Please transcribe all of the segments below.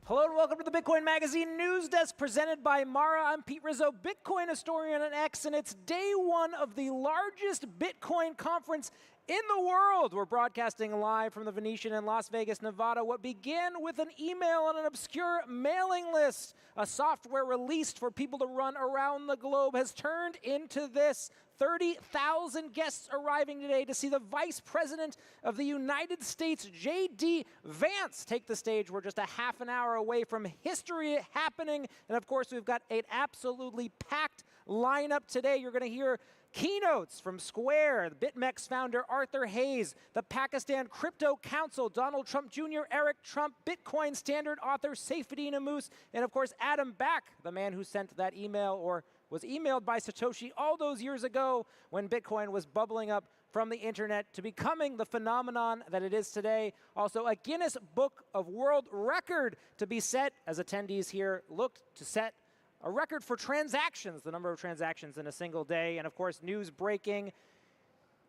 Hello and welcome to the Bitcoin Magazine News Desk presented by Mara. I'm Pete Rizzo, Bitcoin historian at X, and it's day one of the largest Bitcoin conference in the world. We're broadcasting live from the Venetian in Las Vegas, Nevada. What began with an email on an obscure mailing list, a software released for people to run around the globe, has turned into this. 30,000 guests arriving today to see the Vice President of the United States, J.D. Vance, take the stage. We're just a half an hour away from history happening. And of course, we've got an absolutely packed lineup today. You're going to hear keynotes from Square, the BitMEX founder Arthur Hayes, the Pakistan Crypto Council, Donald Trump Jr., Eric Trump, Bitcoin Standard author Saifedean Ammous, and of course Adam Back, the man who sent that email or was emailed by Satoshi all those years ago when Bitcoin was bubbling up from the internet to becoming the phenomenon that it is today. Also, a Guinness Book of World Record to be set as attendees here looked to set a record for transactions, the number of transactions in a single day, and of course, news breaking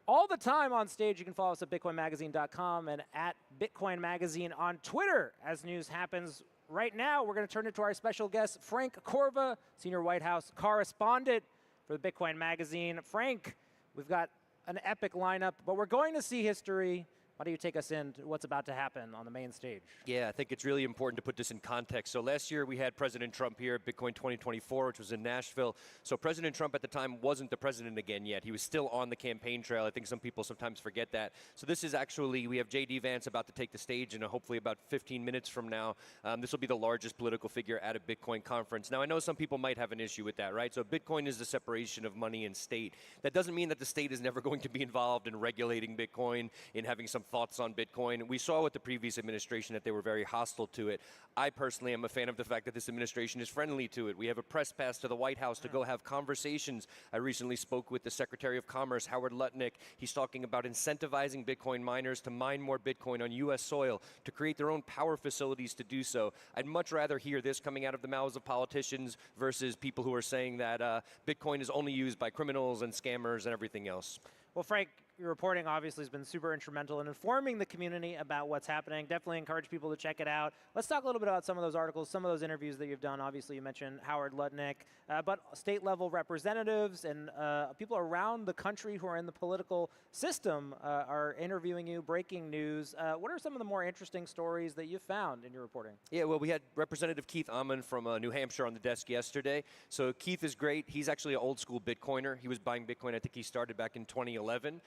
all the time on stage. You can follow us at bitcoinmagazine.com and at Bitcoin Magazine on Twitter as news happens. Right now, we're going to turn it to our special guest, Frank Corva, senior White House correspondent for the Bitcoin Magazine. Frank, we've got an epic lineup, but we're going to see history. Why don't you take us into what's about to happen on the main stage? Yeah, I think it's really important to put this in context. So last year we had President Trump here at Bitcoin 2024, which was in Nashville. So President Trump at the time wasn't the president again yet. He was still on the campaign trail. I think some people sometimes forget that. So this is actually, we have J.D. Vance about to take the stage in hopefully about 15 minutes from now. This will be the largest political figure at a Bitcoin conference. Now, I know some people might have an issue with that, right? So Bitcoin is the separation of money and state. That doesn't mean that the state is never going to be involved in regulating Bitcoin, in having some thoughts on Bitcoin. We saw with the previous administration that they were very hostile to it. I personally am a fan of the fact that this administration is friendly to it. We have a press pass to the White House to go have conversations. I recently spoke with the Secretary of Commerce, Howard Lutnick. He's talking about incentivizing Bitcoin miners to mine more Bitcoin on U.S. soil, to create their own power facilities to do so. I'd much rather hear this coming out of the mouths of politicians versus people who are saying that Bitcoin is only used by criminals and scammers and everything else. Well, Frank, your reporting obviously has been super instrumental in informing the community about what's happening. Definitely encourage people to check it out. Let's talk a little bit about some of those articles, some of those interviews that you've done. Obviously, you mentioned Howard Lutnick, but state-level representatives and people around the country who are in the political system are interviewing you, breaking news. What are some of the more interesting stories that you found in your reporting? Yeah, well, we had Representative Keith Ammann from New Hampshire on the desk yesterday. So Keith is great. He's actually an old-school Bitcoiner. He was buying Bitcoin, I think he started back in 2011.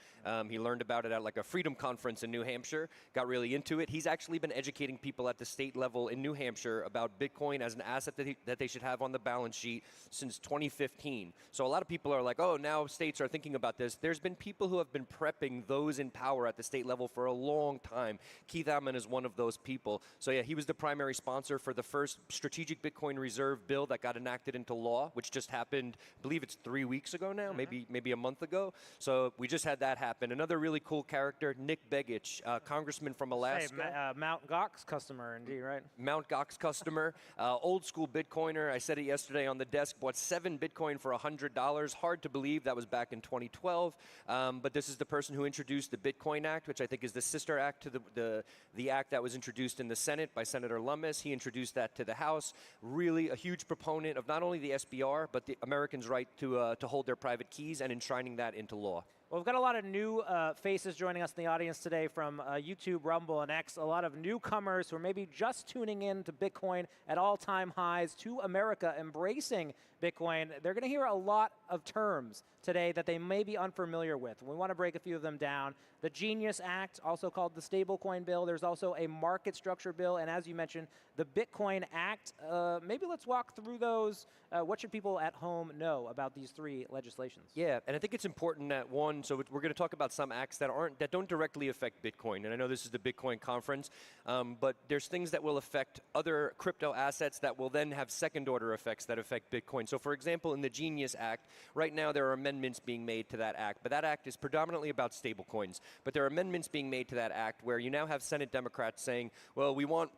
He learned about it at like a freedom conference in New Hampshire, got really into it. He's actually been educating people at the state level in New Hampshire about Bitcoin as an asset that they should have on the balance sheet since 2015. So a lot of people are like, oh, now states are thinking about this. There's been people who have been prepping those in power at the state level for a long time. Keith Ammann is one of those people. So yeah, he was the primary sponsor for the first strategic Bitcoin reserve bill that got enacted into law, which just happened, I believe it's 3 weeks ago now, maybe a month ago. So we just had that happen. Another really cool character, Nick Begich, congressman from Alaska. Hey, Mt. Gox customer, indeed, right? Mt. Gox customer, old school Bitcoiner. I said it yesterday on the desk, bought 7 Bitcoin for $100. Hard to believe that was back in 2012. But this is the person who introduced the Bitcoin Act, which I think is the sister act to the act that was introduced in the Senate by Senator Lummis. He introduced that to the House. Really a huge proponent of not only the SBR, but the Americans' right to hold their private keys and enshrining that into law. Well, we've got a lot of new faces joining us in the audience today from YouTube, Rumble, and X. A lot of newcomers who are maybe just tuning in to Bitcoin at all-time highs, to America embracing Bitcoin. They're going to hear a lot of terms today that they may be unfamiliar with. We want to break a few of them down. The Genius Act, also called the Stablecoin Bill. There's also a Market Structure Bill, and as you mentioned, the Bitcoin Act. Maybe let's walk through those. What should people at home know about these 3 legislations? Yeah, and I think it's important that one, so we're going to talk about some acts that don't directly affect Bitcoin, and I know this is the Bitcoin conference, but there's things that will affect other crypto assets that will then have second-order effects that affect Bitcoin. So, for example, in the Genius Act, right now there are amendments being made to that act, but that act is predominantly about stablecoins. But there are amendments being made to that act where you now have Senate Democrats saying, well, we want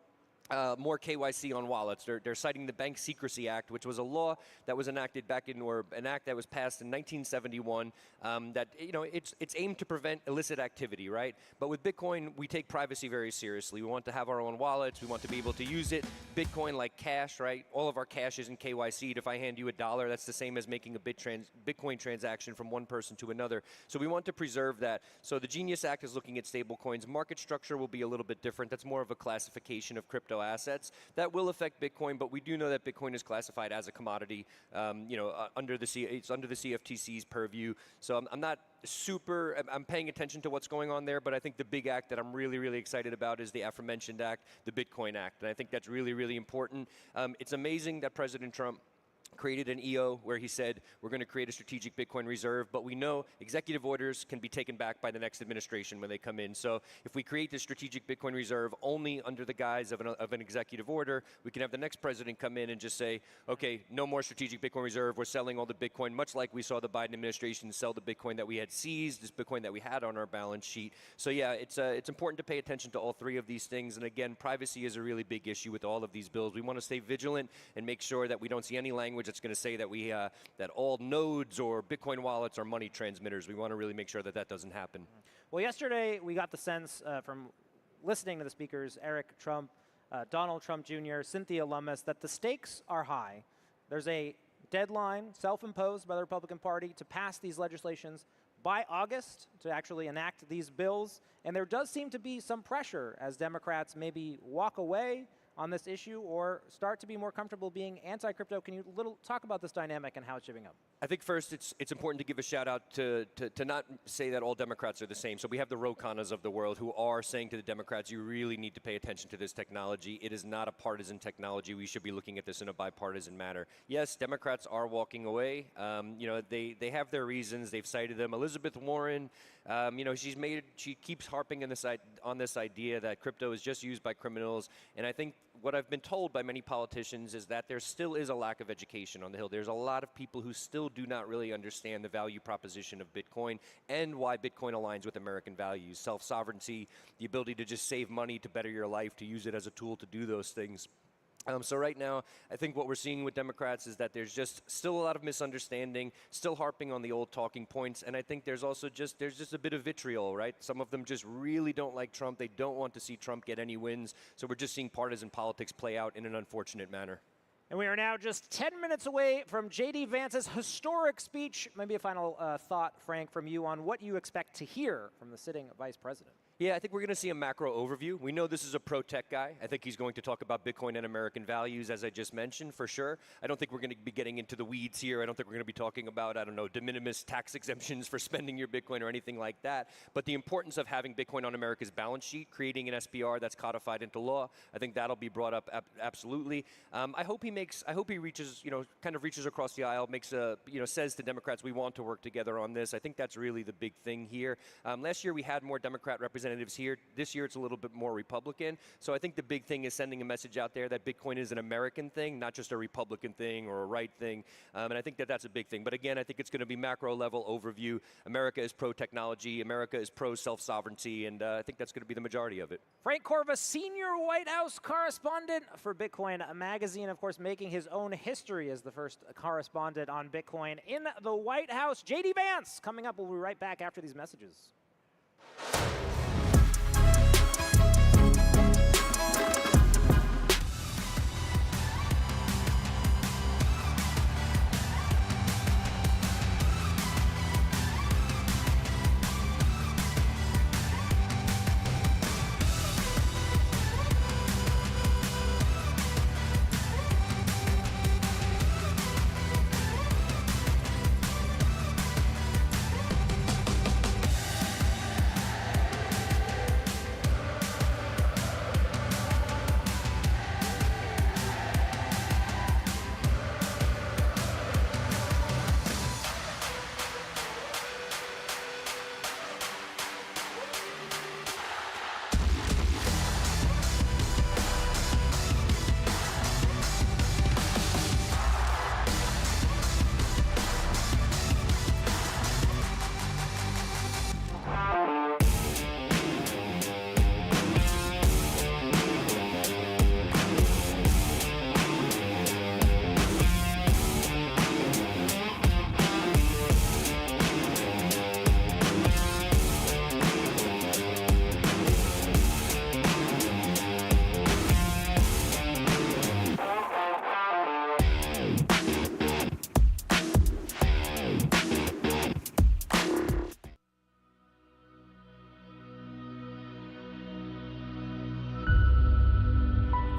more KYC on wallets. They're citing the Bank Secrecy Act, which was a law that was enacted back in, or an act that was passed in 1971. That it's aimed to prevent illicit activity, right? But with Bitcoin, we take privacy very seriously. We want to have our own wallets. We want to be able to use it. Bitcoin like cash, right? All of our cash is in KYC'd. If I hand you $1, that's the same as making a Bitcoin transaction from one person to another. So we want to preserve that. So the Genius Act is looking at stablecoins. Market structure will be a little bit different. That's more of a classification of crypto assets that will affect Bitcoin, but we do know that Bitcoin is classified as a commodity, under the CFTC's purview. So I'm paying attention to what's going on there, but I think the big act that I'm really, really excited about is the aforementioned act, the Bitcoin Act, and I think that's really, really important. It's amazing that President Trump created an EO where he said, we're going to create a strategic Bitcoin reserve, but we know executive orders can be taken back by the next administration when they come in. So if we create this strategic Bitcoin reserve only under the guise of an executive order, we can have the next president come in and just say, okay, no more strategic Bitcoin reserve, we're selling all the Bitcoin, much like we saw the Biden administration sell the Bitcoin that we had seized, this Bitcoin that we had on our balance sheet. So yeah, it's important to pay attention to all three of these things. And again, privacy is a really big issue with all of these bills. We want to stay vigilant and make sure that we don't see any language that's going to say that that all nodes or Bitcoin wallets are money transmitters. We want to really make sure that that doesn't happen. Well, yesterday we got the sense from listening to the speakers, Eric Trump, Donald Trump Jr., Cynthia Lummis, that the stakes are high. There's a deadline self-imposed by the Republican Party to pass these legislations by August to actually enact these bills. And there does seem to be some pressure as Democrats maybe walk away on this issue or start to be more comfortable being anti-crypto. Can you talk about this dynamic and how it's shaping up? I think first it's important to give a shout out to not say that all Democrats are the same. So we have the Rokanas of the world who are saying to the Democrats, you really need to pay attention to this technology. It is not a partisan technology. We should be looking at this in a bipartisan manner. Yes, Democrats are walking away. They have their reasons. They've cited them. Elizabeth Warren, she keeps harping on this idea that crypto is just used by criminals. And I think what I've been told by many politicians is that there still is a lack of education on the Hill. There's a lot of people who still do not really understand the value proposition of Bitcoin and why Bitcoin aligns with American values. Self-sovereignty, the ability to just save money to better your life, to use it as a tool to do those things. So right now, I think what we're seeing with Democrats is that there's just still a lot of misunderstanding, still harping on the old talking points, and I think there's also just a bit of vitriol, right? Some of them just really don't like Trump. They don't want to see Trump get any wins, so we're just seeing partisan politics play out in an unfortunate manner. And we are now just 10 minutes away from J.D. Vance's historic speech. Maybe a final thought, Frank, from you on what you expect to hear from the sitting vice president. Yeah, I think we're going to see a macro overview. We know this is a pro-tech guy. I think he's going to talk about Bitcoin and American values, as I just mentioned, for sure. I don't think we're going to be getting into the weeds here. I don't think we're going to be talking about, de minimis tax exemptions for spending your Bitcoin or anything like that. But the importance of having Bitcoin on America's balance sheet, creating an SPR that's codified into law, I think that'll be brought up absolutely. I hope he reaches, kind of reaches across the aisle, says to Democrats, we want to work together on this. I think that's really the big thing here. Last year we had more Democrat representatives here. This year it's a little bit more Republican. So I think the big thing is sending a message out there that Bitcoin is an American thing, not just a Republican thing or a right thing. And I think that that's a big thing. But again, I think it's going to be macro level overview. America is pro-technology. America is pro-self-sovereignty. And I think that's going to be the majority of it. Frank Corva, senior White House correspondent for Bitcoin Magazine, of course, making his own history as the first correspondent on Bitcoin in the White House. J.D. Vance coming up. We'll be right back after these messages.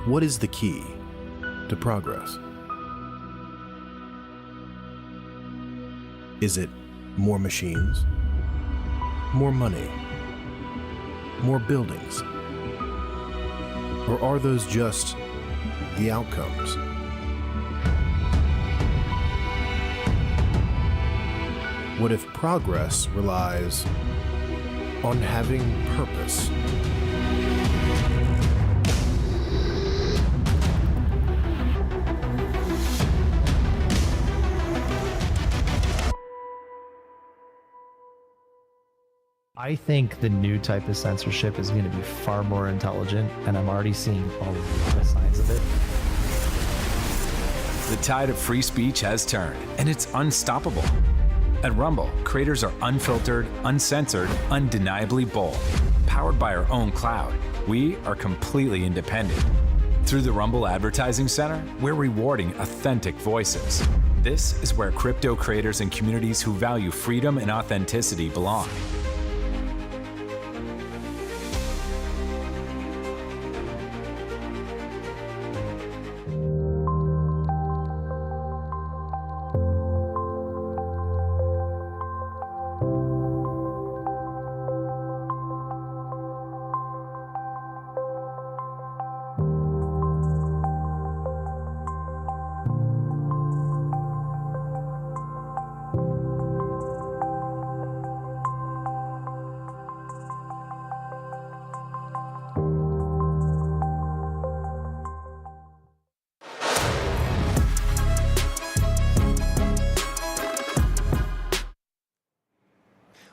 What is the key to progress? Is it more machines? More money? More buildings? Or are those just the outcomes? What if progress relies on having purpose? I think the new type of censorship is going to be far more intelligent, and I'm already seeing a lot of signs of it. The tide of free speech has turned, and it's unstoppable. At Rumble, creators are unfiltered, uncensored, undeniably bold. Powered by our own cloud, we are completely independent. Through the Rumble Advertising Center, we're rewarding authentic voices. This is where crypto creators and communities who value freedom and authenticity belong.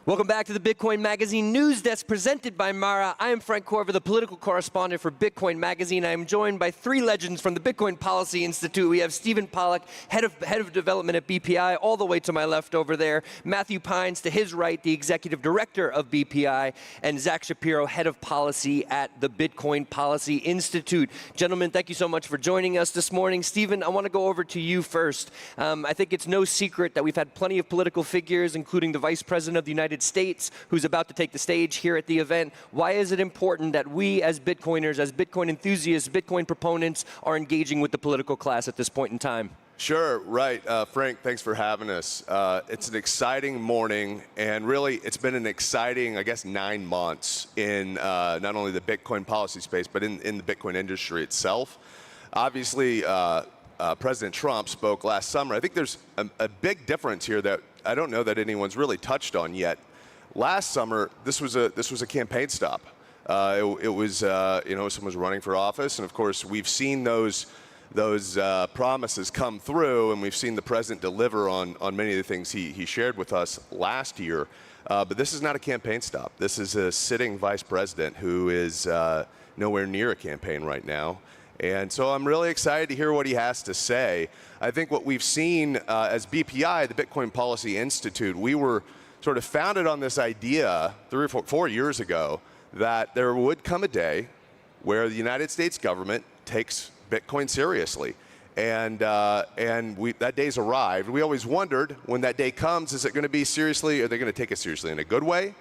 Welcome back to the Bitcoin Magazine News Desk presented by Mara. I am Frank Corver, the political correspondent for Bitcoin Magazine. I am joined by three legends from the Bitcoin Policy Institute. We have Stephen Pollack, head of development at BPI, all the way to my left over there. Matthew Pines, to his right, the executive director of BPI, and Zach Shapiro, head of policy at the Bitcoin Policy Institute. Gentlemen, thank you so much for joining us this morning. Stephen, I want to go over to you first. I think it's no secret that we've had plenty of political figures, including the Vice President of the United States, who's about to take the stage here at the event. Why is it important that we as Bitcoiners, as Bitcoin enthusiasts, Bitcoin proponents, are engaging with the political class at this point in time? Sure, right. Frank, thanks for having us. It's an exciting morning, and really it's been an exciting, I guess, 9 months in not only the Bitcoin policy space, but in the Bitcoin industry itself. Obviously, President Trump spoke last summer. I think there's a big difference here that I don't know that anyone's really touched on yet. Last summer, this was a campaign stop. It was someone was running for office, and of course we've seen those promises come through, and we've seen the president deliver on many of the things he shared with us last year. But this is not a campaign stop. This is a sitting vice president who is nowhere near a campaign right now. And so I'm really excited to hear what he has to say. I think what we've seen as BPI, the Bitcoin Policy Institute, we were sort of founded on this idea 3 or 4 years ago that there would come a day where the United States government takes Bitcoin seriously. And that day's arrived. We always wondered, when that day comes, is it going to be seriously, are they going to take it seriously in a good way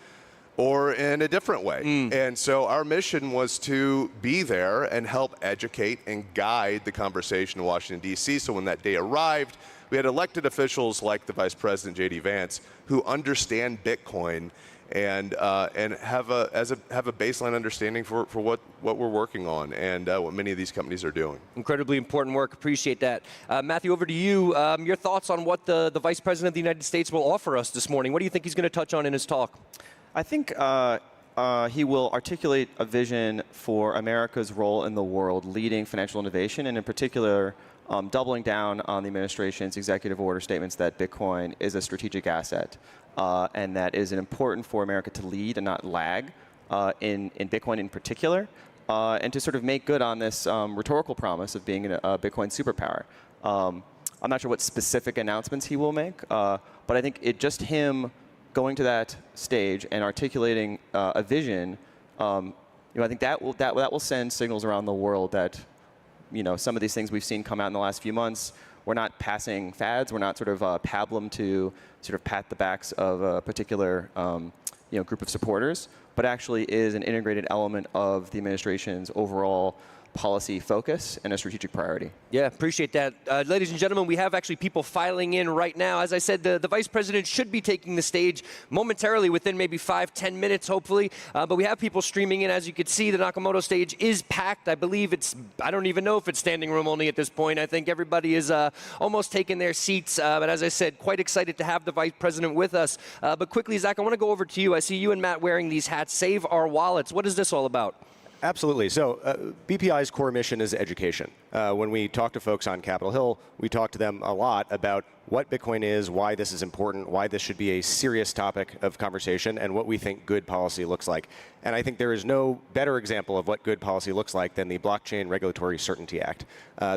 or in a different way? And so our mission was to be there and help educate and guide the conversation in Washington, D.C. So when that day arrived, we had elected officials like the Vice President, J.D. Vance, who understand Bitcoin and have a baseline understanding for what we're working on and what many of these companies are doing. Incredibly important work. Appreciate that. Matthew, over to you. Your thoughts on what the Vice President of the United States will offer us this morning. What do you think he's going to touch on in his talk? I think he will articulate a vision for America's role in the world, leading financial innovation, and in particular, doubling down on the administration's executive order statements that Bitcoin is a strategic asset and that is important for America to lead and not lag in Bitcoin in particular, and to sort of make good on this rhetorical promise of being a Bitcoin superpower. I'm not sure what specific announcements he will make, but I think just him going to that stage and articulating a vision, I think that will send signals around the world that some of these things we've seen come out in the last few months, we're not passing fads. We're not sort of pablum to sort of pat the backs of a particular group of supporters, but actually is an integrated element of the administration's overall policy focus and a strategic priority. Yeah, appreciate that. Ladies and gentlemen, we have actually people filing in right now. As I said, the Vice President should be taking the stage momentarily within maybe 5-10 minutes, hopefully. But we have people streaming in. As you can see, the Nakamoto stage is packed. I believe I don't even know if it's standing room only at this point. I think everybody is almost taking their seats. But as I said, quite excited to have the Vice President with us. But quickly, Zach, I want to go over to you. I see you and Matt wearing these hats. Save our wallets. What is this all about? Absolutely. So BPI's core mission is education. When we talk to folks on Capitol Hill, we talk to them a lot about what Bitcoin is, why this is important, why this should be a serious topic of conversation, and what we think good policy looks like. And I think there is no better example of what good policy looks like than the Blockchain Regulatory Certainty Act.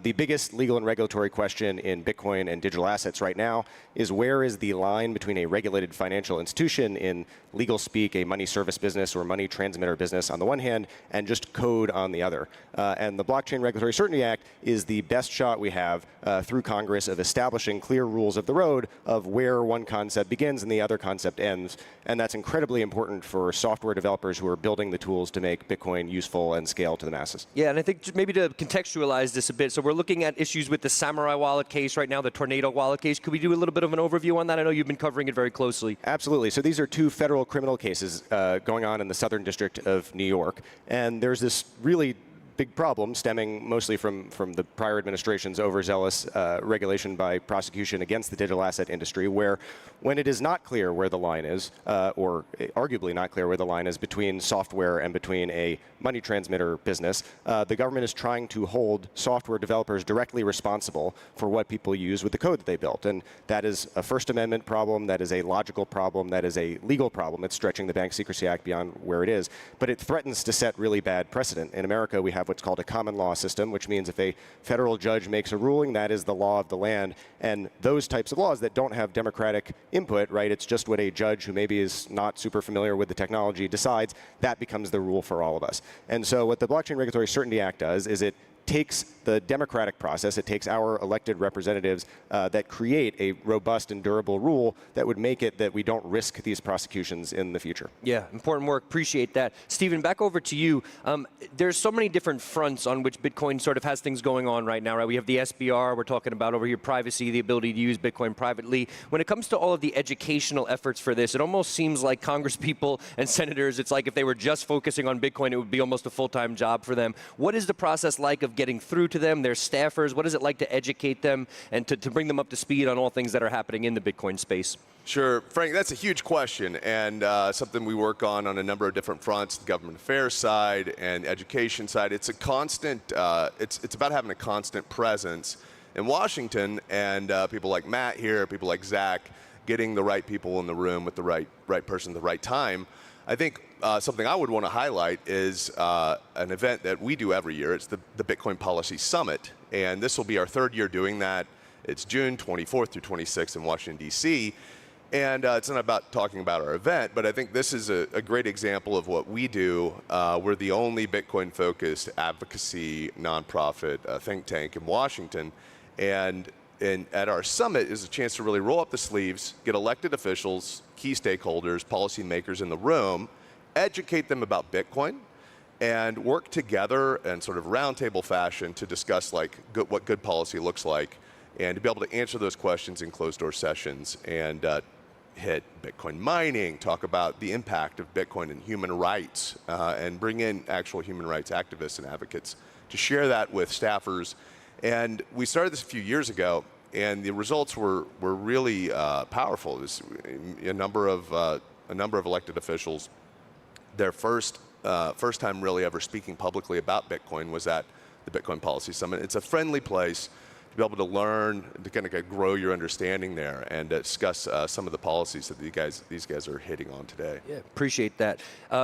The biggest legal and regulatory question in Bitcoin and digital assets right now is where is the line between a regulated financial institution, in legal speak, a money service business or money transmitter business on the one hand, and just code on the other. And the Blockchain Regulatory Certainty Act is the best shot we have through Congress of establishing clear rules of the road of where one concept begins and the other concept ends. And that's incredibly important for software developers who are building the tools to make Bitcoin useful and scale to the masses. Yeah, and I think maybe to contextualize this a bit, so we're looking at issues with the Samurai wallet case right now, the Tornado wallet case. Could we do a little bit of an overview on that? I know you've been covering it very closely. Absolutely. So these are two federal criminal cases going on in the Southern District of New York. And there's this really big problem stemming mostly from the prior administration's overzealous regulation by prosecution against the digital asset industry, where when it is not clear where the line is, or arguably not clear where the line is between software and between a money transmitter business, the government is trying to hold software developers directly responsible for what people use with the code that they built. And that is a First Amendment problem, that is a logical problem, that is a legal problem. It's stretching the Bank Secrecy Act beyond where it is. But it threatens to set really bad precedent. In America, we have what's called a common law system, which means if a federal judge makes a ruling, that is the law of the land. And those types of laws that don't have democratic input, right, it's just what a judge who maybe is not super familiar with the technology decides, that becomes the rule for all of us. And so what the Blockchain Regulatory Certainty Act does is it takes the democratic process, it takes our elected representatives that create a robust and durable rule that would make it that we don't risk these prosecutions in the future. Yeah, important work. Appreciate that. Stephen, back over to you. There's so many different fronts on which Bitcoin sort of has things going on right now, right? We have the SBR, we're talking about over here privacy, the ability to use Bitcoin privately. When it comes to all of the educational efforts for this, it almost seems like Congress people and senators, it's like if they were just focusing on Bitcoin, it would be almost a full-time job for them. What is the process like of getting through to them, their staffers? What is it like to educate them and to bring them up to speed on all things that are happening in the Bitcoin space? Sure, Frank, that's a huge question, and something we work on a number of different fronts, the government affairs side and education side. It's a constant, it's about having a constant presence in Washington, and people like Matt here, people like Zach, getting the right people in the room with the right person at the right time. I think something I would want to highlight is an event that we do every year. It's the Bitcoin Policy Summit, and this will be our third year doing that. It's June 24th through 26th in Washington, D.C., and it's not about talking about our event, but I think this is a great example of what we do. We're the only Bitcoin-focused advocacy nonprofit think tank in Washington, and at our summit is a chance to really roll up the sleeves, get elected officials, key stakeholders, policymakers in the room, educate them about Bitcoin, and work together in sort of roundtable fashion to discuss what good policy looks like, and to be able to answer those questions in closed-door sessions and hit Bitcoin mining, talk about the impact of Bitcoin and human rights, and bring in actual human rights activists and advocates to share that with staffers. And we started this a few years ago, and the results were really powerful. There's a number of elected officials, their first time really ever speaking publicly about Bitcoin was at the Bitcoin Policy Summit. It's a friendly place to be able to learn, to kind of grow your understanding there, and discuss some of the policies that these guys are hitting on today. Yeah, appreciate that.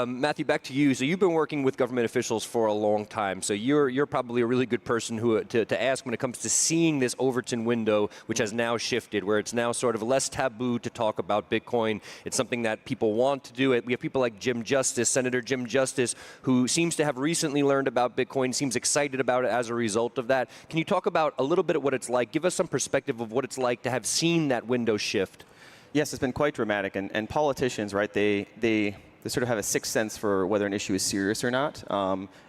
Matthew, back to you. So you've been working with government officials for a long time, so you're probably a really good person to ask when it comes to seeing this Overton window, which has now shifted, where it's now sort of less taboo to talk about Bitcoin. It's something that people want to do. We have people like Jim Justice, Senator Jim Justice, who seems to have recently learned about Bitcoin, seems excited about it as a result of that. Can you talk about a little bit what it's like? Give us some perspective of what it's like to have seen that window shift. Yes, it's been quite dramatic, and politicians, right? The they sort of have a sixth sense for whether an issue is serious or not,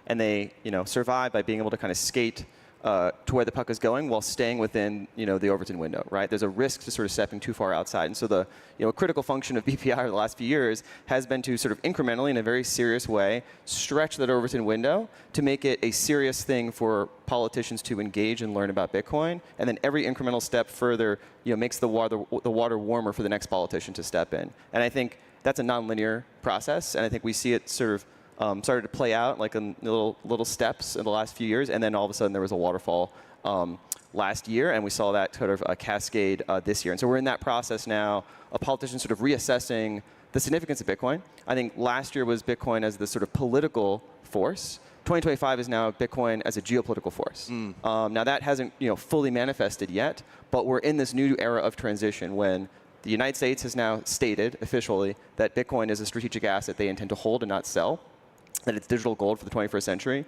and they survive by being able to kind of skate to where the puck is going while staying within the Overton window, right? There's a risk to sort of stepping too far outside, and so the a critical function of BPI over the last few years has been to sort of incrementally, in a very serious way, stretch that Overton window to make it a serious thing for politicians to engage and learn about Bitcoin, and then every incremental step further makes the water warmer for the next politician to step in. And I think that's a nonlinear process, and I think we see it sort of started to play out like in little steps in the last few years, and then all of a sudden there was a waterfall last year, and we saw that sort of cascade this year. And so we're in that process now of politicians sort of reassessing the significance of Bitcoin. I think last year was Bitcoin as the sort of political force. 2025 is now Bitcoin as a geopolitical force. Now that hasn't fully manifested yet, but we're in this new era of transition when the United States has now stated officially that Bitcoin is a strategic asset they intend to hold and not sell, that it's digital gold for the 21st century.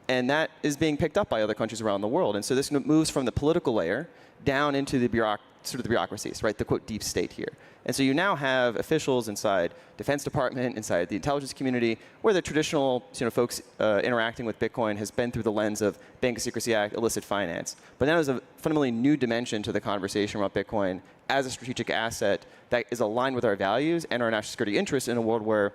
And that is being picked up by other countries around the world. And so this moves from the political layer down into the bureaucracies, right? The quote deep state here. And so you now have officials inside Defense Department, inside the intelligence community, where the traditional folks interacting with Bitcoin has been through the lens of Bank Secrecy Act, illicit finance. But now there's a fundamentally new dimension to the conversation about Bitcoin as a strategic asset that is aligned with our values and our national security interests in a world where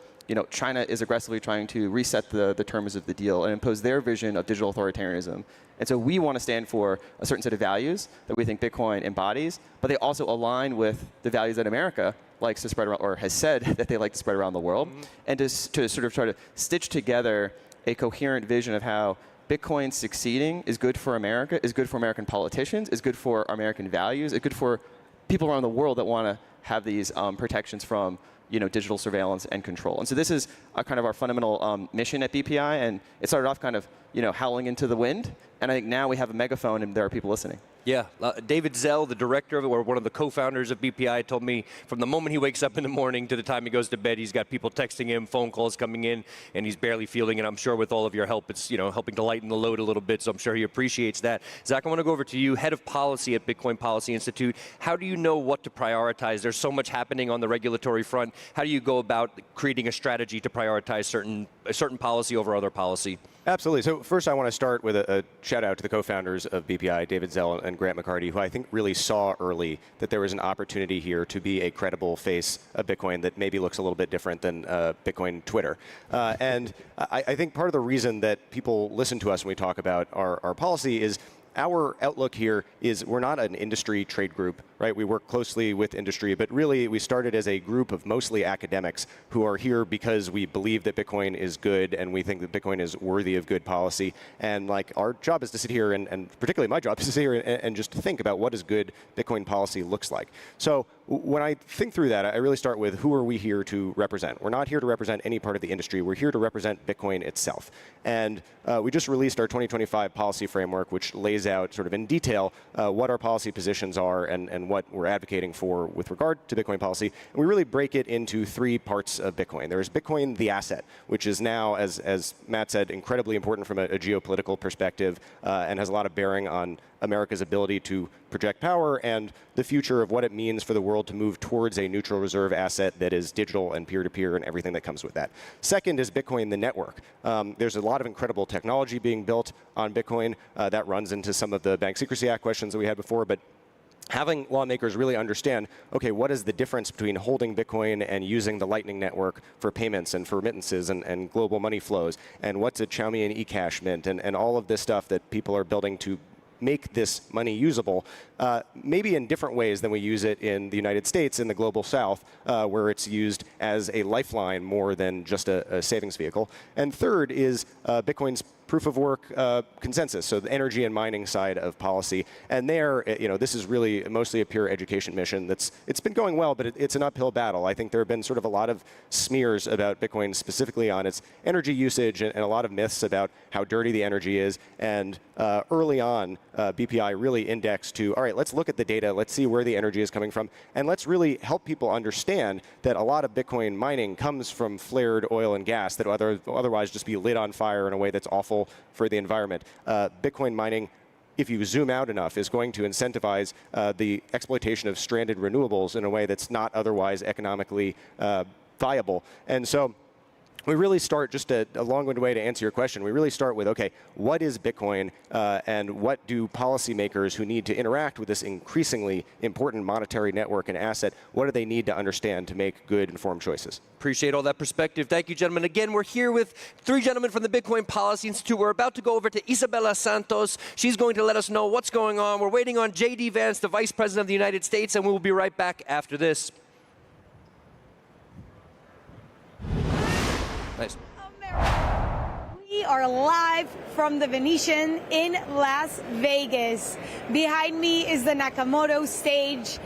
China is aggressively trying to reset the terms of the deal and impose their vision of digital authoritarianism. And so we want to stand for a certain set of values that we think Bitcoin embodies, but they also align with the values that America likes to spread around, or has said that they like to spread around the world, and to sort of try to stitch together a coherent vision of how Bitcoin succeeding is good for America, is good for American politicians, is good for American values, is good for people around the world that want to have these protections from digital surveillance and control. And so this is kind of our fundamental mission at BPI, and it started off kind of howling into the wind, and I think now we have a megaphone and there are people listening. Yeah, David Zell, the director of it, or one of the co-founders of BPI, told me from the moment he wakes up in the morning to the time he goes to bed, he's got people texting him, phone calls coming in, and he's barely feeling it. I'm sure with all of your help, it's helping to lighten the load a little bit, so I'm sure he appreciates that. Zach, I want to go over to you, head of policy at Bitcoin Policy Institute. How do you know what to prioritize? There's so much happening on the regulatory front. How do you go about creating a strategy to prioritize a certain policy over other policy? Absolutely. So first I want to start with a shout out to the co-founders of BPI, David Zell and Grant McCarty, who I think really saw early that there was an opportunity here to be a credible face of Bitcoin that maybe looks a little bit different than Bitcoin Twitter. And I think part of the reason that people listen to us when we talk about our policy is our outlook here is we're not an industry trade group, right? We work closely with industry, but really we started as a group of mostly academics who are here because we believe that Bitcoin is good and we think that Bitcoin is worthy of good policy. And like our job is to sit here and particularly my job is to sit here and just think about what does good Bitcoin policy looks like. So when I think through that, I really start with who are we here to represent? We're not here to represent any part of the industry. We're here to represent Bitcoin itself. And we just released our 2025 policy framework, which lays out sort of in detail what our policy positions are and what we're advocating for with regard to Bitcoin policy. And we really break it into three parts of Bitcoin. There's Bitcoin, the asset, which is now, as Matt said, incredibly important from a geopolitical perspective and has a lot of bearing on America's ability to project power and the future of what it means for the world to move towards a neutral reserve asset that is digital and peer-to-peer and everything that comes with that. Second is Bitcoin, the network. There's a lot of incredible technology being built on Bitcoin that runs into some of the Bank Secrecy Act questions that we had before, but having lawmakers really understand, okay, what is the difference between holding Bitcoin and using the Lightning Network for payments and for remittances and global money flows, and what's a Chaumian eCash mint, and all of this stuff that people are building to make this money usable, maybe in different ways than we use it in the United States, in the global south, where it's used as a lifeline more than just a savings vehicle. And third is Bitcoin's proof of work consensus, so the energy and mining side of policy. And there, this is really mostly a pure education mission. It's been going well, but it's an uphill battle. I think there have been sort of a lot of smears about Bitcoin, specifically on its energy usage, and a lot of myths about how dirty the energy is. And early on, BPI really indexed to, all right, let's look at the data, let's see where the energy is coming from, and let's really help people understand that a lot of Bitcoin mining comes from flared oil and gas that would otherwise just be lit on fire in a way that's awful for the environment. Bitcoin mining, if you zoom out enough, is going to incentivize the exploitation of stranded renewables in a way that's not otherwise economically viable. And so we really start, just a long-winded way to answer your question, we really start with, okay, what is Bitcoin and what do policymakers who need to interact with this increasingly important monetary network and asset, what do they need to understand to make good, informed choices? Appreciate all that perspective. Thank you, gentlemen. Again, we're here with 3 gentlemen from the Bitcoin Policy Institute. We're about to go over to Isabella Santos. She's going to let us know what's going on. We're waiting on J.D. Vance, the Vice President of the United States, and we will be right back after this. Nice. We are live from the Venetian in Las Vegas. Behind me is the Nakamoto stage,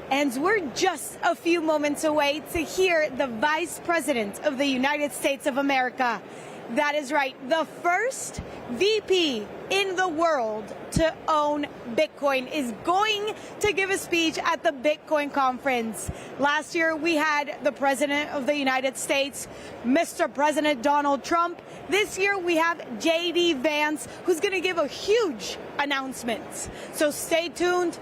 and we're just a few moments away to hear the Vice President of the United States of America. That is right, the first VP in the world to own Bitcoin is going to give a speech at the Bitcoin conference. Last year, we had the President of the United States, Mr. President Donald Trump. This year, we have J.D. Vance, who's going to give a huge announcement. So stay tuned.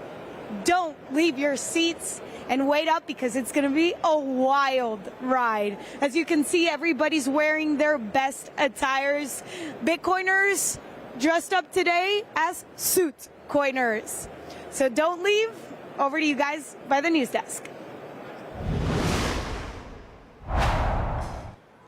Don't leave your seats and wait up, because it's going to be a wild ride. As you can see, everybody's wearing their best attires. Bitcoiners dressed up today as suit coiners. So don't leave. Over to you guys by the news desk.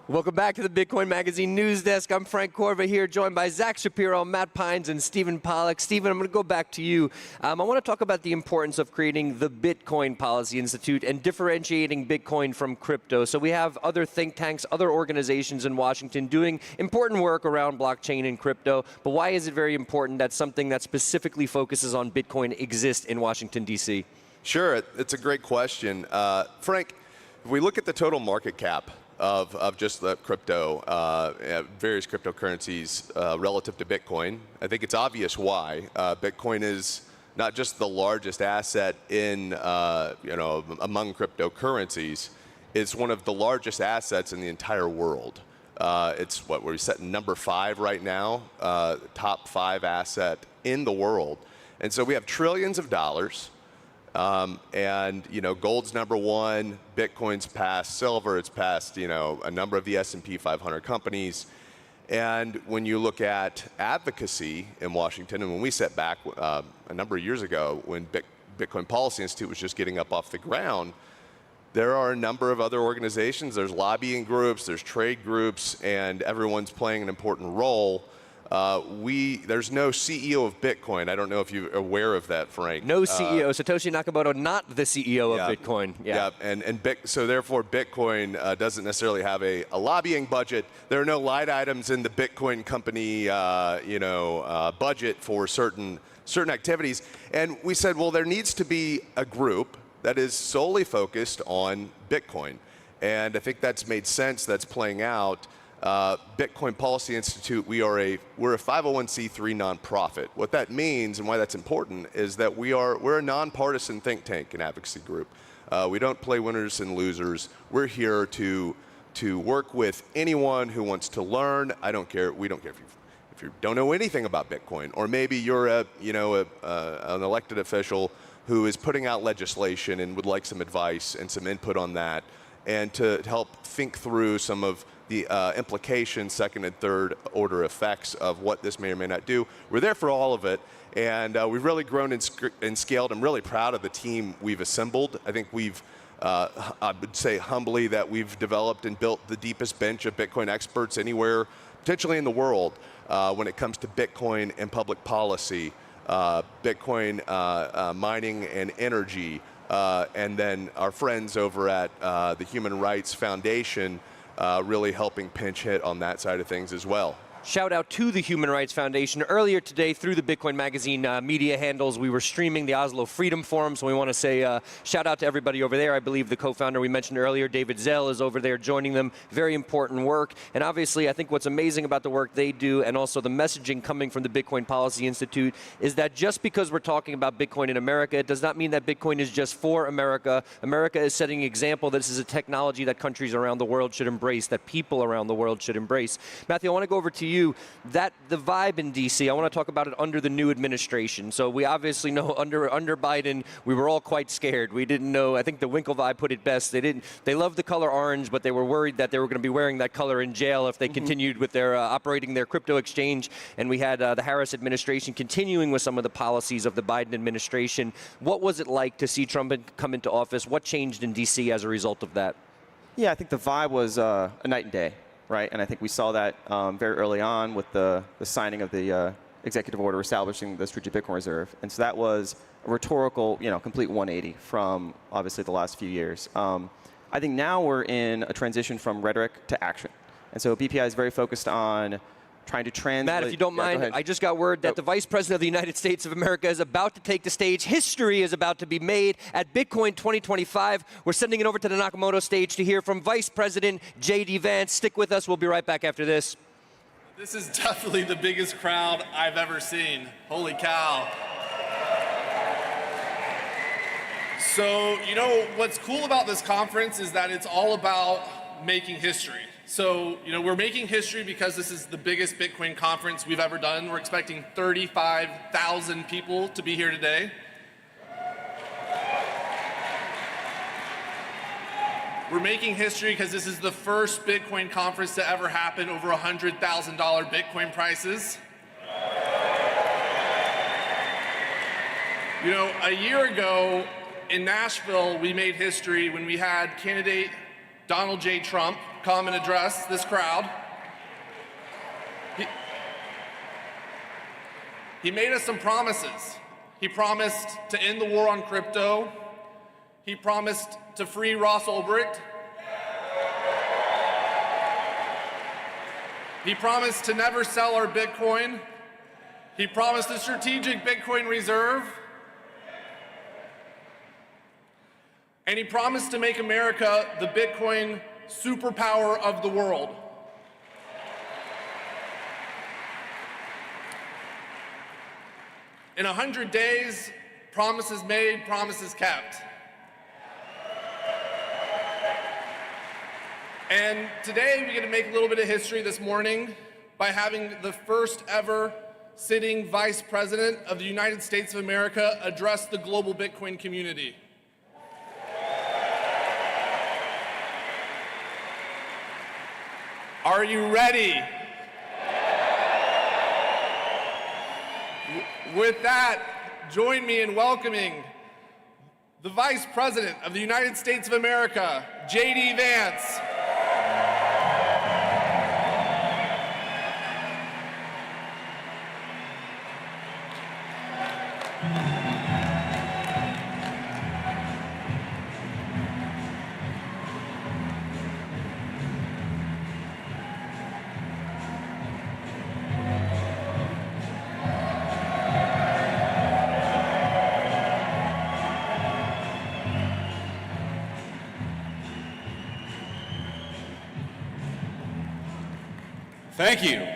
Welcome back to the Bitcoin Magazine News Desk. I'm Frank Corva here, joined by Zach Shapiro, Matt Pines, and Stephen Pollack. Stephen, I'm going to go back to you. I want to talk about the importance of creating the Bitcoin Policy Institute and differentiating Bitcoin from crypto. So we have other think tanks, other organizations in Washington doing important work around blockchain and crypto. But why is it very important that something that specifically focuses on Bitcoin exists in Washington, D.C.? Sure, it's a great question. Frank, if we look at the total market cap of just the crypto, various cryptocurrencies relative to Bitcoin, I think it's obvious why. Bitcoin is not just the largest asset in, among cryptocurrencies. It's one of the largest assets in the entire world. It's what we're setting number 5 right now, top 5 asset in the world. And so we have trillions of dollars. And gold's number 1, Bitcoin's passed silver, it's passed a number of the S&P 500 companies. And when you look at advocacy in Washington, and when we sat back a number of years ago when Bitcoin Policy Institute was just getting up off the ground, there are a number of other organizations. There's lobbying groups, there's trade groups, and everyone's playing an important role. There's no CEO of Bitcoin. I don't know if you're aware of that, Frank. No CEO. Satoshi Nakamoto, not the CEO of Bitcoin. Yeah, so therefore Bitcoin doesn't necessarily have a lobbying budget. There are no line items in the Bitcoin company, budget for certain activities. And we said, well, there needs to be a group that is solely focused on Bitcoin. And I think that's made sense. That's playing out. Bitcoin Policy Institute, we're a 501c3 nonprofit. What that means and why that's important is that we're a nonpartisan think tank and advocacy group. We don't play winners and losers. We're here to work with anyone who wants to learn. We don't care if you don't know anything about Bitcoin, or maybe you're an elected official who is putting out legislation and would like some advice and some input on that, and to help think through some of the implications, second and third order effects of what this may or may not do. We're there for all of it, and we've really grown and scaled. I'm really proud of the team we've assembled. I think I would say humbly that we've developed and built the deepest bench of Bitcoin experts anywhere, potentially in the world, when it comes to Bitcoin and public policy, Bitcoin mining and energy, and then our friends over at the Human Rights Foundation really helping pinch hit on that side of things as well. Shout out to the Human Rights Foundation. Earlier today, through the Bitcoin Magazine media handles, we were streaming the Oslo Freedom Forum, so we want to say shout out to everybody over there. I believe the co-founder we mentioned earlier, David Zell, is over there joining them. Very important work. And obviously, I think what's amazing about the work they do, and also the messaging coming from the Bitcoin Policy Institute, is that just because we're talking about Bitcoin in America, it does not mean that Bitcoin is just for America. America is setting an example that this is a technology that countries around the world should embrace, that people around the world should embrace. Matthew, I want to go over to you. you, that the vibe in D.C., I want to talk about it under the new administration. So we obviously know under Biden, we were all quite scared. We didn't know, I think the Winklevi put it best, they loved the color orange, but they were worried that they were going to be wearing that color in jail if they continued with their operating their crypto exchange. And we had the Harris administration continuing with some of the policies of the Biden administration. What was it like to see Trump come into office? What changed in D.C. as a result of that? Yeah, I think the vibe was a night and day, right? And I think we saw that very early on with the signing of the executive order establishing the Strategic Bitcoin Reserve. And so that was a rhetorical, complete 180 from obviously the last few years. I think now we're in a transition from rhetoric to action. And so BPI is very focused on trying to translate. Matt, if you don't mind, I just got word that the Vice President of the United States of America is about to take the stage. History is about to be made at Bitcoin 2025. We're sending it over to the Nakamoto stage to hear from Vice President J.D. Vance. Stick with us. We'll be right back after this. This is definitely the biggest crowd I've ever seen. Holy cow. So, what's cool about this conference is that it's all about making history. So, we're making history because this is the biggest Bitcoin conference we've ever done. We're expecting 35,000 people to be here today. We're making history because this is the first Bitcoin conference to ever happen over $100,000 Bitcoin prices. A year ago in Nashville, we made history when we had candidate Donald J. Trump come and address this crowd. He made us some promises. He promised to end the war on crypto. He promised to free Ross Ulbricht. He promised to never sell our Bitcoin. He promised a strategic Bitcoin reserve. And he promised to make America the Bitcoin superpower of the world. In 100 days, promises made, promises kept. And today we're going to make a little bit of history this morning by having the first ever sitting Vice President of the United States of America address the global Bitcoin community. Are you ready? With that, join me in welcoming the Vice President of the United States of America, J.D. Vance.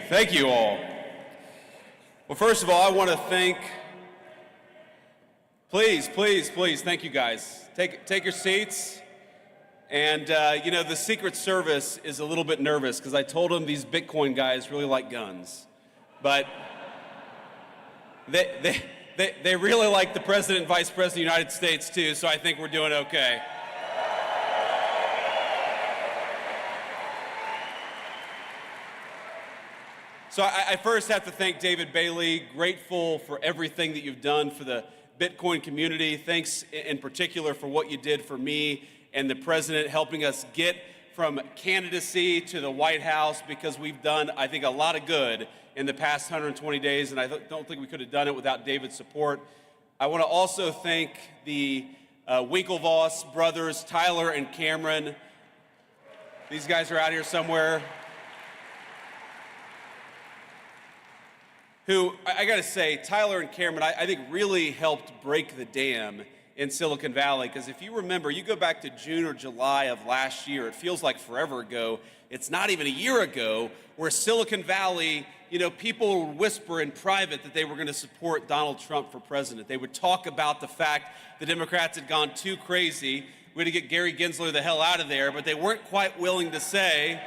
Thank you all. Well, first of all, I want to thank, please, thank you guys. Take your seats. And, the Secret Service is a little bit nervous because I told them these Bitcoin guys really like guns. But they really like the President and Vice President of the United States, too, so I think we're doing okay. So I first have to thank David Bailey, grateful for everything that you've done for the Bitcoin community. Thanks in particular for what you did for me and the president, helping us get from candidacy to the White House, because we've done, I think, a lot of good in the past 120 days, and I don't think we could have done it without David's support. I want to also thank the Winklevoss brothers, Tyler and Cameron. These guys are out here somewhere. Who, I got to say, Tyler and Cameron, I think really helped break the dam in Silicon Valley. Because if you remember, you go back to June or July of last year, it feels like forever ago. It's not even a year ago, where Silicon Valley, people would whisper in private that they were going to support Donald Trump for president. They would talk about the fact the Democrats had gone too crazy. We had to get Gary Gensler the hell out of there, but they weren't quite willing to say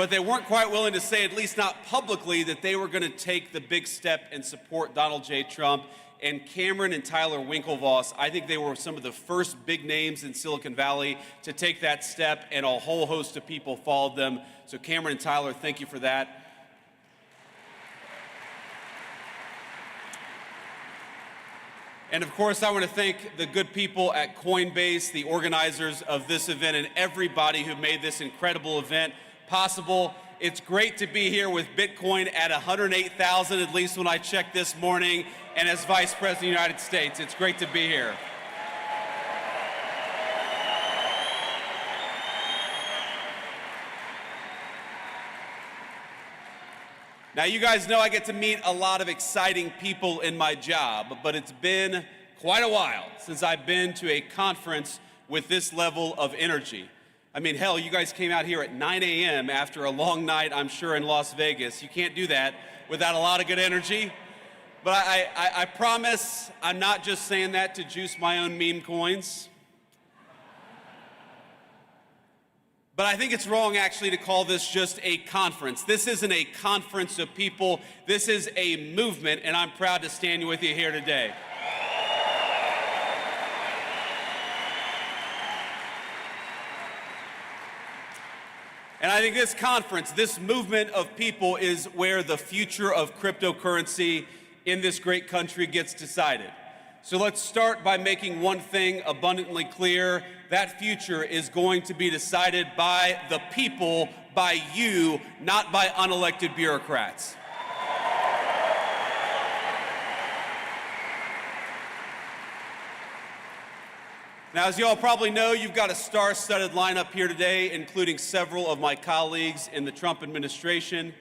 but they weren't quite willing to say, at least not publicly, that they were going to take the big step and support Donald J. Trump. And Cameron and Tyler Winklevoss, I think they were some of the first big names in Silicon Valley to take that step, and a whole host of people followed them. So Cameron and Tyler, thank you for that. And of course, I want to thank the good people at Coinbase, the organizers of this event, and everybody who made this incredible event possible. It's great to be here with Bitcoin at 108,000, at least when I checked this morning, and as Vice President of the United States. It's great to be here. Now, you guys know I get to meet a lot of exciting people in my job, but it's been quite a while since I've been to a conference with this level of energy. I mean, hell, you guys came out here at 9 a.m. after a long night, I'm sure, in Las Vegas. You can't do that without a lot of good energy. But I promise I'm not just saying that to juice my own meme coins. But I think it's wrong, actually, to call this just a conference. This isn't a conference of people. This is a movement, and I'm proud to stand with you here today. And I think this conference, this movement of people, is where the future of cryptocurrency in this great country gets decided. So let's start by making one thing abundantly clear. That future is going to be decided by the people, by you, not by unelected bureaucrats. Now, as you all probably know, you've got a star-studded lineup here today, including several of my colleagues in the Trump administration.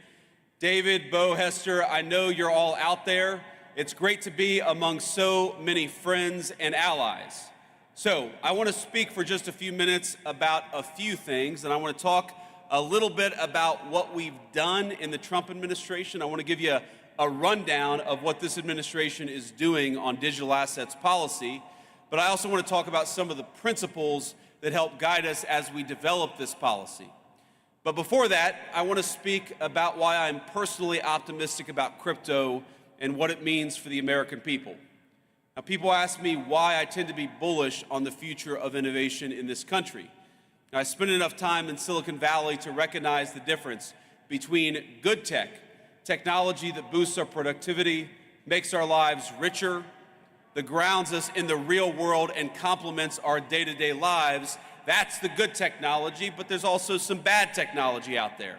David, Bo, Hester, I know you're all out there. It's great to be among so many friends and allies. So I want to speak for just a few minutes about a few things, and I want to talk a little bit about what we've done in the Trump administration. I want to give you a rundown of what this administration is doing on digital assets policy, but I also want to talk about some of the principles that help guide us as we develop this policy. But before that, I want to speak about why I'm personally optimistic about crypto and what it means for the American people. Now, people ask me why I tend to be bullish on the future of innovation in this country. Now, I spent enough time in Silicon Valley to recognize the difference between good tech, technology that boosts our productivity, makes our lives richer, that grounds us in the real world and complements our day-to-day lives. That's the good technology, but there's also some bad technology out there.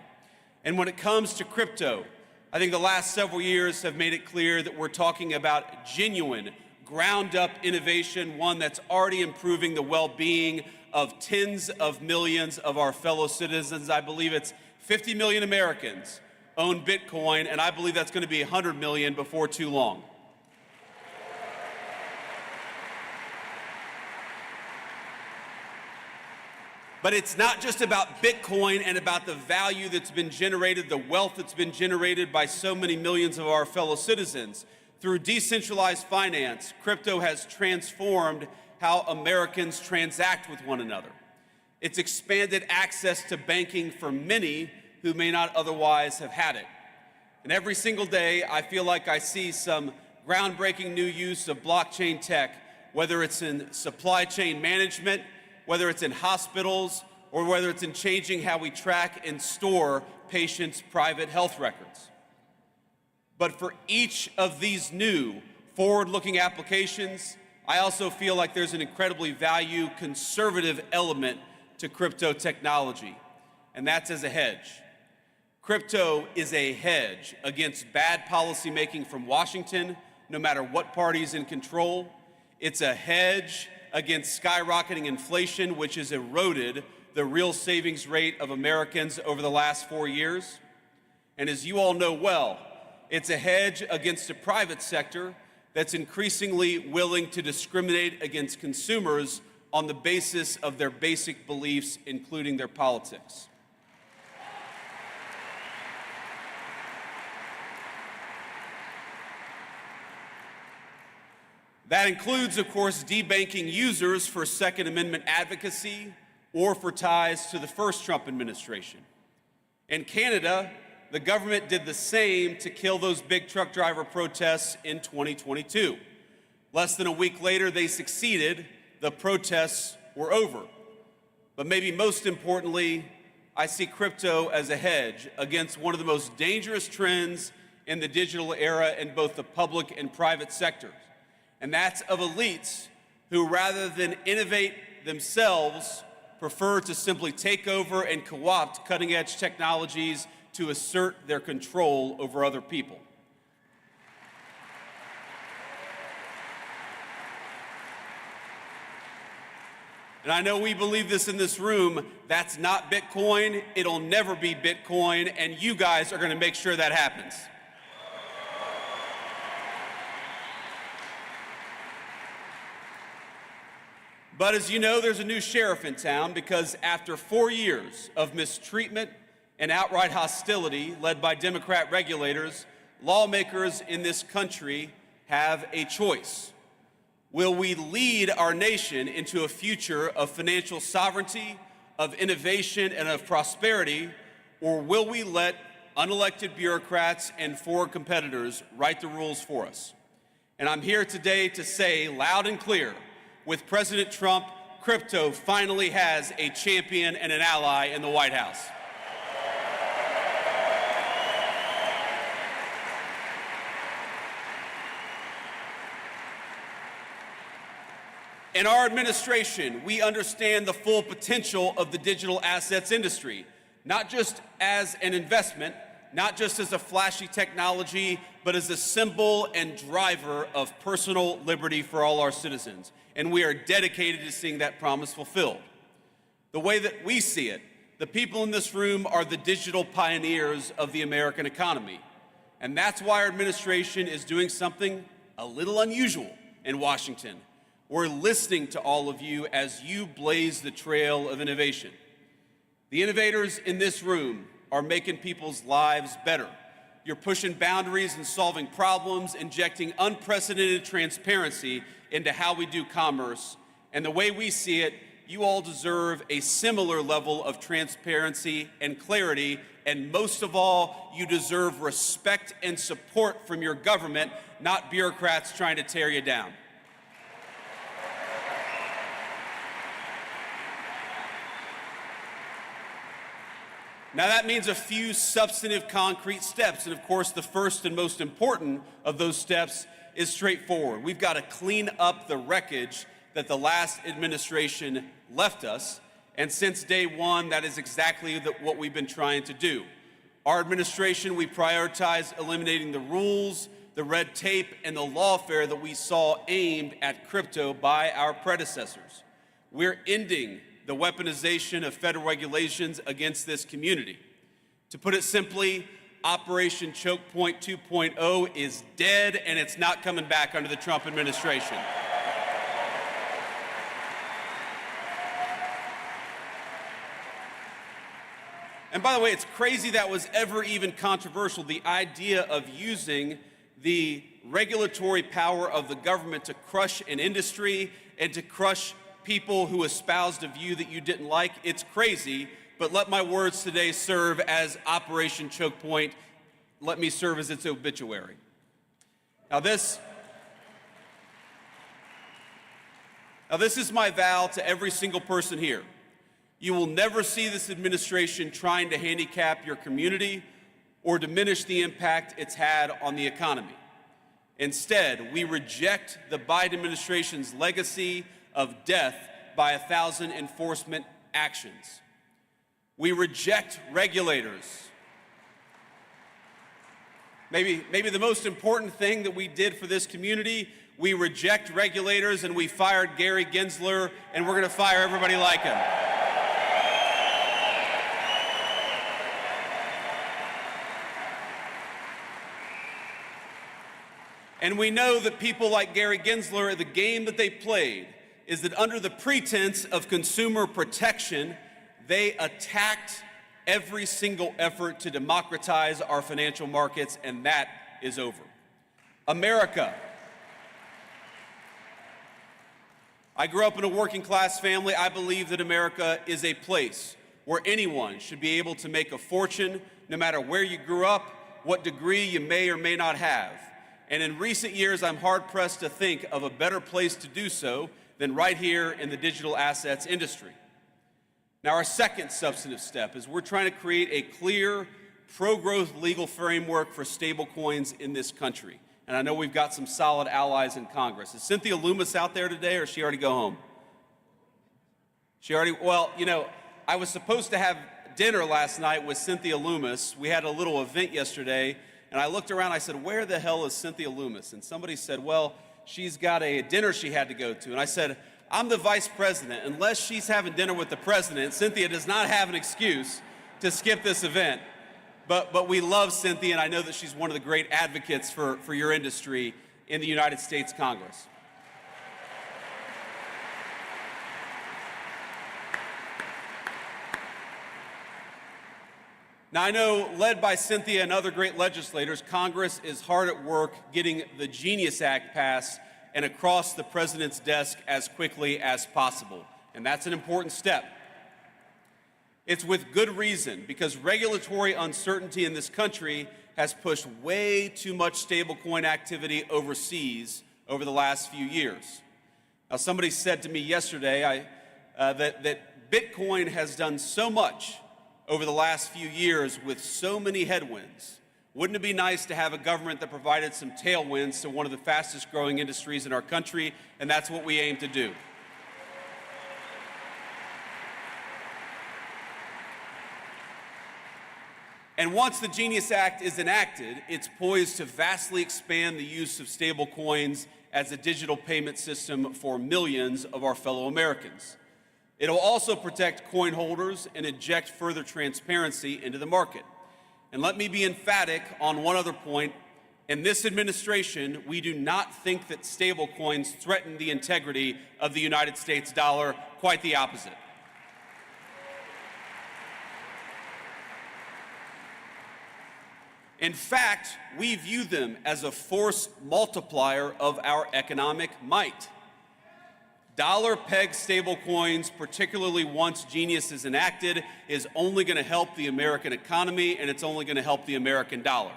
And when it comes to crypto, I think the last several years have made it clear that we're talking about genuine, ground-up innovation, one that's already improving the well-being of tens of millions of our fellow citizens. I believe it's 50 million Americans own Bitcoin, and I believe that's going to be 100 million before too long. But it's not just about Bitcoin and about the value that's been generated, the wealth that's been generated by so many millions of our fellow citizens. Through decentralized finance, crypto has transformed how Americans transact with one another. It's expanded access to banking for many who may not otherwise have had it. And every single day, I feel like I see some groundbreaking new use of blockchain tech, whether it's in supply chain management, whether it's in hospitals, or whether it's in changing how we track and store patients' private health records. But for each of these new forward-looking applications, I also feel like there's an incredibly conservative element to crypto technology, and that's as a hedge. Crypto is a hedge against bad policymaking from Washington, no matter what party is in control. It's a hedge against skyrocketing inflation, which has eroded the real savings rate of Americans over the last 4 years. And as you all know well, it's a hedge against a private sector that's increasingly willing to discriminate against consumers on the basis of their basic beliefs, including their politics. That includes, of course, debanking users for Second Amendment advocacy or for ties to the first Trump administration. In Canada, the government did the same to kill those big truck driver protests in 2022. Less than a week later, they succeeded. The protests were over. But maybe most importantly, I see crypto as a hedge against one of the most dangerous trends in the digital era in both the public and private sectors. And that's of elites who, rather than innovate themselves, prefer to simply take over and co-opt cutting-edge technologies to assert their control over other people. And I know we believe this in this room. That's not Bitcoin. It'll never be Bitcoin, and you guys are going to make sure that happens. But as you know, there's a new sheriff in town because after 4 years of mistreatment and outright hostility led by Democrat regulators, lawmakers in this country have a choice. Will we lead our nation into a future of financial sovereignty, of innovation, and of prosperity, or will we let unelected bureaucrats and foreign competitors write the rules for us? And I'm here today to say loud and clear, with President Trump, crypto finally has a champion and an ally in the White House. In our administration, we understand the full potential of the digital assets industry, not just as an investment, not just as a flashy technology, but as a symbol and driver of personal liberty for all our citizens. And we are dedicated to seeing that promise fulfilled. The way that we see it, the people in this room are the digital pioneers of the American economy. And that's why our administration is doing something a little unusual in Washington. We're listening to all of you as you blaze the trail of innovation. The innovators in this room are making people's lives better. You're pushing boundaries and solving problems, injecting unprecedented transparency into how we do commerce. And the way we see it, you all deserve a similar level of transparency and clarity. And most of all, you deserve respect and support from your government, not bureaucrats trying to tear you down. Now that means a few substantive concrete steps, and of course the first and most important of those steps is straightforward. We've got to clean up the wreckage that the last administration left us, and since day one that is exactly what we've been trying to do. Our administration, we prioritize eliminating the rules, the red tape, and the lawfare that we saw aimed at crypto by our predecessors. We're ending the weaponization of federal regulations against this community. To put it simply, Operation Choke Point 2.0 is dead, and it's not coming back under the Trump administration. And by the way, it's crazy that was ever even controversial, the idea of using the regulatory power of the government to crush an industry and to crush people who espoused a view that you didn't like. It's crazy, but let my words today serve as Operation Choke Point. Let me serve as its obituary. Now this is my vow to every single person here. You will never see this administration trying to handicap your community or diminish the impact it's had on the economy. Instead, we reject the Biden administration's legacy of death by 1,000 enforcement actions. We reject regulators. Maybe the most important thing that we did for this community, we reject regulators and we fired Gary Gensler, and we're going to fire everybody like him. And we know that people like Gary Gensler, the game that they played is that under the pretense of consumer protection, they attacked every single effort to democratize our financial markets, and that is over. America. I grew up in a working class family. I believe that America is a place where anyone should be able to make a fortune no matter where you grew up, what degree you may or may not have. And in recent years, I'm hard-pressed to think of a better place to do so than right here in the digital assets industry. Now, our second substantive step is we're trying to create a clear, pro-growth legal framework for stablecoins in this country. And I know we've got some solid allies in Congress. Is Cynthia Loomis out there today, or did she already go home? She already, well, you know, I was supposed to have dinner last night with Cynthia Loomis. We had a little event yesterday, and I looked around, I said, where the hell is Cynthia Loomis? And somebody said, well, she's got a dinner she had to go to. And I said, I'm the vice president. Unless she's having dinner with the president, Cynthia does not have an excuse to skip this event. But we love Cynthia, and I know that she's one of the great advocates for your industry in the United States Congress. Now, I know, led by Cynthia and other great legislators, Congress is hard at work getting the Genius Act passed and across the president's desk as quickly as possible. And that's an important step. It's with good reason, because regulatory uncertainty in this country has pushed way too much stablecoin activity overseas over the last few years. Now, somebody said to me yesterday that Bitcoin has done so much over the last few years with so many headwinds. Wouldn't it be nice to have a government that provided some tailwinds to one of the fastest growing industries in our country? And that's what we aim to do. And once the Genius Act is enacted, it's poised to vastly expand the use of stable coins as a digital payment system for millions of our fellow Americans. It'll also protect coin holders and inject further transparency into the market. And let me be emphatic on one other point. In this administration, we do not think that stable coins threaten the integrity of the United States dollar, quite the opposite. In fact, we view them as a force multiplier of our economic might. Dollar-pegged stablecoins, particularly once Genius is enacted, is only going to help the American economy, and it's only going to help the American dollar.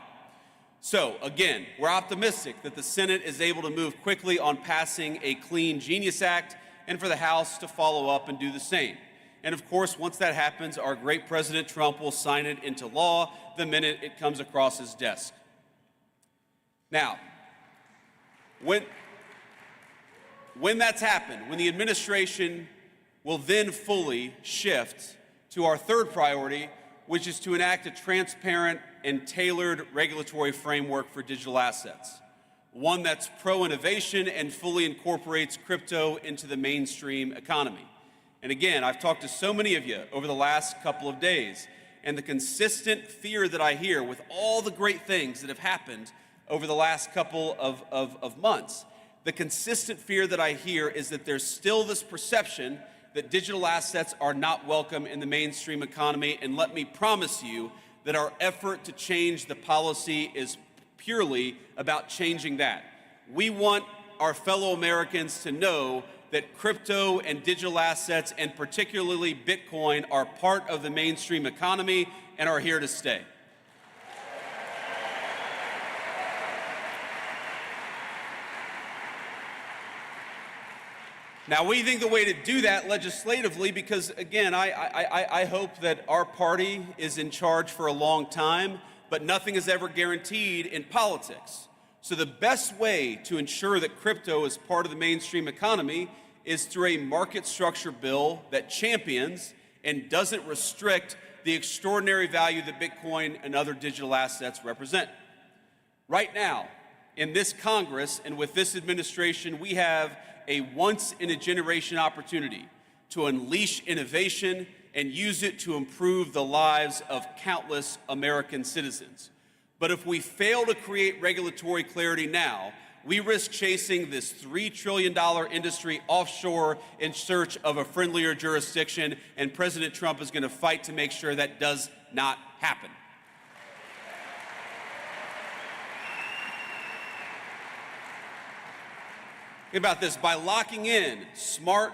So, again, we're optimistic that the Senate is able to move quickly on passing a clean Genius Act, and for the House to follow up and do the same. And of course, once that happens, our great President Trump will sign it into law the minute it comes across his desk. Now, when that's happened, when the administration will then fully shift to our third priority, which is to enact a transparent and tailored regulatory framework for digital assets, one that's pro-innovation and fully incorporates crypto into the mainstream economy. And again, I've talked to so many of you over the last couple of days, and the consistent fear that I hear with all the great things that have happened over the last couple of months, the consistent fear that I hear is that there's still this perception that digital assets are not welcome in the mainstream economy. And let me promise you that our effort to change the policy is purely about changing that. We want our fellow Americans to know that crypto and digital assets, and particularly Bitcoin, are part of the mainstream economy and are here to stay. Now, we think the way to do that legislatively, because again, I hope that our party is in charge for a long time, but nothing is ever guaranteed in politics. So the best way to ensure that crypto is part of the mainstream economy is through a market structure bill that champions and doesn't restrict the extraordinary value that Bitcoin and other digital assets represent. Right now, in this Congress and with this administration, we have a once-in-a-generation opportunity to unleash innovation and use it to improve the lives of countless American citizens. But if we fail to create regulatory clarity now, we risk chasing this $3 trillion industry offshore in search of a friendlier jurisdiction, and President Trump is going to fight to make sure that does not happen. Think about this. By locking in smart,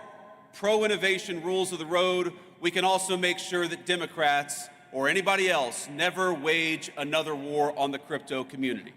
pro-innovation rules of the road, we can also make sure that Democrats or anybody else never wage another war on the crypto community.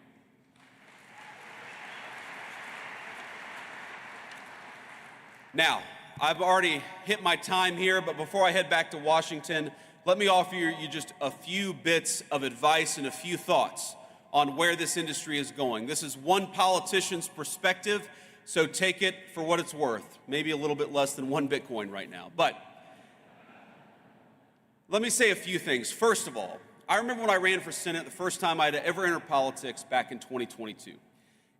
Now, I've already hit my time here, but before I head back to Washington, let me offer you just a few bits of advice and a few thoughts on where this industry is going. This is one politician's perspective, so take it for what it's worth. Maybe a little bit less than 1 Bitcoin right now. But let me say a few things. First of all, I remember when I ran for Senate, the first time I'd ever entered politics back in 2022.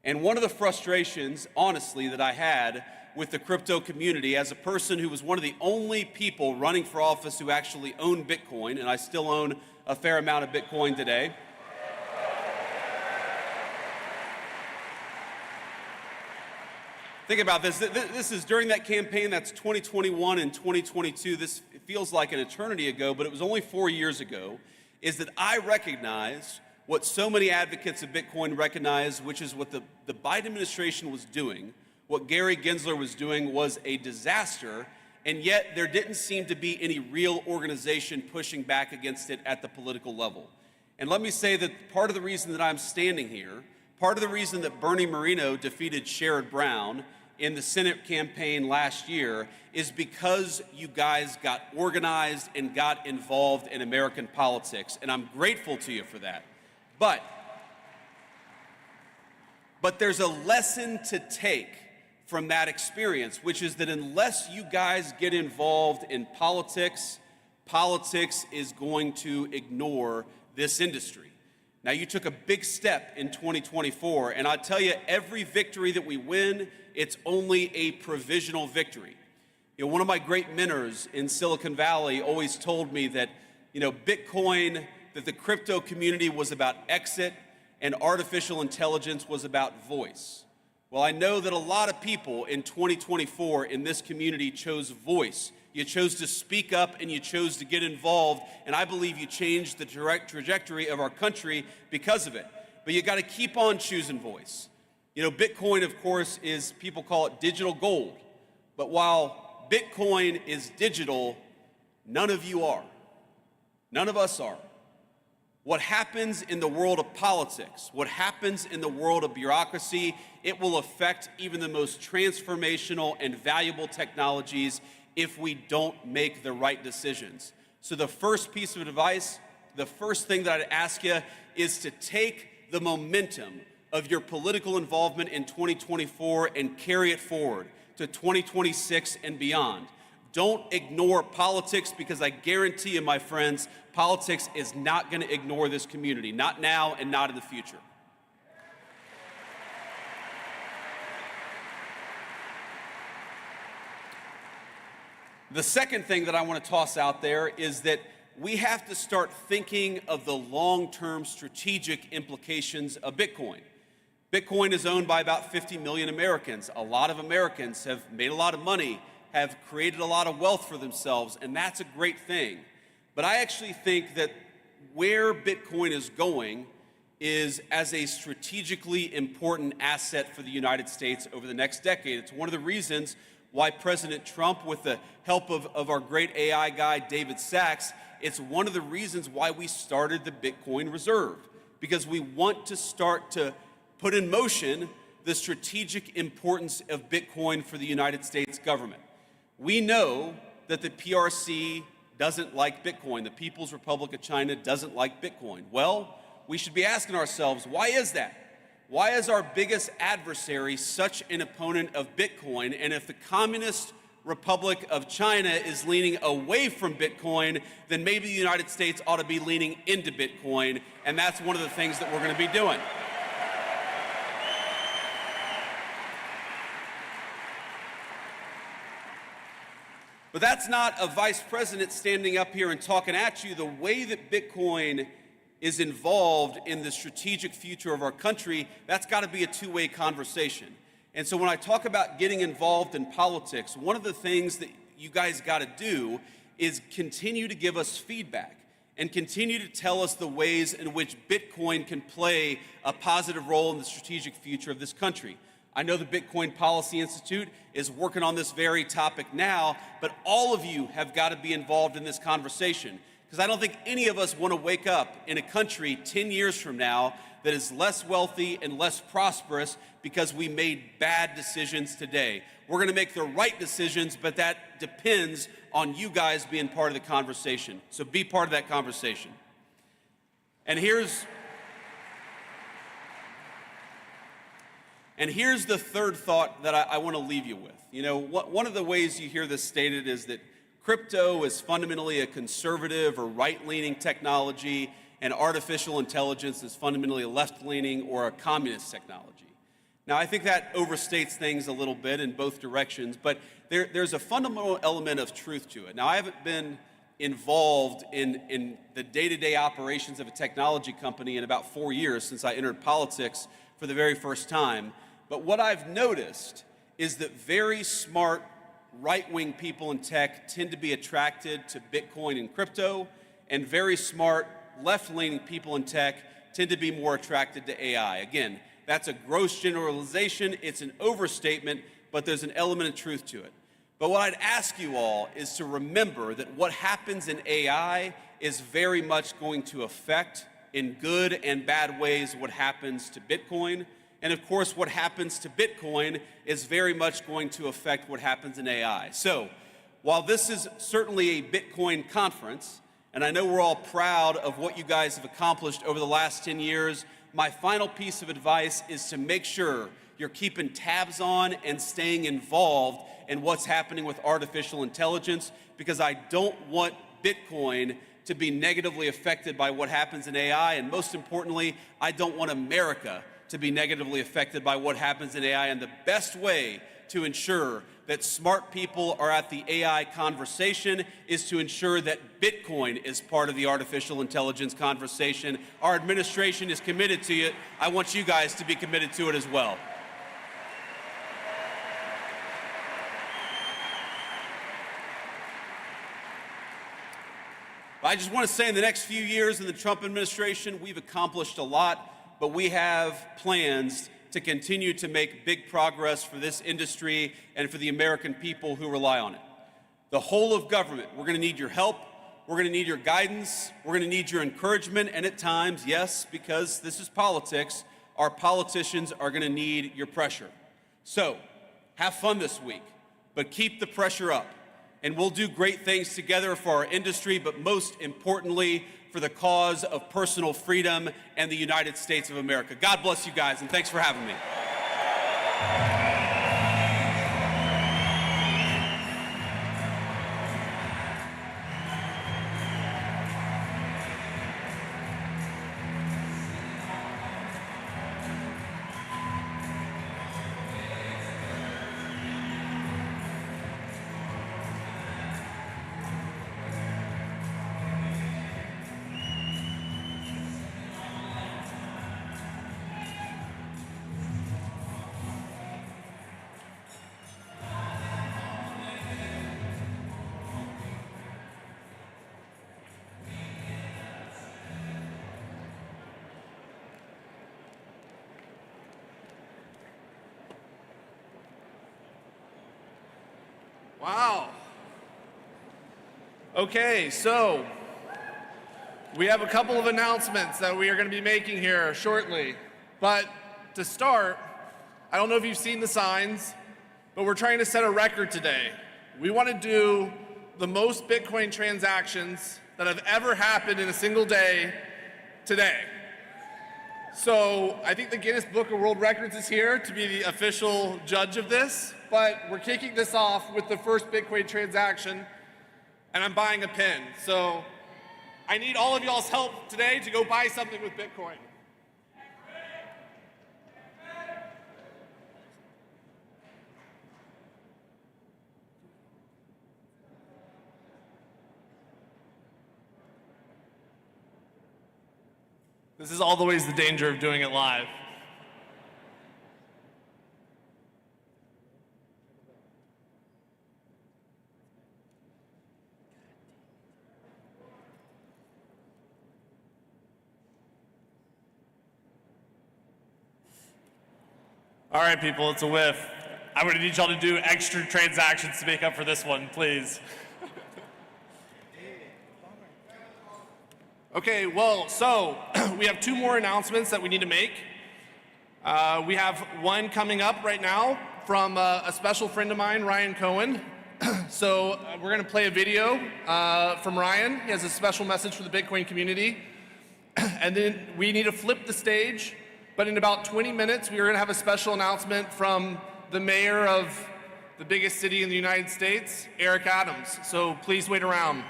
And one of the frustrations, honestly, that I had with the crypto community as a person who was one of the only people running for office who actually owned Bitcoin, and I still own a fair amount of Bitcoin today. Think about this. This is during that campaign, that's 2021 and 2022. This feels like an eternity ago, but it was only 4 years ago, is that I recognized what so many advocates of Bitcoin recognize, which is what the Biden administration was doing, what Gary Gensler was doing was a disaster, and yet there didn't seem to be any real organization pushing back against it at the political level. And let me say that part of the reason that I'm standing here, part of the reason that Bernie Moreno defeated Sherrod Brown in the Senate campaign last year is because you guys got organized and got involved in American politics, and I'm grateful to you for that. But there's a lesson to take from that experience, which is that unless you guys get involved in politics, politics is going to ignore this industry. Now, you took a big step in 2024, and I'll tell you, every victory that we win, it's only a provisional victory. You know, one of my great mentors in Silicon Valley always told me that, Bitcoin, that the crypto community was about exit and artificial intelligence was about voice. Well, I know that a lot of people in 2024 in this community chose voice. You chose to speak up and you chose to get involved, and I believe you changed the direct trajectory of our country because of it. But you got to keep on choosing voice. Bitcoin, of course, people call it digital gold. But while Bitcoin is digital, none of you are. None of us are. What happens in the world of politics, what happens in the world of bureaucracy, it will affect even the most transformational and valuable technologies if we don't make the right decisions. So the first piece of advice, the first thing that I'd ask you is to take the momentum of your political involvement in 2024 and carry it forward to 2026 and beyond. Don't ignore politics, because I guarantee you, my friends, politics is not going to ignore this community, not now and not in the future. The second thing that I want to toss out there is that we have to start thinking of the long-term strategic implications of Bitcoin. Bitcoin is owned by about 50 million Americans. A lot of Americans have made a lot of money, have created a lot of wealth for themselves, and that's a great thing. But I actually think that where Bitcoin is going is as a strategically important asset for the United States over the next decade. It's one of the reasons why President Trump, with the help of our great AI guy, David Sachs, it's one of the reasons why we started the Bitcoin Reserve, because we want to start to put in motion the strategic importance of Bitcoin for the United States government. We know that the PRC doesn't like Bitcoin. The People's Republic of China doesn't like Bitcoin. Well, we should be asking ourselves, why is that? Why is our biggest adversary such an opponent of Bitcoin? And if the Communist Republic of China is leaning away from Bitcoin, then maybe the United States ought to be leaning into Bitcoin, and that's one of the things that we're going to be doing. But that's not a vice president standing up here and talking at you. The way that Bitcoin is involved in the strategic future of our country, that's got to be a two-way conversation. And so when I talk about getting involved in politics, one of the things that you guys got to do is continue to give us feedback and continue to tell us the ways in which Bitcoin can play a positive role in the strategic future of this country. I know the Bitcoin Policy Institute is working on this very topic now, but all of you have got to be involved in this conversation, because I don't think any of us want to wake up in a country 10 years from now that is less wealthy and less prosperous because we made bad decisions today. We're going to make the right decisions, but that depends on you guys being part of the conversation. So be part of that conversation. And here's the third thought that I want to leave you with. You know, one of the ways you hear this stated is that crypto is fundamentally a conservative or right-leaning technology, and artificial intelligence is fundamentally a left-leaning or a communist technology. Now, I think that overstates things a little bit in both directions, but there's a fundamental element of truth to it. Now, I haven't been involved in the day-to-day operations of a technology company in about 4 years since I entered politics for the very first time. But what I've noticed is that very smart right-wing people in tech tend to be attracted to Bitcoin and crypto, and very smart left-leaning people in tech tend to be more attracted to AI. Again, that's a gross generalization, it's an overstatement, but there's an element of truth to it. But what I'd ask you all is to remember that what happens in AI is very much going to affect, in good and bad ways, what happens to Bitcoin. And of course, what happens to Bitcoin is very much going to affect what happens in AI. So, while this is certainly a Bitcoin conference, and I know we're all proud of what you guys have accomplished over the last 10 years, my final piece of advice is to make sure you're keeping tabs on and staying involved in what's happening with artificial intelligence, because I don't want Bitcoin to be negatively affected by what happens in AI, and most importantly, I don't want America to be negatively affected by what happens in AI. And the best way to ensure that smart people are at the AI conversation is to ensure that Bitcoin is part of the artificial intelligence conversation. Our administration is committed to it. I want you guys to be committed to it as well. I just want to say in the next few years in the Trump administration, we've accomplished a lot, but we have plans to continue to make big progress for this industry and for the American people who rely on it. The whole of government, we're going to need your help, we're going to need your guidance, we're going to need your encouragement, and at times, yes, because this is politics, our politicians are going to need your pressure. So, have fun this week, but keep the pressure up. And we'll do great things together for our industry, but most importantly, for the cause of personal freedom and the United States of America. God bless you guys, and thanks for having me. Wow. Okay, so we have a couple of announcements that we are going to be making here shortly. But to start, I don't know if you've seen the signs, but we're trying to set a record today. We want to do the most Bitcoin transactions that have ever happened in a single day today. So I think the Guinness Book of World Records is here to be the official judge of this, but we're kicking this off with the first Bitcoin transaction, and I'm buying a pin. So I need all of y'all's help today to go buy something with Bitcoin. This is always the danger of doing it live. All right, people, it's a whiff. I'm going to need y'all to do extra transactions to make up for this one, please. Okay, well, so we have two more announcements that we need to make. We have one coming up right now from a special friend of mine, Ryan Cohen. So we're going to play a video from Ryan. He has a special message for the Bitcoin community. And then we need to flip the stage. But in about 20 minutes, we are going to have a special announcement from the mayor of the biggest city in the United States, Eric Adams. So please wait around.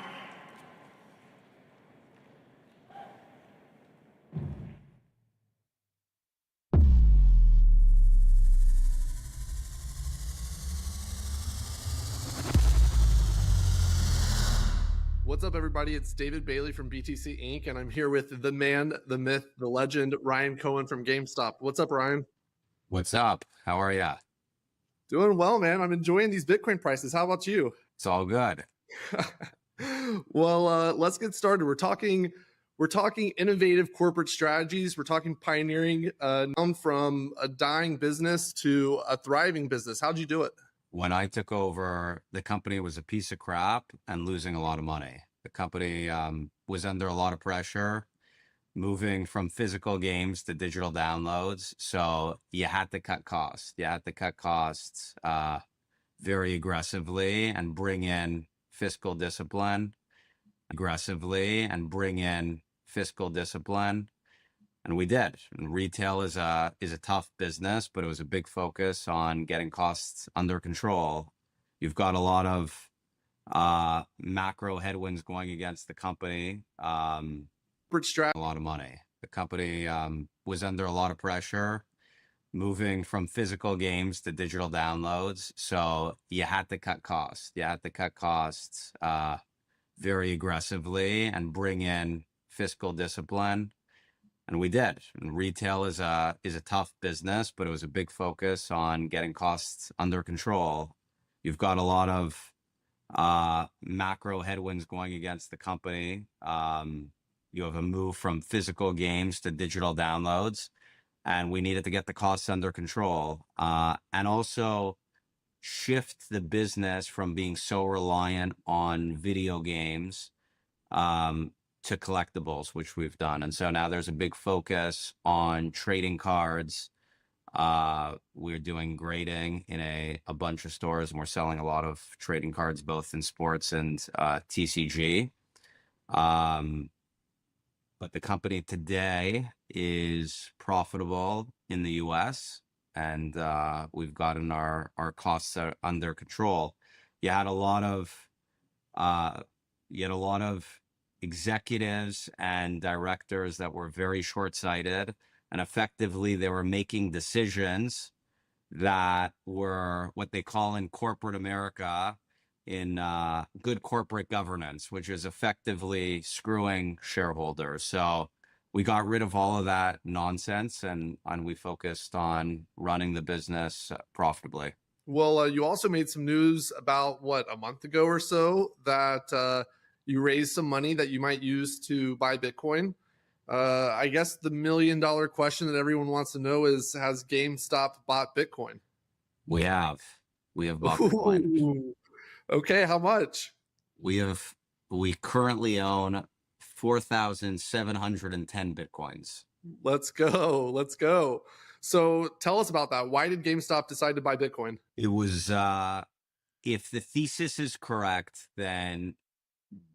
What's up, everybody? It's David Bailey from BTC Inc., and I'm here with the man, the myth, the legend, Ryan Cohen from GameStop. What's up, Ryan? What's up? How are ya? Doing well, man. I'm enjoying these Bitcoin prices. How about you? It's all good. Well, let's get started. We're talking innovative corporate strategies. We're talking pioneering from a dying business to a thriving business. How'd you do it? When I took over, the company was a piece of crap and losing a lot of money. The company was under a lot of pressure, moving from physical games to digital downloads. So you had to cut costs. You had to cut costs very aggressively and bring in fiscal discipline. And we did. And retail is a tough business, but it was a big focus on getting costs under control. You've got a lot of macro headwinds going against the company. A lot of money. The company was under a lot of pressure, moving from physical games to digital downloads. So you had to cut costs. You had to cut costs very aggressively and bring in fiscal discipline. And we did. And retail is a tough business, but it was a big focus on getting costs under control. You've got a lot of macro headwinds going against the company. You have a move from physical games to digital downloads, and we needed to get the costs under control and also shift the business from being so reliant on video games to collectibles, which we've done. And so now there's a big focus on trading cards. We're doing grading in a bunch of stores, and we're selling a lot of trading cards, both in sports and TCG. But the company today is profitable in the US, and we've gotten our costs under control. You had a lot of executives and directors that were very short-sighted, and effectively they were making decisions that were what they call in corporate America in good corporate governance, which is effectively screwing shareholders. So we got rid of all of that nonsense and we focused on running the business profitably. Well, you also made some news about, a month ago or so, that you raised some money that you might use to buy Bitcoin. I guess the $1 million question that everyone wants to know is, has GameStop bought Bitcoin? We have bought Bitcoin. Okay, how much? We currently own 4,710 Bitcoins. Let's go. So tell us about that. Why did GameStop decide to buy Bitcoin? It was, if the thesis is correct, then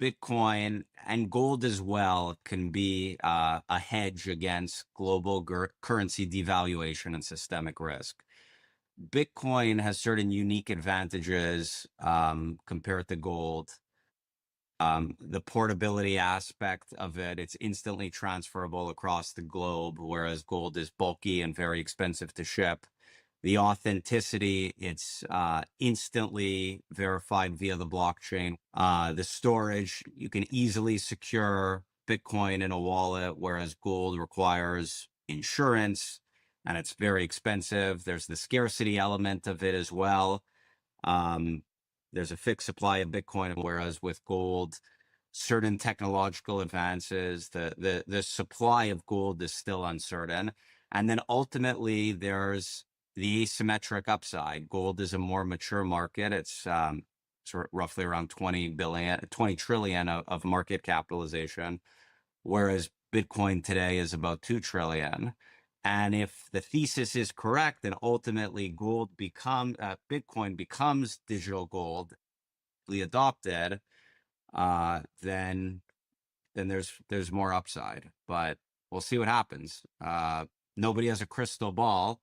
Bitcoin and gold as well can be a hedge against global currency devaluation and systemic risk. Bitcoin has certain unique advantages compared to gold. The portability aspect of it, it's instantly transferable across the globe, whereas gold is bulky and very expensive to ship. The authenticity, it's instantly verified via the blockchain. The storage, you can easily secure Bitcoin in a wallet, whereas gold requires insurance and it's very expensive. There's the scarcity element of it as well. There's a fixed supply of Bitcoin, whereas with gold, certain technological advances, the supply of gold is still uncertain. And then ultimately there's the asymmetric upside. Gold is a more mature market. It's sort of roughly around 20 trillion of market capitalization, whereas Bitcoin today is about 2 trillion. And if the thesis is correct, then ultimately Bitcoin becomes digital gold, adopted, then there's more upside. But we'll see what happens. Nobody has a crystal ball,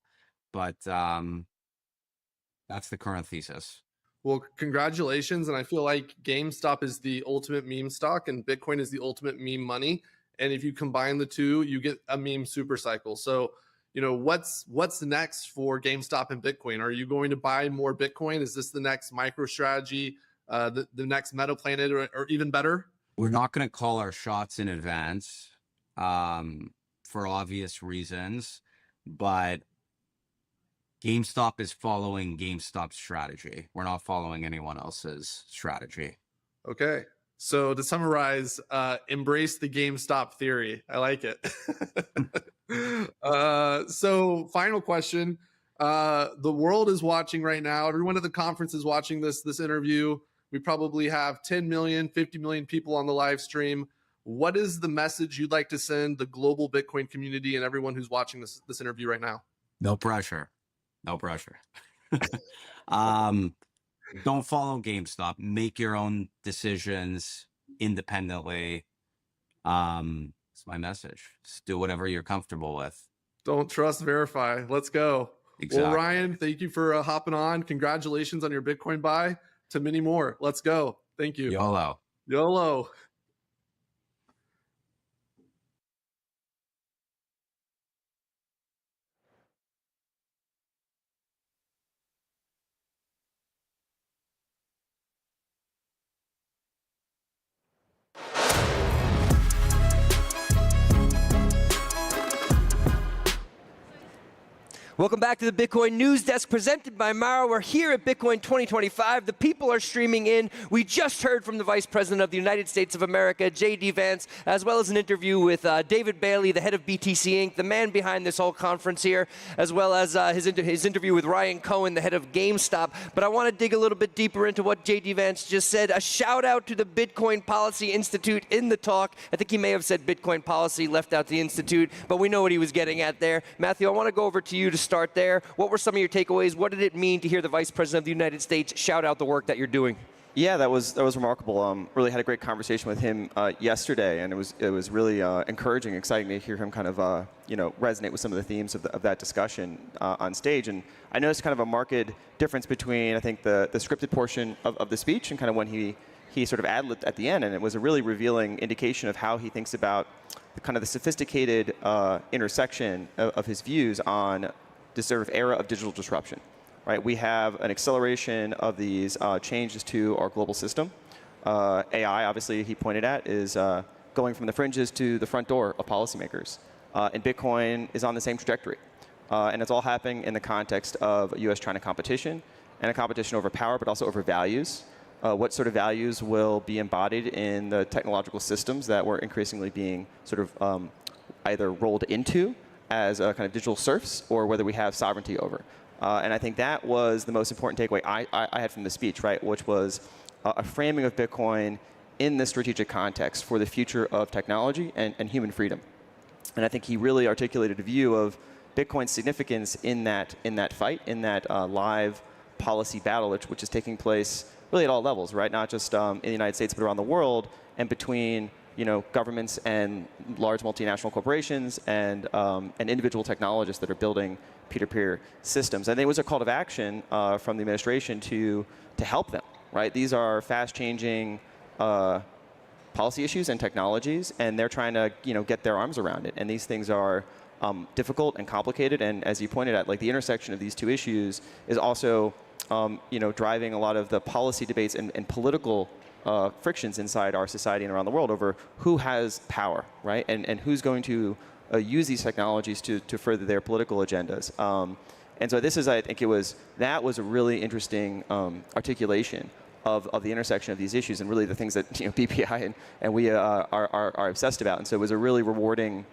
but that's the current thesis. Well, congratulations. And I feel like GameStop is the ultimate meme stock and Bitcoin is the ultimate meme money. And if you combine the two, you get a meme super cycle. So, what's next for GameStop and Bitcoin? Are you going to buy more Bitcoin? Is this the next MicroStrategy, the next MetaPlanet, or even better? We're not going to call our shots in advance for obvious reasons, but GameStop is following GameStop's strategy. We're not following anyone else's strategy. Okay. So to summarize, embrace the GameStop theory. I like it. So final question. The world is watching right now. Everyone at the conference is watching this interview. We probably have 10 million, 50 million people on the live stream. What is the message you'd like to send the global Bitcoin community and everyone who's watching this interview right now? No pressure. No pressure. Don't follow GameStop. Make your own decisions independently. It's my message. Just do whatever you're comfortable with. Don't trust, verify. Let's go. Exactly. Well, Ryan, thank you for hopping on. Congratulations on your Bitcoin buy. To many more. Let's go. Thank you. YOLO. YOLO. Welcome back to the Bitcoin News Desk presented by Mara. We're here at Bitcoin 2025. The people are streaming in. We just heard from the Vice President of the United States of America, J.D. Vance, as well as an interview with David Bailey, the head of BTC Inc., the man behind this whole conference here, as well as his interview with Ryan Cohen, the head of GameStop. But I want to dig a little bit deeper into what J.D. Vance just said. A shout out to the Bitcoin Policy Institute in the talk. I think he may have said Bitcoin Policy, left out the Institute, but we know what he was getting at there. Matthew, I want to go over to you to start there. What were some of your takeaways? What did it mean to hear the Vice President of the United States shout out the work that you're doing? Yeah, that was remarkable. Really had a great conversation with him yesterday, and it was really encouraging, exciting to hear him kind of resonate with some of the themes of that discussion on stage. And I noticed kind of a marked difference between, I think, the scripted portion of the speech and kind of when he sort of ad-libbed at the end, and it was a really revealing indication of how he thinks about kind of the sophisticated intersection of his views on this sort of era of digital disruption. Right, we have an acceleration of these changes to our global system. AI, obviously, he pointed at, is going from the fringes to the front door of policymakers. And Bitcoin is on the same trajectory. And it's all happening in the context of US-China competition, and a competition over power, but also over values. What sort of values will be embodied in the technological systems that we're increasingly being sort of either rolled into as kind of digital serfs, or whether we have sovereignty over. And I think that was the most important takeaway I had from the speech, right, which was a framing of Bitcoin in the strategic context for the future of technology and human freedom. And I think he really articulated a view of Bitcoin's significance in that fight, in that live policy battle, which is taking place really at all levels, right, not just in the United States, but around the world, and between governments and large multinational corporations and individual technologists that are building peer-to-peer systems. And it was a call to action from the administration to help them, right? These are fast-changing policy issues and technologies, and they're trying to get their arms around it. And these things are difficult and complicated. And as you pointed out, like the intersection of these two issues is also driving a lot of the policy debates and political frictions inside our society and around the world over who has power, right? And who's going to use these technologies to further their political agendas. And so this is, I think that was a really interesting articulation of the intersection of these issues and really the things that BPI and we are obsessed about. And so it was a really rewarding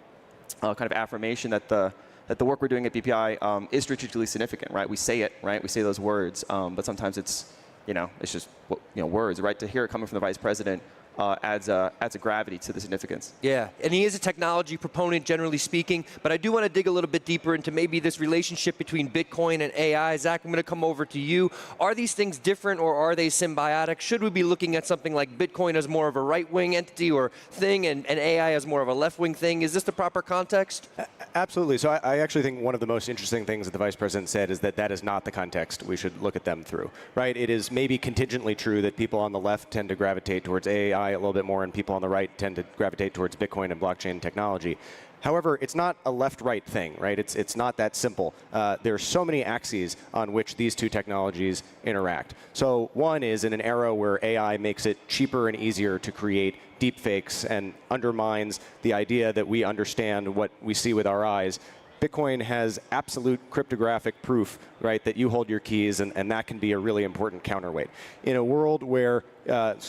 kind of affirmation that the that the work we're doing at BPI is strategically significant, right? We say it, right? We say those words, but sometimes it's, it's just words, right? To hear it coming from the vice president adds a gravity to the significance. Yeah, and he is a technology proponent, generally speaking, but I do want to dig a little bit deeper into maybe this relationship between Bitcoin and AI. Zach, I'm going to come over to you. Are these things different or are they symbiotic? Should we be looking at something like Bitcoin as more of a right-wing entity or thing and AI as more of a left-wing thing? Is this the proper context? Absolutely. So I actually think one of the most interesting things that the Vice President said is that that is not the context we should look at them through, right? It is maybe contingently true that people on the left tend to gravitate towards AI a little bit more, and people on the right tend to gravitate towards Bitcoin and blockchain technology. However, it's not a left-right thing, right? It's not that simple. There are so many axes on which these two technologies interact. So one is in an era where AI makes it cheaper and easier to create deepfakes and undermines the idea that we understand what we see with our eyes. Bitcoin has absolute cryptographic proof, right, that you hold your keys, and that can be a really important counterweight. In a world where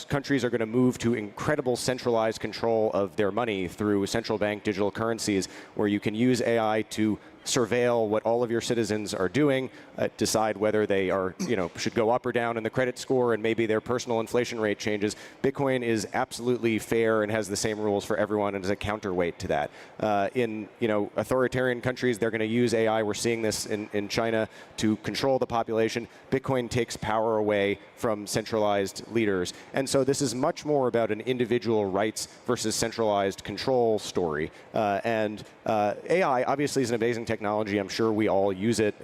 countries are going to move to incredible centralized control of their money through central bank digital currencies, where you can use AI to surveil what all of your citizens are doing, decide whether they are, should go up or down in the credit score, and maybe their personal inflation rate changes. Bitcoin is absolutely fair and has the same rules for everyone and is a counterweight to that. In authoritarian countries, they're going to use AI. We're seeing this in China to control the population. Bitcoin takes power away from centralized leaders. And so this is much more about an individual rights versus centralized control story. And AI obviously is an amazing technology. I'm sure we all use it,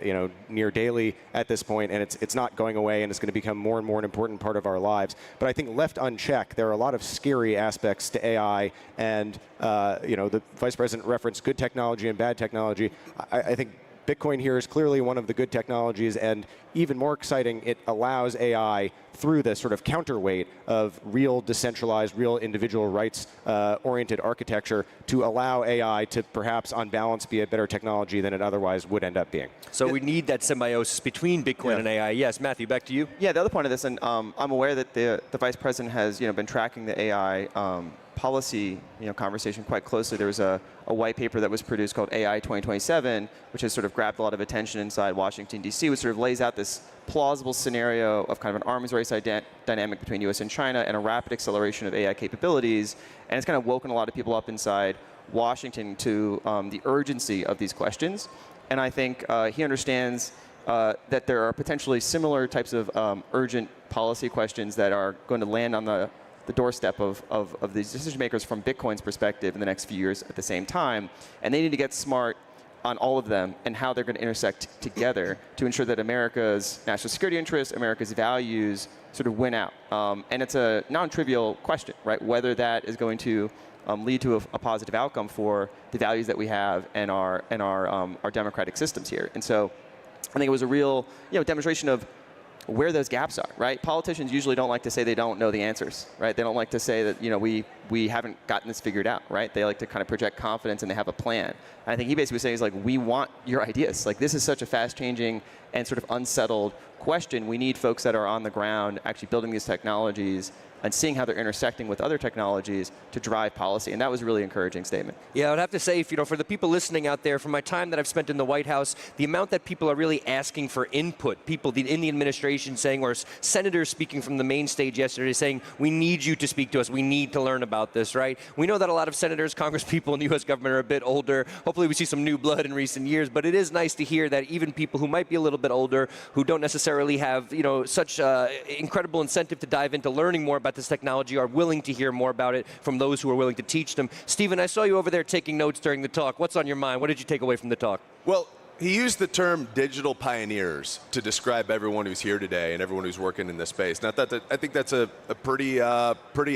near daily at this point, and it's not going away, and it's going to become more and more an important part of our lives. But I think left unchecked, there are a lot of scary aspects to AI, and the Vice President referenced good technology and bad technology. I think Bitcoin here is clearly one of the good technologies, and even more exciting, it allows AI through the sort of counterweight of real decentralized, real individual rights-oriented architecture to allow AI to perhaps on balance be a better technology than it otherwise would end up being. So we need that symbiosis between Bitcoin and AI. Yes, Matthew, back to you. Yeah, the other point of this, and I'm aware that the Vice President has been tracking the AI policy conversation quite closely. There was a white paper that was produced called AI 2027, which has sort of grabbed a lot of attention inside Washington, D.C., which sort of lays out this plausible scenario of kind of an arms race dynamic between U.S. and China and a rapid acceleration of AI capabilities. And it's kind of woken a lot of people up inside Washington to the urgency of these questions. And I think he understands that there are potentially similar types of urgent policy questions that are going to land on the doorstep of these decision makers from Bitcoin's perspective in the next few years at the same time. And they need to get smart on all of them and how they're going to intersect together to ensure that America's national security interests, America's values sort of win out. And it's a non-trivial question, right? Whether that is going to lead to a positive outcome for the values that we have and our democratic systems here. And so I think it was a real demonstration of where those gaps are, right? Politicians usually don't like to say they don't know the answers, right? They don't like to say that, we haven't gotten this figured out, right? They like to kind of project confidence and they have a plan. And I think he basically was saying, he's like, we want your ideas. Like, this is such a fast-changing and sort of unsettled question. We need folks that are on the ground actually building these technologies and seeing how they're intersecting with other technologies to drive policy. And that was a really encouraging statement. Yeah, I would have to say, for the people listening out there, from my time that I've spent in the White House, the amount that people are really asking for input, people in the administration saying, or senators speaking from the main stage yesterday saying, we need you to speak to us, we need to learn about this, right? We know that a lot of senators, congresspeople in the U.S. government are a bit older. Hopefully we see some new blood in recent years, but it is nice to hear that even people who might be a little bit older, who don't necessarily have, such incredible incentive to dive into learning more about this technology, are willing to hear more about it from those who are willing to teach them. Stephen, I saw you over there taking notes during the talk. What's on your mind? What did you take away from the talk? Well, he used the term digital pioneers to describe everyone who's here today and everyone who's working in this space. Now, I think that's a pretty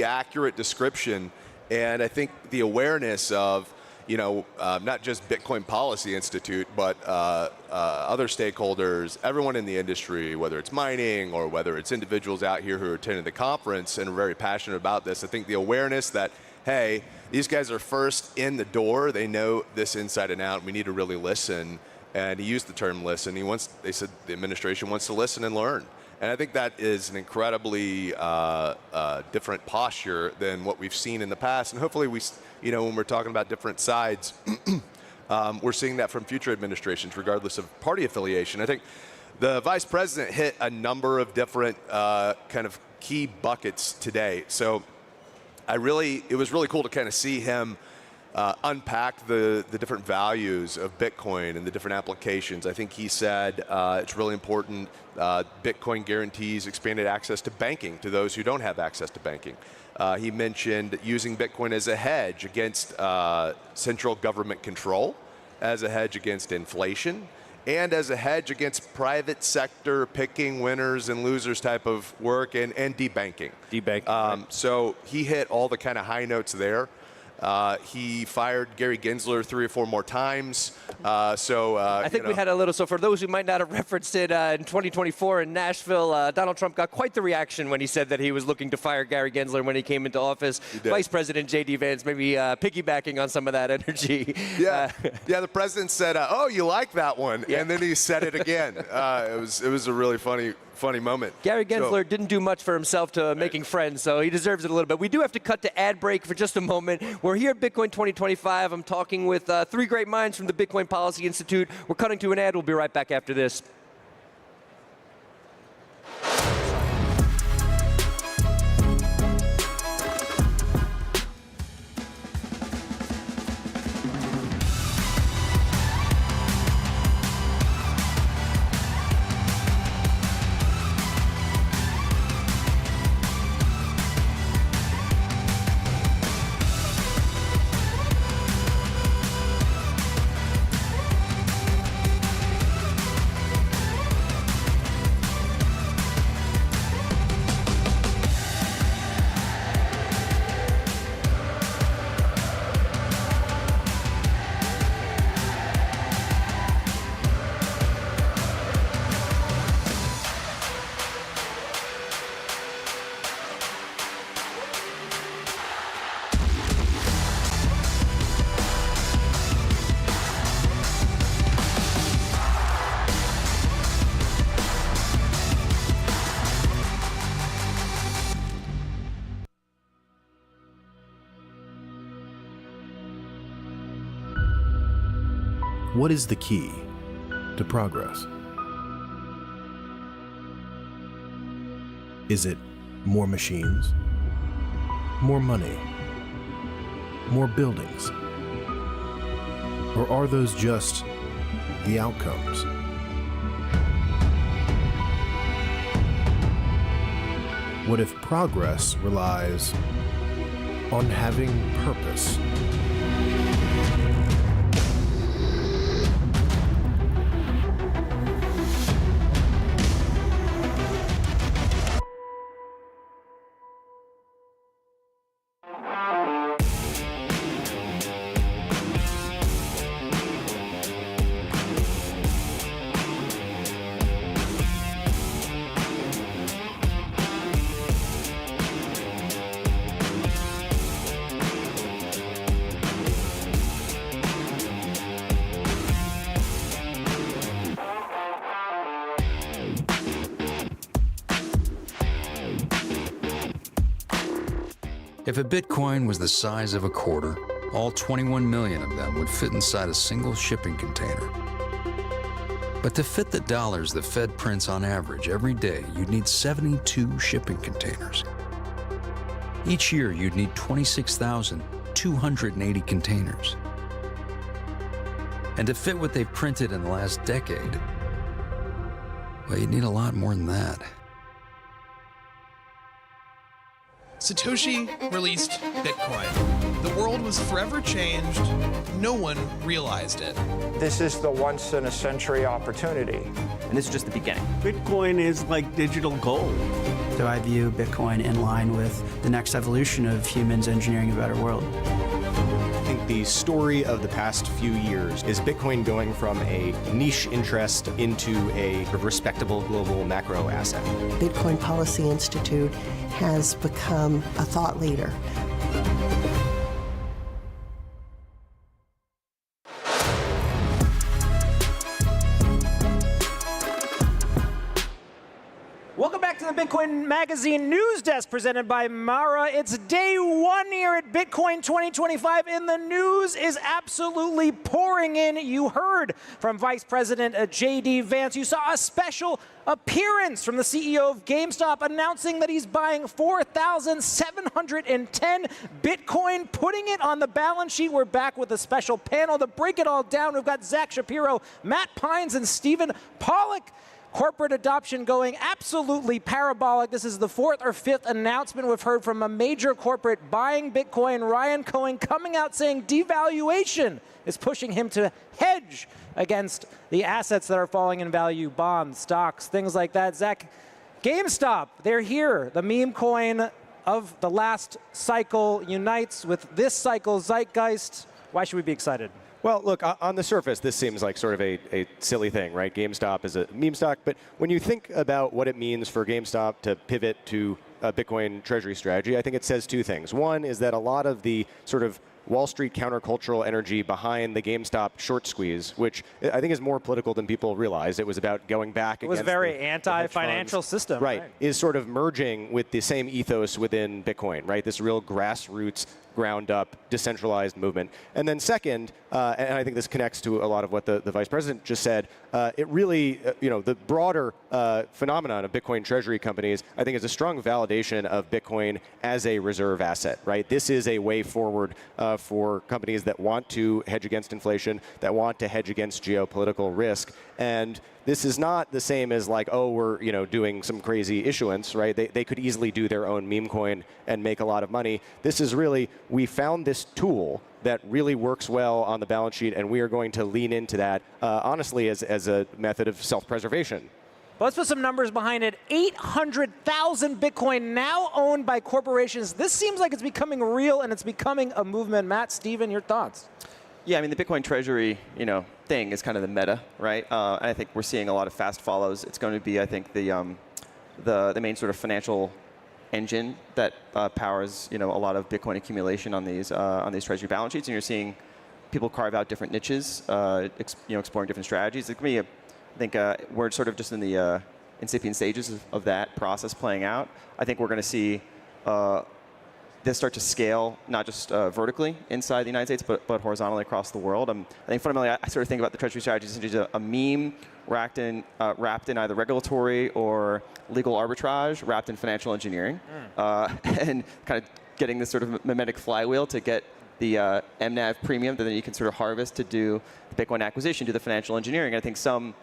accurate description. And I think the awareness of not just Bitcoin Policy Institute, but other stakeholders, everyone in the industry, whether it's mining or whether it's individuals out here who are attending the conference and are very passionate about this. I think the awareness that, hey, these guys are first in the door. They know this inside and out. We need to really listen. And he used the term listen. They said the administration wants to listen and learn. And I think that is an incredibly different posture than what we've seen in the past. And hopefully when we're talking about different sides We're seeing that from future administrations, regardless of party affiliation. I think the vice president hit a number of different kind of key buckets today. So it was really cool to kind of see him unpack the different values of Bitcoin and the different applications. I think he said it's really important. Bitcoin guarantees expanded access to banking to those who don't have access to banking. He mentioned using Bitcoin as a hedge against central government control, as a hedge against inflation, and as a hedge against private sector picking winners and losers type of work and debanking. Right. So he hit all the kind of high notes there. He fired Gary Gensler 3 or 4 more times. I think we had a little, so for those who might not have referenced it, in 2024 in Nashville, Donald Trump got quite the reaction when he said that he was looking to fire Gary Gensler when he came into office. Vice President J.D. Vance maybe piggybacking on some of that energy. Yeah, the president said, oh, you like that one? Yeah. And then he said it again. It was a really funny moment. Gary Gensler didn't do much for himself to making friends, so he deserves it a little bit. We do have to cut to ad break for just a moment. We're here at Bitcoin 2025. I'm talking with 3 great minds from the Bitcoin Policy Institute. We're cutting to an ad. We'll be right back after this. What is the key to progress? Is it more machines, more money, more buildings? Or are those just the outcomes? What if progress relies on having purpose? If a Bitcoin was the size of a quarter, all 21 million of them would fit inside a single shipping container. But to fit the dollars the Fed prints on average every day, you'd need 72 shipping containers. Each year, you'd need 26,280 containers. And to fit what they've printed in the last decade, well, you'd need a lot more than that. Satoshi released Bitcoin. The world was forever changed. No one realized it. This is the once-in-a-century opportunity. And this is just the beginning. Bitcoin is like digital gold. So I view Bitcoin in line with the next evolution of humans engineering a better world. I think the story of the past few years is Bitcoin going from a niche interest into a respectable global macro asset. Bitcoin Policy Institute has become a thought leader. Welcome back to the Bitcoin Bitcoin Magazine News Desk presented by Mara. It's day one here at Bitcoin 2025, and the news is absolutely pouring in. You heard from Vice President J.D. Vance. You saw a special appearance from the CEO of GameStop announcing that he's buying 4,710 Bitcoin, putting it on the balance sheet. We're back with a special panel to break it all down. We've got Zach Shapiro, Matt Pines, and Stephen Pollock. Corporate adoption going absolutely parabolic. This is the fourth or fifth announcement we've heard from a major corporate buying Bitcoin. Ryan Cohen coming out saying devaluation is pushing him to hedge against the assets that are falling in value, bonds, stocks, things like that. Zach, GameStop, they're here. The meme coin of the last cycle unites with this cycle's zeitgeist. Why should we be excited? Well, look, on the surface, this seems like sort of a silly thing, right? GameStop is a meme stock, but when you think about what it means for GameStop to pivot to a Bitcoin treasury strategy, I think it says two things. One is that a lot of the sort of Wall Street countercultural energy behind the GameStop short squeeze, which I think is more political than people realize. It was about going back against it was very anti-financial system. Right, is sort of merging with the same ethos within Bitcoin, right? This real grassroots, ground up, decentralized movement. And then second, and I think this connects to a lot of what the Vice President just said, it really, the broader phenomenon of Bitcoin treasury companies, I think is a strong validation of Bitcoin as a reserve asset, right? This is a way forward for companies that want to hedge against inflation, that want to hedge against geopolitical risk. And this is not the same as like, oh, we're doing some crazy issuance, right? They could easily do their own meme coin and make a lot of money. This is really, we found this tool that really works well on the balance sheet, and we are going to lean into that, honestly, as a method of self-preservation. Well, let's put some numbers behind it. 800,000 Bitcoin now owned by corporations. This seems like it's becoming real, and it's becoming a movement. Matt, Stephen, your thoughts? Yeah, I mean, the Bitcoin treasury, thing is kind of the meta, right? And I think we're seeing a lot of fast follows. It's going to be, I think, the main sort of financial engine that powers, a lot of Bitcoin accumulation on these treasury balance sheets. And you're seeing people carve out different niches, exploring different strategies. It can be, I think, we're sort of just in the incipient stages of that process playing out. I think we're going to see this start to scale, not just vertically inside the United States, but horizontally across the world. I think fundamentally, I sort of think about the treasury strategy as a meme wrapped in either regulatory or legal arbitrage, wrapped in financial engineering, and kind of getting this sort of mimetic flywheel to get the MNAV premium that then you can sort of harvest to do the Bitcoin acquisition, do the financial engineering. And I think some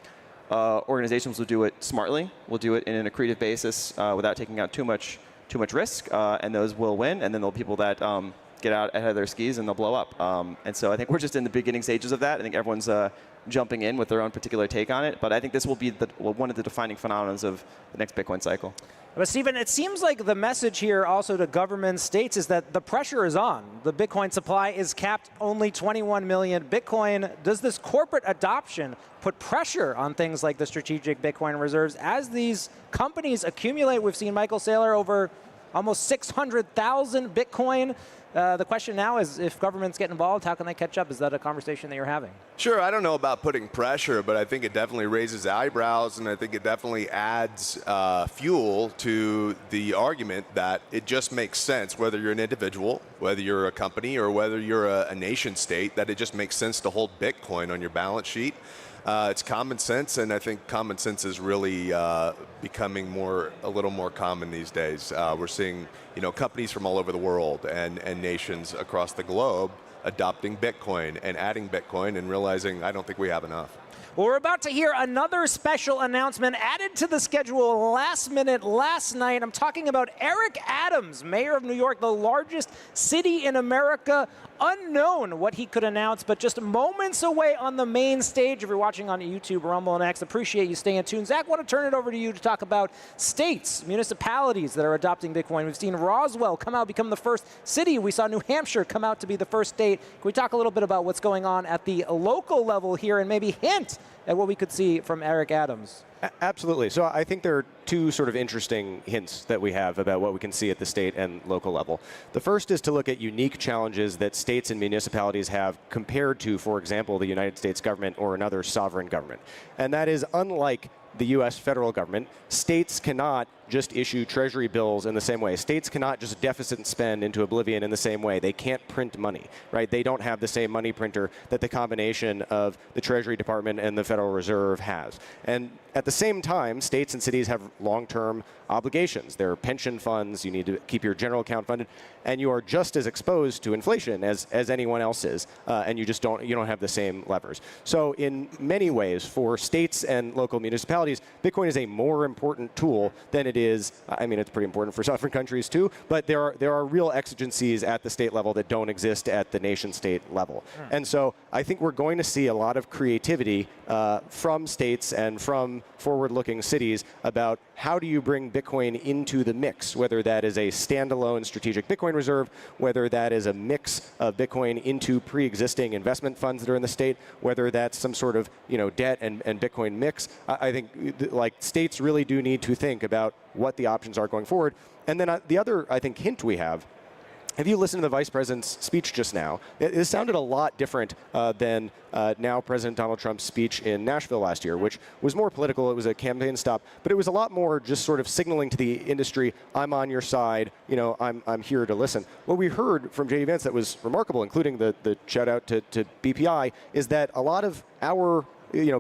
organizations will do it smartly, will do it in an accretive basis without taking out too much risk, and those will win. And then there'll be people that get out ahead of their skis and they'll blow up. And so I think we're just in the beginning stages of that. I think everyone's jumping in with their own particular take on it. But I think this will be one of the defining phenomena of the next Bitcoin cycle. But Stephen, it seems like the message here also to government states is that the pressure is on. The Bitcoin supply is capped only 21 million Bitcoin. Does this corporate adoption put pressure on things like the strategic Bitcoin reserves as these companies accumulate? We've seen Michael Saylor over almost 600,000 Bitcoin. The question now is, if governments get involved, how can they catch up? Is that a conversation that you're having? Sure, I don't know about putting pressure, but I think it definitely raises eyebrows, and I think it definitely adds fuel to the argument that it just makes sense, whether you're an individual, whether you're a company, or whether you're a nation state, that it just makes sense to hold Bitcoin on your balance sheet. It's common sense, and I think common sense is really becoming a little more common these days. We're seeing, companies from all over the world and nations across the globe adopting Bitcoin and adding Bitcoin and realizing, I don't think we have enough. Well, we're about to hear another special announcement added to the schedule last minute, last night. I'm talking about Eric Adams, mayor of New York, the largest city in America. Unknown what he could announce, but just moments away on the main stage. If you're watching on YouTube, Rumble, and X, appreciate you staying tuned. Zach, I want to turn it over to you to talk about states, municipalities that are adopting Bitcoin. We've seen Roswell come out, become the first city. We saw New Hampshire come out to be the first state. Can we talk a little bit about what's going on at the local level here and maybe hint at what we could see from Eric Adams? Absolutely. So I think there are two sort of interesting hints that we have about what we can see at the state and local level. The first is to look at unique challenges that states and municipalities have compared to, for example, the United States government or another sovereign government. And that is, unlike the U.S. federal government, states cannot just issue treasury bills in the same way. States cannot just deficit and spend into oblivion in the same way. They can't print money, right? They don't have the same money printer that the combination of the Treasury Department and the Federal Reserve has. And at the same time, states and cities have long-term obligations. There are pension funds. You need to keep your general account funded, and you are just as exposed to inflation as anyone else is, and you don't have the same levers. So in many ways, for states and local municipalities, Bitcoin is a more important tool than it is. I mean, it's pretty important for sovereign countries too, but there are real exigencies at the state level that don't exist at the nation-state level. And so I think we're going to see a lot of creativity from states and from forward-looking cities about how do you bring Bitcoin into the mix, whether that is a standalone strategic Bitcoin reserve, whether that is a mix of Bitcoin into pre-existing investment funds that are in the state, whether that's some sort of debt and Bitcoin mix. I think like states really do need to think about what the options are going forward. And then the other, I think, hint we have, if you listen to the Vice President's speech just now, it sounded a lot different than now President Donald Trump's speech in Nashville last year, which was more political. It was a campaign stop, but it was a lot more just sort of signaling to the industry, I'm on your side, I'm here to listen. What we heard from J.D. Vance that was remarkable, including the shout out to BPI, is that a lot of our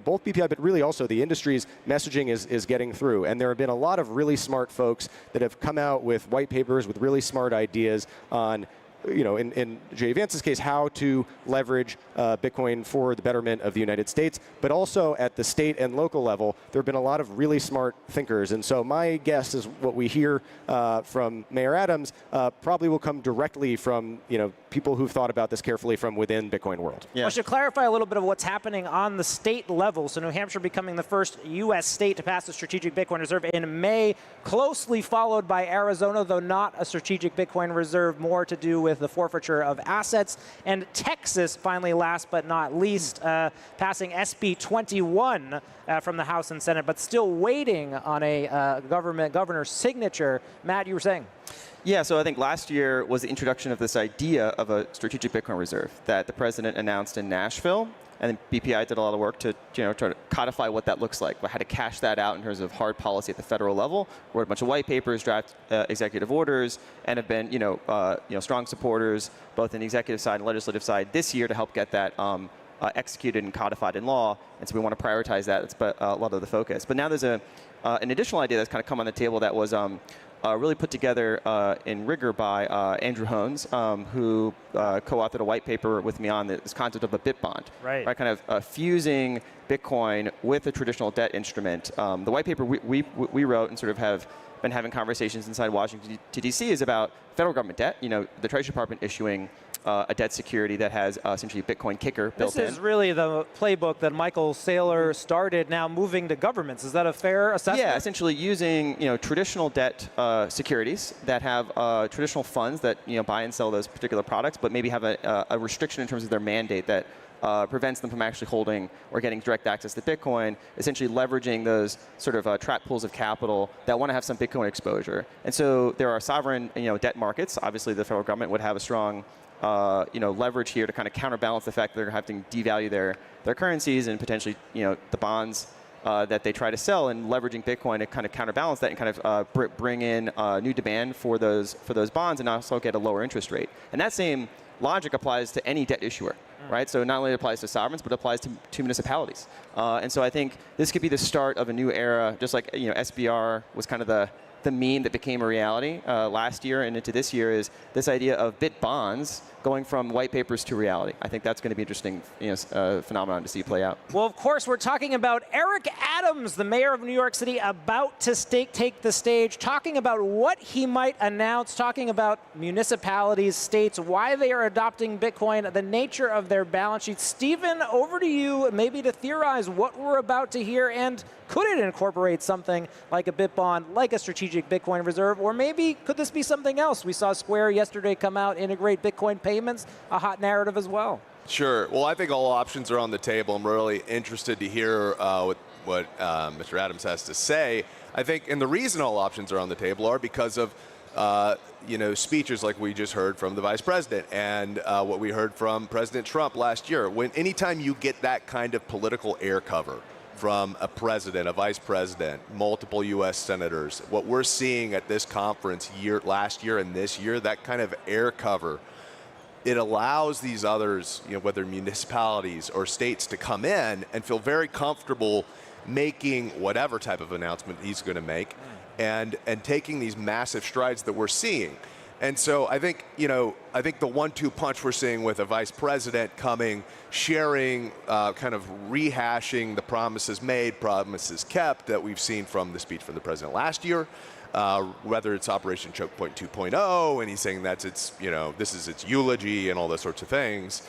both BPI, but really also the industry's messaging is getting through. And there have been a lot of really smart folks that have come out with white papers with really smart ideas on, in J. Vance's case, how to leverage Bitcoin for the betterment of the United States. But also at the state and local level, there have been a lot of really smart thinkers. And so my guess is what we hear from Mayor Adams probably will come directly from, people who've thought about this carefully from within Bitcoin world. Yeah. I should clarify a little bit of what's happening on the state level. So New Hampshire becoming the first U.S. state to pass a strategic Bitcoin reserve in May, closely followed by Arizona, though not a strategic Bitcoin reserve, more to do with the forfeiture of assets. And Texas, finally, last but not least, passing SB 21 from the House and Senate, but still waiting on a governor's signature. Matt, you were saying? Yeah, so I think last year was the introduction of this idea of a strategic Bitcoin reserve that the president announced in Nashville. And then BPI did a lot of work to try to codify what that looks like, how to cash that out in terms of hard policy at the federal level. Wrote a bunch of white papers, draft executive orders, and have been strong supporters both in the executive side and legislative side this year to help get that executed and codified in law. And so we want to prioritize that. That's a lot of the focus. But now there's an additional idea that's kind of come on the table that was really put together in rigor by Andrew Hones, who co-authored a white paper with me on this concept of a bit bond. Right. Kind of fusing Bitcoin with a traditional debt instrument. The white paper we wrote and sort of have been having conversations inside Washington D.C. is about federal government debt. The Treasury Department issuing a debt security that has essentially a Bitcoin kicker built in. This is really the playbook that Michael Saylor started, now moving to governments. Is that a fair assessment? Yeah, essentially using traditional debt securities that have traditional funds that buy and sell those particular products, but maybe have a restriction in terms of their mandate that prevents them from actually holding or getting direct access to Bitcoin, essentially leveraging those sort of trap pools of capital that want to have some Bitcoin exposure. And so there are sovereign debt markets. Obviously, the federal government would have a strong leverage here to kind of counterbalance the fact that they're having to devalue their currencies and potentially the bonds that they try to sell, and leveraging Bitcoin to kind of counterbalance that and kind of bring in new demand for those bonds and also get a lower interest rate. And that same logic applies to any debt issuer, right? So not only applies to sovereigns, but applies to municipalities. And so I think this could be the start of a new era, just like SBR was kind of the meme that became a reality last year and into this year, is this idea of bit bonds going from white papers to reality. I think that's going to be interesting phenomenon to see play out. Well, of course, we're talking about Eric Adams, the mayor of New York City, about to take the stage, talking about what he might announce, talking about municipalities, states, why they are adopting Bitcoin, the nature of their balance sheets. Stephen, over to you, maybe to theorize what we're about to hear, and could it incorporate something like a bit bond, like a strategic Bitcoin reserve, or maybe could this be something else? We saw Square yesterday come out, integrate Bitcoin payments, a hot narrative as well. Sure. Well, I think all options are on the table. I'm really interested to hear what Mr. Adams has to say. I think, and the reason all options are on the table are because of speeches like we just heard from the vice president and what we heard from President Trump last year. Anytime you get that kind of political air cover, from a president, a vice president, multiple U.S. senators. What we're seeing at this conference last year and this year, that kind of air cover, it allows these others, whether municipalities or states, to come in and feel very comfortable making whatever type of announcement he's going to make, and taking these massive strides that we're seeing. And so I think, the 1-2 punch we're seeing with a vice president coming, sharing, kind of rehashing the promises made, promises kept that we've seen from the speech from the president last year, whether it's Operation Choke Point 2.0, and he's saying that's this is its eulogy and all those sorts of things,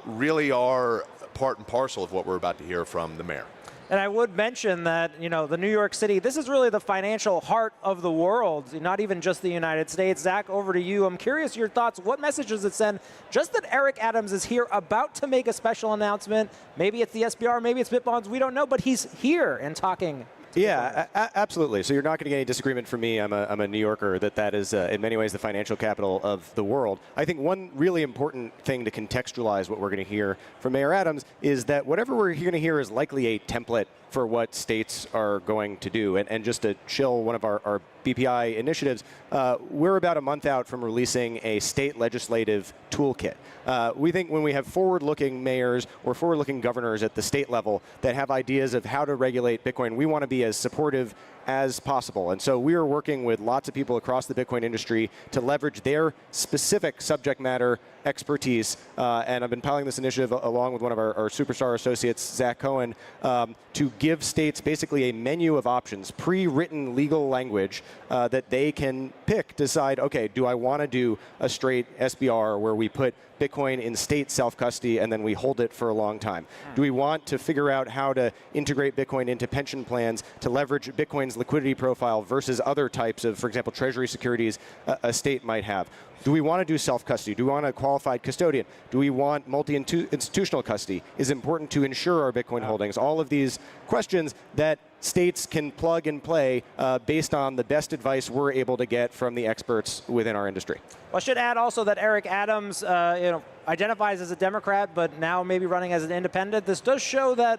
really are part and parcel of what we're about to hear from the mayor. And I would mention that, the New York City, this is really the financial heart of the world, not even just the United States. Zach, over to you. I'm curious your thoughts. What message does it send? Just that Eric Adams is here about to make a special announcement. Maybe it's the SBR, maybe it's Bitfarms, we don't know, but he's here and talking. Yeah, absolutely. So you're not going to get any disagreement from me. I'm a New Yorker. That is, in many ways, the financial capital of the world. I think one really important thing to contextualize what we're going to hear from Mayor Adams is that whatever we're going to hear is likely a template for what states are going to do. And just to chill one of our BPI initiatives, we're about a month out from releasing a state legislative toolkit. We think when we have forward-looking mayors or forward-looking governors at the state level that have ideas of how to regulate Bitcoin, we want to be as supportive as possible. And so we are working with lots of people across the Bitcoin industry to leverage their specific subject matter expertise. And I've been piloting this initiative along with one of our superstar associates, Zach Cohen, to give states basically a menu of options, pre-written legal language that they can pick, decide, okay, do I want to do a straight SBR where we put Bitcoin in state self-custody and then we hold it for a long time? Do we want to figure out how to integrate Bitcoin into pension plans to leverage Bitcoin's liquidity profile versus other types of, for example, treasury securities a state might have? Do we want to do self-custody? Do we want a qualified custodian? Do we want multi-institutional custody? Is it important to insure our Bitcoin holdings? All of these questions that states can plug and play based on the best advice we're able to get from the experts within our industry. Well, I should add also that Eric Adams identifies as a Democrat, but now maybe running as an independent. This does show that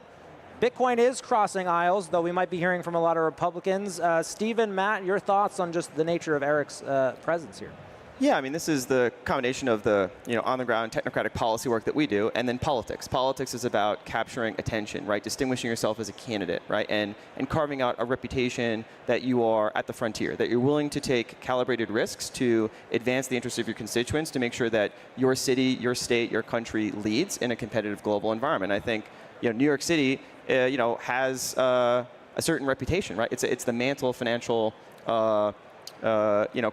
Bitcoin is crossing aisles, though we might be hearing from a lot of Republicans. Stephen, Matt, your thoughts on just the nature of Eric's presence here? Yeah, I mean, this is the combination of the on-the-ground technocratic policy work that we do, and then politics. Politics is about capturing attention, right? Distinguishing yourself as a candidate, right? And carving out a reputation that you are at the frontier, that you're willing to take calibrated risks to advance the interests of your constituents, to make sure that your city, your state, your country leads in a competitive global environment. I think New York City, has a certain reputation, right? It's the mantle of financial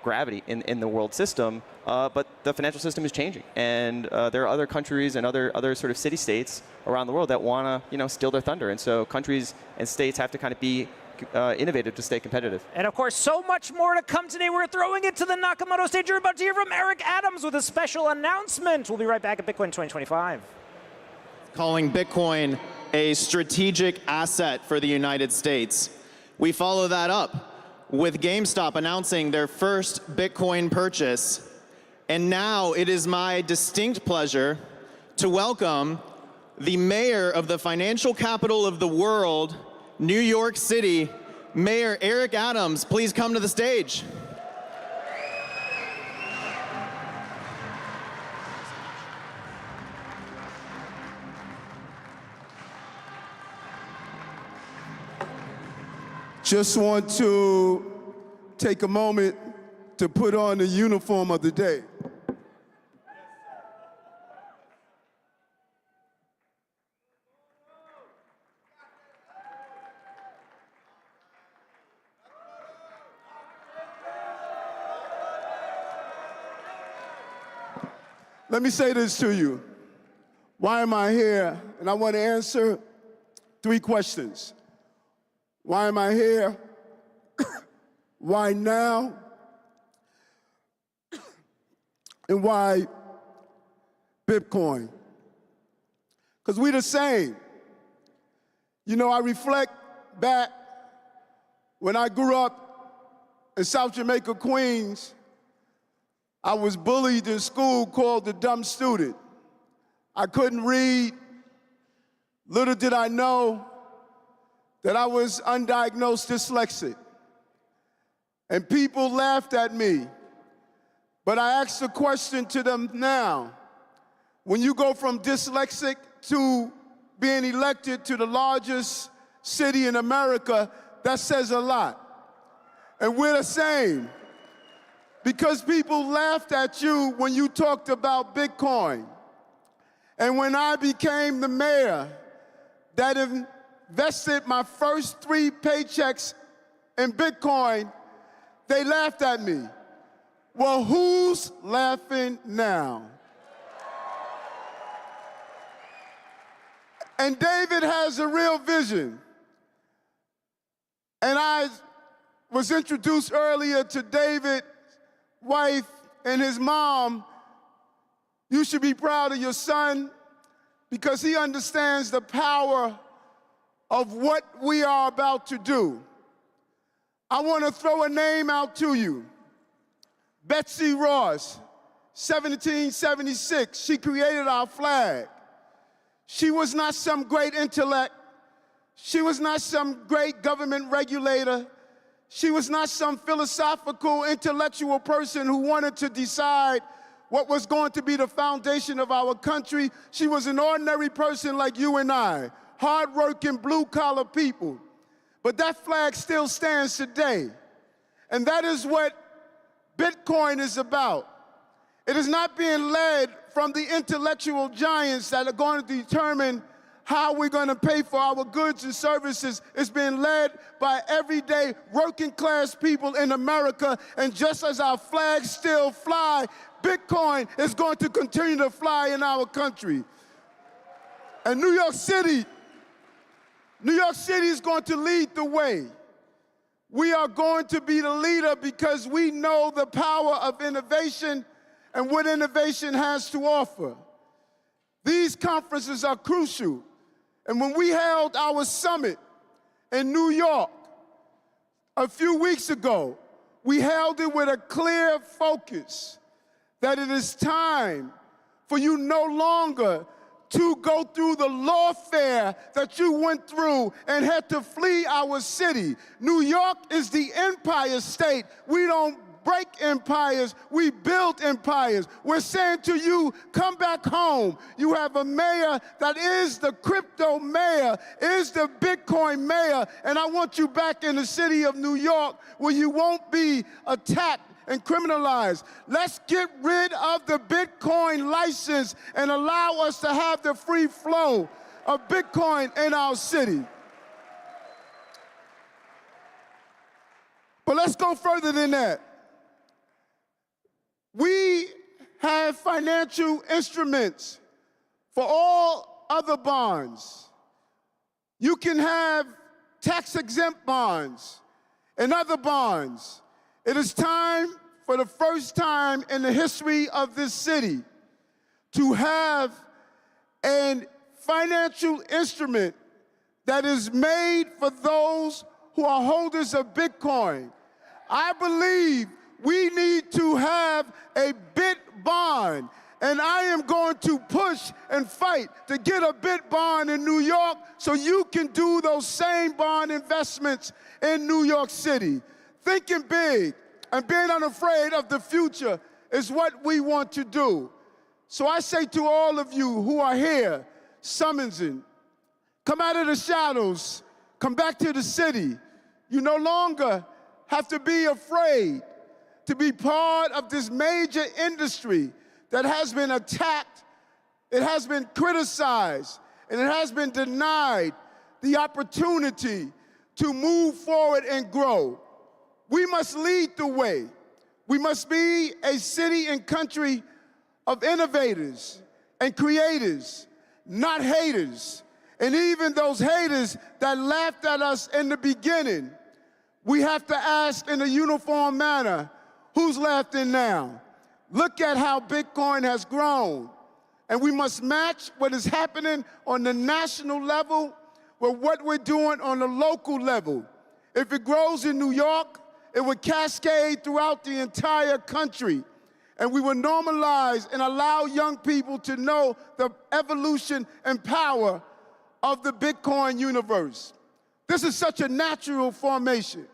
gravity in the world system, but the financial system is changing, and there are other countries and other sort of city-states around the world that want to steal their thunder, and so countries and states have to kind of be innovative to stay competitive. And of course, so much more to come today. We're throwing it to the Nakamoto stage. You're about to hear from Eric Adams with a special announcement. We'll be right back at Bitcoin 2025. Calling Bitcoin a strategic asset for the United States. We follow that up with GameStop announcing their first Bitcoin purchase. And now it is my distinct pleasure to welcome the mayor of the financial capital of the world, New York City, Mayor Eric Adams. Please come to the stage. Just want to take a moment to put on the uniform of the day. Let me say this to you. Why am I here? And I want to answer 3 questions. Why am I here? Why now? And why Bitcoin? Because we the same. I reflect back when I grew up in South Jamaica, Queens. I was bullied in school, called the dumb student. I couldn't read. Little did I know that I was undiagnosed dyslexic. And people laughed at me. But I asked the question to them now. When you go from dyslexic to being elected to the largest city in America, that says a lot. And we're the same. Because people laughed at you when you talked about Bitcoin. And when I became the mayor that invested my first 3 paychecks in Bitcoin, they laughed at me. Well, who's laughing now? And David has a real vision. And I was introduced earlier to David's wife and his mom. You should be proud of your son because he understands the power of what we are about to do. I want to throw a name out to you. Betsy Ross, 1776, she created our flag. She was not some great intellect. She was not some great government regulator. She was not some philosophical, intellectual person who wanted to decide what was going to be the foundation of our country. She was an ordinary person like you and I, hard-working, blue-collar people. But that flag still stands today. And that is what Bitcoin is about. It is not being led from the intellectual giants that are going to determine how we're going to pay for our goods and services. It's being led by everyday working class people in America. And just as our flags still fly, Bitcoin is going to continue to fly in our country. And New York City is going to lead the way. We are going to be the leader because we know the power of innovation and what innovation has to offer. These conferences are crucial. And when we held our summit in New York a few weeks ago, we held it with a clear focus that it is time for you no longer to go through the lawfare that you went through and had to flee our city. New York is the empire state. We don't break empires, we build empires. We're saying to you, come back home. You have a mayor that is the crypto mayor, is the Bitcoin mayor, and I want you back in the city of New York where you won't be attacked and criminalized. Let's get rid of the Bitcoin license and allow us to have the free flow of Bitcoin in our city. But let's go further than that. We have financial instruments for all other bonds. You can have tax-exempt bonds and other bonds. It is time, for the first time in the history of this city, to have a financial instrument that is made for those who are holders of Bitcoin. I believe we need to have a bit bond, and I am going to push and fight to get a bit bond in New York so you can do those same bond investments in New York City. Thinking big and being unafraid of the future is what we want to do. So I say to all of you who are here, summoning, come out of the shadows, come back to the city. You no longer have to be afraid to be part of this major industry that has been attacked, it has been criticized, and it has been denied the opportunity to move forward and grow. We must lead the way. We must be a city and country of innovators and creators, not haters. And even those haters that laughed at us in the beginning, we have to ask in a uniform manner, who's laughing now? Look at how Bitcoin has grown. And we must match what is happening on the national level with what we're doing on the local level. If it grows in New York, it would cascade throughout the entire country. And we would normalize and allow young people to know the evolution and power of the Bitcoin universe. This is such a natural formation.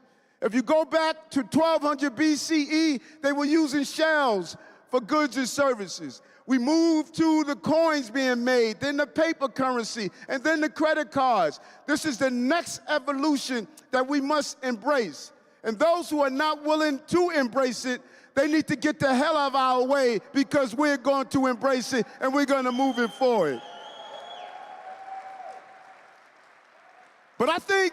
If you go back to 1200 BCE, they were using shells for goods and services. We moved to the coins being made, then the paper currency, and then the credit cards. This is the next evolution that we must embrace. And those who are not willing to embrace it, they need to get the hell out of our way, because we're going to embrace it and we're going to move it forward. But I think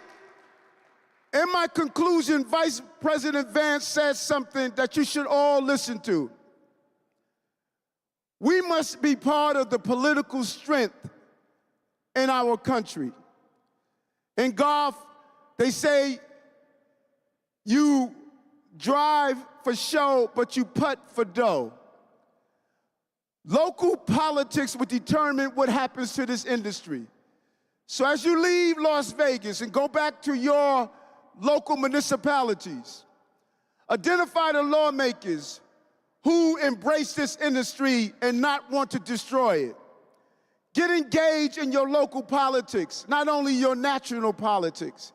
in my conclusion, Vice President Vance said something that you should all listen to. We must be part of the political strength in our country. In golf, they say you drive for show, but you putt for dough. Local politics will determine what happens to this industry. So as you leave Las Vegas and go back to your local municipalities, identify the lawmakers who embrace this industry and not want to destroy it. Get engaged in your local politics, not only your national politics.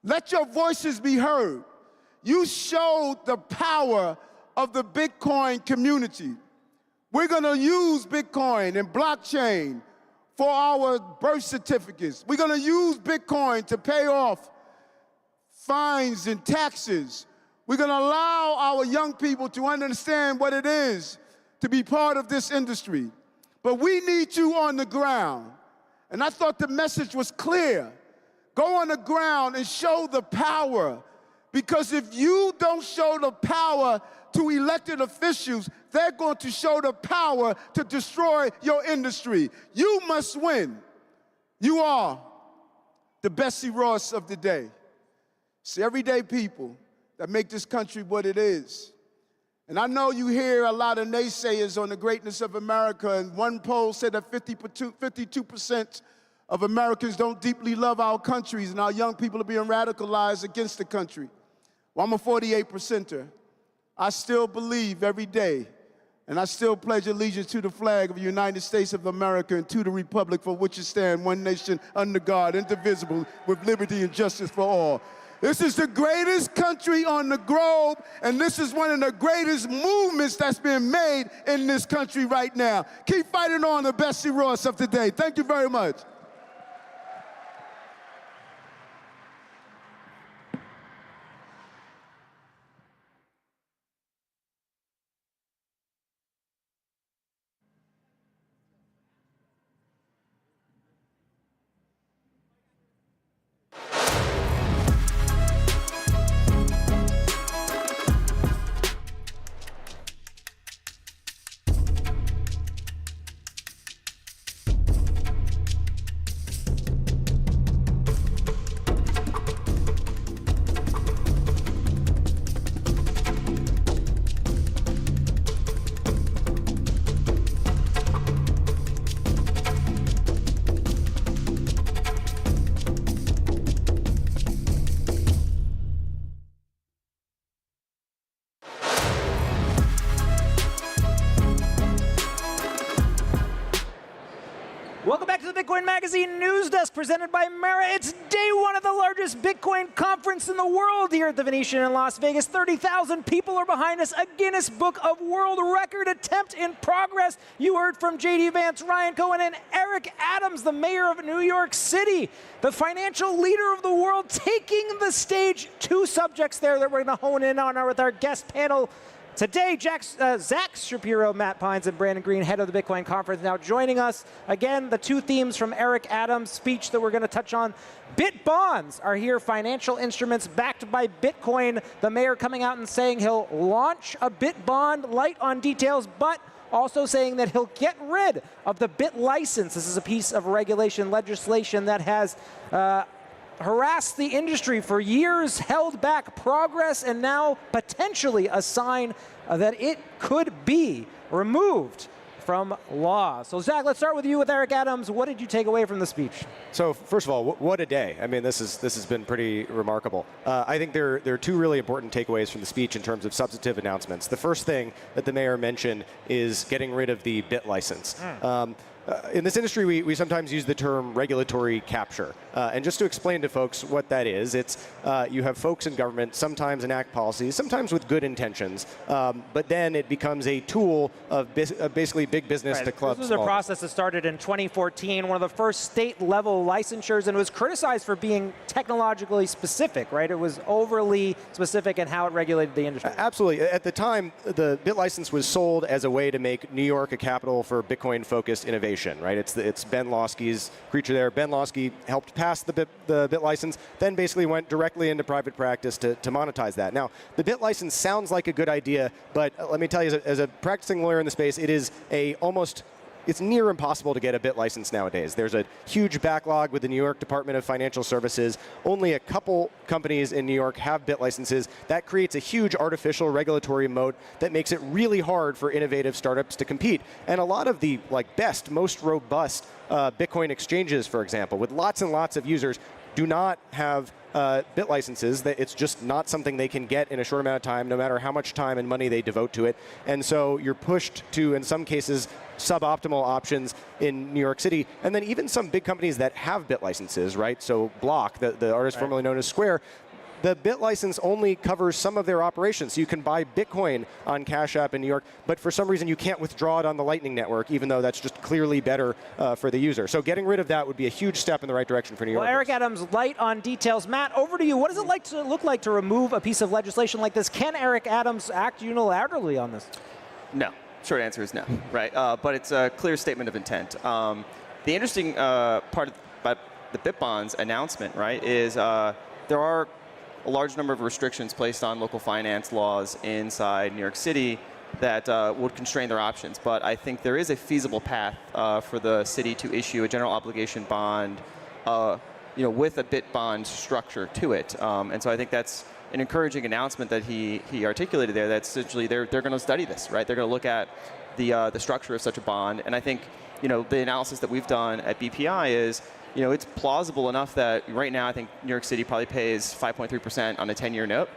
Let your voices be heard. You showed the power of the Bitcoin community. We're going to use Bitcoin and blockchain for our birth certificates. We're going to use Bitcoin to pay off fines and taxes. We're going to allow our young people to understand what it is to be part of this industry. But we need you on the ground. And I thought the message was clear. Go on the ground and show the power. Because if you don't show the power to elected officials, they're going to show the power to destroy your industry. You must win. You are the Bessie Ross of the day. It's everyday people that make this country what it is. And I know you hear a lot of naysayers on the greatness of America, and one poll said that 52% of Americans don't deeply love our countries, and our young people are being radicalized against the country. Well, I'm a 48%er. I still believe every day, and I still pledge allegiance to the flag of the United States of America and to the republic for which it stands, one nation under God, indivisible, with liberty and justice for all. This is the greatest country on the globe, and this is one of the greatest movements that's been made in this country right now. Keep fighting on, the Bessie Ross of today. Thank you very much. Welcome back to the Bitcoin Magazine News Desk presented by Mara. It's day one of the largest Bitcoin conference in the world here at the Venetian in Las Vegas. 30,000 people are behind us. A Guinness Book of World Record attempt in progress. You heard from J.D. Vance, Ryan Cohen, and Eric Adams, the mayor of New York City, the financial leader of the world, taking the stage. Two subjects there that we're going to hone in on are with our guest panel today, Zach Shapiro, Matt Pines, and Brandon Green, head of the Bitcoin conference, now joining us. Again, the two themes from Eric Adams' speech that we're going to touch on. Bit bonds are here, financial instruments backed by Bitcoin. The mayor coming out and saying he'll launch a bit bond, light on details, but also saying that he'll get rid of the bit license. This is a piece of regulation legislation that has harassed the industry for years, held back progress, and now potentially a sign that it could be removed from law. So Zach, let's start with you with Eric Adams. What did you take away from the speech? So first of all, what a day. I mean, this has been pretty remarkable. I think there are two really important takeaways from the speech in terms of substantive announcements. The first thing that the mayor mentioned is getting rid of the bit license. in this industry, we sometimes use the term regulatory capture. And just to explain to folks what that is, it's you have folks in government sometimes enact policies, sometimes with good intentions, but then it becomes a tool of basically big business to club This was a process that started in 2014, one of the first state-level licensures, and was criticized for being technologically specific, right? It was overly specific in how it regulated the industry. Absolutely. At the time, the BitLicense was sold as a way to make New York a capital for Bitcoin-focused innovation. Right? It's Ben Lawsky's creature there. Ben Lawsky helped pass the BitLicense, then basically went directly into private practice to monetize that. Now, the BitLicense sounds like a good idea, but let me tell you, as a practicing lawyer in the space, it is it's near impossible to get a BitLicense nowadays. There's a huge backlog with the New York Department of Financial Services. Only a couple companies in New York have BitLicenses. That creates a huge artificial regulatory moat that makes it really hard for innovative startups to compete. And a lot of the best, most robust Bitcoin exchanges, for example, with lots and lots of users, do not have BitLicenses. That it's just not something they can get in a short amount of time, no matter how much time and money they devote to it. And so you're pushed to, in some cases, suboptimal options in New York City. And then even some big companies that have BitLicenses, right? So Block, the artist formerly known as Square, the BitLicense only covers some of their operations. So you can buy Bitcoin on Cash App in New York, but for some reason you can't withdraw it on the Lightning Network, even though that's just clearly better for the user. So getting rid of that would be a huge step in the right direction for New York. Well, Eric Adams, light on details. Matt, over to you. What does it look like to remove a piece of legislation like this? Can Eric Adams act unilaterally on this? No. Short answer is no, right? But it's a clear statement of intent. The interesting part about the BitBonds announcement, right, is there are a large number of restrictions placed on local finance laws inside New York City that would constrain their options. But I think there is a feasible path for the city to issue a general obligation bond, with a BitBond structure to it. And so I think that's an encouraging announcement that he articulated there. That essentially they're going to study this, right? They're going to look at the structure of such a bond. And I think the analysis that we've done at BPI is it's plausible enough that right now I think New York City probably pays 5.3% on a 10-year note.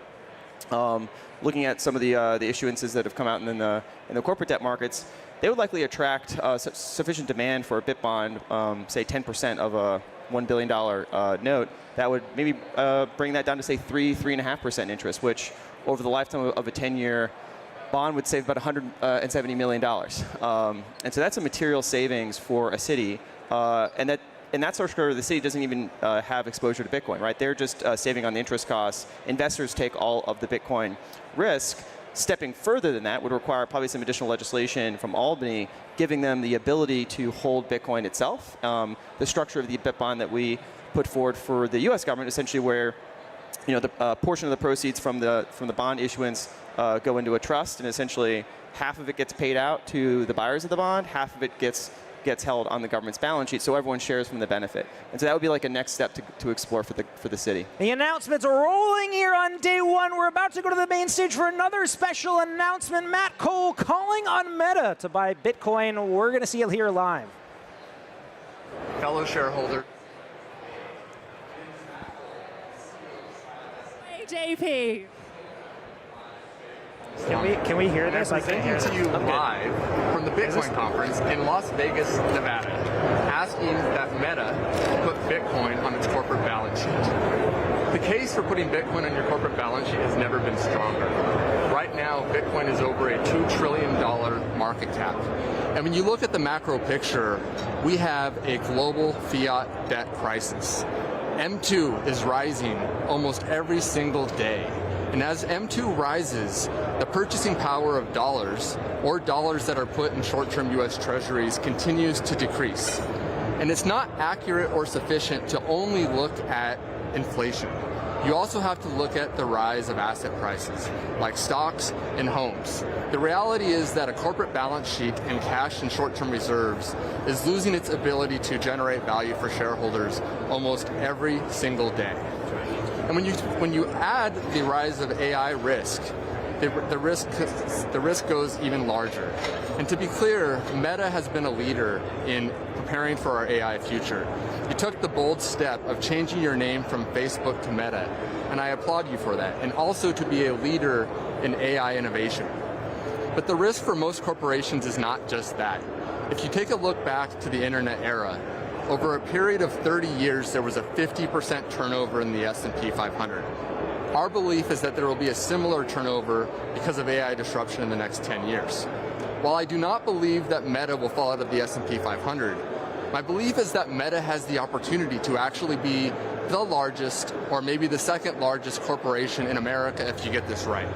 Looking at some of the issuances that have come out in the corporate debt markets, they would likely attract sufficient demand for a BitBond, say 10% of a $1 billion note. That would maybe bring that down to say 3.5% interest, which over the lifetime of a 10-year bond would save about $170 million. And so that's a material savings for a city. And that structure, the city doesn't even have exposure to Bitcoin, right? They're just saving on the interest costs. Investors take all of the Bitcoin risk. Stepping further than that would require probably some additional legislation from Albany, giving them the ability to hold Bitcoin itself. The structure of the BitBond that we put forward for the U.S. government, essentially where the portion of the proceeds from the bond issuance go into a trust, and essentially half of it gets paid out to the buyers of the bond, half of it gets held on the government's balance sheet, so everyone shares from the benefit. And so that would be like a next step to explore for the city. The announcements are rolling here on day one. We're about to go to the main stage for another special announcement. Matt Cole calling on Meta to buy Bitcoin. We're going to see it here live. Fellow shareholder. Hey, JP. Can we hear this? I'm presenting to you live from the Bitcoin conference in Las Vegas, Nevada, asking that Meta put Bitcoin on its corporate balance sheet. The case for putting Bitcoin on your corporate balance sheet has never been stronger. Right now, Bitcoin is over a $2 trillion market cap. And when you look at the macro picture, we have a global fiat debt crisis. M2 is rising almost every single day. And as M2 rises, the purchasing power of dollars, or dollars that are put in short-term U.S. treasuries, continues to decrease. And it's not accurate or sufficient to only look at inflation. You also have to look at the rise of asset prices, like stocks and homes. The reality is that a corporate balance sheet and cash and short-term reserves is losing its ability to generate value for shareholders almost every single day. And when you add the rise of AI risk, the risk goes even larger. And to be clear, Meta has been a leader in preparing for our AI future. You took the bold step of changing your name from Facebook to Meta, and I applaud you for that, and also to be a leader in AI innovation. But the risk for most corporations is not just that. If you take a look back to the internet era, over a period of 30 years, there was a 50% turnover in the S&P 500. Our belief is that there will be a similar turnover because of AI disruption in the next 10 years. While I do not believe that Meta will fall out of the S&P 500, my belief is that Meta has the opportunity to actually be the largest, or maybe the second largest corporation in America if you get this right.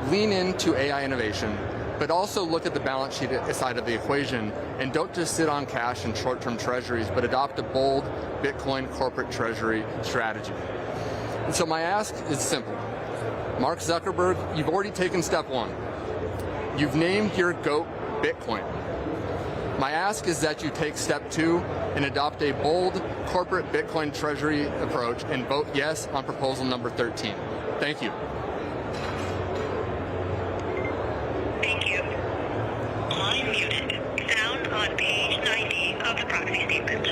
Lean into AI innovation, but also look at the balance sheet side of the equation, and don't just sit on cash and short-term treasuries, but adopt a bold Bitcoin corporate treasury strategy. And so my ask is simple. Mark Zuckerberg, you've already taken step one. You've named your GOAT Bitcoin. My ask is that you take step two and adopt a bold corporate Bitcoin treasury approach and vote yes on proposal number 13. Thank you. Thank you. Line muted. Sound on page 90 of the proxy statement.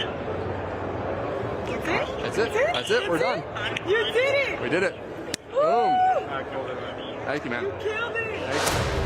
That's it. That's it. We're done. You did it! We did it. Boom. Thank you, man. You killed it! Thank you.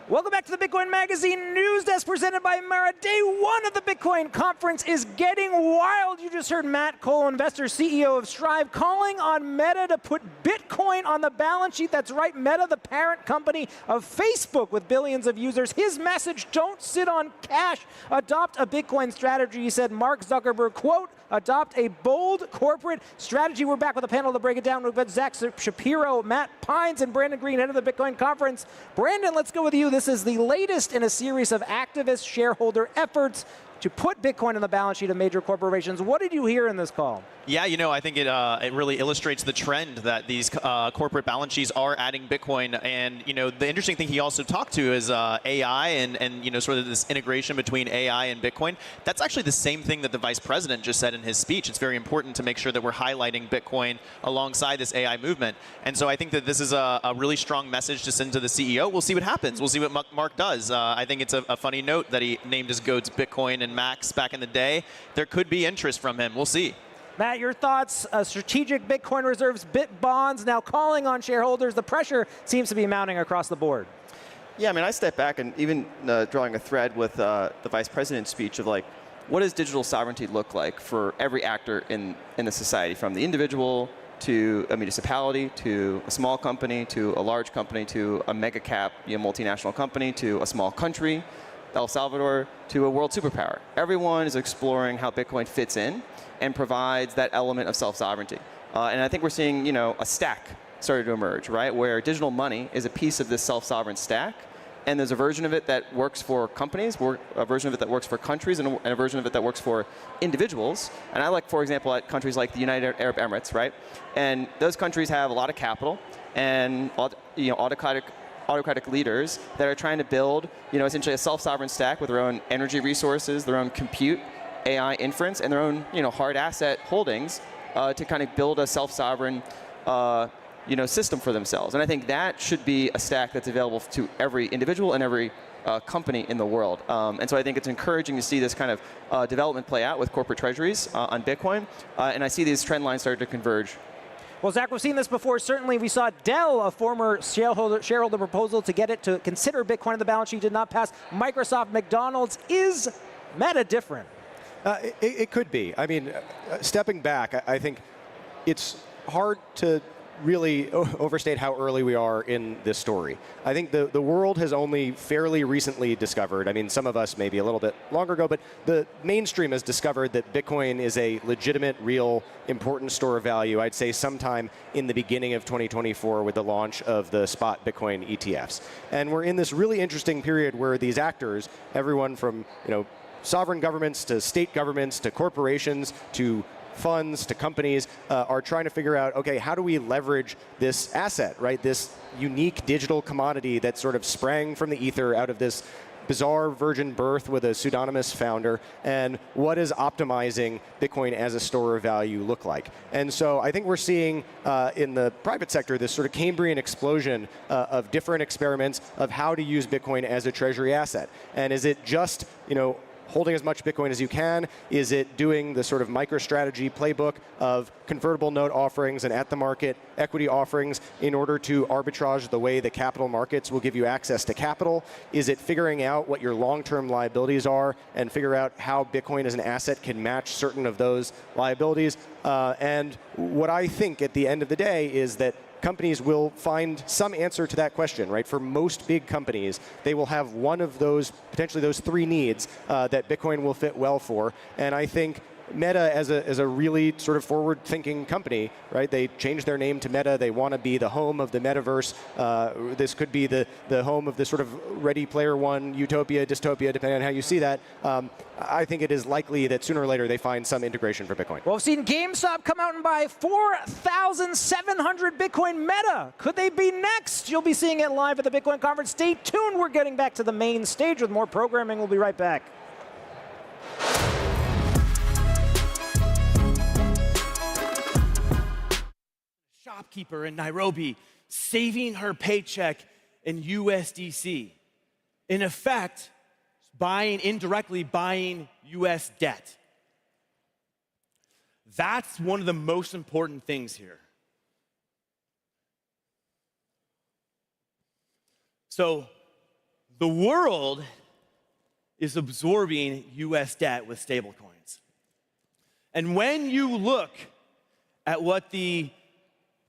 Welcome back to the Bitcoin Magazine News Desk presented by Mara. Day one of the Bitcoin conference is getting wild. You just heard Matt Cole, investor, CEO of Strive, calling on Meta to put Bitcoin on the balance sheet. That's right, Meta, the parent company of Facebook with billions of users. His message, don't sit on cash, adopt a Bitcoin strategy. He said, Mark Zuckerberg, quote, adopt a bold corporate strategy. We're back with a panel to break it down. We've got Zach Shapiro, Matt Pines, and Brandon Green, head of the Bitcoin conference. Brandon, let's go with you. This is the latest in a series of activist shareholder efforts to put Bitcoin on the balance sheet of major corporations. What did you hear in this call? Yeah, you know, I think it really illustrates the trend that these corporate balance sheets are adding Bitcoin. And, you know, the interesting thing he also talked to is AI and, you know, sort of this integration between AI and Bitcoin. That's actually the same thing that the vice president just said in his speech. It's very important to make sure that we're highlighting Bitcoin alongside this AI movement. And so I think that this is a really strong message to send to the CEO. We'll see what happens. We'll see what Mark does. I think it's a funny note that he named his goats Bitcoin and Max back in the day. There could be interest from him. We'll see. Matt, your thoughts? Strategic Bitcoin reserves, Bit bonds, now calling on shareholders. The pressure seems to be mounting across the board. Yeah, I mean, I step back and even drawing a thread with the vice president's speech of like, what does digital sovereignty look like for every actor in the society, from the individual to a municipality, to a small company, to a large company, to a mega cap, multinational company, to a small country, El Salvador, to a world superpower. Everyone is exploring how Bitcoin fits in and provides that element of self-sovereignty. And I think we're seeing, a stack started to emerge, right? Where digital money is a piece of this self-sovereign stack. And there's a version of it that works for companies, a version of it that works for countries, and a version of it that works for individuals. And I like, for example, at countries like the United Arab Emirates, right? And those countries have a lot of capital and autocratic leaders that are trying to build, essentially a self-sovereign stack with their own energy resources, their own compute, AI inference, and their own, hard asset holdings to kind of build a self-sovereign, system for themselves. And I think that should be a stack that's available to every individual and every company in the world. And so I think it's encouraging to see this kind of development play out with corporate treasuries on Bitcoin. And I see these trend lines start to converge. Well, Zach, we've seen this before. Certainly, we saw Dell, a former shareholder proposal to get it to consider Bitcoin on the balance sheet, did not pass. Microsoft, McDonald's. Is Meta different? It could be. I mean, stepping back, I think it's hard to really overstate how early we are in this story. I think the world has only fairly recently discovered, I mean, some of us maybe a little bit longer ago, but the mainstream has discovered that Bitcoin is a legitimate, real, important store of value, I'd say sometime in the beginning of 2024 with the launch of the spot Bitcoin ETFs. And we're in this really interesting period where these actors, everyone from, sovereign governments to state governments to corporations to funds to companies are trying to figure out, okay, how do we leverage this asset, right? This unique digital commodity that sort of sprang from the ether out of this bizarre virgin birth with a pseudonymous founder, and what does optimizing Bitcoin as a store of value look like? And so I think we're seeing in the private sector this sort of Cambrian explosion of different experiments of how to use Bitcoin as a treasury asset. And is it just, holding as much Bitcoin as you can? Is it doing the sort of MicroStrategy playbook of convertible note offerings and at-the-market equity offerings in order to arbitrage the way the capital markets will give you access to capital? Is it figuring out what your long-term liabilities are and figure out how Bitcoin as an asset can match certain of those liabilities? And what I think at the end of the day is that companies will find some answer to that question, right? For most big companies, they will have one of those, potentially those three needs that Bitcoin will fit well for. And I think Meta as a really sort of forward-thinking company, right? They changed their name to Meta. They want to be the home of the metaverse. This could be the home of the sort of Ready Player One, utopia, dystopia, depending on how you see that. I think it is likely that sooner or later they find some integration for Bitcoin. Well, we've seen GameStop come out and buy 4,700 Bitcoin. Meta, could they be next? You'll be seeing it live at the Bitcoin conference. Stay tuned. We're getting back to the main stage with more programming. We'll be right back. Shopkeeper in Nairobi saving her paycheck in USDC. In effect, indirectly buying US debt. That's one of the most important things here. So the world is absorbing US debt with stablecoins. And when you look at what the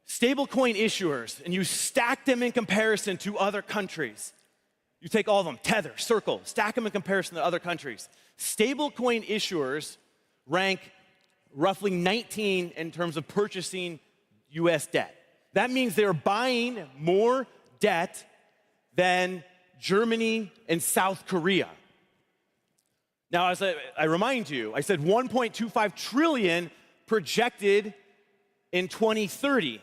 stablecoin issuers, and you stack them in comparison to other countries. You take all of them, Tether, Circle, stack them in comparison to other countries. Stablecoin issuers rank roughly 19 in terms of purchasing US debt. That means they're buying more debt than Germany and South Korea. Now, as I remind you, I said 1.25 trillion projected in 2030.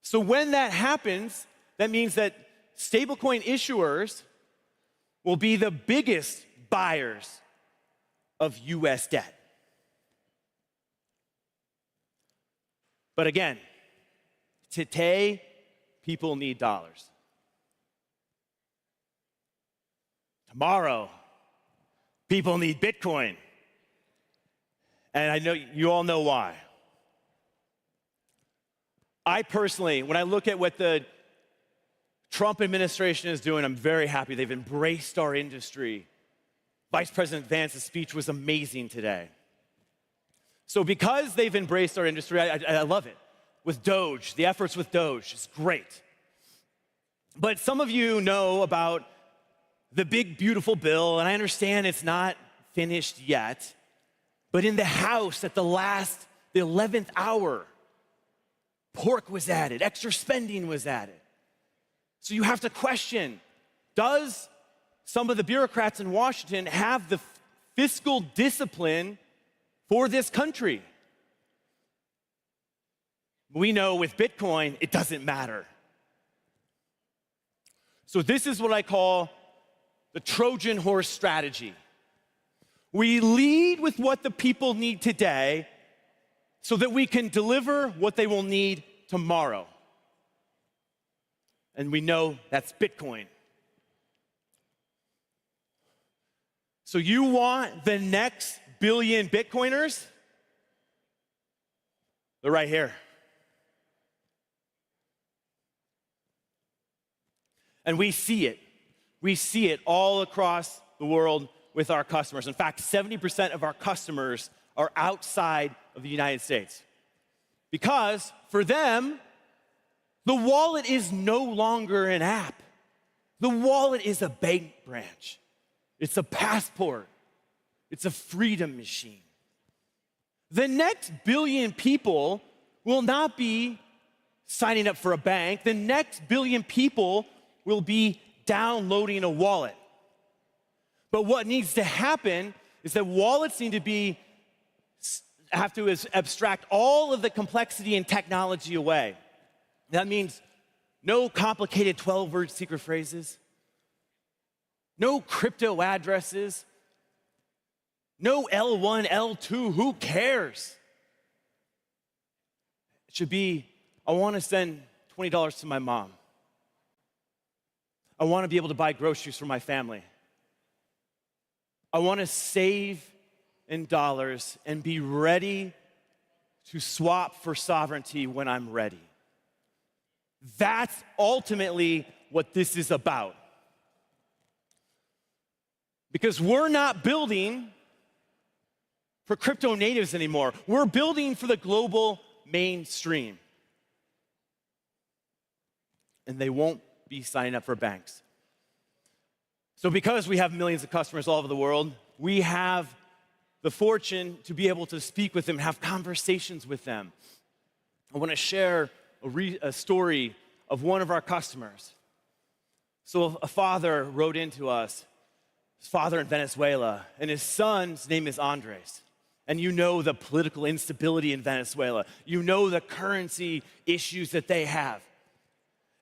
So when that happens, that means that stablecoin issuers will be the biggest buyers of US debt. But again, today, people need dollars. Tomorrow, people need Bitcoin. And I know you all know why. I personally, when I look at what the Trump administration is doing, I'm very happy. They've embraced our industry. Vice President Vance's speech was amazing today. So because they've embraced our industry, I love it. With Doge, the efforts with Doge is great. But some of you know about the big, beautiful bill, and I understand it's not finished yet. But in the House at the 11th hour, pork was added, extra spending was added. So you have to question, does some of the bureaucrats in Washington have the fiscal discipline for this country? We know with Bitcoin, it doesn't matter. So this is what I call the Trojan horse strategy. We lead with what the people need today so that we can deliver what they will need tomorrow. And we know that's Bitcoin. So you want the next billion Bitcoiners? They're right here. And we see it. We see it all across the world with our customers. In fact, 70% of our customers are outside of the United States. Because for them, the wallet is no longer an app. The wallet is a bank branch. It's a passport. It's a freedom machine. The next billion people will not be signing up for a bank. The next billion people will be downloading a wallet. But what needs to happen is that wallets need to have to abstract all of the complexity and technology away. That means no complicated 12-word secret phrases, no crypto addresses, no L1, L2, who cares? It should be, I want to send $20 to my mom. I want to be able to buy groceries for my family. I want to save in dollars and be ready to swap for sovereignty when I'm ready. That's ultimately what this is about. Because we're not building for crypto natives anymore. We're building for the global mainstream. And they won't be signing up for banks. So because we have millions of customers all over the world, we have the fortune to be able to speak with them, have conversations with them. I want to share a story of one of our customers. So a father wrote into us, his father in Venezuela, and his son's name is Andres. And you know the political instability in Venezuela. You know the currency issues that they have.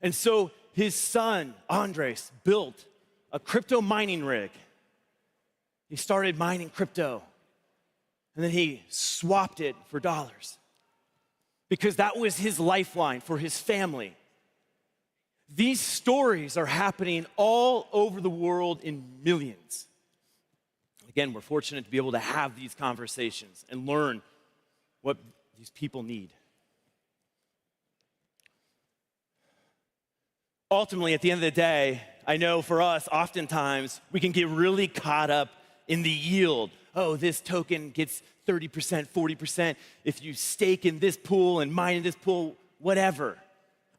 And so his son, Andres, built a crypto mining rig. He started mining crypto, and then he swapped it for dollars because that was his lifeline for his family. These stories are happening all over the world in millions. Again, we're fortunate to be able to have these conversations and learn what these people need. Ultimately, at the end of the day, I know for us, oftentimes, we can get really caught up in the yield. Oh, this token gets 30%, 40% if you stake in this pool and mine in this pool, whatever.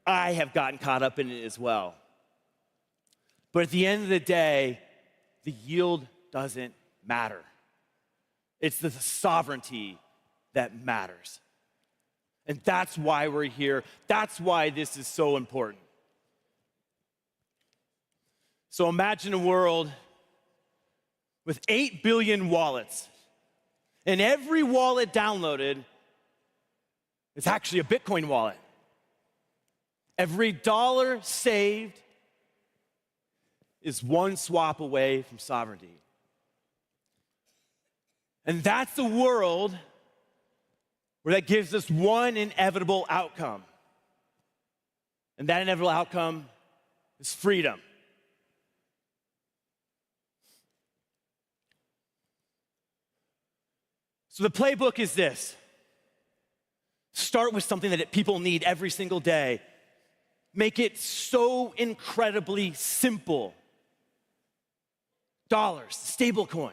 I have gotten caught up in it as well. But at the end of the day, the yield doesn't matter. It's the sovereignty that matters. And that's why we're here. That's why this is so important. So imagine a world with 8 billion wallets, and every wallet downloaded is actually a Bitcoin wallet. Every dollar saved is one swap away from sovereignty. And that's a world where that gives us one inevitable outcome. And that inevitable outcome is freedom. So the playbook is this. Start with something that people need every single day. Make it so incredibly simple. Dollars, stablecoin.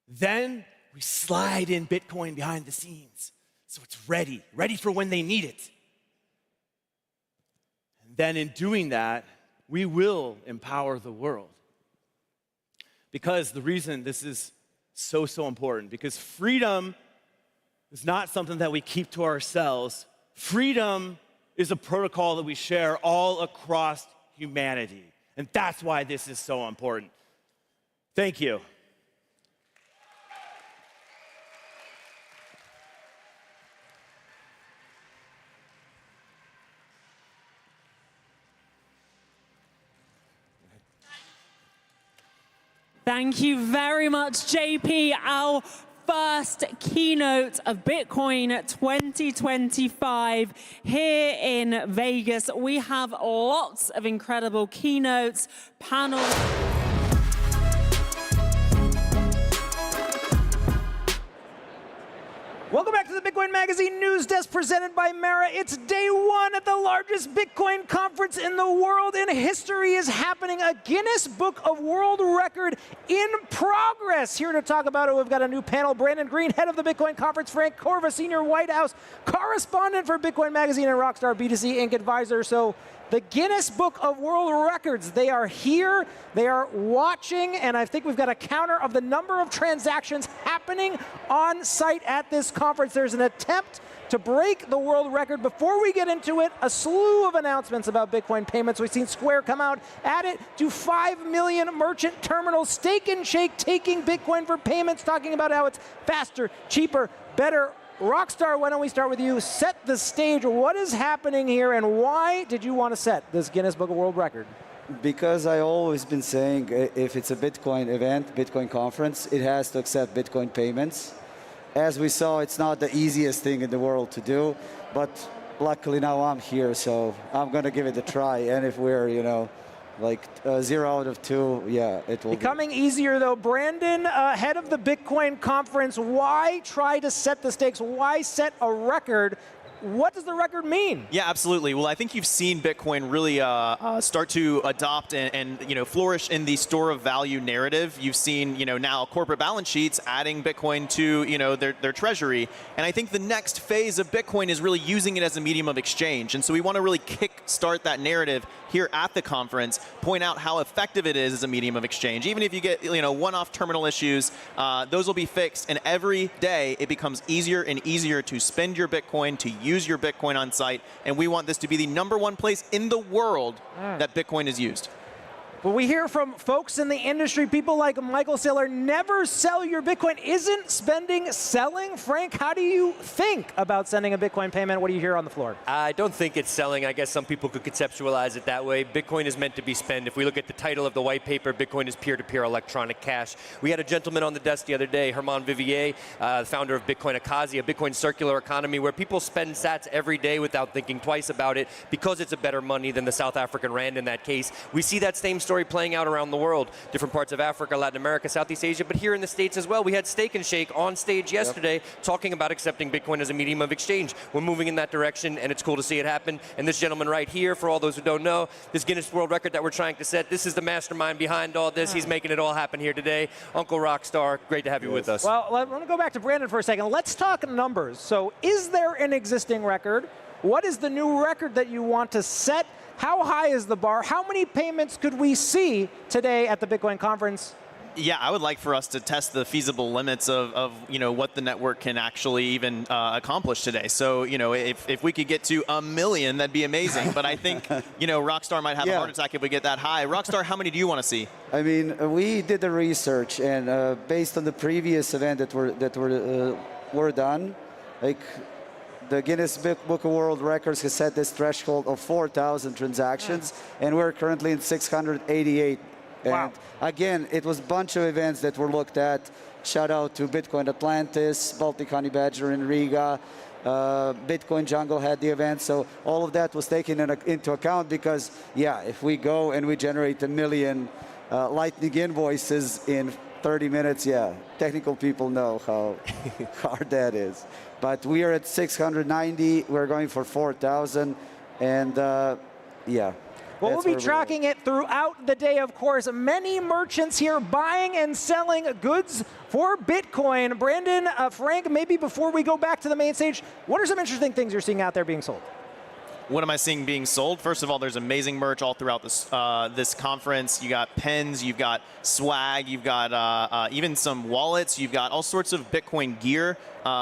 Then we slide in Bitcoin behind the scenes so it's ready for when they need it. And then in doing that, we will empower the world. Because the reason this is so important, because freedom is not something that we keep to ourselves. Freedom is a protocol that we share all across humanity. And that's why this is so important. Thank you. Thank you very much, JP. Our first keynote of Bitcoin 2025 here in Vegas. We have lots of incredible keynotes, panels. Welcome back to the Bitcoin Magazine News Desk presented by Mara. It's day one at the largest Bitcoin conference in the world, and history is happening. A Guinness Book of World Record in progress. Here to talk about it, we've got a new panel. Brandon Green, head of the Bitcoin conference. Frank Corva, senior White House correspondent for Bitcoin Magazine and Rockstar BTC Inc. advisor. So the Guinness Book of World Records, they are here, they are watching, and I think we've got a counter of the number of transactions happening on site at this conference. There's an attempt to break the world record. Before we get into it, a slew of announcements about Bitcoin payments. We've seen Square come out, add it to 5 million merchant terminals, Steak and Shake taking Bitcoin for payments, talking about how it's faster, cheaper, better. Rockstar, why don't we start with you? Set the stage. What is happening here, and why did you want to set this Guinness Book of World Record? Because I've always been saying if it's a Bitcoin event, Bitcoin conference, it has to accept Bitcoin payments. As we saw, it's not the easiest thing in the world to do, but luckily now I'm here, so I'm going to give it a try. And if we're, Like 0 out of 2, yeah, it will Becoming easier, though. Brandon, head of the Bitcoin conference, why try to set the stakes? Why set a record? What does the record mean? Yeah, absolutely. Well, I think you've seen Bitcoin really start to adopt and flourish in the store of value narrative. You've seen now corporate balance sheets adding Bitcoin to their treasury, and I think the next phase of Bitcoin is really using it as a medium of exchange. And so we want to really kick-start that narrative here at the conference, point out how effective it is as a medium of exchange. Even if you get one-off terminal issues, those will be fixed, and every day it becomes easier and easier to spend your Bitcoin, to use your Bitcoin on site, and we want this to be the #1 place in the world that Bitcoin is used. Well, we hear from folks in the industry, people like Michael Saylor, never sell your Bitcoin. Isn't spending selling? Frank, how do you think about sending a Bitcoin payment? What do you hear on the floor? I don't think it's selling. I guess some people could conceptualize it that way. Bitcoin is meant to be spent. If we look at the title of the white paper, Bitcoin is peer-to-peer electronic cash. We had a gentleman on the desk the other day, Herman Vivier, the founder of Bitcoin Akazi, a Bitcoin circular economy where people spend sats every day without thinking twice about it because it's a better money than the South African rand in that case. We see that same story playing out around the world, different parts of Africa, Latin America, Southeast Asia, but here in the States as well. We had Steak and Shake on stage yesterday talking about accepting Bitcoin as a medium of exchange. We're moving in that direction, and it's cool to see it happen. And this gentleman right here, for all those who don't know, this Guinness World Record that we're trying to set, this is the mastermind behind all this. He's making it all happen here today. Uncle Rockstar, great to have you with us. Well, I want to go back to Brandon for a second. Let's talk numbers. So is there an existing record? What is the new record that you want to set? How high is the bar? How many payments could we see today at the Bitcoin conference? Yeah, I would like for us to test the feasible limits of what the network can actually even accomplish today. So if we could get to 1 million, that'd be amazing. But I think Rockstar might have a heart attack if we get that high. Rockstar, how many do you want to see? I mean, we did the research, and based on the previous event that were done, like the Guinness Book of World Records has set this threshold of 4,000 transactions, and we're currently in 688. And again, it was a bunch of events that were looked at. Shout out to Bitcoin Atlantis, Baltic Honey Badger in Riga, Bitcoin Jungle had the event. So all of that was taken into account because, if we go and we generate 1 million Lightning invoices in 30 minutes, technical people know how hard that is. But we are at 690. We're going for 4,000, and Well, we'll be tracking it throughout the day, of course. Many merchants here buying and selling goods for Bitcoin. Brandon, Frank, maybe before we go back to the main stage, what are some interesting things you're seeing out there being sold? What am I seeing being sold? First of all, there's amazing merch all throughout this conference. You got pens, you've got swag, you've got even some wallets, you've got all sorts of Bitcoin gear,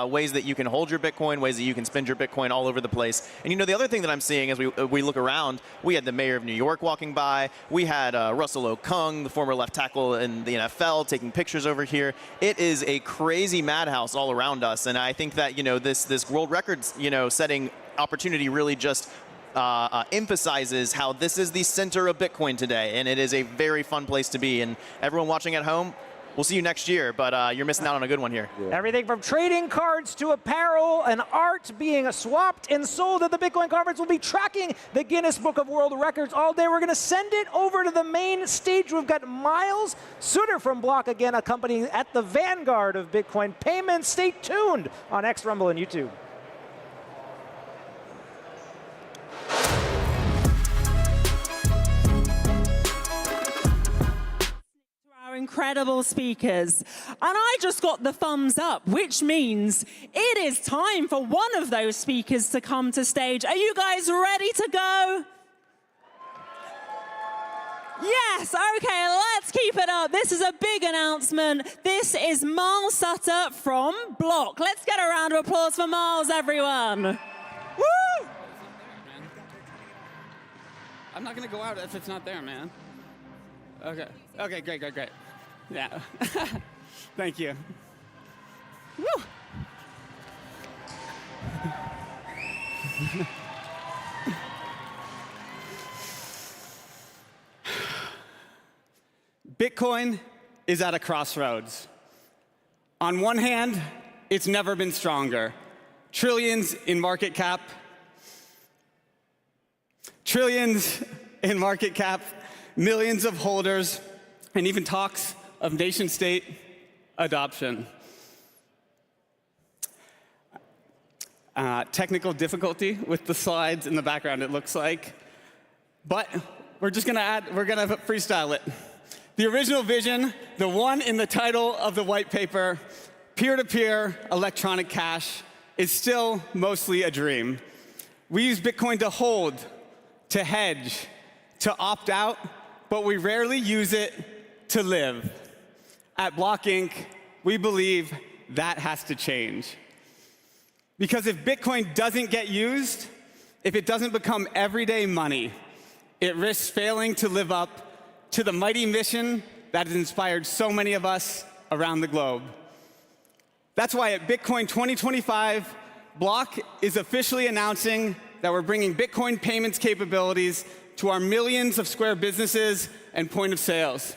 ways that you can hold your Bitcoin, ways that you can spend your Bitcoin all over the place. And the other thing that I'm seeing as we look around, we had the mayor of New York walking by, we had Russell Okung, the former left tackle in the NFL, taking pictures over here. It is a crazy madhouse all around us, and I think that this world records setting opportunity really just emphasizes how this is the center of Bitcoin today, and it is a very fun place to be. And everyone watching at home, we'll see you next year, but you're missing out on a good one here. Everything from trading cards to apparel and art being swapped and sold at the Bitcoin conference. We'll be tracking the Guinness Book of World Records all day. We're going to send it over to the main stage. We've got Miles Suter from Block, again, a company at the vanguard of Bitcoin payments. Stay tuned on X, Rumble, and YouTube. Incredible speakers, and I just got the thumbs up, which means it is time for one of those speakers to come to stage. Are you guys ready to go? Yes, okay, let's keep it up. This is a big announcement. This is Miles Suter from Block. Let's get a round of applause for Miles, everyone. Woo! I'm not gonna go out if it's not there, man. Okay, great. Yeah. Thank you. Woo! Bitcoin is at a crossroads. On one hand, it's never been stronger. Trillions in market cap. millions of holders, and even talks of nation-state adoption. Technical difficulty with the slides in the background, it looks like. But we're gonna freestyle it. The original vision, the one in the title of the white paper, peer-to-peer electronic cash, is still mostly a dream. We use Bitcoin to hold, to hedge, to opt out, but we rarely use it to live. At Block Inc., we believe that has to change. Because if Bitcoin doesn't get used, if it doesn't become everyday money, it risks failing to live up to the mighty mission that has inspired so many of us around the globe. That's why at Bitcoin 2025, Block is officially announcing that we're bringing Bitcoin payments capabilities to our millions of Square businesses and point of sales.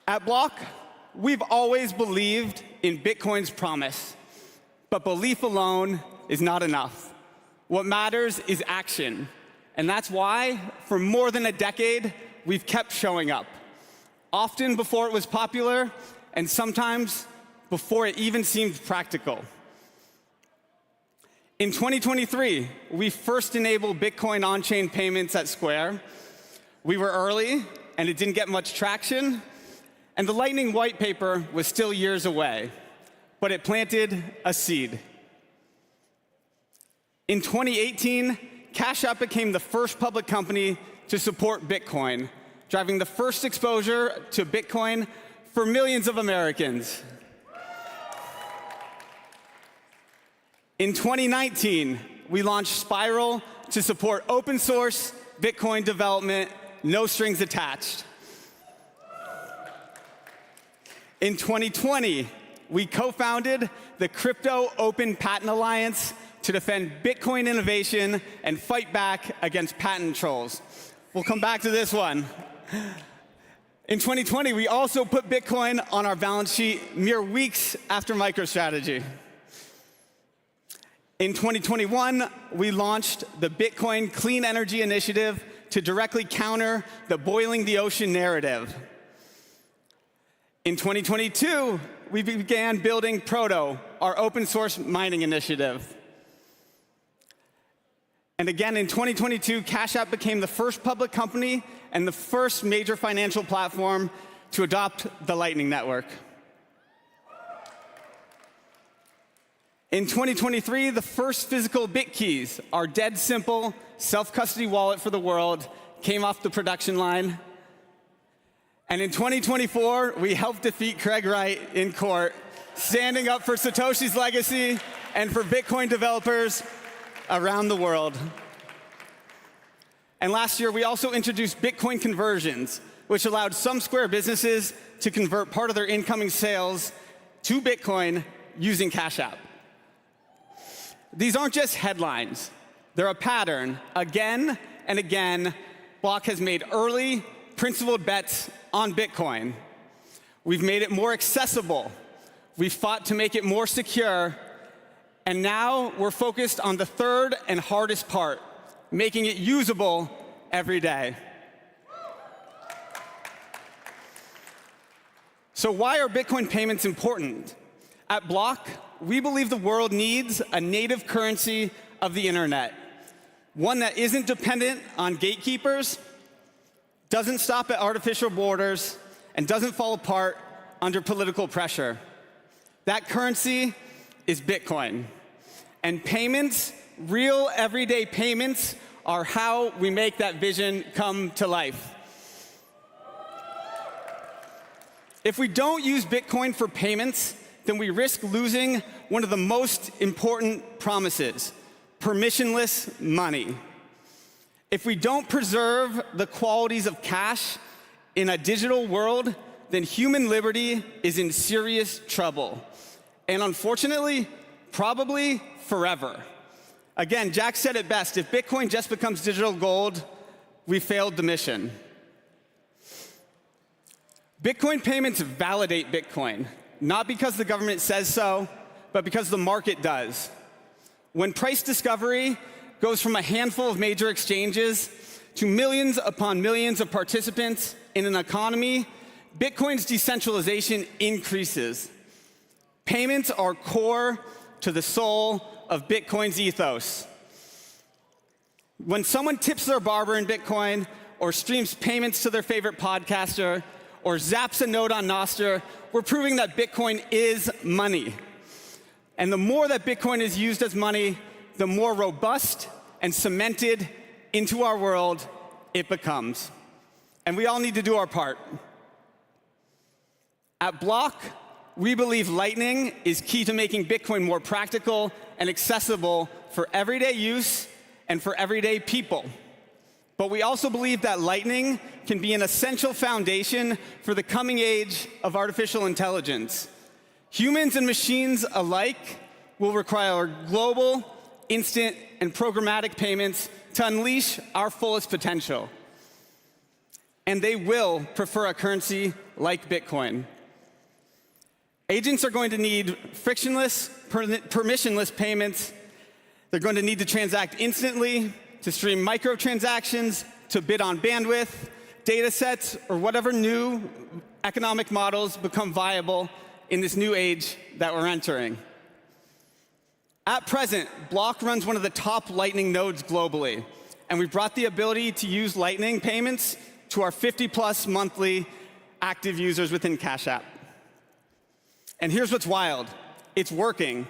At Block, we've always believed in Bitcoin's promise, but belief alone is not enough. What matters is action, and that's why, for more than a decade, we've kept showing up, often before it was popular, and sometimes before it even seemed practical. In 2023, we first enabled Bitcoin on-chain payments at Square. We were early, and it didn't get much traction, and the Lightning white paper was still years away, but it planted a seed. In 2018, Cash App became the first public company to support Bitcoin, driving the first exposure to Bitcoin for millions of Americans. In 2019, we launched Spiral to support open source Bitcoin development, no strings attached. In 2020, we co-founded the Crypto Open Patent Alliance to defend Bitcoin innovation and fight back against patent trolls. We'll come back to this one. In 2020, we also put Bitcoin on our balance sheet mere weeks after MicroStrategy. In 2021, we launched the Bitcoin Clean Energy Initiative to directly counter the boiling the ocean narrative. In 2022, we began building Proto, our open source mining initiative. And again, in 2022, Cash App became the first public company and the first major financial platform to adopt the Lightning Network. In 2023, the first physical BitKeys, our dead simple self-custody wallet for the world, came off the production line. And in 2024, we helped defeat Craig Wright in court, standing up for Satoshi's legacy and for Bitcoin developers around the world. And last year, we also introduced Bitcoin conversions, which allowed some Square businesses to convert part of their incoming sales to Bitcoin using Cash App. These aren't just headlines. They're a pattern. Again and again, Block has made early, principled bets on Bitcoin. We've made it more accessible. We've fought to make it more secure. And now we're focused on the third and hardest part, making it usable every day. So why are Bitcoin payments important? At Block, we believe the world needs a native currency of the internet, one that isn't dependent on gatekeepers, doesn't stop at artificial borders, and doesn't fall apart under political pressure. That currency is Bitcoin. And payments, real everyday payments, are how we make that vision come to life. If we don't use Bitcoin for payments, then we risk losing one of the most important promises, permissionless money. If we don't preserve the qualities of cash in a digital world, then human liberty is in serious trouble. And unfortunately, probably forever. Again, Jack said it best, if Bitcoin just becomes digital gold, we failed the mission. Bitcoin payments validate Bitcoin, not because the government says so, but because the market does. When price discovery goes from a handful of major exchanges to millions upon millions of participants in an economy, Bitcoin's decentralization increases. Payments are core to the soul of Bitcoin's ethos. When someone tips their barber in Bitcoin, or streams payments to their favorite podcaster, or zaps a node on Nostr, we're proving that Bitcoin is money. And the more that Bitcoin is used as money, the more robust and cemented into our world it becomes. And we all need to do our part. At Block, we believe Lightning is key to making Bitcoin more practical and accessible for everyday use and for everyday people. But we also believe that Lightning can be an essential foundation for the coming age of artificial intelligence. Humans and machines alike will require global, instant, and programmatic payments to unleash our fullest potential. And they will prefer a currency like Bitcoin. Agents are going to need frictionless, permissionless payments. They're going to need to transact instantly, to stream microtransactions, to bid on bandwidth, data sets, or whatever new economic models become viable in this new age that we're entering. At present, Block runs one of the top Lightning nodes globally, and we brought the ability to use Lightning payments to our 50+ monthly active users within Cash App. And here's what's wild. It's working.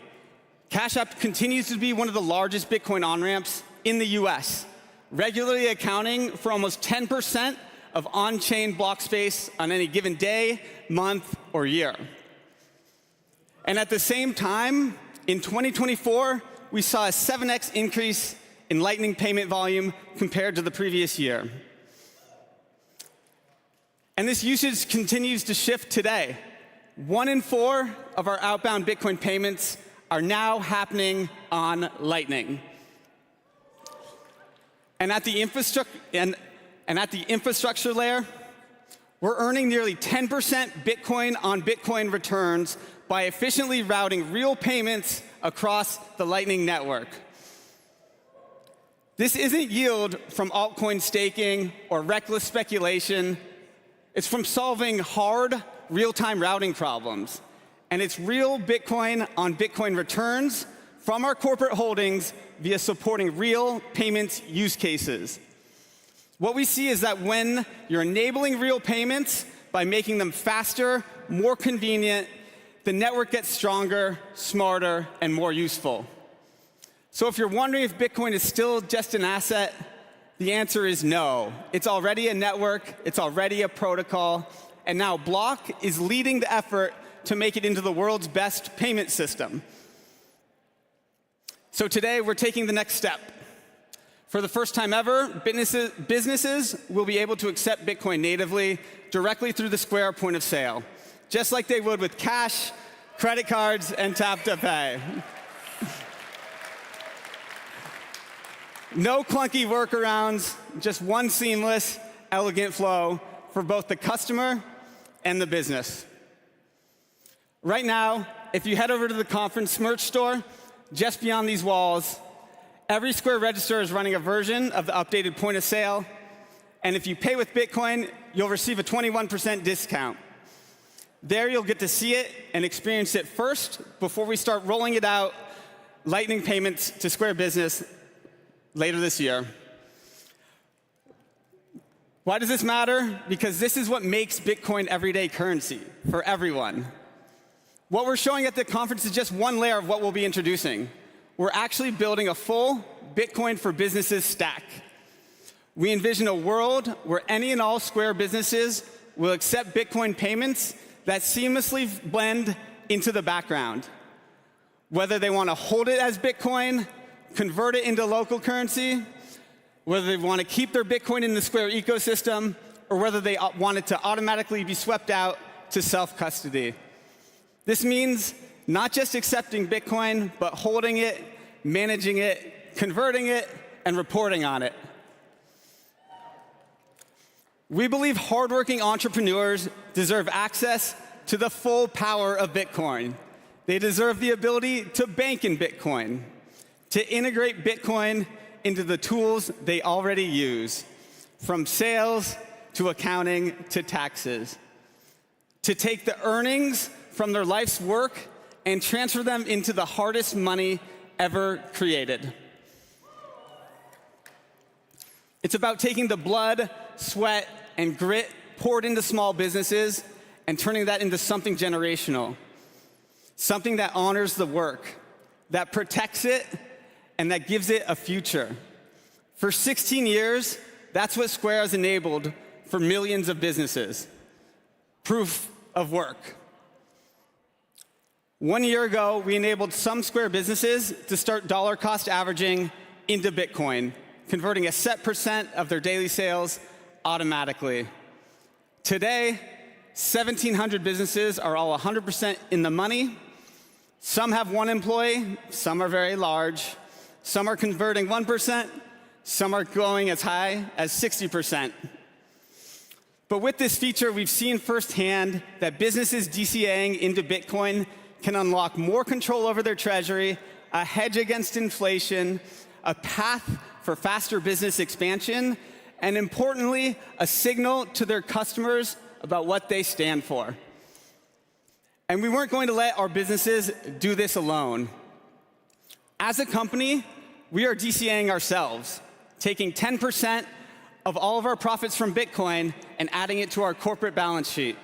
Cash App continues to be one of the largest Bitcoin on-ramps in the US, regularly accounting for almost 10% of on-chain block space on any given day, month, or year. And at the same time, in 2024, we saw a 7x increase in Lightning payment volume compared to the previous year. And this usage continues to shift today. 1 in 4 of our outbound Bitcoin payments are now happening on Lightning. And at the infrastructure layer, we're earning nearly 10% Bitcoin on Bitcoin returns by efficiently routing real payments across the Lightning network. This isn't yield from altcoin staking or reckless speculation. It's from solving hard, real-time routing problems. And it's real Bitcoin on Bitcoin returns from our corporate holdings via supporting real payments use cases. What we see is that when you're enabling real payments by making them faster, more convenient, the network gets stronger, smarter, and more useful. So if you're wondering if Bitcoin is still just an asset, the answer is no. It's already a network, it's already a protocol, and now Block is leading the effort to make it into the world's best payment system. So today, we're taking the next step. For the first time ever, businesses will be able to accept Bitcoin natively directly through the Square point of sale, just like they would with cash, credit cards, and tap to pay. No clunky workarounds, just one seamless, elegant flow for both the customer and the business. Right now, if you head over to the conference merch store, just beyond these walls, every Square register is running a version of the updated point of sale. And if you pay with Bitcoin, you'll receive a 21% discount. There, you'll get to see it and experience it first before we start rolling it out, Lightning payments to Square Business later this year. Why does this matter? Because this is what makes Bitcoin everyday currency for everyone. What we're showing at the conference is just one layer of what we'll be introducing. We're actually building a full Bitcoin for businesses stack. We envision a world where any and all Square businesses will accept Bitcoin payments that seamlessly blend into the background. Whether they want to hold it as Bitcoin, convert it into local currency, whether they want to keep their Bitcoin in the Square ecosystem, or whether they want it to automatically be swept out to self-custody. This means not just accepting Bitcoin, but holding it, managing it, converting it, and reporting on it. We believe hardworking entrepreneurs deserve access to the full power of Bitcoin. They deserve the ability to bank in Bitcoin, to integrate Bitcoin into the tools they already use, from sales to accounting to taxes, to take the earnings from their life's work and transfer them into the hardest money ever created. It's about taking the blood, sweat, and grit poured into small businesses and turning that into something generational, something that honors the work, that protects it, and that gives it a future. For 16 years, that's what Square has enabled for millions of businesses. Proof of work. 1 year ago, we enabled some Square businesses to start dollar cost averaging into Bitcoin, converting a set % of their daily sales automatically. Today, 1,700 businesses are all 100% in the money. Some have one employee, some are very large, some are converting 1%, some are going as high as 60%. But with this feature, we've seen firsthand that businesses DCAing into Bitcoin can unlock more control over their treasury, a hedge against inflation, a path for faster business expansion, and importantly, a signal to their customers about what they stand for. And we weren't going to let our businesses do this alone. As a company, we are DCAing ourselves, taking 10% of all of our profits from Bitcoin and adding it to our corporate balance sheet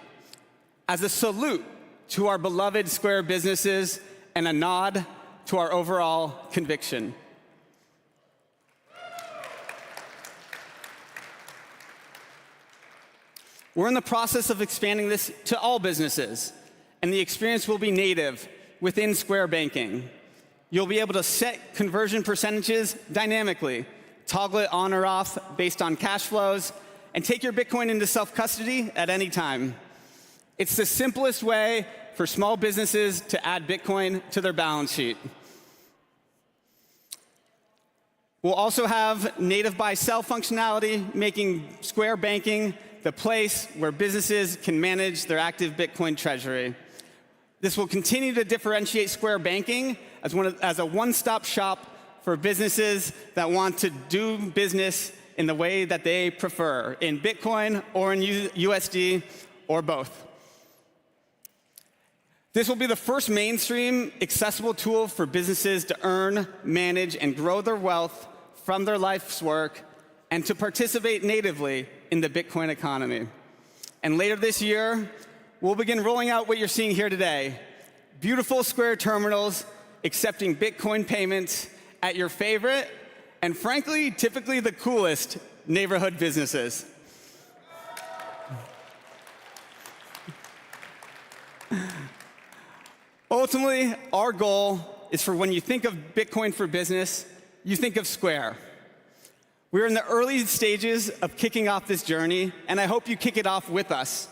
as a salute to our beloved Square businesses and a nod to our overall conviction. We're in the process of expanding this to all businesses, and the experience will be native within Square Banking. You'll be able to set conversion percentages dynamically, toggle it on or off based on cash flows, and take your Bitcoin into self-custody at any time. It's the simplest way for small businesses to add Bitcoin to their balance sheet. We'll also have native buy-sell functionality, making Square Banking the place where businesses can manage their active Bitcoin treasury. This will continue to differentiate Square Banking as a one-stop shop for businesses that want to do business in the way that they prefer, in Bitcoin or in USD or both. This will be the first mainstream accessible tool for businesses to earn, manage, and grow their wealth from their life's work and to participate natively in the Bitcoin economy. And later this year, we'll begin rolling out what you're seeing here today. Beautiful Square terminals accepting Bitcoin payments at your favorite, and frankly, typically the coolest neighborhood businesses. Ultimately, our goal is for when you think of Bitcoin for business, you think of Square. We're in the early stages of kicking off this journey, and I hope you kick it off with us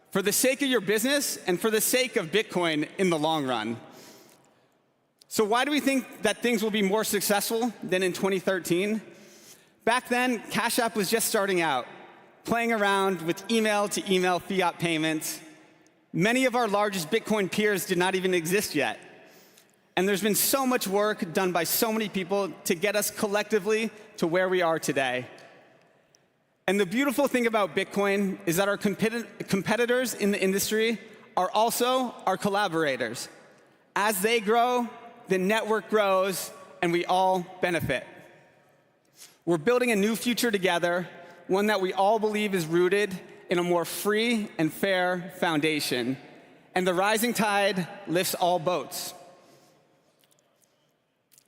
for the sake of your business and for the sake of Bitcoin in the long run. So why do we think that things will be more successful than in 2013? Back then, Cash App was just starting out, playing around with email-to-email fiat payments. Many of our largest Bitcoin peers did not even exist yet. And there's been so much work done by so many people to get us collectively to where we are today. And the beautiful thing about Bitcoin is that our competitors in the industry are also our collaborators. As they grow, the network grows, and we all benefit. We're building a new future together, one that we all believe is rooted in a more free and fair foundation. And the rising tide lifts all boats.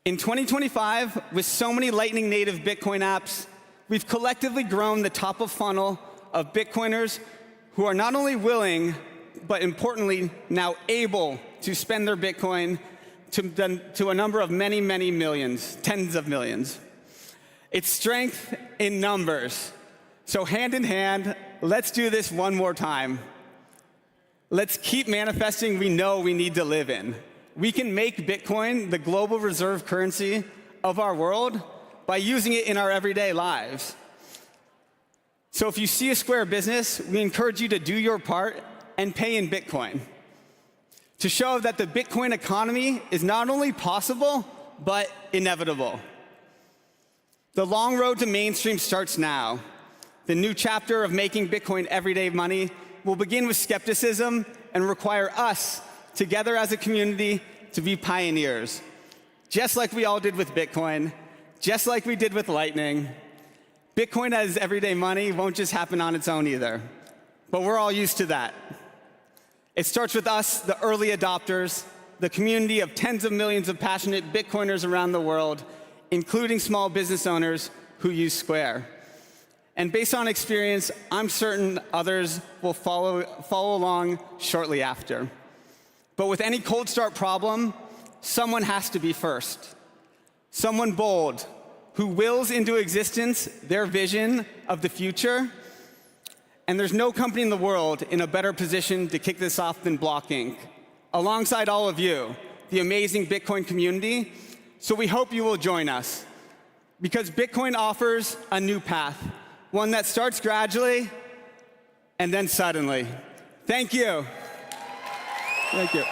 In 2025, with so many Lightning native Bitcoin apps, we've collectively grown the top of funnel of Bitcoiners who are not only willing, but importantly, now able to spend their Bitcoin to a number of many, many millions, tens of millions. It's strength in numbers. So hand in hand, let's do this one more time. Let's keep manifesting we know we need to live in. We can make Bitcoin the global reserve currency of our world by using it in our everyday lives. So if you see a Square business, we encourage you to do your part and pay in Bitcoin to show that the Bitcoin economy is not only possible, but inevitable. The long road to mainstream starts now. The new chapter of making Bitcoin everyday money will begin with skepticism and require us, together as a community, to be pioneers. Just like we all did with Bitcoin, just like we did with Lightning. Bitcoin as everyday money won't just happen on its own either, but we're all used to that. It starts with us, the early adopters, the community of tens of millions of passionate Bitcoiners around the world, including small business owners who use Square. And based on experience, I'm certain others will follow along shortly after. But with any cold start problem, someone has to be first. Someone bold, who wills into existence their vision of the future. And there's no company in the world in a better position to kick this off than Block Inc., alongside all of you, the amazing Bitcoin community. So we hope you will join us, because Bitcoin offers a new path, one that starts gradually and then suddenly. Thank you. Thank you.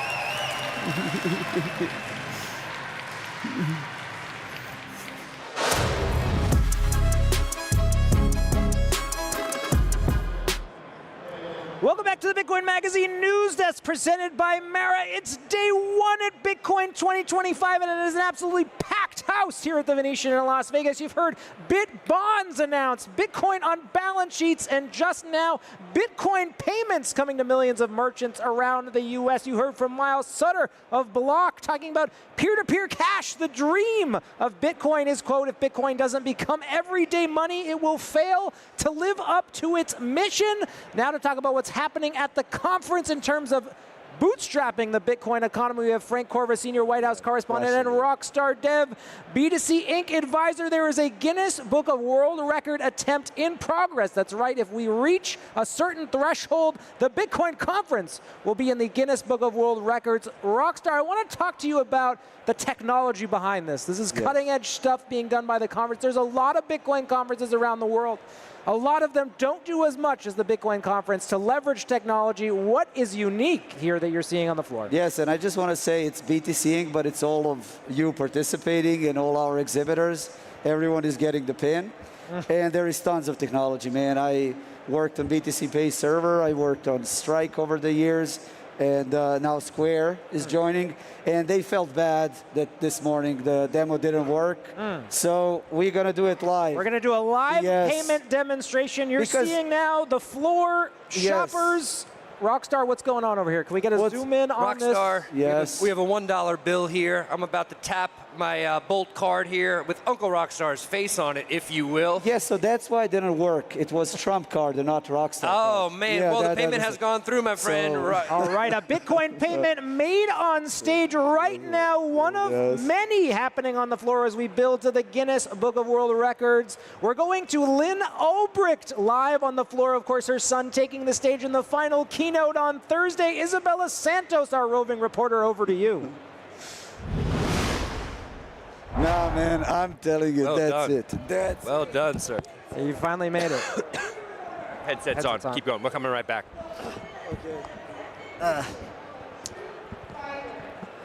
Welcome back to the Bitcoin Magazine News Desk presented by Mara. It's day one at Bitcoin 2025, and it is an absolutely packed house here at the Venetian in Las Vegas. You've heard BitBonds announced, Bitcoin on balance sheets, and just now, Bitcoin payments coming to millions of merchants around the U.S. You heard from Miles Suter of Block talking about peer-to-peer cash, the dream of Bitcoin. His quote, if Bitcoin doesn't become everyday money, it will fail to live up to its mission. Now to talk about what's happening at the conference in terms of bootstrapping the Bitcoin economy. We have Frank Corva, senior White House correspondent, and Rockstar Dev, BTC Inc. advisor. There is a Guinness Book of World Record attempt in progress. That's right. If we reach a certain threshold, the Bitcoin conference will be in the Guinness Book of World Records. Rockstar, I want to talk to you about the technology behind this. This is cutting-edge stuff being done by the conference. There's a lot of Bitcoin conferences around the world. A lot of them don't do as much as the Bitcoin conference to leverage technology. What is unique here that you're seeing on the floor? Yes, and I just want to say it's BTC Inc., but it's all of you participating and all our exhibitors. Everyone is getting the pin. And there is tons of technology, man. I worked on BTC Pay server. I worked on Strike over the years. And now Square is joining. And they felt bad that this morning the demo didn't work. So we're going to do it live. We're going to do a live payment demonstration. You're seeing now the floor, shoppers. Rockstar, what's going on over here? Can we get a zoom in on this? Rockstar, yes. We have a $1 bill here. I'm about to tap my Bolt card here with Uncle Rockstar's face on it, if you will. Yes, so that's why it didn't work. It was Trump card and not Rockstar Oh, card. man. Yeah, well, the payment has gone through, my friend. All right, a Bitcoin payment made on stage right now. One of many happening on the floor as we build to the Guinness Book of World Records. We're going to Lynn Ulbricht live on the floor. Of course, her son taking the stage in the final keynote on Thursday. Isabella Santos, our roving reporter, over to you. No, man, I'm telling you, that's it. That's well done, sir. So you finally made it. Headsets on. Keep going. We're coming right back.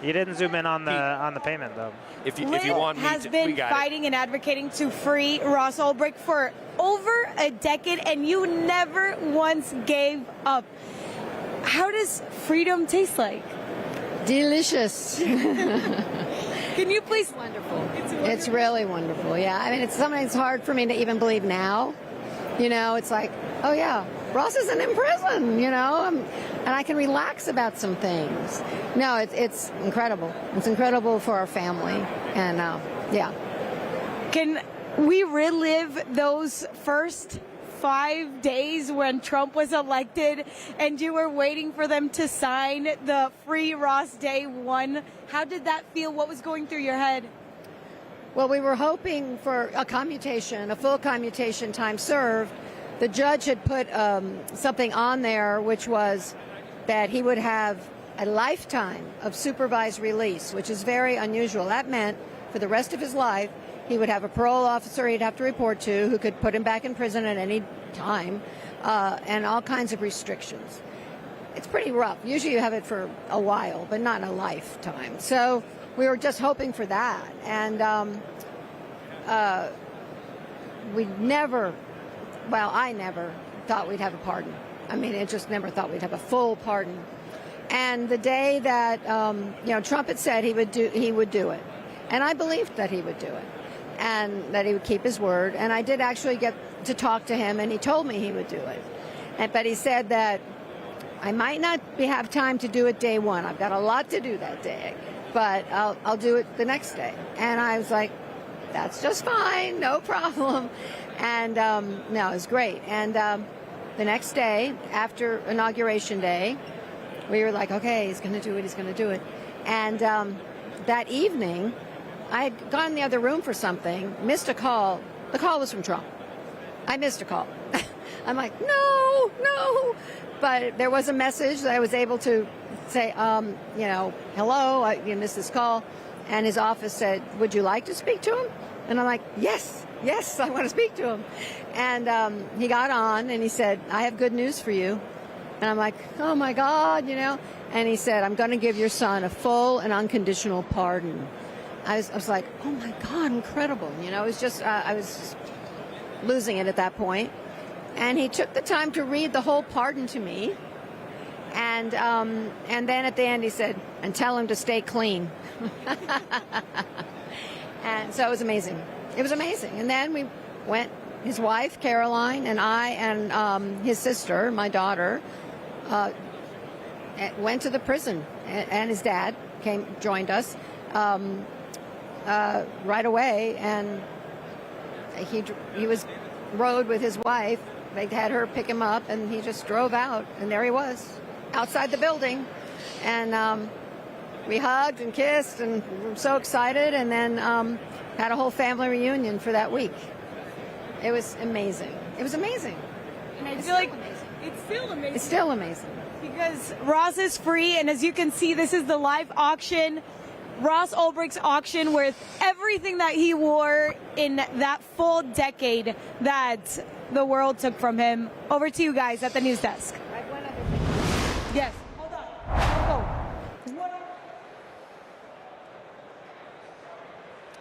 You didn't zoom in on the payment, though. If you want me has to, been we got fighting and advocating to free Ross Ulbricht for over a decade, and you never once gave up. How does freedom taste like? Delicious. Can you please? Wonderful. It's really wonderful. Yeah. I mean, it's something that's hard for me to even believe now. You know, it's like, oh yeah, Ross isn't in prison. You know, and I can relax about some things. No, it's incredible. It's incredible for our family, and yeah. Can we relive those first 5 days when Trump was elected and you were waiting for them to sign the free Ross Day 1? How did that feel? What was going through your head? Well, we were hoping for a commutation, a full commutation time served. The judge had put something on there, which was that he would have a lifetime of supervised release, which is very unusual. That meant for the rest of his life, he would have a parole officer he'd have to report to who could put him back in prison at any time, and all kinds of restrictions. It's pretty rough. Usually you have it for a while, but not in a lifetime. So we were just hoping for that. And we never, well, I never thought we'd have a pardon. I mean, I just never thought we'd have a full pardon. And the day that Trump had said he would do it, and I believed that he would do it, and that he would keep his word. And I did actually get to talk to him, and he told me he would do it. But he said that I might not have time to do it day one. I've got a lot to do that day, but I'll do it the next day. And I was like, that's just fine, no problem. And no, it was great. And the next day, after Inauguration Day, we were like, okay, he's going to do it, he's going to do it. And that evening, I had gone in the other room for something, missed a call. The call was from Trump. I missed a call. I'm like, no. But there was a message that I was able to say, hello, I missed this call. And his office said, would you like to speak to him? And I'm like, yes, I want to speak to him. And he got on and he said, I have good news for you. And I'm like, oh my God, And he said, I'm going to give your son a full and unconditional pardon. I was like, oh my God, incredible. It was just, I was just losing it at that point. And he took the time to read the whole pardon to me. And then at the end he said, and tell him to stay clean. And so it was amazing. It was amazing. And then we went, his wife, Caroline, and I, and his sister, my daughter, went to the prison. And his dad joined us right away. And he was rode with his wife. They had her pick him up, and he just drove out. And there he was, outside the building. And we hugged and kissed and were so excited, and then had a whole family reunion for that week. It was amazing. It was amazing. And I feel like it's still amazing. It's still amazing. Because Ross is free, and as you can see, this is the live auction. Ross Ulbricht's auction worth everything that he wore in that full decade that the world took from him. Over to you guys at the news desk. I have one other thing. Yes. Hold on.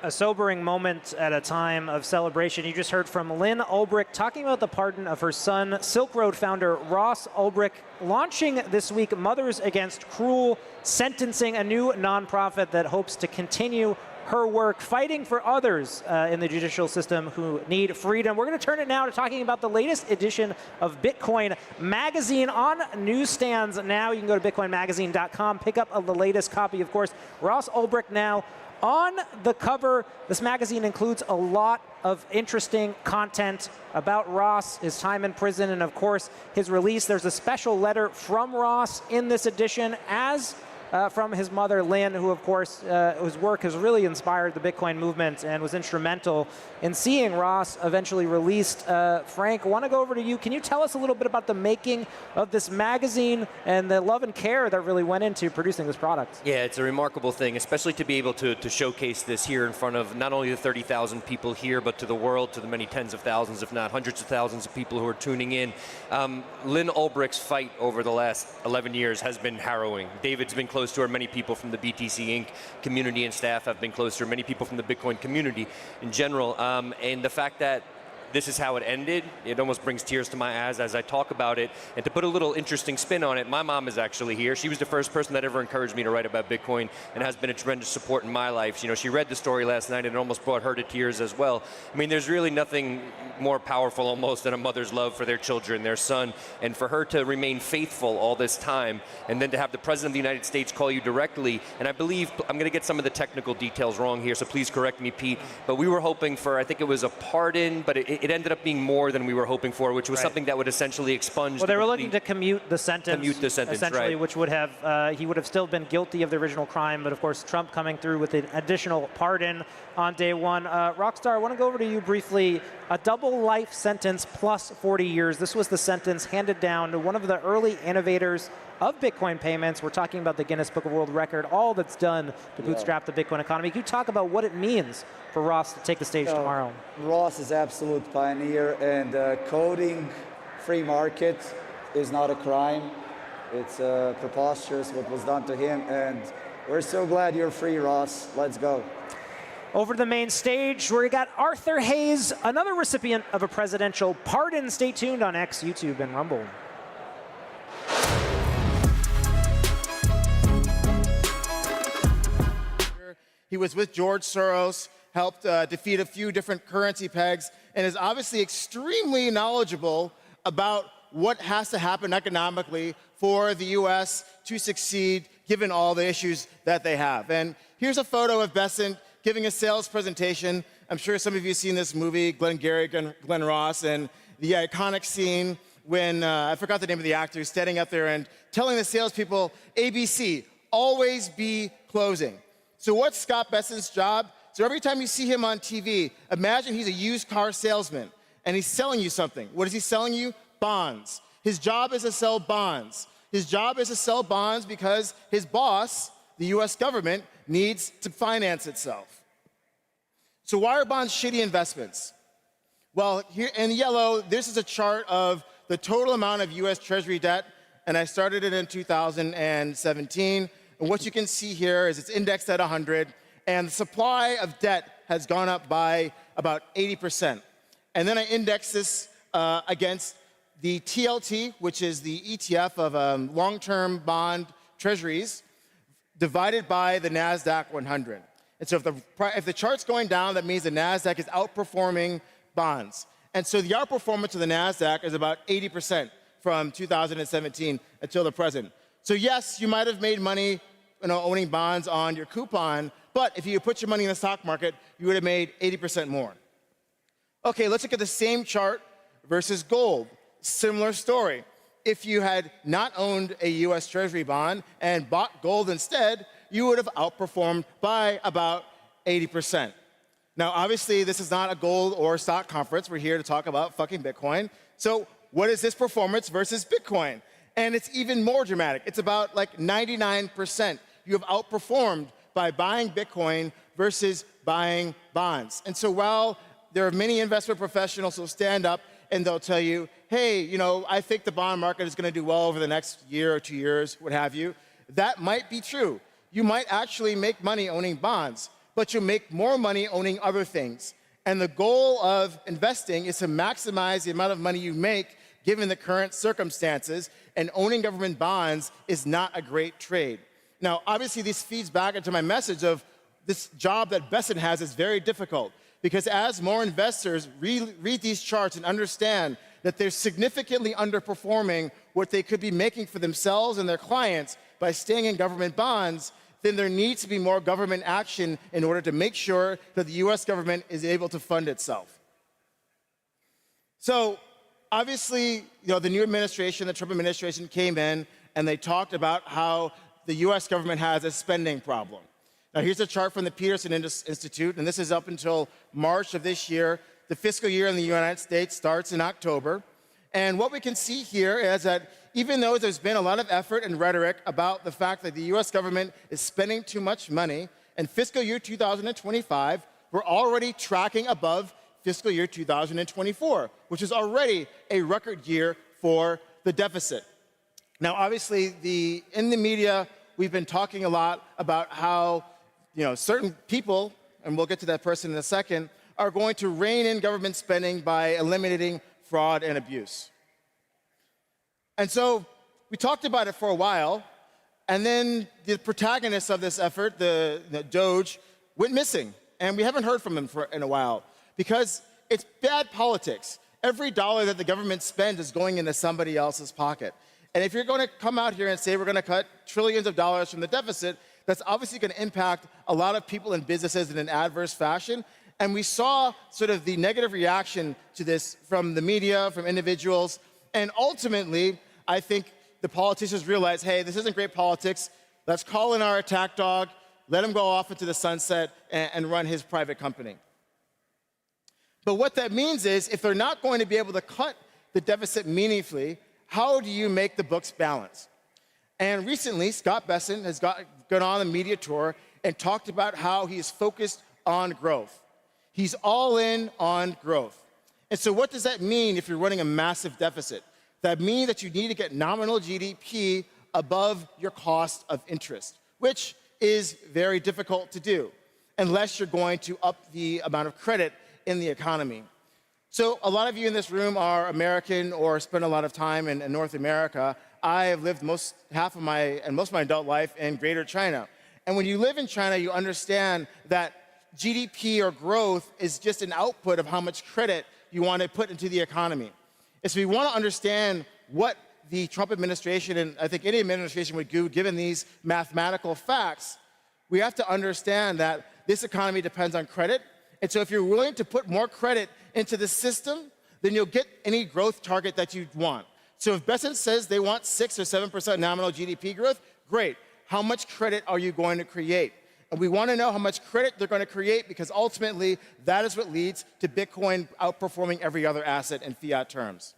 A sobering moment at a time of celebration. You just heard from Lynn Ulbricht talking about the pardon of her son, Silk Road founder Ross Ulbricht, launching this week Mothers Against Cruel Sentencing, a new nonprofit that hopes to continue her work fighting for others in the judicial system who need freedom. We're going to turn it now to talking about the latest edition of Bitcoin Magazine on newsstands now. You can go to bitcoinmagazine.com, pick up the latest copy, of course. Ross Ulbricht now on the cover. This magazine includes a lot of interesting content about Ross, his time in prison, and of course his release. There's a special letter from Ross in this edition, as from his mother, Lynn, who, of course, whose work has really inspired the Bitcoin movement and was instrumental in seeing Ross eventually released. Frank, I want to go over to you. Can you tell us a little bit about the making of this magazine and the love and care that really went into producing this product? Yeah, it's a remarkable thing, especially to be able to showcase this here in front of not only the 30,000 people here, but to the world, to the many tens of thousands, if not hundreds of thousands of people who are tuning in. Lynn Ulbricht's fight over the last 11 years has been harrowing. David's been close to her. Many people from the BTC Inc. community and staff have been close to her. Many people from the Bitcoin community in general. And the fact that this is how it ended, it almost brings tears to my eyes as I talk about it. And to put a little interesting spin on it, my mom is actually here. She was the first person that ever encouraged me to write about Bitcoin and has been a tremendous support in my life. You know, she read the story last night and it almost brought her to tears as well. I mean, there's really nothing more powerful almost than a mother's love for their children, their son, and for her to remain faithful all this time, and then to have the President of the United States call you directly. And I believe, I'm going to get some of the technical details wrong here, so please correct me, Pete, but we were hoping for, I think it was a pardon, but it ended up being more than we were hoping for, which was something that would essentially expunge. Well, they were looking to commute the sentence, essentially, right. Which would have, he would have still been guilty of the original crime, but of course Trump coming through with an additional pardon on day one. Rockstar, I want to go over to you briefly. A double life sentence plus 40 years. This was the sentence handed down to one of the early innovators of Bitcoin payments. We're talking about the Guinness Book of World Record, all that's done to bootstrap the Bitcoin economy. Can you talk about what it means for Ross to take the stage tomorrow? Ross is absolute pioneer, and coding free market is not a crime. It's preposterous what was done to him, and We're so glad you're free, Ross. Let's go. Over to the main stage, where we got Arthur Hayes, another recipient of a presidential pardon. Stay tuned on X, YouTube, and Rumble. He was with George Soros, helped defeat a few different currency pegs, and is obviously extremely knowledgeable about what has to happen economically for the U.S. to succeed, given all the issues that they have. And here's a photo of Bessent giving a sales presentation. I'm sure some of you have seen this movie, Glengarry Glen Ross, and the iconic scene when, I forgot the name of the actor, who's standing up there and telling the salespeople, ABC, always be closing. So what's Scott Bessent's job? So every time you see him on TV, imagine he's a used car salesman and he's selling you something. What is he selling you? Bonds. His job is to sell bonds. His job is to sell bonds because his boss, the US government, needs to finance itself. So why are bonds shitty investments? Well, here in yellow, this is a chart of the total amount of US Treasury debt, and I started it in 2017. And what you can see here is it's indexed at 100, and the supply of debt has gone up by about 80%. And then I index this against the TLT, which is the ETF of long-term bond treasuries, divided by the NASDAQ 100. And so if the chart's going down, that means the NASDAQ is outperforming bonds. And so the outperformance of the NASDAQ is about 80% from 2017 until the present. So yes, you might have made money owning bonds on your coupon, but if you put your money in the stock market, you would have made 80% more. Okay, let's look at the same chart versus gold. Similar story. If you had not owned a US Treasury bond and bought gold instead, you would have outperformed by about 80%. Now, obviously, this is not a gold or stock conference. We're here to talk about fucking Bitcoin. So what is this performance versus Bitcoin? And it's even more dramatic. It's about like 99%. You have outperformed by buying Bitcoin versus buying bonds. And so while there are many investment professionals who stand up and they'll tell you, hey, I think the bond market is going to do well over the next year or 2 years, what have you, that might be true. You might actually make money owning bonds, but you'll make more money owning other things. And the goal of investing is to maximize the amount of money you make given the current circumstances, and owning government bonds is not a great trade. Now, obviously, this feeds back into my message of this job that Bessent has is very difficult, because as more investors read these charts and understand that they're significantly underperforming what they could be making for themselves and their clients by staying in government bonds, then there needs to be more government action in order to make sure that the US government is able to fund itself. So, obviously, the new administration, the Trump administration came in and they talked about how the US government has a spending problem. Now, here's a chart from the Peterson Institute, and this is up until March of this year. The fiscal year in the United States starts in October. And what we can see here is that even though there's been a lot of effort and rhetoric about the fact that the US government is spending too much money, in fiscal year 2025, we're already tracking above fiscal year 2024, which is already a record year for the deficit. Now, obviously, in the media, we've been talking a lot about how certain people, and we'll get to that person in a second, are going to rein in government spending by eliminating fraud and abuse. And so we talked about it for a while, and then the protagonists of this effort, the Doge, went missing, and we haven't heard from them in a while because it's bad politics. Every dollar that the government spends is going into somebody else's pocket. And if you're going to come out here and say we're going to cut trillions of dollars from the deficit, that's obviously going to impact a lot of people and businesses in an adverse fashion. And we saw sort of the negative reaction to this from the media, from individuals. And ultimately, I think the politicians realized, hey, this isn't great politics. Let's call in our attack dog, let him go off into the sunset and run his private company. But what that means is if they're not going to be able to cut the deficit meaningfully, how do you make the books balance? And recently, Scott Bessent has gone on a media tour and talked about how he is focused on growth. He's all in on growth. And so what does that mean if you're running a massive deficit? That means that you need to get nominal GDP above your cost of interest, which is very difficult to do unless you're going to up the amount of credit in the economy. So a lot of you in this room are American or spend a lot of time in North America. I have lived most of my adult life in Greater China. And when you live in China, you understand that GDP or growth is just an output of how much credit you want to put into the economy. And so we want to understand what the Trump administration, and I think any administration would do, given these mathematical facts. We have to understand that this economy depends on credit. And so if you're willing to put more credit into the system, then you'll get any growth target that you want. So if Besson says they want 6 or 7% nominal GDP growth, great. How much credit are you going to create? And we want to know how much credit they're going to create, because ultimately that is what leads to Bitcoin outperforming every other asset in fiat terms.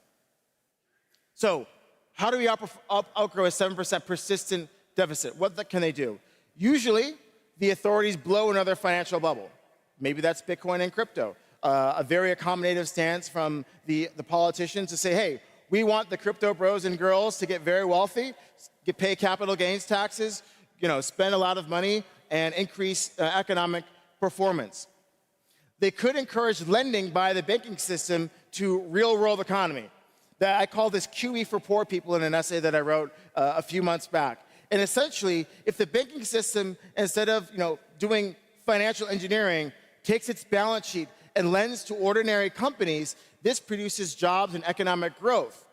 So how do we outgrow a 7% persistent deficit? What can they do? Usually, the authorities blow another financial bubble. Maybe that's Bitcoin and crypto. A very accommodative stance from the politicians to say, hey, we want the crypto bros and girls to get very wealthy, pay capital gains taxes, spend a lot of money, and increase economic performance. They could encourage lending by the banking system to real-world economy. That I call this QE for poor people in an essay that I wrote a few months back. And essentially, if the banking system, instead of doing financial engineering, takes its balance sheet and lends to ordinary companies, this produces jobs and economic growth.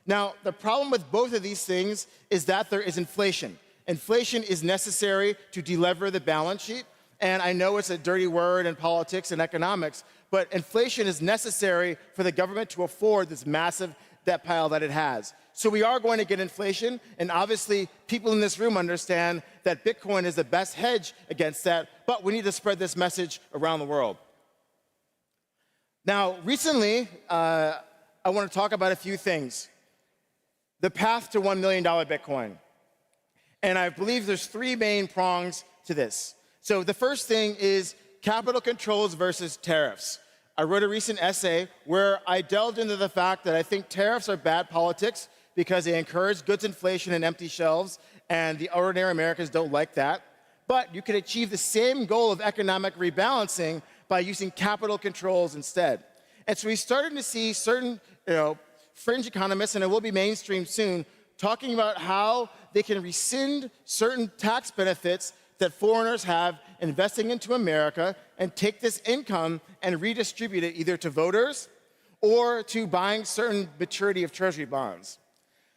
Now, the problem with both of these things is that there is inflation. Inflation is necessary to delever the balance sheet. And I know it's a dirty word in politics and economics, but inflation is necessary for the government to afford this massive debt pile that it has. So we are going to get inflation, and obviously people in this room understand that Bitcoin is the best hedge against that, but we need to spread this message around the world. Now, recently, I want to talk about a few things. The path to $1 million Bitcoin. And I believe there's 3 main prongs to this. So the first thing is capital controls versus tariffs. I wrote a recent essay where I delved into the fact that I think tariffs are bad politics because they encourage goods inflation and empty shelves, and the ordinary Americans don't like that. But you can achieve the same goal of economic rebalancing by using capital controls instead. And so we started to see certain fringe economists, and it will be mainstream soon, talking about how they can rescind certain tax benefits that foreigners have investing into America and take this income and redistribute it either to voters or to buying certain maturity of treasury bonds.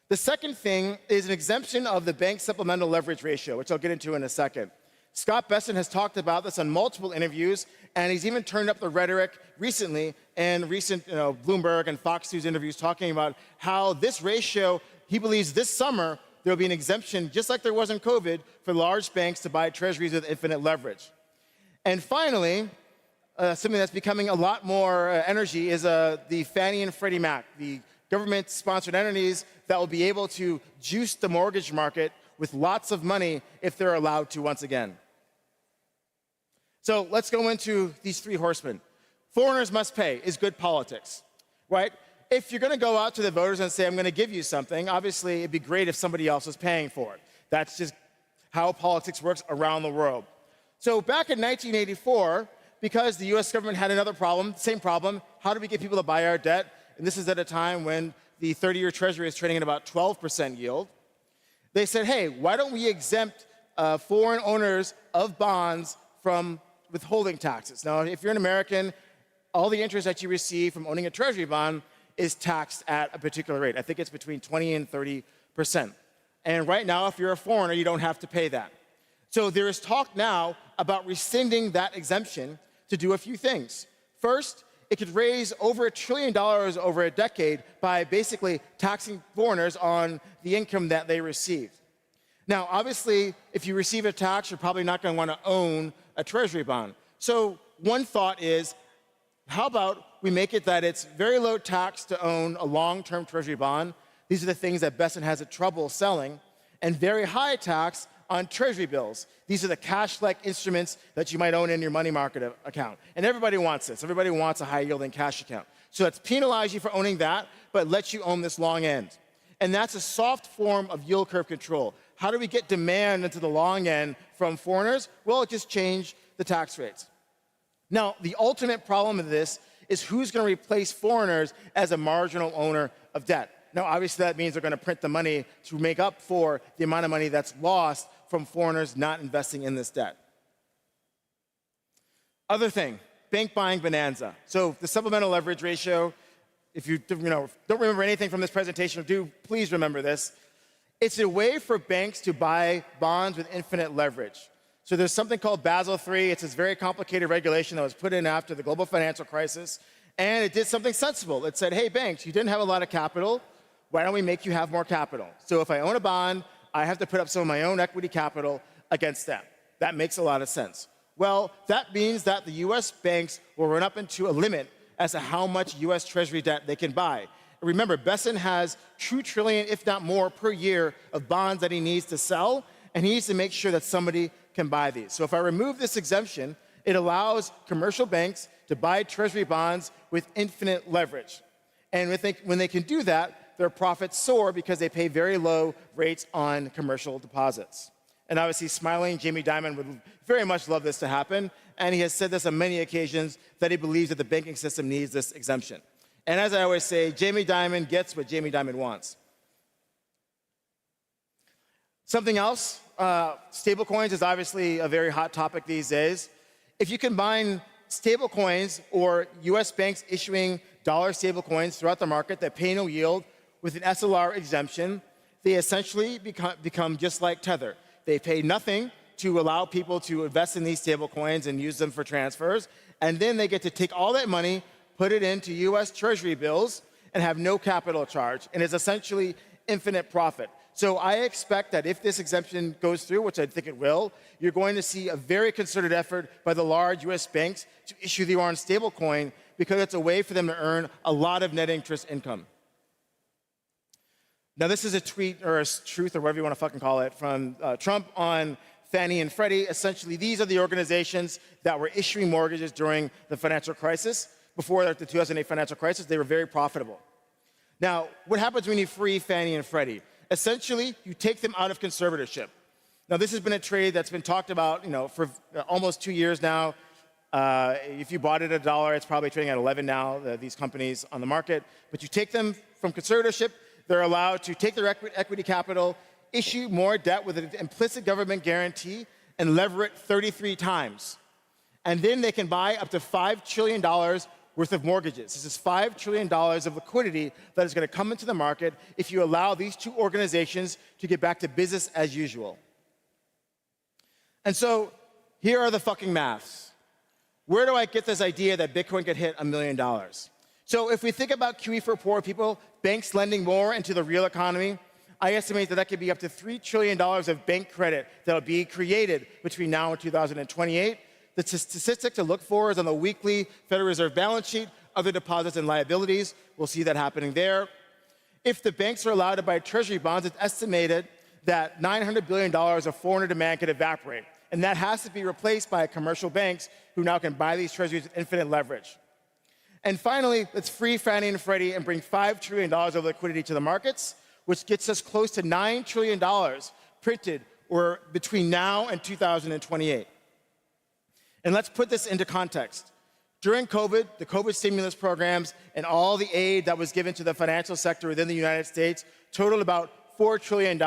The second thing is an exemption of the bank supplemental leverage ratio, which I'll get into in a second. Scott Besson has talked about this on multiple interviews, and he's even turned up the rhetoric recently in recent Bloomberg and Fox News interviews, talking about how this ratio, he believes this summer, there will be an exemption, just like there was in COVID, for large banks to buy treasuries with infinite leverage. And finally, something that's becoming a lot more energy is the Fannie and Freddie Mac, the government-sponsored entities that will be able to juice the mortgage market with lots of money if they're allowed to once again. So let's go into these 3 horsemen. Foreigners must pay is good politics, right? If you're going to go out to the voters and say, I'm going to give you something, obviously it'd be great if somebody else was paying for it. That's just how politics works around the world. So back in 1984, because the US government had another problem, same problem, how do we get people to buy our debt? And this is at a time when the 30-year treasury is trading at about 12% yield. They said, hey, why don't we exempt foreign owners of bonds from withholding taxes? Now, if you're an American, all the interest that you receive from owning a treasury bond is taxed at a particular rate. I think it's between 20 and 30%. And right now, if you're a foreigner, you don't have to pay that. So there is talk now about rescinding that exemption to do a few things. First, it could raise over $1 trillion over a decade by basically taxing foreigners on the income that they receive. Now, obviously, if you receive a tax, you're probably not going to want to own a treasury bond. So one thought is, how about we make it that it's very low tax to own a long-term treasury bond? These are the things that Besson has trouble selling. And very high tax on treasury bills. These are the cash-like instruments that you might own in your money market account. And everybody wants this. Everybody wants a high-yielding cash account. So let's penalize you for owning that, but let you own this long end. And that's a soft form of yield curve control. How do we get demand into the long end from foreigners? Well, it just changed the tax rates. Now, the ultimate problem of this is who's going to replace foreigners as a marginal owner of debt. Now, obviously, that means they're going to print the money to make up for the amount of money that's lost from foreigners not investing in this debt. Other thing, bank buying bonanza. So the supplemental leverage ratio, if you don't remember anything from this presentation, please remember this. It's a way for banks to buy bonds with infinite leverage. So there's something called Basel III. It's this very complicated regulation that was put in after the global financial crisis. And it did something sensible. It said, hey, banks, you didn't have a lot of capital. Why don't we make you have more capital? So if I own a bond, I have to put up some of my own equity capital against that. That makes a lot of sense. Well, that means that the US banks will run up into a limit as to how much US Treasury debt they can buy. Remember, Besson has $2 trillion, if not more, per year of bonds that he needs to sell, and he needs to make sure that somebody can buy these. So if I remove this exemption, it allows commercial banks to buy Treasury bonds with infinite leverage. And when they can do that, their profits soar because they pay very low rates on commercial deposits. And obviously, smiling Jamie Dimon would very much love this to happen, and he has said this on many occasions that he believes that the banking system needs this exemption. And as I always say, Jamie Dimon gets what Jamie Dimon wants. Something else, stablecoins is obviously a very hot topic these days. If you combine stablecoins or US banks issuing dollar stablecoins throughout the market that pay no yield with an SLR exemption, they essentially become just like Tether. They pay nothing to allow people to invest in these stablecoins and use them for transfers, and then they get to take all that money, put it into US Treasury bills, and have no capital charge, and it's essentially infinite profit. So I expect that if this exemption goes through, which I think it will, you're going to see a very concerted effort by the large US banks to issue their own stablecoin because it's a way for them to earn a lot of net interest income. Now, this is a tweet or a truth or whatever you want to fucking call it from Trump on Fannie and Freddie. Essentially, these are the organizations that were issuing mortgages during the financial crisis. Before the 2008 financial crisis, they were very profitable. Now, what happens when you free Fannie and Freddie? Essentially, you take them out of conservatorship. Now, this has been a trade that's been talked about, for almost 2 years now. If you bought it at $1, it's probably trading at 11 now, these companies on the market. But you take them from conservatorship, they're allowed to take their equity capital, issue more debt with an implicit government guarantee, and lever it 33 times. And then they can buy up to $5 trillion worth of mortgages. This is $5 trillion of liquidity that is going to come into the market if you allow these two organizations to get back to business as usual. And so here are the fucking maths. Where do I get this idea that Bitcoin could hit $1 million? So if we think about QE for poor people, banks lending more into the real economy, I estimate that could be up to $3 trillion of bank credit that will be created between now and 2028. The statistic to look for is on the weekly Federal Reserve balance sheet, other deposits and liabilities. We'll see that happening there. If the banks are allowed to buy Treasury bonds, it's estimated that $900 billion of foreign demand could evaporate. And that has to be replaced by commercial banks who now can buy these treasuries with infinite leverage. And finally, let's free Fannie and Freddie and bring $5 trillion of liquidity to the markets, which gets us close to $9 trillion printed or between now and 2028. And let's put this into context. During COVID, the COVID stimulus programs and all the aid that was given to the financial sector within the United States totaled about $4 trillion.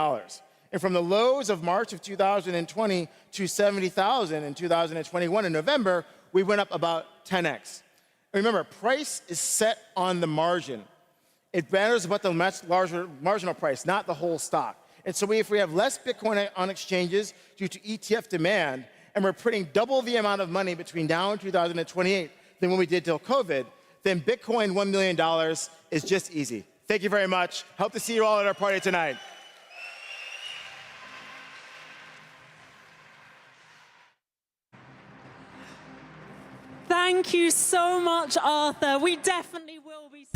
And from the lows of March of 2020 to 70,000 in 2021 in November, we went up about 10x. Remember, price is set on the margin. It matters about the much larger marginal price, not the whole stock. And so if we have less Bitcoin on exchanges due to ETF demand, and we're printing double the amount of money between now and 2028 than when we did till COVID, then Bitcoin $1 million is just easy. Thank you very much. Hope to see you all at our party tonight. Thank you so much, Arthur. We definitely will be.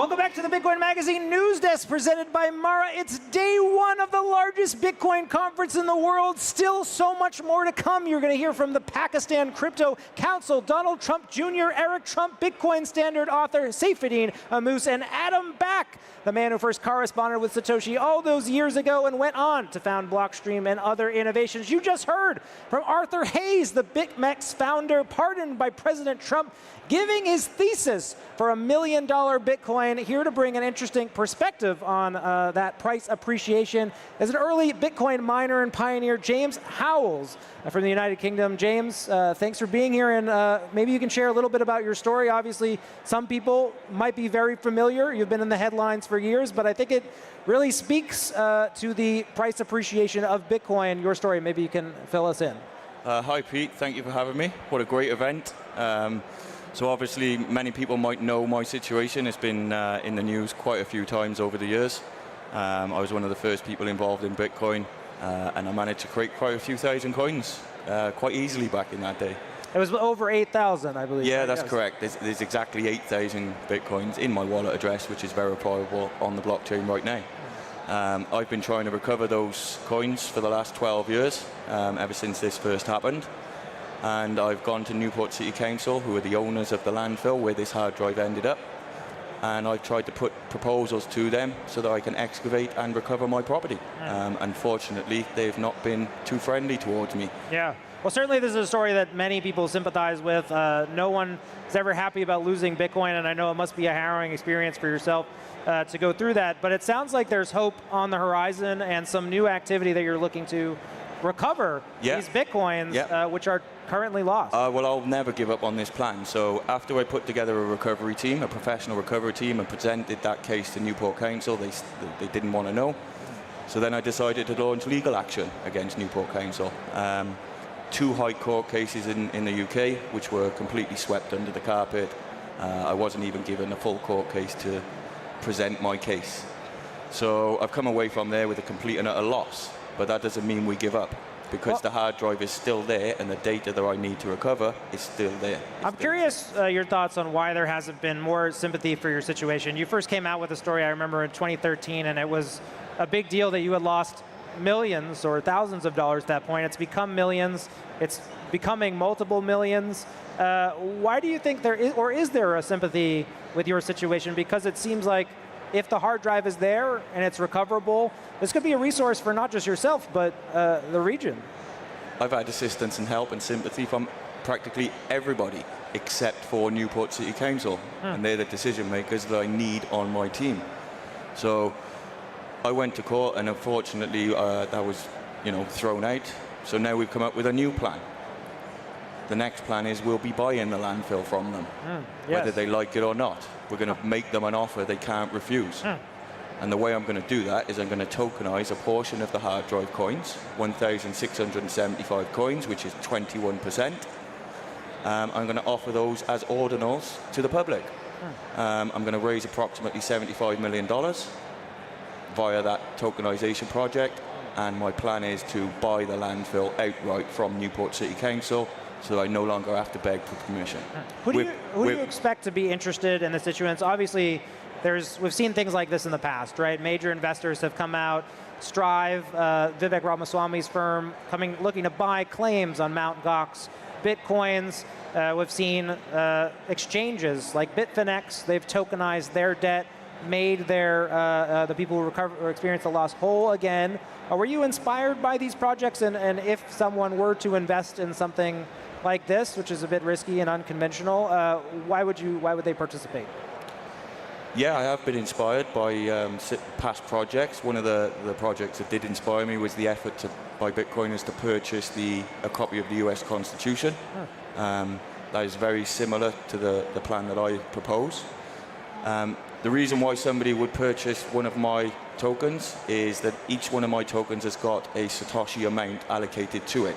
Welcome back to the Bitcoin Magazine News Desk presented by Mara. It's day one of the largest Bitcoin conference in the world. Still so much more to come. You're going to hear from the Pakistan Crypto Council, Donald Trump Jr., Eric Trump, Bitcoin Standard author Saifedean Ammous, and Adam Back, the man who first corresponded with Satoshi all those years ago and went on to found Blockstream and other innovations. You just heard from Arthur Hayes, the BitMEX founder, pardoned by President Trump, giving his thesis for $1 million Bitcoin, here to bring an interesting perspective on that price appreciation. As an early Bitcoin miner and pioneer, James Howells from the United Kingdom. James, thanks for being here, and maybe you can share a little bit about your story. Obviously, some people might be very familiar. You've been in the headlines for years, but I think it really speaks to the price appreciation of Bitcoin. Your story, maybe you can fill us in. Hi, Pete. Thank you for having me. What a great event. So obviously, many people might know my situation. It's been in the news quite a few times over the years. I was one of the first people involved in Bitcoin, and I managed to create quite a few thousand coins quite easily back in that day. It was over 8,000, I believe. Yeah, that's correct. There's exactly 8,000 Bitcoins in my wallet address, which is verifiable on the blockchain right now. I've been trying to recover those coins for the last 12 years, ever since this first happened. And I've gone to Newport City Council, who are the owners of the landfill where this hard drive ended up. And I've tried to put proposals to them so that I can excavate and recover my property. Unfortunately, they've not been too friendly towards me. Yeah. Well, certainly this is a story that many people sympathize with. No one is ever happy about losing Bitcoin, and I know it must be a harrowing experience for yourself to go through that. But it sounds like there's hope on the horizon and some new activity that you're looking to recover these Bitcoins, which are currently lost. Well, I'll never give up on this plan. So after I put together a recovery team, a professional recovery team, and presented that case to Newport Council, they didn't want to know. So then I decided to launch legal action against Newport Council. 2 high court cases in the UK, which were completely swept under the carpet. I wasn't even given a full court case to present my case. So I've come away from there with a complete and utter loss. But that doesn't mean we give up, because the hard drive is still there and the data that I need to recover is still there. I'm curious your thoughts on why there hasn't been more sympathy for your situation. You first came out with a story, I remember, in 2013, and it was a big deal that you had lost millions or thousands of dollars at that point. It's become millions. It's becoming multiple millions. Why do you think there is, or is there a sympathy with your situation? Because it seems like if the hard drive is there and it's recoverable, this could be a resource for not just yourself, but the region. I've had assistance and help and sympathy from practically everybody except for Newport City Council. And they're the decision makers that I need on my team. So I went to court, and unfortunately that was thrown out. So now we've come up with a new plan. The next plan is we'll be buying the landfill from them, whether they like it or not. We're going to make them an offer they can't refuse. And the way I'm going to do that is I'm going to tokenize a portion of the hard drive coins, 1,675 coins, which is 21%. I'm going to offer those as ordinals to the public. I'm going to raise approximately $75 million via that tokenization project. And my plan is to buy the landfill outright from Newport City Council, so I no longer have to beg for permission. Who do you expect to be interested in this issuance? Obviously, we've seen things like this in the past, right? Major investors have come out. Strive, Vivek Ramaswamy's firm, looking to buy claims on Mt. Gox Bitcoins. We've seen exchanges like Bitfinex. They've tokenized their debt, made the people who experienced the loss whole again. Were you inspired by these projects? And if someone were to invest in something like this, which is a bit risky and unconventional, why would they participate? Yeah, I have been inspired by past projects. One of the projects that did inspire me was the effort by Bitcoiners to purchase a copy of the US Constitution. That is very similar to the plan that I propose. The reason why somebody would purchase one of my tokens is that each one of my tokens has got a Satoshi amount allocated to it.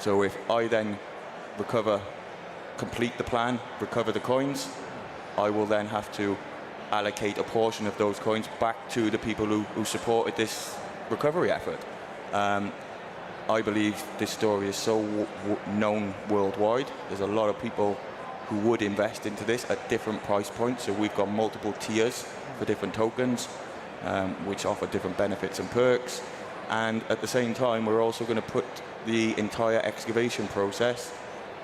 So if I then complete the plan, recover the coins, I will then have to allocate a portion of those coins back to the people who supported this recovery effort. I believe this story is so known worldwide. There's a lot of people who would invest into this at different price points. So we've got multiple tiers for different tokens, which offer different benefits and perks. And at the same time, we're also going to put the entire excavation process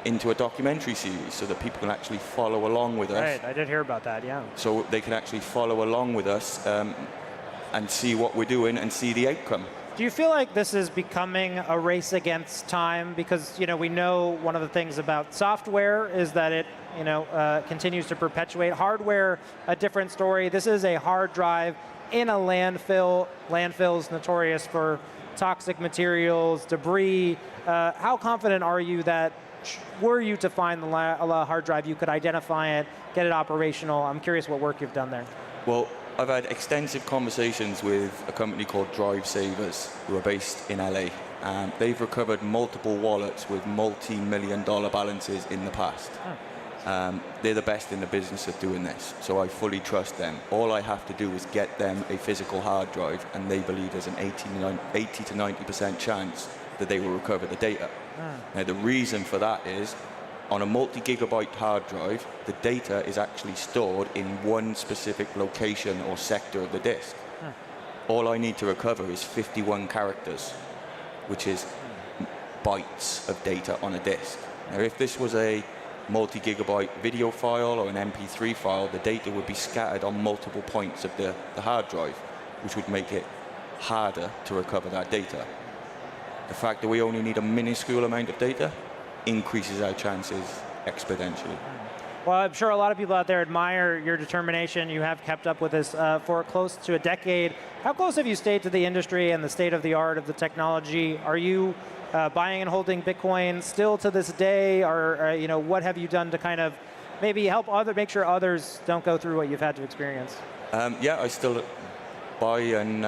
into a documentary series so that people can actually follow along with us. Right, I did hear about that, yeah. So they can actually follow along with us and see what we're doing and see the outcome. Do you feel like this is becoming a race against time? Because we know one of the things about software is that it continues to perpetuate. Hardware, a different story. This is a hard drive in a landfill. Landfills notorious for toxic materials, debris. How confident are you that were you to find the hard drive, you could identify it, get it operational? I'm curious what work you've done there. Well, I've had extensive conversations with a company called Drive Savers, who are based in LA. They've recovered multiple wallets with multi-million-dollar balances in the past. They're the best in the business of doing this, so I fully trust them. All I have to do is get them a physical hard drive, and they believe there's an 80 to 90% chance that they will recover the data. Now, the reason for that is, on a multi-gigabyte hard drive, the data is actually stored in one specific location or sector of the disk. All I need to recover is 51 characters, which is bytes of data on a disk. Now, if this was a multi-gigabyte video file or an MP3 file, the data would be scattered on multiple points of the hard drive, which would make it harder to recover that data. The fact that we only need a minuscule amount of data increases our chances exponentially. Well, I'm sure a lot of people out there admire your determination. You have kept up with this for close to a decade. How close have you stayed to the industry and the state of the art of the technology? Are you buying and holding Bitcoin still to this day? Or what have you done to kind of maybe help make sure others don't go through what you've had to experience? Yeah, I still buy and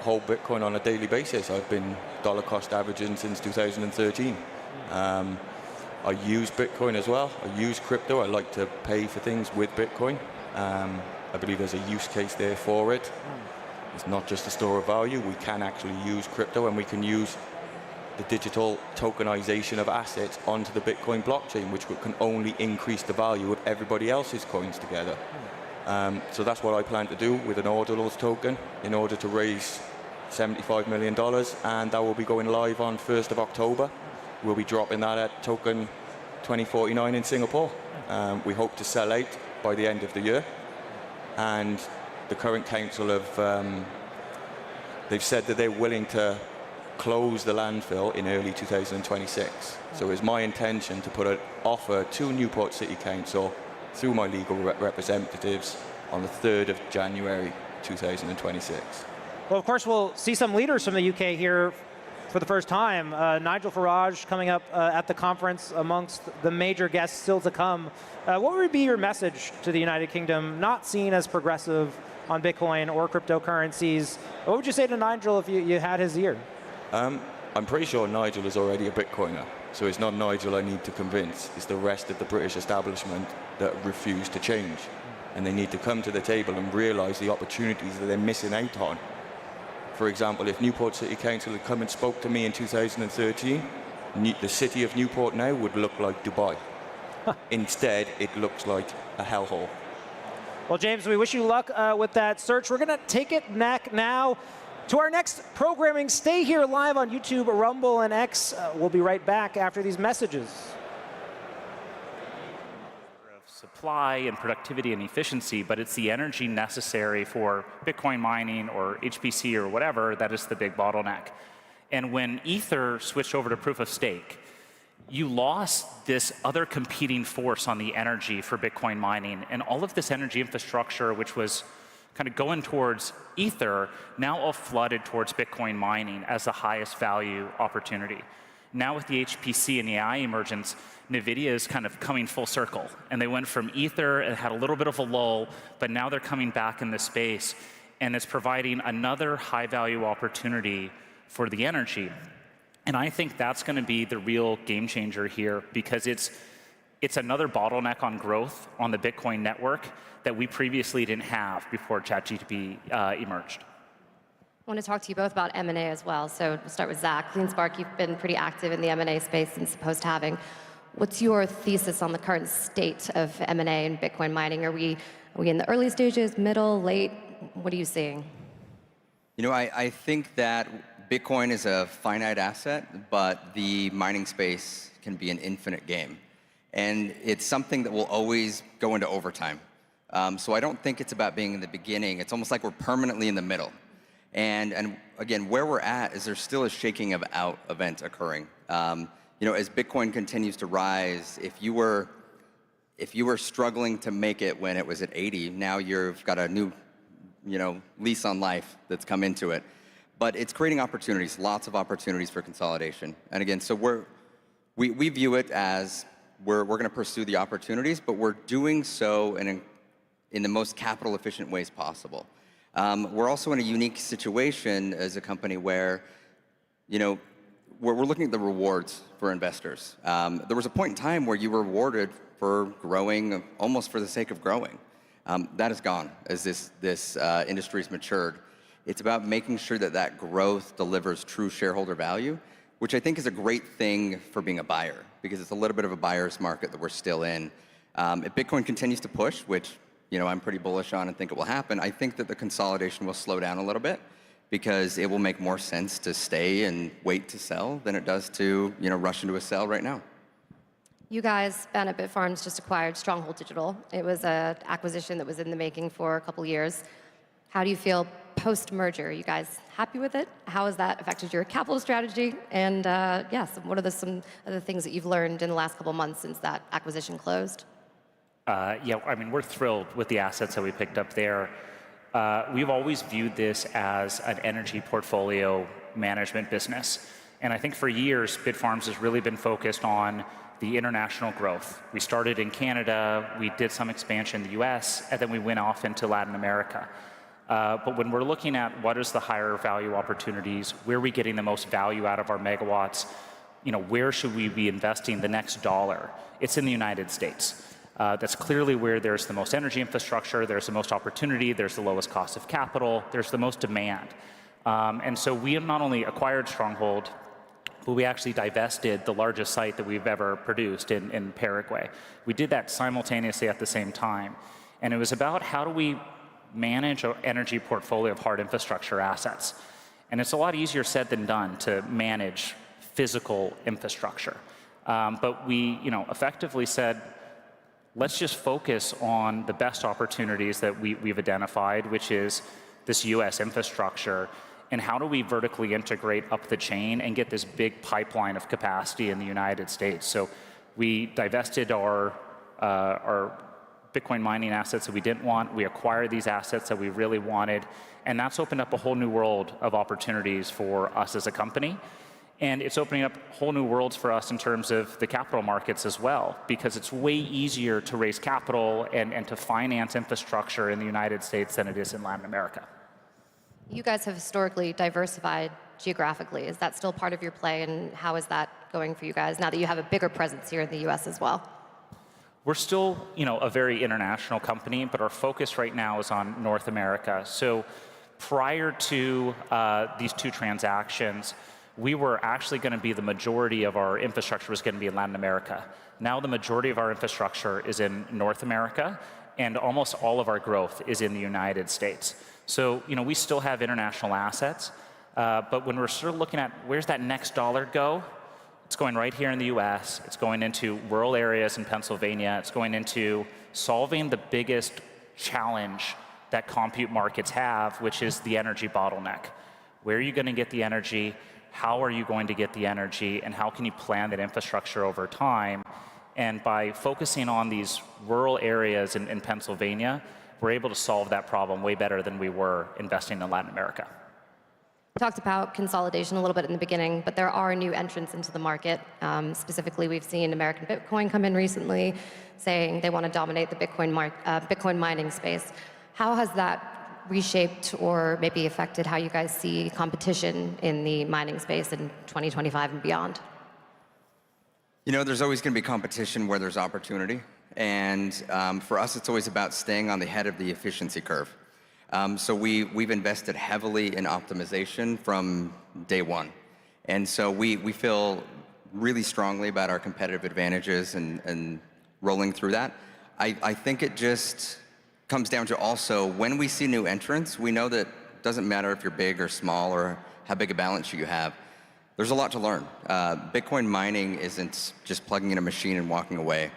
hold Bitcoin on a daily basis. I've been dollar cost averaging since 2013. I use Bitcoin as well. I use crypto. I like to pay for things with Bitcoin. I believe there's a use case there for it. It's not just a store of value. We can actually use crypto, and we can use the digital tokenization of assets onto the Bitcoin blockchain, which can only increase the value of everybody else's coins together. So that's what I plan to do with an Ordinals token in order to raise $75 million, and that will be going live on 1st of October. We'll be dropping that at token 2049 in Singapore. We hope to sell out by the end of the year. And the current council they've said that they're willing to close the landfill in early 2026. So it's my intention to put an offer to Newport City Council through my legal representatives on the 3rd of January 2026. Well, of course, we'll see some leaders from the UK here for the first time. Nigel Farage coming up at the conference amongst the major guests still to come. What would be your message to the United Kingdom, not seen as progressive on Bitcoin or cryptocurrencies? What would you say to Nigel if you had his ear? I'm pretty sure Nigel is already a Bitcoiner, so it's not Nigel I need to convince. It's the rest of the British establishment that refuse to change. And they need to come to the table and realize the opportunities that they're missing out on. For example, if Newport City Council had come and spoke to me in 2013, the city of Newport now would look like Dubai. Instead, it looks like a hellhole. Well, James, we wish you luck with that search. We're going to take it now to our next programming. Stay here live on YouTube, Rumble, and X. We'll be right back after these messages. Supply and productivity and efficiency, but it's the energy necessary for Bitcoin mining or HPC or whatever that is the big bottleneck. And when Ether switched over to proof of stake, you lost this other competing force on the energy for Bitcoin mining, and all of this energy infrastructure, which was kind of going towards Ether, now all flooded towards Bitcoin mining as the highest value opportunity. Now with the HPC and the AI emergence, NVIDIA is kind of coming full circle. And they went from Ether, it had a little bit of a lull, but now they're coming back in this space. And it's providing another high value opportunity for the energy. And I think that's going to be the real game changer here, because it's another bottleneck on growth on the Bitcoin network that we previously didn't have before ChatGPT emerged. I want to talk to you both about M&A as well. So we'll start with Zach. CleanSpark, you've been pretty active in the M&A space since post-halving. What's your thesis on the current state of M&A and Bitcoin mining? Are we in the early stages, middle, late? What are you seeing? You know, I think that Bitcoin is a finite asset, but the mining space can be an infinite game. And it's something that will always go into overtime. So I don't think it's about being in the beginning. It's almost like we're permanently in the middle. And again, where we're at is there's still a shaking of out event occurring. You know, as Bitcoin continues to rise, if you were struggling to make it when it was at 80, now you've got a new, lease on life that's come into it. But it's creating opportunities, lots of opportunities for consolidation. And again, so we view it as we're going to pursue the opportunities, but we're doing so in the most capital efficient ways possible. We're also in a unique situation as a company where, we're looking at the rewards for investors. There was a point in time where you were rewarded for growing almost for the sake of growing. That is gone as this industry's matured. It's about making sure that growth delivers true shareholder value, which I think is a great thing for being a buyer, because it's a little bit of a buyer's market that we're still in. If Bitcoin continues to push, which I'm pretty bullish on and think it will happen, I think that the consolidation will slow down a little bit, because it will make more sense to stay and wait to sell than it does to rush into a sell right now. You guys, Ben at Bitfarms, just acquired Stronghold Digital. It was an acquisition that was in the making for a couple years. How do you feel post-merger? Are you guys happy with it? How has that affected your capital strategy? And what are some of the things that you've learned in the last couple months since that acquisition closed? We're thrilled with the assets that we picked up there. We've always viewed this as an energy portfolio management business. And I think for years, Bitfarms has really been focused on the international growth. We started in Canada, we did some expansion in the US, and then we went off into Latin America. But when we're looking at what is the higher value opportunities, where are we getting the most value out of our megawatts, where should we be investing the next dollar? It's in the United States. That's clearly where there's the most energy infrastructure, there's the most opportunity, there's the lowest cost of capital, there's the most demand. And so we have not only acquired Stronghold, but we actually divested the largest site that we've ever produced in Paraguay. We did that simultaneously at the same time. And it was about how do we manage an energy portfolio of hard infrastructure assets. And it's a lot easier said than done to manage physical infrastructure. But we effectively said, let's just focus on the best opportunities that we've identified, which is this US infrastructure, and how do we vertically integrate up the chain and get this big pipeline of capacity in the United States. So we divested our Bitcoin mining assets that we didn't want. We acquired these assets that we really wanted, and that's opened up a whole new world of opportunities for us as a company. And it's opening up whole new worlds for us in terms of the capital markets as well, because it's way easier to raise capital and to finance infrastructure in the United States than it is in Latin America. You guys have historically diversified geographically. Is that still part of your play, and how is that going for you guys now that you have a bigger presence here in the US as well? We're still, a very international company, but our focus right now is on North America. So prior to these two transactions, we were actually going to be the majority of our infrastructure was going to be in Latin America. Now the majority of our infrastructure is in North America, and almost all of our growth is in the United States. So, we still have international assets, but when we're sort of looking at where's that next dollar go, it's going right here in the US, it's going into rural areas in Pennsylvania, it's going into solving the biggest challenge that compute markets have, which is the energy bottleneck. Where are you going to get the energy? How are you going to get the energy? And how can you plan that infrastructure over time? And by focusing on these rural areas in Pennsylvania, we're able to solve that problem way better than we were investing in Latin America. We talked about consolidation a little bit in the beginning, but there are new entrants into the market. Specifically, we've seen American Bitcoin come in recently, saying they want to dominate the Bitcoin mining space. How has that reshaped or maybe affected how you guys see competition in the mining space in 2025 and beyond? There's always going to be competition where there's opportunity. And for us, it's always about staying on the head of the efficiency curve. So we've invested heavily in optimization from day one. And so we feel really strongly about our competitive advantages and rolling through that. I think it just comes down to also when we see new entrants, we know that it doesn't matter if you're big or small or how big a balance sheet you have. There's a lot to learn. Bitcoin mining isn't just plugging in a machine and walking away.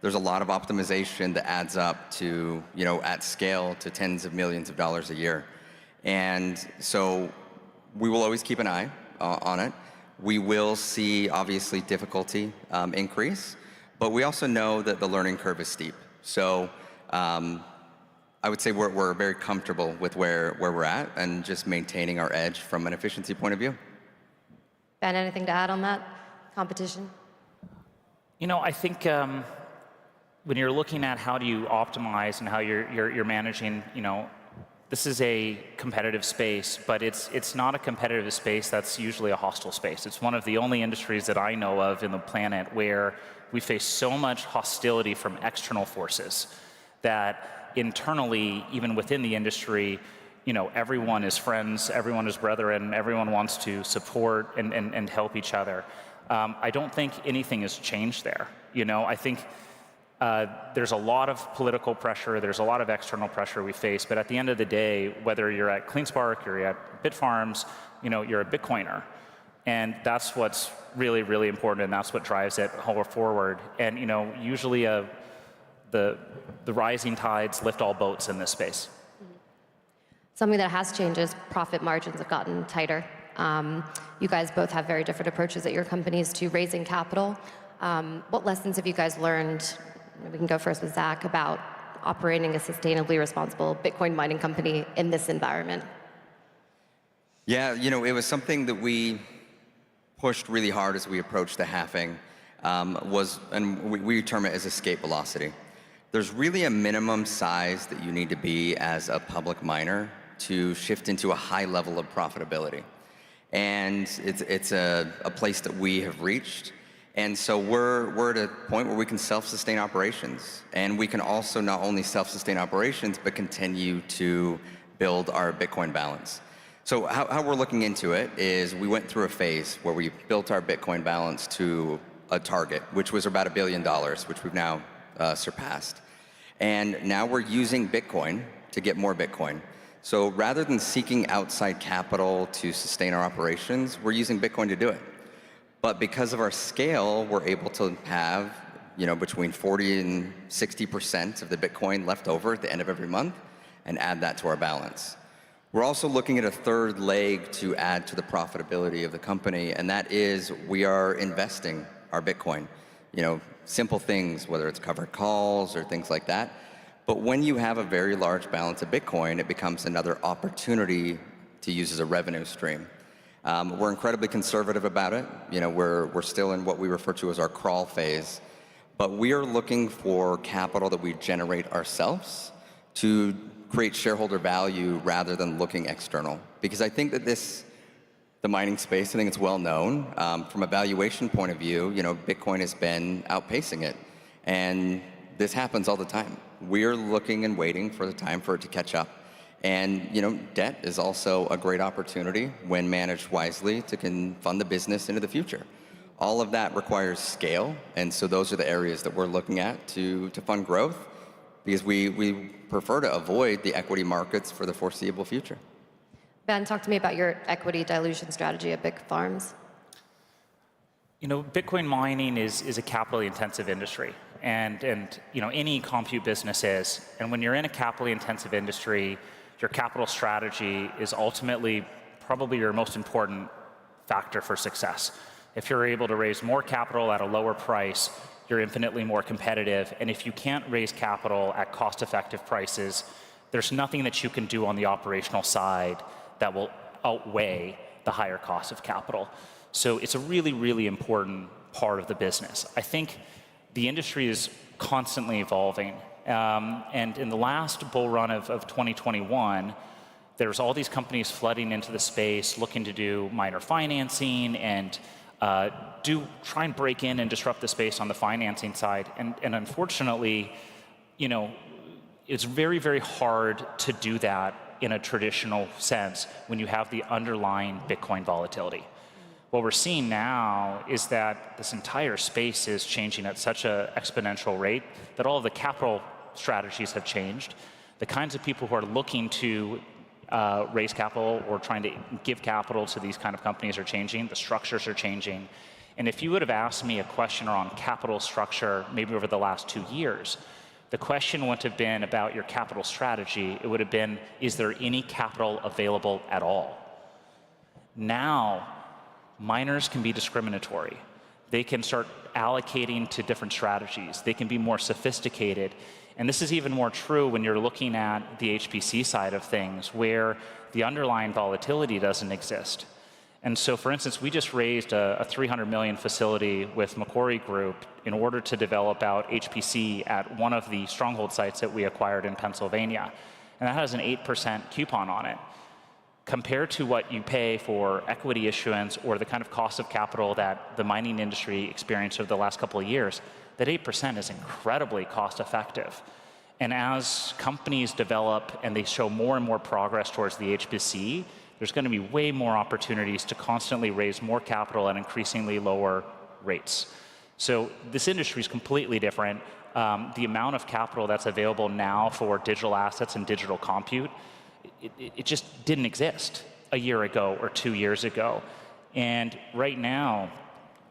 There's a lot of optimization that adds up to, at scale to tens of millions of dollars a year. And so we will always keep an eye on it. We will see, obviously, difficulty increase, but we also know that the learning curve is steep. So I would say we're very comfortable with where we're at and just maintaining our edge from an efficiency point of view. Ben, anything to add on that competition? I think when you're looking at how do you optimize and how you're managing, this is a competitive space, but it's not a competitive space that's usually a hostile space. It's one of the only industries that I know of in the planet where we face so much hostility from external forces that internally, even within the industry, everyone is friends, everyone is brethren, everyone wants to support and help each other. I don't think anything has changed there. I think there's a lot of political pressure, there's a lot of external pressure we face, but at the end of the day, whether you're at CleanSpark, you're at Bitfarms, you're a Bitcoiner. And that's what's really, really important, and that's what drives it forward. And usually the rising tides lift all boats in this space. Something that has changed is profit margins have gotten tighter. You guys both have very different approaches at your companies to raising capital. What lessons have you guys learned? We can go first with Zach about operating a sustainably responsible Bitcoin mining company in this environment. Yeah, it was something that we pushed really hard as we approached the halving, and we term it as escape velocity. There's really a minimum size that you need to be as a public miner to shift into a high level of profitability. And it's a place that we have reached. And so we're at a point where we can self-sustain operations. And we can also not only self-sustain operations, but continue to build our Bitcoin balance. So how we're looking into it is we went through a phase where we built our Bitcoin balance to a target, which was about $1 billion, which we've now surpassed. And now we're using Bitcoin to get more Bitcoin. So rather than seeking outside capital to sustain our operations, we're using Bitcoin to do it. But because of our scale, we're able to have between 40 and 60% of the Bitcoin left over at the end of every month and add that to our balance. We're also looking at a third leg to add to the profitability of the company, and that is we are investing our Bitcoin. Simple things, whether it's covered calls or things like that. But when you have a very large balance of Bitcoin, it becomes another opportunity to use as a revenue stream. We're incredibly conservative about it. We're still in what we refer to as our crawl phase. But we are looking for capital that we generate ourselves to create shareholder value rather than looking external. Because I think that the mining space, I think it's well known. From a valuation point of view, Bitcoin has been outpacing it. And this happens all the time. We're looking and waiting for the time for it to catch up. And debt is also a great opportunity when managed wisely to fund the business into the future. All of that requires scale, and so those are the areas that we're looking at to fund growth, because we prefer to avoid the equity markets for the foreseeable future. Ben, talk to me about your equity dilution strategy at Bitfarms. Bitcoin mining is a capitally intensive industry, and any compute business is. And when you're in a capitally intensive industry, your capital strategy is ultimately probably your most important factor for success. If you're able to raise more capital at a lower price, you're infinitely more competitive. And if you can't raise capital at cost-effective prices, there's nothing that you can do on the operational side that will outweigh the higher cost of capital. So it's a really, really important part of the business. I think the industry is constantly evolving. And in the last bull run of 2021, there's all these companies flooding into the space looking to do miner financing and try and break in and disrupt the space on the financing side. And unfortunately, it's very, very hard to do that in a traditional sense when you have the underlying Bitcoin volatility. What we're seeing now is that this entire space is changing at such an exponential rate that all of the capital strategies have changed. The kinds of people who are looking to raise capital or trying to give capital to these kind of companies are changing. The structures are changing. And if you would have asked me a question around capital structure maybe over the last 2 years, the question wouldn't have been about your capital strategy. It would have been, is there any capital available at all? Now, miners can be discriminatory. They can start allocating to different strategies. They can be more sophisticated. And this is even more true when you're looking at the HPC side of things, where the underlying volatility doesn't exist. And so, for instance, we just raised a $300 million facility with Macquarie Group in order to develop out HPC at one of the stronghold sites that we acquired in Pennsylvania. And that has an 8% coupon on it. Compared to what you pay for equity issuance or the kind of cost of capital that the mining industry experienced over the last couple of years, that 8% is incredibly cost effective. And as companies develop and they show more and more progress towards the HPC, there's going to be way more opportunities to constantly raise more capital at increasingly lower rates. So this industry is completely different. The amount of capital that's available now for digital assets and digital compute, it just didn't exist a year ago or 2 years ago. And right now,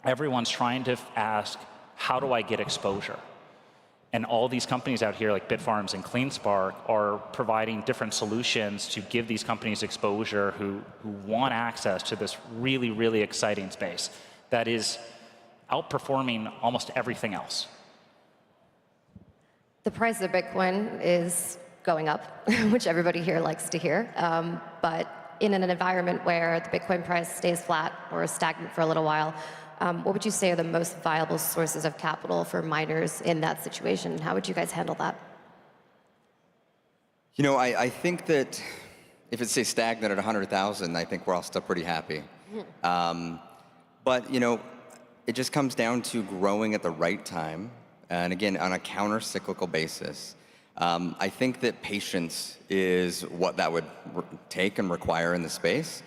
everyone's trying to ask, how do I get exposure? And all these companies out here like Bitfarms and CleanSpark are providing different solutions to give these companies exposure who want access to this really, really exciting space that is outperforming almost everything else. The price of Bitcoin is going up, which everybody here likes to hear. But in an environment where the Bitcoin price stays flat or stagnant for a little while, what would you say are the most viable sources of capital for miners in that situation? How would you guys handle that? You know, I think that if it stays stagnant at 100,000, I think we're all still pretty happy. But, you know, it just comes down to growing at the right time, and again, on a counter-cyclical basis. I think that patience is what that would take and require in the space.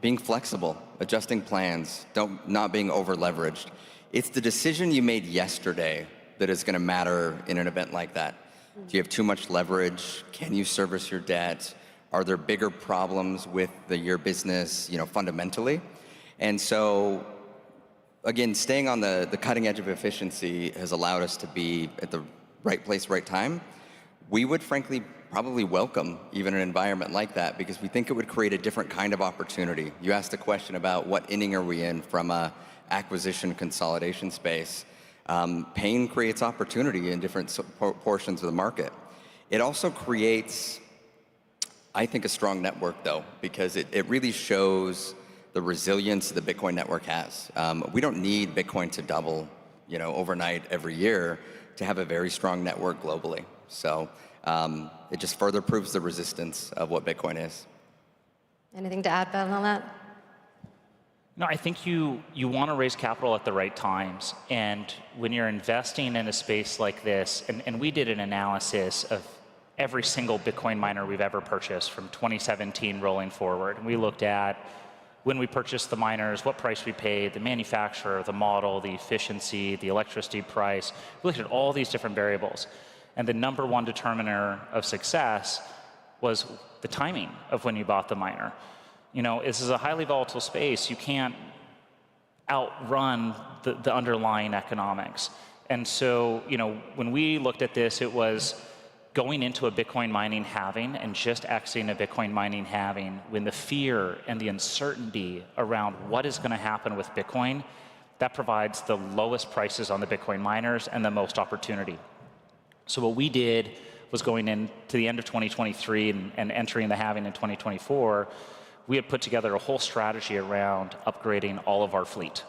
Being flexible, adjusting plans, not being over-leveraged. It's the decision you made yesterday that is going to matter in an event like that. Do you have too much leverage? Can you service your debt? Are there bigger problems with your business, you know, fundamentally? And so, again, staying on the cutting edge of efficiency has allowed us to be at the right place, right time. We would frankly probably welcome even an environment like that because we think it would create a different kind of opportunity. You asked a question about what inning are we in from a acquisition consolidation space. Pain creates opportunity in different portions of the market. It also creates, I think, a strong network though, because it really shows the resilience the Bitcoin network has. We don't need Bitcoin to double, you know, overnight every year to have a very strong network globally. So it just further proves the resistance of what Bitcoin is. Anything to add, Ben, on that? No, I think you want to raise capital at the right times. And when you're investing in a space like this, and we did an analysis of every single Bitcoin miner we've ever purchased from 2017 rolling forward. And we looked at when we purchased the miners, what price we paid, the manufacturer, the model, the efficiency, the electricity price. We looked at all these different variables. And the number one determiner of success was the timing of when you bought the miner. You know, this is a highly volatile space. You can't outrun the underlying economics. And so, you know, when we looked at this, it was going into a Bitcoin mining halving and just exiting a Bitcoin mining halving when the fear and the uncertainty around what is going to happen with Bitcoin, that provides the lowest prices on the Bitcoin miners and the most opportunity. So what we did was going into the end of 2023 and entering the halving in 2024, we had put together a whole strategy around upgrading all of our fleet.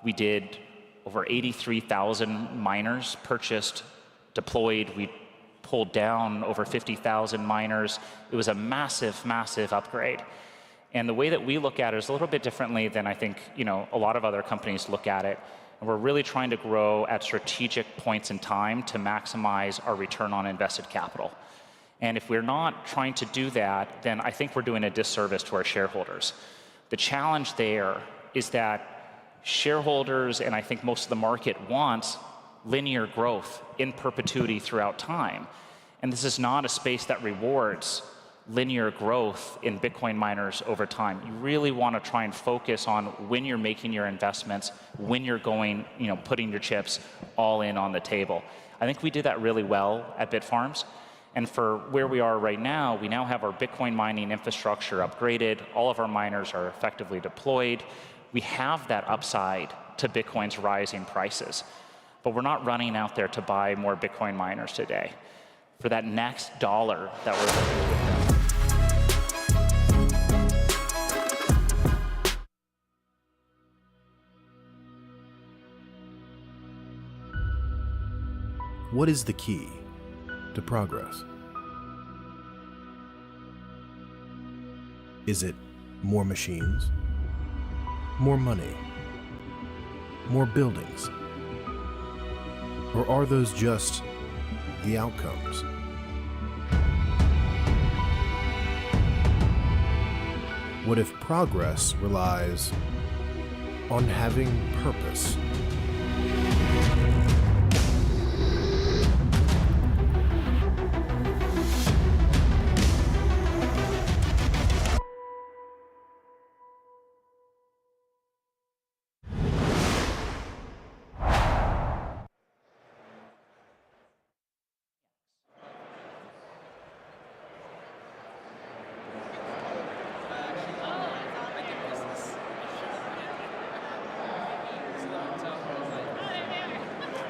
We did over 83,000 miners purchased, deployed. We pulled down over 50,000 miners. It was a massive, massive upgrade. And the way that we look at it is a little bit differently than I think, you know, a lot of other companies look at it. And we're really trying to grow at strategic points in time to maximize our return on invested capital. And if we're not trying to do that, then I think we're doing a disservice to our shareholders. The challenge there is that shareholders, and I think most of the market, want linear growth in perpetuity throughout time. And this is not a space that rewards linear growth in Bitcoin miners over time. You really want to try and focus on when you're making your investments, when you're going, putting your chips all in on the table. I think we did that really well at Bitfarms. And for where we are right now, we now have our Bitcoin mining infrastructure upgraded. All of our miners are effectively deployed. We have that upside to Bitcoin's rising prices. But we're not running out there to buy more Bitcoin miners today. For that next dollar that we're looking with them. What is the key to progress? Is it more machines, more money, more buildings? Or are those just the outcomes? What if progress relies on having purpose?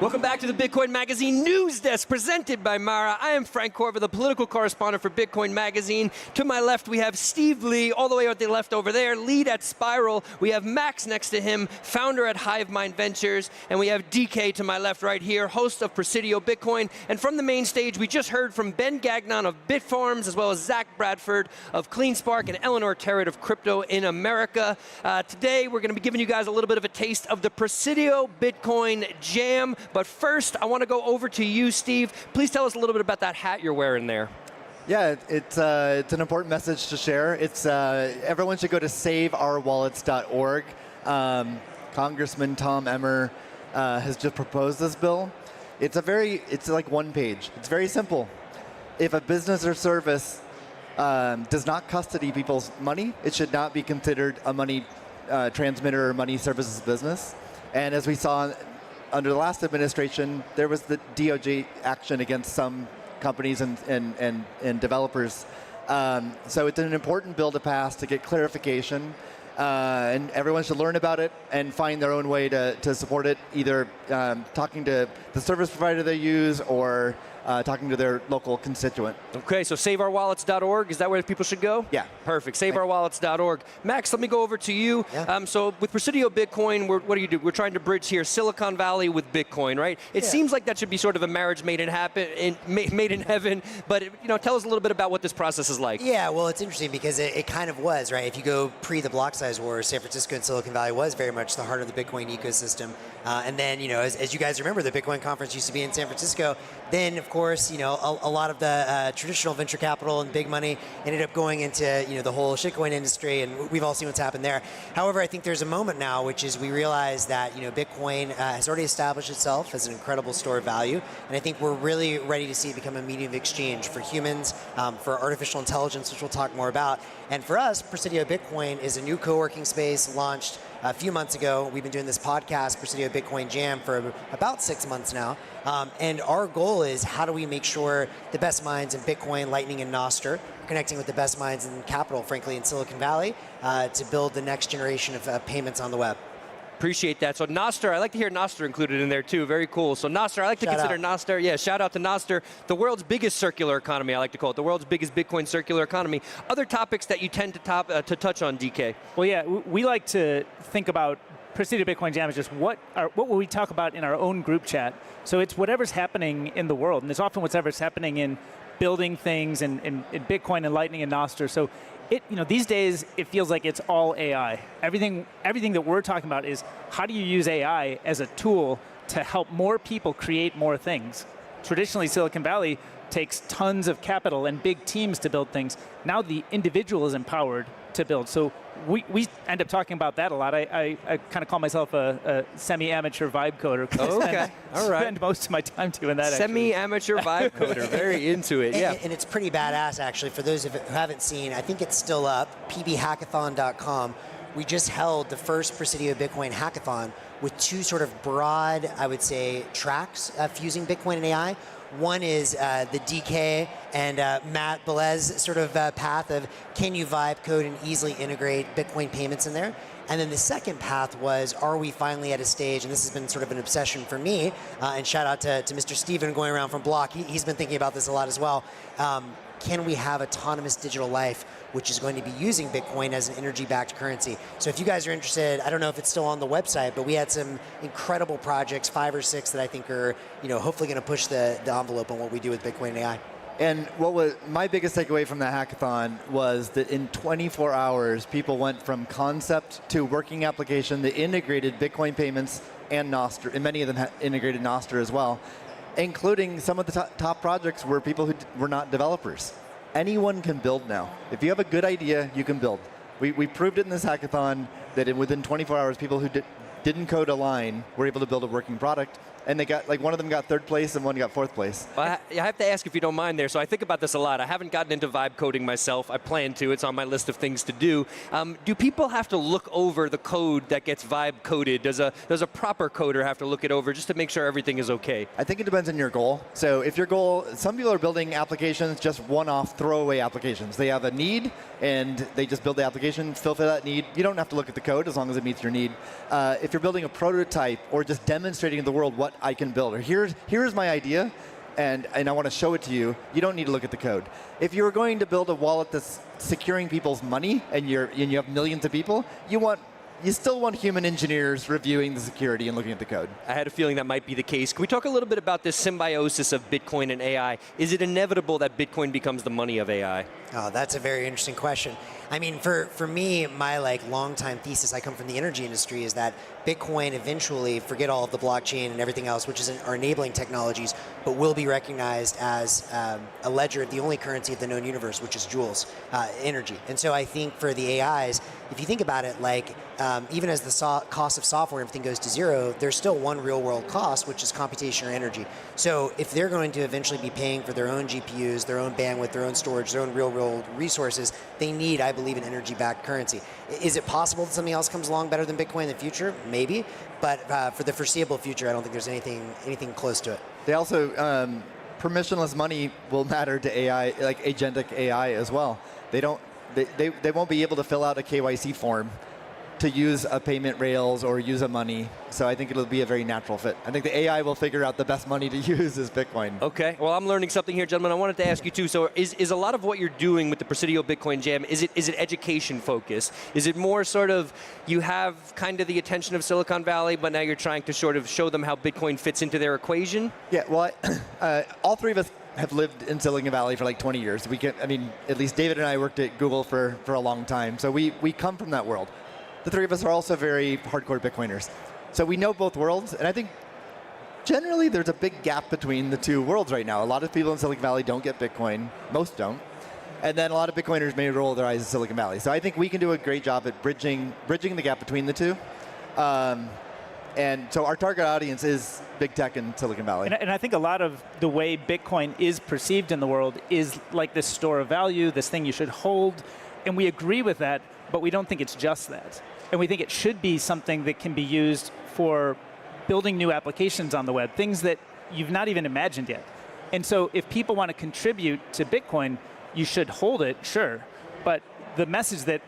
Welcome back to the Bitcoin Magazine News Desk presented by Mara. I am Frank Corva, the political correspondent for Bitcoin Magazine. To my left, we have Steve Lee, all the way at the left over there, lead at Spiral. We have Max next to him, founder at Hivemind Ventures. And we have DK to my left right here, host of Presidio Bitcoin. And from the main stage, we just heard from Ben Gagnon of Bitfarms, as well as Zach Bradford of CleanSpark and Eleanor Terrett of Crypto in America. Today, we're going to be giving you guys a little bit of a taste of the Presidio Bitcoin Jam. But first, I want to go over to you, Steve. Please tell us a little bit about that hat you're wearing there. Yeah, it's an important message to share. It's everyone should go to saveourwallets.org. Congressman Tom Emmer has just proposed this bill. It's like one page. It's very simple. If a business or service does not custody people's money, it should not be considered a money transmitter or money services business. And as we saw under the last administration, there was the DOJ action against some companies and developers. So it's an important bill to pass to get clarification. And everyone should learn about it and find their own way to support it, either talking to the service provider they use or talking to their local constituent. Okay, so saveourwallets.org, is that where people should go? Yeah. Perfect, saveourwallets.org. Max, let me go over to you. Yeah. So with Presidio Bitcoin, what do you do? We're trying to bridge here Silicon Valley with Bitcoin, right? It seems like that should be sort of a marriage made in heaven, but tell us a little bit about what this process is like. Yeah, well, it's interesting because it kind of was, right? If you go pre the block size war, San Francisco and Silicon Valley was very much the heart of the Bitcoin ecosystem. And then, as you guys remember, the Bitcoin conference used to be in San Francisco. Then, of course, a lot of the traditional venture capital and big money ended up going into, the whole shitcoin industry, and we've all seen what's happened there. However, I think there's a moment now, which is we realize that, Bitcoin has already established itself as an incredible store of value, and I think we're really ready to see it become a medium of exchange for humans, for artificial intelligence, which we'll talk more about. And for us, Presidio Bitcoin is a new co-working space launched a few months ago. We've been doing this podcast, Presidio Bitcoin Jam, for about 6 months now. And our goal is, how do we make sure the best minds in Bitcoin, Lightning, and Nostr are connecting with the best minds in capital, frankly, in Silicon Valley, to build the next generation of payments on the web. Appreciate that. So Nostr, I like to hear Nostr included in there too. Very cool. So Nostr, I like to consider Nostr, yeah, shout out to Nostr, the world's biggest circular economy, I like to call it, the world's biggest Bitcoin circular economy. Other topics that you tend to touch on, DK? Well, yeah, we like to think about Presidio Bitcoin Jam is just what will we talk about in our own group chat. So it's whatever's happening in the world, and it's often whatever's happening in building things and in Bitcoin and Lightning and Nostr. So these days it feels like it's all AI. Everything that we're talking about is how do you use AI as a tool to help more people create more things. Traditionally, Silicon Valley takes tons of capital and big teams to build things. Now the individual is empowered to build. So we end up talking about that a lot. I kind of call myself a semi-amateur vibe coder. Okay, all right. Spend most of my time doing that. Semi-amateur vibe coder, very into it, yeah. And it's pretty badass, actually. For those of you who haven't seen, I think it's still up, pbhackathon.com. We just held the first Presidio Bitcoin hackathon with two sort of broad, I would say, tracks fusing Bitcoin and AI. One is the DK and Matt Belez sort of path of can you vibe code and easily integrate Bitcoin payments in there? And then the second path was, are we finally at a stage, and this has been sort of an obsession for me, and shout out to Mr. Steven going around from Block, he's been thinking about this a lot as well. Can we have autonomous digital life, which is going to be using Bitcoin as an energy-backed currency? So if you guys are interested, I don't know if it's still on the website, but we had some incredible projects, 5 or 6, that I think are, hopefully going to push the envelope on what we do with Bitcoin and AI. And what was my biggest takeaway from that hackathon was that in 24 hours, people went from concept to working application that integrated Bitcoin payments and Nostr, and many of them integrated Nostr as well, including some of the top projects were people who were not developers. Anyone can build now. If you have a good idea, you can build. We proved it in this hackathon that within 24 hours, people who didn't code a line were able to build a working product. And they got, one of them got 3rd place and one got 4th place. Well, I have to ask if you don't mind there. So I think about this a lot. I haven't gotten into vibe coding myself. I plan to. It's on my list of things to do. Do people have to look over the code that gets vibe coded? Does a proper coder have to look it over just to make sure everything is okay? I think it depends on your goal. So if your goal, some people are building applications, just one-off throwaway applications. They have a need and they just build the application, fulfill that need. You don't have to look at the code as long as it meets your need. If you're building a prototype or just demonstrating to the world what I can build, or here's my idea, and I want to show it to you, you don't need to look at the code. If you're going to build a wallet that's securing people's money and you have millions of people, you still want human engineers reviewing the security and looking at the code. I had a feeling that might be the case. Can we talk a little bit about this symbiosis of Bitcoin and AI? Is it inevitable that Bitcoin becomes the money of AI? Oh, that's a very interesting question. I mean, for me, my long-time thesis, I come from the energy industry, is that Bitcoin eventually, forget all of the blockchain and everything else, which is our enabling technologies, but will be recognized as a ledger, the only currency of the known universe, which is joules, energy. And so I think for the AIs, if you think about it, even as the cost of software and everything goes to zero, there's still one real-world cost, which is computation or energy. So if they're going to eventually be paying for their own GPUs, their own bandwidth, their own storage, their own real-world resources, they need, I believe, an energy-backed currency. Is it possible that something else comes along better than Bitcoin in the future? Maybe, but for the foreseeable future, I don't think there's anything close to it. They also, permissionless money will matter to AI, like agentic AI as well. They won't be able to fill out a KYC form to use a payment rails or use a money. So I think it'll be a very natural fit. I think the AI will figure out the best money to use is Bitcoin. Okay, well, I'm learning something here, gentlemen. I wanted to ask you too. So is a lot of what you're doing with the Presidio Bitcoin Jam, is it education focused? Is it more sort of, you have kind of the attention of Silicon Valley, but now you're trying to sort of show them how Bitcoin fits into their equation? Yeah, well, all three of us have lived in Silicon Valley for 20 years. At least David and I worked at Google for a long time. So we come from that world. The three of us are also very hardcore Bitcoiners. So we know both worlds, and I think generally there's a big gap between the two worlds right now. A lot of people in Silicon Valley don't get Bitcoin, most don't. And then a lot of Bitcoiners may roll their eyes at Silicon Valley. So I think we can do a great job at bridging the gap between the two. And so our target audience is big tech in Silicon Valley. And I think a lot of the way Bitcoin is perceived in the world is like this store of value, this thing you should hold. And we agree with that, but we don't think it's just that. And we think it should be something that can be used for building new applications on the web, things that you've not even imagined yet. And so if people want to contribute to Bitcoin, you should hold it, sure. But the message that,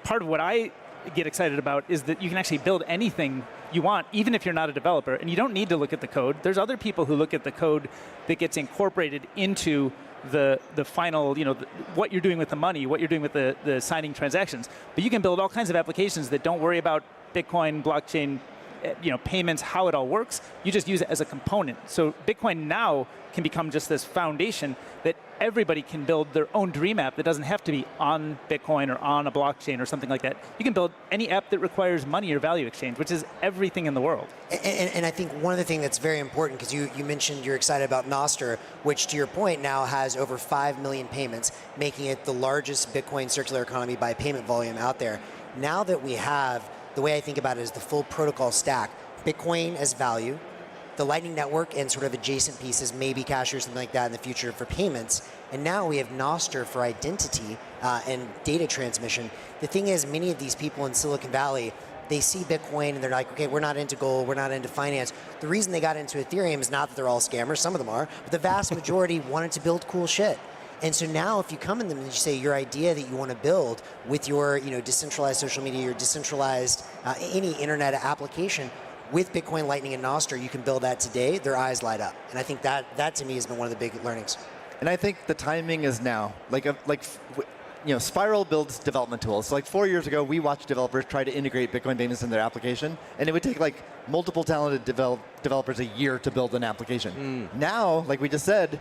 part of what I get excited about is that you can actually build anything you want, even if you're not a developer. And you don't need to look at the code. There's other people who look at the code that gets incorporated into the final, what you're doing with the money, what you're doing with the signing transactions. But you can build all kinds of applications that don't worry about Bitcoin, blockchain, payments, how it all works. You just use it as a component. So Bitcoin now can become just this foundation that everybody can build their own dream app that doesn't have to be on Bitcoin or on a blockchain or something like that. You can build any app that requires money or value exchange, which is everything in the world. And I think one of the things that's very important, because you mentioned you're excited about Nostr, which to your point now has over 5 million payments, making it the largest Bitcoin circular economy by payment volume out there. Now that we have, the way I think about it is the full protocol stack, Bitcoin as value, the Lightning Network and sort of adjacent pieces, maybe Cash or something like that in the future for payments. And now we have Nostr for identity and data transmission. The thing is, many of these people in Silicon Valley, they see Bitcoin and they're like, okay, we're not into gold, we're not into finance. The reason they got into Ethereum is not that they're all scammers, some of them are, but the vast majority wanted to build cool shit. And so now if you come in them and you say your idea that you want to build with your decentralized social media, your decentralized any internet application, with Bitcoin, Lightning, and Nostr, you can build that today, their eyes light up. And I think that to me has been one of the big learnings. And I think the timing is now. Spiral builds development tools. So 4 years ago, we watched developers try to integrate Bitcoin payments in their application, and it would take multiple talented developers a year to build an application. Now, like we just said,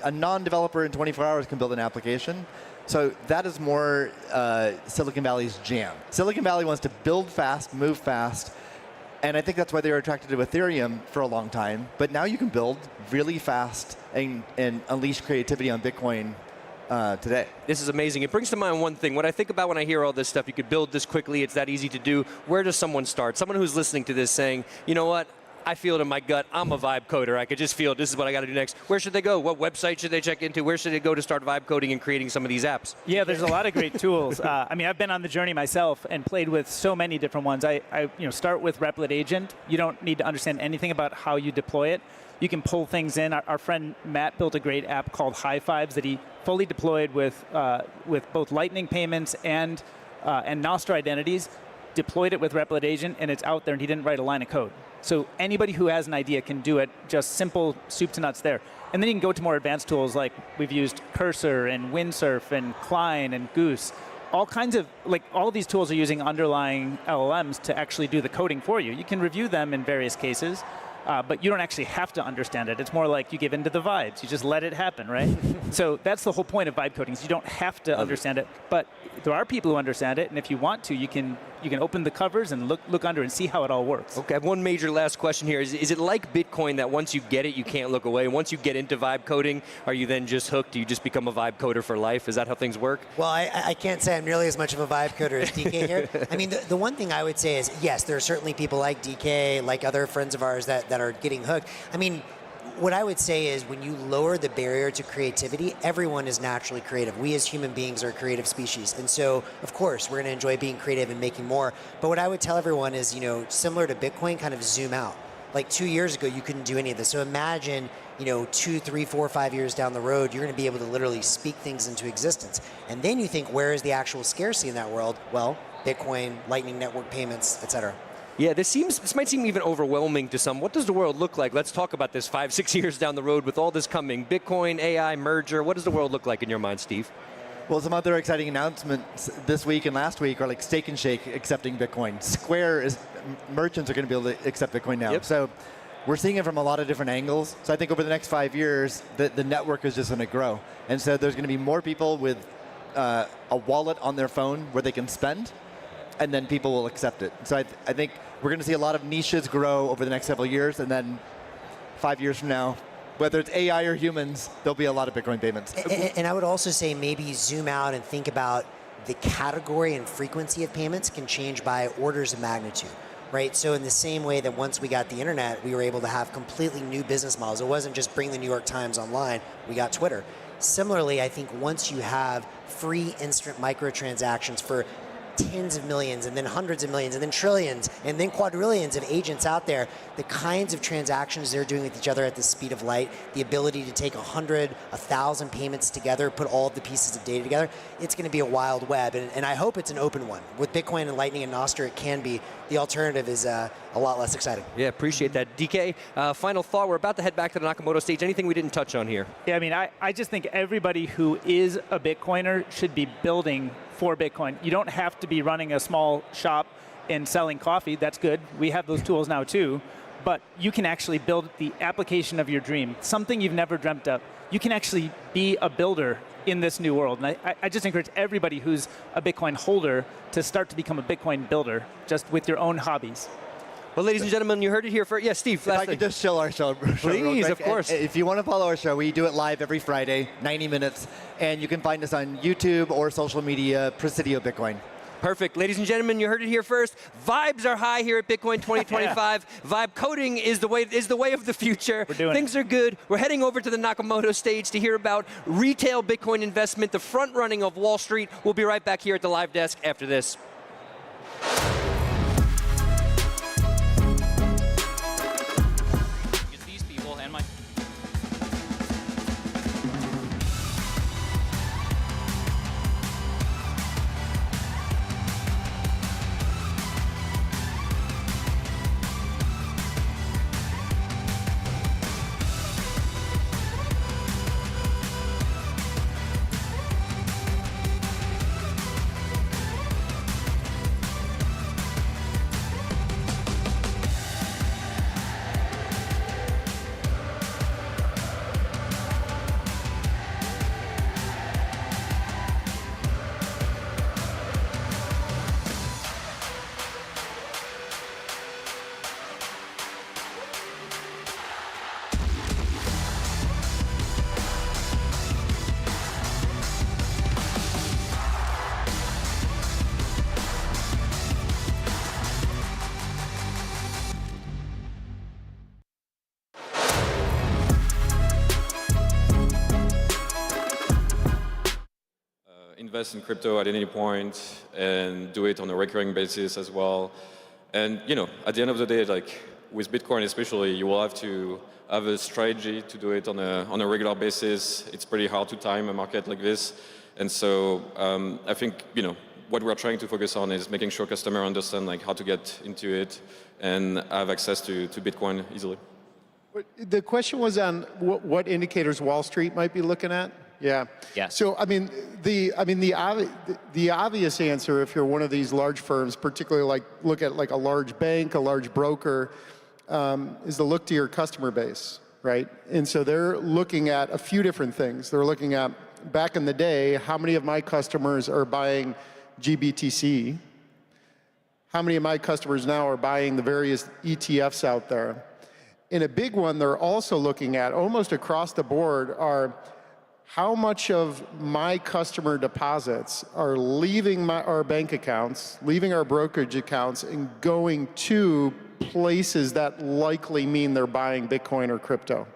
a non-developer in 24 hours can build an application. So that is more Silicon Valley's jam. Silicon Valley wants to build fast, move fast, and I think that's why they were attracted to Ethereum for a long time. But now you can build really fast and unleash creativity on Bitcoin today. This is amazing. It brings to mind one thing. What I think about when I hear all this stuff, you could build this quickly, it's that easy to do. Where does someone start? Someone who's listening to this saying, you know what? I feel it in my gut. I'm a vibe coder. I could just feel this is what I got to do next. Where should they go? What website should they check into? Where should they go to start vibe coding and creating some of these apps? Yeah, there's a lot of great tools. I mean, I've been on the journey myself and played with so many different ones. I start with Replit Agent. You don't need to understand anything about how you deploy it. You can pull things in. Our friend Matt built a great app called High Fives that he fully deployed with both Lightning payments and Nostr identities. Deployed it with Replit Agent, and it's out there, and he didn't write a line of code. So anybody who has an idea can do it, just simple soup to nuts there. And then you can go to more advanced tools like we've used Cursor and Windsurf and Klein and Goose. All kinds of, all of these tools are using underlying LLMs to actually do the coding for you. You can review them in various cases, but you don't actually have to understand it. It's more like you give into the vibes. You just let it happen, right? So that's the whole point of vibe coding, is you don't have to understand it. But there are people who understand it, and if you want to, you can open the covers and look under and see how it all works. Okay, I have one major last question here. Is it like Bitcoin that once you get it, you can't look away? Once you get into vibe coding, are you then just hooked? Do you just become a vibe coder for life? Is that how things work? Well, I can't say I'm nearly as much of a vibe coder as DK here. I mean, the one thing I would say is, yes, there are certainly people like DK, like other friends of ours that are getting hooked. I mean, what I would say is when you lower the barrier to creativity, everyone is naturally creative. We as human beings are a creative species. And so, of course, we're going to enjoy being creative and making more. But what I would tell everyone is, similar to Bitcoin, kind of zoom out. Like 2 years ago, you couldn't do any of this. So imagine, 2, 3, 4, 5 years down the road, you're going to be able to literally speak things into existence. And then you think, where is the actual scarcity in that world? Well, Bitcoin, Lightning Network payments, et cetera. Yeah, this might seem even overwhelming to some. What does the world look like? Let's talk about this 5, 6 years down the road with all this coming. Bitcoin, AI, merger. What does the world look like in your mind, Steve? Well, some other exciting announcements this week and last week are like Steak and Shake accepting Bitcoin. Merchants are going to be able to accept Bitcoin now. Yep. So we're seeing it from a lot of different angles. So I think over the next 5 years, the network is just going to grow. And so there's going to be more people with a wallet on their phone where they can spend, and then people will accept it. So I think we're going to see a lot of niches grow over the next several years, and then 5 years from now, whether it's AI or humans, there'll be a lot of Bitcoin payments. And I would also say maybe zoom out and think about the category and frequency of payments can change by orders of magnitude, right? So in the same way that once we got the internet, we were able to have completely new business models. It wasn't just bring the New York Times online, we got Twitter. Similarly, I think once you have free instant microtransactions for tens of millions, and then hundreds of millions, and then trillions, and then quadrillions of agents out there, the kinds of transactions they're doing with each other at the speed of light, the ability to take 100, 1,000 payments together, put all of the pieces of data together, it's going to be a wild web, and I hope it's an open one. With Bitcoin and Lightning and Nostr, it can be. The alternative is a lot less exciting. Yeah, appreciate that. DK, final thought. We're about to head back to the Nakamoto stage. Anything we didn't touch on here? Yeah, I mean, I just think everybody who is a Bitcoiner should be building for Bitcoin. You don't have to be running a small shop and selling coffee. That's good. We have those tools now too. but you can actually build the application of your dream, something you've never dreamt of. You can actually be a builder in this new world. And I just encourage everybody who's a Bitcoin holder to start to become a Bitcoin builder, just with your own hobbies. Well, ladies and gentlemen, you heard it here first. Yeah, Steve, if I could just show our show Please, of course. If you want to follow our show, we do it live every Friday, 90 minutes. And you can find us on YouTube or social media, Presidio Bitcoin. Perfect. Ladies and gentlemen, you heard it here first. Vibes are high here at Bitcoin 2025. Vibe coding is the way of the future. We're doing Things are good. We're heading over to the Nakamoto stage to hear about retail Bitcoin investment, the front running of Wall Street. We'll be right back here at the live desk after this. Invest in crypto at any point and do it on a recurring basis as well. And at the end of the day, like with Bitcoin especially, you will have to have a strategy to do it on a regular basis. It's pretty hard to time a market like this. And so I think what we're trying to focus on is making sure customers understand like how to get into it and have access to Bitcoin easily. The question was on what indicators Wall Street might be looking at. Yeah. So the obvious answer, if you're one of these large firms, particularly look at a large bank, a large broker, is to look to your customer base, right? And so they're looking at a few different things. They're looking at, back in the day, how many of my customers are buying GBTC? How many of my customers now are buying the various ETFs out there? And a big one they're also looking at, almost across the board, are how much of my customer deposits are leaving our bank accounts, leaving our brokerage accounts, and going to places that likely mean they're buying Bitcoin or crypto.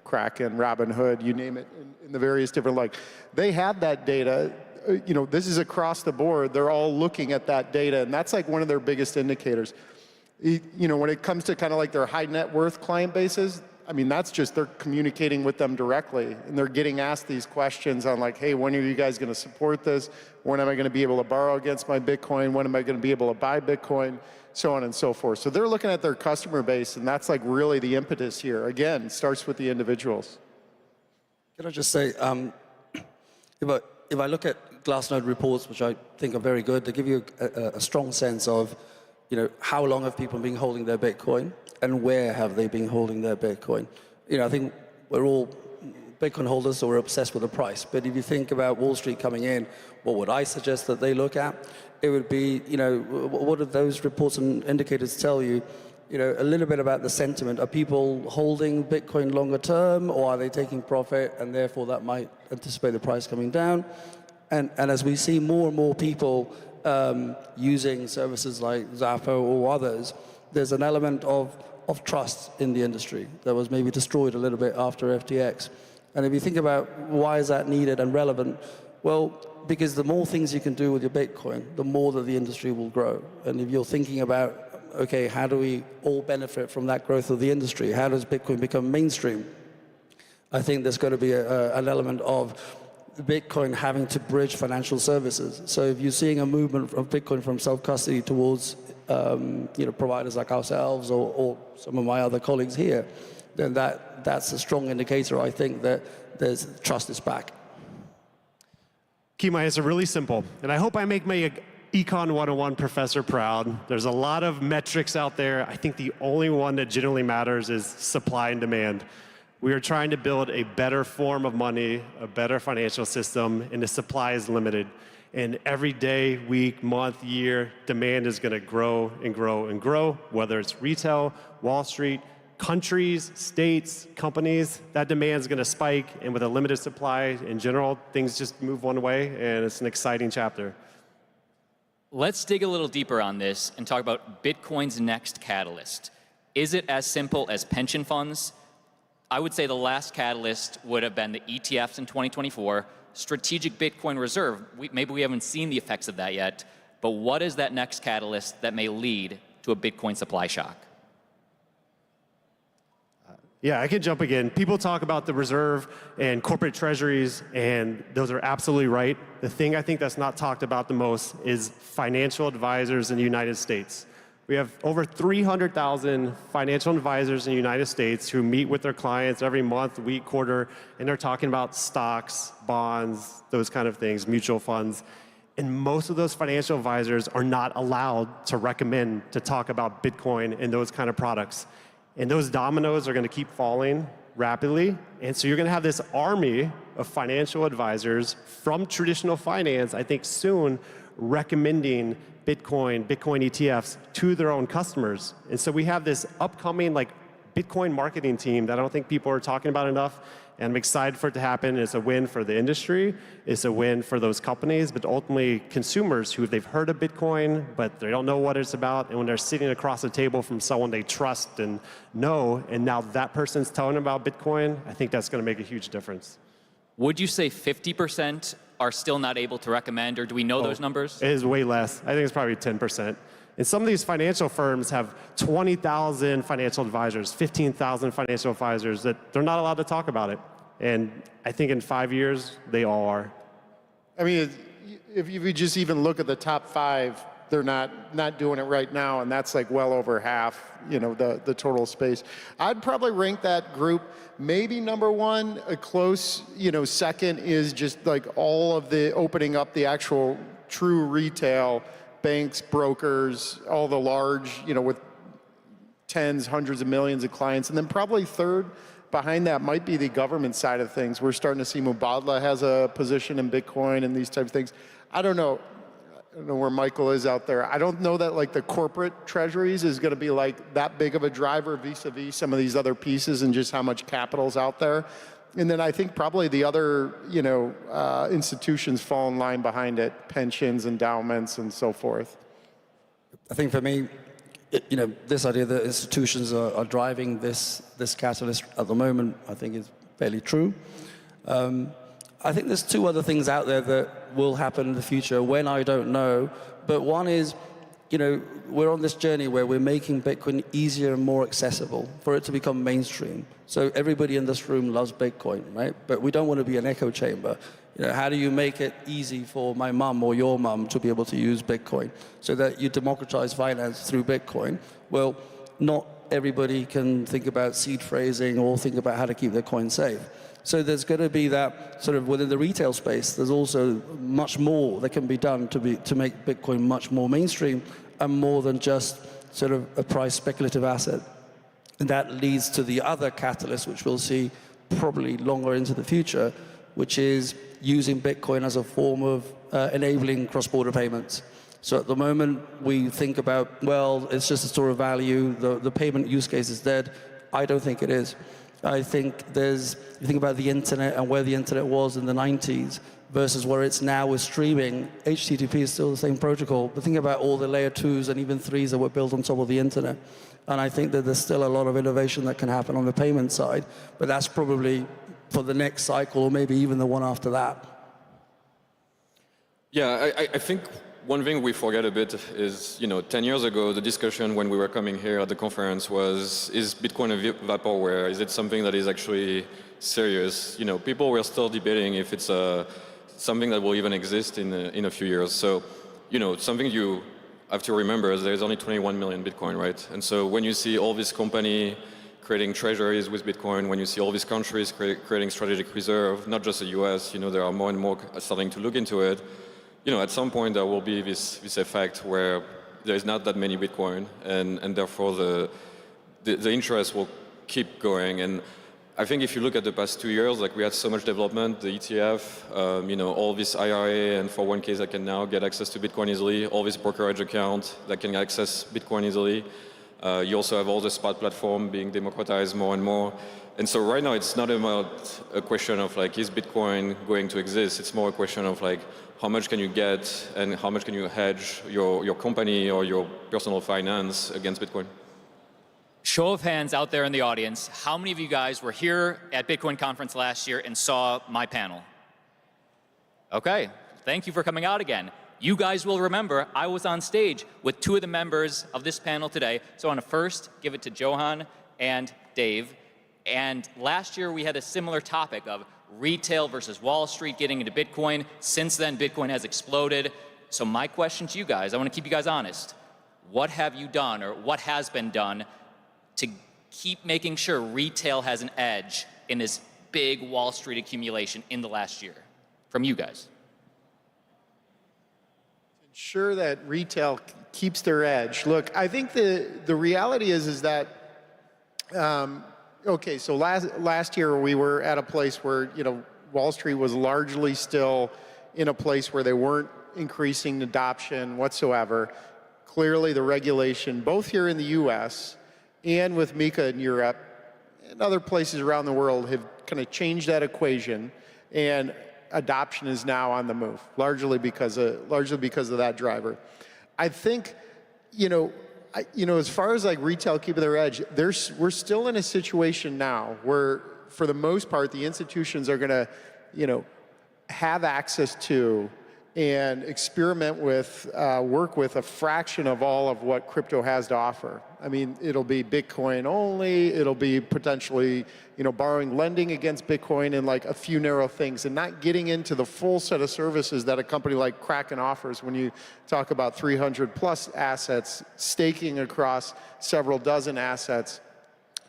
Kraken, Robinhood, you name it, in the various different, they have that data. This is across the board. They're all looking at that data, and that's one of their biggest indicators. When it comes to kind of their high net worth client bases, that's just they're communicating with them directly, and they're getting asked these questions on hey, when are you guys going to support this? When am I going to be able to borrow against my Bitcoin? When am I going to be able to buy Bitcoin? So on and so forth. So they're looking at their customer base, and that's really the impetus here. Again, it starts with the individuals. Can I just say, if I look at Glassnode reports, which I think are very good, they give you a strong sense of how long have people been holding their Bitcoin and where have they been holding their Bitcoin. I think we're all Bitcoin holders, so we're obsessed with the price. But if you think about Wall Street coming in, what would I suggest that they look at? It would be, what do those reports and indicators tell you? A little bit about the sentiment. Are people holding Bitcoin longer term, or are they taking profit, and therefore that might anticipate the price coming down? And as we see more and more people using services like Zappo or others, there's an element of trust in the industry that was maybe destroyed a little bit after FTX. And if you think about why is that needed and relevant, well, because the more things you can do with your Bitcoin, the more that the industry will grow. And if you're thinking about, okay, how do we all benefit from that growth of the industry? How does Bitcoin become mainstream? I think there's going to be an element of Bitcoin having to bridge financial services. So if you're seeing a movement of Bitcoin from self-custody towards providers like ourselves or some of my other colleagues here, then that's a strong indicator, I think, that there's trust is back. Key miners are really simple, and I hope I make Econ 101 professor proud. There's a lot of metrics out there. I think the only one that generally matters is supply and demand. We are trying to build a better form of money, a better financial system, and the supply is limited. And every day, week, month, year, demand is going to grow and grow and grow, whether it's retail, Wall Street, countries, states, companies. That demand is going to spike, and with a limited supply in general, things just move one way, and it's an exciting chapter. Let's dig a little deeper on this and talk about Bitcoin's next catalyst. Is it as simple as pension funds? I would say the last catalyst would have been the ETFs in 2024, strategic Bitcoin reserve. Maybe we haven't seen the effects of that yet, but what is that next catalyst that may lead to a Bitcoin supply shock? Yeah, I can jump again. People talk about the reserve and corporate treasuries, and those are absolutely right. The thing I think that's not talked about the most is financial advisors in the United States. We have over 300,000 financial advisors in the United States who meet with their clients every month, week, quarter, and they're talking about stocks, bonds, those kind of things, mutual funds. And most of those financial advisors are not allowed to recommend to talk about Bitcoin and those kind of products. And those dominoes are going to keep falling rapidly. And so you're going to have this army of financial advisors from traditional finance, I think soon, recommending Bitcoin ETFs to their own customers. And so we have this upcoming Bitcoin marketing team that I don't think people are talking about enough. And I'm excited for it to happen. It's a win for the industry. It's a win for those companies, but ultimately consumers who they've heard of Bitcoin, but they don't know what it's about. And when they're sitting across the table from someone they trust and know, and now that person's telling them about Bitcoin, I think that's going to make a huge difference. Would you say 50% are still not able to recommend, or do we know those numbers? It is way less. I think it's probably 10%. And some of these financial firms have 20,000 financial advisors, 15,000 financial advisors that they're not allowed to talk about it. And I think in 5 years, they all are. I mean, if you just even look at the top 5, they're not doing it right now, and that's well over half, the total space. I'd probably rank that group maybe number 1. A close, second is just all of the opening up the actual true retail, banks, brokers, all the large, with tens, hundreds of millions of clients. And then probably third behind that might be the government side of things. We're starting to see Mubadala has a position in Bitcoin and these types of things. I don't know where Michael is out there. I don't know that the corporate treasuries is going to be that big of a driver vis-a-vis some of these other pieces and just how much capital's out there. And then I think probably the other, institutions fall in line behind it, pensions, endowments, and so forth. I think for me, this idea that institutions are driving this catalyst at the moment, I think is fairly true. I think there's 2 other things out there that will happen in the future. When, I don't know. But one is, we're on this journey where we're making Bitcoin easier and more accessible for it to become mainstream. So everybody in this room loves Bitcoin, right? But we don't want to be an echo chamber. How do you make it easy for my mum or your mum to be able to use Bitcoin so that you democratize finance through Bitcoin? Well, not everybody can think about seed phrasing or think about how to keep their coin safe. So there's going to be that sort of within the retail space. There's also much more that can be done to make Bitcoin much more mainstream and more than just sort of a price speculative asset. And that leads to the other catalyst, which we'll see probably longer into the future, which is using Bitcoin as a form of enabling cross-border payments. So at the moment, we think about, well, it's just a store of value. The payment use case is dead. I don't think it is. I think you think about the internet and where the internet was in the 90s versus where it's now with streaming. HTTP is still the same protocol, but think about all the layer 2s and even 3s that were built on top of the internet. And I think that there's still a lot of innovation that can happen on the payment side, but that's probably for the next cycle or maybe even the one after that. Yeah, I think one thing we forget a bit is, 10 years ago, the discussion when we were coming here at the conference was, is Bitcoin a vaporware? Is it something that is actually serious? People were still debating if it's something that will even exist in a few years. So, something you have to remember is there's only 21 million Bitcoin, right? And so when you see all these companies creating treasuries with Bitcoin, when you see all these countries creating strategic reserve, not just the US, there are more and more starting to look into it. at some point there will be this effect where there is not that many Bitcoin, and therefore the interest will keep going. And I think if you look at the past 2 years, like we had so much development, the ETF, all this IRA and 401ks that can now get access to Bitcoin easily, all this brokerage account that can access Bitcoin easily. You also have all the spot platform being democratized more and more. And so right now it's not about a question of like, is Bitcoin going to exist? It's more a question of like, how much can you get and how much can you hedge your company or your personal finance against Bitcoin? Show of hands out there in the audience, how many of you guys were here at Bitcoin conference last year and saw my panel? Okay, thank you for coming out again. You guys will remember I was on stage with 2 of the members of this panel today. So I want to first give it to Johan and Dave. And last year we had a similar topic of retail versus Wall Street getting into Bitcoin. Since then, Bitcoin has exploded. So my question to you guys, I want to keep you guys honest. What have you done or what has been done to keep making sure retail has an edge in this big Wall Street accumulation in the last year? From you guys. Ensure that retail keeps their edge. Look, I think the reality is that, okay, so last year we were at a place where, Wall Street was largely still in a place where they weren't increasing adoption whatsoever. Clearly the regulation, both here in the US and with MiCA in Europe and other places around the world, have kind of changed that equation, and adoption is now on the move, largely because of that driver. I think, as far as like retail keeping their edge, we're still in a situation now where, for the most part, the institutions are going to, have access to and experiment with, work with a fraction of all of what crypto has to offer. I mean, it'll be Bitcoin only, it'll be potentially, borrowing, lending against Bitcoin and like a few narrow things, and not getting into the full set of services that a company like Kraken offers when you talk about 300 plus assets, staking across several dozen assets,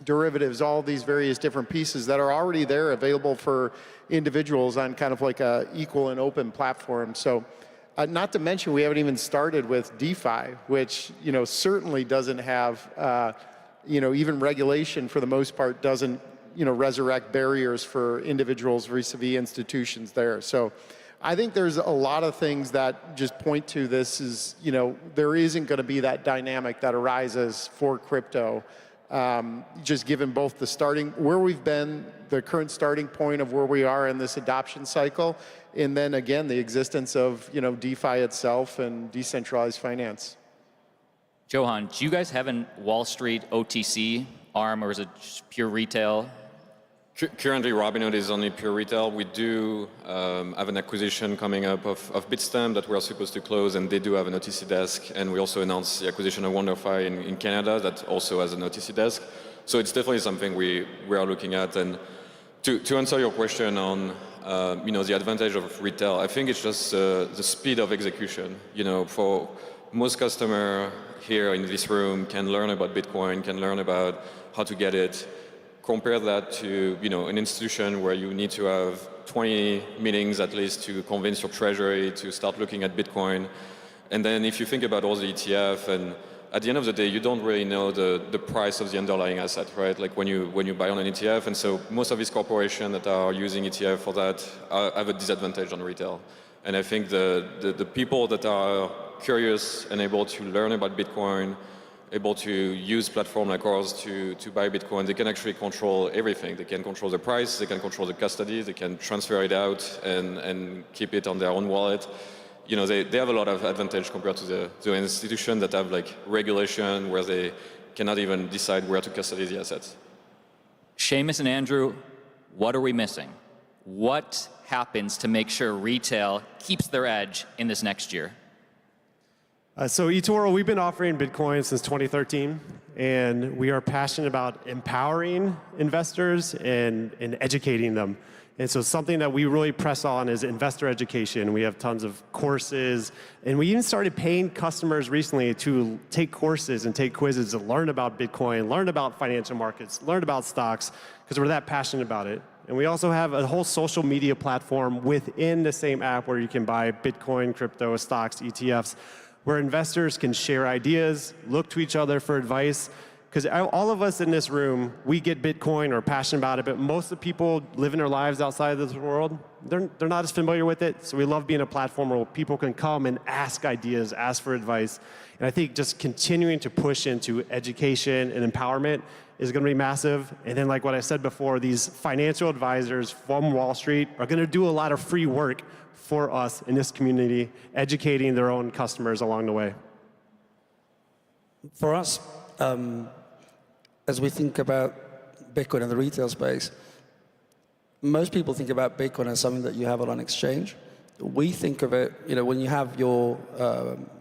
derivatives, all these various different pieces that are already there available for individuals on kind of like a equal and open platform. So not to mention, we haven't even started with DeFi, which, certainly doesn't have, even regulation for the most part doesn't, resurrect barriers for individuals vis-a-vis institutions there. So I think there's a lot of things that just point to this is, there isn't going to be that dynamic that arises for crypto. Just given both where we've been, the current starting point of where we are in this adoption cycle, and then again, the existence of, DeFi itself and decentralized finance. Johan, do you guys have a Wall Street OTC arm, or is it just pure retail? Currently, Robinhood is only pure retail. We do have an acquisition coming up of Bitstamp that we're supposed to close, and they do have an OTC desk. And we also announced the acquisition of WonderFi in Canada that also has an OTC desk. So it's definitely something we are looking at. And to answer your question on the advantage of retail, I think it's just the speed of execution. For most customers here in this room can learn about Bitcoin, can learn about how to get it. Compare that to an institution where you need to have 20 meetings at least to convince your treasury to start looking at Bitcoin. And then if you think about all the ETF, and at the end of the day, you don't really know the price of the underlying asset, right? Like when you buy on an ETF. And so most of these corporations that are using ETF for that have a disadvantage on retail. And I think the people that are curious and able to learn about Bitcoin, able to use platform like ours to buy Bitcoin, they can actually control everything. They can control the price, they can control the custody, they can transfer it out and keep it on their own wallet. They have a lot of advantage compared to the institutions that have like regulation where they cannot even decide where to custody the assets. Seamus and Andrew, what are we missing? What happens to make sure retail keeps their edge in this next year? So eToro, we've been offering Bitcoin since 2013, and we are passionate about empowering investors and educating them. And so something that we really press on is investor education. We have tons of courses, and we even started paying customers recently to take courses and take quizzes to learn about Bitcoin, learn about financial markets, learn about stocks, because we're that passionate about it. And we also have a whole social media platform within the same app where you can buy Bitcoin, crypto, stocks, ETFs, where investors can share ideas, look to each other for advice. Because all of us in this room, we get Bitcoin or passionate about it, but most of the people living their lives outside of this world, they're not as familiar with it. So we love being a platform where people can come and ask ideas, ask for advice. And I think just continuing to push into education and empowerment is going to be massive. And then like what I said before, these financial advisors from Wall Street are going to do a lot of free work for us in this community, educating their own customers along the way. For us, as we think about Bitcoin in the retail space, most people think about Bitcoin as something that you have on an exchange. We think of it, when you have your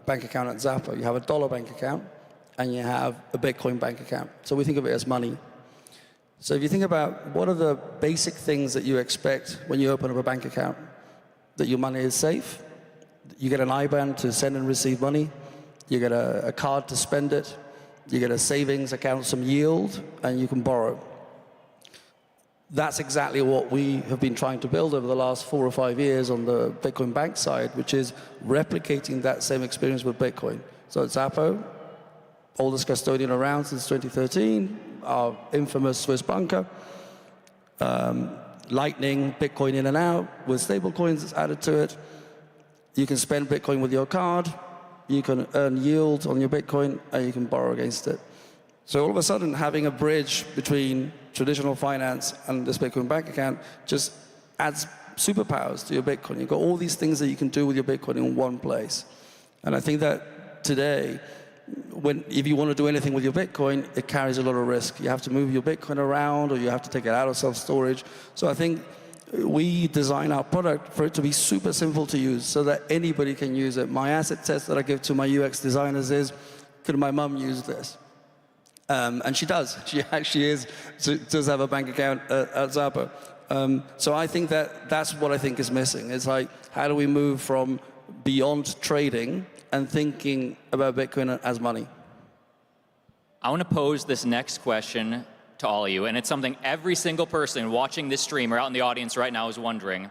bank account at Zappa, you have a dollar bank account and you have a Bitcoin bank account. So we think of it as money. So if you think about what are the basic things that you expect when you open up a bank account, that your money is safe, you get an IBAN to send and receive money, you get a card to spend it, you get a savings account, some yield, and you can borrow. That's exactly what we have been trying to build over the last 4 or 5 years on the Bitcoin bank side, which is replicating that same experience with Bitcoin. So at Zappo, oldest custodian around since 2013, our infamous Swiss banker, Lightning, Bitcoin in and out, with stable coins added to it. You can spend Bitcoin with your card, you can earn yield on your Bitcoin, and you can borrow against it. So all of a sudden, having a bridge between traditional finance and this Bitcoin bank account just adds superpowers to your Bitcoin. You've got all these things that you can do with your Bitcoin in one place. And I think that today, if you want to do anything with your Bitcoin, it carries a lot of risk. You have to move your Bitcoin around, or you have to take it out of self-storage. So I think we design our product for it to be super simple to use so that anybody can use it. My asset test that I give to my UX designers is, could my mum use this? And she does. She actually does have a bank account at Zappa. So I think that's what I think is missing. It's like, how do we move from beyond trading and thinking about Bitcoin as money? I want to pose this next question to all of you, and it's something every single person watching this stream or out in the audience right now is wondering.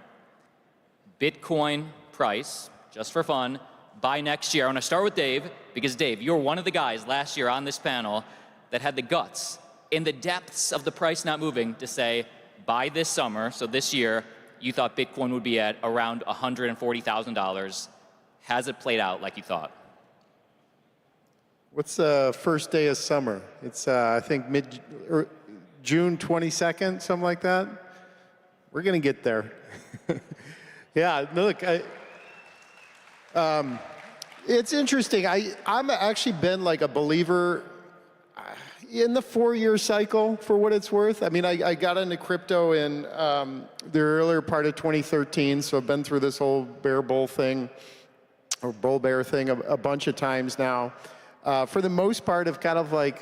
Bitcoin price, just for fun, by next year. I want to start with Dave, because Dave, you're one of the guys last year on this panel that had the guts, in the depths of the price not moving, to say, by this summer, so this year, you thought Bitcoin would be at around $140,000. Has it played out like you thought? What's the first day of summer? It's, I think, June 22nd, something like that. We're going to get there. Yeah, look, it's interesting. I'm actually been like a believer in the 4-year cycle, for what it's worth. I mean, I got into crypto in the earlier part of 2013, so I've been through this whole bear bull thing, or bull bear thing a bunch of times now. For the most part, I've kind of like,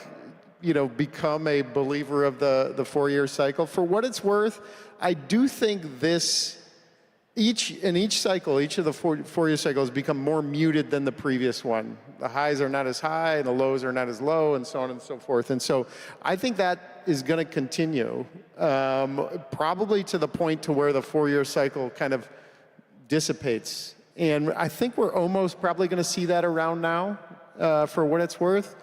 become a believer of the 4-year cycle. For what it's worth, I do think each cycle, each of the 4-year cycles become more muted than the previous one. The highs are not as high, and the lows are not as low, and so on and so forth. And so I think that is going to continue, probably to the point to where the 4-year cycle kind of dissipates. And I think we're almost probably going to see that around now, for what it's worth.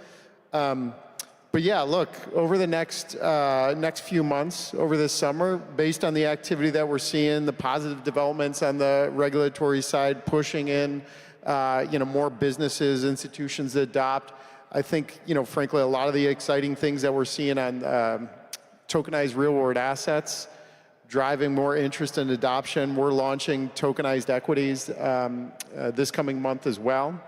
But yeah, look, over the next few months, over this summer, based on the activity that we're seeing, the positive developments on the regulatory side, pushing in, more businesses, institutions that adopt, I think, frankly, a lot of the exciting things that we're seeing on tokenized real-world assets, driving more interest and adoption. We're launching tokenized equities this coming month as well.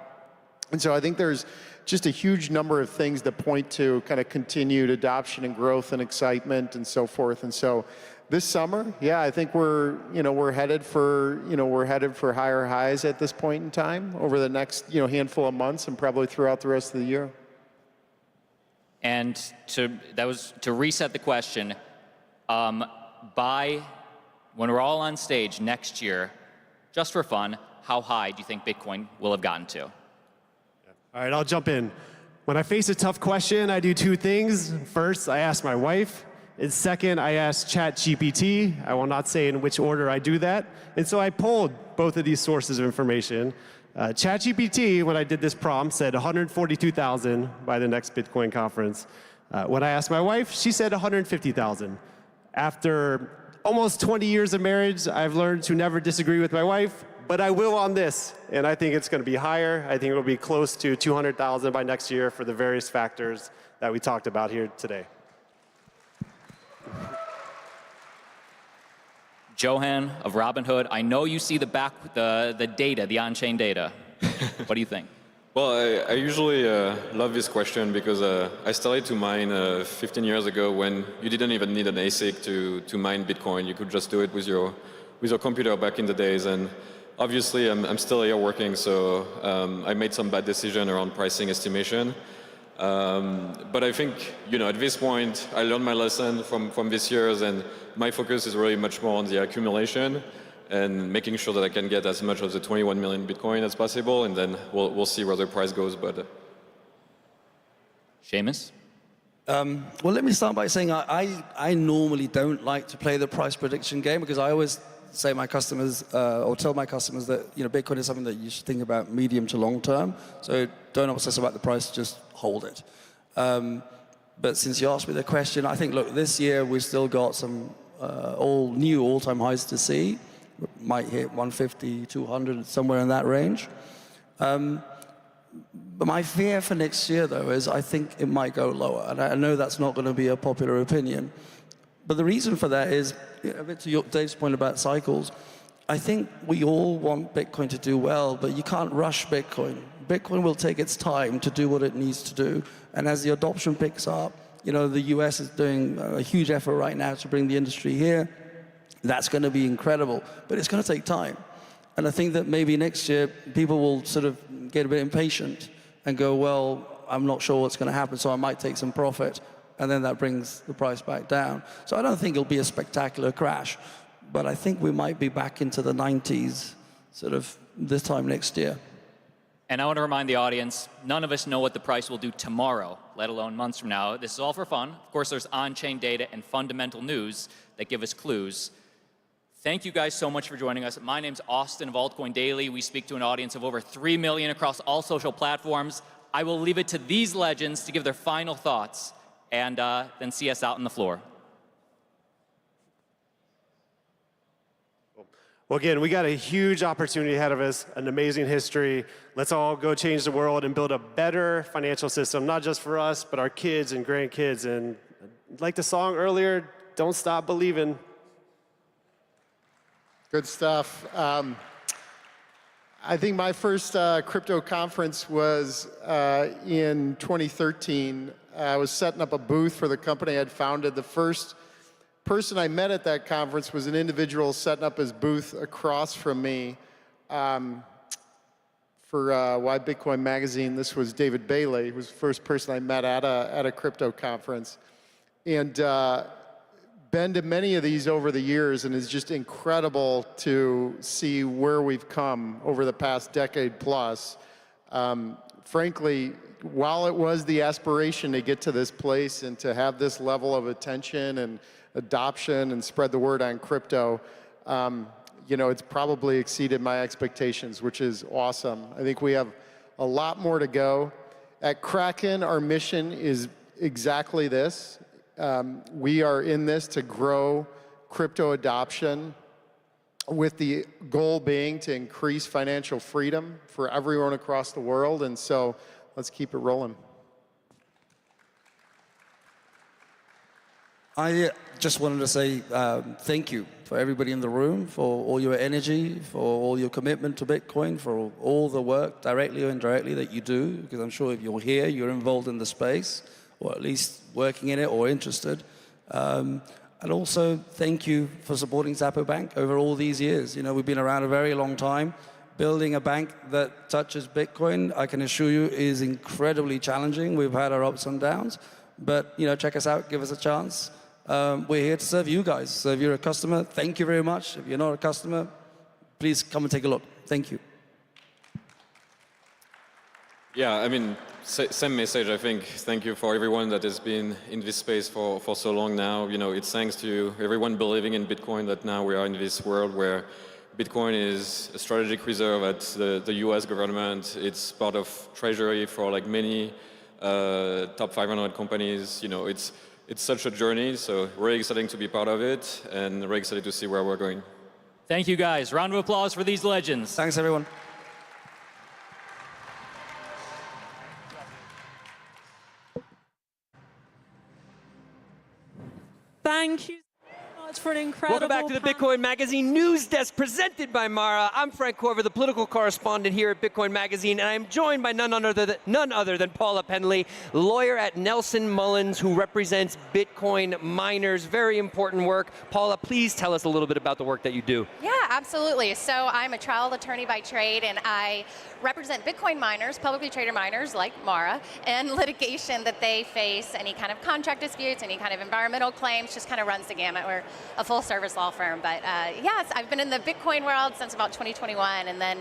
And so I think there's just a huge number of things that point to kind of continued adoption and growth and excitement and so forth. And so this summer, yeah, I think we're headed for higher highs at this point in time over the next handful of months and probably throughout the rest of the year. And to reset the question, by when we're all on stage next year, just for fun, how high do you think Bitcoin will have gotten to? All right, I'll jump in. When I face a tough question, I do 2 things. First, I ask my wife, And second, I asked ChatGPT. I will not say in which order I do that. And so I polled both of these sources of information. ChatGPT, when I did this prompt, said 142,000 by the next Bitcoin conference. When I asked my wife, she said 150,000. After almost 20 years of marriage, I've learned to never disagree with my wife, but I will on this. And I think it's going to be higher. I think it will be close to 200,000 by next year for the various factors that we talked about here today. Johan of Robinhood, I know you see the data, the on-chain data. What do you think? Well, I usually love this question because I started to mine 15 years ago when you didn't even need an ASIC to mine Bitcoin. You could just do it with your computer back in the days. And obviously, I'm still here working, so I made some bad decision around pricing estimation. But I think, at this point, I learned my lesson from this year's, and my focus is really much more on the accumulation and making sure that I can get as much of the 21 million Bitcoin as possible, and then we'll see where the price goes. But Seamus? Well, let me start by saying I normally don't like to play the price prediction game because I always say my customers or tell my customers that Bitcoin is something that you should think about medium to long term. So don't obsess about the price, just hold it. But since you asked me the question, I think, look, this year we've still got some all-time highs to see. Might hit 150, 200, somewhere in that range. But my fear for next year, though, is I think it might go lower. And I know that's not going to be a popular opinion. But the reason for that is, a bit to Dave's point about cycles, I think we all want Bitcoin to do well, but you can't rush Bitcoin. Bitcoin will take its time to do what it needs to do. And as the adoption picks up, the US is doing a huge effort right now to bring the industry here. That's going to be incredible, but it's going to take time. And I think that maybe next year people will sort of get a bit impatient and go, well, I'm not sure what's going to happen, so I might take some profit. And then that brings the price back down. So I don't think it'll be a spectacular crash, but I think we might be back into the 90s sort of this time next year. And I want to remind the audience, none of us know what the price will do tomorrow, let alone months from now. This is all for fun. Of course, there's on-chain data and fundamental news that give us clues. Thank you guys so much for joining us. My name's Austin of Altcoin Daily. We speak to an audience of over 3 million across all social platforms. I will leave it to these legends to give their final thoughts and then see us out on the floor. Well, again, we got a huge opportunity ahead of us, an amazing history. Let's all go change the world and build a better financial system, not just for us, but our kids and grandkids. And like the song earlier, don't stop believing. Good stuff. I think my first crypto conference was in 2013. I was setting up a booth for the company I'd founded. The first person I met at that conference was an individual setting up his booth across from me for Why Bitcoin magazine. This was David Bailey, who was the first person I met at a crypto conference. And been to many of these over the years, and it's just incredible to see where we've come over the past decade plus. Frankly, while it was the aspiration to get to this place and to have this level of attention and adoption and spread the word on crypto, it's probably exceeded my expectations, which is awesome. I think we have a lot more to go. At Kraken, our mission is exactly this. We are in this to grow crypto adoption with the goal being to increase financial freedom for everyone across the world. And so let's keep it rolling. I just wanted to say thank you for everybody in the room, for all your energy, for all your commitment to Bitcoin, for all the work, directly or indirectly, that you do, because I'm sure if you're here, you're involved in the space, or at least working in it or interested. And also, thank you for supporting Xapo Bank over all these years. We've been around a very long time. Building a bank that touches Bitcoin, I can assure you, is incredibly challenging. We've had our ups and downs. But, check us out, give us a chance. We're here to serve you guys. So if you're a customer, thank you very much. If you're not a customer, please come and take a look. Thank you. Yeah, same message, I think. Thank you for everyone that has been in this space for so long now. You know, it's thanks to everyone believing in Bitcoin that now we are in this world where Bitcoin is a strategic reserve at the US government. It's part of treasury for like many top 500 companies. You know, it's such a journey, so really exciting to be part of it and really excited to see where we're going. Thank you, guys. Round of applause for these legends. Thanks, everyone. Thank you so much for an incredible Welcome back to the Bitcoin Magazine News Desk presented by Mara. I'm Frank Corver, the political correspondent here at Bitcoin Magazine, and I'm joined by none other than Paula Penley, lawyer at Nelson Mullins, who represents Bitcoin miners. Very important work. Paula, please tell us a little bit about the work that you do. Yeah, absolutely. So I'm a trial attorney by trade, and I represent Bitcoin miners, publicly traded miners like Mara, and litigation that they face, any kind of contract disputes, any kind of environmental claims, just kind of runs the gamut. We're a full service law firm. But yes, I've been in the Bitcoin world since about 2021, and then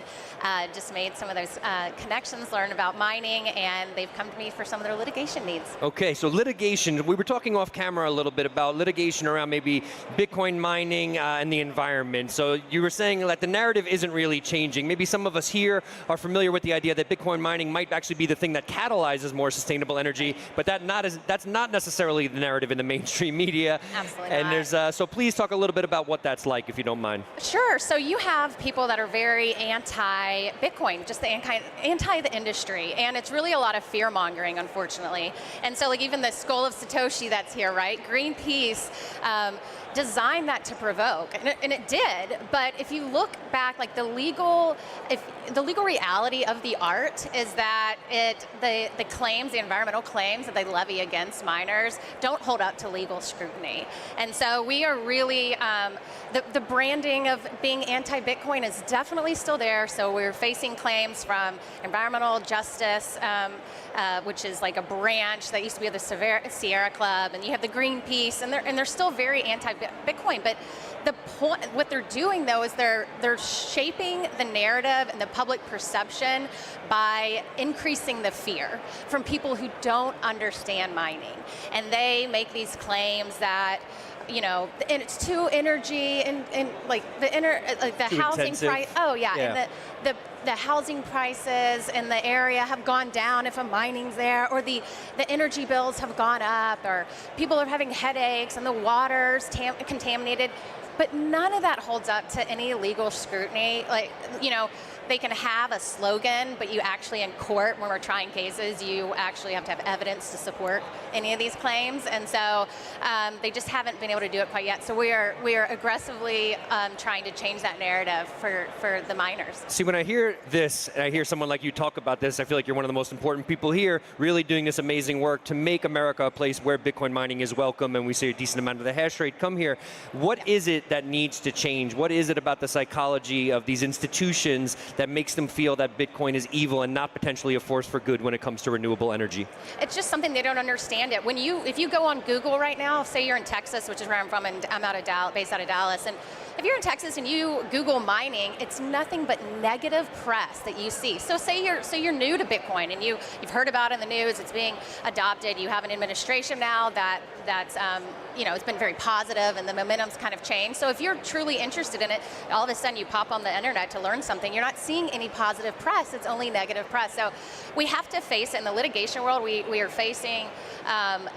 just made some of those connections, learned about mining, and they've come to me for some of their litigation needs. Okay, so litigation, we were talking off camera a little bit about litigation around maybe Bitcoin mining and the environment. So you were saying that the narrative isn't really changing. Maybe some of us here are familiar with the idea that Bitcoin mining might actually be the thing that catalyzes more sustainable energy, but that's not necessarily the narrative in the mainstream media. Absolutely and not. there's so please talk a little bit about what that's like, if you don't mind. Sure. So you have people that are very anti-Bitcoin, just anti the industry, and it's really a lot of fear mongering, unfortunately. And so, like even the Skull of Satoshi that's here, right? Greenpeace designed that to provoke, and it did. But if you look back, like the legal reality of the art is that the claims, the environmental claims that they levy against miners don't hold up to legal scrutiny. And so we are really, the branding of being anti-Bitcoin is definitely still there. So we're facing claims from Environmental Justice, which is like a branch that used to be of the Sierra Club, and you have the Greenpeace, and they're still very anti-Bitcoin. But the point, what they're doing though, is they're shaping the narrative and the public perception by increasing the fear from people who don't understand mining, and they make these claims that, you know, and it's too energy and like the housing price. Oh yeah, and the housing prices in the area have gone down if a mining's there, or the energy bills have gone up, or people are having headaches and the water's contaminated. But none of that holds up to any legal scrutiny. Like, you know, they can have a slogan, but you actually in court, when we're trying cases, you actually have to have evidence to support any of these claims. And so they just haven't been able to do it quite yet. So we are aggressively trying to change that narrative for the miners. See, when I hear this, and I hear someone like you talk about this, I feel like you're one of the most important people here, really doing this amazing work to make America a place where Bitcoin mining is welcome, and we see a decent amount of the hash rate come here. What is it that needs to change? What is it about the psychology of these institutions that makes them feel that Bitcoin is evil and not potentially a force for good when it comes to renewable energy? It's just something they don't understand it. If you go on Google right now, say you're in Texas, which is where I'm from, and I'm based out of Dallas, and if you're in Texas and you Google mining, it's nothing but negative press that you see. So say you're new to Bitcoin and you've heard about it in the news, it's being adopted, you have an administration now that's you know, it's been very positive and the momentum's kind of changed. So if you're truly interested in it, all of a sudden you pop on the internet to learn something, you're not seeing any positive press, it's only negative press. So we have to face it in the litigation world. We are facing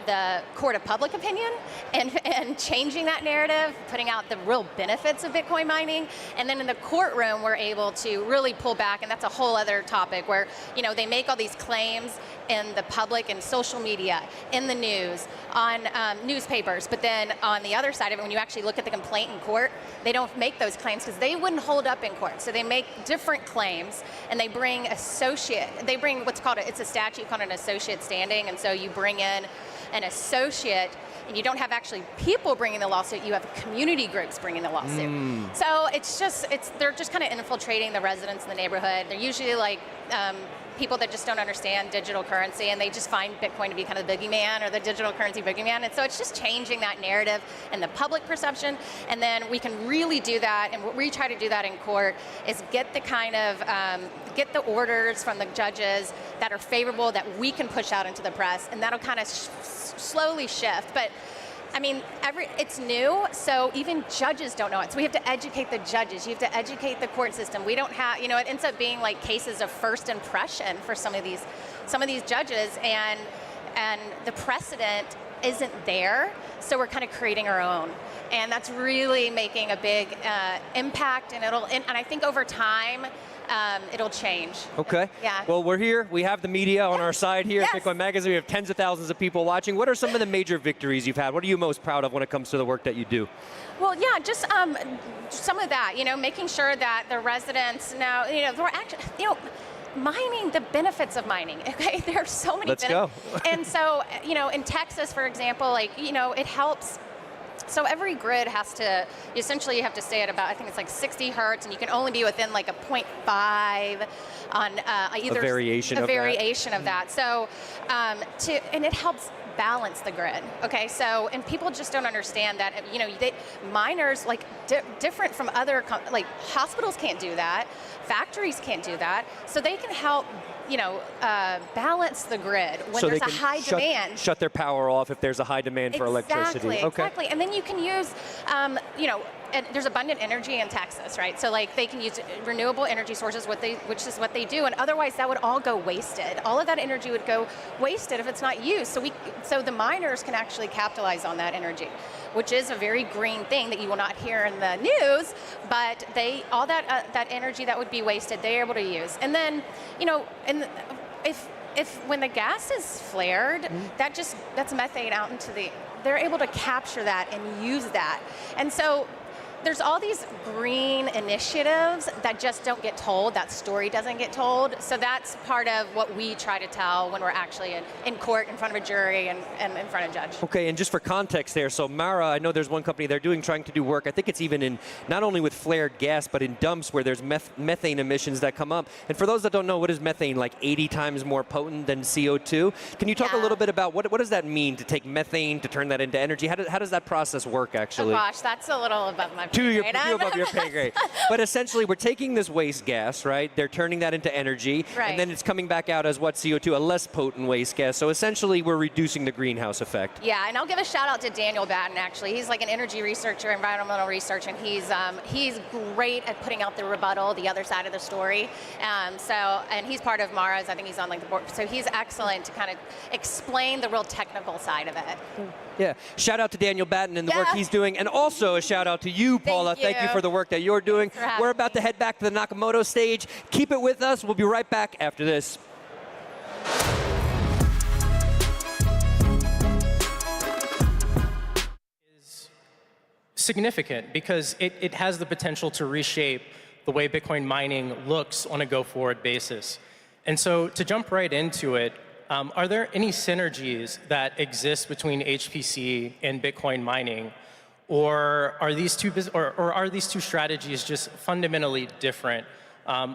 the court of public opinion and changing that narrative, putting out the real benefits of Bitcoin mining. And then in the courtroom, we're able to really pull back, and that's a whole other topic where, you know, they make all these claims in the public and social media, in the news, on newspapers, but then on the other side of it, when you actually look at the complaint in court, they don't make those claims because they wouldn't hold up in court. So they make different claims, and they bring what's called it's a statute called an associate standing, and so you bring in an associate, and you don't have actually people bringing the lawsuit, you have community groups bringing the lawsuit. So they're just kind of infiltrating the residents in the neighborhood. They're usually like people that just don't understand digital currency, and they just find Bitcoin to be kind of the boogeyman or the digital currency boogeyman. And so it's just changing that narrative and the public perception. And then we can really do that, and what we try to do that in court is get the kind of, get the orders from the judges that are favorable that we can push out into the press, and that'll kind of slowly shift. But I mean, it's new, so even judges don't know it. So we have to educate the judges. You have to educate the court system. We don't have, you know, it ends up being like cases of first impression for some of these judges, and the precedent isn't there. So we're kind of creating our own, and that's really making a big impact. And and I think over time, it'll change. Okay. Yeah. Well, we're here. We have the media on our side here at Bitcoin Magazine. We have tens of thousands of people watching. What are some of the major victories you've had? What are you most proud of when it comes to the work that you do? Well, yeah, just some of that. You know, making sure that the residents now, you know, we're actually, you know, mining, the benefits of mining. Okay, there are so many. Let's go. And so, you know, in Texas, for example, like, you know, it helps. So every grid has to, essentially you have to stay at about, I think it's like 60 hertz, and you can only be within like a 0.5 on either a variation of that. So, and it helps balance the grid. Okay, so, and people just don't understand that, you know, miners, like different from other, like hospitals can't do that, factories can't do that, so they can help, you know, balance the grid when so there's they a can high demand. Shut their power off if there's a high demand for electricity. Okay. Exactly, and then you can use, you know, and there's abundant energy in Texas, right? So like they can use renewable energy sources, which is what they do, and otherwise that would all go wasted. All of that energy would go wasted if it's not used. So the miners can actually capitalize on that energy, which is a very green thing that you will not hear in the news, but all that energy that would be wasted, they're able to use. And then, you know, and if when the gas is flared, that's methane out into they're able to capture that and use that. And so there's all these green initiatives that just don't get told, that story doesn't get told. So that's part of what we try to tell when we're actually in court, in front of a jury, and in front of a judge. Okay, and just for context there, so Mara, I know there's one company trying to do work, I think it's even in, not only with flared gas, but in dumps where there's methane emissions that come up. And for those that don't know, what is methane, like 80 times more potent than CO2? Can you talk a little bit about what does that mean to take methane, to turn that into energy? How does that process work, actually? Oh gosh, that's a little above my pay grade. Above your pay grade. But essentially, we're taking this waste gas, right? They're turning that into energy, right, and then it's coming back out as what, CO2, a less potent waste gas. So essentially, we're reducing the greenhouse effect. Yeah, and I'll give a shout out to Daniel Batten, actually. He's like an energy researcher, environmental research, and he's great at putting out the rebuttal, the other side of the story. And he's part of Mara's, I think he's on like the board. So he's excellent to kind of explain the real technical side of it. Yeah, shout out to Daniel Batten and the work he's doing, and also a shout out to you, Paula. Thank you for the work that you're doing. We're about to head back to the Nakamoto stage. Keep it with us. We'll be right back after this. Is significant because it has the potential to reshape the way Bitcoin mining looks on a go-forward basis. And so to jump right into it, are there any synergies that exist between HPC and Bitcoin mining, or are these two strategies just fundamentally different?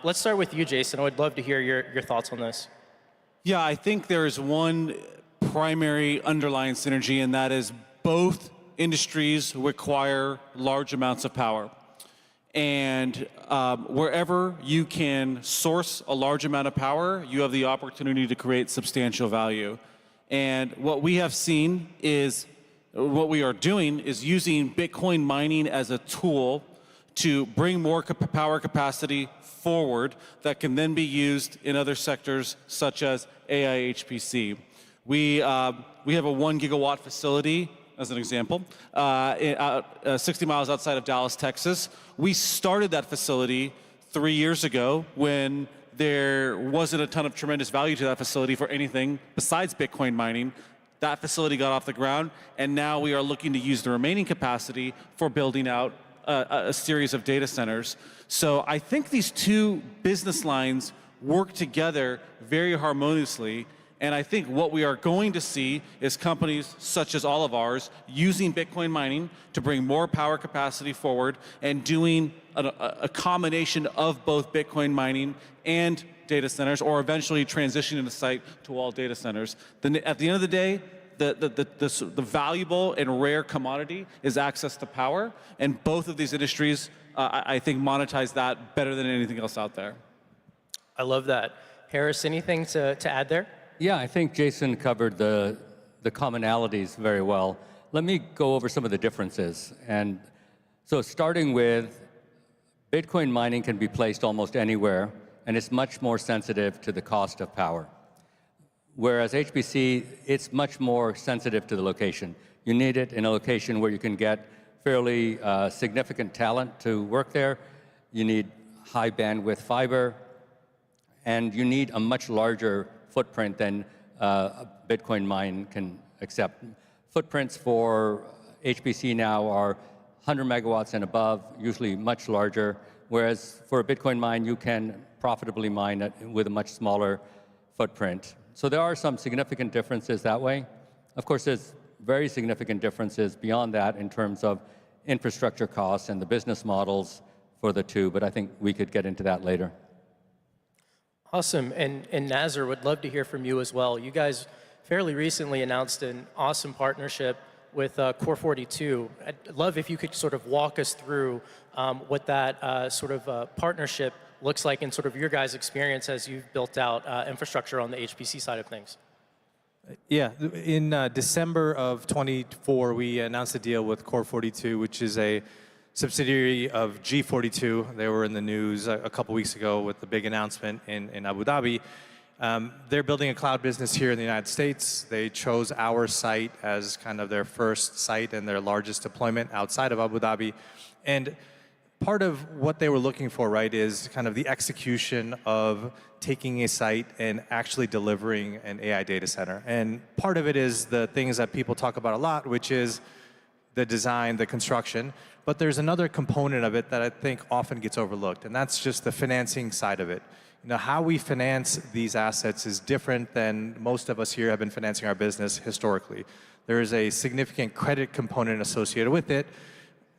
Let's start with you, Jason. I would love to hear your thoughts on this. Yeah, I think there is one primary underlying synergy, and that is both industries require large amounts of power. And wherever you can source a large amount of power, you have the opportunity to create substantial value. And what we have seen is, what we are doing is using Bitcoin mining as a tool to bring more power capacity forward that can then be used in other sectors such as AI HPC. We have a 1 gigawatt facility, as an example, 60 miles outside of Dallas, Texas. We started that facility 3 years ago when there wasn't a ton of tremendous value to that facility for anything besides Bitcoin mining. That facility got off the ground, and now we are looking to use the remaining capacity for building out a series of data centers. So I think these two business lines work together very harmoniously, And I think what we are going to see is companies such as all of ours using Bitcoin mining to bring more power capacity forward and doing a combination of both Bitcoin mining and data centers, or eventually transitioning the site to all data centers. Then at the end of the day, the valuable and rare commodity is access to power, and both of these industries, I think, monetize that better than anything else out there. I love that. Harris, anything to add there? Yeah, I think Jason covered the commonalities very well. Let me go over some of the differences. And so starting with Bitcoin mining can be placed almost anywhere, and it's much more sensitive to the cost of power. Whereas HPC, it's much more sensitive to the location. You need it in a location where you can get fairly significant talent to work there. You need high bandwidth fiber, and you need a much larger footprint than a Bitcoin mine can accept. Footprints for HPC now are 100 megawatts and above, usually much larger, whereas for a Bitcoin mine, you can profitably mine it with a much smaller footprint. So there are some significant differences that way. Of course, there's very significant differences beyond that in terms of infrastructure costs and the business models for the two, but I think we could get into that later. Awesome. And Nazar, would love to hear from you as well. You guys fairly recently announced an awesome partnership with Core 42. I'd love if you could sort of walk us through what that sort of partnership looks like in sort of your guys' experience as you've built out infrastructure on the HPC side of things. Yeah, in December of 24, we announced a deal with Core 42, which is a subsidiary of G42. They were in the news a couple weeks ago with the big announcement in Abu Dhabi. They're building a cloud business here in the United States. They chose our site as kind of their first site and their largest deployment outside of Abu Dhabi. And part of what they were looking for, right, is kind of the execution of taking a site and actually delivering an AI data center. And part of it is the things that people talk about a lot, which is the design, the construction. But there's another component of it that I think often gets overlooked, and that's just the financing side of it. You know, how we finance these assets is different than most of us here have been financing our business historically. There is a significant credit component associated with it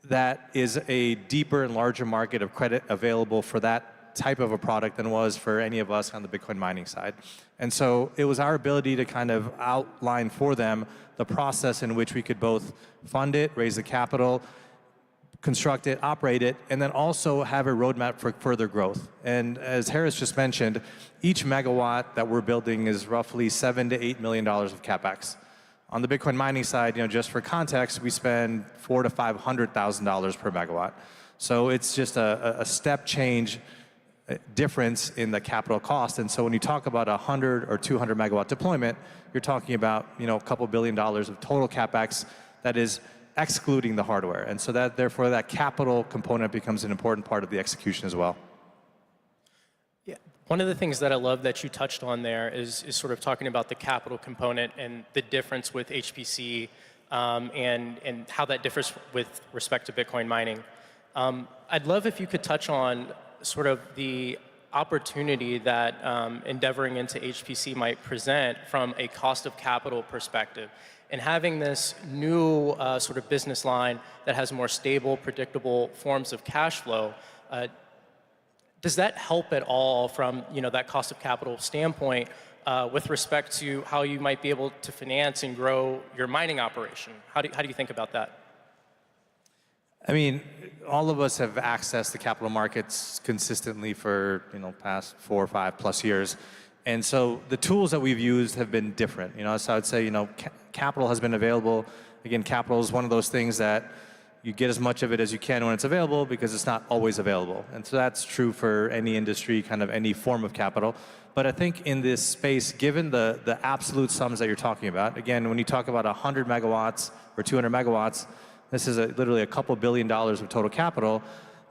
that is a deeper and larger market of credit available for that type of a product than was for any of us on the Bitcoin mining side. And so it was our ability to kind of outline for them the process in which we could both fund it, raise the capital, construct it, operate it, and then also have a roadmap for further growth. And as Harris just mentioned, each megawatt that we're building is roughly $7 to $8 million of CapEx. On the Bitcoin mining side, you know, just for context, we spend $400,000 to $500,000 per megawatt. So it's just a step change difference in the capital cost. And so when you talk about a 100 or 200 megawatt deployment, you're talking about, you know, a couple $1 billion of total CapEx that is excluding the hardware. And so that, therefore, that capital component becomes an important part of the execution as well. Yeah. One of the things that I love that you touched on there is sort of talking about the capital component and the difference with HPC and how that differs with respect to Bitcoin mining. I'd love if you could touch on sort of the opportunity that endeavoring into HPC might present from a cost of capital perspective. And having this new sort of business line that has more stable, predictable forms of cash flow, does that help at all from, you know, that cost of capital standpoint with respect to how you might be able to finance and grow your mining operation? How do you think about that? I mean, all of us have accessed the capital markets consistently for, you know, past 4 or 5 plus years. And so the tools that we've used have been different. You know, so I'd say, you know, capital has been available. Again, capital is one of those things that you get as much of it as you can when it's available because it's not always available. And so that's true for any industry, kind of any form of capital. But I think in this space, given the absolute sums that you're talking about, again, when you talk about 100 megawatts or 200 megawatts, this is literally a couple $1 billion of total capital.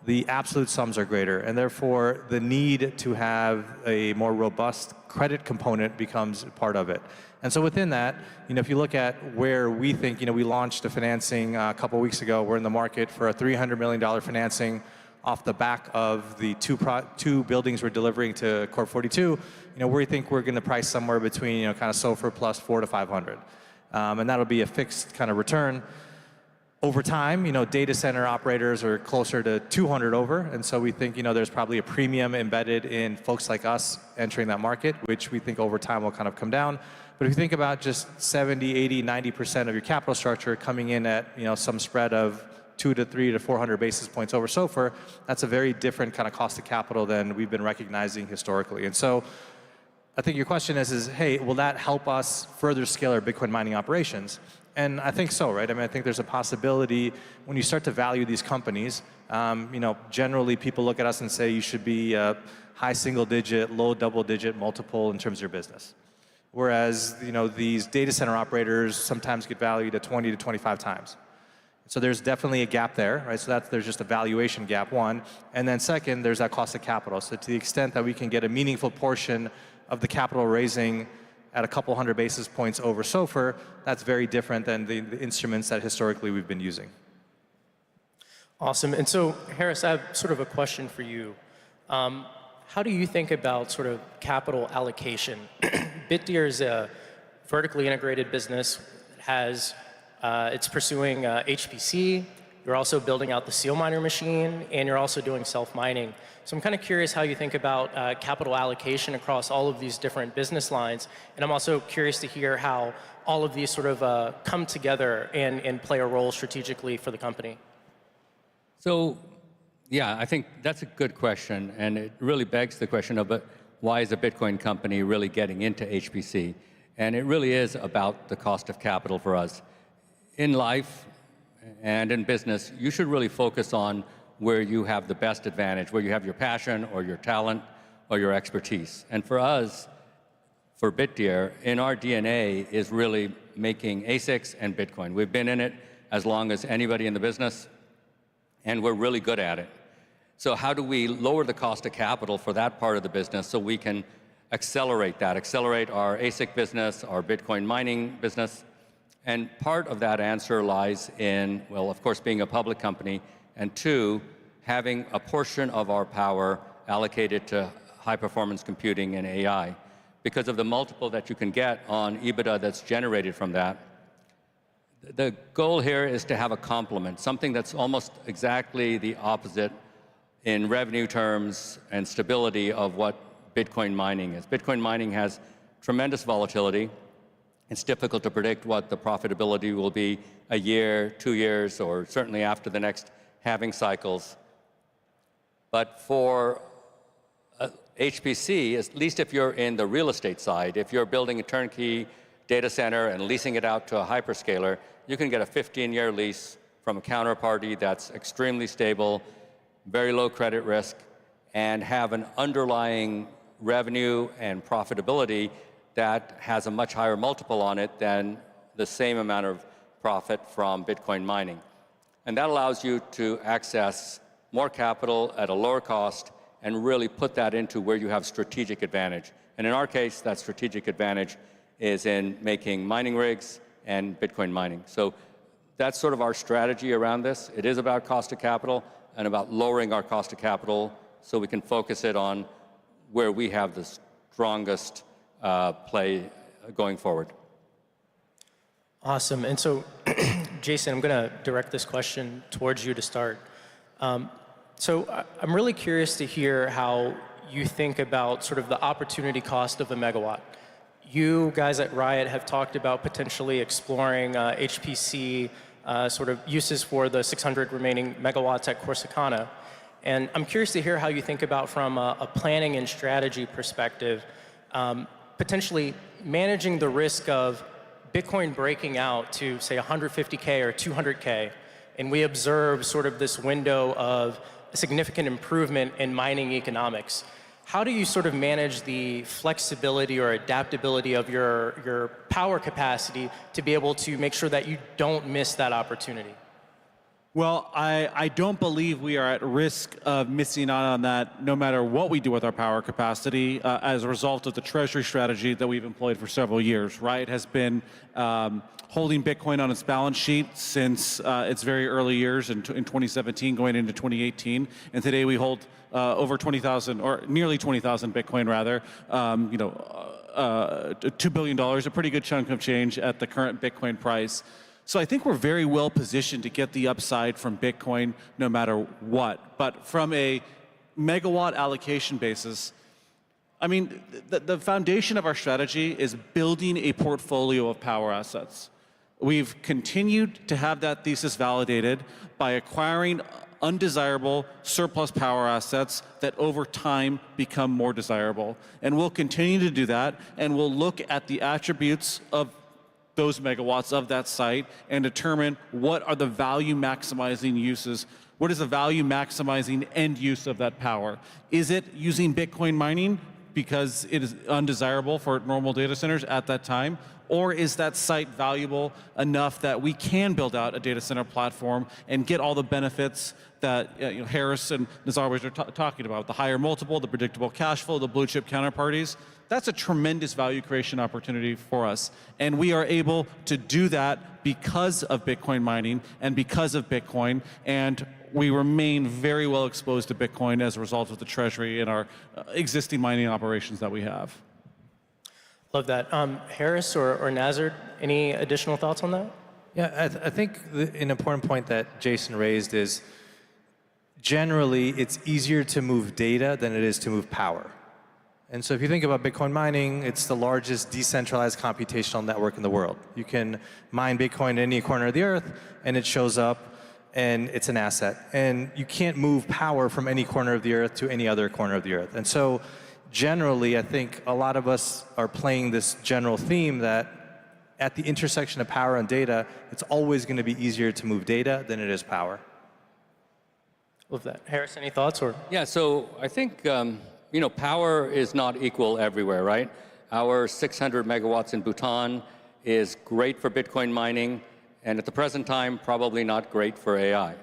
The absolute sums are greater, and therefore the need to have a more robust credit component becomes part of it. And so within that, you know, if you look at where we think, you know, we launched a financing a couple weeks ago. We're in the market for a $300 million financing off the back of the two buildings we're delivering to Core 42, we think we're going to price somewhere between kind of SOFR plus 400 to 500, and that'll be a fixed kind of return. Over time, data center operators are closer to 200 over, and so we think there's probably a premium embedded in folks like us entering that market, which we think over time will kind of come down. But if you think about just 70, 80, 90% of your capital structure coming in at some spread of 200 to 300 to 400 basis points over SOFR, that's a very different kind of cost of capital than we've been recognizing historically. And so I think your question is hey, will that help us further scale our Bitcoin mining operations? And I think so, right? I mean, I think there's a possibility when you start to value these companies, generally people look at us and say you should be a high single-digit, low double-digit multiple in terms of your business. Whereas, these data center operators sometimes get valued at 20 to 25 times. So there's definitely a gap there, right? So there's just a valuation gap, one. And then second, there's that cost of capital. So to the extent that we can get a meaningful portion of the capital raising at a couple hundred basis points over SOFR, that's very different than the instruments that historically we've been using. Awesome. And so, Harris, I have sort of a question for you. How do you think about sort of capital allocation? Bitdeer is a vertically integrated business that it's pursuing HPC. You're also building out the seal miner machine, and you're also doing self-mining. So I'm kind of curious how you think about capital allocation across all of these different business lines. And I'm also curious to hear how all of these sort of come together and play a role strategically for the company. So, yeah, I think that's a good question. And it really begs the question of why is a Bitcoin company really getting into HPC? And it really is about the cost of capital for us. In life and in business, you should really focus on where you have the best advantage, where you have your passion or your talent or your expertise. And for us, for Bitdeer, in our DNA is really making ASICs and Bitcoin. We've been in it as long as anybody in the business, and we're really good at it. So how do we lower the cost of capital for that part of the business so we can accelerate our ASIC business, our Bitcoin mining business? And part of that answer lies in, well, of course, being a public company, and two, having a portion of our power allocated to high-performance computing and AI. Because of the multiple that you can get on EBITDA that's generated from that, the goal here is to have a complement, something that's almost exactly the opposite in revenue terms and stability of what Bitcoin mining is. Bitcoin mining has tremendous volatility. It's difficult to predict what the profitability will be a year, 2 years, or certainly after the next halving cycles. But for HPC, at least if you're in the real estate side, if you're building a turnkey data center and leasing it out to a hyperscaler, you can get a 15-year lease from a counterparty that's extremely stable, very low credit risk, and have an underlying revenue and profitability that has a much higher multiple on it than the same amount of profit from Bitcoin mining. And that allows you to access more capital at a lower cost and really put that into where you have strategic advantage. And in our case, that strategic advantage is in making mining rigs and Bitcoin mining. So that's sort of our strategy around this. It is about cost of capital and about lowering our cost of capital so we can focus it on where we have the strongest play going forward. Awesome. And so, Jason, I'm going to direct this question towards you to start. So I'm really curious to hear how you think about sort of the opportunity cost of a megawatt. You guys at Riot have talked about potentially exploring HPC sort of uses for the 600 remaining megawatts at Corsicana. And I'm curious to hear how you think about, from a planning and strategy perspective, potentially managing the risk of Bitcoin breaking out to, say, 150K or 200K, and we observe sort of this window of a significant improvement in mining economics. How do you sort of manage the flexibility or adaptability of your power capacity to be able to make sure that you don't miss that opportunity? Well, I don't believe we are at risk of missing out on that no matter what we do with our power capacity as a result of the treasury strategy that we've employed for several years. Riot has been holding Bitcoin on its balance sheet since its very early years in 2017 going into 2018. And today we hold over 20,000 or nearly 20,000 Bitcoin rather, $2 billion, a pretty good chunk of change at the current Bitcoin price. So I think we're very well positioned to get the upside from Bitcoin no matter what. But from a megawatt allocation basis, I mean, the foundation of our strategy is building a portfolio of power assets. We've continued to have that thesis validated by acquiring undesirable surplus power assets that over time become more desirable. And we'll continue to do that, and we'll look at the attributes of those megawatts of that site and determine what are the value maximizing uses. What is the value maximizing end use of that power? Is it using Bitcoin mining because it is undesirable for normal data centers at that time? Or is that site valuable enough that we can build out a data center platform and get all the benefits that Harris and Nazarbayev are talking about, the higher multiple, the predictable cash flow, the blue chip counterparties? That's a tremendous value creation opportunity for us. And we are able to do that because of Bitcoin mining and because of Bitcoin. And we remain very well exposed to Bitcoin as a result of the treasury and our existing mining operations that we have. Love that. Harris or Nazar, any additional thoughts on that? Yeah, I think an important point that Jason raised is generally it's easier to move data than it is to move power. And so if you think about Bitcoin mining, it's the largest decentralized computational network in the world. You can mine Bitcoin in any corner of the earth, and it shows up, and it's an asset. And you can't move power from any corner of the earth to any other corner of the earth. And so generally, I think a lot of us are playing this general theme that at the intersection of power and data, it's always going to be easier to move data than it is power. Love that. Harris, any thoughts? Or? Yeah, so I think power is not equal everywhere, right? Our 600 megawatts in Bhutan is great for Bitcoin mining, and at the present time, probably not great for AI.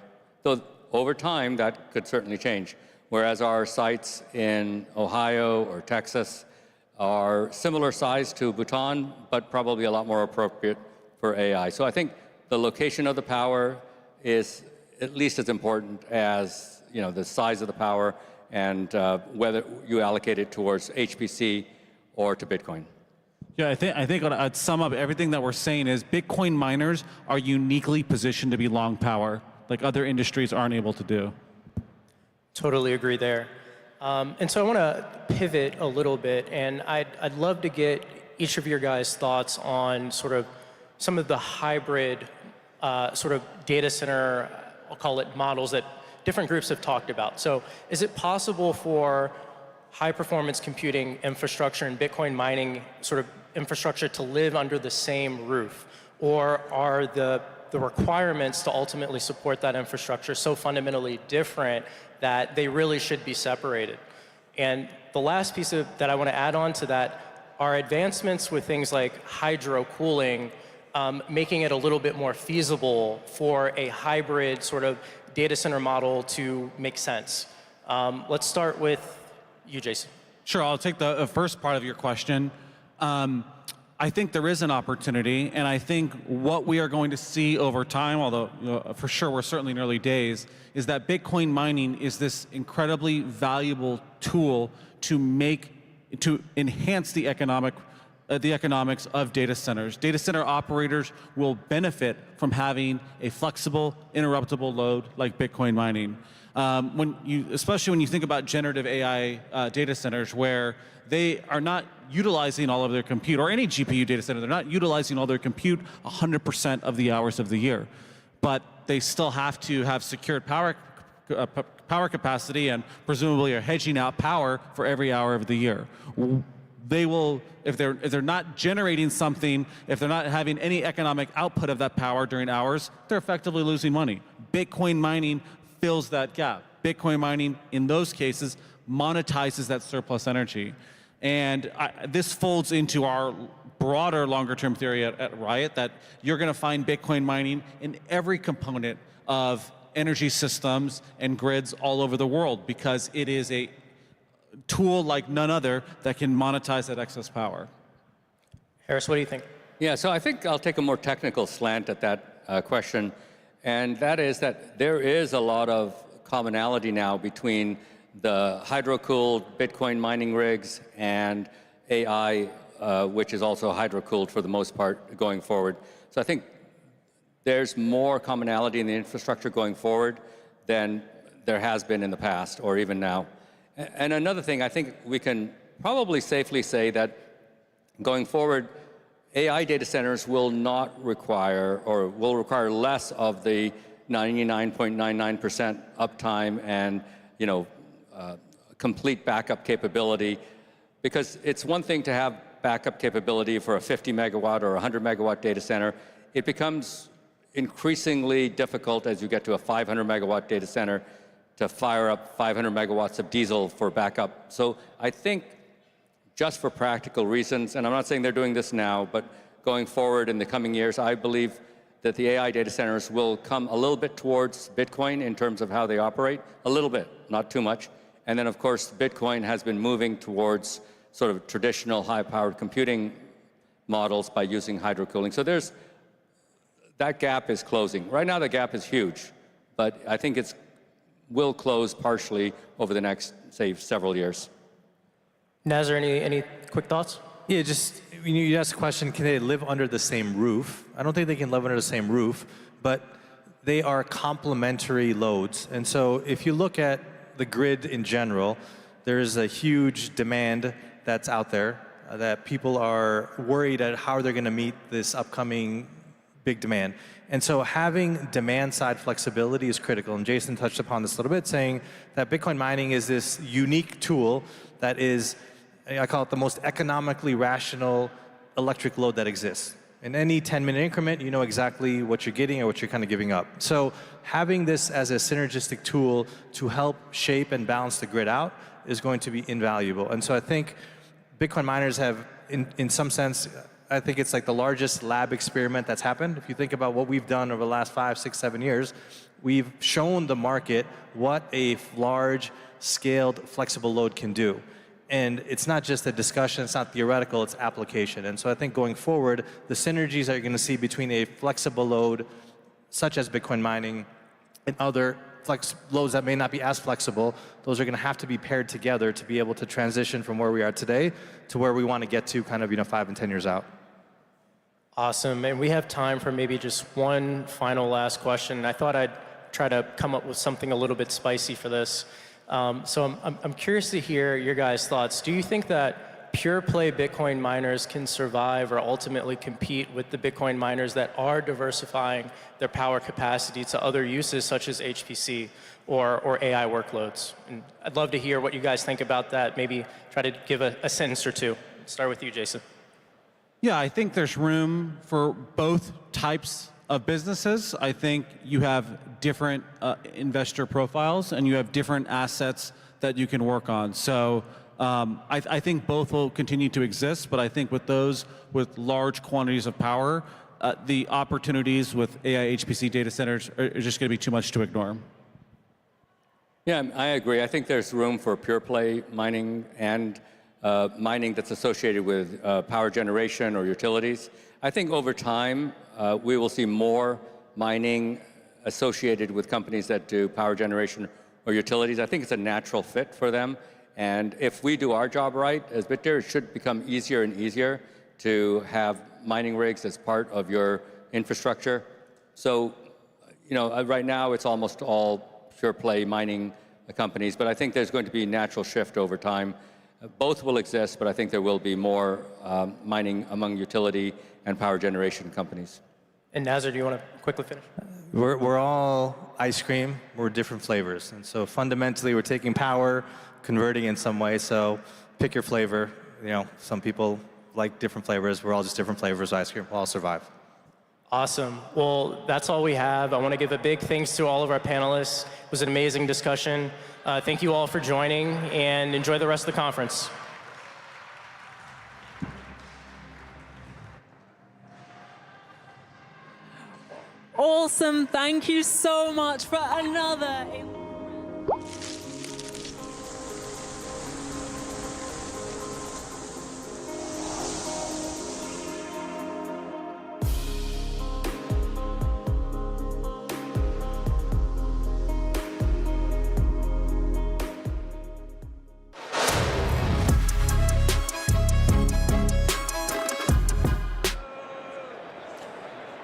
So over time, that could certainly change. Whereas our sites in Ohio or Texas are similar size to Bhutan, but probably a lot more appropriate for AI. So I think the location of the power is at least as important as the size of the power and whether you allocate it towards HPC or to Bitcoin. Yeah, I think I'd sum up everything that we're saying is Bitcoin miners are uniquely positioned to be long power, like other industries aren't able to do. Totally agree there. And so I want to pivot a little bit, and I'd love to get each of your guys' thoughts on sort of some of the hybrid sort of data center, I'll call it models that different groups have talked about. So is it possible for high performance computing infrastructure and Bitcoin mining sort of infrastructure to live under the same roof? Or are the requirements to ultimately support that infrastructure so fundamentally different that they really should be separated? And the last piece that I want to add on to that are advancements with things like hydro cooling, making it a little bit more feasible for a hybrid sort of data center model to make sense. Let's start with you, Jason. Sure, I'll take the first part of your question. I think there is an opportunity, and I think what we are going to see over time, although for sure we're certainly in early days, is that Bitcoin mining is this incredibly valuable tool to enhance the economics of data centers. Data center operators will benefit from having a flexible, interruptible load like Bitcoin mining. Especially when you think about generative AI data centers where they are not utilizing all of their compute, or any GPU data center, they're not utilizing all their compute 100% of the hours of the year. But they still have to have secured power capacity and presumably are hedging out power for every hour of the year. They will, if they're not generating something, if they're not having any economic output of that power during hours, they're effectively losing money. Bitcoin mining fills that gap. Bitcoin mining, in those cases, monetizes that surplus energy. And this folds into our broader longer-term theory at Riot that you're going to find Bitcoin mining in every component of energy systems and grids all over the world because it is a tool like none other that can monetize that excess power. Harris, what do you think? Yeah, so I think I'll take a more technical slant at that question, and that is that there is a lot of commonality now between the hydro-cooled Bitcoin mining rigs and AI, which is also hydro-cooled for the most part going forward. So I think there's more commonality in the infrastructure going forward than there has been in the past or even now. And another thing, I think we can probably safely say that going forward, AI data centers will not require, or will require less of the 99.99% uptime and, complete backup capability, because it's one thing to have backup capability for a 50 megawatt or 100 megawatt data center. It becomes increasingly difficult as you get to a 500 megawatt data center to fire up 500 megawatts of diesel for backup. So I think just for practical reasons, and I'm not saying they're doing this now, but going forward in the coming years, I believe that the AI data centers will come a little bit towards Bitcoin in terms of how they operate, a little bit, not too much. And then, of course, Bitcoin has been moving towards sort of traditional high-powered computing models by using hydro-cooling. So that gap is closing. Right now, the gap is huge, but I think it will close partially over the next, say, several years. Nazar, any quick thoughts? Yeah, just you asked the question, can they live under the same roof? I don't think they can live under the same roof, but they are complementary loads. And so if you look at the grid in general, there's a huge demand that's out there that people are worried at how they're going to meet this upcoming big demand. And so having demand-side flexibility is critical. And Jason touched upon this a little bit, saying that Bitcoin mining is this unique tool that is, I call it the most economically rational electric load that exists. In any 10-minute increment, you know exactly what you're getting or what you're kind of giving up. So having this as a synergistic tool to help shape and balance the grid out is going to be invaluable. And so I think Bitcoin miners have, in some sense, I think it's like the largest lab experiment that's happened. If you think about what we've done over the last 5, 6, 7 years, we've shown the market what a large, scaled, flexible load can do. And it's not just a discussion, it's not theoretical, it's application. And so I think going forward, the synergies that you're going to see between a flexible load, such as Bitcoin mining, and other loads that may not be as flexible, those are going to have to be paired together to be able to transition from where we are today to where we want to get to kind of 5 and 10 years out. Awesome, and we have time for maybe just one final last question. I thought I'd try to come up with something a little bit spicy for this. So I'm curious to hear your guys' thoughts. Do you think that pure play Bitcoin miners can survive or ultimately compete with the Bitcoin miners that are diversifying their power capacity to other uses such as HPC or AI workloads? And I'd love to hear what you guys think about that. Maybe try to give a sentence or two. Start with you, Jason. Yeah, I think there's room for both types of businesses. I think you have different investor profiles and you have different assets that you can work on. So I think both will continue to exist, but I think with those with large quantities of power, the opportunities with AI HPC data centers are just going to be too much to ignore. Yeah, I agree. I think there's room for pure play mining and mining that's associated with power generation or utilities. I think over time, we will see more mining associated with companies that do power generation or utilities. I think it's a natural fit for them. And if we do our job right as BitDeer, it should become easier and easier to have mining rigs as part of your infrastructure. So, right now it's almost all pure play mining companies, but I think there's going to be a natural shift over time. Both will exist, but I think there will be more mining among utility and power generation companies. And Nazar, do you want to quickly finish? We're all ice cream. We're different flavors. And so fundamentally, we're taking power, converting in some way. So pick your flavor. Some people like different flavors. We're all just different flavors of ice cream. We'll all survive. Awesome. Well, that's all we have. I want to give a big thanks to all of our panelists. It was an amazing discussion. Thank you all for joining, and enjoy the rest of the conference. Awesome. awesome. Thank you so much for another.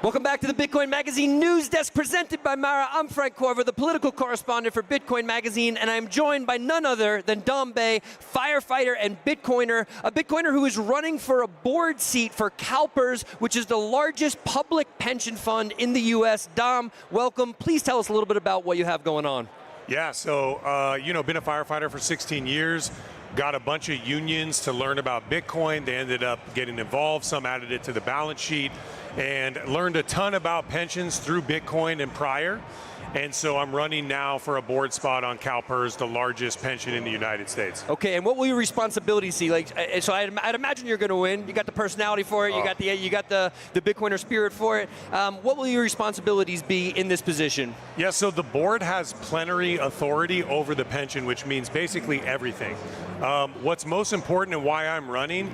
Welcome back to the Bitcoin Magazine News Desk presented by Mara. I'm Frank Korver, the political correspondent for Bitcoin Magazine, and I'm joined by none other than Dom Bay, firefighter and Bitcoiner, a Bitcoiner who is running for a board seat for CalPERS, which is the largest public pension fund in the U.S. Dom, welcome. Please tell us a little bit about what you have going on. Yeah, so, been a firefighter for 16 years. Got a bunch of unions to learn about Bitcoin. They ended up getting involved. Some added it to the balance sheet and learned a ton about pensions through Bitcoin and prior. And so I'm running now for a board spot on CalPERS, the largest pension in the United States. Okay, and what will your responsibilities be? Like, so I'd imagine you're going to win. You got the personality for it. You got the Bitcoiner spirit for it. What will your responsibilities be in this position? Yeah, so the board has plenary authority over the pension, which means basically everything. What's most important and why I'm running,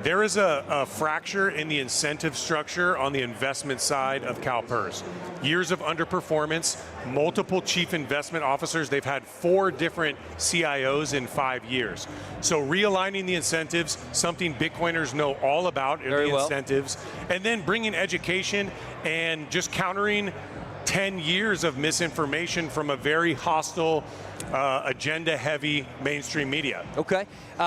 there is a fracture in the incentive structure on the investment side of CalPERS. Years of underperformance, multiple chief investment officers. They've had 4 different CIOs in 5 years. So realigning the incentives, something Bitcoiners know all about, are the incentives, and then bringing education and just countering 10 years of misinformation from a very hostile, agenda-heavy mainstream media. Okay.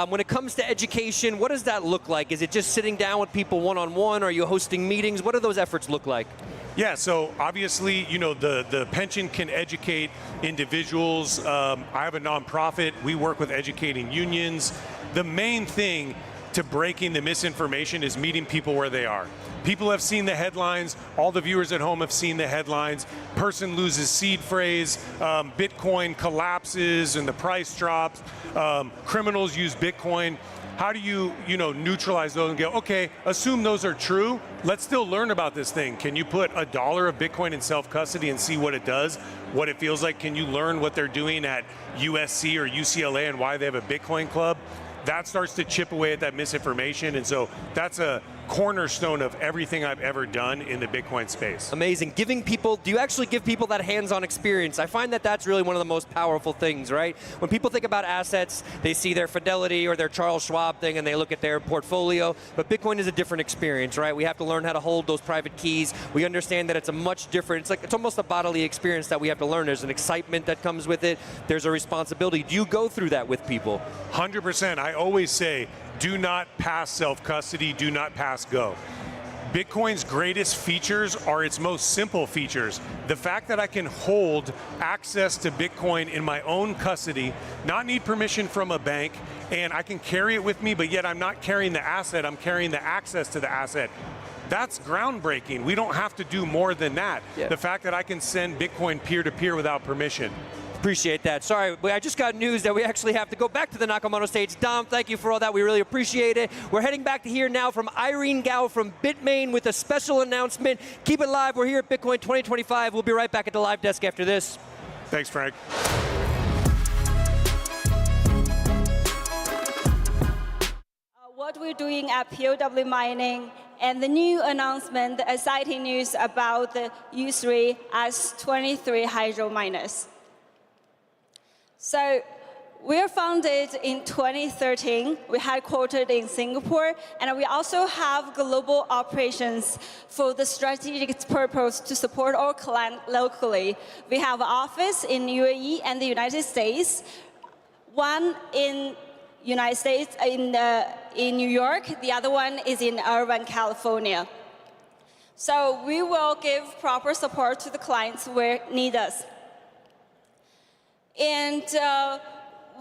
When it comes to education, what does that look like? Is it just sitting down with people one-on-one? Are you hosting meetings? What do those efforts look like? Yeah, so obviously, the pension can educate individuals. I have a nonprofit. We work with educating unions. The main thing to breaking the misinformation is meeting people where they are. People have seen the headlines. All the viewers at home have seen the headlines. Person loses seed phrase. Bitcoin collapses and the price drops. Criminals use Bitcoin. How do you, neutralize those and go, okay, assume those are true. Let's still learn about this thing. Can you put $1 of Bitcoin in self-custody and see what it does, what it feels like? Can you learn what they're doing at USC or UCLA and why they have a Bitcoin club? That starts to chip away at that misinformation. And so that's a cornerstone of everything I've ever done in the Bitcoin space. Amazing. Do you actually give people that hands-on experience? I find that that's really one of the most powerful things, right? When people think about assets, they see their Fidelity or their Charles Schwab thing and they look at their portfolio, but Bitcoin is a different experience, right? We have to learn how to hold those private keys. We understand that it's a much different, it's almost a bodily experience that we have to learn. There's an excitement that comes with it. There's a responsibility. Do you go through that with people? 100%. I always say, do not pass self-custody, do not pass go. Bitcoin's greatest features are its most simple features. The fact that I can hold access to Bitcoin in my own custody, not need permission from a bank, and I can carry it with me, but yet I'm not carrying the asset, I'm carrying the access to the asset. That's groundbreaking. We don't have to do more than that. Yeah. The fact that I can send Bitcoin peer-to-peer without permission. Appreciate that. Sorry, I just got news that we actually have to go back to the Nakamoto stage. Dom, thank you for all that. We really appreciate it. We're heading back to here now from Irene Gao from Bitmain with a special announcement. Keep it live. We're here at Bitcoin 2025. We'll be right back at the live desk after this. Thanks, Frank. What we're doing at POW Mining and the new announcement, the exciting news about the U3 S23 hydro miners. So we're founded in 2013. We're headquartered in Singapore, and we also have global operations for the strategic purpose to support our clients locally. We have an office in UAE and the United States, one in United States in New York, the other one is in Irvine, California. So we will give proper support to the clients where need us. And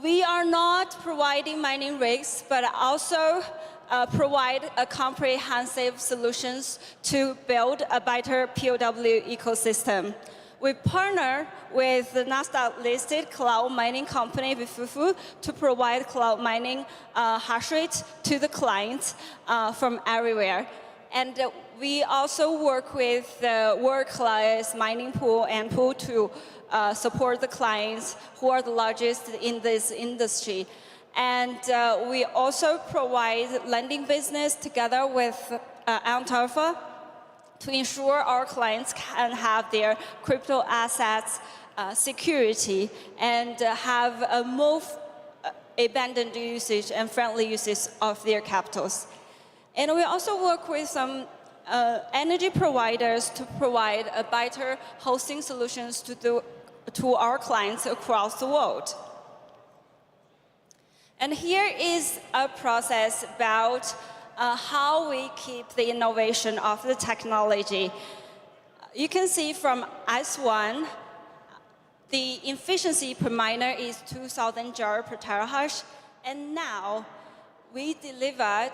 we are not providing mining rigs, but also provide a comprehensive solutions to build a better POW ecosystem. We partner with the Nasdaq-listed cloud mining company, Vifufu, to provide cloud mining hash rate to the clients from everywhere. And we also work with the world-class mining pool and pool to support the clients who are the largest in this industry. And we also provide lending business together with Alpha to ensure our clients can have their crypto assets security and have a more abundant usage and friendly usage of their capitals. And we also work with some energy providers to provide a better hosting solutions to our clients across the world. And here is a process about how we keep the innovation of the technology. You can see from S1, the efficiency per miner is 2,000 joules per terahash, and now we delivered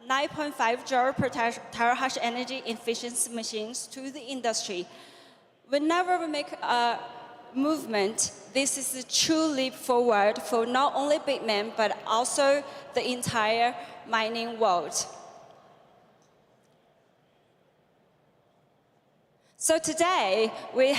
9.5 joules per terahash energy efficiency machines to the industry. Whenever we make a movement, this is a true leap forward for not only Bitmain, but also the entire mining world. So today, we're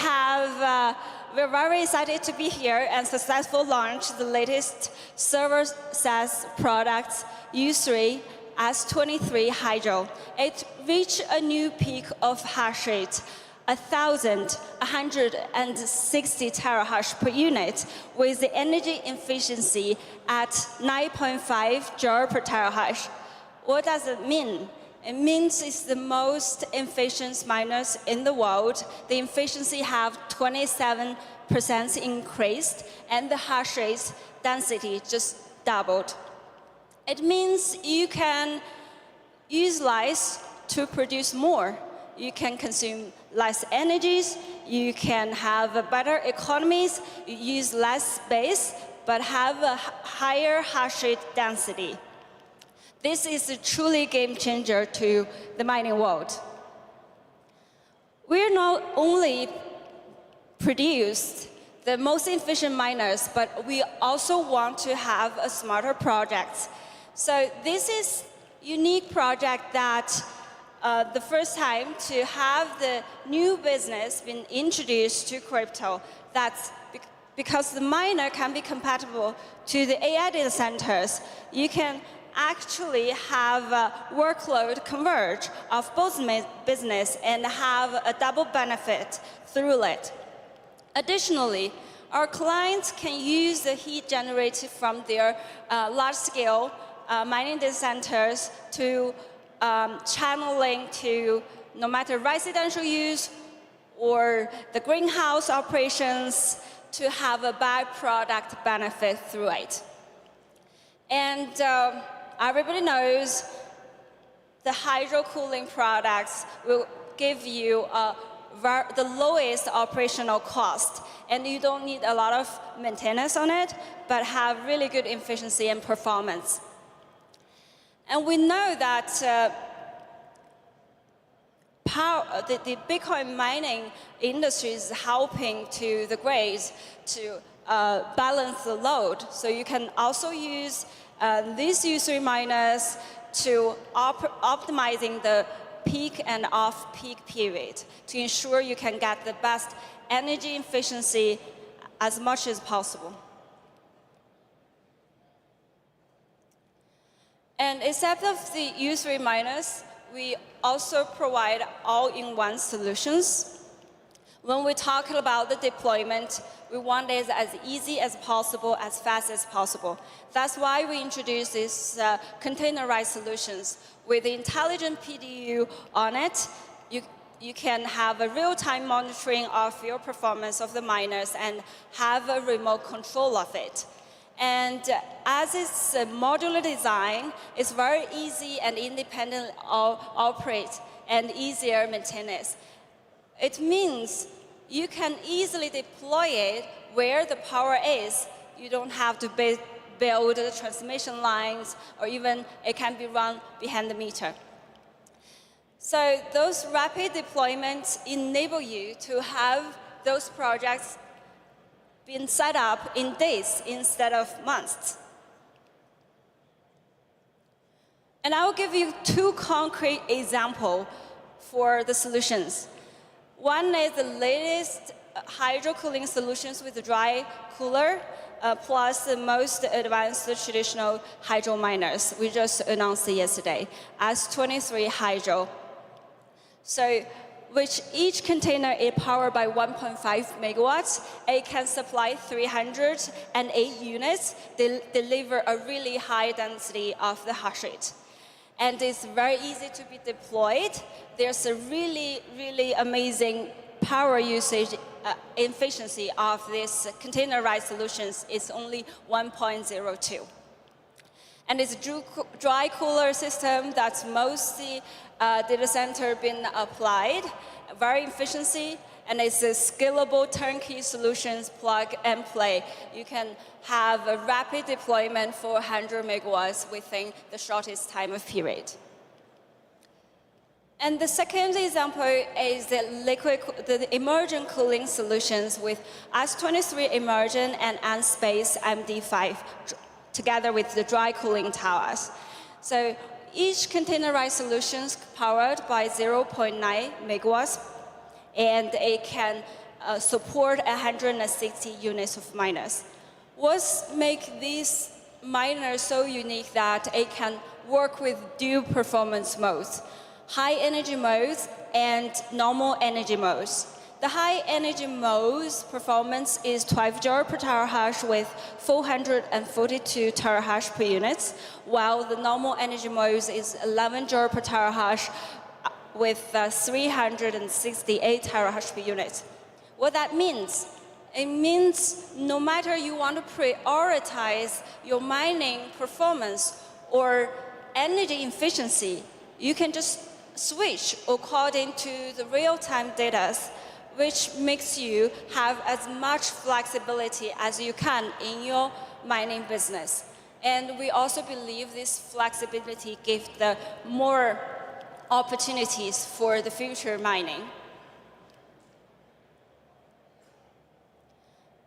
very excited to be here and successfully launch the latest server SaaS product, U3 S23 Hydro. It reached a new peak of hash rate, 1,160 terahash per unit, with the energy efficiency at 9.5 joule per terahash. What does it mean? It means it's the most efficient miners in the world. The efficiency have 27% increased, and the hash rate density just doubled. It means you can use less to produce more. You can consume less energies, you can have better economies, you use less space, but have a higher hash rate density. This is a truly game changer to the mining world. We're not only produce the most efficient miners, but we also want to have a smarter project. So this is a unique project that the first time to have the new business been introduced to crypto. That's because the miner can be compatible to the AI data centers. You can actually have a workload converge of both business and have a double benefit through it. Additionally, our clients can use the heat generated from their large-scale mining data centers to channeling to no matter residential use or the greenhouse operations to have a byproduct benefit through it. And everybody knows the hydro cooling products will give you the lowest operational cost, and you don't need a lot of maintenance on it, but have really good efficiency and performance. And we know that the Bitcoin mining industry is helping to the grids to balance the load. So you can also use these U3 miners to optimizing the peak and off-peak period to ensure you can get the best energy efficiency as much as possible. And except of the U3 miners, we also provide all-in-one solutions. When we talk about the deployment, we want it as easy as possible, as fast as possible. That's why we introduced these containerized solutions. With the intelligent PDU on it, you can have a real-time monitoring of your performance of the miners and have a remote control of it. And as it's a modular design, it's very easy and independent operate and easier maintenance. It means you can easily deploy it where the power is. You don't have to build the transmission lines, or even it can be run behind the meter. So those rapid deployments enable you to have those projects being set up in days instead of months. And I will give you two concrete examples for the solutions. One is the latest hydro cooling solutions with a dry cooler, plus the most advanced traditional hydro miners. We just announced it yesterday, S23 hydro. So, which each container is powered by 1.5 megawatts. It can supply 308 units, deliver a really high density of the hash rate. And it's very easy to be deployed. There's a really, really amazing power usage efficiency of this containerized solutions. It's only 1.02. And it's a dry cooler system that's mostly data center been applied, very efficiency, and it's a scalable turnkey solutions plug and play. You can have a rapid deployment for 100 megawatts within the shortest time of period. And the second example is the immersion cooling solutions with S23 immersion and Nspace MD5 together with the dry cooling towers. So each containerized solutions powered by 0.9 megawatts, and it can support 160 units of miners. What makes these miners so unique that it can work with dual performance modes, high energy modes and normal energy modes. The high energy mode's performance is 12 joule per terahash with 442 terahash per unit, while the normal energy mode is 11 joule per terahash with 368 terahash per unit. What that means? It means no matter you want to prioritize your mining performance or energy efficiency, you can just switch according to the real-time data, which makes you have as much flexibility as you can in your mining business. And we also believe this flexibility gives the more opportunities for the future mining.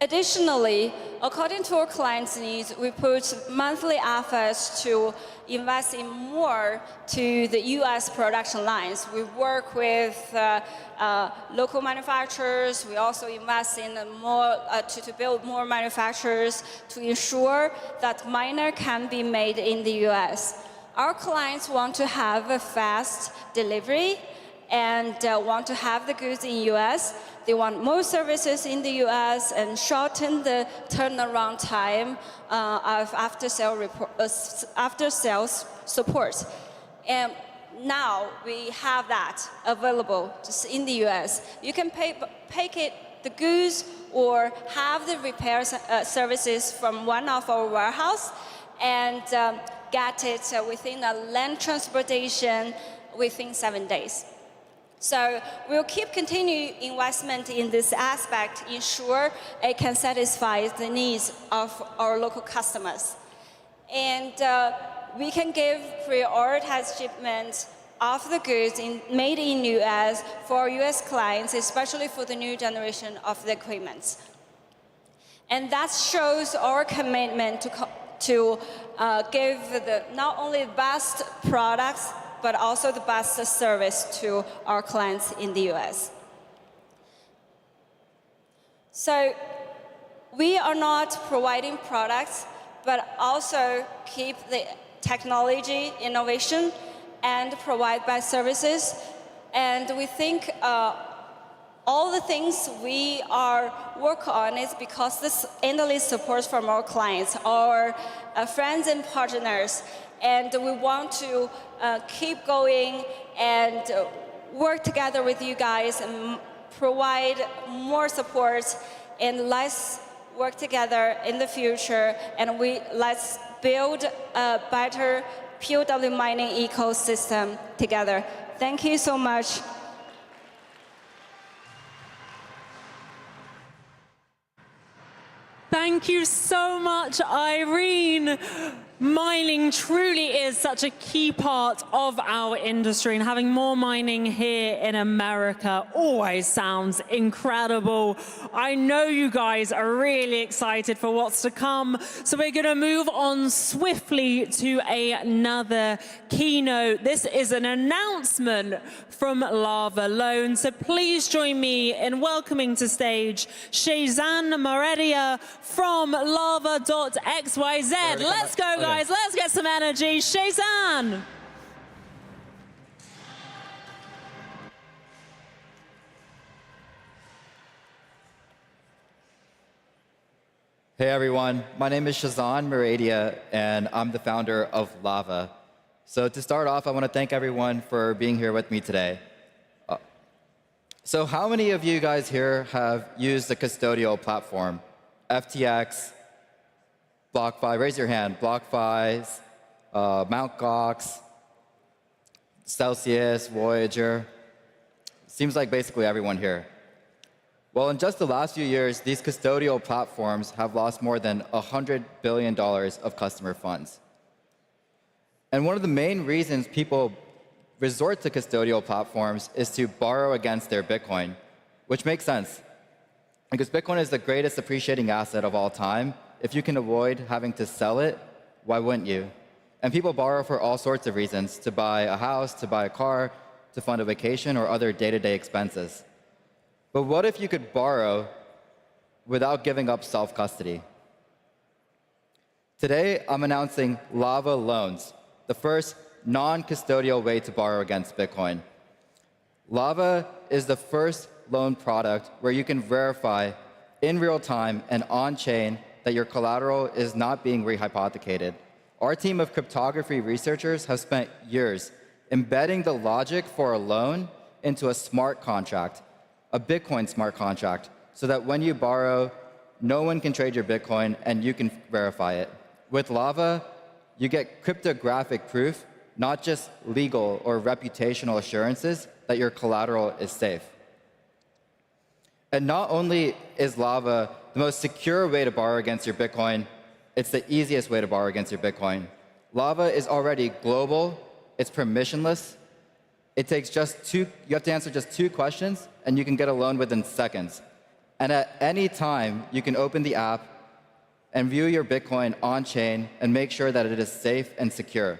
Additionally, according to our clients' needs, we put monthly efforts to invest in more to the US production lines. We work with local manufacturers. We also invest in more to build more manufacturers to ensure that miner can be made in the US. Our clients want to have a fast delivery and want to have the goods in US. They want more services in the US and shorten the turnaround time of after-sales support. And now we have that available just in the US. You can pick the goods or have the repair services from one of our warehouse and get it within a land transportation within 7 days. So we'll keep continuing investment in this aspect, ensure it can satisfy the needs of our local customers. And we can give prioritized shipment of the goods made in US for US clients, especially for the new generation of the equipment. And that shows our commitment to give not only the best products, but also the best service to our clients in the US. So we are not providing products, but also keep the technology innovation and provide best services. And we think all the things we are working on is because this endless support from our clients, our friends and partners. And we want to keep going and work together with you guys and provide more support, and let's work together in the future, and let's build a better POW mining ecosystem together. Thank you so much. Thank you so much, Irene. Mining truly is such a key part of our industry, and having more mining here in America always sounds incredible. I know you guys are really excited for what's to come, so we're going to move on swiftly to another keynote. This is an announcement from Lava Loan, so please join me in welcoming to stage Shazan Moredia from lava.xyz. Let's go, guys. Let's get some energy. Shazan. Hey everyone, my name is Shazan Moredia, and I'm the founder of Lava. So to start off, I want to thank everyone for being here with me today. So how many of you guys here have used the custodial platform? FTX, BlockFi, raise your hand. BlockFi, Mt. Gox, Celsius, Voyager. Seems like basically everyone here. Well, in just the last few years, these custodial platforms have lost more than $100 billion of customer funds. And one of the main reasons people resort to custodial platforms is to borrow against their Bitcoin, which makes sense, because Bitcoin is the greatest appreciating asset of all time. If you can avoid having to sell it, why wouldn't you? And people borrow for all sorts of reasons, to buy a house, to buy a car, to fund a vacation, or other day-to-day expenses. But what if you could borrow without giving up self-custody? Today, I'm announcing Lava Loans, the first non-custodial way to borrow against Bitcoin. Lava is the first loan product where you can verify in real time and on-chain that your collateral is not being rehypothecated. Our team of cryptography researchers have spent years embedding the logic for a loan into a smart contract, a Bitcoin smart contract, so that when you borrow, no one can trade your Bitcoin and you can verify it. With Lava, you get cryptographic proof, not just legal or reputational assurances that your collateral is safe. And not only is Lava the most secure way to borrow against your Bitcoin, it's the easiest way to borrow against your Bitcoin. Lava is already global, it's permissionless, it takes you have to answer just 2 questions, and you can get a loan within seconds. And at any time, you can open the app and view your Bitcoin on-chain and make sure that it is safe and secure.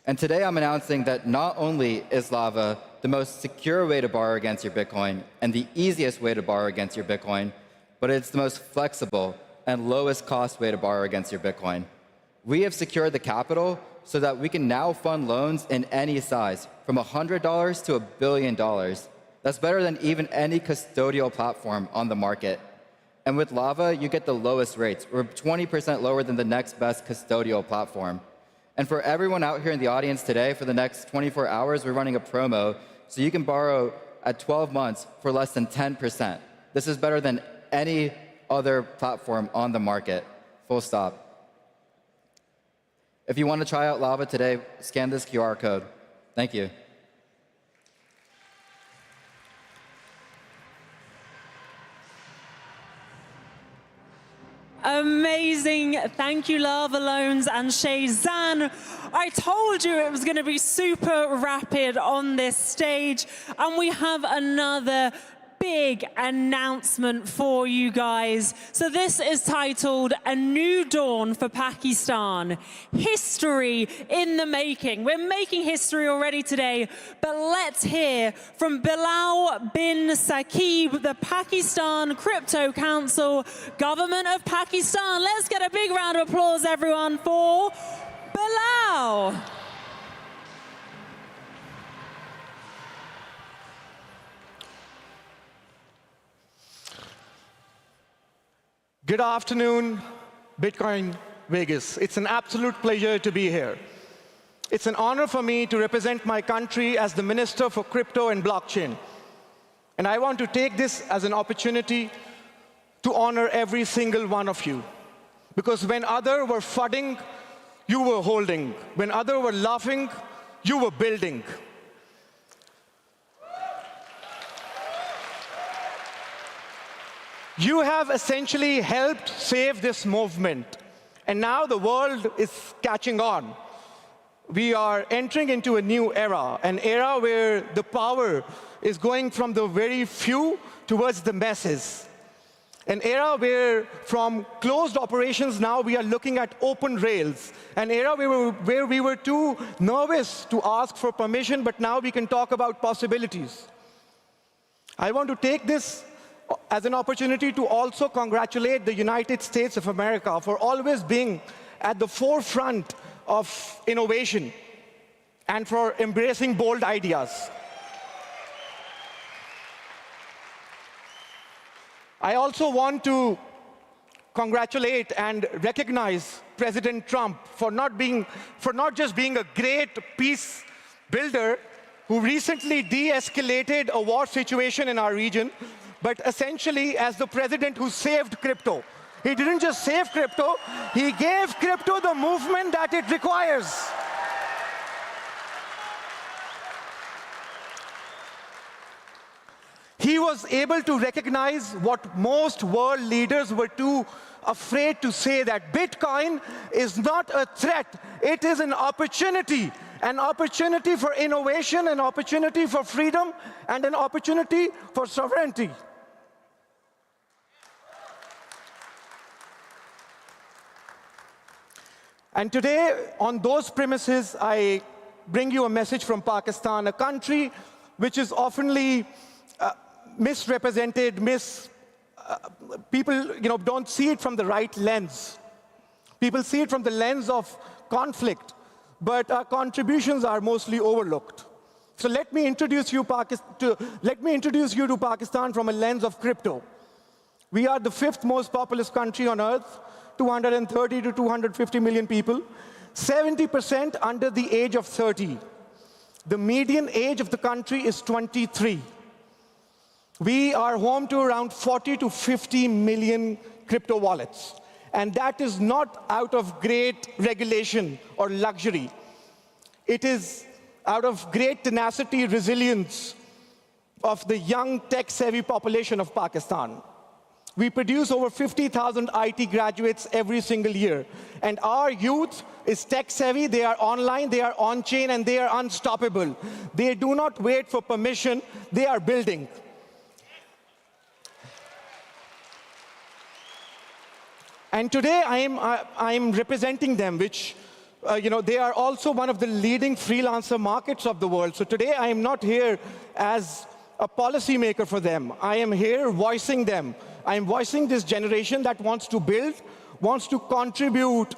And today I'm announcing that not only is Lava the most secure way to borrow against your Bitcoin and the easiest way to borrow against your Bitcoin, but it's the most flexible and lowest cost way to borrow against your Bitcoin. We have secured the capital so that we can now fund loans in any size, from $100 to $1 billion. That's better than even any custodial platform on the market. And with Lava, you get the lowest rates. We're 20% lower than the next best custodial platform. And for everyone out here in the audience today, for the next 24 hours, we're running a promo, so you can borrow at 12 months for less than 10%. This is better than any other platform on the market, full stop. If you want to try out Lava today, scan this QR code. Thank you. Amazing. Thank you, Lava Loans and Shazan. I told you it was going to be super rapid on this stage, and we have another big announcement for you guys. So this is titled A New Dawn for Pakistan. History in the making. We're making history already today, but let's hear from Bilal bin Saqib, the Pakistan Crypto Council, Government of Pakistan. Let's get a big round of applause, everyone, for Bilal. Good afternoon, Bitcoin Vegas. It's an absolute pleasure to be here. It's an honor for me to represent my country as the Minister for Crypto and Blockchain. And I want to take this as an opportunity to honor every single one of you. Because when others were fudding, you were holding. When others were laughing, you were building. You have essentially helped save this movement. And now the world is catching on. We are entering into a new era, an era where the power is going from the very few towards the masses. An era where from closed operations now we are looking at open rails. An era where we were too nervous to ask for permission, but now we can talk about possibilities. I want to take this as an opportunity to also congratulate the United States of America for always being at the forefront of innovation and for embracing bold ideas. I also want to congratulate and recognize President Trump for not just being a great peace builder who recently de-escalated a war situation in our region, but essentially as the president who saved crypto. He didn't just save crypto, he gave crypto the movement that it requires. He was able to recognize what most world leaders were too afraid to say, that Bitcoin is not a threat, it is an opportunity for innovation, an opportunity for freedom, and an opportunity for sovereignty. And today, on those premises, I bring you a message from Pakistan, a country which is oftenly misrepresented, people don't see it from the right lens. People see it from the lens of conflict, but our contributions are mostly overlooked. So let me introduce you to Pakistan from a lens of crypto. We are the 5th most populous country on earth, 230 to 250 million people, 70% under the age of 30. The median age of the country is 23. We are home to around 40 to 50 million crypto wallets. And that is not out of great regulation or luxury. It is out of great tenacity, resilience of the young tech-savvy population of Pakistan. We produce over 50,000 IT graduates every single year. And our youth is tech-savvy, they are online, they are on-chain, and they are unstoppable. They do not wait for permission, they are building. And today I am representing them, which, they are also one of the leading freelancer markets of the world. So today I am not here as a policymaker for them. I am here voicing them. I am voicing this generation that wants to build, wants to contribute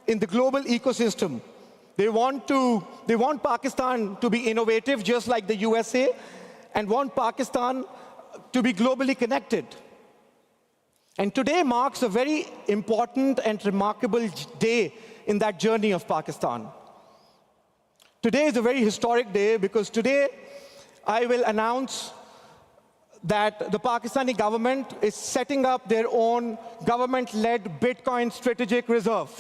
in the global ecosystem. They want Pakistan to be innovative, just like the USA, and want Pakistan to be globally connected. And today marks a very important and remarkable day in that journey of Pakistan. Today is a very historic day because today I will announce that the Pakistani government is setting up their own government-led Bitcoin strategic reserve.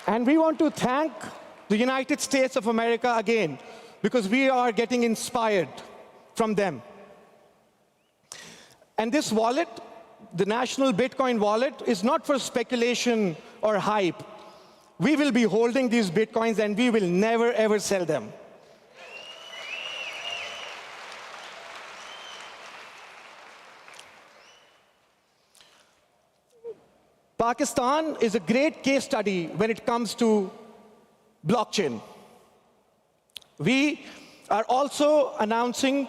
And we want to thank the United States of America again, because we are getting inspired from them. And this wallet, the National Bitcoin Wallet, is not for speculation or hype. We will be holding these Bitcoins and we will never, ever sell them. Pakistan is a great case study when it comes to blockchain. We are also announcing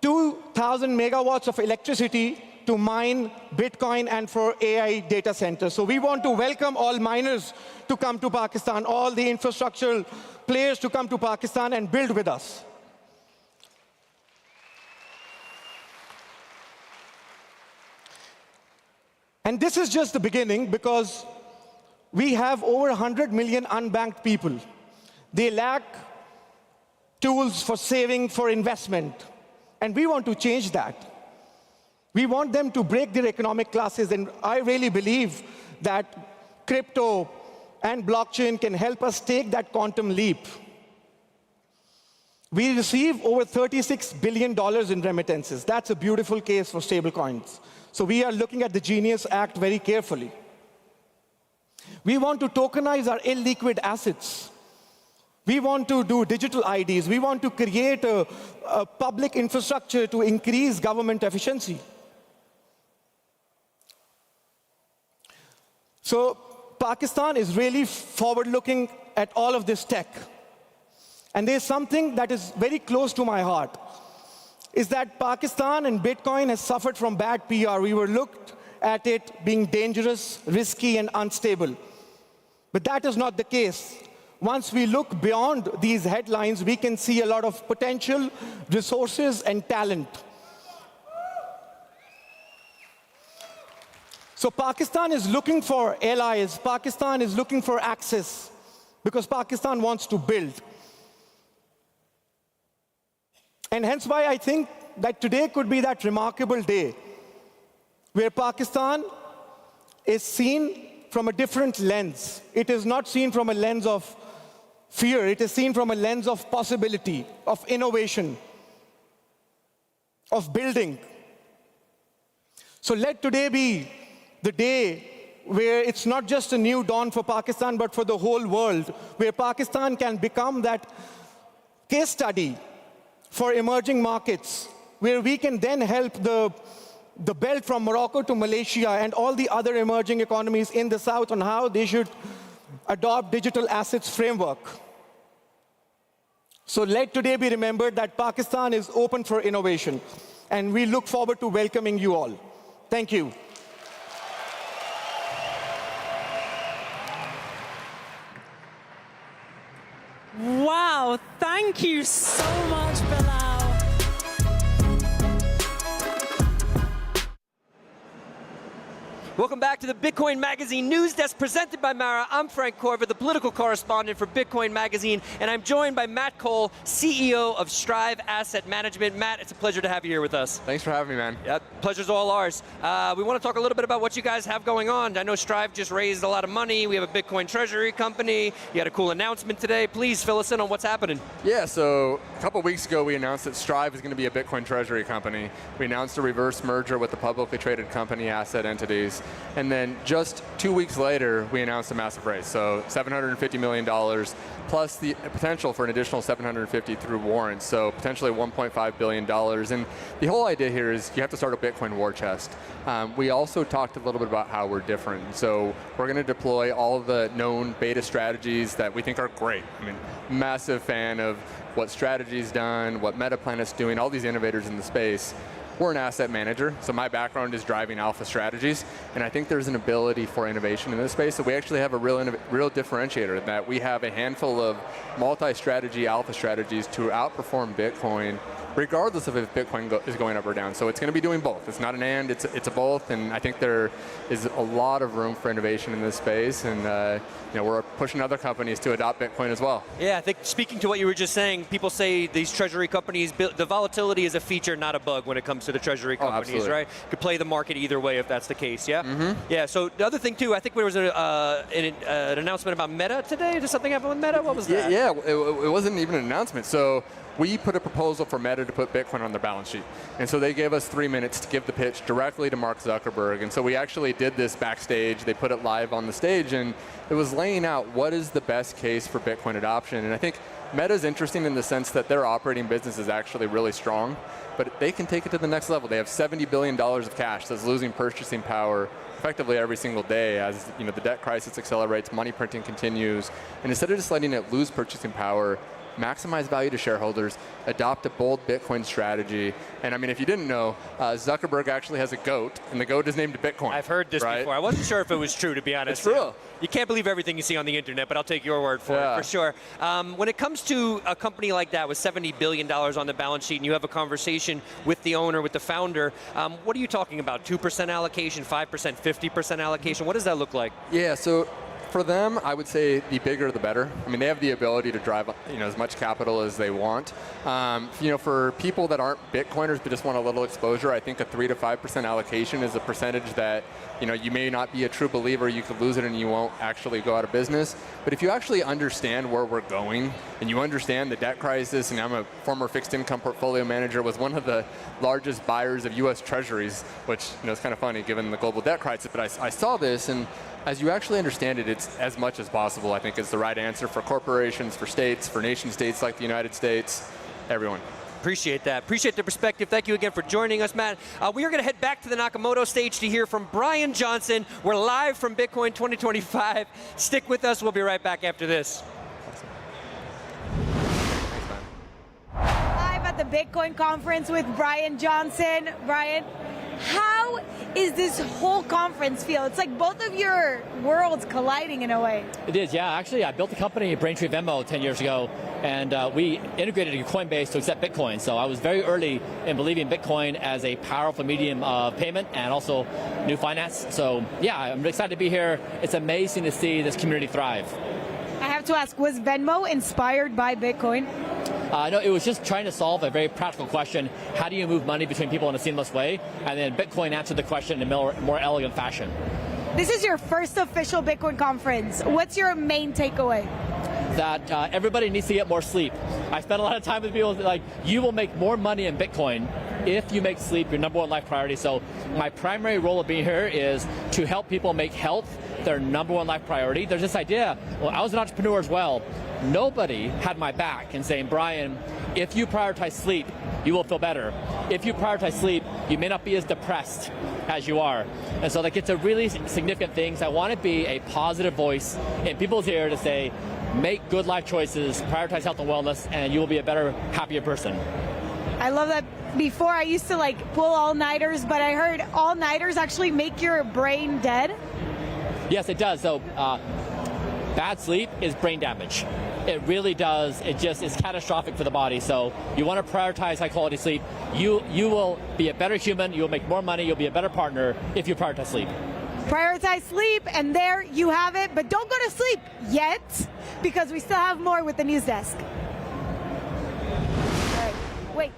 2,000 megawatts of electricity to mine Bitcoin and for AI data centers. So we want to welcome all miners to come to Pakistan, all the infrastructural players to come to Pakistan and build with us. And this is just the beginning, because we have over 100 million unbanked people. They lack tools for saving, for investment. And we want to change that. We want them to break their economic classes. And I really believe that crypto and blockchain can help us take that quantum leap. We receive over $36 billion in remittances. That's a beautiful case for stablecoins. So we are looking at the Genius Act very carefully. We want to tokenize our illiquid assets. We want to do digital IDs. We want to create a public infrastructure to increase government efficiency. So Pakistan is really forward-looking at all of this tech. And there's something that is very close to my heart, is that Pakistan and Bitcoin has suffered from bad PR. We were looked at it being dangerous, risky, and unstable. But that is not the case. Once we look beyond these headlines, we can see a lot of potential, resources, and talent. So Pakistan is looking for allies. Pakistan is looking for access, because Pakistan wants to build. And hence why I think that today could be that remarkable day where Pakistan is seen from a different lens. It is not seen from a lens of fear. It is seen from a lens of possibility, of innovation, of building. So let today be the day where it's not just a new dawn for Pakistan, but for the whole world, where Pakistan can become that case study for emerging markets, where we can then help the belt from Morocco to Malaysia and all the other emerging economies in the South on how they should adopt digital assets framework. So let today be remembered that Pakistan is open for innovation, and we look forward to welcoming you all. Thank you. Wow, thank you so much, Bilal. Welcome back to the Bitcoin Magazine News Desk presented by Mara. I'm Frank Korver, the political correspondent for Bitcoin Magazine, and I'm joined by Matt Cole, CEO of Strive Asset Management. Matt, it's a pleasure to have you here with us. Thanks for having me, man. Yeah, pleasure's all ours. We want to talk a little bit about what you guys have going on. I know Strive just raised a lot of money. We have a Bitcoin treasury company. You had a cool announcement today. Please fill us in on what's happening. Yeah, so a couple weeks ago, we announced that Strive is going to be a Bitcoin treasury company. We announced a reverse merger with the publicly traded company asset entities. And then just 2 weeks later, we announced a massive raise. So $750 million plus the potential for an additional $750 through warrants. So potentially $1.5 billion. And the whole idea here is you have to start a Bitcoin war chest. We also talked a little bit about how we're different. So we're going to deploy all of the known beta strategies that we think are great. I mean, massive fan of what Strategy's done, what Metaplanet's doing, all these innovators in the space. We're an asset manager, so my background is driving alpha strategies, and I think there's an ability for innovation in this space. So we actually have a real differentiator in that we have a handful of multi-strategy alpha strategies to outperform Bitcoin, regardless of if Bitcoin is going up or down. So it's going to be doing both. It's not an and, it's a both, and I think there is a lot of room for innovation in this space, and we're pushing other companies to adopt Bitcoin as well. Yeah, I think speaking to what you were just saying, people say these treasury companies, the volatility is a feature, not a bug when it comes to the treasury companies, right? Could play the market either way if that's the case, yeah? Mm-hmm. Yeah, so the other thing too, I think there was an announcement about Meta today. Did something happen with Meta? What was that? Yeah, it wasn't even an announcement. So we put a proposal for Meta to put Bitcoin on their balance sheet. And so they gave us 3 minutes to give the pitch directly to Mark Zuckerberg. And so we actually did this backstage. They put it live on the stage, and it was laying out what is the best case for Bitcoin adoption. And I think Meta's interesting in the sense that their operating business is actually really strong, but they can take it to the next level. They have $70 billion of cash that's losing purchasing power effectively every single day as the debt crisis accelerates, money printing continues, and instead of just letting it lose purchasing power, maximize value to shareholders, adopt a bold Bitcoin strategy. And I mean, if you didn't know, Zuckerberg actually has a goat, and the goat is named Bitcoin. I've heard this before. I wasn't sure if it was true, to be honest. It's real. You can't believe everything you see on the internet, but I'll take your word for it, for sure. When it comes to a company like that with $70 billion on the balance sheet, and you have a conversation with the owner, with the founder, what are you talking about? 2% allocation, 5%, 50% allocation? What does that look like? Yeah, so For them, I would say the bigger the better. I mean, they have the ability to drive as much capital as they want. For people that aren't Bitcoiners but just want a little exposure, I think a 3 to 5% allocation is a percentage that you may not be a true believer, you could lose it and you won't actually go out of business. But if you actually understand where we're going and you understand the debt crisis, and I'm a former fixed income portfolio manager, was one of the largest buyers of US Treasuries, which is kind of funny given the global debt crisis, but I saw this, and as you actually understand it, it's as much as possible, I think, is the right answer for corporations, for states, for nation states like the United States, everyone. Appreciate that. Appreciate the perspective. Thank you again for joining us, Matt. We are going to head back to the Nakamoto stage to hear from Brian Johnson. We're live from Bitcoin 2025. Stick with us. We'll be right back after this. Live at the Bitcoin conference with Brian Johnson. Brian, how is this whole conference feel? It's like both of your worlds colliding in a way. It is, yeah. Actually, I built a company, Braintree Venmo, 10 years ago, and we integrated a Coinbase to accept Bitcoin. So I was very early in believing Bitcoin as a powerful medium of payment and also new finance. So yeah, I'm excited to be here. It's amazing to see this community thrive. I have to ask, was Venmo inspired by Bitcoin? No, it was just trying to solve a very practical question. How do you move money between people in a seamless way? And then Bitcoin answered the question in a more elegant fashion. This is your first official Bitcoin conference. What's your main takeaway? That everybody needs to get more sleep. I spent a lot of time with people like, you will make more money in Bitcoin if you make sleep your #1 life priority. So my primary role of being here is to help people make health their #1 life priority. There's this idea, well, I was an entrepreneur as well. Nobody had my back in saying, Brian, if you prioritize sleep, you will feel better. If you prioritize sleep, you may not be as depressed as you are. And so that gets to really significant things. I want to be a positive voice in people's ear to say, make good life choices, prioritize health and wellness, and you will be a better, happier person. I love that. Before I used to pull all-nighters, but I heard all-nighters actually make your brain dead. Yes, it does. So bad sleep is brain damage. It really does. It just is catastrophic for the body. So you want to prioritize high quality sleep. You will be a better human. You'll make more money. You'll be a better partner if you prioritize sleep. Prioritize sleep, and there you have it. But don't go to sleep yet, because we still have more with the news desk. All right, wait.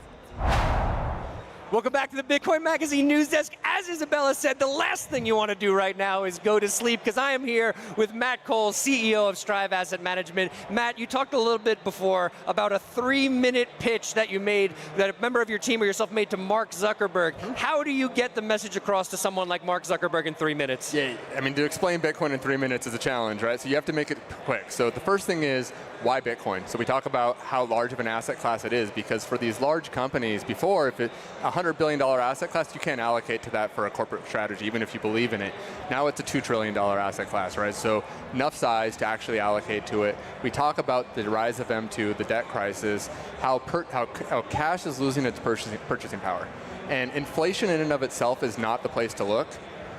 Welcome back to the Bitcoin Magazine News Desk. As Isabella said, the last thing you want to do right now is go to sleep, because I am here with Matt Cole, CEO of Strive Asset Management. Matt, you talked a little bit before about a 3-minute pitch that you made, that a member of your team or yourself made to Mark Zuckerberg. How do you get the message across to someone like Mark Zuckerberg in 3 minutes? Yeah, I mean, to explain Bitcoin in 3 minutes is a challenge, right? So you have to make it quick. So the first thing is, why Bitcoin? So we talk about how large of an asset class it is, because for these large companies, before, if it's a $100 billion asset class, you can't allocate to that for a corporate strategy, even if you believe in it. Now it's a $2 trillion asset class, right? So enough size to actually allocate to it. We talk about the rise of M2, the debt crisis, how cash is losing its purchasing power. And inflation in and of itself is not the place to look.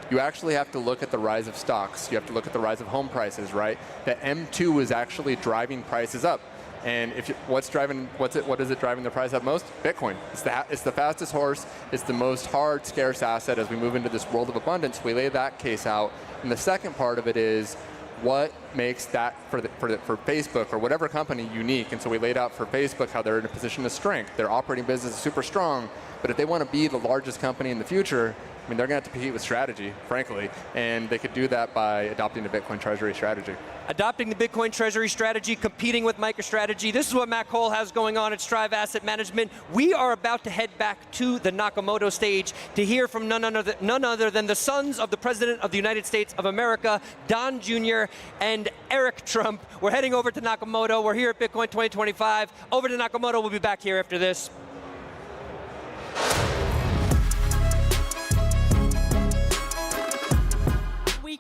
You actually have to look at the rise of stocks. You have to look at the rise of home prices, right? That M2 is actually driving prices up. And what is it driving the price up most? Bitcoin. It's the fastest horse. It's the most hard, scarce asset as we move into this world of abundance. We lay that case out. And the second part of it is, what makes that for Facebook or whatever company unique? And so we laid out for Facebook how they're in a position of strength. Their operating business is super strong. But if they want to be the largest company in the future, I mean, they're going to have to compete with strategy, frankly, and they could do that by adopting the Bitcoin Treasury strategy. Adopting the Bitcoin Treasury strategy, competing with MicroStrategy. This is what Matt Cole has going on at Strive Asset Management. We are about to head back to the Nakamoto stage to hear from none other than the sons of the President of the United States of America, Don Jr. and Eric Trump. We're heading over to Nakamoto. We're here at Bitcoin 2025. Over to Nakamoto. We'll be back here after this.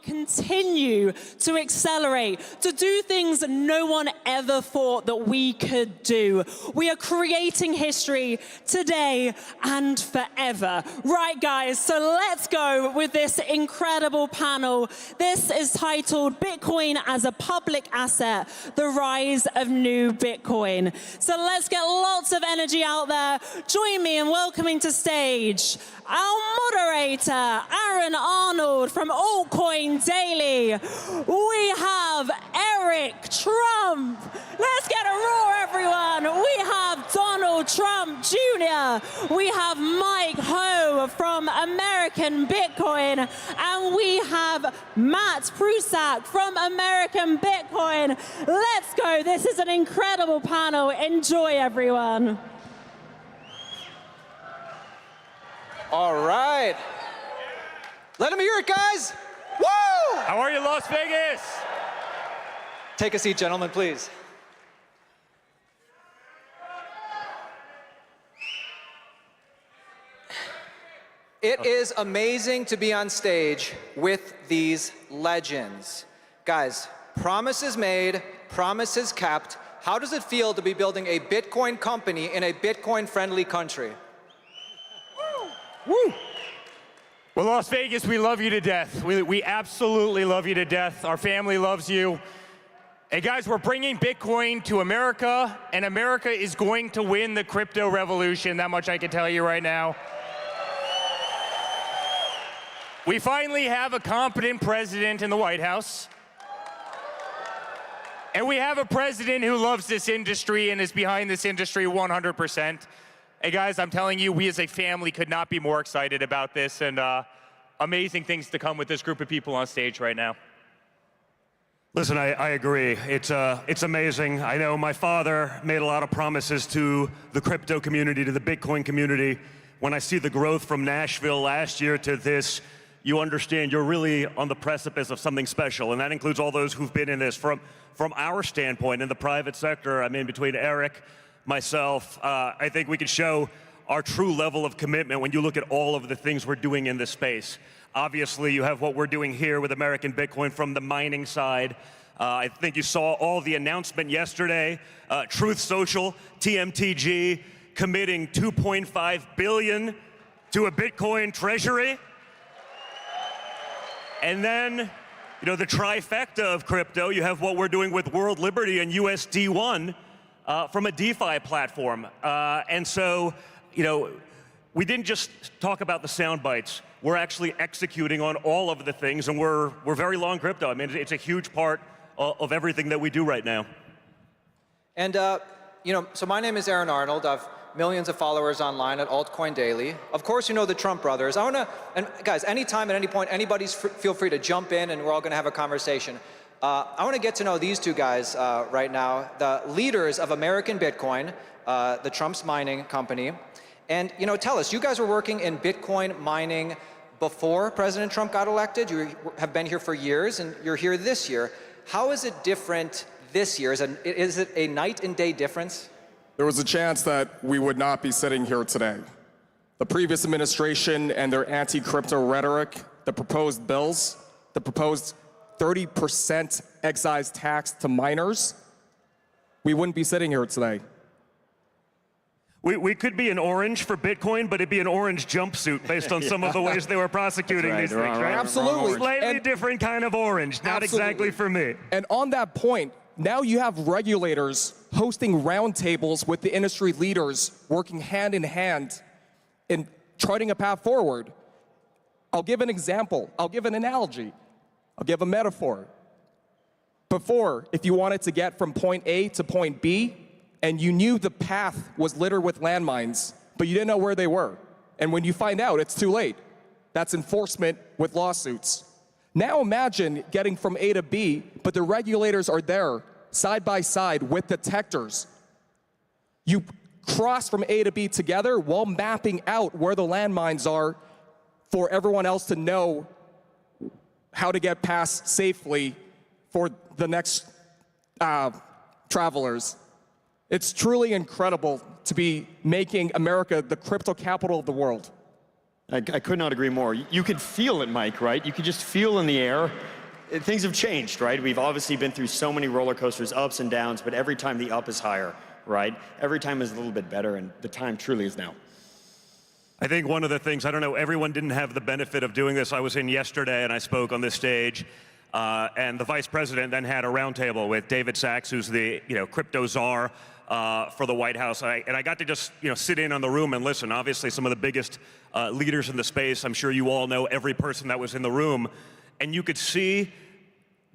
Continue to accelerate, to do things that no one ever thought that we could do. We are creating history today and forever. Right, guys, so let's go with this incredible panel. This is titled Bitcoin as a Public Asset, the Rise of New Bitcoin. So let's get lots of energy out there. Join me in welcoming to stage our moderator, Arnold from Altcoin Daily, we have Eric Trump. Let's get a roar, everyone. We have Donald Trump Jr. We have Mike Ho from American Bitcoin. And we have Matt Prusak from American Bitcoin. Let's go. This is an incredible panel. Enjoy, everyone. All right. Let them hear it, guys. Woo! How are you, Las Vegas? Take a seat, gentlemen, please. It is amazing to be on stage with these legends. Guys, promises made, promises kept. How does it feel to be building a Bitcoin company in a Bitcoin-friendly country? Woo! Well, Las Vegas, we love you to death. We absolutely love you to death. Our family loves you. Hey, guys, we're bringing Bitcoin to America, and America is going to win the crypto revolution. That much I can tell you right now. We finally have a competent president in the White House. And we have a president who loves this industry and is behind this industry 100%. Hey guys, I'm telling you, we as a family could not be more excited about this, and amazing things to come with this group of people on stage right now. Listen, I agree. It's amazing. I know my father made a lot of promises to the crypto community, to the Bitcoin community. When I see the growth from Nashville last year to this, you understand you're really on the precipice of something special, and that includes all those who've been in this. From our standpoint in the private sector, I mean, between Eric, myself, I think we can show our true level of commitment when you look at all of the things we're doing in this space. Obviously, you have what we're doing here with American Bitcoin from the mining side. I think you saw all the announcement yesterday. Truth Social, TMTG, committing $2.5 billion to a Bitcoin treasury. And then, you know, the trifecta of crypto, you have what we're doing with World Liberty and USD1 from a DeFi platform. And so, you know, we didn't just talk about the sound bites. We're actually executing on all of the things, and we're very long crypto. I mean, it's a huge part of everything that we do right now. And, you know, so my name is Aaron Arnold. I've millions of followers online at Altcoin Daily. Of course, you know the Trump brothers. I want to, and guys, anytime at any point, anybody's feel free to jump in, and we're all going to have a conversation. I want to get to know these two guys right now, the leaders of American Bitcoin, the Trump's mining company. And, you know, tell us, you guys were working in Bitcoin mining before President Trump got elected. You have been here for years, and you're here this year. How is it different this year? Is it a night and day difference? There was a chance that we would not be sitting here today. The previous administration and their anti-crypto rhetoric, the proposed bills, the proposed 30% excise tax to miners, we wouldn't be sitting here today. We could be in orange for Bitcoin, but it'd be an orange jumpsuit based on some of the ways they were prosecuting these things, right? Absolutely. Slightly different kind of orange, not exactly for me. And on that point, now you have regulators hosting roundtables with the industry leaders, working hand in hand in charting a path forward. I'll give an example. I'll give an analogy. I'll give a metaphor. Before, if you wanted to get from point A to point B, and you knew the path was littered with landmines, but you didn't know where they were. And when you find out, it's too late. That's enforcement with lawsuits. Now imagine getting from A to B, but the regulators are there, side by side with detectors. You cross from A to B together while mapping out where the landmines are for everyone else to know how to get past safely for the next travelers. It's truly incredible to be making America the crypto capital of the world. I could not agree more. You could feel it, Mike, right? You could just feel in the air. Things have changed, right? We've obviously been through so many roller coasters, ups and downs, but every time the up is higher, right? Every time is a little bit better, and the time truly is now. I think one of the things, I don't know, everyone didn't have the benefit of doing this. I was in yesterday and I spoke on this stage, and the vice president then had a roundtable with David Sachs, who's the crypto czar for the White House. And I got to just sit in on the room and listen. Obviously, some of the biggest leaders in the space. I'm sure you all know every person that was in the room. and you could see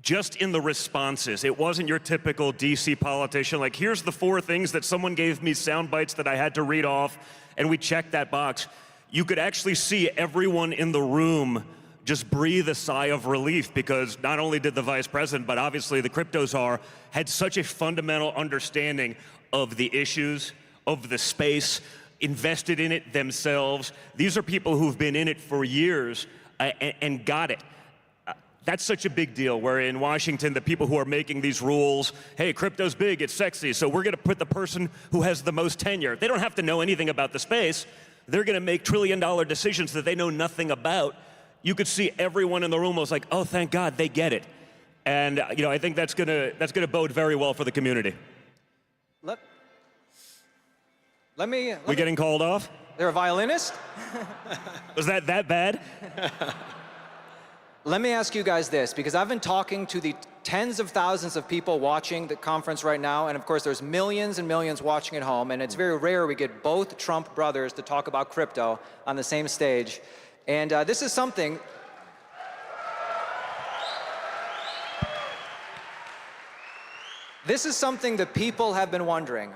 just in the responses, it wasn't your typical DC politician, like, here's the 4 things that someone gave me sound bites that I had to read off, and we checked that box. You could actually see everyone in the room just breathe a sigh of relief, because not only did the vice president, but obviously the crypto czar had such a fundamental understanding of the issues, of the space, invested in it themselves. These are people who've been in it for years and got it. That's such a big deal, where in Washington, the people who are making these rules, hey, crypto's big, it's sexy, so we're gonna put the person who has the most tenure. They don't have to know anything about the space. They're gonna make trillion-dollar decisions that they know nothing about. You could see everyone in the room was like, oh, thank God, they get it. And I think that's gonna bode very well for the community. We getting called off? They're a violinist? Was that bad? Let me ask you guys this, because I've been talking to the tens of thousands of people watching the conference right now, and of course there's millions and millions watching at home, and it's very rare we get both Trump brothers to talk about crypto on the same stage. And this is something that people have been wondering.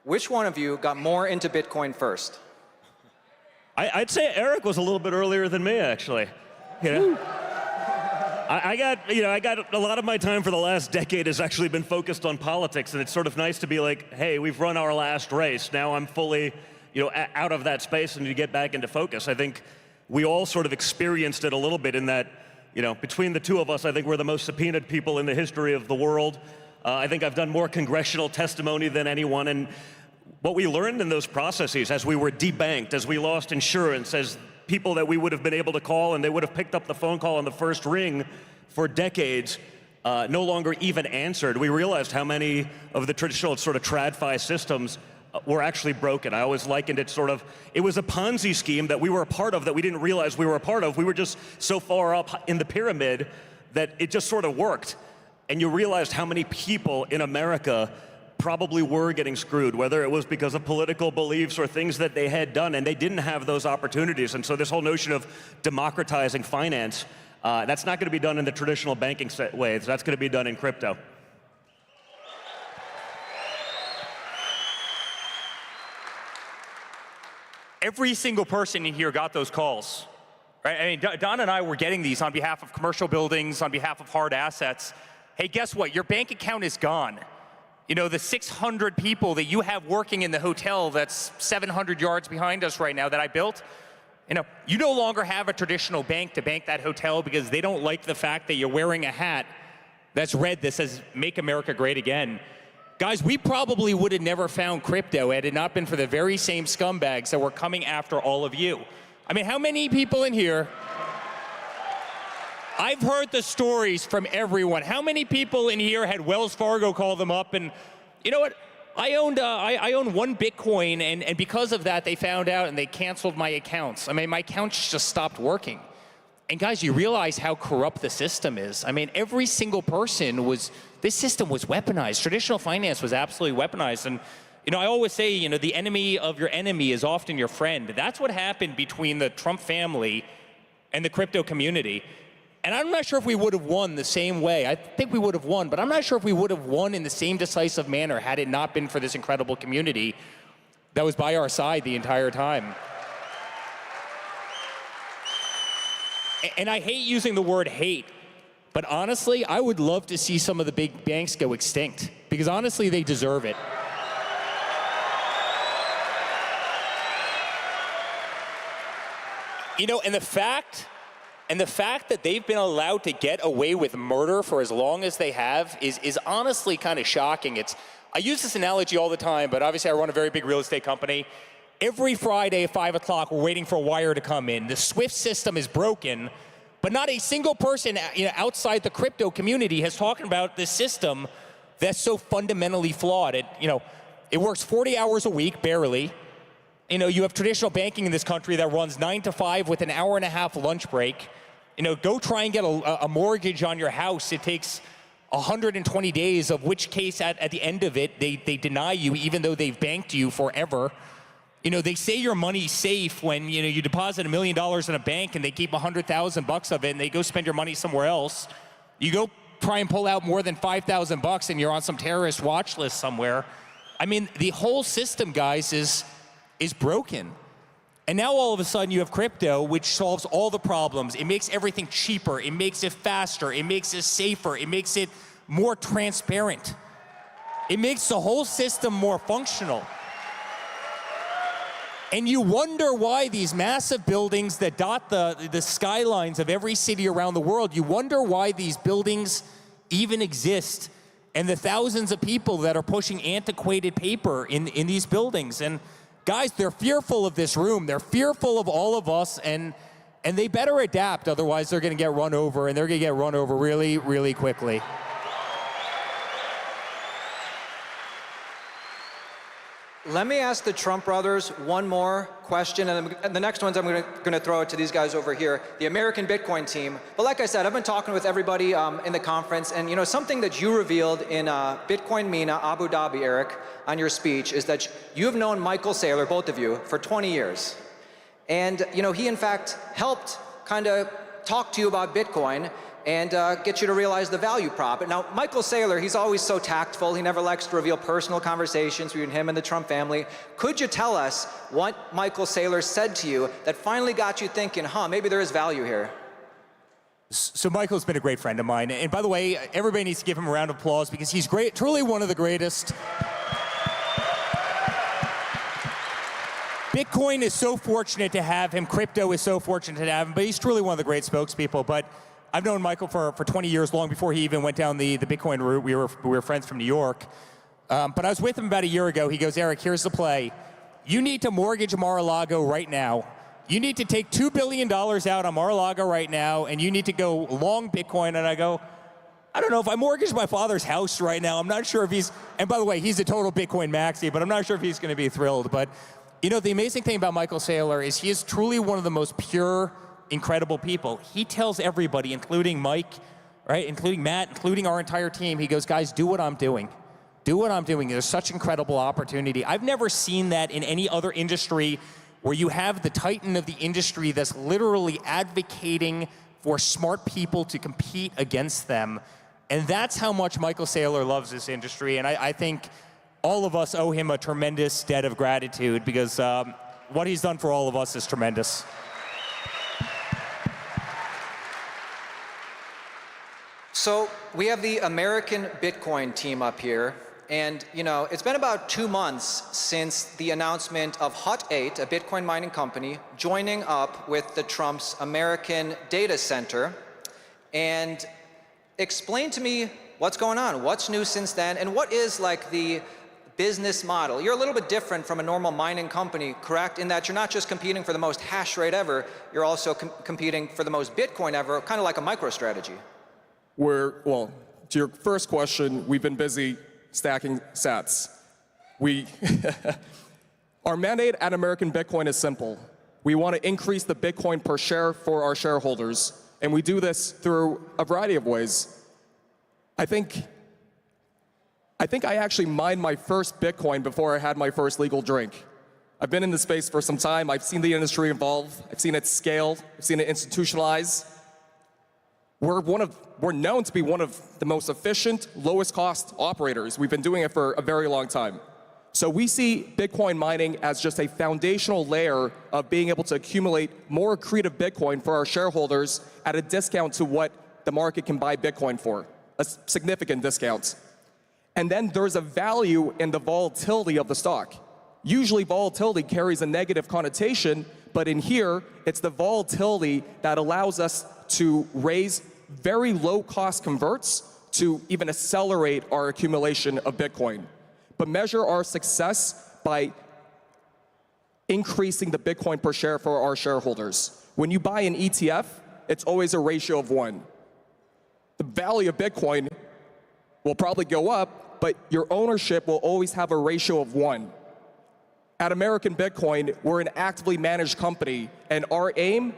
Which one of you got more into Bitcoin first? I'd say Eric was a little bit earlier than me, actually. I got a lot of my time for the last decade has actually been focused on politics, and it's sort of nice to be like, hey, we've run our last race. Now I'm fully, out of that space and to get back into focus. I think we all sort of experienced it a little bit in that, between the two of us, I think we're the most subpoenaed people in the history of the world. I think I've done more congressional testimony than anyone, and what we learned in those processes as we were debanked, as we lost insurance, as people that we would have been able to call and they would have picked up the phone call on the first ring for decades no longer even answered. We realized how many of the traditional sort of TradFi systems were actually broken. I always likened it it was a Ponzi scheme that we were a part of that we didn't realize we were a part of. We were just so far up in the pyramid that it just sort of worked. And you realized how many people in America probably were getting screwed, whether it was because of political beliefs or things that they had done, and they didn't have those opportunities. And so this whole notion of democratizing finance, that's not going to be done in the traditional banking ways. That's going to be done in crypto. Every single person in here got those calls, right? I mean, Don and I were getting these on behalf of commercial buildings, on behalf of hard assets. Hey, guess what? Your bank account is gone. The 600 people that you have working in the hotel that's 700 yards behind us right now that I built, you no longer have a traditional bank to bank that hotel because they don't like the fact that you're wearing a hat that's red that says, Make America Great Again. Guys, we probably would have never found crypto had it not been for the very same scumbags that were coming after all of you. I mean, how many people in here? I've heard the stories from everyone. How many people in here had Wells Fargo call them up and, you know what? I owned 1 Bitcoin, and because of that, they found out and they canceled my accounts. I mean, my accounts just stopped working. And guys, you realize how corrupt the system is. I mean, every single person this system was weaponized. Traditional finance was absolutely weaponized. And, I always say, the enemy of your enemy is often your friend. That's what happened between the Trump family and the crypto community. And I'm not sure if we would have won the same way. I think we would have won, but I'm not sure if we would have won in the same decisive manner had it not been for this incredible community that was by our side the entire time. And I hate using the word hate, but honestly, I would love to see some of the big banks go extinct, because honestly, they deserve it. And the fact that they've been allowed to get away with murder for as long as they have is honestly kind of shocking. I use this analogy all the time, but obviously I run a very big real estate company. Every Friday at 5 o'clock, we're waiting for a wire to come in. The SWIFT system is broken, but not a single person outside the crypto community has talked about this system that's so fundamentally flawed. It works 40 hours a week, barely. You have traditional banking in this country that runs 9 to 5 with an hour-and-a-half lunch break. Go try and get a mortgage on your house. It takes 120 days, of which case at the end of it, they deny you even though they've banked you forever. You know, they say your money's safe when, you know, you deposit $1 million in a bank and they keep 100,000 bucks of it and they go spend your money somewhere else. You go try and pull out more than 5,000 bucks and you're on some terrorist watch list somewhere. I mean, the whole system, guys, is broken. And now all of a sudden you have crypto, which solves all the problems. It makes everything cheaper. It makes it faster. It makes it safer. It makes it more transparent. It makes the whole system more functional. And you wonder why these massive buildings that dot the skylines of every city around the world, you wonder why these buildings even exist, and the thousands of people that are pushing antiquated paper in these buildings. And guys, they're fearful of this room. They're fearful of all of us, and they better adapt, otherwise they're gonna get run over, and they're gonna get run over really, really quickly. Let me ask the Trump brothers one more question, and the next ones I'm going to throw it to these guys over here, the American Bitcoin team. But like I said, I've been talking with everybody in the conference, and you know, something that you revealed in Bitcoin Mina, Abu Dhabi, Eric, on your speech, is that you have known Michael Saylor, both of you, for 20 years. And you know, he in fact helped kind of talk to you about Bitcoin and get you to realize the value prop. Now, Michael Saylor, he's always so tactful. He never likes to reveal personal conversations between him and the Trump family. Could you tell us what Michael Saylor said to you that finally got you thinking, huh, maybe there is value here? So Michael's been a great friend of mine. And by the way, everybody needs to give him a round of applause because he's great, truly one of the greatest. Bitcoin is so fortunate to have him. Crypto is so fortunate to have him, but he's truly one of the great spokespeople. But I've known Michael for 20 years, long before he even went down the Bitcoin route. We were friends from New York. But I was with him about a year ago. He goes, Eric, here's the play. You need to mortgage Mar-a-Lago right now. You need to take $2 billion out on Mar-a-Lago right now, and you need to go long Bitcoin. And I go, I don't know, if I mortgage my father's house right now, I'm not sure if he's, and by the way, he's a total Bitcoin maxi, but I'm not sure if he's going to be thrilled. But you know, the amazing thing about Michael Saylor is he is truly one of the most pure, incredible people. He tells everybody, including Mike, right, including Matt, including our entire team, he goes, guys, do what I'm doing. Do what I'm doing. There's such incredible opportunity. I've never seen that in any other industry where you have the titan of the industry that's literally advocating for smart people to compete against them. And that's how much Michael Saylor loves this industry. And I think all of us owe him a tremendous debt of gratitude because what he's done for all of us is tremendous. So we have the American Bitcoin team up here, and you know, it's been about 2 months since the announcement of Hut 8, a Bitcoin mining company, joining up with the Trump's American data center. And explain to me what's going on, what's new since then, and what is like the business model? You're a little bit different from a normal mining company, correct? In that you're not just competing for the most hash rate ever, you're also competing for the most Bitcoin ever, kind of like a MicroStrategy. Well, to your first question, we've been busy stacking sats. Our mandate at American Bitcoin is simple. We want to increase the Bitcoin per share for our shareholders, and we do this through a variety of ways. I think I actually mined my first Bitcoin before I had my first legal drink. I've been in the space for some time. I've seen the industry evolve. I've seen it scale. I've seen it institutionalize. We're known to be one of the most efficient, lowest cost operators. We've been doing it for a very long time. So we see Bitcoin mining as just a foundational layer of being able to accumulate more accretive Bitcoin for our shareholders at a discount to what the market can buy Bitcoin for, a significant discount. And then there's a value in the volatility of the stock. Usually volatility carries a negative connotation, but in here, it's the volatility that allows us to raise very low-cost converts to even accelerate our accumulation of Bitcoin. But measure our success by increasing the Bitcoin per share for our shareholders. When you buy an ETF, it's always a ratio of 1. The value of Bitcoin will probably go up, but your ownership will always have a ratio of 1. At American Bitcoin, we're an actively managed company, and our aim,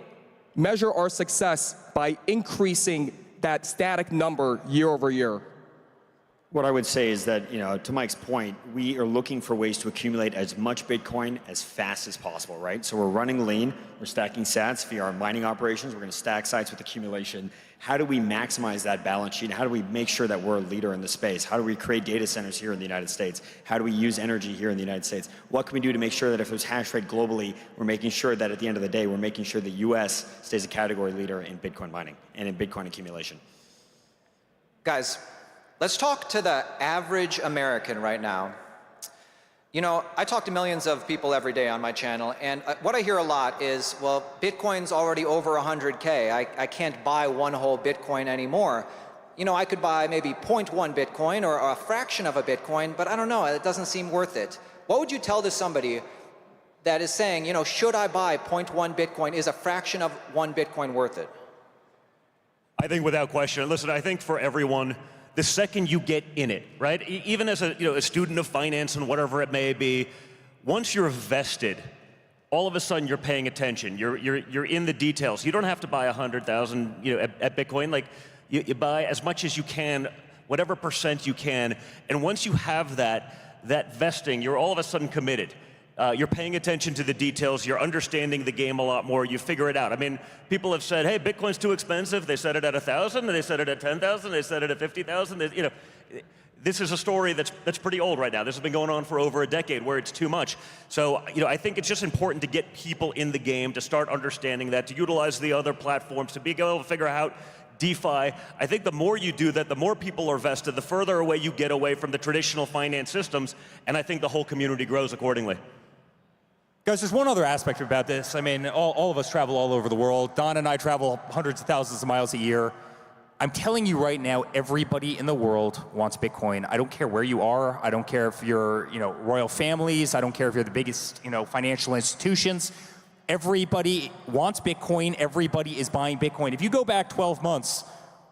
measure our success by increasing that static number year over year. What I would say is that, to Mike's point, we are looking for ways to accumulate as much Bitcoin as fast as possible, right? So we're running lean, we're stacking sats via our mining operations, we're going to stack sites with accumulation. How do we maximize that balance sheet? How do we make sure that we're a leader in the space? How do we create data centers here in the United States? How do we use energy here in the United States? What can we do to make sure that if there's hash rate globally, we're making sure that at the end of the day, we're making sure the US stays a category leader in Bitcoin mining and in Bitcoin accumulation? Guys, let's talk to the average American right now. I talk to millions of people every day on my channel, and what I hear a lot is, well, Bitcoin's already over 100K. I can't buy one whole Bitcoin anymore. I could buy maybe 0.1 Bitcoin or a fraction of a Bitcoin, but I don't know, it doesn't seem worth it. What would you tell to somebody that is saying, should I buy 0.1 Bitcoin? Is a fraction of 1 Bitcoin worth it? I think without question. Listen, I think for everyone, the second you get in it, right? Even as a student of finance and whatever it may be, once you're vested, all of a sudden you're paying attention. You're in the details. You don't have to buy 100,000 at Bitcoin. Like you buy as much as you can, whatever percent you can, and once you have that vesting, you're all of a sudden committed. You're paying attention to the details, you're understanding the game a lot more, you figure it out. I mean, people have said, hey, Bitcoin's too expensive. They said it at 1,000, they said it at 10,000, they said it at 50,000. This is a story that's pretty old right now. This has been going on for over a decade where it's too much. So, I think it's just important to get people in the game, to start understanding that, to utilize the other platforms, to be able to figure out DeFi. I think the more you do that, the more people are vested, the further away you get away from the traditional finance systems, and I think the whole community grows accordingly. Guys, there's one other aspect about this. I mean, all of us travel all over the world. Don and I travel hundreds of thousands of miles a year. I'm telling you right now, everybody in the world wants Bitcoin. I don't care where you are. I don't care if you're, royal families. I don't care if you're the biggest, financial institutions. Everybody wants Bitcoin. Everybody is buying Bitcoin. If you go back 12 months,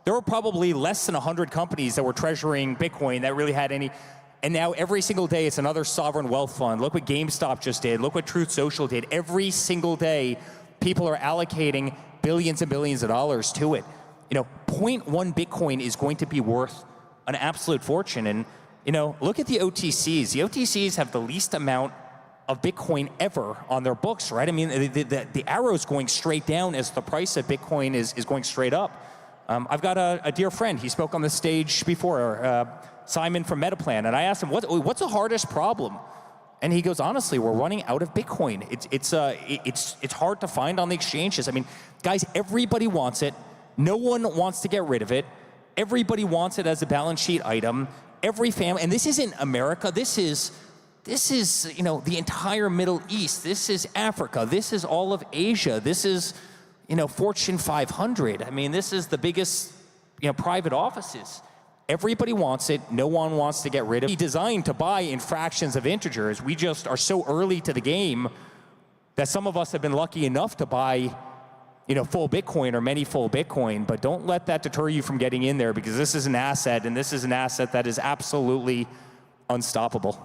there were probably less than 100 companies that were treasuring Bitcoin that really had any. And now every single day, it's another sovereign wealth fund. Look what GameStop just did. Look what Truth Social did. Every single day, people are allocating billions and billions of dollars to it. 0.1 Bitcoin is going to be worth an absolute fortune. And, look at the OTCs. The OTCs have the least amount of Bitcoin ever on their books, right? I mean, the arrow's going straight down as the price of Bitcoin is going straight up. I've got a dear friend. He spoke on the stage before, Simon from Metaplan, and I asked him, what's the hardest problem? And he goes, honestly, we're running out of Bitcoin. It's hard to find on the exchanges. I mean, guys, everybody wants it. No one wants to get rid of it. Everybody wants it as a balance sheet item. Every family, and this isn't America. This is the entire Middle East. This is Africa. This is all of Asia. This is Fortune 500. I mean, this is the biggest private offices. Everybody wants it. No one wants to get rid of it. It's designed to buy in fractions of integers. We just are so early to the game that some of us have been lucky enough to buy, full Bitcoin or many full Bitcoin. But don't let that deter you from getting in there, because this is an asset, and this is an asset that is absolutely unstoppable.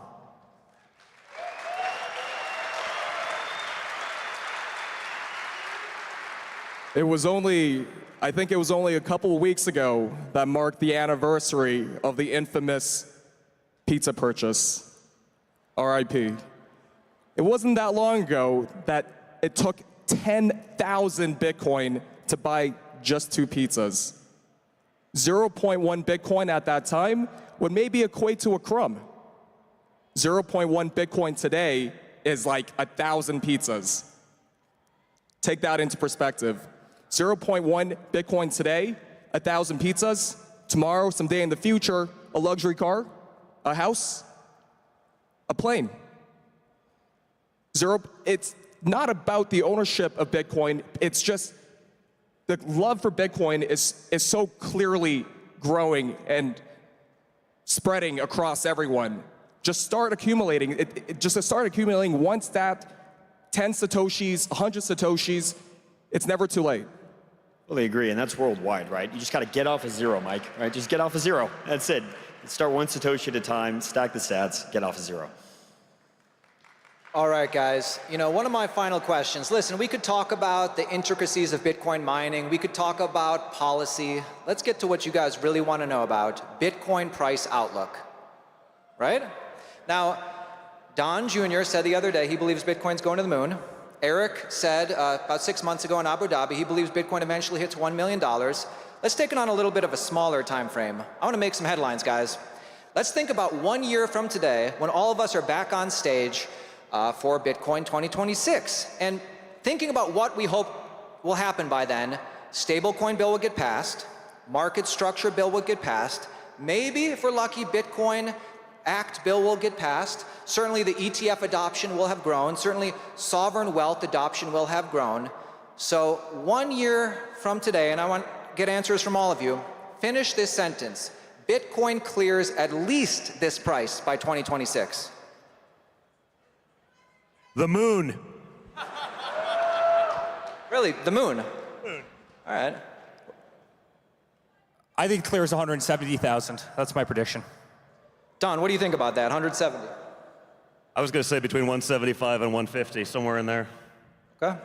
I think it was only a couple of weeks ago that marked the anniversary of the infamous pizza purchase, RIP. It wasn't that long ago that it took 10,000 Bitcoin to buy just 2 pizzas. 0.1 Bitcoin at that time would maybe equate to a crumb. 0.1 Bitcoin today is like 1,000 pizzas. Take that into perspective. 0.1 Bitcoin today, 1,000 pizzas. Tomorrow, someday in the future, a luxury car, a house, a plane. It's not about the ownership of Bitcoin. It's just the love for Bitcoin is so clearly growing and spreading across everyone. Just start accumulating. Just start accumulating once that 10 Satoshis, 100 Satoshis, it's never too late. Fully agree, and that's worldwide, right? You just got to get off of zero, Mike, right? Just get off of zero. That's it. Start one Satoshi at a time, stack the stats, get off of zero. All right, guys. You know, one of my final questions. Listen, we could talk about the intricacies of Bitcoin mining. We could talk about policy. Let's get to what you guys really want to know about, Bitcoin price outlook, right? Now, Don Jr. said the other day he believes Bitcoin's going to the moon. Eric said about 6 months ago in Abu Dhabi he believes Bitcoin eventually hits $1 million. Let's take it on a little bit of a smaller time frame. I want to make some headlines, guys. Let's think about 1 year from today when all of us are back on stage for Bitcoin 2026. And thinking about what we hope will happen by then, stablecoin bill will get passed, market structure bill will get passed, maybe if we're lucky, Bitcoin Act bill will get passed. Certainly the ETF adoption will have grown. Certainly sovereign wealth adoption will have grown. So 1 year from today, and I want to get answers from all of you, finish this sentence. Bitcoin clears at least this price by 2026. The moon. Really, the moon? Moon. All right. I think it clears 170,000. That's my prediction. Don, what do you think about that, 170? I was going to say between 175 and 150, somewhere in there. Okay.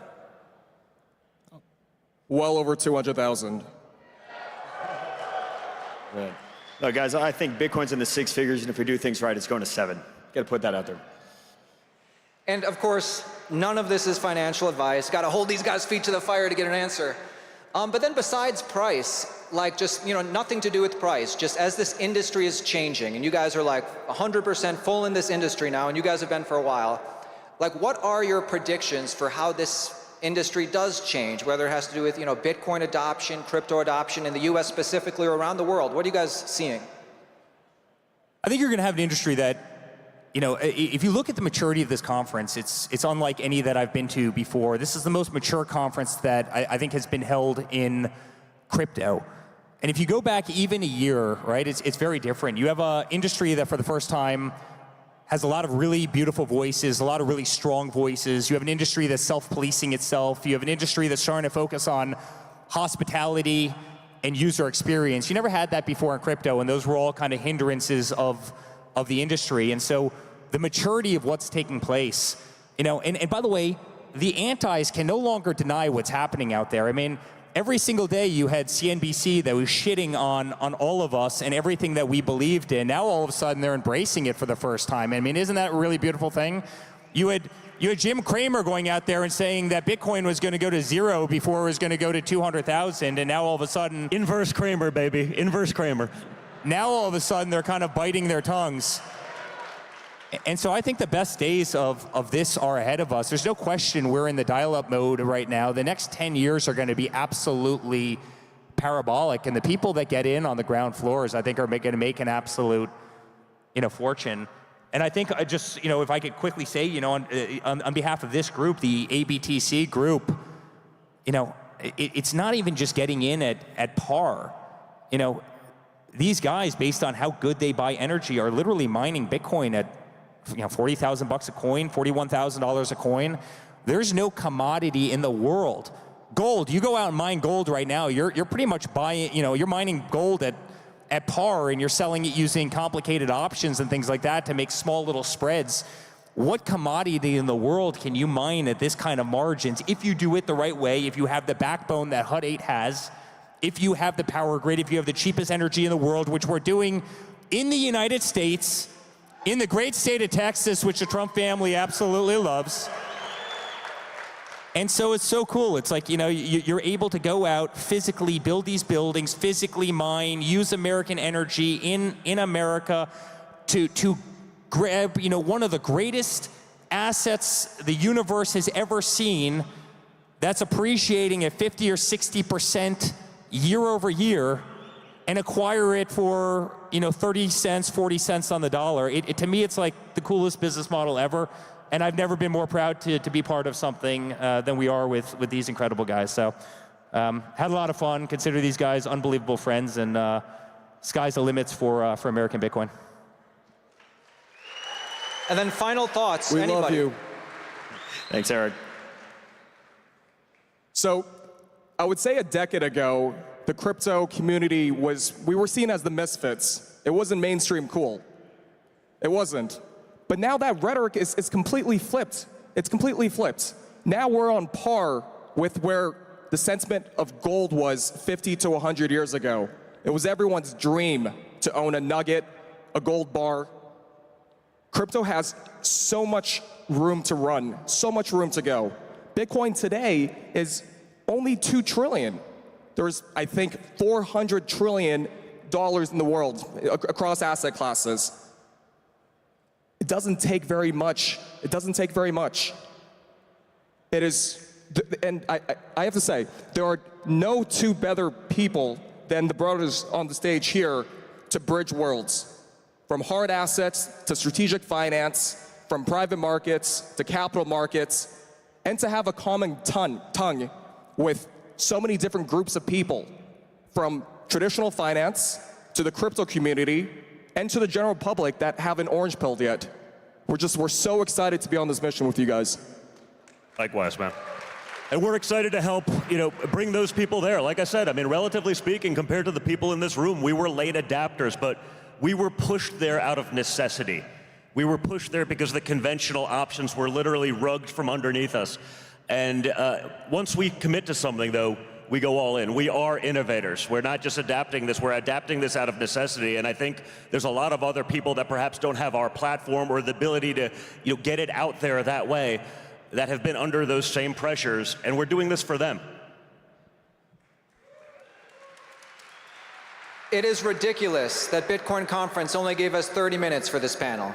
Well over 200,000. Right. No, guys, I think Bitcoin's in the six figures, and if we do things right, it's going to 7. Got to put that out there. And of course, none of this is financial advice. Got to hold these guys' feet to the fire to get an answer. But then besides price, like just, you know, nothing to do with price, just as this industry is changing, and you guys are like 100% full in this industry now, and you guys have been for a while, like what are your predictions for how this industry does change, whether it has to do with, you know, Bitcoin adoption, crypto adoption in the US specifically or around the world? What are you guys seeing? I think you're going to have an industry that, you know, if you look at the maturity of this conference, it's unlike any that I've been to before. This is the most mature conference that I think has been held in crypto. And if you go back even a year, right, it's very different. You have an industry that for the first time has a lot of really beautiful voices, a lot of really strong voices. You have an industry that's self-policing itself. You have an industry that's starting to focus on hospitality and user experience. You never had that before in crypto, and those were all kind of hindrances of the industry. And so the maturity of what's taking place, you know, and by the way, the antis can no longer deny what's happening out there. I mean, every single day you had CNBC that was shitting on all of us and everything that we believed in. Now all of a sudden they're embracing it for the first time. I mean, isn't that a really beautiful thing? You had Jim Cramer going out there and saying that Bitcoin was going to go to 0 before it was going to go to 200,000, and now all of a sudden... Inverse Cramer, baby. Inverse Cramer. Now all of a sudden they're kind of biting their tongues. And so I think the best days of this are ahead of us. There's no question we're in the dial-up mode right now. The next 10 years are going to be absolutely parabolic. And the people that get in on the ground floors, I think, are going to make an absolute, you know, fortune. And I think I just, you know, if I could quickly say, you know, on behalf of this group, the ABTC group, you know, it's not even just getting in at par. You know, these guys, based on how good they buy energy, are literally mining Bitcoin at, you know, $40,000 a coin, $41,000 a coin. There's no commodity in the world. Gold, you go out and mine gold right now, you're pretty much buying, you know, you're mining gold at par, and you're selling it using complicated options and things like that to make small little spreads. What commodity in the world can you mine at this kind of margins if you do it the right way, if you have the backbone that HUD 8 has, if you have the power grid, if you have the cheapest energy in the world, which we're doing in the United States, in the great state of Texas, which the Trump family absolutely loves. And so it's so cool. It's like, you know, you're able to go out, physically build these buildings, physically mine, use American energy in America to grab, you know, one of the greatest assets the universe has ever seen that's appreciating at 50 or 60% year over year, and acquire it for, you know, 30 cents, 40 cents on the dollar. To me, it's like the coolest business model ever. And I've never been more proud to be part of something than we are with these incredible guys. So had a lot of fun. Consider these guys unbelievable friends, and sky's the limits for American Bitcoin. And then final thoughts. We Anybody? love you. Thanks, Eric. So I would say a decade ago, the crypto community we were seen as the misfits. It wasn't mainstream cool. It wasn't. But now that rhetoric is completely flipped. It's completely flipped. Now we're on par with where the sentiment of gold was 50 to 100 years ago. It was everyone's dream to own a nugget, a gold bar. Crypto has so much room to run, so much room to go. Bitcoin today is only 2 trillion. There's, I think, $400 trillion in the world across asset classes. It doesn't take very much. It doesn't take very much. It is, and I have to say, there are no two better people than the brothers on the stage here to bridge worlds. From hard assets to strategic finance, from private markets to capital markets, and to have a common tongue with so many different groups of people, from traditional finance to the crypto community and to the general public that haven't orange pilled yet. We're so excited to be on this mission with you guys. Likewise, man. And we're excited to help, bring those people there. Like I said, I mean, relatively speaking, compared to the people in this room, we were late adapters, but we were pushed there out of necessity. We were pushed there because the conventional options were literally rugged from underneath us. And once we commit to something, though, we go all in. We are innovators. We're not just adapting this, we're adapting this out of necessity. And I think there's a lot of other people that perhaps don't have our platform or the ability to get it out there that way, that have been under those same pressures, and we're doing this for them. It is ridiculous that Bitcoin Conference only gave us 30 minutes for this panel.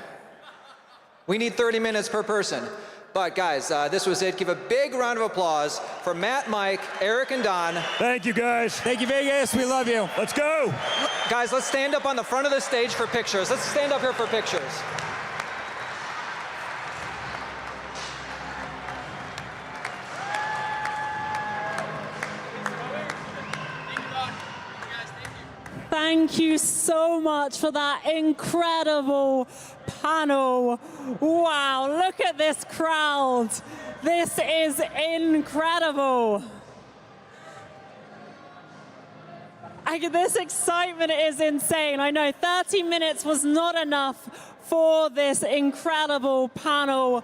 We need 30 minutes per person. But guys, this was it. Give a big round of applause for Matt, Mike, Eric, and Don. Thank you, guys. Thank you, Vegas. We love you. Let's go. Guys, let's stand up on the front of the stage for pictures. Let's stand up here for pictures. Thank you so much for that incredible panel. Wow, look at this crowd. This is incredible. This excitement is insane. I know 30 minutes was not enough for this incredible panel.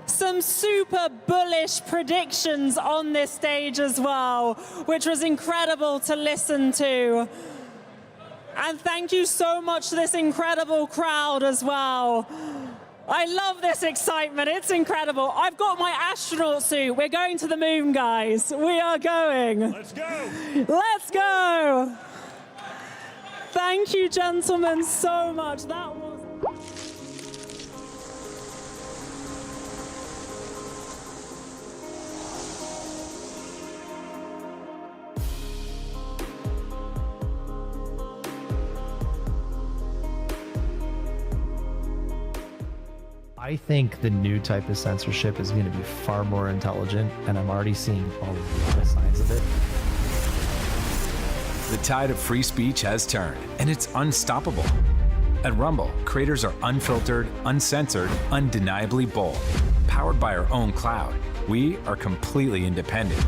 Some super bullish predictions on this stage as well, which was incredible to listen to. And thank you so much to this incredible crowd as well. I love this excitement. It's incredible. I've got my astronaut suit. We're going to the moon, guys. We are going. Let's go. Let's go. Thank you, gentlemen, so much. That was... I think the new type of censorship is going to be far more intelligent, and I'm already seeing a lot of signs of it. The tide of free speech has turned, and it's unstoppable. At Rumble, creators are unfiltered, uncensored, undeniably bold. Powered by our own cloud, we are completely independent.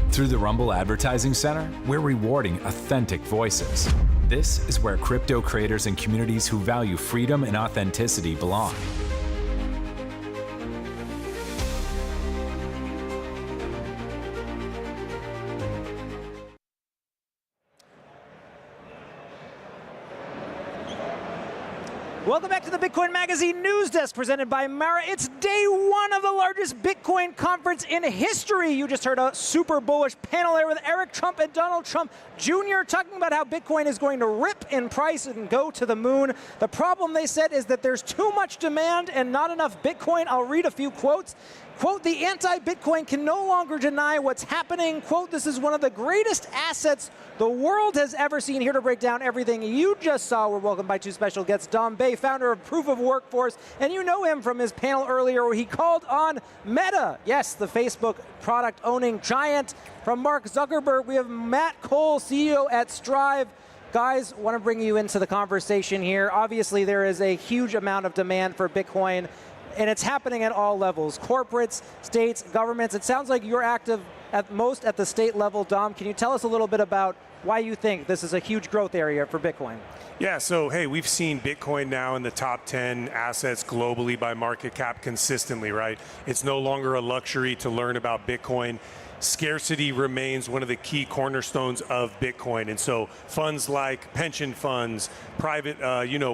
Through the Rumble Advertising Center, we're rewarding authentic voices. This is where crypto creators and communities who value freedom and authenticity belong. Welcome back to the Bitcoin Magazine News Desk presented by Mara. It's day one of the largest Bitcoin conference in history. You just heard a super bullish panel there with Eric Trump and Donald Trump Jr. talking about how Bitcoin is going to rip in price and go to the moon. The problem, they said, is that there's too much demand and not enough Bitcoin. I'll read a few quotes. Quote, the anti-Bitcoin can no longer deny what's happening. Quote, this is one of the greatest assets the world has ever seen. Here to break down everything you just saw, we're welcomed by two special guests. Dom Bay, founder of Proof of Workforce, and you know him from his panel earlier where he called on Meta. Yes, the Facebook product-owning giant. From Mark Zuckerberg, we have Matt Cole, CEO at Strive. Guys, want to bring you into the conversation here. Obviously, there is a huge amount of demand for Bitcoin, and it's happening at all levels. Corporates, states, governments. It sounds like you're active at most at the state level. Dom, can you tell us a little bit about why you think this is a huge growth area for Bitcoin? Yeah, so hey, we've seen Bitcoin now in the top 10 assets globally by market cap consistently, right? It's no longer a luxury to learn about Bitcoin. Scarcity remains one of the key cornerstones of Bitcoin. And so funds like pension funds, private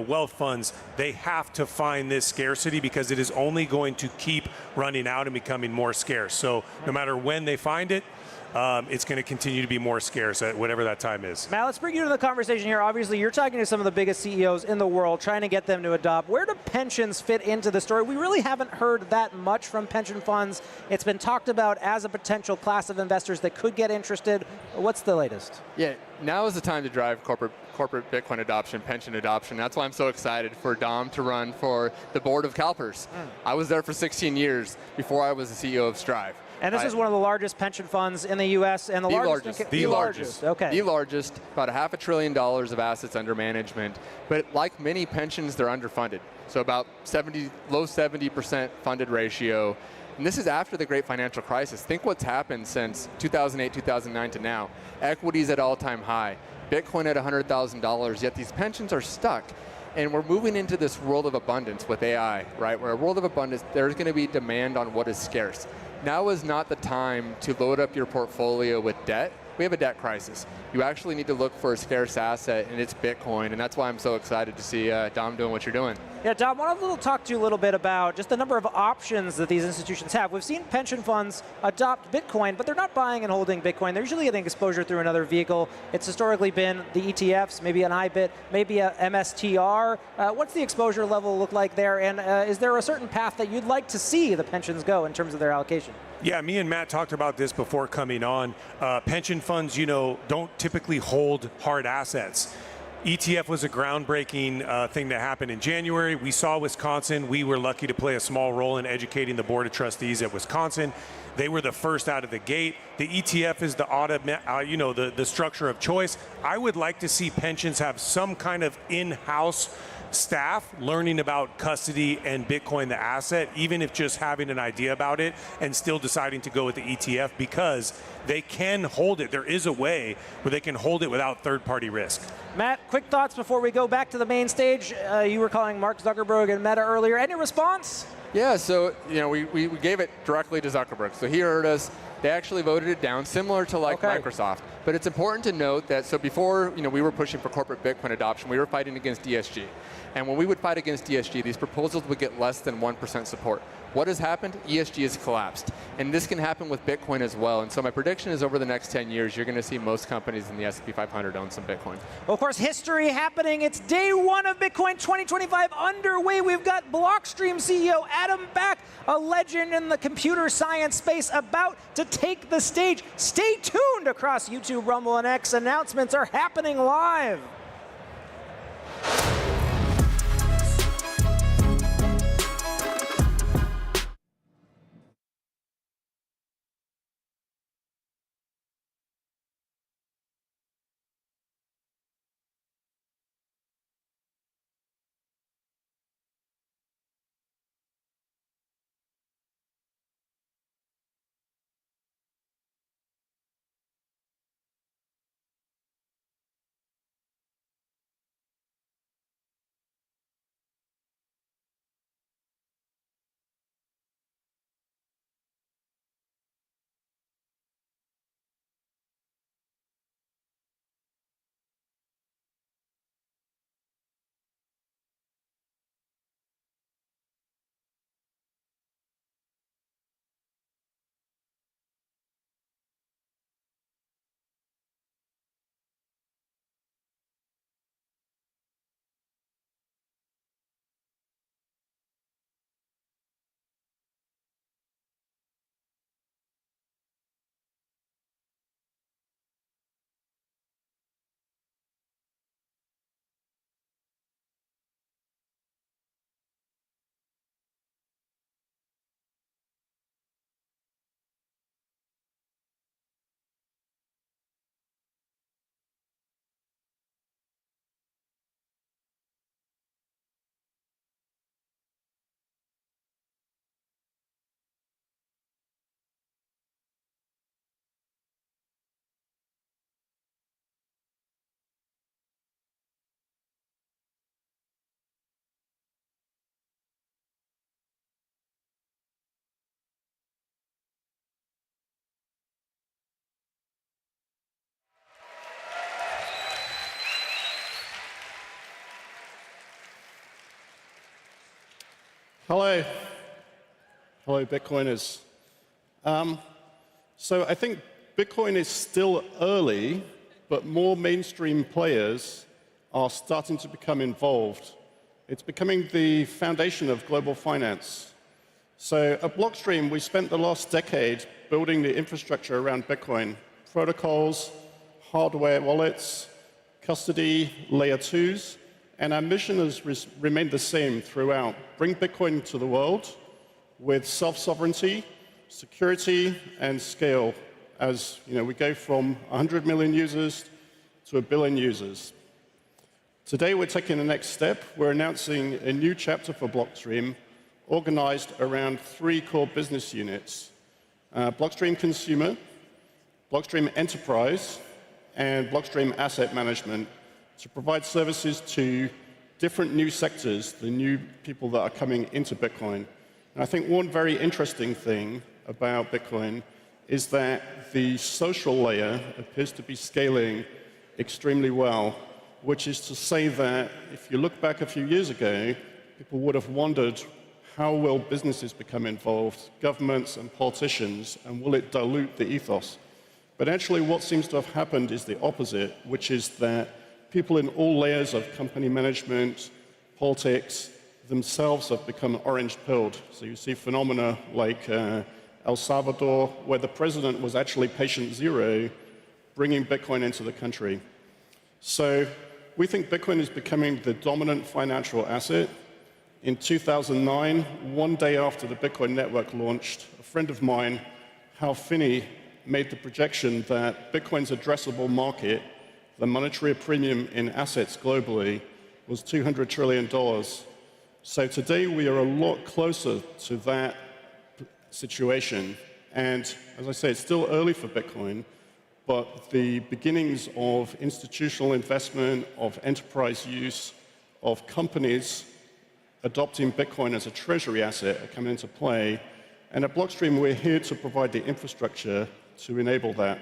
wealth funds, they have to find this scarcity because it is only going to keep running out and becoming more scarce. So no matter when they find it, it's going to continue to be more scarce at whatever that time is. Matt, let's bring you to the conversation here. Obviously, you're talking to some of the biggest CEOs in the world, trying to get them to adopt. Where do pensions fit into the story? We really haven't heard that much from pension funds. It's been talked about as a potential class of investors that could get interested. What's the latest? Yeah, now is the time to drive corporate Bitcoin adoption, pension adoption. That's why I'm so excited for Dom to run for the board of CalPERS. I was there for 16 years before I was the CEO of Strive. And this is one of the largest pension funds in the U.S. and the largest. The largest. Okay. The largest, about $500 billion of assets under management. But like many pensions, they're underfunded. So about low 70% funded ratio. And this is after the great financial crisis. Think what's happened since 2008, 2009 to now. Equities at all-time high. Bitcoin at $100,000, yet these pensions are stuck. And we're moving into this world of abundance with AI, right? Where a world of abundance, there's going to be demand on what is scarce. Now is not the time to load up your portfolio with debt. We have a debt crisis. You actually need to look for a scarce asset, and it's Bitcoin, and that's why I'm so excited to see Dom doing what you're doing. Yeah, Dom, I want to talk to you a little bit about just the number of options that these institutions have. We've seen pension funds adopt Bitcoin, but they're not buying and holding Bitcoin. They're usually getting exposure through another vehicle. It's historically been the ETFs, maybe an IBIT, maybe a MSTR. What's the exposure level look like there, and is there a certain path that you'd like to see the pensions go in terms of their allocation? Yeah, me and Matt talked about this before coming on. Pension funds, don't typically hold hard assets. ETF was a groundbreaking thing that happened in January. We saw Wisconsin. We were lucky to play a small role in educating the Board of Trustees at Wisconsin. They were the first out of the gate. The ETF is the structure of choice. I would like to see pensions have some kind of in-house staff learning about custody and Bitcoin, the asset, even if just having an idea about it and still deciding to go with the ETF because they can hold it. There is a way where they can hold it without third-party risk. Matt, quick thoughts before we go back to the main stage. You were calling Mark Zuckerberg and Meta earlier. Any response? Yeah, so we gave it directly to Zuckerberg. So he heard us. They actually voted it down, similar to Microsoft. But it's important to note that, so before we were pushing for corporate Bitcoin adoption, we were fighting against ESG. And when we would fight against ESG, these proposals would get less than 1% support. What has happened? ESG has collapsed. And this can happen with Bitcoin as well. And so my prediction is over the next 10 years, you're going to see most companies in the S&P 500 own some Bitcoin. Well, of course, history happening. It's day one of Bitcoin 2025 underway. We've got Blockstream CEO Adam Back, a legend in the computer science space, about to take the stage. Stay tuned across YouTube, Rumble, and X. Announcements are happening live. Hello. Hello, Bitcoiners. So I think Bitcoin is still early, but more mainstream players are starting to become involved. It's becoming the foundation of global finance. So at Blockstream, we spent the last decade building the infrastructure around Bitcoin, protocols, hardware wallets, custody, layer 2s, and our mission has remained the same throughout. Bring Bitcoin to the world with self-sovereignty, security, and scale as we go from 100 million users to 1 billion users. Today, we're taking the next step. We're announcing a new chapter for Blockstream organized around 3 core business units, Blockstream Consumer, Blockstream Enterprise, and Blockstream Asset Management, to provide services to different new sectors, the new people that are coming into Bitcoin. And I think one very interesting thing about Bitcoin is that the social layer appears to be scaling extremely well, which is to say that if you look back a few years ago, people would have wondered, how will businesses become involved, governments and politicians, and will it dilute the ethos? But actually what seems to have happened is the opposite, which is that people in all layers of company management, politics, themselves have become orange-pilled. So you see phenomena like El Salvador, where the president was actually patient zero, bringing Bitcoin into the country. So we think Bitcoin is becoming the dominant financial asset. In 2009, one day after the Bitcoin network launched, a friend of mine, Hal Finney, made the projection that Bitcoin's addressable market, the monetary premium in assets globally, was $200 trillion. So today we are a lot closer to that situation. And as I say, it's still early for Bitcoin, but the beginnings of institutional investment, of enterprise use, of companies adopting Bitcoin as a treasury asset are coming into play. And at Blockstream, we're here to provide the infrastructure to enable that.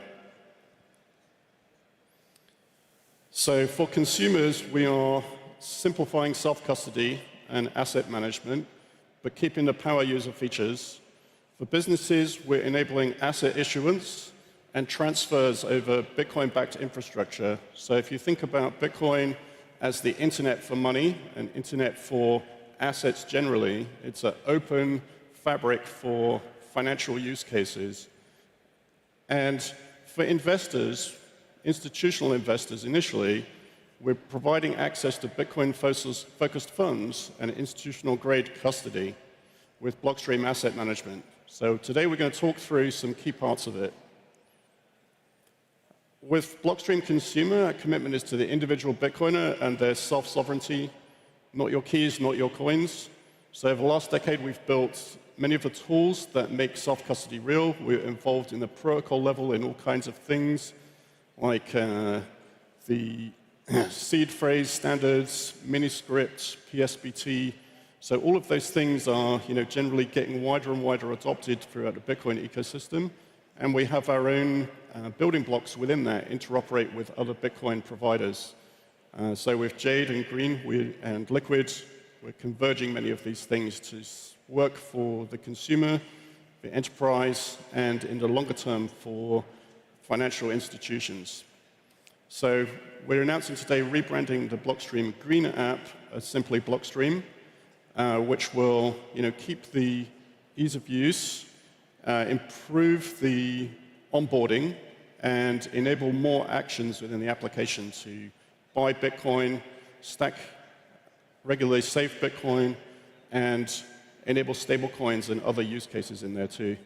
So for consumers, we are simplifying self-custody and asset management, but keeping the power user features. For businesses, we're enabling asset issuance and transfers over Bitcoin-backed infrastructure. So if you think about Bitcoin as the internet for money and internet for assets generally, it's an open fabric for financial use cases. And for investors, institutional investors initially, we're providing access to Bitcoin-focused funds and institutional-grade custody with Blockstream Asset Management. So today we're going to talk through some key parts of it. With Blockstream Consumer, our commitment is to the individual Bitcoiner and their self-sovereignty, not your keys, not your coins. So over the last decade, we've built many of the tools that make self-custody real. We're involved in the protocol level in all kinds of things, like the seed phrase standards, miniscript, PSBT. So all of those things are generally getting wider and wider adopted throughout the Bitcoin ecosystem. And we have our own building blocks within that interoperate with other Bitcoin providers. So with Jade and Green and Liquid, we're converging many of these things to work for the consumer, the enterprise, and in the longer term for financial institutions. So we're announcing today rebranding the Blockstream Green app as simply Blockstream, which will keep the ease of use, improve the onboarding, and enable more actions within the application to buy Bitcoin, stack regularly safe Bitcoin, and enable stablecoins and other use cases in there too.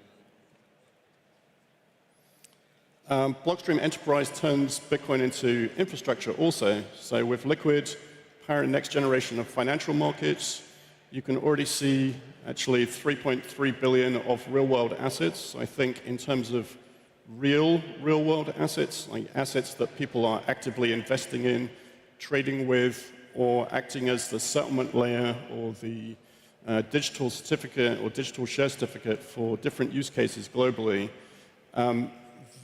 Blockstream Enterprise turns Bitcoin into infrastructure also. So with Liquid, powering next generation of financial markets, you can already see actually 3.3 billion of real-world assets. I think in terms of real-world assets, like assets that people are actively investing in, trading with, or acting as the settlement layer or the digital certificate or digital share certificate for different use cases globally.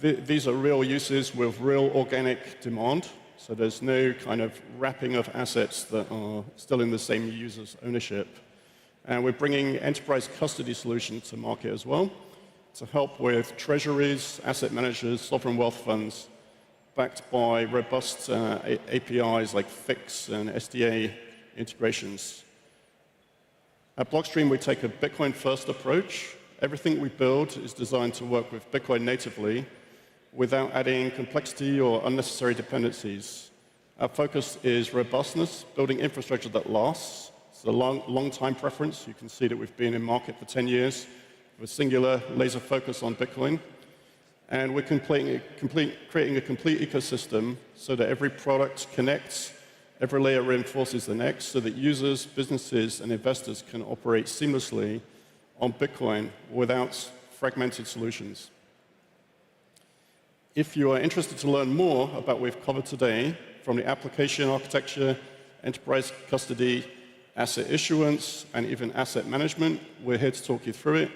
These are real uses with real organic demand, so there's no kind of wrapping of assets that are still in the same user's ownership. And we're bringing enterprise custody solutions to market as well to help with treasuries, asset managers, sovereign wealth funds, backed by robust APIs like FIX and SDA integrations. At Blockstream, we take a Bitcoin-first approach. Everything we build is designed to work with Bitcoin natively without adding complexity or unnecessary dependencies. Our focus is robustness, building infrastructure that lasts. It's a long time preference. You can see that we've been in market for 10 years with singular laser focus on Bitcoin. And we're creating a complete ecosystem so that every product connects, every layer reinforces the next, so that users, businesses, and investors can operate seamlessly on Bitcoin without fragmented solutions. If you are interested to learn more about what we've covered today, from the application architecture, enterprise custody, asset issuance, and even asset management, we're here to talk you through it.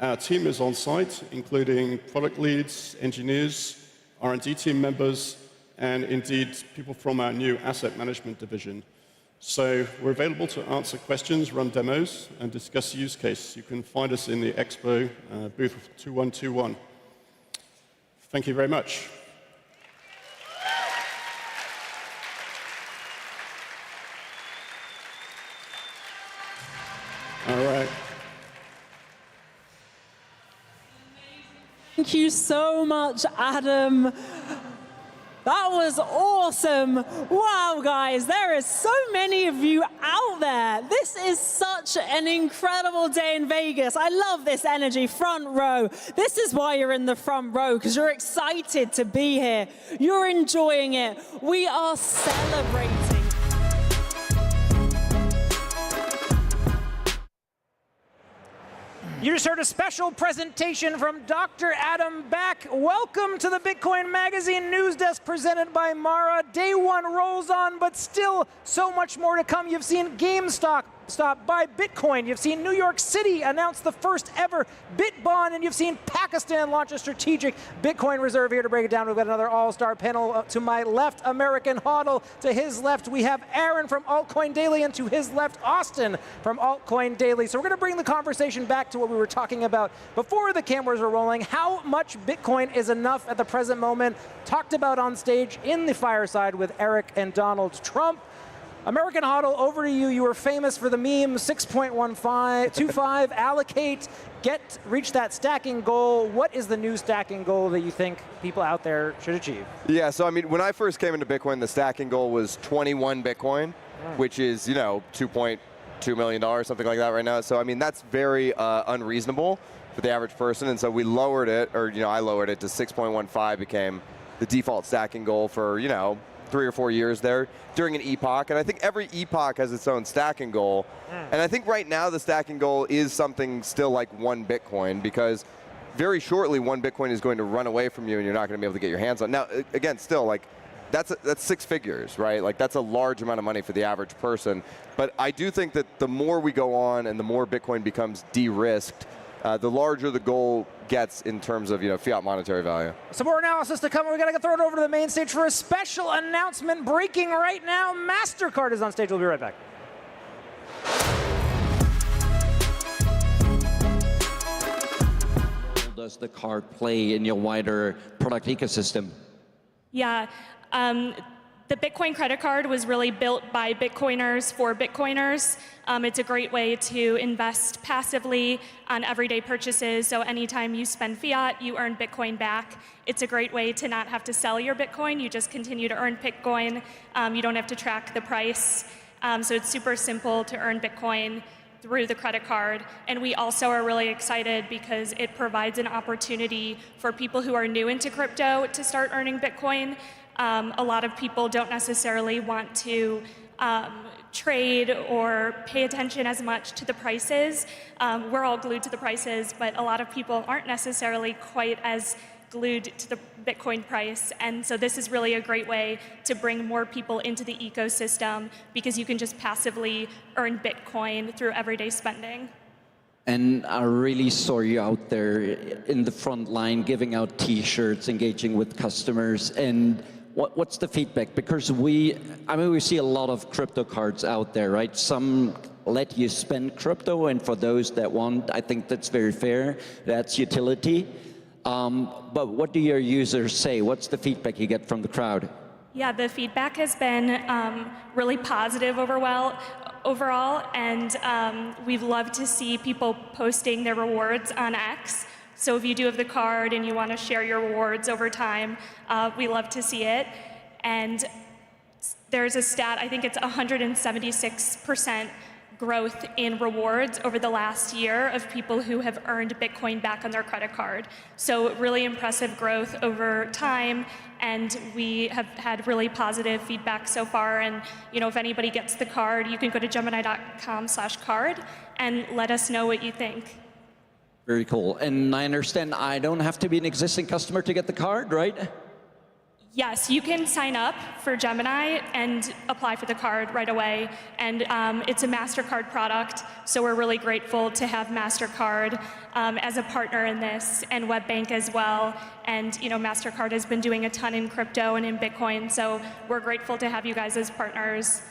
Our team is on site, including product leads, engineers, R&D team members, and indeed people from our new asset management division. So we're available to answer questions, run demos, and discuss use case. You can find us in the Expo booth 2121. Thank you very much. All right. Thank you so much, Adam. That was awesome. Wow, guys, there is so many of you out there. This is such an incredible day in Vegas. I love this energy, front row. This is why you're in the front row, because you're excited to be here. You're enjoying it. We are celebrating. You just heard a special presentation from Dr. Adam Back. Welcome to the Bitcoin Magazine News Desk presented by Mara. Day one rolls on, but still so much more to come. You've seen GameStop buy Bitcoin. You've seen New York City announce the first ever Bitbond, and you've seen Pakistan launch a strategic Bitcoin reserve. Here to break it down, we've got another all-star panel. To my left, American Hodl. To his left, we have Aaron from Altcoin Daily, and to his left, Austin from Altcoin Daily. So we're going to bring the conversation back to what we were talking about before the cameras were rolling. How much Bitcoin is enough at the present moment? Talked about on stage in the fireside with Eric and Donald Trump. American Hodl, over to you. You were famous for the meme 6.1525, allocate, reach that stacking goal. What is the new stacking goal that you think people out there should achieve? Yeah, so I mean, when I first came into Bitcoin, the stacking goal was 21 Bitcoin, which is, you know, $2.2 million, something like that right now. So I mean, that's very unreasonable for the average person. And so we lowered it, or I lowered it to 6.15 became the default stacking goal for, 3 or 4 years there during an epoch. And I think every epoch has its own stacking goal. And I think right now the stacking goal is something still like 1 Bitcoin, because very shortly 1 Bitcoin is going to run away from you and you're not going to be able to get your hands on. Now, again, still, like, that's 6 figures, right? Like, that's a large amount of money for the average person. But I do think that the more we go on and the more Bitcoin becomes de-risked, the larger the goal gets in terms of fiat monetary value. Some more analysis to come. We're going to throw it over to the main stage for a special announcement breaking right now. MasterCard is on stage. We'll be right back. Does the card play in your wider product ecosystem? Yeah. The Bitcoin credit card was really built by Bitcoiners for Bitcoiners. It's a great way to invest passively on everyday purchases. So anytime you spend fiat, you earn Bitcoin back. It's a great way to not have to sell your Bitcoin. You just continue to earn Bitcoin. You don't have to track the price. So it's super simple to earn Bitcoin through the credit card. And we also are really excited because it provides an opportunity for people who are new into crypto to start earning Bitcoin. A lot of people don't necessarily want to trade or pay attention as much to the prices. We're all glued to the prices, but a lot of people aren't necessarily quite as glued to the Bitcoin price. And so this is really a great way to bring more people into the ecosystem, because you can just passively earn Bitcoin through everyday spending. And I really saw you out there in the front line giving out T-shirts, engaging with customers. And what's the feedback? Because we see a lot of crypto cards out there, right? Some let you spend crypto, and for those that want, I think that's very fair. That's utility. But what do your users say? What's the feedback you get from the crowd? Yeah, the feedback has been really positive overall, and we've loved to see people posting their rewards on X. So if you do have the card and you want to share your rewards over time, we love to see it. And there's a stat, I think it's 176% growth in rewards over the last year of people who have earned Bitcoin back on their credit card. So really impressive growth over time, and we have had really positive feedback so far. And if anybody gets the card, you can go to Gemini.com/card and let us know what you think. Very cool. And I understand I don't have to be an existing customer to get the card, right? Yes, you can sign up for Gemini and apply for the card right away. And it's a MasterCard product, so we're really grateful to have MasterCard as a partner in this, and WebBank as well. And MasterCard has been doing a ton in crypto and in Bitcoin, so we're grateful to have you guys as partners.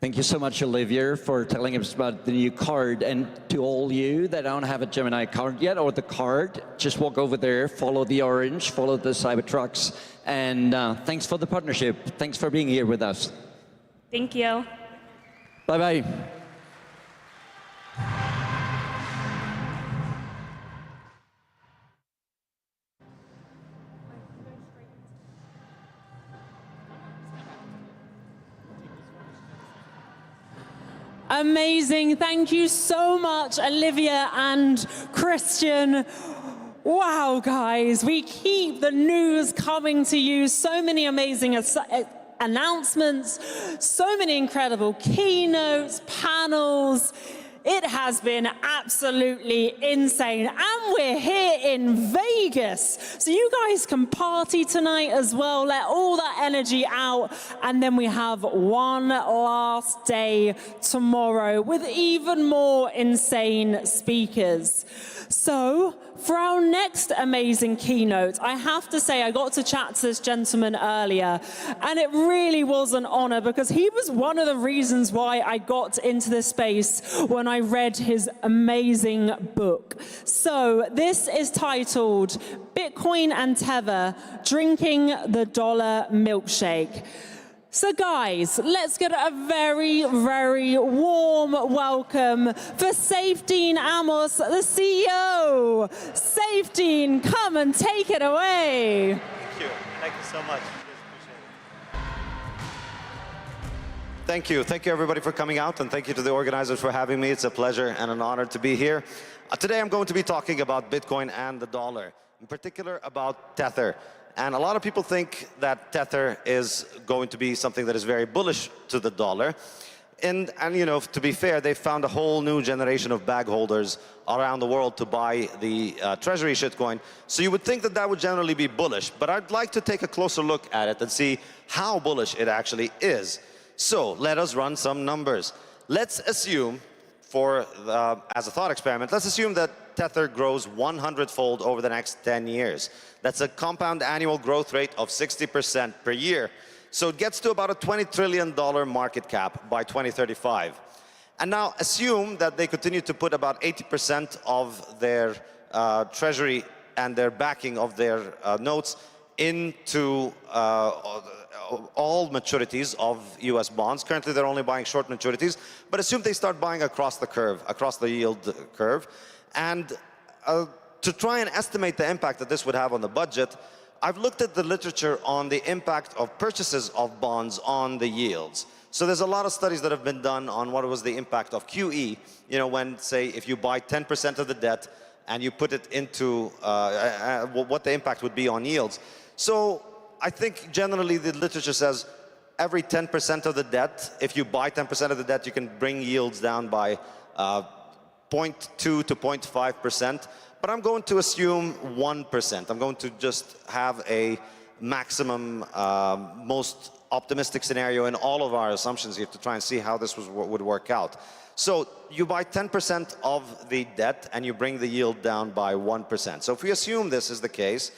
Thank you so much, Olivier, for telling us about the new card. And to all you that don't have a Gemini card yet, or the card, just walk over there, follow the orange, follow the Cybertrucks, and thanks for the partnership. Thanks for being here with us. Thank you. Bye-bye. Amazing. Thank you so much, Olivia and Christian. Wow, guys, we keep the news coming to you. So many amazing announcements, so many incredible keynotes, panels. It has been absolutely insane. And we're here in Vegas. So you guys can party tonight as well. Let all that energy out. And then we have one last day tomorrow with even more insane speakers. So for our next amazing keynote, I have to say I got to chat to this gentleman earlier, and it really was an honor because he was one of the reasons why I got into this space when I read his amazing book. So this is titled Bitcoin and Tether, Drinking the Dollar Milkshake. So guys, let's get a very, very warm welcome for Safedine Amos, the CEO. Safedine, come and take it away. Thank you. Thank you so much. Thank you. Thank you, everybody, for coming out, and thank you to the organizers for having me. It's a pleasure and an honor to be here. Today, I'm going to be talking about Bitcoin and the dollar, in particular about Tether. And a lot of people think that Tether is going to be something that is very bullish to the dollar. And to be fair, they found a whole new generation of bag holders around the world to buy the treasury shitcoin. So you would think that that would generally be bullish. But I'd like to take a closer look at it and see how bullish it actually is. So let us run some numbers. Let's assume, as a thought experiment, let's assume that Tether grows 100-fold over the next 10 years. That's a compound annual growth rate of 60% per year. So it gets to about a $20 trillion market cap by 2035. And now assume that they continue to put about 80% of their treasury and their backing of their notes into all maturities of US bonds. Currently, they're only buying short maturities, but assume they start buying across the curve, across the yield curve. And to try and estimate the impact that this would have on the budget, I've looked at the literature on the impact of purchases of bonds on the yields. So there's a lot of studies that have been done on what was the impact of QE, when, say, if you buy 10% of the debt and you put it into what the impact would be on yields. So I think generally the literature says every 10% of the debt, if you buy 10% of the debt, you can bring yields down by 0.2 to 0.5%. But I'm going to assume 1%. I'm going to just have a maximum, most optimistic scenario in all of our assumptions here to try and see how this would work out. So you buy 10% of the debt and you bring the yield down by 1%. So if we assume this is the case,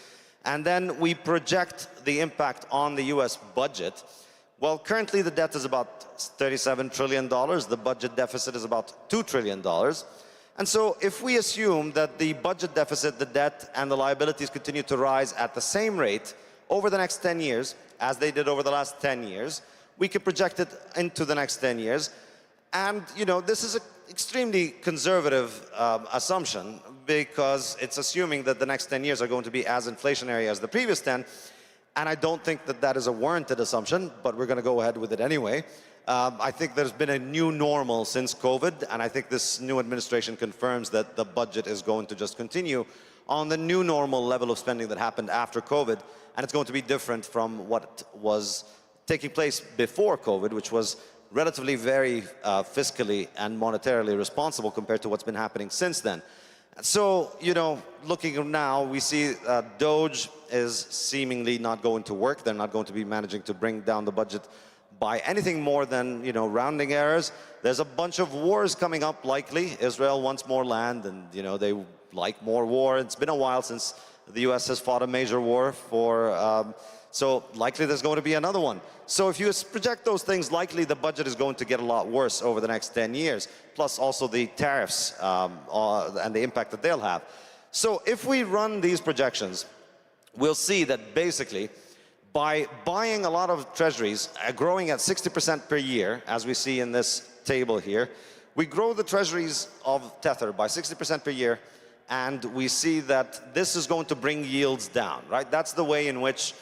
and then we project the impact on the US budget, well, currently the debt is about $37 trillion. The budget deficit is about $2 trillion. And so if we assume that the budget deficit, the debt, and the liabilities continue to rise at the same rate over the next 10 years, as they did over the last 10 years, we can project it into the next 10 years. And, you know, this is an extremely conservative assumption, because it's assuming that the next 10 years are going to be as inflationary as the previous 10. And I don't think that that is a warranted assumption, but we're going to go ahead with it anyway. I think there's been a new normal since COVID, and I think this new administration confirms that the budget is going to just continue on the new normal level of spending that happened after COVID, and it's going to be different from what was taking place before COVID, which was relatively very fiscally and monetarily responsible compared to what's been happening since then. So, you know, looking now, we see Doge is seemingly not going to work. They're not going to be managing to bring down the budget by anything more than, you know, rounding errors. There's a bunch of wars coming up, likely. Israel wants more land, and, you know, they like more war. It's been a while since the US has fought a major war so likely there's going to be another one. So if you project those things, likely the budget is going to get a lot worse over the next 10 years, plus also the tariffs and the impact that they'll have. So if we run these projections, we'll see that basically by buying a lot of treasuries, growing at 60% per year, as we see in this table here, we grow the treasuries of Tether by 60% per year, and we see that this is going to bring yields down, right? That's the way in which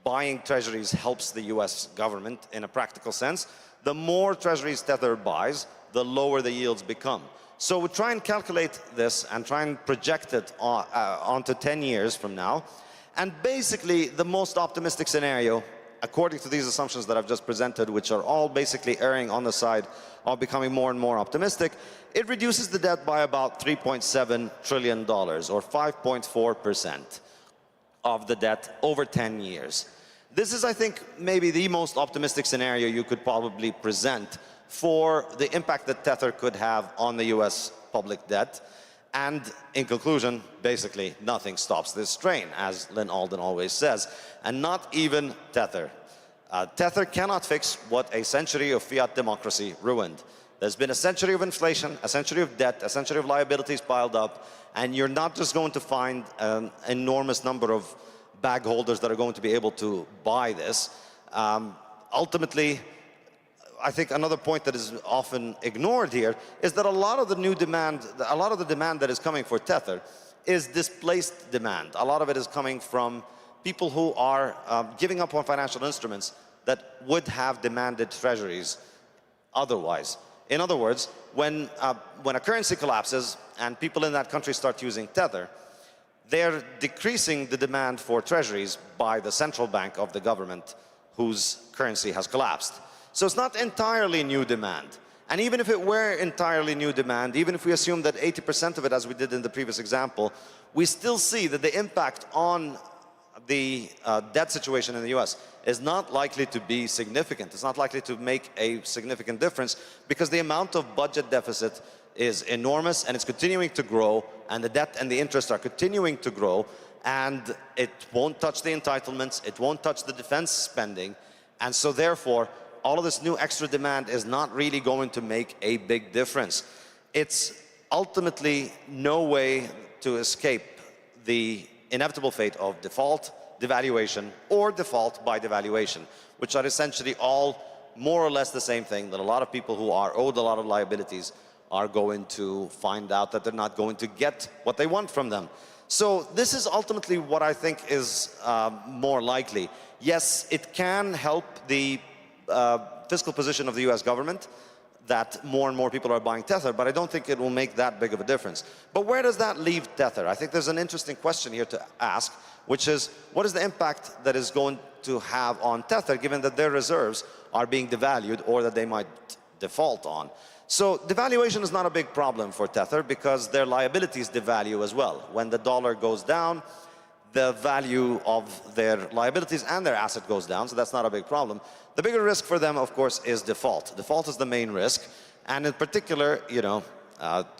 buying treasuries helps the US government in a practical sense. The more treasuries Tether buys, the lower the yields become. So we try and calculate this and try and project it onto 10 years from now. And basically, the most optimistic scenario, according to these assumptions that I've just presented, which are all basically erring on the side of becoming more and more optimistic, it reduces the debt by about $3.7 trillion, or 5.4% of the debt over 10 years. This is, I think, maybe the most optimistic scenario you could probably present for the impact that Tether could have on the US public debt. And in conclusion, basically, nothing stops this train, as Lynn Alden always says, and not even Tether. Tether cannot fix what a century of fiat democracy ruined. There's been a century of inflation, a century of debt, a century of liabilities piled up, and you're not just going to find an enormous number of bag holders that are going to be able to buy this. Ultimately, I think another point that is often ignored here is that a lot of the new demand, a lot of the demand that is coming for Tether is displaced demand. A lot of it is coming from people who are giving up on financial instruments that would have demanded treasuries otherwise. In other words, when a currency collapses and people in that country start using Tether, they're decreasing the demand for treasuries by the central bank of the government whose currency has collapsed. So it's not entirely new demand. And even if it were entirely new demand, even if we assume that 80% of it, as we did in the previous example, we still see that the impact on the debt situation in the US is not likely to be significant. It's not likely to make a significant difference because the amount of budget deficit is enormous and it's continuing to grow, and the debt and the interest are continuing to grow, and it won't touch the entitlements, it won't touch the defense spending, and so therefore all of this new extra demand is not really going to make a big difference. It's ultimately no way to escape the inevitable fate of default, devaluation, or default by devaluation, which are essentially all more or less the same thing, that a lot of people who are owed a lot of liabilities are going to find out that they're not going to get what they want from them. So this is ultimately what I think is more likely. Yes, it can help the fiscal position of the US government that more and more people are buying Tether, but I don't think it will make that big of a difference. But where does that leave Tether? I think there's an interesting question here to ask, which is, what is the impact that is going to have on Tether, given that their reserves are being devalued or that they might default on? So devaluation is not a big problem for Tether because their liabilities devalue as well. When the dollar goes down, the value of their liabilities and their asset goes down, so that's not a big problem. The bigger risk for them, of course, is default. Default is the main risk, and in particular, you know,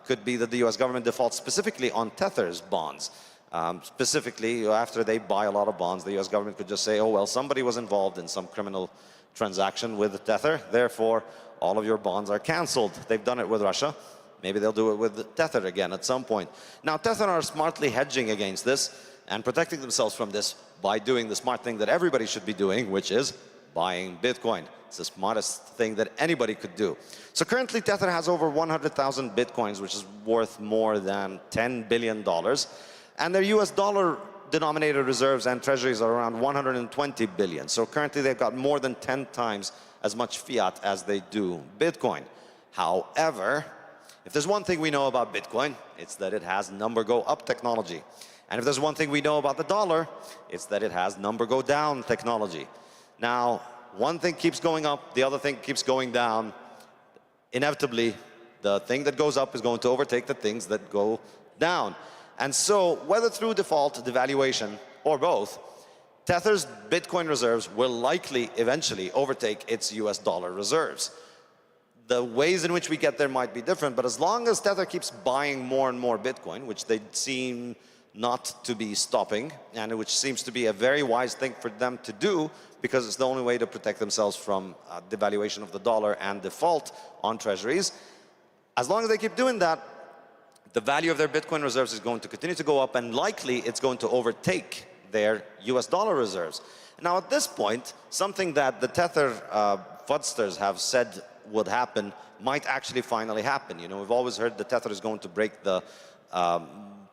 could be that the US government defaults specifically on Tether's bonds. Specifically, after they buy a lot of bonds, the US government could just say, oh, well, somebody was involved in some criminal transaction with Tether, therefore, all of your bonds are canceled. They've done it with Russia. Maybe they'll do it with Tether again at some point. Now, Tether are smartly hedging against this and protecting themselves from this by doing the smart thing that everybody should be doing, which is buying Bitcoin. It's the smartest thing that anybody could do. So currently, Tether has over 100,000 Bitcoins, which is worth more than $10 billion. And their US dollar denominated reserves and treasuries are around 120 billion. So currently, they've got more than 10 times as much fiat as they do Bitcoin. However, if there's one thing we know about Bitcoin, it's that it has number go up technology. And if there's one thing we know about the dollar, it's that it has number go down technology. Now, one thing keeps going up, the other thing keeps going down. Inevitably, the thing that goes up is going to overtake the things that go down. And so, whether through default, devaluation, or both, Tether's Bitcoin reserves will likely eventually overtake its US dollar reserves. The ways in which we get there might be different, but as long as Tether keeps buying more and more Bitcoin, which they seem not to be stopping, and which seems to be a very wise thing for them to do, because it's the only way to protect themselves from devaluation of the dollar and default on treasuries. As long as they keep doing that, the value of their Bitcoin reserves is going to continue to go up, and likely it's going to overtake their US dollar reserves. Now, at this point, something that the Tether fraudsters have said would happen might actually finally happen. You know, we've always heard the Tether is going to break the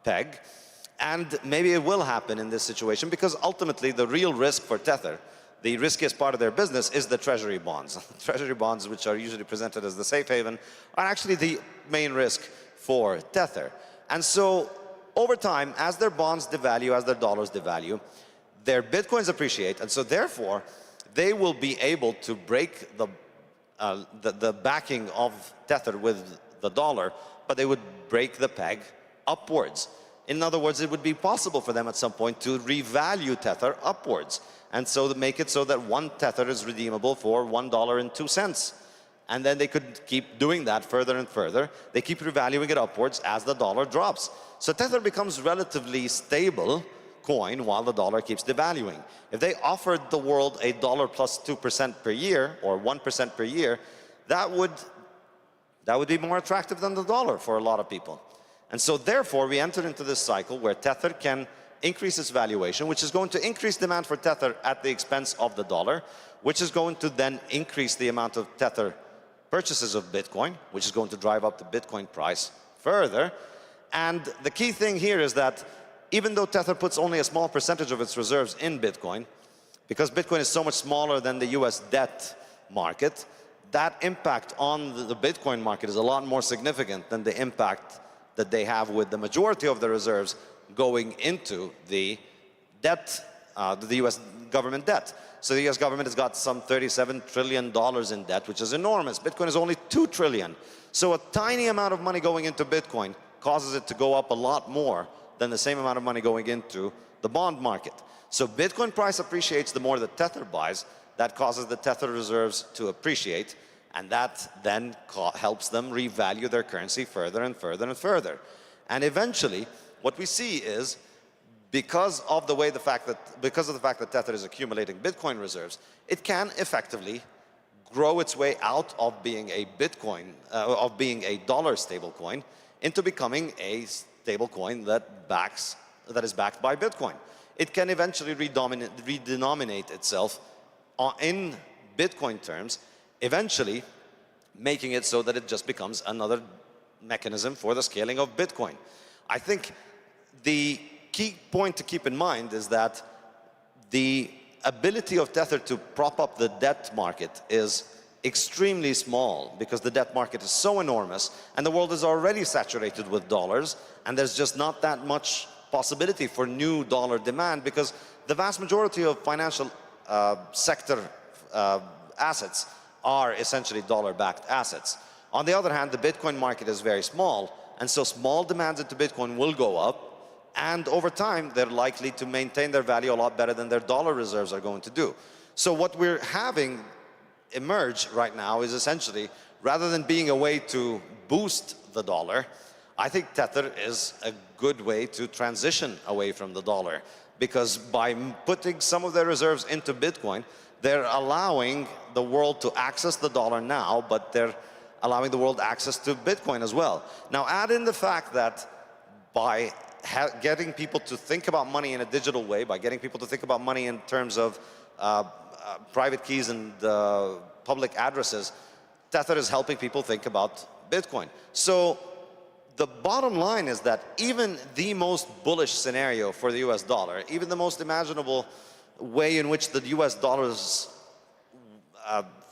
peg. And maybe it will happen in this situation, because ultimately the real risk for Tether, the riskiest part of their business, is the treasury bonds. Treasury bonds, which are usually presented as the safe haven, are actually the main risk for Tether. And so over time, as their bonds devalue, as their dollars devalue, their Bitcoins appreciate, and so therefore they will be able to break the backing of Tether with the dollar, but they would break the peg upwards. In other words, it would be possible for them at some point to revalue Tether upwards, and so to make it so that one Tether is redeemable for $1.02. And then they could keep doing that further and further. They keep revaluing it upwards as the dollar drops. So Tether becomes relatively stable coin while the dollar keeps devaluing. If they offered the world a dollar plus 2% per year, or 1% per year, that would be more attractive than the dollar for a lot of people. And so therefore, we enter into this cycle where Tether can increase its valuation, which is going to increase demand for Tether at the expense of the dollar, which is going to then increase the amount of Tether purchases of Bitcoin, which is going to drive up the Bitcoin price further. And the key thing here is that even though Tether puts only a small percentage of its reserves in Bitcoin, because Bitcoin is so much smaller than the US debt market, that impact on the Bitcoin market is a lot more significant than the impact that they have with the majority of the reserves going into the debt, the US government debt. So the US government has got some $37 trillion in debt, which is enormous. Bitcoin is only $2 trillion. So a tiny amount of money going into Bitcoin causes it to go up a lot more than the same amount of money going into the bond market. So Bitcoin price appreciates the more that Tether buys. That causes the Tether reserves to appreciate, and that then helps them revalue their currency further and further and further. And eventually, what we see is, because of the fact that Tether is accumulating Bitcoin reserves, it can effectively grow its way out of being a Bitcoin, of being a dollar stablecoin, into becoming a stablecoin that is backed by Bitcoin. It can eventually redenominate itself in Bitcoin terms, eventually making it so that it just becomes another mechanism for the scaling of Bitcoin. I think the key point to keep in mind is that the ability of Tether to prop up the debt market is extremely small, because the debt market is so enormous and the world is already saturated with dollars, and there's just not that much possibility for new dollar demand, because the vast majority of financial sector assets are essentially dollar-backed assets. On the other hand, the Bitcoin market is very small, and so small demands into Bitcoin will go up, and over time, they're likely to maintain their value a lot better than their dollar reserves are going to do. So what we're having emerge right now is essentially, rather than being a way to boost the dollar, I think Tether is a good way to transition away from the dollar, because by putting some of their reserves into Bitcoin, they're allowing the world to access the dollar now, but they're allowing the world access to Bitcoin as well. Now add in the fact that by getting people to think about money in a digital way, by getting people to think about money in terms of private keys and public addresses, Tether is helping people think about Bitcoin. So the bottom line is that even the most bullish scenario for the US dollar, even the most imaginable way in which the US dollar's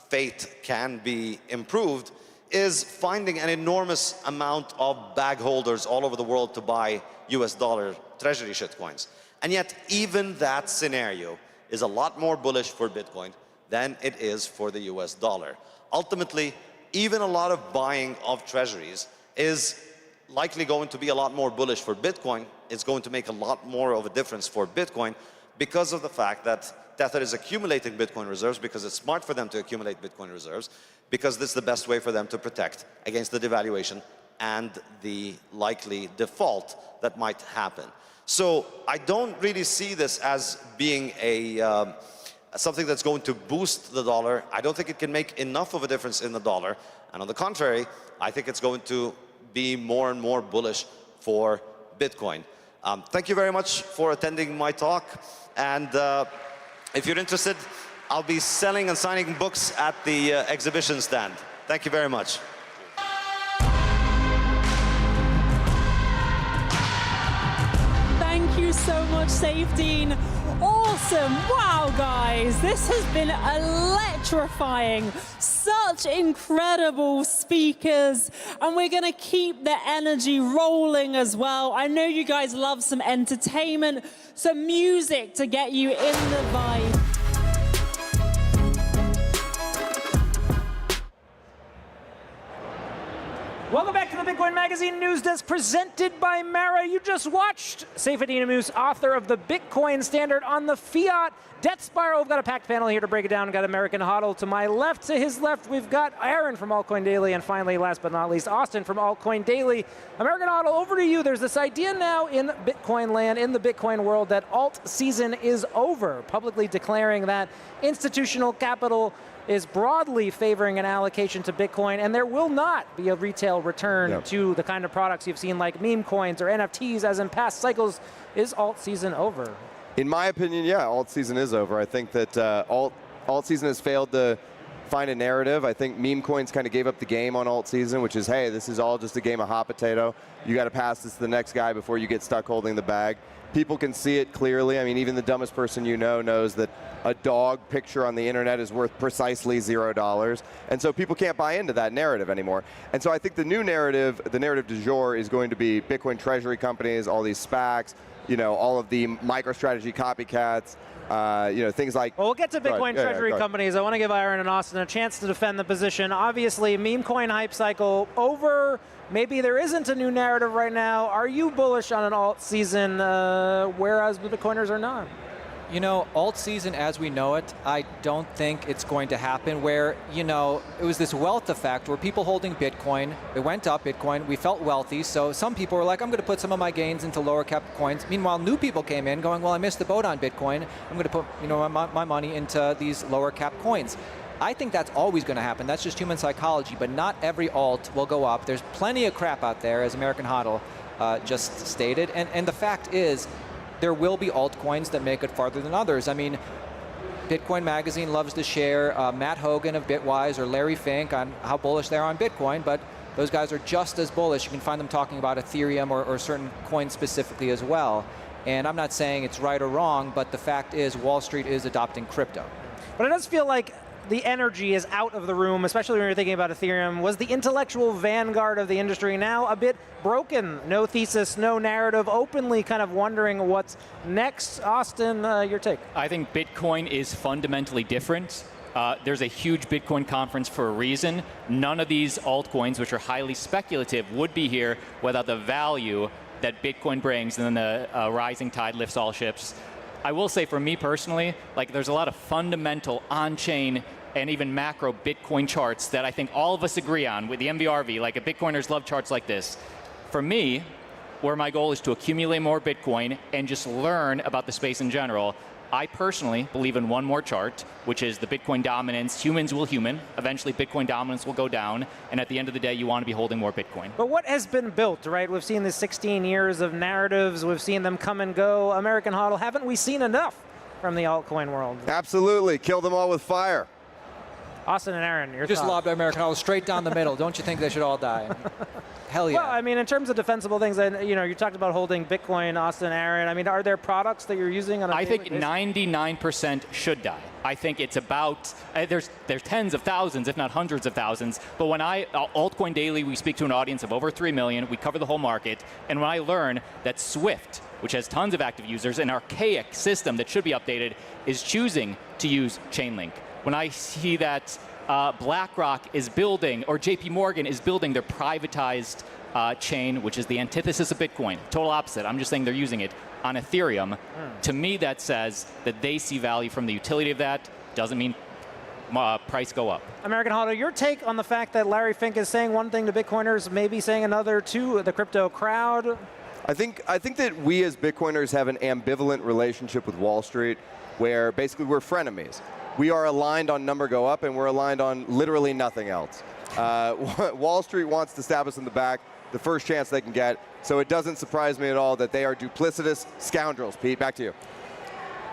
fate can be improved, is finding an enormous amount of bag holders all over the world to buy US dollar treasury shitcoins. And yet even that scenario is a lot more bullish for Bitcoin than it is for the US dollar. Ultimately, even a lot of buying of treasuries is likely going to be a lot more bullish for Bitcoin. It's going to make a lot more of a difference for Bitcoin because of the fact that Tether is accumulating Bitcoin reserves, because it's smart for them to accumulate Bitcoin reserves, because this is the best way for them to protect against the devaluation and the likely default that might happen. So I don't really see this as being something that's going to boost the dollar. I don't think it can make enough of a difference in the dollar. And on the contrary, I think it's going to be more and more bullish for Bitcoin. Thank you very much for attending my talk. And if you're interested, I'll be selling and signing books at the exhibition stand. Thank you very much. Thank you so much, Safedine. Awesome. Wow, guys. This has been electrifying. Such incredible speakers. And we're going to keep the energy rolling as well. I know you guys love some entertainment, some music to get you in the vibe. Welcome back to the Bitcoin Magazine News Desk, presented by Mara. You just watched Seyfedine Amous, author of the Bitcoin Standard on the Fiat Debt Spiral. We've got a packed panel here to break it down. We've got American HODL to my left. To his left, we've got Aaron from Altcoin Daily. And finally, last but not least, Austin from Altcoin Daily. American HODL, over to you. There's this idea now in Bitcoin land, in the Bitcoin world, that alt season is over, publicly declaring that institutional capital is broadly favoring an allocation to Bitcoin, and there will not be a retail return to the kind of products you've seen like meme coins or NFTs as in past cycles. Is alt season over? In my opinion, yeah, alt season is over. I think that alt season has failed to find a narrative. I think meme coins kind of gave up the game on alt season, which is, hey, this is all just a game of hot potato. You got to pass this to the next guy before you get stuck holding the bag. People can see it clearly. I mean, even the dumbest person you know knows that a dog picture on the internet is worth precisely $0. And so people can't buy into that narrative anymore. And so I think the new narrative, the narrative du jour, is going to be Bitcoin treasury companies, all these SPACs, you know, all of the MicroStrategy copycats, you know, things like... Well, we'll get to Bitcoin treasury companies. I want to give Aaron and Austin a chance to defend the position. Obviously, meme coin hype cycle over. Maybe there isn't a new narrative right now. Are you bullish on an alt season, whereas the Bitcoiners are not? You know, alt season as we know it, I don't think it's going to happen where, you know, it was this wealth effect where people holding Bitcoin, it went up Bitcoin, we felt wealthy, so some people were like, I'm going to put some of my gains into lower cap coins. Meanwhile, new people came in going, well, I missed the boat on Bitcoin, I'm going to put, you know, my money into these lower cap coins. I think that's always going to happen. That's just human psychology, but not every alt will go up. There's plenty of crap out there, as American HODL just stated, and the fact is, there will be altcoins that make it farther than others. I mean, Bitcoin Magazine loves to share Matt Hogan of Bitwise or Larry Fink on how bullish they are on Bitcoin, but those guys are just as bullish. You can find them talking about Ethereum or certain coins specifically as well. And I'm not saying it's right or wrong, but the fact is Wall Street is adopting crypto. But it does feel like the energy is out of the room, especially when you're thinking about Ethereum. Was the intellectual vanguard of the industry now a bit broken? No thesis, no narrative, openly kind of wondering what's next. Austin, your take? I think Bitcoin is fundamentally different. There's a huge Bitcoin conference for a reason. None of these altcoins, which are highly speculative, would be here without the value that Bitcoin brings, and then the rising tide lifts all ships. I will say for me personally, like there's a lot of fundamental on-chain and even macro Bitcoin charts that I think all of us agree on with the MVRV, like Bitcoiners love charts like this. For me, where my goal is to accumulate more Bitcoin and just learn about the space in general, I personally believe in one more chart, which is the Bitcoin dominance. Humans will human. Eventually, Bitcoin dominance will go down. And at the end of the day, you want to be holding more Bitcoin. But what has been built, right? We've seen the 16 years of narratives. We've seen them come and go. American HODL, haven't we seen enough from the altcoin world? Absolutely. Kill them all with fire. Austin and Aaron, your Just thoughts? lobbed American HODL straight down the middle. Don't you think they should all die? Hell yeah. Well, I mean, in terms of defensible things, and you talked about holding Bitcoin, Austin, Aaron. I mean, are there products that you're using on a I daily think basis? 99% should die. I think it's about, there's tens of thousands, if not hundreds of thousands, but when Altcoin Daily, we speak to an audience of over 3 million, we cover the whole market, and when I learn that Swift, which has tons of active users, an archaic system that should be updated, is choosing to use Chainlink. When I see that BlackRock is building, or JP Morgan is building their privatized chain, which is the antithesis of Bitcoin. Total opposite. I'm just saying they're using it on Ethereum. To me, that says that they see value from the utility of that. Doesn't mean price go up. American HODL, your take on the fact that Larry Fink is saying one thing to Bitcoiners, maybe saying another to the crypto crowd? I think that we as Bitcoiners have an ambivalent relationship with Wall Street, where basically we're frenemies. We are aligned on number go up, and we're aligned on literally nothing else. Wall Street wants to stab us in the back the first chance they can get, so it doesn't surprise me at all that they are duplicitous scoundrels. Pete, back to you.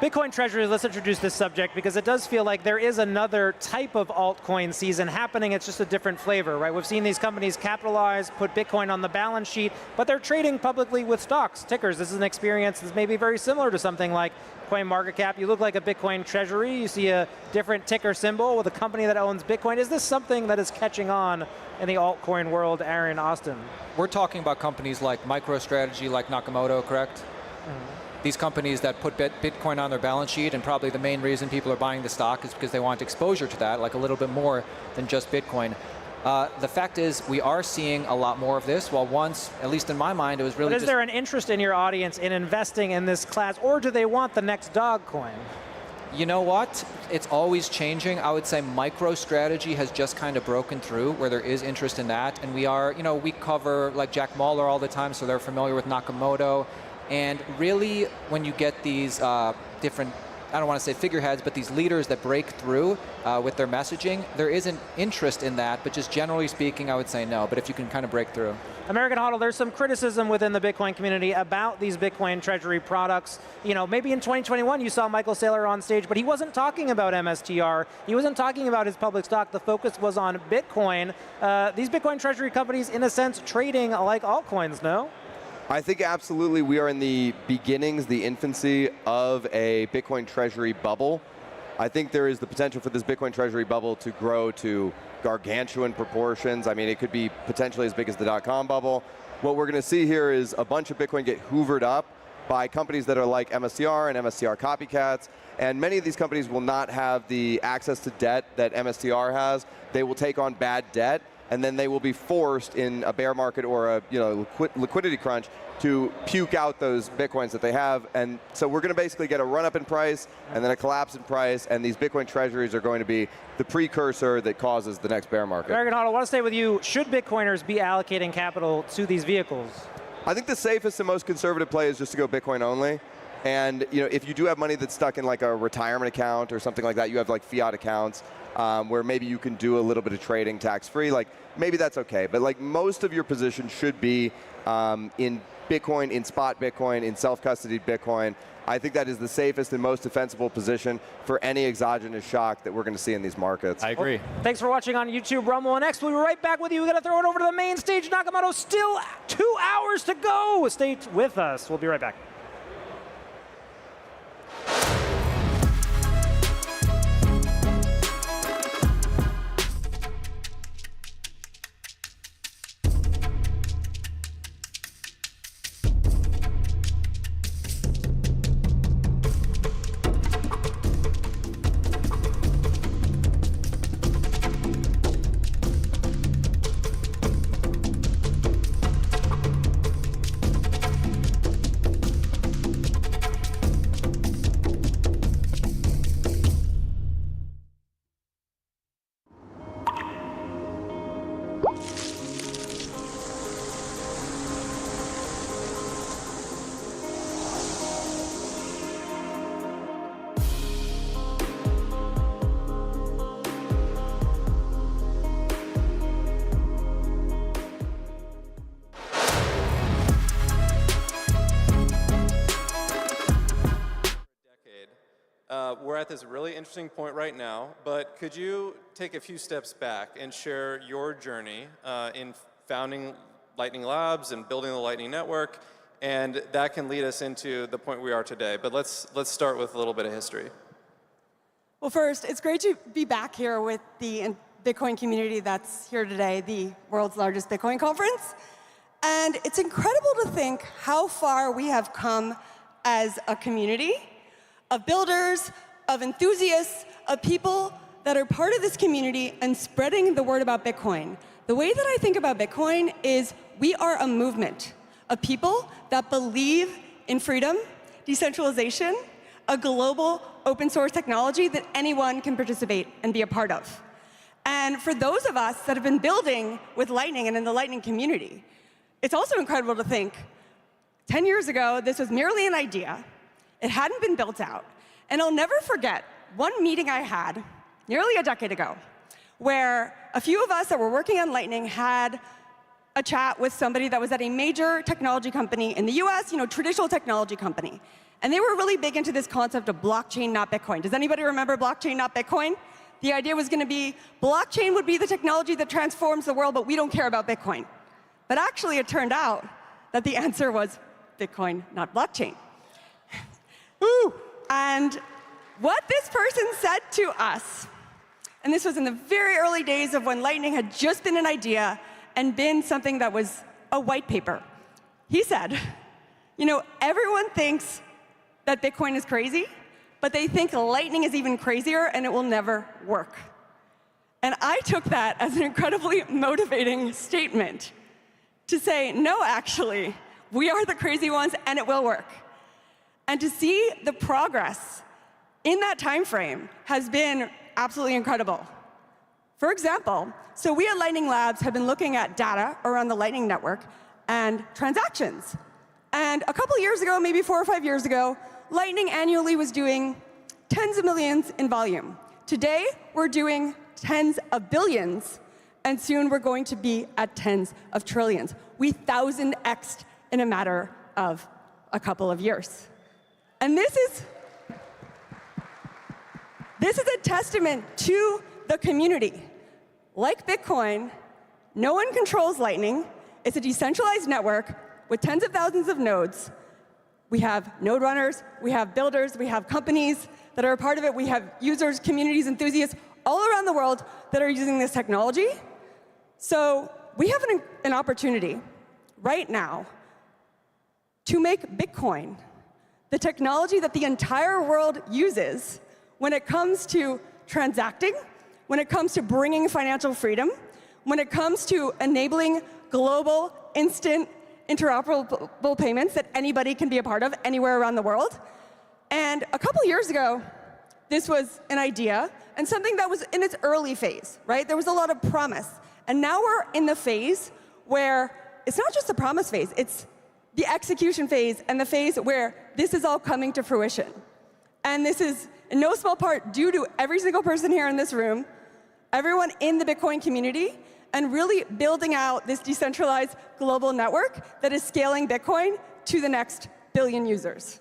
Bitcoin treasuries, let's introduce this subject because it does feel like there is another type of altcoin season happening. It's just a different flavor, right? We've seen these companies capitalize, put Bitcoin on the balance sheet, but they're trading publicly with stocks, tickers. This is an experience that's maybe very similar to something like CoinMarketCap. You look like a Bitcoin treasury. You see a different ticker symbol with a company that owns Bitcoin. Is this something that is catching on in the altcoin world, Aaron, Austin? We're talking about companies like MicroStrategy, like Nakamoto, correct? These companies that put Bitcoin on their balance sheet, and probably the main reason people are buying the stock is because they want exposure to that, like a little bit more than just Bitcoin. The fact is, we are seeing a lot more of this, while once, at least in my mind, it was really But is there an interest in your audience in investing in this class, or do they want the next dog coin? You know what? It's always changing. I would say MicroStrategy has just kind of broken through where there is interest in that. And we are, we cover like Jack Mallers all the time, so they're familiar with Nakamoto. And really, when you get these different, I don't want to say figureheads, but these leaders that break through with their messaging, there is an interest in that, but just generally speaking, I would say no. But if you can kind of break through. American HODL, there's some criticism within the Bitcoin community about these Bitcoin treasury products. Maybe in 2021 you saw Michael Saylor on stage, but he wasn't talking about MSTR. He wasn't talking about his public stock. The focus was on Bitcoin. These Bitcoin treasury companies, in a sense, trading like altcoins, no? I think absolutely we are in the beginnings, the infancy of a Bitcoin treasury bubble. I think there is the potential for this Bitcoin treasury bubble to grow to gargantuan proportions. I mean, it could be potentially as big as the .com bubble. What we're going to see here is a bunch of Bitcoin get hoovered up by companies that are like MSTR and MSTR copycats. And many of these companies will not have the access to debt that MSTR has. They will take on bad debt, and then they will be forced in a bear market or a liquidity crunch to puke out those Bitcoins that they have. And so we're going to basically get a run up in price and then a collapse in price, and these Bitcoin treasuries are going to be the precursor that causes the next bear market. American HODL, I want to stay with you. Should Bitcoiners be allocating capital to these vehicles? I think the safest and most conservative play is just to go Bitcoin only. And if you do have money that's stuck in like a retirement account or something like that, you have like fiat accounts where maybe you can do a little bit of trading tax-free, like maybe that's okay. But like most of your position should be in Bitcoin, in spot Bitcoin, in self-custodied Bitcoin. I think that is the safest and most defensible position for any exogenous shock that we're going to see in these markets. I agree. Well, thanks for watching on YouTube, Rumble, and X. We'll be right back with you. We're going to throw it over to the main stage. Nakamoto, still 2 hours to go. Stay with us. We'll be right back. we're at this really interesting point right now, but could you take a few steps back and share your journey in founding Lightning Labs and building the Lightning Network, and that can lead us into the point we are today. But let's start with a little bit of history. Well, first, it's great to be back here with the Bitcoin community that's here today, the world's largest Bitcoin conference. And it's incredible to think how far we have come as a community of builders, of enthusiasts, of people that are part of this community and spreading the word about Bitcoin. The way that I think about Bitcoin is we are a movement of people that believe in freedom, decentralization, a global open source technology that anyone can participate and be a part of. And for those of us that have been building with Lightning and in the Lightning community, it's also incredible to think 10 years ago, this was merely an idea. It hadn't been built out. And I'll never forget one meeting I had nearly a decade ago, where a few of us that were working on Lightning had a chat with somebody that was at a major technology company in the US, traditional technology company. And they were really big into this concept of blockchain, not Bitcoin. Does anybody remember blockchain, not Bitcoin? The idea was going to be blockchain would be the technology that transforms the world, but we don't care about Bitcoin. But actually, it turned out that the answer was Bitcoin, not blockchain. Ooh. And what this person said to us, and this was in the very early days of when Lightning had just been an idea and been something that was a white paper. He said, everyone thinks that Bitcoin is crazy, but they think Lightning is even crazier and it will never work. And I took that as an incredibly motivating statement to say, no, actually, we are the crazy ones and it will work. And to see the progress in that time frame has been absolutely incredible. For example, so we at Lightning Labs have been looking at data around the Lightning Network and transactions. And a couple years ago, maybe 4 or 5 years ago, Lightning annually was doing tens of millions in volume. Today, we're doing tens of billions, and soon we're going to be at tens of trillions. We 1,000x'd in a matter of a couple of years. And this is a testament to the community. Like Bitcoin, no one controls Lightning. It's a decentralized network with tens of thousands of nodes. We have node runners, we have builders, we have companies that are a part of it. We have users, communities, enthusiasts all around the world that are using this technology. So we have an opportunity right now to make Bitcoin the technology that the entire world uses when it comes to transacting, when it comes to bringing financial freedom, when it comes to enabling global, instant, interoperable payments that anybody can be a part of anywhere around the world. And a couple years ago, this was an idea and something that was in its early phase, right? There was a lot of promise. And now we're in the phase where it's not just the promise phase, it's the execution phase and the phase where this is all coming to fruition. And this is in no small part due to every single person here in this room, everyone in the Bitcoin community, and really building out this decentralized global network that is scaling Bitcoin to the next billion users.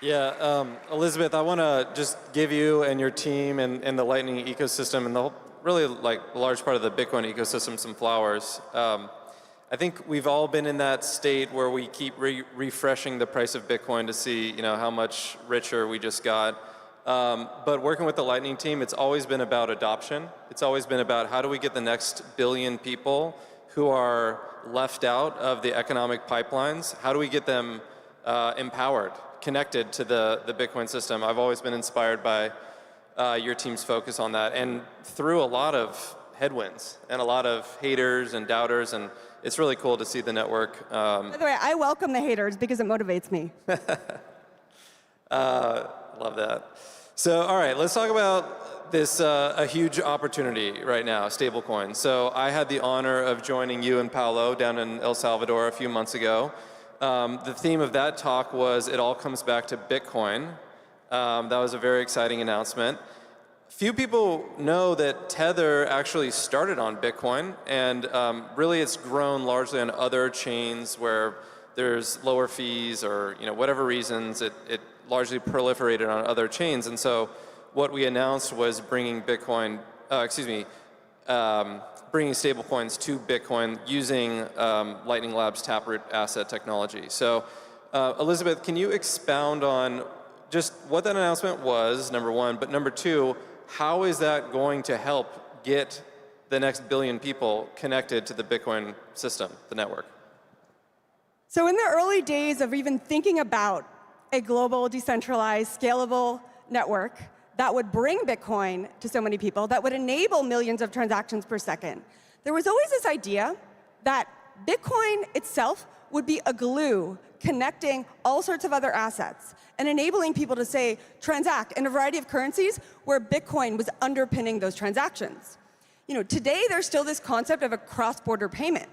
Yeah, Elizabeth, I want to just give you and your team and the Lightning ecosystem and the whole, really large part of the Bitcoin ecosystem some flowers. I think we've all been in that state where we keep refreshing the price of Bitcoin to see how much richer we just got. But working with the Lightning team, it's always been about adoption. It's always been about how do we get the next billion people who are left out of the economic pipelines, how do we get them empowered, connected to the Bitcoin system. I've always been inspired by your team's focus on that, and through a lot of headwinds and a lot of haters and doubters, and it's really cool to see the network. By the way, I welcome the haters because it motivates me. Love that. So, all right, let's talk about this a huge opportunity right now, stablecoin. So I had the honor of joining you and Paolo down in El Salvador a few months ago. The theme of that talk was it all comes back to Bitcoin. That was a very exciting announcement. Few people know that Tether actually started on Bitcoin, and really it's grown largely on other chains where there's lower fees or whatever reasons, it largely proliferated on other chains. And so what we announced was bringing Bitcoin, bringing stablecoins to Bitcoin using Lightning Labs Taproot asset technology. So Elizabeth, can you expound on just what that announcement was, number one, but number two, how is that going to help get the next billion people connected to the Bitcoin system, the network? So in the early days of even thinking about a global, decentralized, scalable network that would bring Bitcoin to so many people, that would enable millions of transactions per second, there was always this idea that Bitcoin itself would be a glue connecting all sorts of other assets and enabling people to, say, transact in a variety of currencies where Bitcoin was underpinning those transactions. Today there's still this concept of a cross-border payment,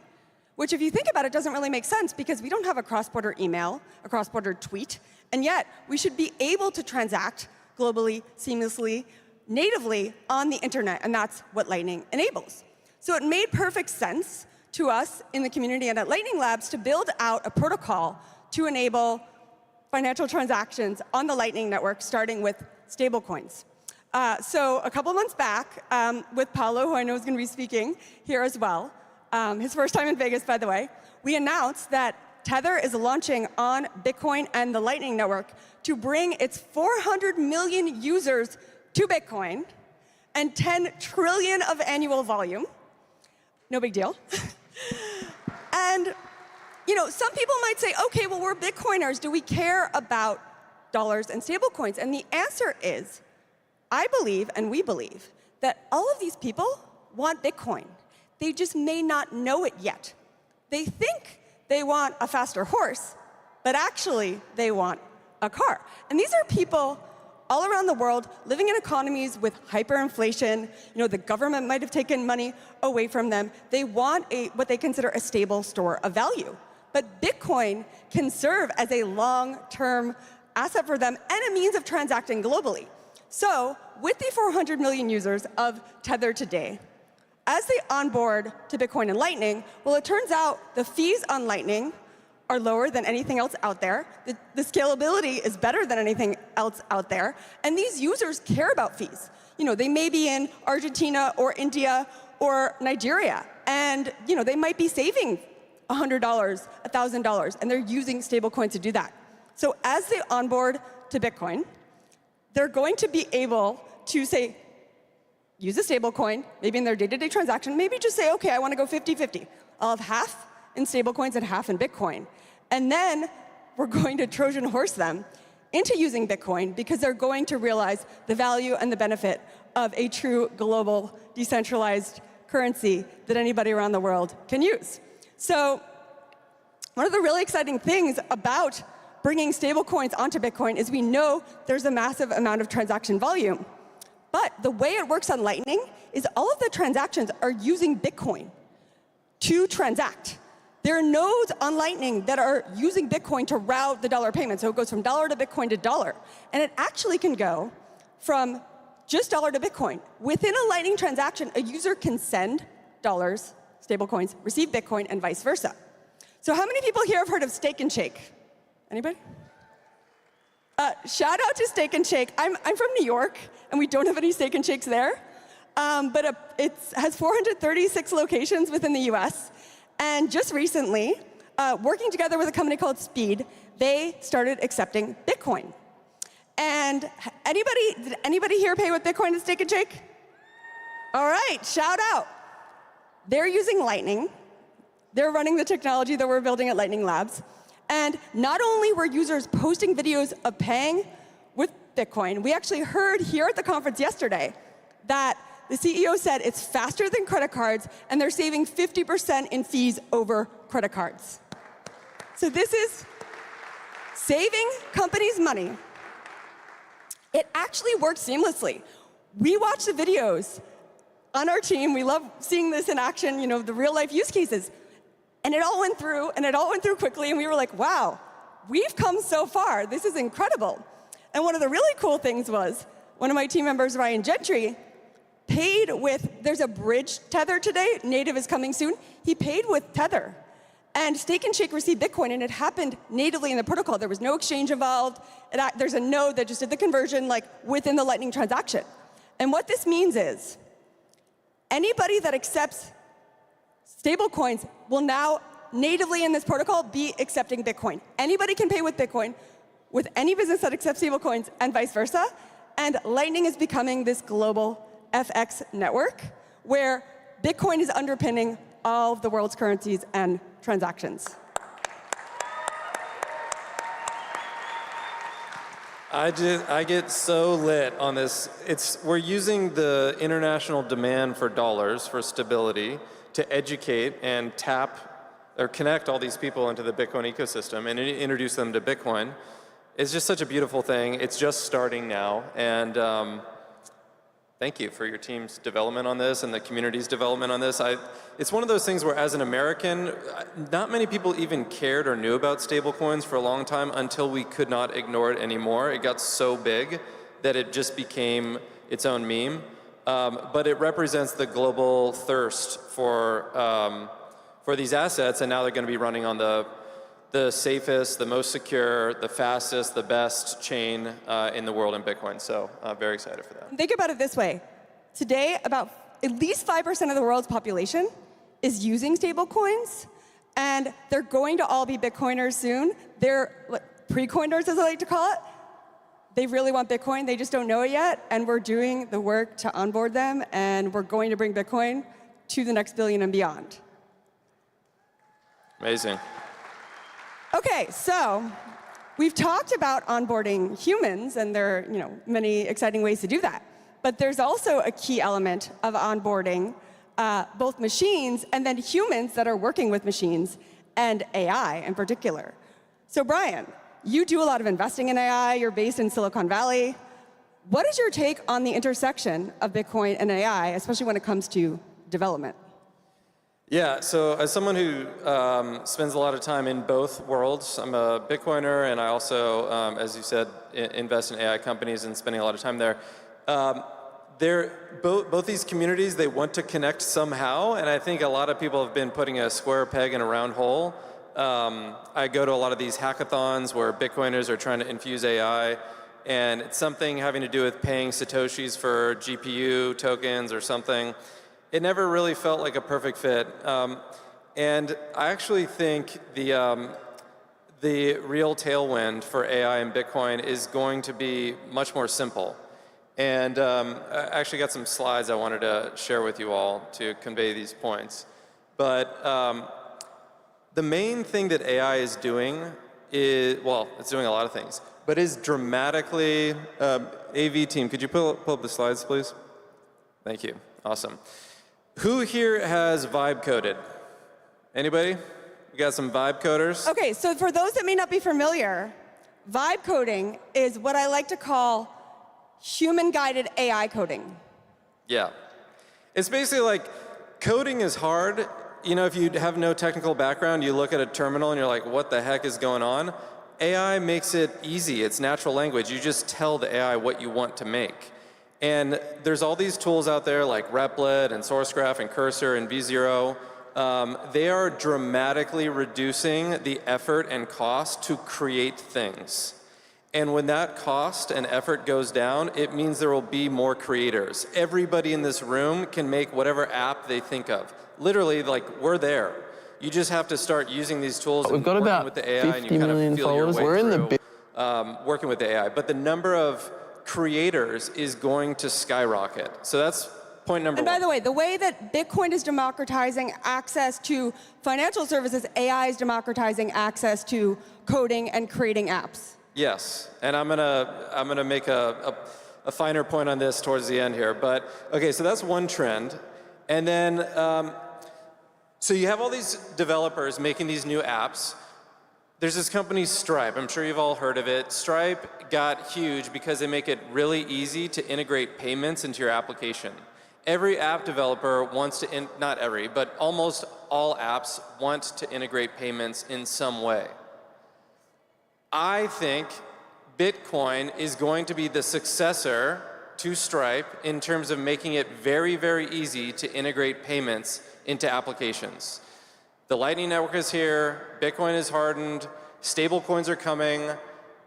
which if you think about it doesn't really make sense because we don't have a cross-border email, a cross-border tweet, and yet we should be able to transact globally, seamlessly, natively on the internet, and that's what Lightning enables. So it made perfect sense to us in the community and at Lightning Labs to build out a protocol to enable financial transactions on the Lightning Network, starting with stablecoins. So a couple months back, with Paolo, who I know is going to be speaking here as well, his first time in Vegas, by the way, we announced that Tether is launching on Bitcoin and the Lightning Network to bring its 400 million users to Bitcoin and 10 trillion of annual volume. No big deal. And some people might say, okay, well, we're Bitcoiners. Do we care about dollars and stablecoins? And the answer is, I believe, and we believe, that all of these people want Bitcoin. They just may not know it yet. They think they want a faster horse, but actually they want a car. And these are people all around the world living in economies with hyperinflation. The government might have taken money away from them. They want what they consider a stable store of value. But Bitcoin can serve as a long-term asset for them and a means of transacting globally. So with the 400 million users of Tether today, as they onboard to Bitcoin and Lightning, well, it turns out the fees on Lightning are lower than anything else out there. The scalability is better than anything else out there. And these users care about fees. They may be in Argentina or India or Nigeria. And they might be saving $100, $1,000, and they're using stablecoins to do that. So as they onboard to Bitcoin, they're going to be able to say, use a stablecoin, maybe in their day-to-day transaction, maybe just say, okay, I want to go 50-50. I'll have half in stablecoins and half in Bitcoin. And then we're going to Trojan horse them into using Bitcoin because they're going to realize the value and the benefit of a true global decentralized currency that anybody around the world can use. So one of the really exciting things about bringing stablecoins onto Bitcoin is we know there's a massive amount of transaction volume. But the way it works on Lightning is all of the transactions are using Bitcoin to transact. There are nodes on Lightning that are using Bitcoin to route the dollar payment. So it goes from dollar to Bitcoin to dollar. And it actually can go from just dollar to Bitcoin. Within a Lightning transaction, a user can send dollars, stablecoins, receive Bitcoin, and vice versa. So how many people here have heard of Steak and Shake? Anybody? Shout out to Steak and Shake. I'm from New York, and we don't have any Steak and Shakes there. But it has 436 locations within the US. And just recently, working together with a company called Speed, they started accepting Bitcoin. And did anybody here pay with Bitcoin at Steak and Shake? All right, shout out. They're using Lightning. They're running the technology that we're building at Lightning Labs. And not only were users posting videos of paying with Bitcoin, we actually heard here at the conference yesterday that the CEO said it's faster than credit cards, and they're saving 50% in fees over credit cards. So this is saving companies money. It actually works seamlessly. We watch the videos on our team. We love seeing this in action, the real-life use cases. And it all went through, and it all went through quickly, and we were like, wow, we've come so far. This is incredible. And one of the really cool things was, one of my team members, Ryan Gentry, paid with, there's a bridge Tether today, native is coming soon. He paid with Tether. And Stake and Shake received Bitcoin, and it happened natively in the protocol. There was no exchange involved. There's a node that just did the conversion like within the Lightning transaction. And what this means is anybody that accepts stablecoins will now natively in this protocol be accepting Bitcoin. Anybody can pay with Bitcoin with any business that accepts stablecoins and vice versa. And Lightning is becoming this global FX network where Bitcoin is underpinning all of the world's currencies and transactions. I get so lit on this. We're using the international demand for dollars, for stability, to educate and tap or connect all these people into the Bitcoin ecosystem and introduce them to Bitcoin. It's just such a beautiful thing. It's just starting now. And thank you for your team's development on this and the community's development on this. It's one of those things where, as an American, not many people even cared or knew about stablecoins for a long time until we could not ignore it anymore. It got so big that it just became its own meme. But it represents the global thirst for these assets, and now they're going to be running on the safest, the most secure, the fastest, the best chain in the world in Bitcoin. So very excited for that. Think about it this way. Today, about at least 5% of the world's population is using stablecoins, and they're going to all be Bitcoiners soon. They're pre-coiners, as I like to call it. They really want Bitcoin. They just don't know it yet, and we're doing the work to onboard them, and we're going to bring Bitcoin to the next billion and beyond. Amazing. Okay, so we've talked about onboarding humans, and there are many exciting ways to do that. But there's also a key element of onboarding both machines and then humans that are working with machines and AI in particular. So Brian, you do a lot of investing in AI. You're based in Silicon Valley. What is your take on the intersection of Bitcoin and AI, especially when it comes to development? Yeah, so as someone who spends a lot of time in both worlds, I'm a Bitcoiner, and I also, as you said, invest in AI companies and spending a lot of time there. Both these communities, they want to connect somehow, and I think a lot of people have been putting a square peg in a round hole. I go to a lot of these hackathons where Bitcoiners are trying to infuse AI, and it's something having to do with paying Satoshis for GPU tokens or something. It never really felt like a perfect fit. And I actually think the real tailwind for AI and Bitcoin is going to be much more simple. And I actually got some slides I wanted to share with you all to convey these points. But the main thing that AI is doing is, well, it's doing a lot of things, but is dramatically, AV team, could you pull up the slides, please? Thank you, awesome. Who here has vibe coded? Anybody? We got some vibe coders? Okay, so for those that may not be familiar, vibe coding is what I like to call human-guided AI coding. Yeah. It's basically like, coding is hard. If you have no technical background, you look at a terminal and you're like, what the heck is going on? AI makes it easy. It's natural language. You just tell the AI what you want to make. And there's all these tools out there like Replit and SourceGraph and Cursor and V0. They are dramatically reducing the effort and cost to create things. And when that cost and effort goes down, it means there will be more creators. Everybody in this room can make whatever app they think of. Literally, like, we're there. You just have to start using these tools and working with the AI, and you kind of feel your way through working with the AI. But the number of creators is going to skyrocket. So that's point number one. And by the way, the way that Bitcoin is democratizing access to financial services, AI is democratizing access to coding and creating apps. Yes, and I'm gonna make a finer point on this towards the end here. But okay, so that's one trend, and then so you have all these developers making these new apps. There's this company Stripe. I'm sure you've all heard of it. Stripe got huge because they make it really easy to integrate payments into your application. Every app developer wants to, not every, but almost all apps want to integrate payments in some way. I think Bitcoin is going to be the successor to Stripe in terms of making it very, very easy to integrate payments into applications. The Lightning Network is here, Bitcoin is hardened, stable coins are coming,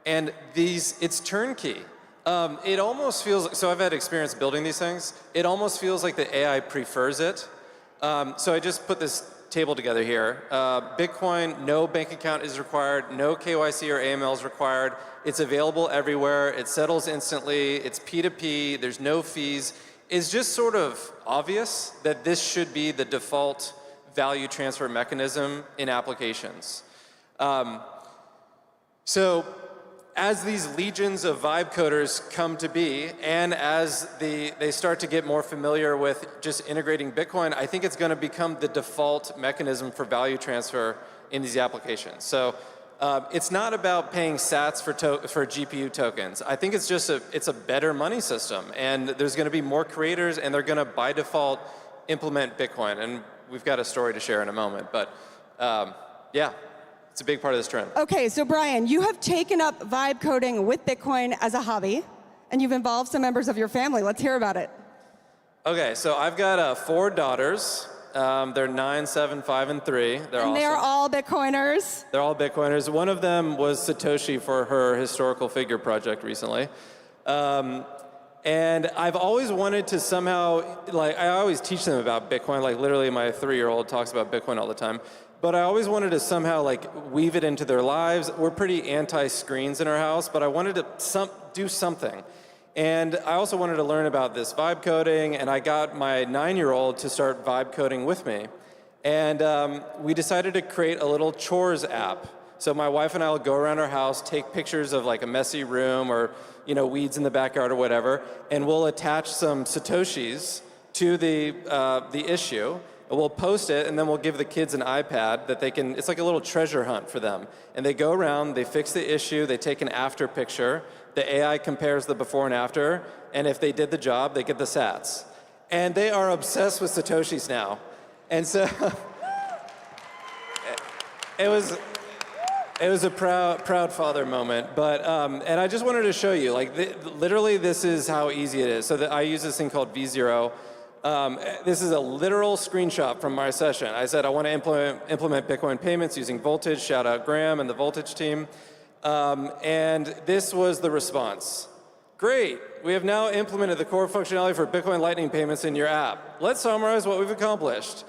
and it's turnkey. It almost feels, so I've had experience building these things, it almost feels like the AI prefers it. So I just put this table together here. Bitcoin, no bank account is required, no KYC or AML is required. It's available everywhere, it settles instantly, it's P2P, there's no fees. It's just sort of obvious that this should be the default value transfer mechanism in applications. So as these legions of vibe coders come to be, and as they start to get more familiar with just integrating Bitcoin, I think it's going to become the default mechanism for value transfer in these applications. So it's not about paying sats for GPU tokens. I think it's just it's a better money system, and there's going to be more creators, and they're going to by default implement Bitcoin. And we've got a story to share in a moment, but yeah. It's a big part of this trend. Okay, so Brian, you have taken up vibe coding with Bitcoin as a hobby, and you've involved some members of your family. Let's hear about it. Okay, so I've got 4 daughters. They're 9, 7, 5, and 3. They're awesome. They're all Bitcoiners? They're all Bitcoiners. One of them was Satoshi for her historical figure project recently. And I've always wanted to somehow, I always teach them about Bitcoin, literally my 3-year-old talks about Bitcoin all the time. But I always wanted to somehow weave it into their lives. We're pretty anti-screens in our house, but I wanted to do something. And I also wanted to learn about this vibe coding, and I got my 9-year-old to start vibe coding with me. And we decided to create a little chores app. So my wife and I will go around our house, take pictures of a messy room or weeds in the backyard or whatever, and we'll attach some Satoshis to the issue. We'll post it, and then we'll give the kids an iPad that they can, it's like a little treasure hunt for them. And they go around, they fix the issue, they take an after picture, the AI compares the before and after, and if they did the job, they get the sats. And they are obsessed with Satoshis now. And so, it was a proud father moment, but, and I just wanted to show you, literally this is how easy it is. So I use this thing called V0. This is a literal screenshot from my session. I said I want to implement Bitcoin payments using Voltage. Shout out Graham and the Voltage team. And this was the response. Great, we have now implemented the core functionality for Bitcoin Lightning payments in your app. Let's summarize what we've accomplished.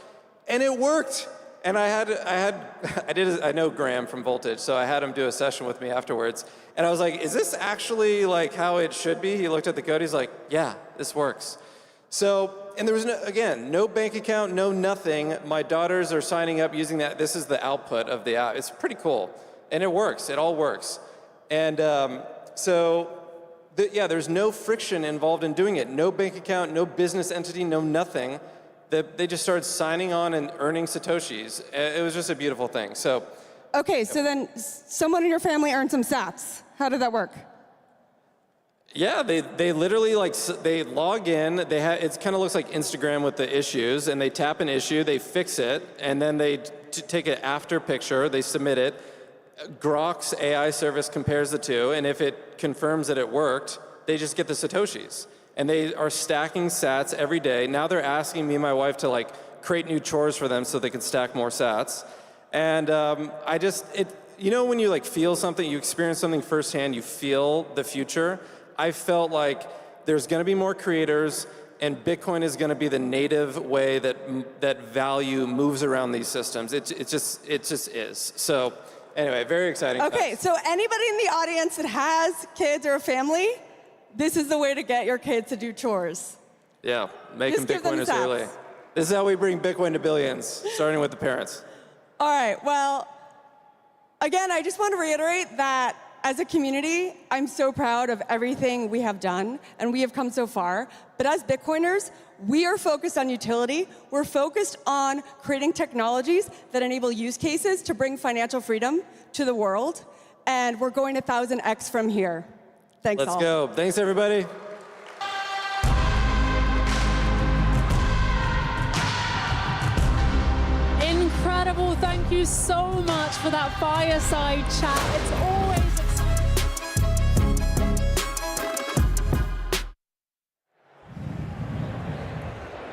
And it worked. And I know Graham from Voltage, so I had him do a session with me afterwards. And I was like, is this actually how it should be? He looked at the code, he's like, yeah, this works. So, and there was, no bank account, no nothing. My daughters are signing up using that. This is the output of the app. It's pretty cool. And it works. It all works. And there's no friction involved in doing it. No bank account, no business entity, no nothing. They just started signing on and earning Satoshis. It was just a beautiful thing. So. Okay, so then someone in your family earned some sats. How did that work? Yeah, they literally they log in. It kind of looks like Instagram with the issues, and they tap an issue, they fix it, and then they take an after picture, they submit it. Grok's AI service compares the two, and if it confirms that it worked, they just get the Satoshis. And they are stacking sats every day. Now they're asking me and my wife to create new chores for them so they can stack more sats. And when you feel something, you experience something firsthand, you feel the future. I felt like there's going to be more creators, and Bitcoin is going to be the native way that value moves around these systems. It just is. So anyway, very exciting. Okay, so anybody in the audience that has kids or a family, this is the way to get your kids to do chores. Yeah, make them Bitcoiners early. This is how we bring Bitcoin to billions, starting with the parents. All right, well, again, I just want to reiterate that as a community, I'm so proud of everything we have done, and we have come so far. But as Bitcoiners, we are focused on utility. We're focused on creating technologies that enable use cases to bring financial freedom to the world. And we're going to 1000x from here. Thanks all. Let's go. Thanks, everybody. Incredible. Thank you so much for that fireside chat. It's always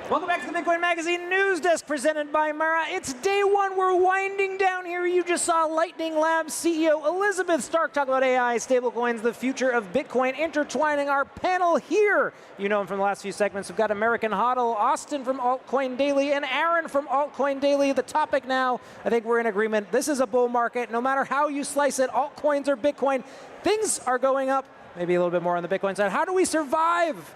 Welcome back to the Bitcoin Magazine. Magazine News Desk presented by Mara. It's day one. We're winding down here. You just saw Lightning Labs CEO Elizabeth Stark talk about AI, stablecoins, the future of Bitcoin, intertwining our panel here. You know him from the last few segments. We've got American Hodl, Austin from Altcoin Daily, and Aaron from Altcoin Daily. The topic now, I think we're in agreement. This is a bull market. No matter how you slice it, altcoins or Bitcoin, things are going up. Maybe a little bit more on the Bitcoin side. How do we survive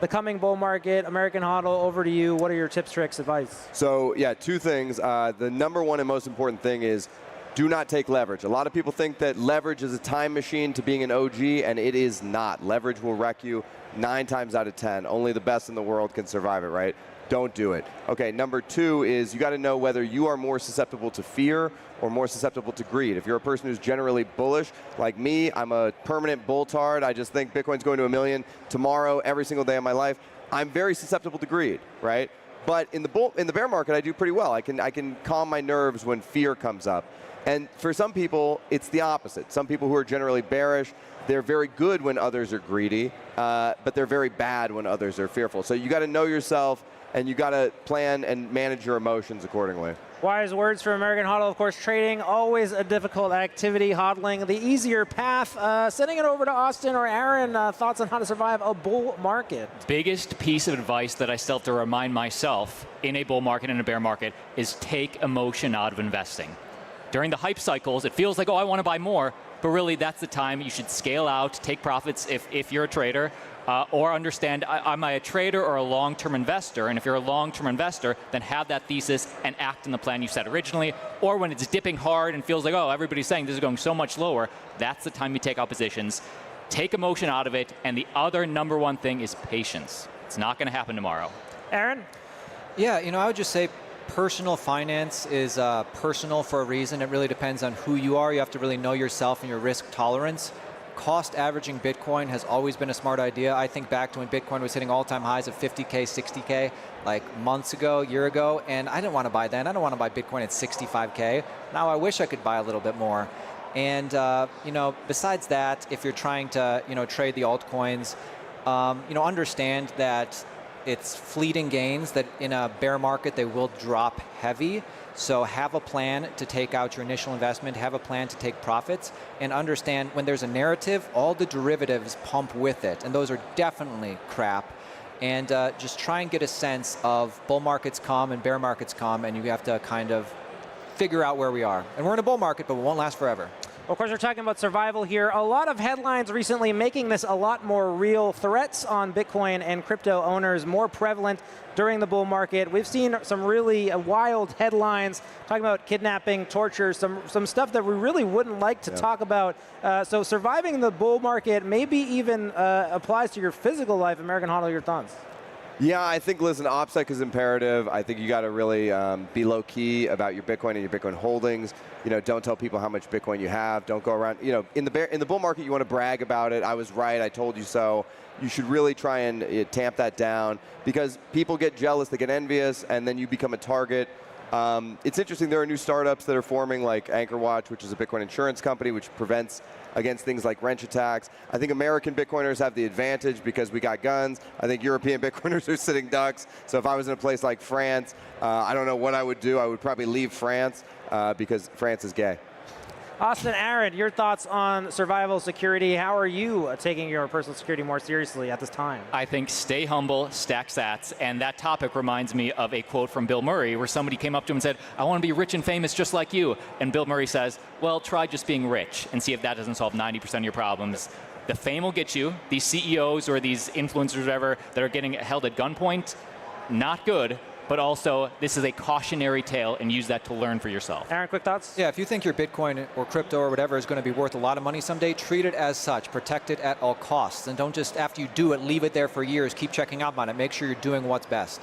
the coming bull market? American Hodl, over to you. What are your tips, tricks, advice? So yeah, two things. The number one and most important thing is do not take leverage. A lot of people think that leverage is a time machine to being an OG, and it is not. Leverage will wreck you 9 times out of 10. Only the best in the world can survive it, right? Don't do it. Okay, number two is you got to know whether you are more susceptible to fear or more susceptible to greed. If you're a person who's generally bullish, like me, I'm a permanent bull-tard. I just think Bitcoin's going to $1 million tomorrow, every single day of my life. I'm very susceptible to greed, right? But in the bear market, I do pretty well. I can calm my nerves when fear comes up. And for some people, it's the opposite. Some people who are generally bearish, they're very good when others are greedy, but they're very bad when others are fearful. So you got to know yourself, and you got to plan and manage your emotions accordingly. Wise words from American Hodl. Of course, trading, always a difficult activity. Hodling, the easier path. Sending it over to Austin or Aaron, thoughts on how to survive a bull market? Biggest piece of advice that I still have to remind myself in a bull market and a bear market is take emotion out of investing. During the hype cycles, it feels like, oh, I want to buy more, but really that's the time you should scale out, take profits if you're a trader, or understand, am I a trader or a long-term investor? And if you're a long-term investor, then have that thesis and act in the plan you set originally. Or when it's dipping hard and feels like, oh, everybody's saying this is going so much lower, that's the time you take out positions. Take emotion out of it, and the other number one thing is patience. It's not going to happen tomorrow. Aaron? Yeah, I would just say personal finance is personal for a reason. It really depends on who you are. You have to really know yourself and your risk tolerance. Cost averaging Bitcoin has always been a smart idea. I think back to when Bitcoin was hitting all-time highs of 50K, 60K, like months ago, year ago, and I didn't want to buy then. I don't want to buy Bitcoin at 65K. Now I wish I could buy a little bit more. And besides that, if you're trying to trade the altcoins, understand that it's fleeting gains, that in a bear market they will drop heavy. So have a plan to take out your initial investment, have a plan to take profits, and understand when there's a narrative, all the derivatives pump with it, and those are definitely crap. And just try and get a sense of bull markets come and bear markets come, and you have to kind of figure out where we are. And we're in a bull market, but we won't last forever. Of course, we're talking about survival here. A lot of headlines recently making this a lot more real. Threats on Bitcoin and crypto owners more prevalent during the bull market. We've seen some really wild headlines talking about kidnapping, torture, some stuff that we really wouldn't like to talk about. So surviving the bull market maybe even applies to your physical life. American Hodl, your thoughts? Yeah, I think, listen, OPSEC is imperative. I think you got to really be low-key about your Bitcoin and your Bitcoin holdings. Don't tell people how much Bitcoin you have. Don't go around, in the bull market, you want to brag about it. I was right, I told you so. You should really try and tamp that down because people get jealous, they get envious, and then you become a target. It's interesting, there are new startups that are forming like AnchorWatch, which is a Bitcoin insurance company, which prevents against things like wrench attacks. I think American Bitcoiners have the advantage because we got guns. I think European Bitcoiners are sitting ducks. So if I was in a place like France, I don't know what I would do. I would probably leave France because France is gay. Austin, Aaron, your thoughts on survival security. How are you taking your personal security more seriously at this time? I think stay humble, stack sats, and that topic reminds me of a quote from Bill Murray where somebody came up to him and said, I want to be rich and famous just like you. And Bill Murray says, well, try just being rich and see if that doesn't solve 90% of your problems. The fame will get you. These CEOs or these influencers or whatever that are getting held at gunpoint, not good. But also, this is a cautionary tale, and use that to learn for yourself. Aaron, quick thoughts? Yeah, if you think your Bitcoin or crypto or whatever is going to be worth a lot of money someday, treat it as such. Protect it at all costs. And don't just, after you do it, leave it there for years. Keep checking up on it. Make sure you're doing what's best.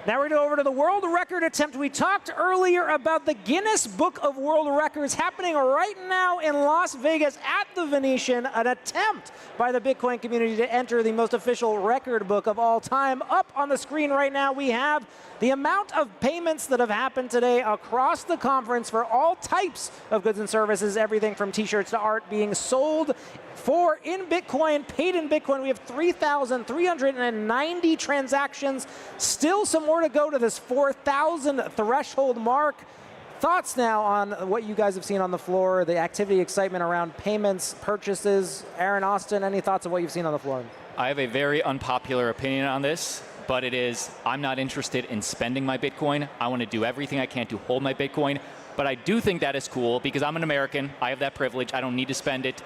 Now we're going to go over to the world record attempt. We talked earlier about the Guinness Book of World Records happening right now in Las Vegas at the Venetian, an attempt by the Bitcoin community to enter the most official record book of all time. Up on the screen right now, we have the amount of payments that have happened today across the conference for all types of goods and services, everything from t-shirts to art being sold for in Bitcoin, paid in Bitcoin. We have 3,390 transactions. Still some more to go to this 4,000 threshold mark. Thoughts now on what you guys have seen on the floor, the activity, excitement around payments, purchases. Aaron, Austin, any thoughts of what you've seen on the floor? I have a very unpopular opinion on this, but it is, I'm not interested in spending my Bitcoin. I want to do everything I can to hold my Bitcoin. But I do think that is cool because I'm an American. I have that privilege. I don't need to spend it.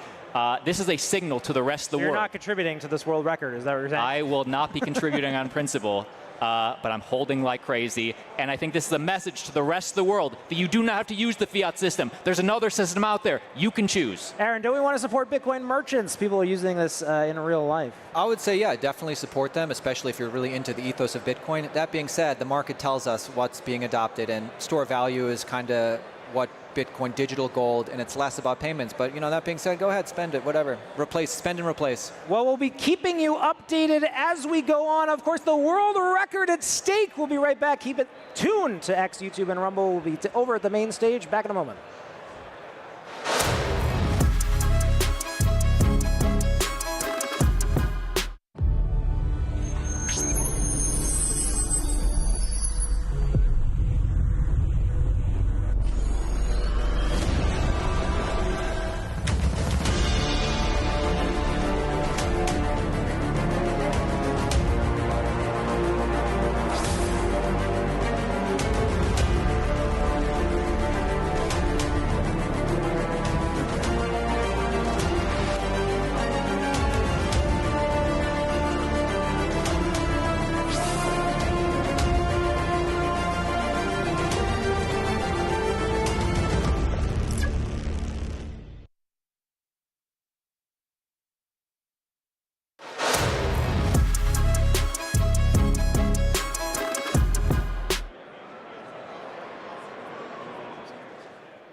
This is a signal to the rest of the world. You're not contributing to this world record, is that what you're saying? I will not be contributing on principle, but I'm holding like crazy. And I think this is a message to the rest of the world that you do not have to use the fiat system. There's another system out there. You can choose. Aaron, don't we want to support Bitcoin merchants? People are using this in real life. I would say, yeah, definitely support them, especially if you're really into the ethos of Bitcoin. That being said, the market tells us what's being adopted, and store of value is kind of what Bitcoin, digital gold, and it's less about payments. But that being said, go ahead, spend it, whatever. Replace, spend and replace. Well, we'll be keeping you updated as we go on. Of course, the world record at stake. We'll be right back. Keep it tuned to X, YouTube, and Rumble. We'll be over at the main stage. Back in a moment.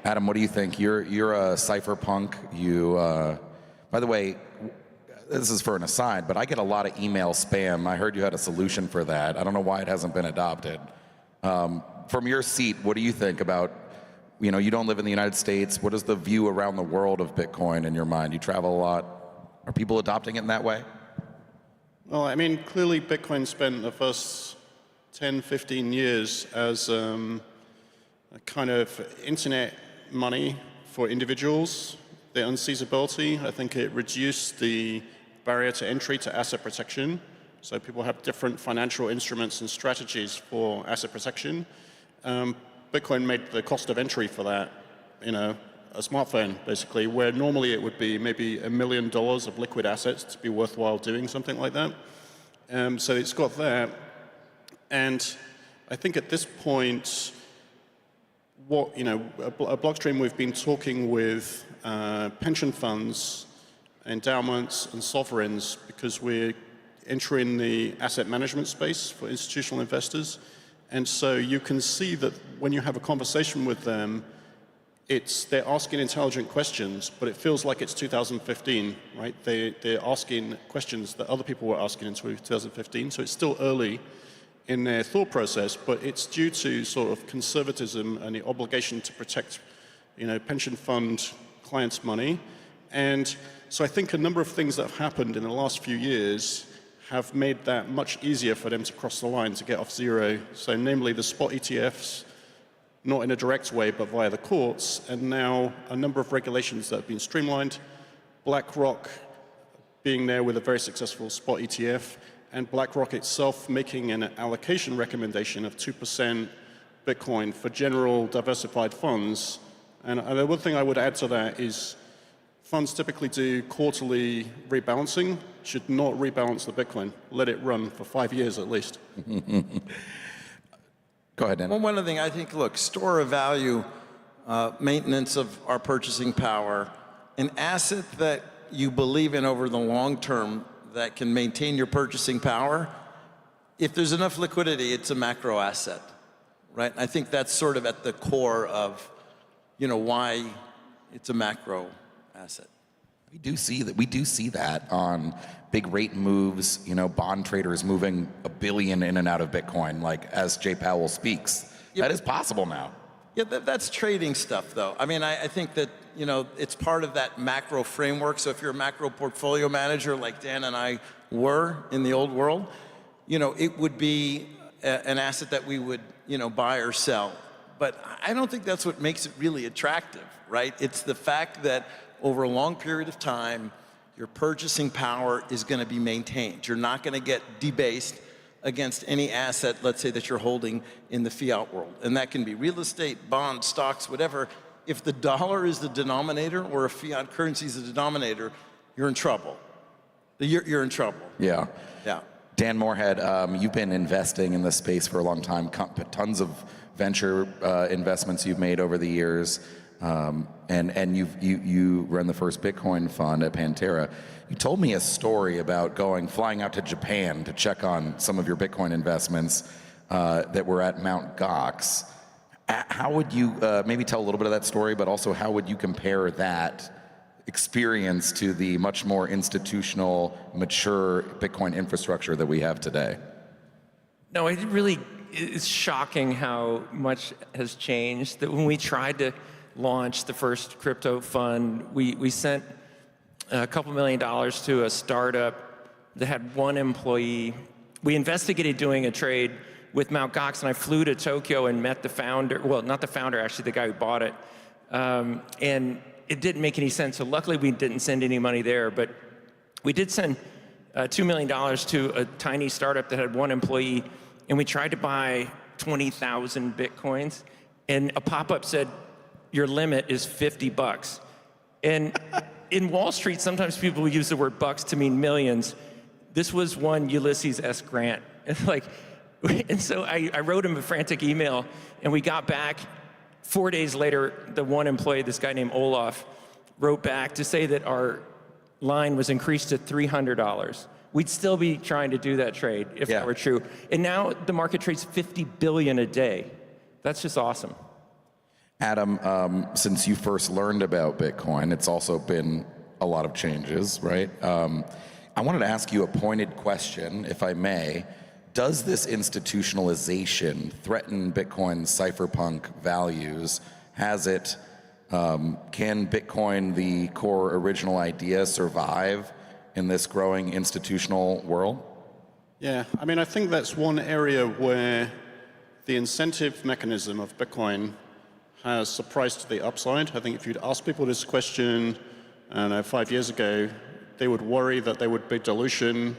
Adam, what do you think? You're a cypherpunk. By the way, this is for an aside, but I get a lot of email spam. I heard you had a solution for that. I don't know why it hasn't been adopted. From your seat, what do you think about, you don't live in the United States. What is the view around the world of Bitcoin in your mind? You travel a lot. Are people adopting it in that way? Well, I mean, clearly Bitcoin spent the first 10, 15 years as a kind of internet money for individuals, the unseizability. I think it reduced the barrier to entry to asset protection. So people have different financial instruments and strategies for asset protection. Bitcoin made the cost of entry for that, a smartphone, basically, where normally it would be maybe $1 million of liquid assets to be worthwhile doing something like that. So it's got that. And I think at this point, at Blockstream, we've been talking with pension funds, endowments, and sovereigns because we're entering the asset management space for institutional investors. And so you can see that when you have a conversation with them, they're asking intelligent questions, but it feels like it's 2015, right? They're asking questions that other people were asking in 2015, so it's still early in their thought process, but it's due to sort of conservatism and the obligation to protect, pension fund clients' money. And so I think a number of things that have happened in the last few years have made that much easier for them to cross the line to get off zero. So namely the spot ETFs, not in a direct way, but via the courts, and now a number of regulations that have been streamlined, BlackRock being there with a very successful spot ETF, and BlackRock itself making an allocation recommendation of 2% Bitcoin for general diversified funds. And the one thing I would add to that is funds typically do quarterly rebalancing, should not rebalance the Bitcoin. Let it run for 5 years at least. Go ahead, Dan. Well, one other thing, I think, look, store of value, maintenance of our purchasing power, an asset that you believe in over the long term that can maintain your purchasing power, if there's enough liquidity, it's a macro asset, right? I think that's sort of at the core of, why it's a macro asset. We do see that on big rate moves, bond traders moving $1 billion in and out of Bitcoin, like as Jay Powell speaks. Yeah, that is possible now. Yeah, that's trading stuff, though. I mean, I think that, you know, it's part of that macro framework. So if you're a macro portfolio manager like Dan and I were in the old world, you know, it would be an asset that we would, you know, buy or sell. But I don't think that's what makes it really attractive, right? It's the fact that over a long period of time, your purchasing power is going to be maintained. You're not going to get debased against any asset, let's say, that you're holding in the fiat world. And that can be real estate, bonds, stocks, whatever. If the dollar is the denominator or a fiat currency is the denominator, you're in trouble. You're in trouble. Yeah. Yeah. Dan Moorhead, you've been investing in this space for a long time. Tons of venture investments you've made over the years. And you run the first Bitcoin fund at Pantera. You told me a story about flying out to Japan to check on some of your Bitcoin investments that were at Mt. Gox. How would you maybe tell a little bit of that story, but also how would you compare that experience to the much more institutional, mature Bitcoin infrastructure that we have today? No, it really is shocking how much has changed. That when we tried to launch the first crypto fund, we sent a couple $1 million to a startup that had one employee. We investigated doing a trade with Mt. Gox, and I flew to Tokyo and met the founder. Well, not the founder, actually, the guy who bought it. And it didn't make any sense. So luckily, we didn't send any money there. But we did send $2 million to a tiny startup that had one employee, and we tried to buy 20,000 Bitcoins. And a pop-up said, your limit is $50. And in Wall Street, sometimes people use the word bucks to mean millions. This was one Ulysses S. Grant. And so I wrote him a frantic email, and we got back. 4 days later, the one employee, this guy named Olaf, wrote back to say that our line was increased to $300. We'd still be trying to do that trade if that were true. And now the market trades 50 billion a day. That's just awesome. Adam, since you first learned about Bitcoin, it's also been a lot of changes, right? I wanted to ask you a pointed question, if I may. Does this institutionalization threaten Bitcoin's cypherpunk values? Can Bitcoin, the core original idea, survive in this growing institutional world? Yeah, I mean, I think that's one area where the incentive mechanism of Bitcoin has surprised to the upside. I think if you'd asked people this question, I don't know, 5 years ago, they would worry that there would be dilution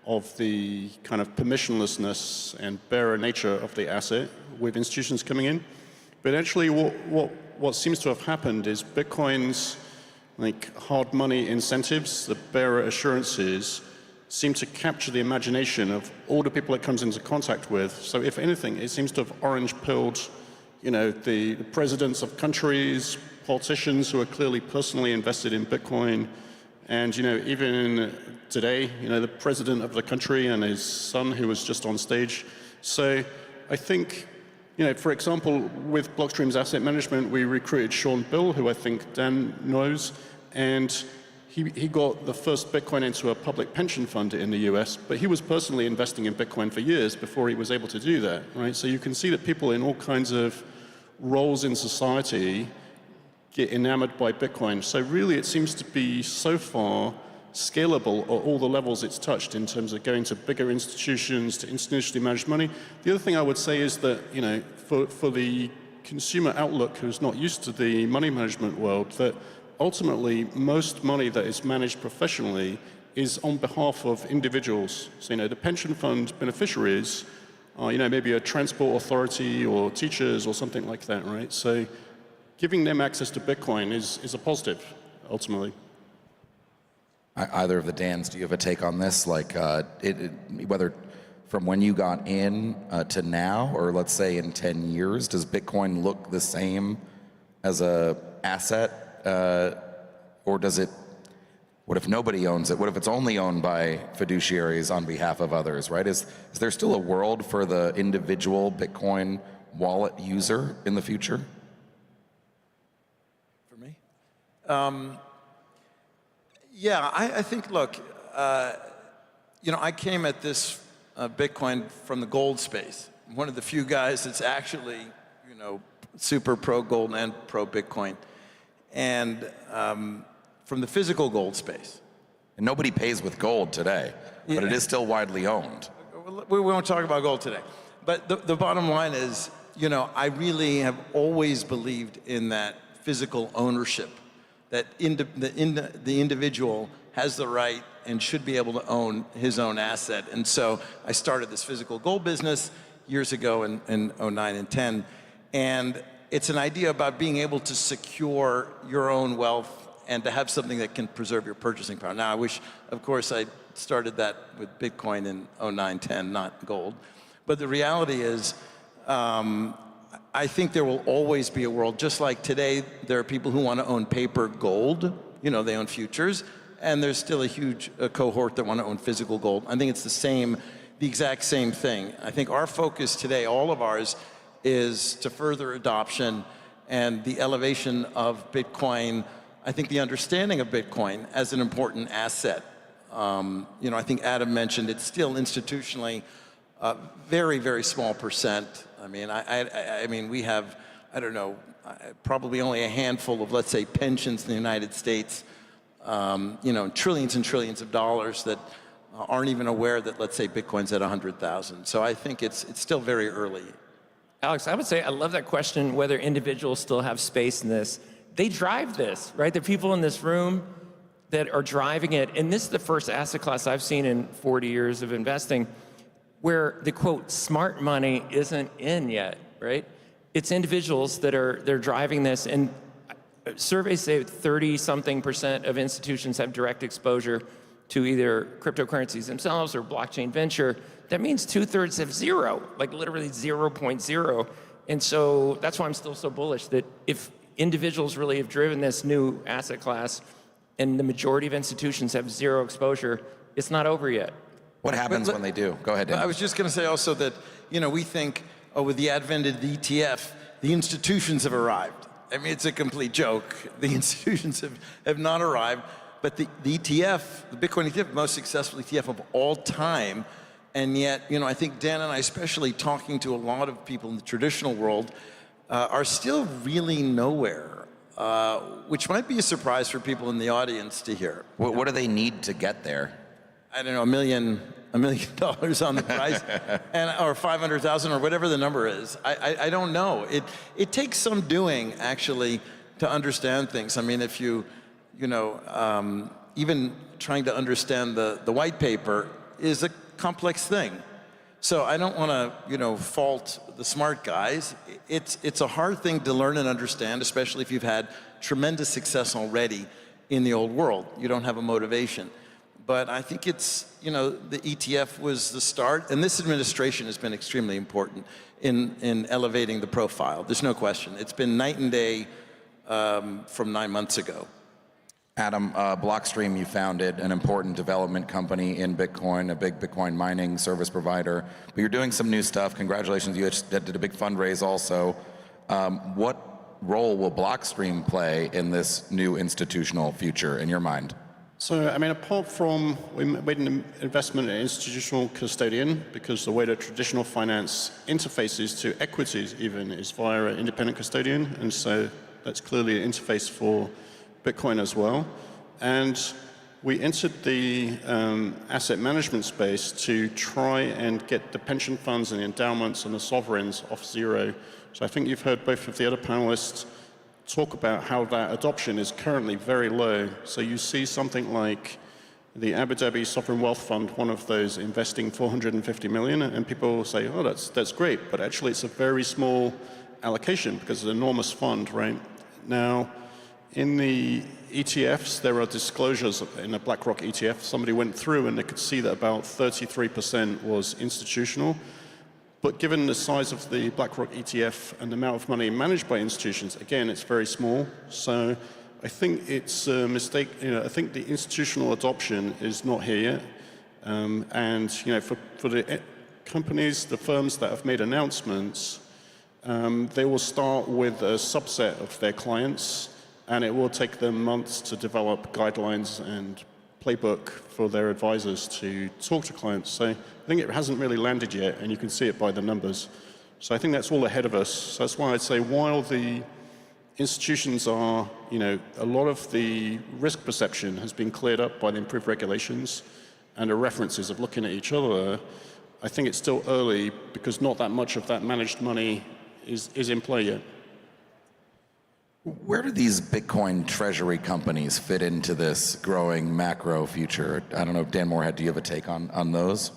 of the kind of permissionlessness and bearer nature of the asset with institutions coming in. But actually what seems to have happened is Bitcoin's hard money incentives, the bearer assurances, seem to capture the imagination of all the people it comes into contact with. So if anything, it seems to have orange-pilled, the presidents of countries, politicians who are clearly personally invested in Bitcoin. And, even today, the president of the country and his son who was just on stage. So I think, for example, with Blockstream's asset management, we recruited Sean Bill, who I think Dan knows, and he got the first Bitcoin into a public pension fund in the US, but he was personally investing in Bitcoin for years before he was able to do that, right? So you can see that people in all kinds of roles in society get enamored by Bitcoin. So really it seems to be so far scalable at all the levels it's touched in terms of going to bigger institutions, to institutionally managed money. The other thing I would say is that, for the consumer outlook who's not used to the money management world, that ultimately most money that is managed professionally is on behalf of individuals. So, the pension fund beneficiaries are, maybe a transport authority or teachers or something like that, right? So giving them access to Bitcoin is a positive, ultimately. Either of the Dans, do you have a take on this? Whether from when you got in to now, or let's say in 10 years, does Bitcoin look the same as a asset? Or does it, what if nobody owns it? What if it's only owned by fiduciaries on behalf of others, right? Is there still a world for the individual Bitcoin wallet user in the future? Yeah, I think, look, I came at this Bitcoin from the gold space. One of the few guys that's actually, super pro-gold and pro-Bitcoin. And from the physical gold space. And nobody pays with gold today, but it is still widely owned. We won't talk about gold today. But the bottom line is, I really have always believed in that physical ownership, that the individual has the right and should be able to own his own asset. And so I started this physical gold business years ago in 09 and 10. And it's an idea about being able to secure your own wealth and to have something that can preserve your purchasing power. Now, I wish, of course, I started that with Bitcoin in 09, 10, not gold. But the reality is, I think there will always be a world, just like today, there are people who want to own paper gold, they own futures, and there's still a huge cohort that want to own physical gold. I think it's the exact same thing. I think our focus today, all of ours, is to further adoption and the elevation of Bitcoin. I think the understanding of Bitcoin as an important asset. I think Adam mentioned it's still institutionally a very, very small percent. I mean, we have, I don't know, probably only a handful of, let's say, pensions in the United States, trillions and trillions of dollars that aren't even aware that, let's say, Bitcoin's at 100,000. So I think it's still very early. Alex, I would say I love that question, whether individuals still have space in this. They drive this, right? The people in this room that are driving it, and this is the first asset class I've seen in 40 years of investing where the, quote, smart money isn't in yet, right? It's individuals that they're driving this, and surveys say 30-something% of institutions have direct exposure to either cryptocurrencies themselves or blockchain venture. That means 2/3 have zero, like literally 0.0. And so that's why I'm still so bullish that if individuals really have driven this new asset class and the majority of institutions have zero exposure, it's not over yet. What happens when they do? Go ahead, Dan. I was just going to say also that, we think, with the advent of the ETF, the institutions have arrived. I mean, it's a complete joke. The institutions have not arrived, but the ETF, the Bitcoin ETF, most successful ETF of all time, and yet, I think Dan and I, especially talking to a lot of people in the traditional world, are still really nowhere, which might be a surprise for people in the audience to hear. What do they need to get there? I don't know, $1 million on the price, or 500,000 or whatever the number is. I don't know. It takes some doing actually to understand things. I mean, if even trying to understand the white paper is a complex thing. So I don't want to, fault the smart guys. It's a hard thing to learn and understand, especially if you've had tremendous success already in the old world. You don't have a motivation. But I think it's, the ETF was the start, and this administration has been extremely important in elevating the profile. There's no question. It's been night and day from 9 months ago. Adam, Blockstream, you founded an important development company in Bitcoin, a big Bitcoin mining service provider. But you're doing some new stuff. Congratulations, you did a big fundraise also. What role will Blockstream play in this new institutional future in your mind? So, apart from, we made an investment in institutional custodian, because the way that traditional finance interfaces to equities even is via an independent custodian, and so that's clearly an interface for Bitcoin as well. And we entered the asset management space to try and get the pension funds and the endowments and the sovereigns off zero. So I think you've heard both of the other panelists talk about how that adoption is currently very low. So you see something like the Abu Dhabi Sovereign Wealth Fund, one of those, investing 450 million, and people will say, oh, that's great, but actually it's a very small allocation because it's an enormous fund, right? Now, in the ETFs, there are disclosures in a BlackRock ETF. Somebody went through and they could see that about 33% was institutional. But given the size of the BlackRock ETF and the amount of money managed by institutions, again, it's very small. So I think it's a mistake. I think the institutional adoption is not here yet. And for the companies, the firms that have made announcements, they will start with a subset of their clients, and it will take them months to develop guidelines and playbook for their advisors to talk to clients. So I think it hasn't really landed yet, and you can see it by the numbers. So I think that's all ahead of us. So that's why I'd say while the institutions are, a lot of the risk perception has been cleared up by the improved regulations and the references of looking at each other, I think it's still early because not that much of that managed money is in play yet. Where do these Bitcoin treasury companies fit into this growing macro future? I don't know, Dan Moorhead, do you have a take on those?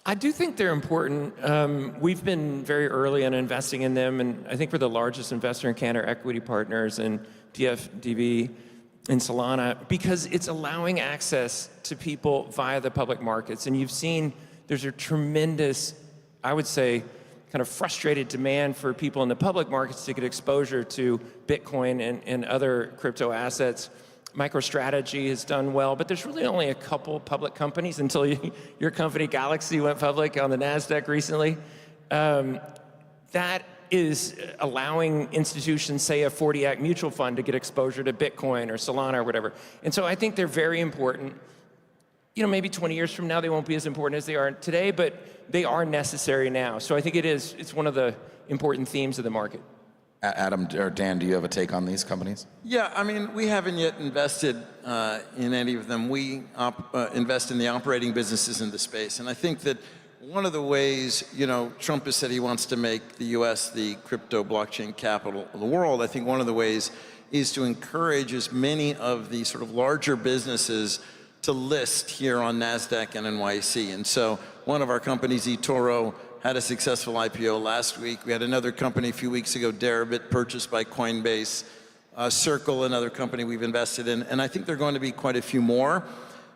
I do think they're important. We've been very early on investing in them, and I think we're the largest investor in Cantor Equity Partners and DFDV in Solana because it's allowing access to people via the public markets. And you've seen there's a tremendous, I would say, kind of frustrated demand for people in the public markets to get exposure to Bitcoin and other crypto assets. MicroStrategy has done well, but there's really only a couple public companies until your company Galaxy went public on the NASDAQ recently. That is allowing institutions, say a 40 Act mutual fund, to get exposure to Bitcoin or Solana or whatever. And so I think they're very important. Maybe 20 years from now they won't be as important as they are today, but they are necessary now. So I think it's one of the important themes of the market. Adam or Dan, do you have a take on these companies? Yeah, I mean, we haven't yet invested in any of them. We invest in the operating businesses in the space. And I think that one of the ways, Trump has said he wants to make the US the crypto blockchain capital of the world. I think one of the ways is to encourage as many of the sort of larger businesses to list here on NASDAQ and NYSE. And so one of our companies, eToro, had a successful IPO last week. We had another company a few weeks ago, Deribit, purchased by Coinbase. Circle, another company we've invested in. And I think there are going to be quite a few more.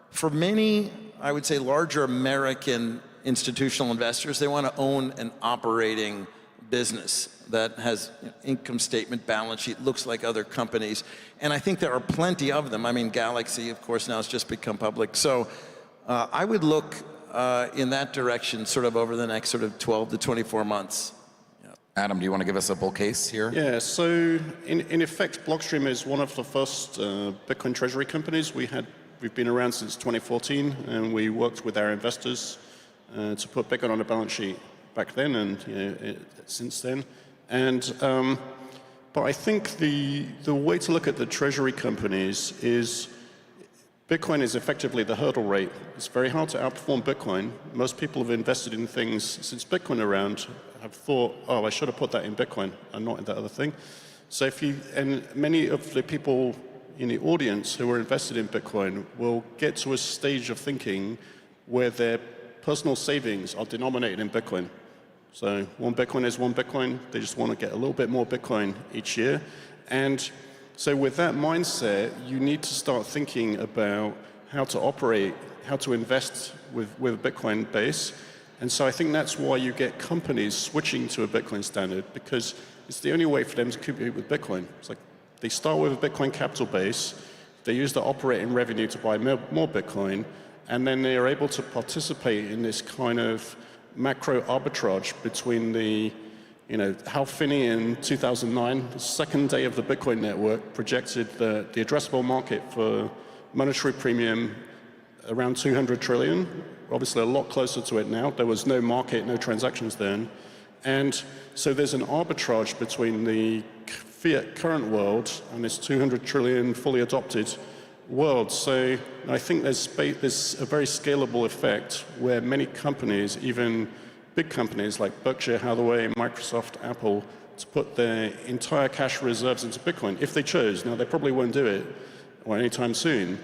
For many, I would say, larger American institutional investors, they want to own an operating business that has income statement, balance sheet, looks like other companies. And I think there are plenty of them. I mean, Galaxy, of course, now has just become public. So I would look in that direction sort of over the next sort of 12 to 24 months. Adam, do you want to give us a bull case here? Yeah, so in effect, Blockstream is one of the first Bitcoin treasury companies. We've been around since 2014, and we worked with our investors to put Bitcoin on the balance sheet back then and since then. But I think the way to look at the treasury companies is Bitcoin is effectively the hurdle rate. It's very hard to outperform Bitcoin. Most people have invested in things since Bitcoin around have thought, oh, I should have put that in Bitcoin and not in that other thing. So and many of the people in the audience who are invested in Bitcoin will get to a stage of thinking where their personal savings are denominated in Bitcoin. So one Bitcoin is one Bitcoin. They just want to get a little bit more Bitcoin each year. And so with that mindset, you need to start thinking about how to operate, how to invest with a Bitcoin base. And so I think that's why you get companies switching to a Bitcoin standard, because it's the only way for them to compete with Bitcoin. It's like they start with a Bitcoin capital base, they use the operating revenue to buy more Bitcoin, and then they are able to participate in this kind of macro arbitrage between the, Hal Finney in 2009, the second day of the Bitcoin network, projected the addressable market for monetary premium around 200 trillion, obviously a lot closer to it now. There was no market, no transactions then. And so there's an arbitrage between the fiat current world and this 200 trillion fully adopted world. So I think there's a very scalable effect where many companies, even big companies like Berkshire Hathaway, Microsoft, Apple, to put their entire cash reserves into Bitcoin, if they chose. Now, they probably won't do it or anytime soon,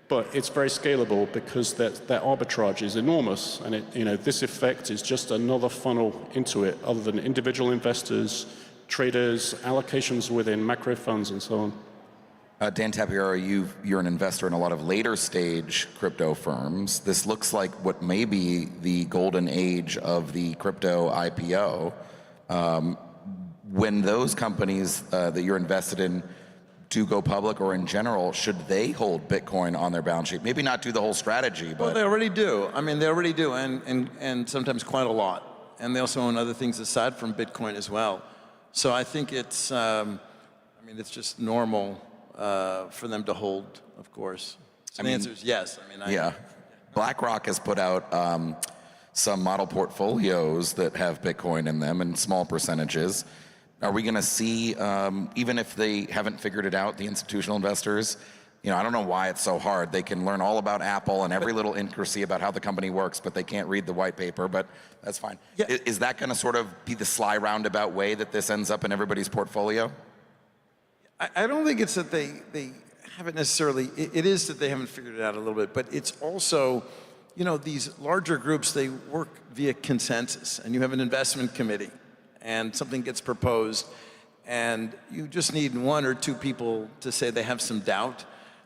but it's very scalable because that arbitrage is enormous, and this effect is just another funnel into it, other than individual investors, traders, allocations within macro funds, and so on. Dan Tapiero, you're an investor in a lot of later stage crypto firms. This looks like what may be the golden age of the crypto IPO. When those companies that you're invested in do go public, or in general, should they hold Bitcoin on their balance sheet? Maybe not do the whole strategy, but... Well, they already do. I mean, they already do, and sometimes quite a lot. And they also own other things aside from Bitcoin as well. So I think it's, it's just normal for them to hold, of course. So the answer is yes. BlackRock has put out some model portfolios that have Bitcoin in them in small percentages. Are we going to see, even if they haven't figured it out, the institutional investors, I don't know why it's so hard. They can learn all about Apple and every little intricacy about how the company works, but they can't read the white paper, but that's fine. Yeah. Is that going to sort of be the sly roundabout way that this ends up in everybody's portfolio? I don't think it's that they haven't necessarily, it is that they haven't figured it out a little bit, but it's also, these larger groups, they work via consensus, and you have an investment committee, and something gets proposed, and you just need one or two people to say they have some doubt.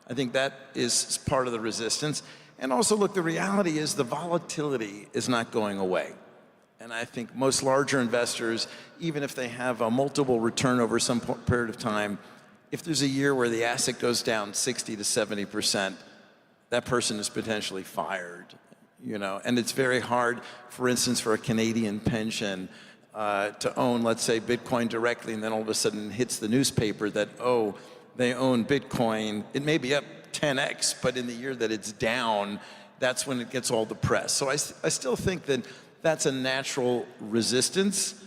I think that is part of the resistance. And also, look, the reality is the volatility is not going away. And I think most larger investors, even if they have a multiple return over some period of time, if there's a year where the asset goes down 60 to 70%, that person is potentially fired, And it's very hard, for instance, for a Canadian pension to own, let's say, Bitcoin directly, and then all of a sudden hits the newspaper that, oh, they own Bitcoin. It may be up 10x, but in the year that it's down, that's when it gets all the press. So I still think that that's a natural resistance,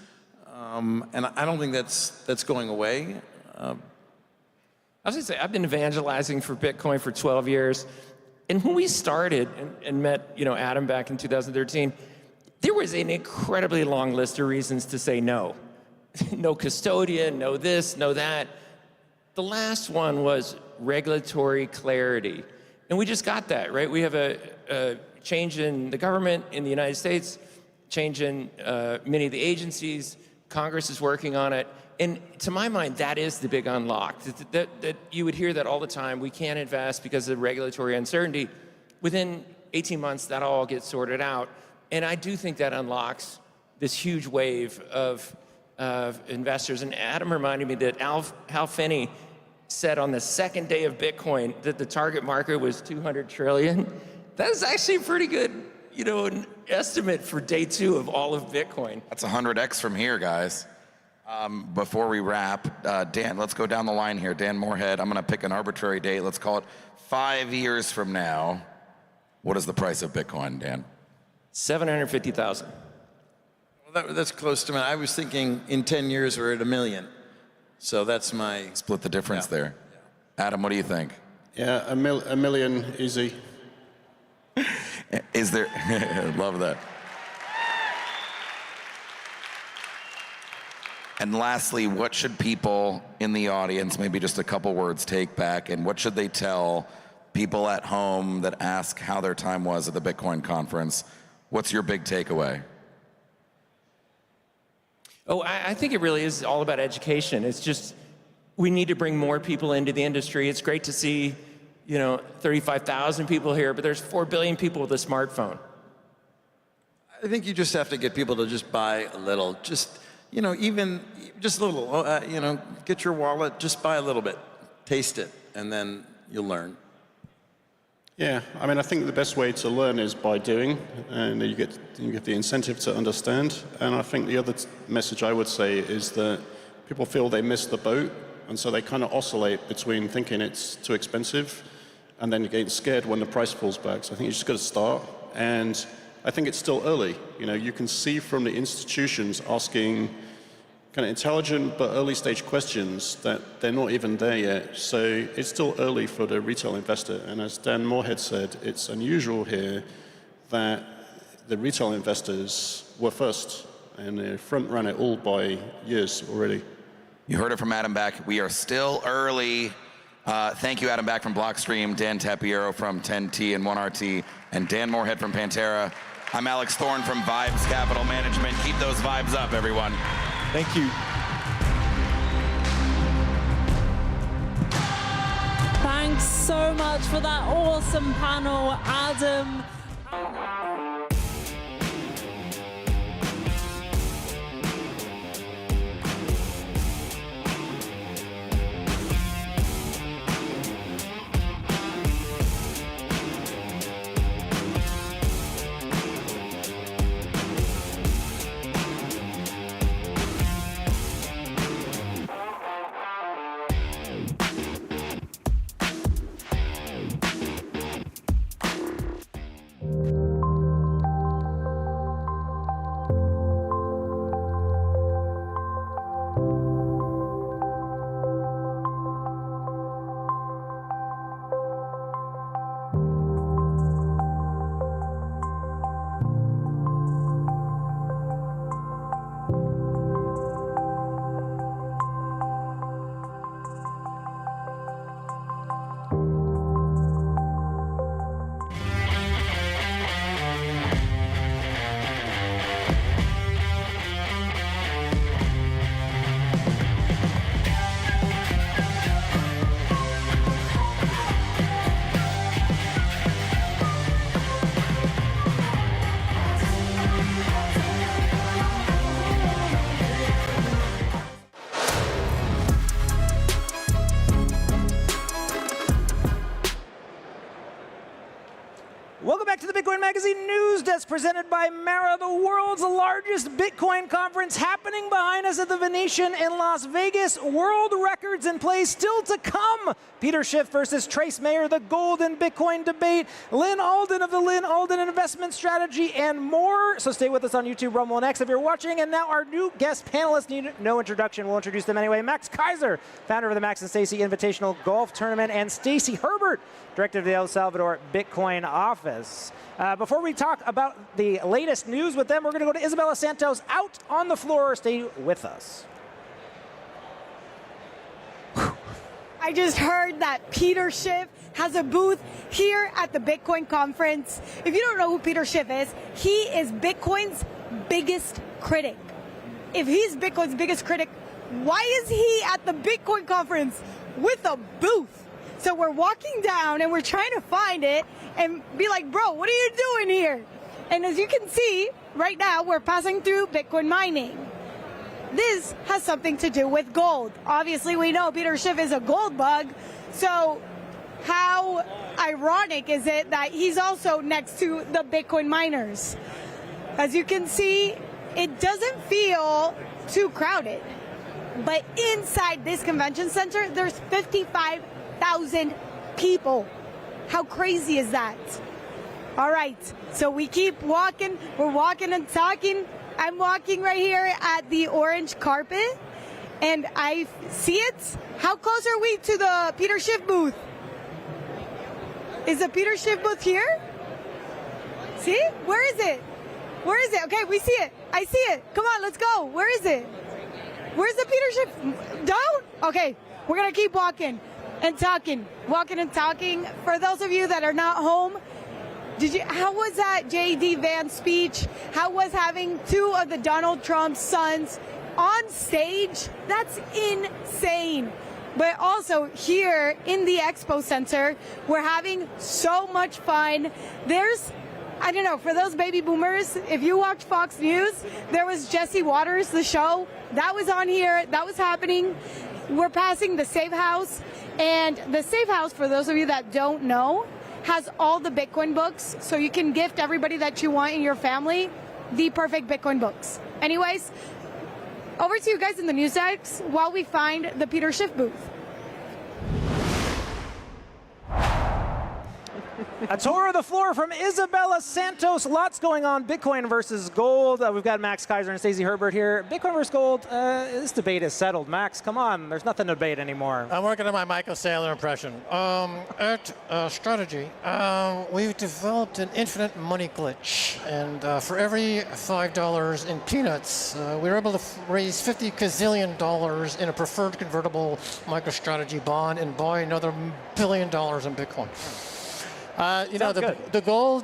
and I don't think that's going away. I was gonna say, I've been evangelizing for Bitcoin for 12 years. And when we started and met, Adam back in 2013, there was an incredibly long list of reasons to say no. No custodian, no this, no that. The last one was regulatory clarity. And we just got that, right? We have a change in the government in the United States, change in many of the agencies. Congress is working on it. And to my mind, that is the big unlock. That you would hear that all the time. We can't invest because of regulatory uncertainty. Within 18 months, that all gets sorted out. And I do think that unlocks this huge wave of investors. And Adam reminded me that Hal Finney said on the second day of Bitcoin that the target market was 200 trillion. That is actually a pretty good, an estimate for day 2 of all of Bitcoin. That's 100x from here, guys. Before we wrap, Dan, let's go down the line here. Dan Moorhead, I'm going to pick an arbitrary date. Let's call it 5 years from now. What is the price of Bitcoin, Dan? 750,000. Well, that's close to me. I was thinking in 10 years we're at 1 million. So that's my... Split the difference there. Yeah. Adam, what do you think? Yeah, a million, easy. Is there... Love that. And lastly, what should people in the audience, maybe just a couple words, take back, and what should they tell people at home that ask how their time was at the Bitcoin conference? What's your big takeaway? Oh, I think it really is all about education. It's just, we need to bring more people into the industry. It's great to see, 35,000 people here, but there's 4 billion people with a smartphone. I think you just have to get people to just buy a little, even just a little, get your wallet, just buy a little bit, taste it, and then you'll learn. Yeah, I think the best way to learn is by doing, and you get the incentive to understand. And I think the other message I would say is that people feel they missed the boat, and so they kind of oscillate between thinking it's too expensive and then getting scared when the price falls back. So I think you just got to start, and I think it's still early. You can see from the institutions asking kind of intelligent but early stage questions that they're not even there yet. So it's still early for the retail investor. And as Dan Moorhead said, it's unusual here that the retail investors were first and they front ran it all by years already. You heard it from Adam Back. We are still early. Thank you, Adam Back from Blockstream, Dan Tapiero from 10T and 1RT, and Dan Moorhead from Pantera. I'm Alex Thorne from Vibes Capital Management. Keep those vibes up, everyone. Thank you. Thanks so much for that awesome panel, Adam. back to the Bitcoin Magazine News Desk presented by Mara, the world's largest Bitcoin conference happening behind us at the Venetian in Las Vegas. World records in play still to come. Peter Schiff versus Trace Mayer, the gold and Bitcoin debate, Lynn Alden of the Lynn Alden Investment Strategy, and more. So stay with us on YouTube, Rumble, and X if you're watching. And now our new guest panelists need no introduction. We'll introduce them anyway. Max Kaiser, founder of the Max and Stacy Invitational Golf Tournament, and Stacy Herbert, director of the El Salvador Bitcoin office. Before we talk about the latest news with them, we're going to go to Isabella Santos out on the floor. Stay with us. I just heard that Peter Schiff has a booth here at the Bitcoin conference. If you don't know who Peter Schiff is, he is Bitcoin's biggest critic. If he's Bitcoin's biggest critic, why is he at the Bitcoin conference with a booth? So we're walking down and we're trying to find it and be like, bro, what are you doing here? And as you can see, right now we're passing through Bitcoin mining. This has something to do with gold. Obviously, we know Peter Schiff is a gold bug. So how ironic is it that he's also next to the Bitcoin miners? As you can see, it doesn't feel too crowded. But inside this convention center, there's 55,000 people. How crazy is that? All right, so we keep walking. We're walking and talking. I'm walking right here at the orange carpet, and I see it. How close are we to the Peter Schiff booth? Is the Peter Schiff booth here? See? Where is it? Where is it? Okay, we see it. I see it. Come on, let's go. Where is it? Where's the Peter Schiff? Down? Okay, we're going to keep walking and talking. Walking and talking. For those of you that are not home, how was that J.D. Vance speech? How was having two of the Donald Trump sons on stage? That's insane. But also here in the Expo Center, we're having so much fun. I don't know, for those baby boomers, if you watch Fox News, there was Jesse Waters, the show. That was on here. That was happening. We're passing the Safe House. And the Safe House, for those of you that don't know, has all the Bitcoin books, so you can gift everybody that you want in your family the perfect Bitcoin books. Anyways, over to you guys in the news desk while we find the Peter Schiff booth. A tour of the floor from Isabella Santos. Lots going on. Bitcoin versus gold. We've got Max Kaiser and Stacey Herbert here. Bitcoin versus gold. This debate is settled. Max, come on. There's nothing to debate anymore. I'm working on my Michael Saylor impression. At Strategy, we've developed an infinite money glitch. And for every $5 in peanuts, we were able to raise $50 gazillion in a preferred convertible MicroStrategy bond and buy another $1 billion in Bitcoin. The gold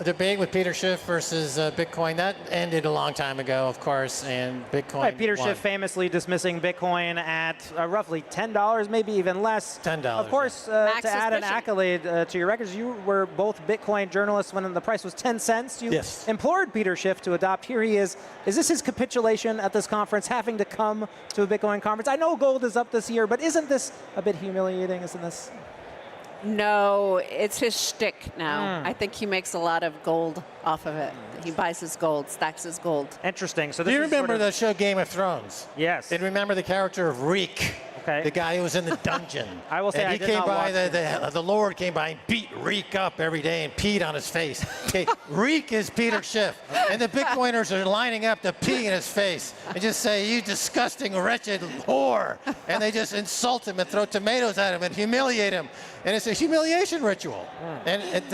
debate with Peter Schiff versus Bitcoin, that ended a long time ago, of course, and Bitcoin Right, Peter won. Schiff famously dismissing Bitcoin at roughly $10, maybe even less. $10. Of course, to add an accolade to your records, you were both Bitcoin journalists when the price was 10 cents. You implored Peter Schiff to adopt. Here he is. Is this his capitulation at this conference, having to come to a Bitcoin conference? I know gold is up this year, but isn't this a bit humiliating? Isn't this? No, it's his shtick now. I think he makes a lot of gold off of it. He buys his gold, stacks his gold. Interesting. So Do you remember the show Game of Thrones? Yes. And remember the character of Reek? Okay. The guy who was in the dungeon. I will say and I he did came not by, watch the Lord came by and beat Reek up every day and peed on his face. Okay, Reek is Peter Schiff. And the Bitcoiners are lining up to pee in his face and just say, you disgusting, wretched whore. And they just insult him and throw tomatoes at him and humiliate him. And it's a humiliation ritual.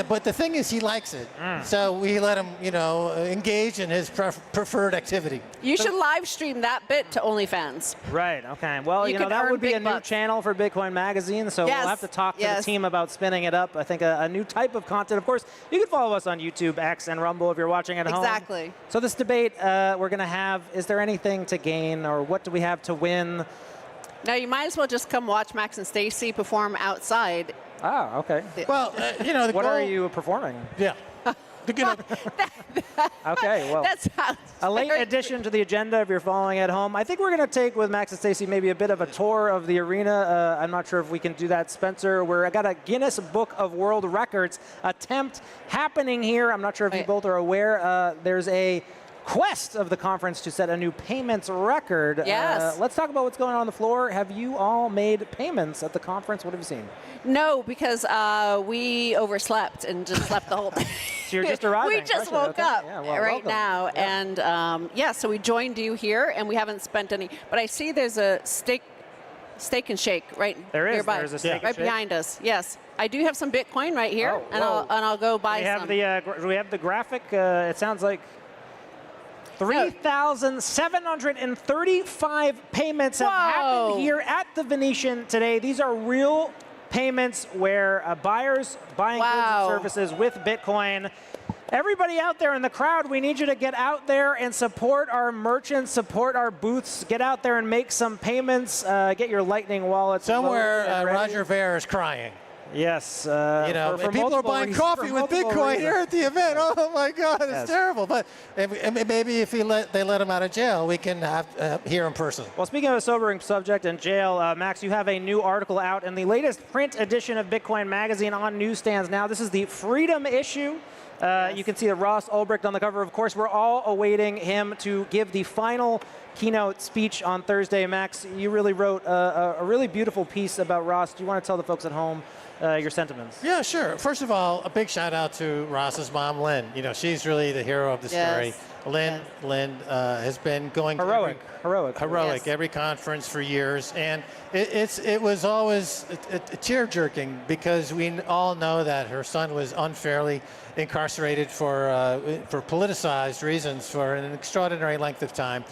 But the thing is, he likes it. So we let him, engage in his preferred activity. You should live stream that bit to OnlyFans. Right, okay. Well, You can that earn would be big a new bucks. channel for Bitcoin Magazine, so we'll have to talk to the team about spinning it up. I think a new type of content. Of course, you can follow us on YouTube, X, and Rumble if you're watching at home. Exactly. So this debate we're going to have, is there anything to gain, or what do we have to win? Now, you might as well just come watch Max and Stacy perform outside. Oh, okay. Well, what are you performing? Yeah. Okay, well, that sounds a late very addition to the agenda if you're following at home. I think we're going to take with Max and Stacy maybe a bit of a tour of the arena. I'm not sure if we can do that, Spencer. I got a Guinness Book of World Records attempt happening here. I'm not sure if you both are aware. There's a quest of the conference to set a new payments record. Yes. Let's talk about what's going on the floor. Have you all made payments at the conference? What have you seen? No, because we overslept and just slept the whole day. So you're just arriving. We just woke up right now. Yeah. And so we joined you here, and we haven't spent any. But I see there's a steak and shake right nearby. There's a steak and right shake. behind us. Yes. I do have some Bitcoin right here, and I'll go buy some. We have the graphic. It sounds like 3,735 payments have happened here at the Venetian today. These are real payments where buyers buying goods and services with Bitcoin. Everybody out there in the crowd, we need you to get out there and support our merchants, support our booths. Get out there and make some payments. Get your Lightning wallets. Somewhere, Roger Ver is crying. Yes. For people are buying coffee with Bitcoin here at the event. Oh my God, it's terrible. But maybe if they let him out of jail, we can have here in person. Well, speaking of a sobering subject in jail, Max, you have a new article out in the latest print edition of Bitcoin Magazine on newsstands now. This is the Freedom issue. You can see the Ross Ulbricht on the cover. Of course, we're all awaiting him to give the final keynote speech on Thursday. Max, you really wrote a really beautiful piece about Ross. Do you want to tell the folks at home your sentiments? Yeah, sure. First of all, a big shout out to Ross's mom, Lynn. She's really the hero of the story. Lynn has been going heroic every conference for years, and it was always a tear-jerking because we all know that her son was unfairly incarcerated for politicized reasons for an extraordinary length of time.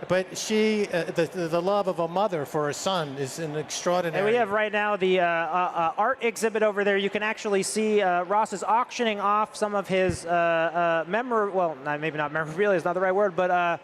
But the love of a mother for a son is an extraordinary. And we have right now the art exhibit over there. You can actually see Ross is auctioning off some of his maybe not memorabilia is not the right word, but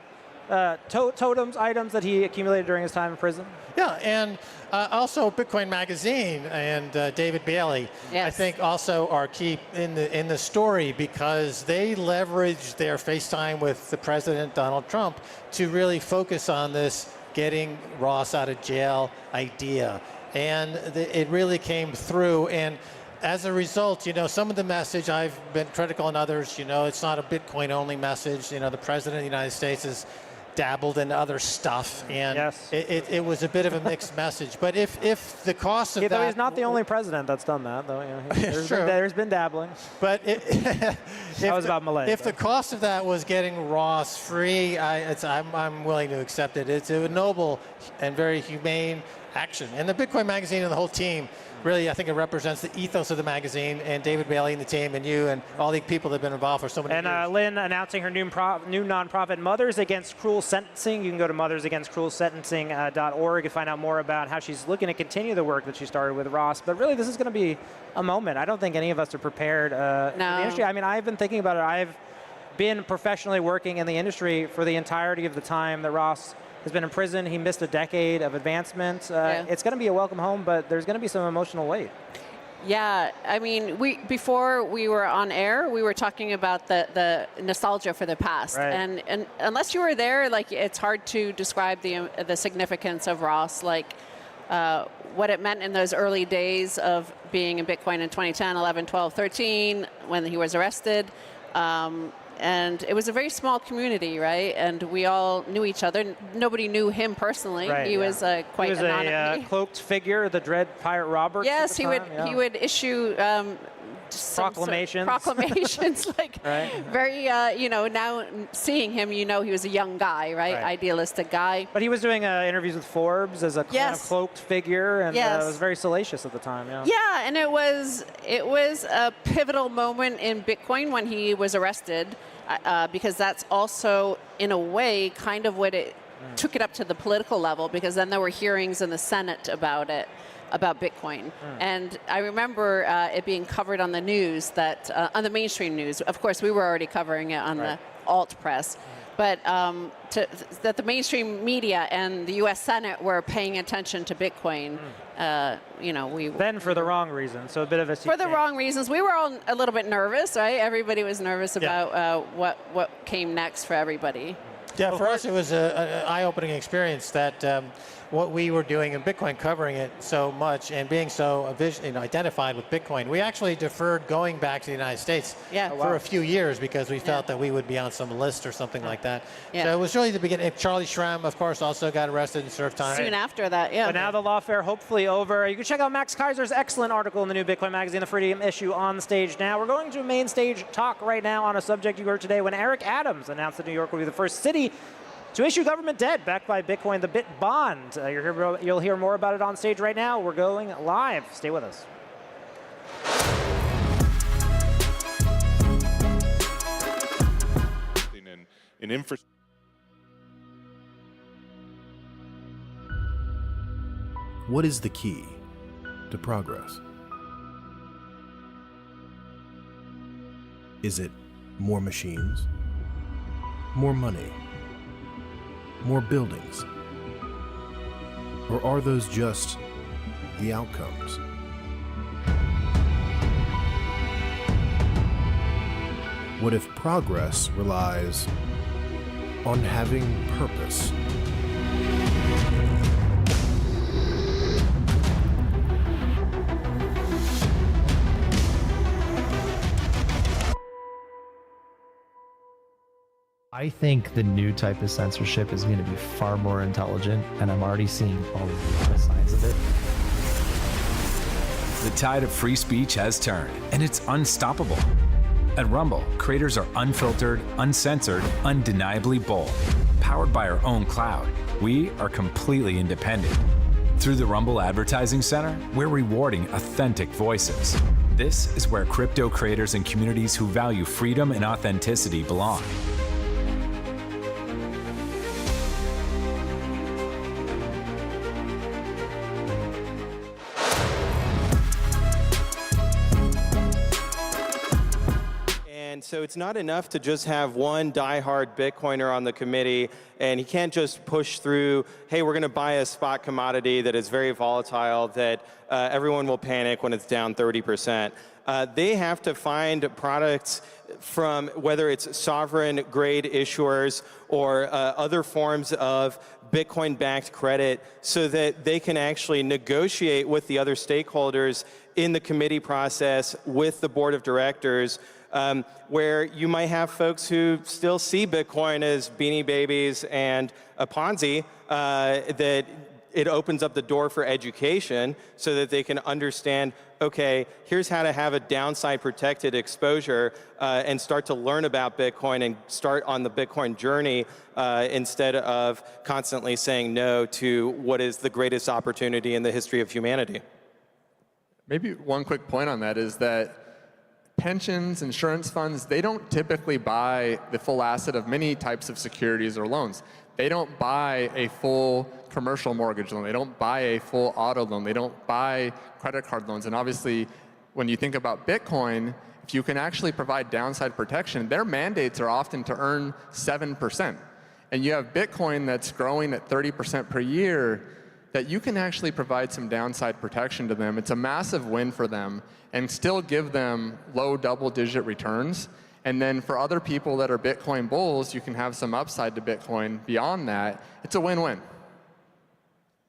totems, items that he accumulated during his time in prison. Yeah, and also Bitcoin Magazine and David Bailey, I think, also are key in the story because they leveraged their FaceTime with the President Donald Trump to really focus on this getting Ross out of jail idea, and it really came through. And as a result, some of the message I've been critical on others. It's not a Bitcoin-only message. The President of the United States is dabbled in other stuff, and it was a bit of a mixed message. But if the cost of that... Though he's not the only president that's done that, though. There's been dabbling. But that was about Malay. If the cost of that was getting Ross free, I'm willing to accept it. It's a noble and very humane action. And the Bitcoin Magazine and the whole team, really, I think it represents the ethos of the magazine, and David Bailey and the team, and you, and all the people that have been involved for so many years. And Lynn announcing her new nonprofit, Mothers Against Cruel Sentencing. You can go to mothersagainstcruelsentencing.org and find out more about how she's looking to continue the work that she started with Ross. But really, this is going to be a moment. I don't think any of us are prepared in the industry. I mean, I've been thinking about it. I've been professionally working in the industry for the entirety of the time that Ross has been in prison. He missed a decade of advancement. It's going to be a welcome home, but there's going to be some emotional weight. Yeah, I mean, before we were on air, we were talking about the nostalgia for the past, and unless you were there, it's hard to describe the significance of Ross, what it meant in those early days of being in Bitcoin in 2010, 11, 12, 13, when he was arrested. And it was a very small community, right? And we all knew each other. Nobody knew him personally. He was quite anonymous. He was a cloaked figure, the Dread Pirate Roberts. Yes, he would issue proclamations. Very, now seeing him, he was a young guy, right? Idealistic guy. But he was doing interviews with Forbes as a kind of cloaked figure, and it was very salacious at the time. Yeah, and it was a pivotal moment in Bitcoin when he was arrested, because that's also, in a way, kind of what it took it up to the political level, because then there were hearings in the Senate about Bitcoin. And I remember it being covered on the news, on the mainstream news. Of course, we were already covering it on the alt press. But that the mainstream media and the U.S. Senate were paying attention to Bitcoin we then for the wrong reason. So a bit of a for the wrong reasons. We were all a little bit nervous, right? Everybody was nervous about what came next for everybody. Yeah, for us it was an eye-opening experience that what we were doing in Bitcoin, covering it so much and being so identified with Bitcoin, we actually deferred going back to the United States for a few years because we felt that we would be on some list or something like that. Yeah. So it was really the beginning. Charlie Shrem, of course, also got arrested and served time. Soon after that, yeah. But now the lawfare hopefully over. You can check out Max Kaiser's excellent article in the new Bitcoin magazine, the Freedom issue, on stage now. We're going to main stage talk right now on a subject you heard today when Eric Adams announced that New York will be the first city to issue government debt backed by Bitcoin, the Bit Bond. You'll hear more about it on stage right now. We're going live. Stay with us. In infrastructure. What is the key to progress? Is it more machines? More money? More buildings? Or are those just the outcomes? What if progress relies on having purpose? I think the new type of censorship is going to be far more intelligent, and I'm already seeing a lot of signs of it. The tide of free speech has turned, and it's unstoppable. At Rumble, creators are unfiltered, uncensored, undeniably bold. Powered by our own cloud, we are completely independent. Through the Rumble Advertising Center, we're rewarding authentic voices. This is where crypto creators and communities who value freedom and authenticity belong. So it's not enough to just have one diehard Bitcoiner on the committee, and he can't just push through, hey, we're going to buy a spot commodity that is very volatile, that everyone will panic when it's down 30%. They have to find products from whether it's sovereign grade issuers or other forms of Bitcoin-backed credit so that they can actually negotiate with the other stakeholders in the committee process with the board of directors, where you might have folks who still see Bitcoin as beanie babies and a Ponzi, that it opens up the door for education so that they can understand, okay, here's how to have a downside protected exposure and start to learn about Bitcoin and start on the Bitcoin journey instead of constantly saying no to what is the greatest opportunity in the history of humanity. Maybe one quick point on that is that pensions, insurance funds, they don't typically buy the full asset of many types of securities or loans. They don't buy a full commercial mortgage loan. They don't buy a full auto loan. They don't buy credit card loans. And obviously, when you think about Bitcoin, if you can actually provide downside protection, their mandates are often to earn 7%. And you have Bitcoin that's growing at 30% per year, that you can actually provide some downside protection to them. It's a massive win for them and still give them low double-digit returns. And then for other people that are Bitcoin bulls, you can have some upside to Bitcoin beyond that. It's a win-win.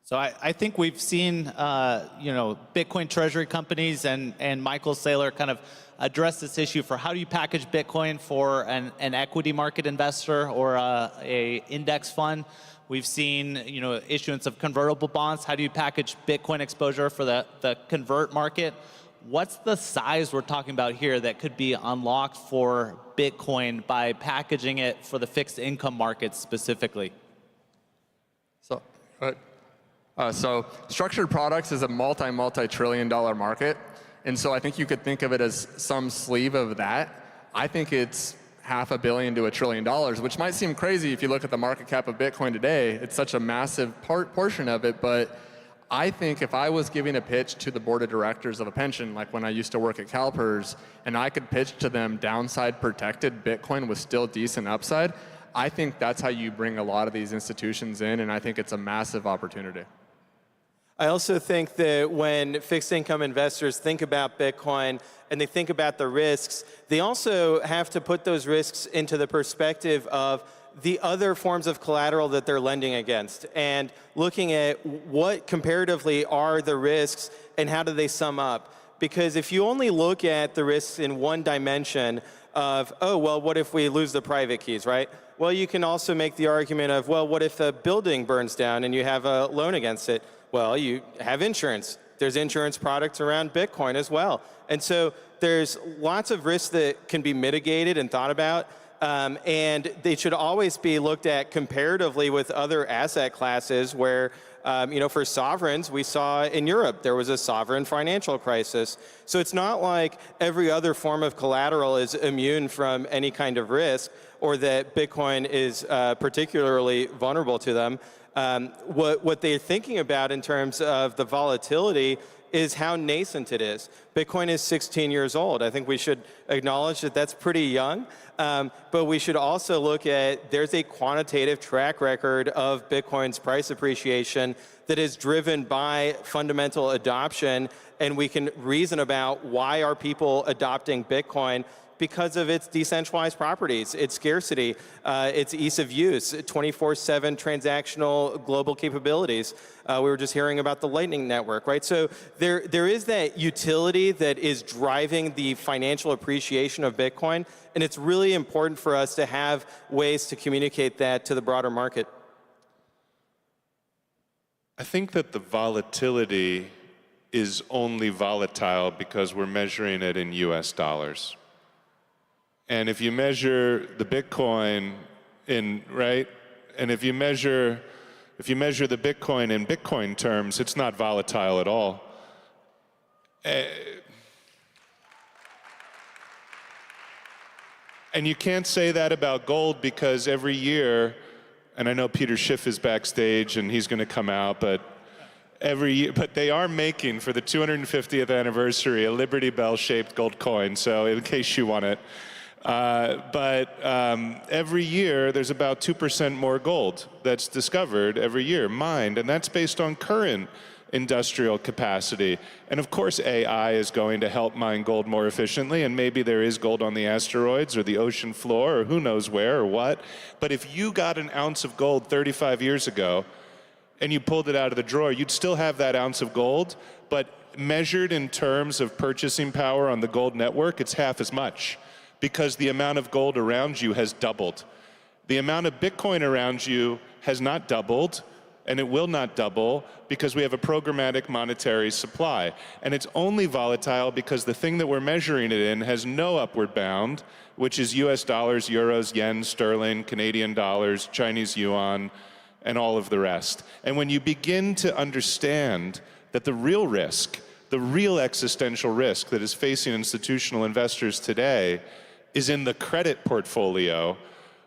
So I think we've seen Bitcoin treasury companies and Michael Saylor kind of address this issue for how do you package Bitcoin for an equity market investor or a index fund. We've seen issuance of convertible bonds. How do you package Bitcoin exposure for the convert market? What's the size we're talking about here that could be unlocked for Bitcoin by packaging it for the fixed income market specifically? So structured products is a multi-trillion-dollar market. And so I think you could think of it as some sleeve of that. I think it's $500 million to $1 trillion, which might seem crazy if you look at the market cap of Bitcoin today. It's such a massive portion of it, but I think if I was giving a pitch to the board of directors of a pension, like when I used to work at CalPERS, and I could pitch to them downside protected Bitcoin with still decent upside, I think that's how you bring a lot of these institutions in, and I think it's a massive opportunity. I also think that when fixed income investors think about Bitcoin and they think about the risks, they also have to put those risks into the perspective of the other forms of collateral that they're lending against and looking at what comparatively are the risks and how do they sum up. Because if you only look at the risks in one dimension of, oh, well, what if we lose the private keys, right? Well, you can also make the argument of, well, what if a building burns down and you have a loan against it? Well, you have insurance. There's insurance products around Bitcoin as well. And so there's lots of risks that can be mitigated and thought about. And they should always be looked at comparatively with other asset classes where, for sovereigns, we saw in Europe, there was a sovereign financial crisis. So it's not like every other form of collateral is immune from any kind of risk or that Bitcoin is particularly vulnerable to them. What they're thinking about in terms of the volatility is how nascent it is. Bitcoin is 16 years old. I think we should acknowledge that that's pretty young, but we should also look at there's a quantitative track record of Bitcoin's price appreciation that is driven by fundamental adoption, and we can reason about why are people adopting Bitcoin because of its decentralized properties, its scarcity, its ease of use, 24/7 transactional global capabilities. We were just hearing about the Lightning Network, right? So there is that utility that is driving the financial appreciation of Bitcoin, and it's really important for us to have ways to communicate that to the broader market. I think that the volatility is only volatile because we're measuring it in US dollars. And if you measure the Bitcoin right? And if you measure the Bitcoin in Bitcoin terms, it's not volatile at all. And you can't say that about gold because every year, and I know Peter Schiff is backstage and he's going to come out, but every year, but they are making for the 250th anniversary a Liberty Bell-shaped gold coin. So in case you want it. Every year there's about 2% more gold that's discovered every year, mined, and that's based on current industrial capacity. And of course AI is going to help mine gold more efficiently, and maybe there is gold on the asteroids or the ocean floor or who knows where or what. But if you got an ounce of gold 35 years ago and you pulled it out of the drawer, you'd still have that ounce of gold, but measured in terms of purchasing power on the gold network, it's half as much, because the amount of gold around you has doubled. The amount of Bitcoin around you has not doubled, and it will not double because we have a programmatic monetary supply. And it's only volatile because the thing that we're measuring it in has no upward bound, which is US dollars, euros, yen, sterling, Canadian dollars, Chinese yuan, and all of the rest. And when you begin to understand that the real risk, the real existential risk that is facing institutional investors today is in the credit portfolio,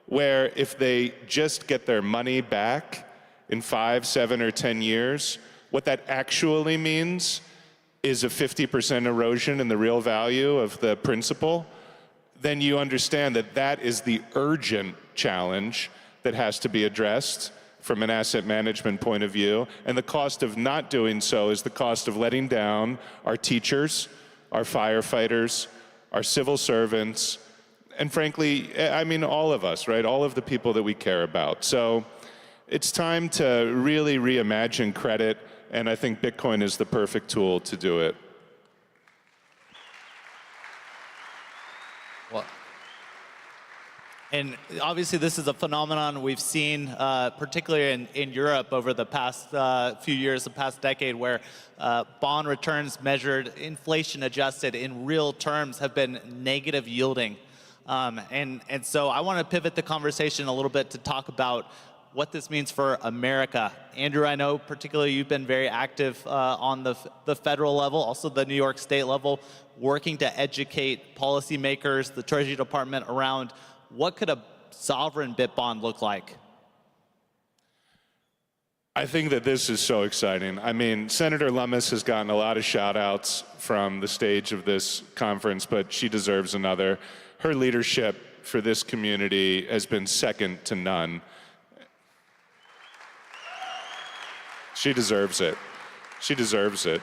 where if they just get their money back in 5, 7, or 10 years, what that actually means is a 50% erosion in the real value of the principal, then you understand that that is the urgent challenge that has to be addressed from an asset management point of view. And the cost of not doing so is the cost of letting down our teachers, our firefighters, our civil servants, and frankly, I mean, all of us, right? All of the people that we care about. So it's time to really reimagine credit, and I think Bitcoin is the perfect tool to do it. Well, and obviously this is a phenomenon we've seen, particularly in Europe over the past few years, the past decade, where bond returns measured, inflation adjusted in real terms have been negative yielding. And so I want to pivot the conversation a little bit to talk about what this means for America. Andrew, I know particularly you've been very active on the federal level, also the New York State level, working to educate policymakers, the Treasury Department around what could a sovereign bit bond look like? I think that this is so exciting. I mean, Senator Lummis has gotten a lot of shout outs from the stage of this conference, but she deserves another. Her leadership for this community has been second to none. She deserves it. She deserves it.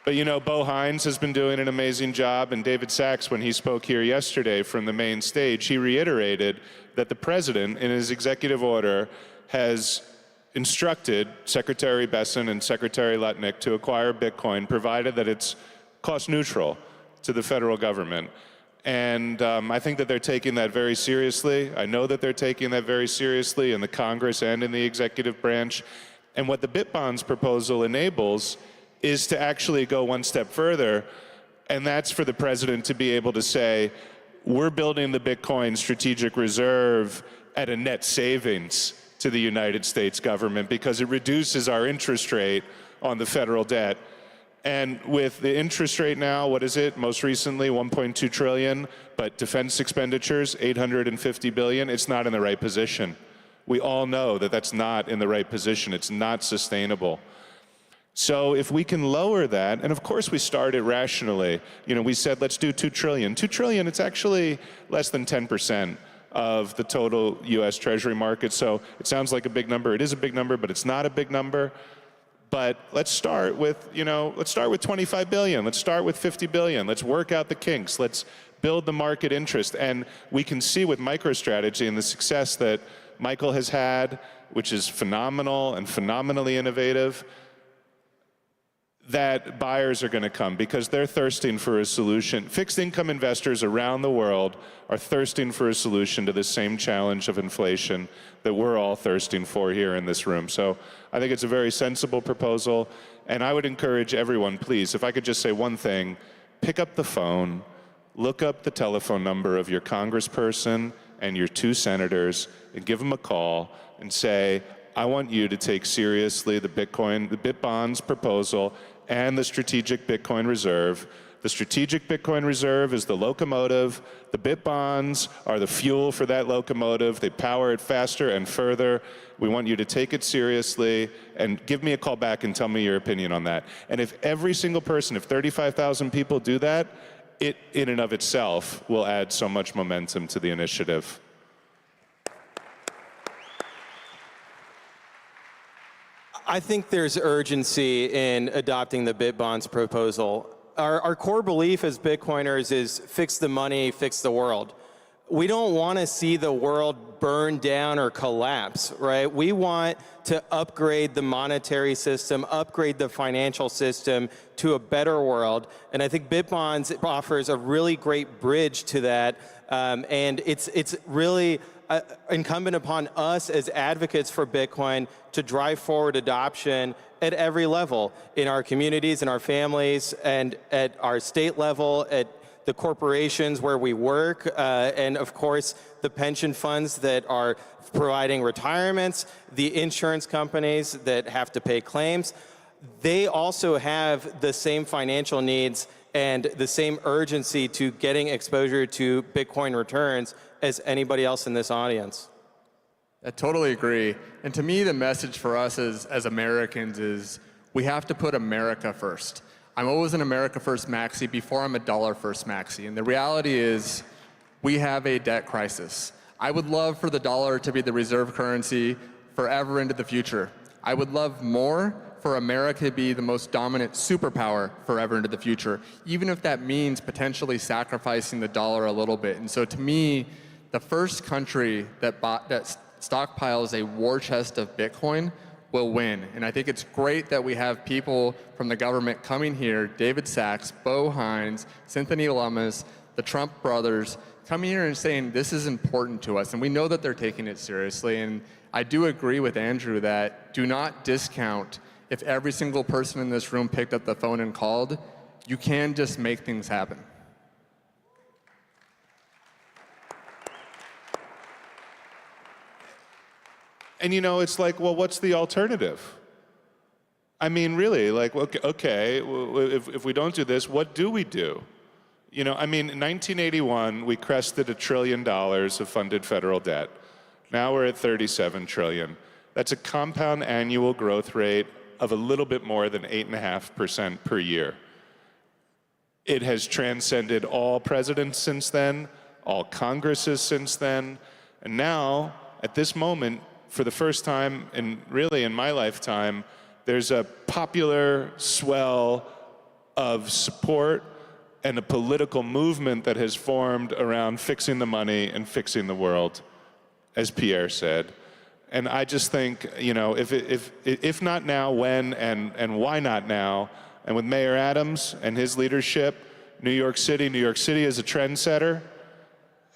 But you know, Bo Hines has been doing an amazing job, and David Sachs, when he spoke here yesterday from the main stage, he reiterated that the president, in his executive order, has instructed Secretary Besson and Secretary Lutnick to acquire Bitcoin, provided that it's cost neutral to the federal government. And I think that they're taking that very seriously. I know that they're taking that very seriously in the Congress and in the executive branch. And what the BitBonds proposal enables is to actually go one step further, and that's for the president to be able to say, we're building the Bitcoin strategic reserve at a net savings to the United States government because it reduces our interest rate on the federal debt. And with the interest rate now, what is it? Most recently, 1.2 trillion, but defense expenditures, 850 billion, it's not in the right position. We all know that that's not in the right position. It's not sustainable. So if we can lower that, and of course we started rationally. You know, we said, let's do 2 trillion. 2 trillion, it's actually less than 10% of the total US Treasury market. So it sounds like a big number. It is a big number, but it's not a big number. But let's start with, you know, let's start with 25 billion. Let's start with 50 billion. Let's work out the kinks. Let's build the market interest. And we can see with MicroStrategy and the success that Michael has had, which is phenomenal and phenomenally innovative, that buyers are going to come because they're thirsting for a solution. Fixed income investors around the world are thirsting for a solution to the same challenge of inflation that we're all thirsting for here in this room. So I think it's a very sensible proposal, and I would encourage everyone, please, if I could just say one thing, pick up the phone, look up the telephone number of your congressperson and your 2 senators, and give them a call and say, I want you to take seriously the BitBonds proposal and the Strategic Bitcoin Reserve. The Strategic Bitcoin Reserve is the locomotive. The BitBonds are the fuel for that locomotive. They power it faster and further. We want you to take it seriously and give me a call back and tell me your opinion on that. And if every single person, if 35,000 people do that, it in and of itself will add so much momentum to the initiative. I think there's urgency in adopting the BitBonds proposal. Our core belief as Bitcoiners is fix the money, fix the world. We don't want to see the world burn down or collapse, right? We want to upgrade the monetary system, upgrade the financial system to a better world. And I think BitBonds offers a really great bridge to that. And it's really incumbent upon us as advocates for Bitcoin to drive forward adoption at every level, in our communities, in our families, and at our state level, at the corporations where we work, and of course, the pension funds that are providing retirements, the insurance companies that have to pay claims. They also have the same financial needs and the same urgency to getting exposure to Bitcoin returns as anybody else in this audience. I totally agree. And to me, the message for us as Americans is we have to put America first. I'm always an America First maxi before I'm a dollar first maxi. And the reality is we have a debt crisis. I would love for the dollar to be the reserve currency forever into the future. I would love more for America to be the most dominant superpower forever into the future, even if that means potentially sacrificing the dollar a little bit. And so to me, the first country that stockpiles a war chest of Bitcoin will win. And I think it's great that we have people from the government coming here, David Sachs, Bo Hines, Cynthia Lummis, the Trump brothers, coming here and saying this is important to us. And we know that they're taking it seriously. And I do agree with Andrew that do not discount if every single person in this room picked up the phone and called. You can just make things happen. And you know, it's like, well, what's the alternative? I mean, really, like, okay, if we don't do this, what do we do? You know, I mean, in 1981, we crested $1 trillion of funded federal debt. Now we're at 37 trillion. That's a compound annual growth rate of a little bit more than 8.5% per year. It has transcended all presidents since then, all Congresses since then, and now, at this moment, for the first time, really in my lifetime, There's a popular swell of support and a political movement that has formed around fixing the money and fixing the world, as Pierre said. And I just think, you know, if not now, when, and why not now? And with Mayor Adams and his leadership, New York City is a trendsetter.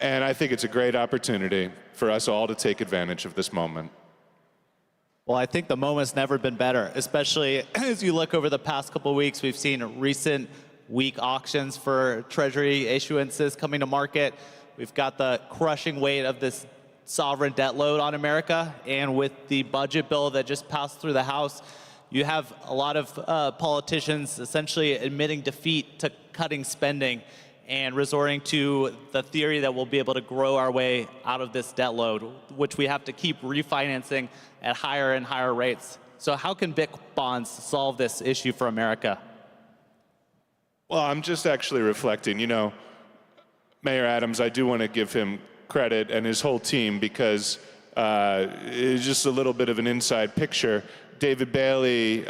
And I think it's a great opportunity for us all to take advantage of this moment. Well, I think the moment's never been better, especially as you look over the past couple of weeks. We've seen recent weak auctions for Treasury issuances coming to market. We've got the crushing weight of this sovereign debt load on America. And with the budget bill that just passed through the House, you have a lot of politicians essentially admitting defeat to cutting spending and resorting to the theory that we'll be able to grow our way out of this debt load, which we have to keep refinancing at higher and higher rates. So how can BIC bonds solve this issue for America? Well, I'm just actually reflecting, you know, Mayor Adams, I do want to give him credit and his whole team because it's just a little bit of an inside picture. David Bailey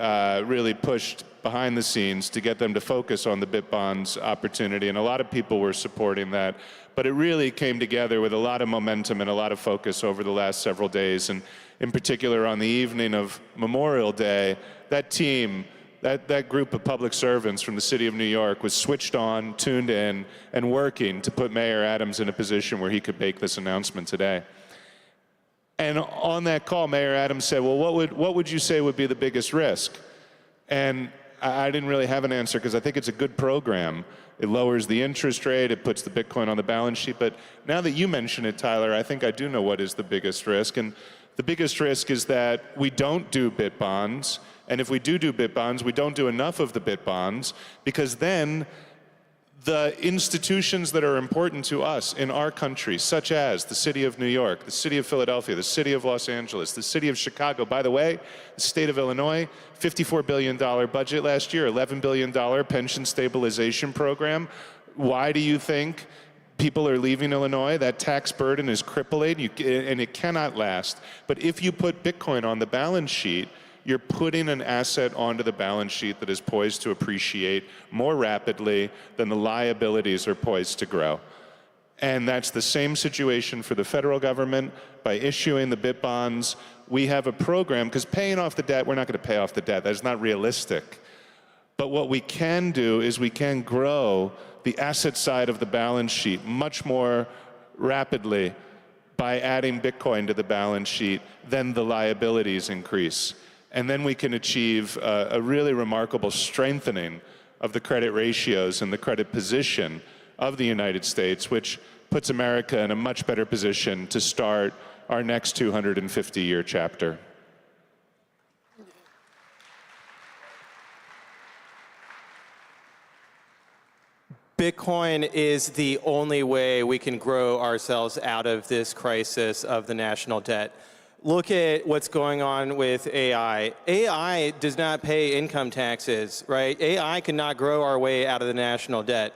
really pushed behind the scenes to get them to focus on the BIC bonds opportunity, and a lot of people were supporting that. But it really came together with a lot of momentum and a lot of focus over the last several days, and in particular on the evening of Memorial Day, that team, that group of public servants from the city of New York was switched on, tuned in, and working to put Mayor Adams in a position where he could make this announcement today. And on that call, Mayor Adams said, well, what would you say would be the biggest risk? And I didn't really have an answer because I think it's a good program. It lowers the interest rate, it puts the Bitcoin on the balance sheet. But now that you mention it, Tyler, I think I do know what is the biggest risk. And the biggest risk is that we don't do BIC bonds. And if we do BIC bonds, we don't do enough of the BIC bonds, because then the institutions that are important to us in our country, such as the city of New York, the city of Philadelphia, the city of Los Angeles, the city of Chicago, by the way, the state of Illinois, $54 billion budget last year, $11 billion pension stabilization program. Why do you think people are leaving Illinois? That tax burden is crippling, and it cannot last. But if you put Bitcoin on the balance sheet, you're putting an asset onto the balance sheet that is poised to appreciate more rapidly than the liabilities are poised to grow. And that's the same situation for the federal government. By issuing the BIC bonds, we have a program, because paying off the debt, we're not going to pay off the debt. That's not realistic. But what we can do is we can grow the asset side of the balance sheet much more rapidly by adding Bitcoin to the balance sheet than the liabilities increase. And then we can achieve a really remarkable strengthening of the credit ratios and the credit position of the United States, which puts America in a much better position to start our next 250-year chapter. Bitcoin is the only way we can grow ourselves out of this crisis of the national debt. Look at what's going on with AI. AI does not pay income taxes, right? AI cannot grow our way out of the national debt.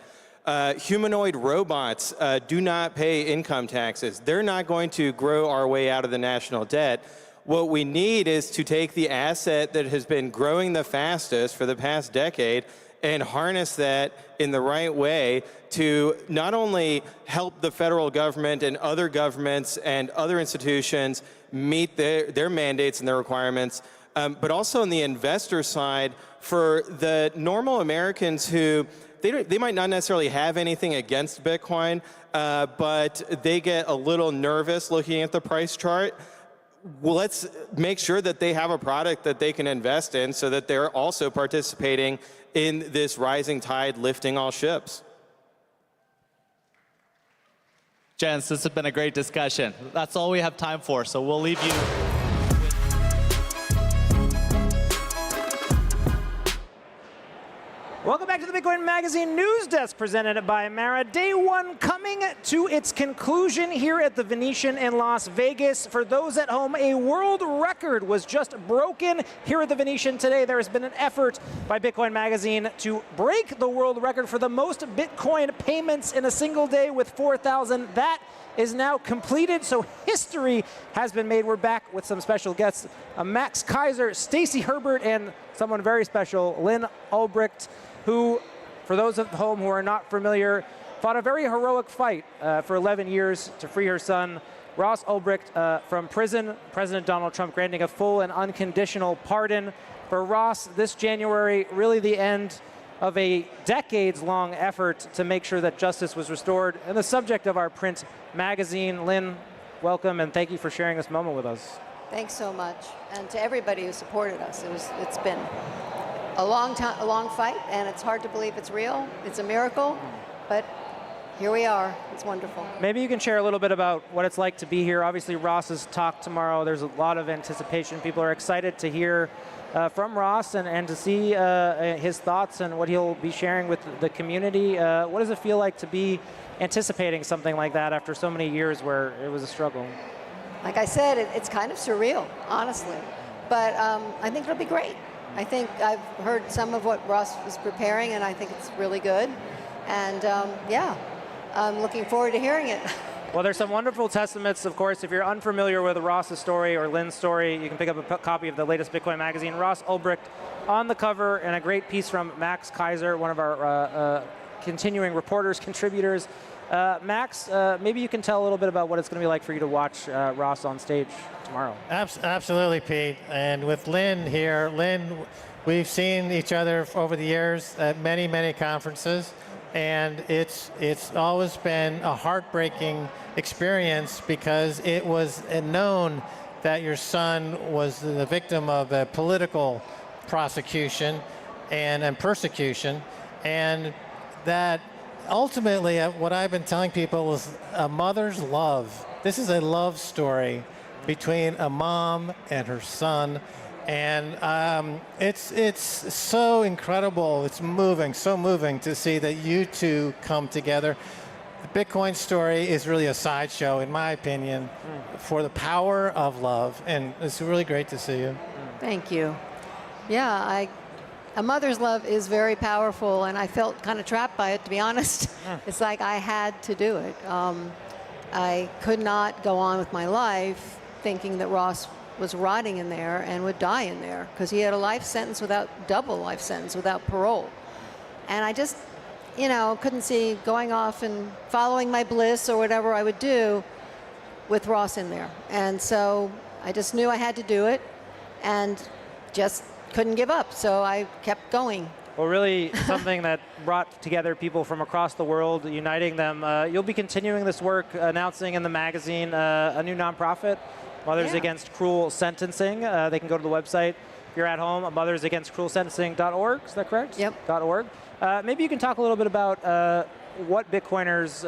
Humanoid robots do not pay income taxes. They're not going to grow our way out of the national debt. What we need is to take the asset that has been growing the fastest for the past decade and harness that in the right way to not only help the federal government and other governments and other institutions meet their mandates and their requirements, but also on the investor side for the normal Americans who they might not necessarily have anything against Bitcoin, but they get a little nervous looking at the price chart. Well, let's make sure that they have a product that they can invest in so that they're also participating in this rising tide lifting all ships. Gents, this has been a great discussion. That's all we have time for, so we'll leave you. Welcome back back to the Bitcoin Magazine News Desk presented by Mara. Day one coming to its conclusion here at the Venetian in Las Vegas. For those at home, a world record was just broken here at the Venetian today. There has been an effort by Bitcoin Magazine to break the world record for the most Bitcoin payments in a single day with 4,000. That is now completed, so history has been made. We're back with some special guests, Max Kaiser, Stacy Herbert, and someone very special, Lynn Ulbricht, who, for those at home who are not familiar, fought a very heroic fight for 11 years to free her son, Ross Ulbricht, from prison. President Donald Trump granting a full and unconditional pardon for Ross this January, really the end of a decades-long effort to make sure that justice was restored. And the subject of our print magazine. Lynn, welcome, and thank you for sharing this moment with us. Thanks so much, and to everybody who supported us. It's been a long time, a long fight, and it's hard to believe it's real. It's a miracle, but here we are. It's wonderful. Maybe you can share a little bit about what it's like to be here. Obviously, Ross's talk tomorrow. There's a lot of anticipation. People are excited to hear from Ross and to see his thoughts and what he'll be sharing with the community. What does it feel like to be anticipating something like that after so many years where it was a struggle? Like I said, it's kind of surreal, honestly. But I think it'll be great. I think I've heard some of what Ross was preparing, and I think it's really good. And yeah, I'm looking forward to hearing it. Well, there's some wonderful testaments, of course. If you're unfamiliar with Ross's story or Lynn's story, you can pick up a copy of the latest Bitcoin magazine. Ross Ulbricht on the cover, and a great piece from Max Kaiser, one of our continuing reporters, contributors. Max, maybe you can tell a little bit about what it's going to be like for you to watch Ross on stage tomorrow. Absolutely, Pete. And with Lynn here, Lynn, we've seen each other over the years at many, many conferences. And it's always been a heartbreaking experience because it was known that your son was the victim of a political prosecution and persecution, and that ultimately what I've been telling people is a mother's love. This is a love story between a mom and her son. And it's so incredible. It's moving, so moving to see that you two come together. The Bitcoin story is really a sideshow, in my opinion, for the power of love. And it's really great to see you. Thank you. Yeah, a mother's love is very powerful, and I felt kind of trapped by it, to be honest. It's like I had to do it. I could not go on with my life thinking that Ross was rotting in there and would die in there because he had a life sentence double life sentence without parole. And I just, couldn't see going off and following my bliss or whatever I would do with Ross in there. And so I just knew I had to do it and just couldn't give up. So I kept going. Well, really something that brought together people from across the world, uniting them. You'll be continuing this work, announcing in the magazine a new nonprofit, Mothers Against Cruel Sentencing. They can go to the website. If you're at home, mothersagainstcruelsentencing.org. Is that correct? Yep. .org. Maybe you can talk a little bit about what Bitcoiners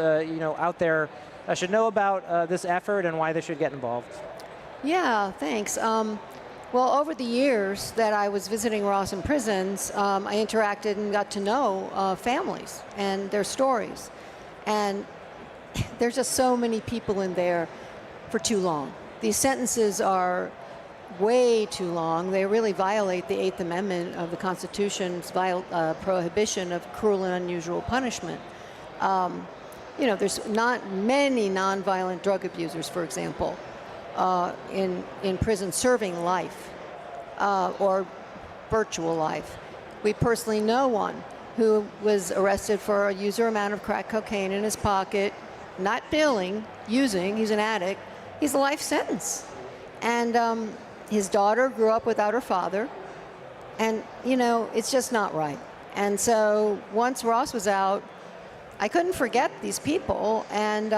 out there should know about this effort and why they should get involved. Yeah, thanks. Well, over the years that I was visiting Ross in prisons, I interacted and got to know families and their stories. And there's just so many people in there for too long. These sentences are way too long. They really violate the 8th Amendment of the Constitution's prohibition of cruel and unusual punishment. There's not many nonviolent drug abusers, for example, in prison serving life or virtual life. We personally know one who was arrested for a user amount of crack cocaine in his pocket, not dealing, using, he's an addict. He's a life sentence. And his daughter grew up without her father. And, it's just not right. And so once Ross was out, I couldn't forget these people and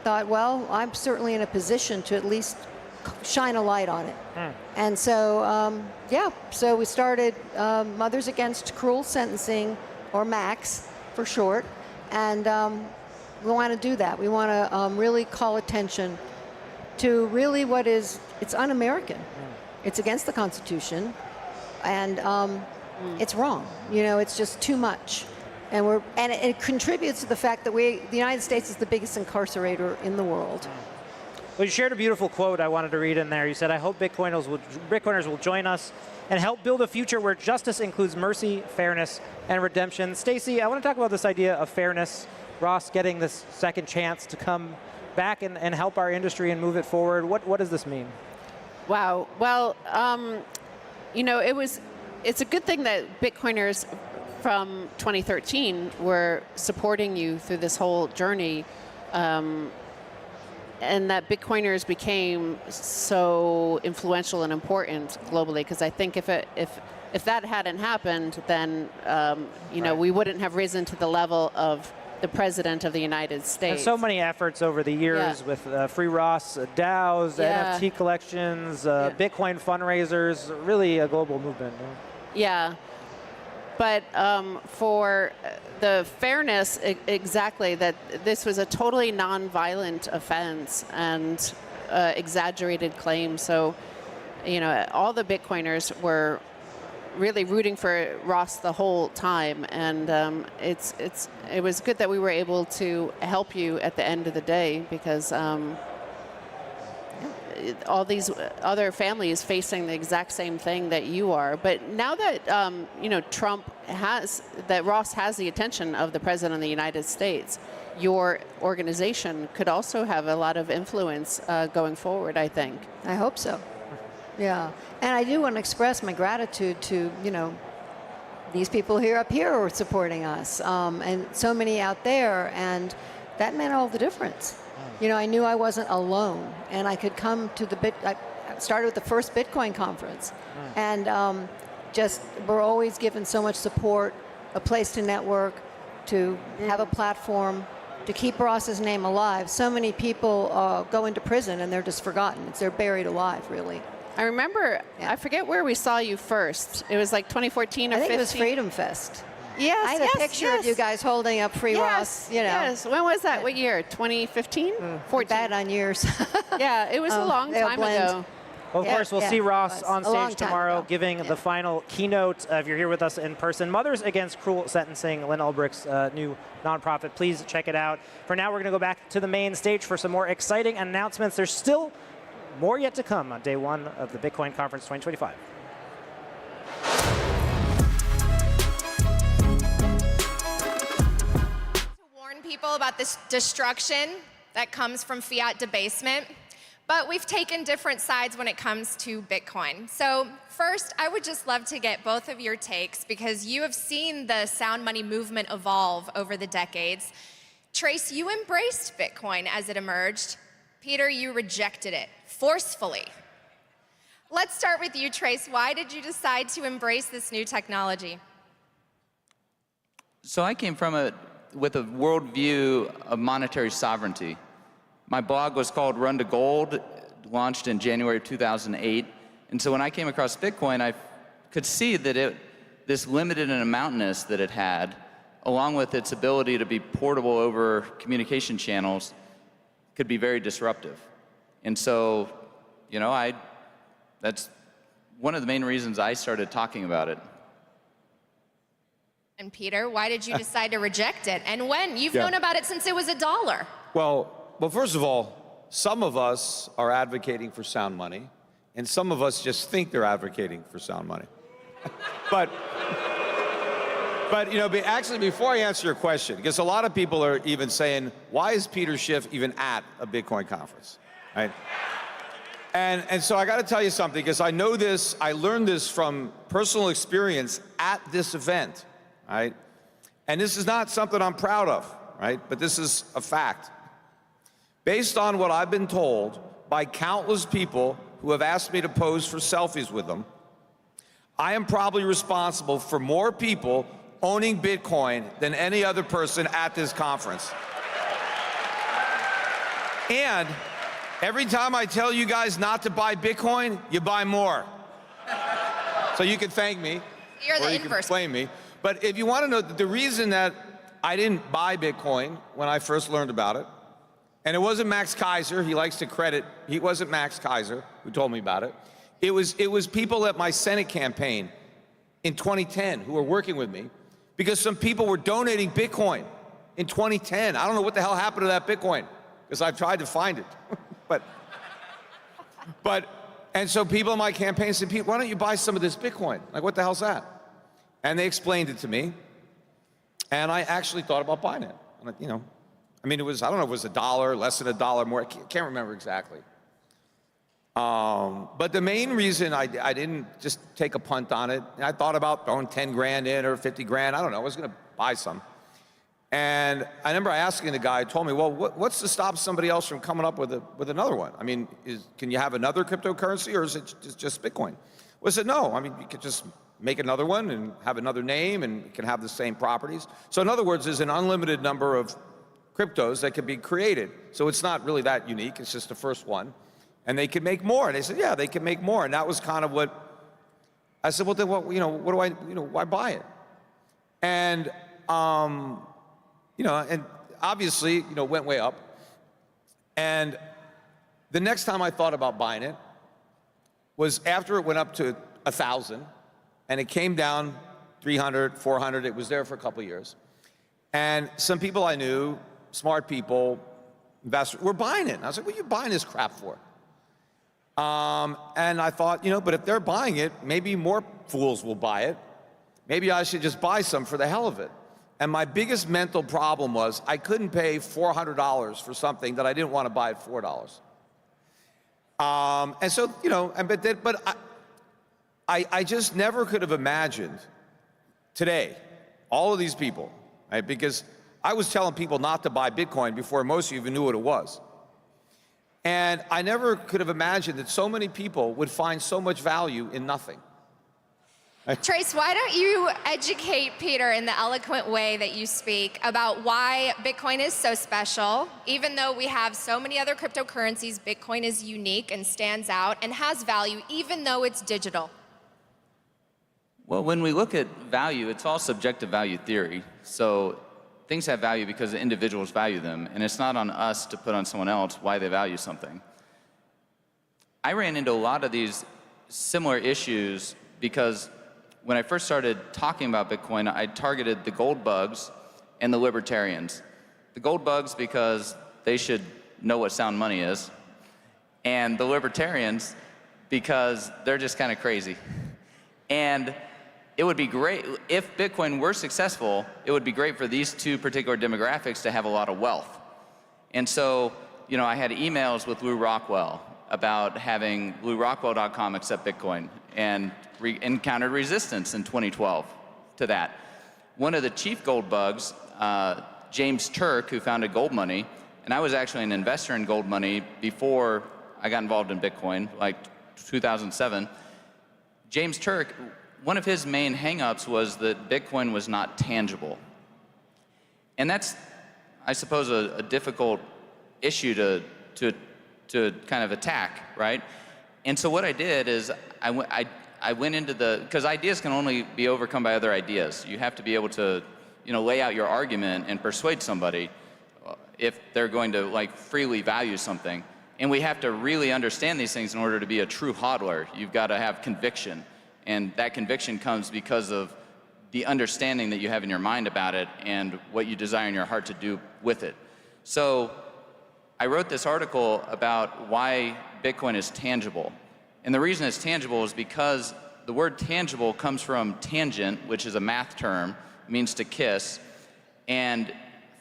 thought, well, I'm certainly in a position to at least shine a light on it. And so, so we started Mothers Against Cruel Sentencing, or MAX for short. And we want to do that. We want to really call attention to really it's un-American. It's against the Constitution. And it's wrong. You know, it's just too much. And it contributes to the fact that the United States is the biggest incarcerator in the world. Well, you shared a beautiful quote I wanted to read in there. You said, I hope Bitcoiners will join us and help build a future where justice includes mercy, fairness, and redemption. Stacey, I want to talk about this idea of fairness. Ross getting this second chance to come back and help our industry and move it forward. What does this mean? Wow. Well, you know, it's a good thing that Bitcoiners from 2013 were supporting you through this whole journey, and that Bitcoiners became so influential and important globally. Because I think if that hadn't happened, then you know, we wouldn't have risen to the level of the President of the United States. And so many efforts over the years with Free Ross DAOs, NFT collections, Bitcoin fundraisers, really a global movement. Yeah. But for the fairness, exactly, that this was a totally non-violent offense and exaggerated claim. So, you know, all the Bitcoiners were really rooting for Ross the whole time, and it was good that we were able to help you at the end of the day, because all these other families facing the exact same thing that you are. But now that you know, Ross has the attention of the President of the United States, your organization could also have a lot of influence going forward, I think. I hope so. Yeah, and I do want to express my gratitude to, you know, these people up here who are supporting us, and so many out there, and that meant all the difference. You know, I knew I wasn't alone, and I could come to I started with the first Bitcoin conference, and just we're always given so much support, a place to network, to have a platform, to keep Ross's name alive. So many people go into prison and they're just forgotten. They're buried alive, really. I remember, I forget where we saw you first. It was like 2014 or 15. I think it was Freedom Fest. Yes, I had a picture of you guys holding up Free Ross, you know. Yes, when was that? What year? 2015? 14? Bad on years. Yeah, it was a long time ago. Well, of course, we'll see Ross on stage tomorrow giving the Yeah. final keynote. If you're here with us in person, Mothers Against Cruel Sentencing, Lynn Ulbricht's new nonprofit. Please check it out. For now, we're going to go back to the main stage for some more exciting announcements. There's still more yet to come on day one of the Bitcoin Conference 2025. Warn people about this destruction that comes from fiat debasement, but we've taken different sides when it comes to Bitcoin. So first, I would just love to get both of your takes, because you have seen the sound money movement evolve over the decades. Trace, you embraced Bitcoin as it emerged. Peter, you rejected it forcefully. Let's start with you, Trace. Why did you decide to embrace this new technology? So I came from with a worldview of monetary sovereignty. My blog was called Run to Gold, launched in January of 2008. And so when I came across Bitcoin, I could see that this limited amountness that it had, along with its ability to be portable over communication channels, could be very disruptive. And so, you know, that's one of the main reasons I started talking about it. And Peter, why did you decide to reject it? And when? You've known about it since it was $1. Well, first of all, some of us are advocating for sound money, and some of us just think they're advocating for sound money. But you know, actually, before I answer your question, because a lot of people are even saying, why is Peter Schiff even at a Bitcoin conference, right? And so I got to tell you something, because I know this, I learned this from personal experience at this event, right? And this is not something I'm proud of, right? But this is a fact. Based on what I've been told by countless people who have asked me to pose for selfies with them, I am probably responsible for more people owning Bitcoin than any other person at this conference. And every time I tell you guys not to buy Bitcoin, you buy more. So you can thank me, or you can blame me. But if you want to know the reason that I didn't buy Bitcoin when I first learned about it, and it wasn't Max Kaiser, he likes to credit, he wasn't Max Kaiser who told me about it. It was people at my Senate campaign in 2010 who were working with me because some people were donating Bitcoin in 2010. I don't know what the hell happened to that Bitcoin because I've tried to find it. And so people in my campaign said, Pete, why don't you buy some of this Bitcoin? Like, what the hell's that? And they explained it to me. And I actually thought about buying it. You know, I mean, it was, I don't know if it was $1, less than $1 more. I can't remember exactly. But the main reason I didn't just take a punt on it, I thought about throwing 10 grand in or 50 grand. I don't know. I was going to buy some. And I remember asking the guy, told me, well, what's to stop somebody else from coming up with another one? I mean, can you have another cryptocurrency or is it just Bitcoin? Well, I said, no. I mean, you could just make another one and have another name and it can have the same properties. So in other words, there's an unlimited number of cryptos that can be created. So it's not really that unique. It's just the first one. And they can make more. And they said, yeah, they can make more. And that was kind of what I said, well, then what, you know, what do I, you know, why buy it? And, you know, and obviously, you know, went way up. And the next time I thought about buying it was after it went up to 1,000 and it came down 300, 400. It was there for a couple of years. And some people I knew, smart people, investors, were buying it. And I was like, what are you buying this crap for? And I thought, you know, but if they're buying it, maybe more fools will buy it. Maybe I should just buy some for the hell of it. And my biggest mental problem was I couldn't pay $400 for something that I didn't want to buy at $4. And so, you know, but I just never could have imagined today, all of these people, right? Because I was telling people not to buy Bitcoin before most of you even knew what it was. And I never could have imagined that so many people would find so much value in nothing. Trace, why don't you educate Peter in the eloquent way that you speak about why Bitcoin is so special? Even though we have so many other cryptocurrencies, Bitcoin is unique and stands out and has value, even though it's digital. Well, when we look at value, it's all subjective value theory. So things have value because individuals value them, and it's not on us to put on someone else why they value something. I ran into a lot of these similar issues because when I first started talking about Bitcoin, I targeted the gold bugs and the libertarians. The gold bugs because they should know what sound money is, and the libertarians because they're just kind of crazy. And it would be great, if Bitcoin were successful, it would be great for these two particular demographics to have a lot of wealth. And so, you know, I had emails with Lew Rockwell about having LewRockwell.com accept Bitcoin, and encountered resistance in 2012 to that. One of the chief gold bugs, James Turk, who founded Gold Money, and I was actually an investor in Gold Money before I got involved in Bitcoin, like 2007. James Turk, one of his main hangups was that Bitcoin was not tangible. And that's, I suppose, a difficult issue to kind of attack, right? And so what I did is I went into because ideas can only be overcome by other ideas. You have to be able to, you know, lay out your argument and persuade somebody if they're going to like freely value something. And we have to really understand these things in order to be a true hodler. You've got to have conviction. And that conviction comes because of the understanding that you have in your mind about it and what you desire in your heart to do with it. So I wrote this article about why Bitcoin is tangible. And the reason it's tangible is because the word tangible comes from tangent, which is a math term, means to kiss. And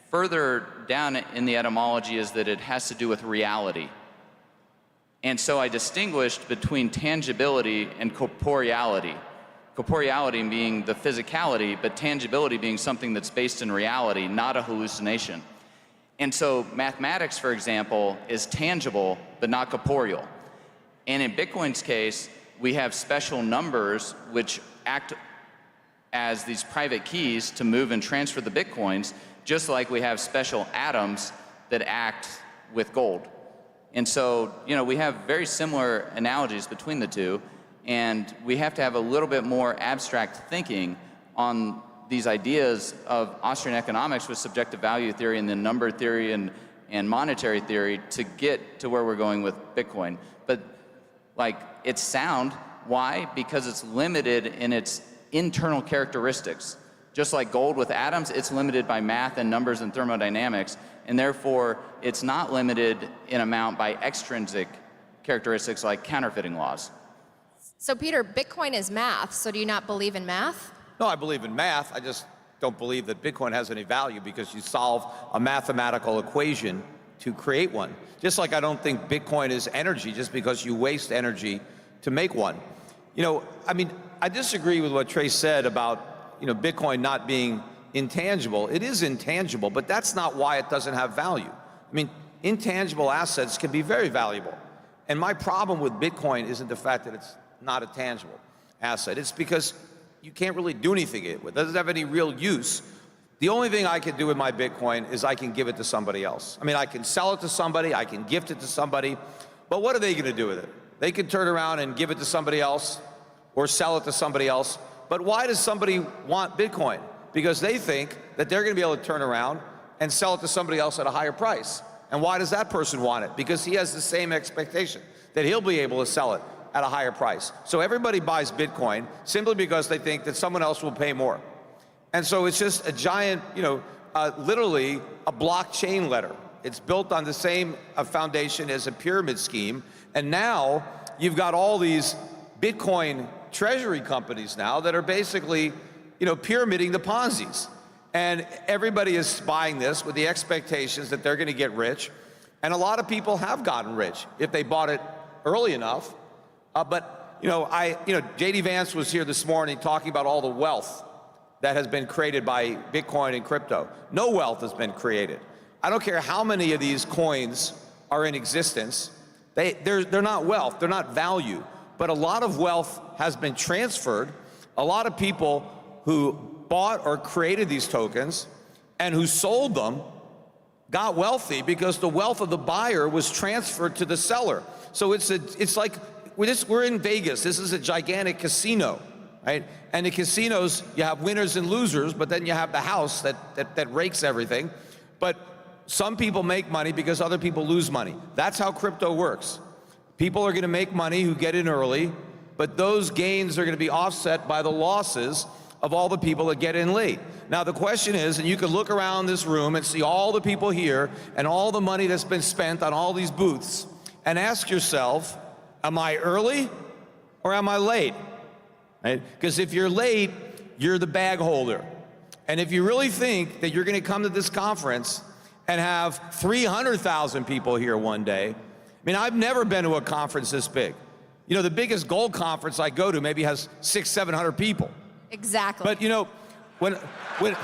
further down in the etymology is that it has to do with reality. And so I distinguished between tangibility and corporeality. Corporeality being the physicality, but tangibility being something that's based in reality, not a hallucination. And so mathematics, for example, is tangible, but not corporeal. And in Bitcoin's case, we have special numbers which act as these private keys to move and transfer the Bitcoins, just like we have special atoms that act with gold. And so, you know, we have very similar analogies between the two, and we have to have a little bit more abstract thinking on these ideas of Austrian economics with subjective value theory and then number theory and monetary theory to get to where we're going with Bitcoin. But like, it's sound. Why? Because it's limited in its internal characteristics. Just like gold with atoms, it's limited by math and numbers and thermodynamics, and therefore it's not limited in amount by extrinsic characteristics like counterfeiting laws. So Peter, Bitcoin is math, so do you not believe in math? No, I believe in math. I just don't believe that Bitcoin has any value because you solve a mathematical equation to create one. Just like I don't think Bitcoin is energy just because you waste energy to make one. You know, I mean, I disagree with what Trace said about, you know, Bitcoin not being intangible. It is intangible, but that's not why it doesn't have value. I mean, intangible assets can be very valuable. And my problem with Bitcoin isn't the fact that it's not a tangible asset. It's because you can't really do anything with it. It doesn't have any real use. The only thing I can do with my Bitcoin is I can give it to somebody else. I mean, I can sell it to somebody, I can gift it to somebody, but what are they going to do with it? They can turn around and give it to somebody else or sell it to somebody else. But why does somebody want Bitcoin? Because they think that they're going to be able to turn around and sell it to somebody else at a higher price. And why does that person want it? Because he has the same expectation that he'll be able to sell it at a higher price. So everybody buys Bitcoin simply because they think that someone else will pay more. And so it's just a giant, you know, literally a blockchain ladder. It's built on the same foundation as a pyramid scheme. And now you've got all these Bitcoin treasury companies now that are basically, you know, pyramiding the Ponzi's. And everybody is buying this with the expectations that they're going to get rich. And a lot of people have gotten rich if they bought it early enough. But, you know, J.D. Vance was here this morning talking about all the wealth that has been created by Bitcoin and crypto. No wealth has been created. I don't care how many of these coins are in existence. They're not wealth, they're not value. But a lot of wealth has been transferred. A lot of people who bought or created these tokens and who sold them got wealthy because the wealth of the buyer was transferred to the seller. So it's like we're in Vegas. This is a gigantic casino, right? And the casinos, you have winners and losers, but then you have the house that rakes everything. But some people make money because other people lose money. That's how crypto works. People are going to make money who get in early, but those gains are going to be offset by the losses of all the people that get in late. Now the question is, and you can look around this room and see all the people here and all the money that's been spent on all these booths, and ask yourself, am I early or am I late? Right? Because if you're late, you're the bag holder. And if you really think that you're going to come to this conference and have 300,000 people here one day, I mean, I've never been to a conference this big. You know, the biggest gold conference I go to maybe has 600-700 people. Exactly. But you know, when I went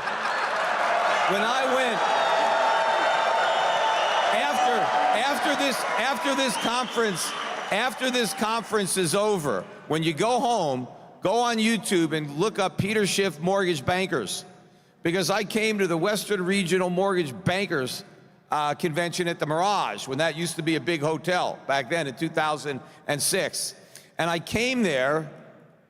after this conference is over, when you go home, go on YouTube and look up Peter Schiff Mortgage Bankers, because I came to the Western Regional Mortgage Bankers convention at the Mirage when that used to be a big hotel back then in 2006, and I came there.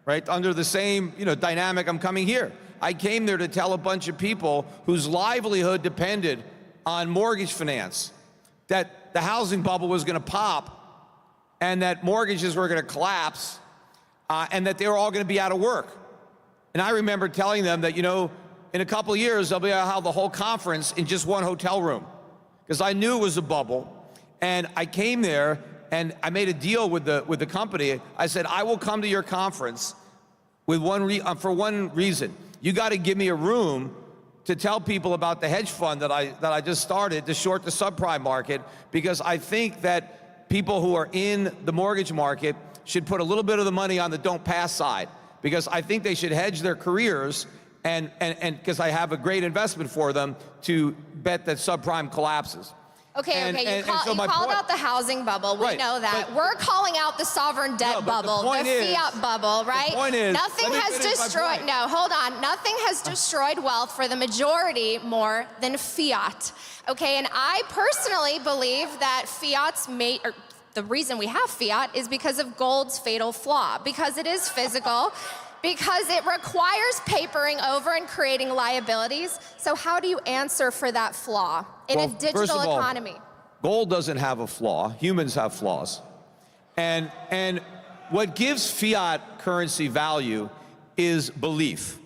Right, under the same, you know, dynamic I'm coming here. I came there to tell a bunch of people whose livelihood depended on mortgage finance that the housing bubble was going to pop and that mortgages were going to collapse and that they were all going to be out of work. And I remember telling them that, you know, in a couple of years, they'll be able to have the whole conference in just one hotel room, because I knew it was a bubble. And I came there and I made a deal with the company. I said, I will come to your conference with for one reason. You got to give me a room to tell people about the hedge fund that I just started to short the subprime market, because I think that people who are in the mortgage market should put a little bit of the money on the don't pass side, because I think they should hedge their careers, and because I have a great investment for them to bet that subprime collapses. Okay, you called out the housing bubble. We know that. We're calling out the sovereign debt bubble, the fiat bubble, right? The point is, nothing has destroyed, no, hold on. Nothing has destroyed wealth for the majority more than fiat. Okay, and I personally believe that the reason we have fiat is because of gold's fatal flaw, because it is physical, because it requires papering over and creating liabilities. So how do you answer for that flaw in a digital economy? Gold doesn't have a flaw. Humans have flaws. And what gives fiat currency value is belief.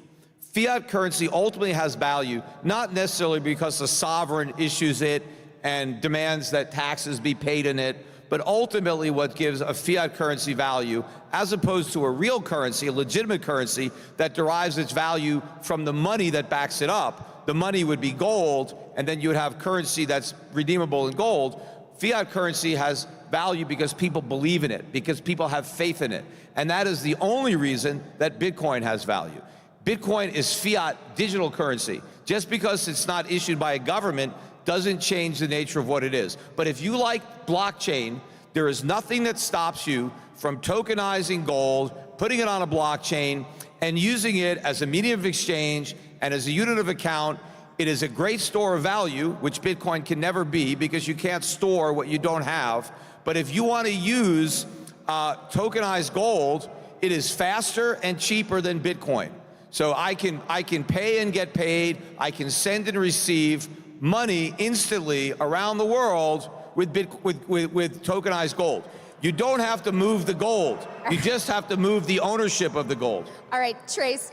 Fiat currency ultimately has value, not necessarily because the sovereign issues it and demands that taxes be paid in it, but ultimately what gives a fiat currency value, as opposed to a real currency, a legitimate currency that derives its value from the money that backs it up. The money would be gold, and then you would have currency that's redeemable in gold. Fiat currency has value because people believe in it, because people have faith in it. And that is the only reason that Bitcoin has value. Bitcoin is fiat digital currency. Just because it's not issued by a government doesn't change the nature of what it is. But if you like blockchain, there is nothing that stops you from tokenizing gold, putting it on a blockchain, and using it as a medium of exchange and as a unit of account. It is a great store of value, which Bitcoin can never be because you can't store what you don't have. But if you want to use tokenized gold, it is faster and cheaper than Bitcoin. So I can pay and get paid. I can send and receive money instantly around the world with tokenized gold. You don't have to move the gold. You just have to move the ownership of the gold. All right, Trace,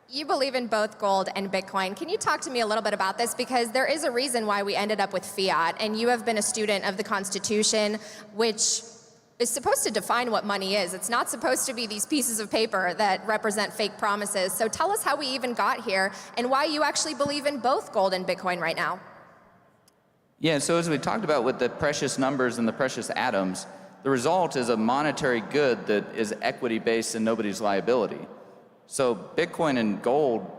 you believe in both gold and Bitcoin. Can you talk to me a little bit about this? Because there is a reason why we ended up with fiat, and you have been a student of the Constitution, which is supposed to define what money is. It's not supposed to be these pieces of paper that represent fake promises. So tell us how we even got here and why you actually believe in both gold and Bitcoin right now. Yeah, so as we talked about with the precious numbers and the precious atoms, the result is a monetary good that is equity-based and nobody's liability. So Bitcoin and gold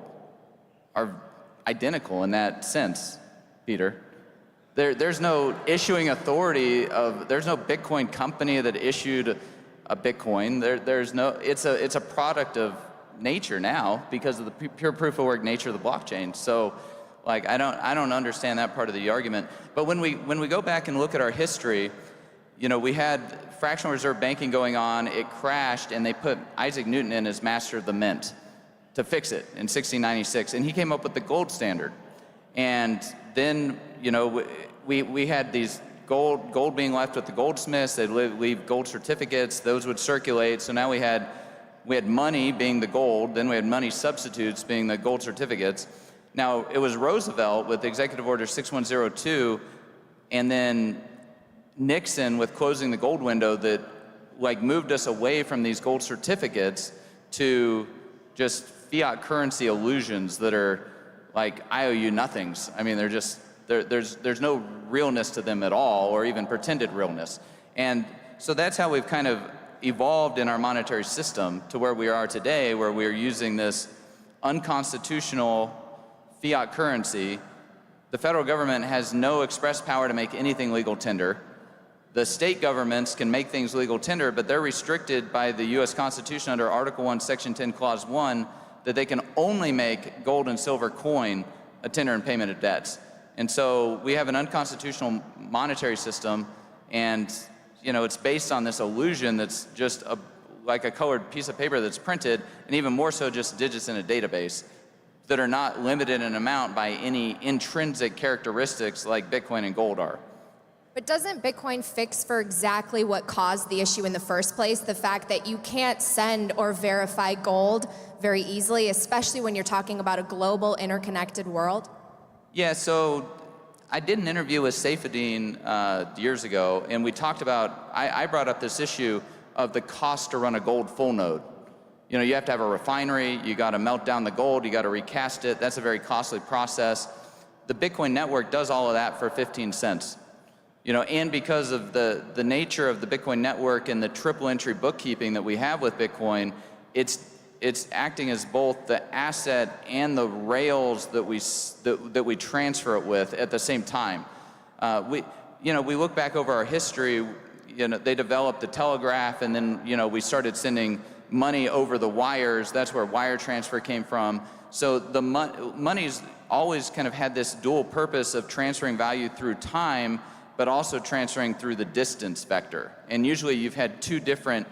are identical in that sense, Peter. There's no issuing authority there's no Bitcoin company that issued a Bitcoin. There's no, it's a product of nature now because of the pure proof of work nature of the blockchain. So like, I don't understand that part of the argument. But when we go back and look at our history, you know, we had fractional reserve banking going on, it crashed, and they put Isaac Newton in as master of the mint to fix it in 1696, and he came up with the gold standard. And then, you know, we had these gold being left with the goldsmiths. They'd leave gold certificates. Those would circulate. So now we had money being the gold. Then we had money substitutes being the gold certificates. Now, it was Roosevelt with Executive Order 6102, and then Nixon with closing the gold window that like moved us away from these gold certificates to just fiat currency illusions that are like IOU nothings. I mean, they're just, there's no realness to them at all, or even pretended realness. And so that's how we've kind of evolved in our monetary system to where we are today, where we're using this unconstitutional fiat currency. The federal government has no express power to make anything legal tender. The state governments can make things legal tender, but they're restricted by the US Constitution under Article 1, Section 10, Clause 1, that they can only make gold and silver coin a tender in payment of debts. And so we have an unconstitutional monetary system, and you know, it's based on this illusion that's just like a colored piece of paper that's printed, and even more so just digits in a database that are not limited in amount by any intrinsic characteristics like Bitcoin and gold are. But doesn't Bitcoin fix for exactly what caused the issue in the first place? The fact that you can't send or verify gold very easily, especially when you're talking about a global interconnected world? Yeah, so I did an interview with Saifedean years ago, and we talked about, I brought up this issue of the cost to run a gold full node. You know, you have to have a refinery, you got to melt down the gold, you got to recast it. That's a very costly process. The Bitcoin network does all of that for 15 cents. You know, and because of the nature of the Bitcoin network and the triple entry bookkeeping that we have with Bitcoin, it's acting as both the asset and the rails that we transfer it with at the same time. We look back over our history. You know, they developed the telegraph, and then we started sending money over the wires. That's where wire transfer came from. So the money's always kind of had this dual purpose of transferring value through time, but also transferring through the distance vector. And usually you've had two different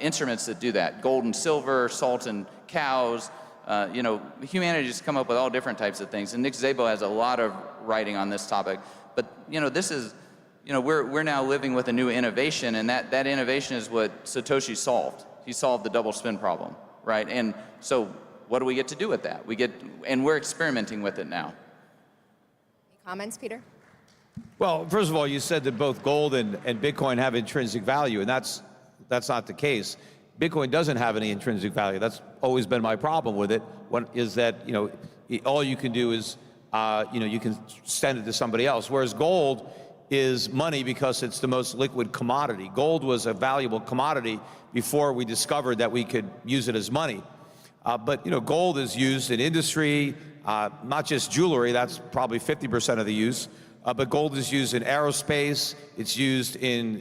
instruments that do that: gold and silver, salt and cows. Humanity's come up with all different types of things. And Nick Szabo has a lot of writing on this topic. But this is, we're now living with a new innovation, and that innovation is what Satoshi solved. He solved the double spin problem. right? And so what do we get to do with that? And we're experimenting with it now. Any comments, Peter? Well, first of all, you said that both gold and Bitcoin have intrinsic value, and that's not the case. Bitcoin doesn't have any intrinsic value. That's always been my problem with it. One is that, all you can do is, you can send it to somebody else, whereas gold is money because it's the most liquid commodity. Gold was a valuable commodity before we discovered that we could use it as money. But gold is used in industry, not just jewelry, that's probably 50% of the use, but gold is used in aerospace, it's used in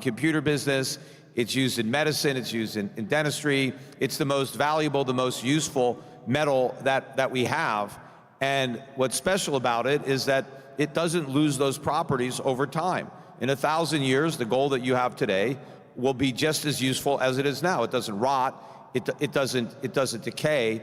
computer business, it's used in medicine, it's used in dentistry. It's the most valuable, the most useful metal that we have. And what's special about it is that it doesn't lose those properties over time. In 1,000 years, the gold that you have today will be just as useful as it is now. It doesn't rot, it doesn't decay,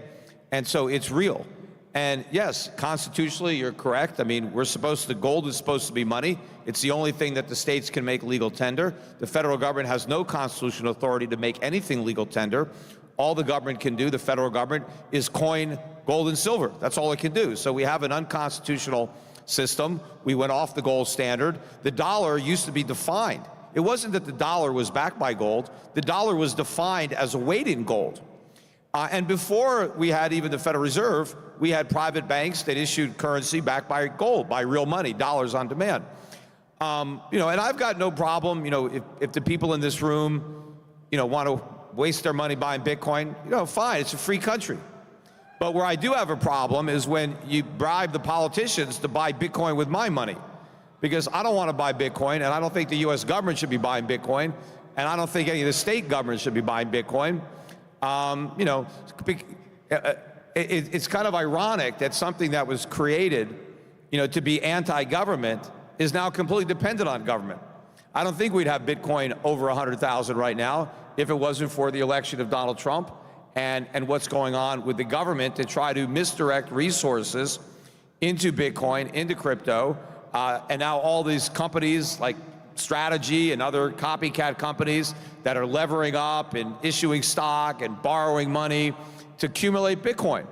and so it's real. And yes, constitutionally, you're correct. I mean, gold is supposed to be money. It's the only thing that the states can make legal tender. The federal government has no constitutional authority to make anything legal tender. All the government can do, the federal government, is coin gold and silver. That's all it can do. So we have an unconstitutional system. We went off the gold standard. The dollar used to be defined. It wasn't that the dollar was backed by gold. The dollar was defined as a weight in gold. And before we had even the Federal Reserve, we had private banks that issued currency backed by gold, by real money, dollars on demand. And I've got no problem, if the people in this room, want to waste their money buying Bitcoin, fine, it's a free country. But where I do have a problem is when you bribe the politicians to buy Bitcoin with my money. Because I don't want to buy Bitcoin, and I don't think the US government should be buying Bitcoin, and I don't think any of the state governments should be buying Bitcoin. It's kind of ironic that something that was created, to be anti-government is now completely dependent on government. I don't think we'd have Bitcoin over 100,000 right now if it wasn't for the election of Donald Trump and what's going on with the government to try to misdirect resources into Bitcoin, into crypto, and now all these companies like Strategy and other copycat companies that are levering up and issuing stock and borrowing money to accumulate Bitcoin,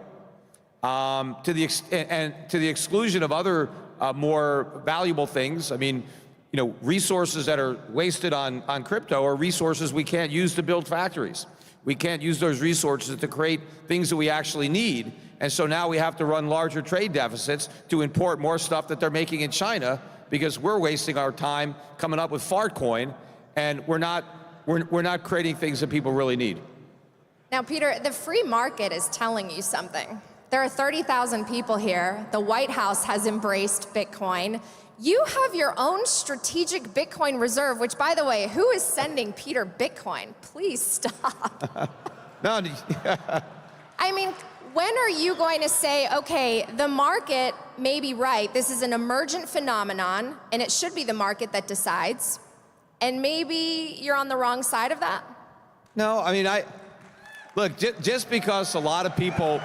to the exclusion of other more valuable things. I mean, resources that are wasted on crypto are resources we can't use to build factories. We can't use those resources to create things that we actually need. And so now we have to run larger trade deficits to import more stuff that they're making in China, because we're wasting our time coming up with Fartcoin, and we're not creating things that people really need. Now, Peter, the free market is telling you something. There are 30,000 people here. The White House has embraced Bitcoin. You have your own strategic Bitcoin reserve, which, by the way, who is sending Peter Bitcoin? Please stop. No. I mean, when are you going to say, okay, the market may be right, this is an emergent phenomenon, and it should be the market that decides, and maybe you're on the wrong side of that? No, I mean, look, just because a lot of people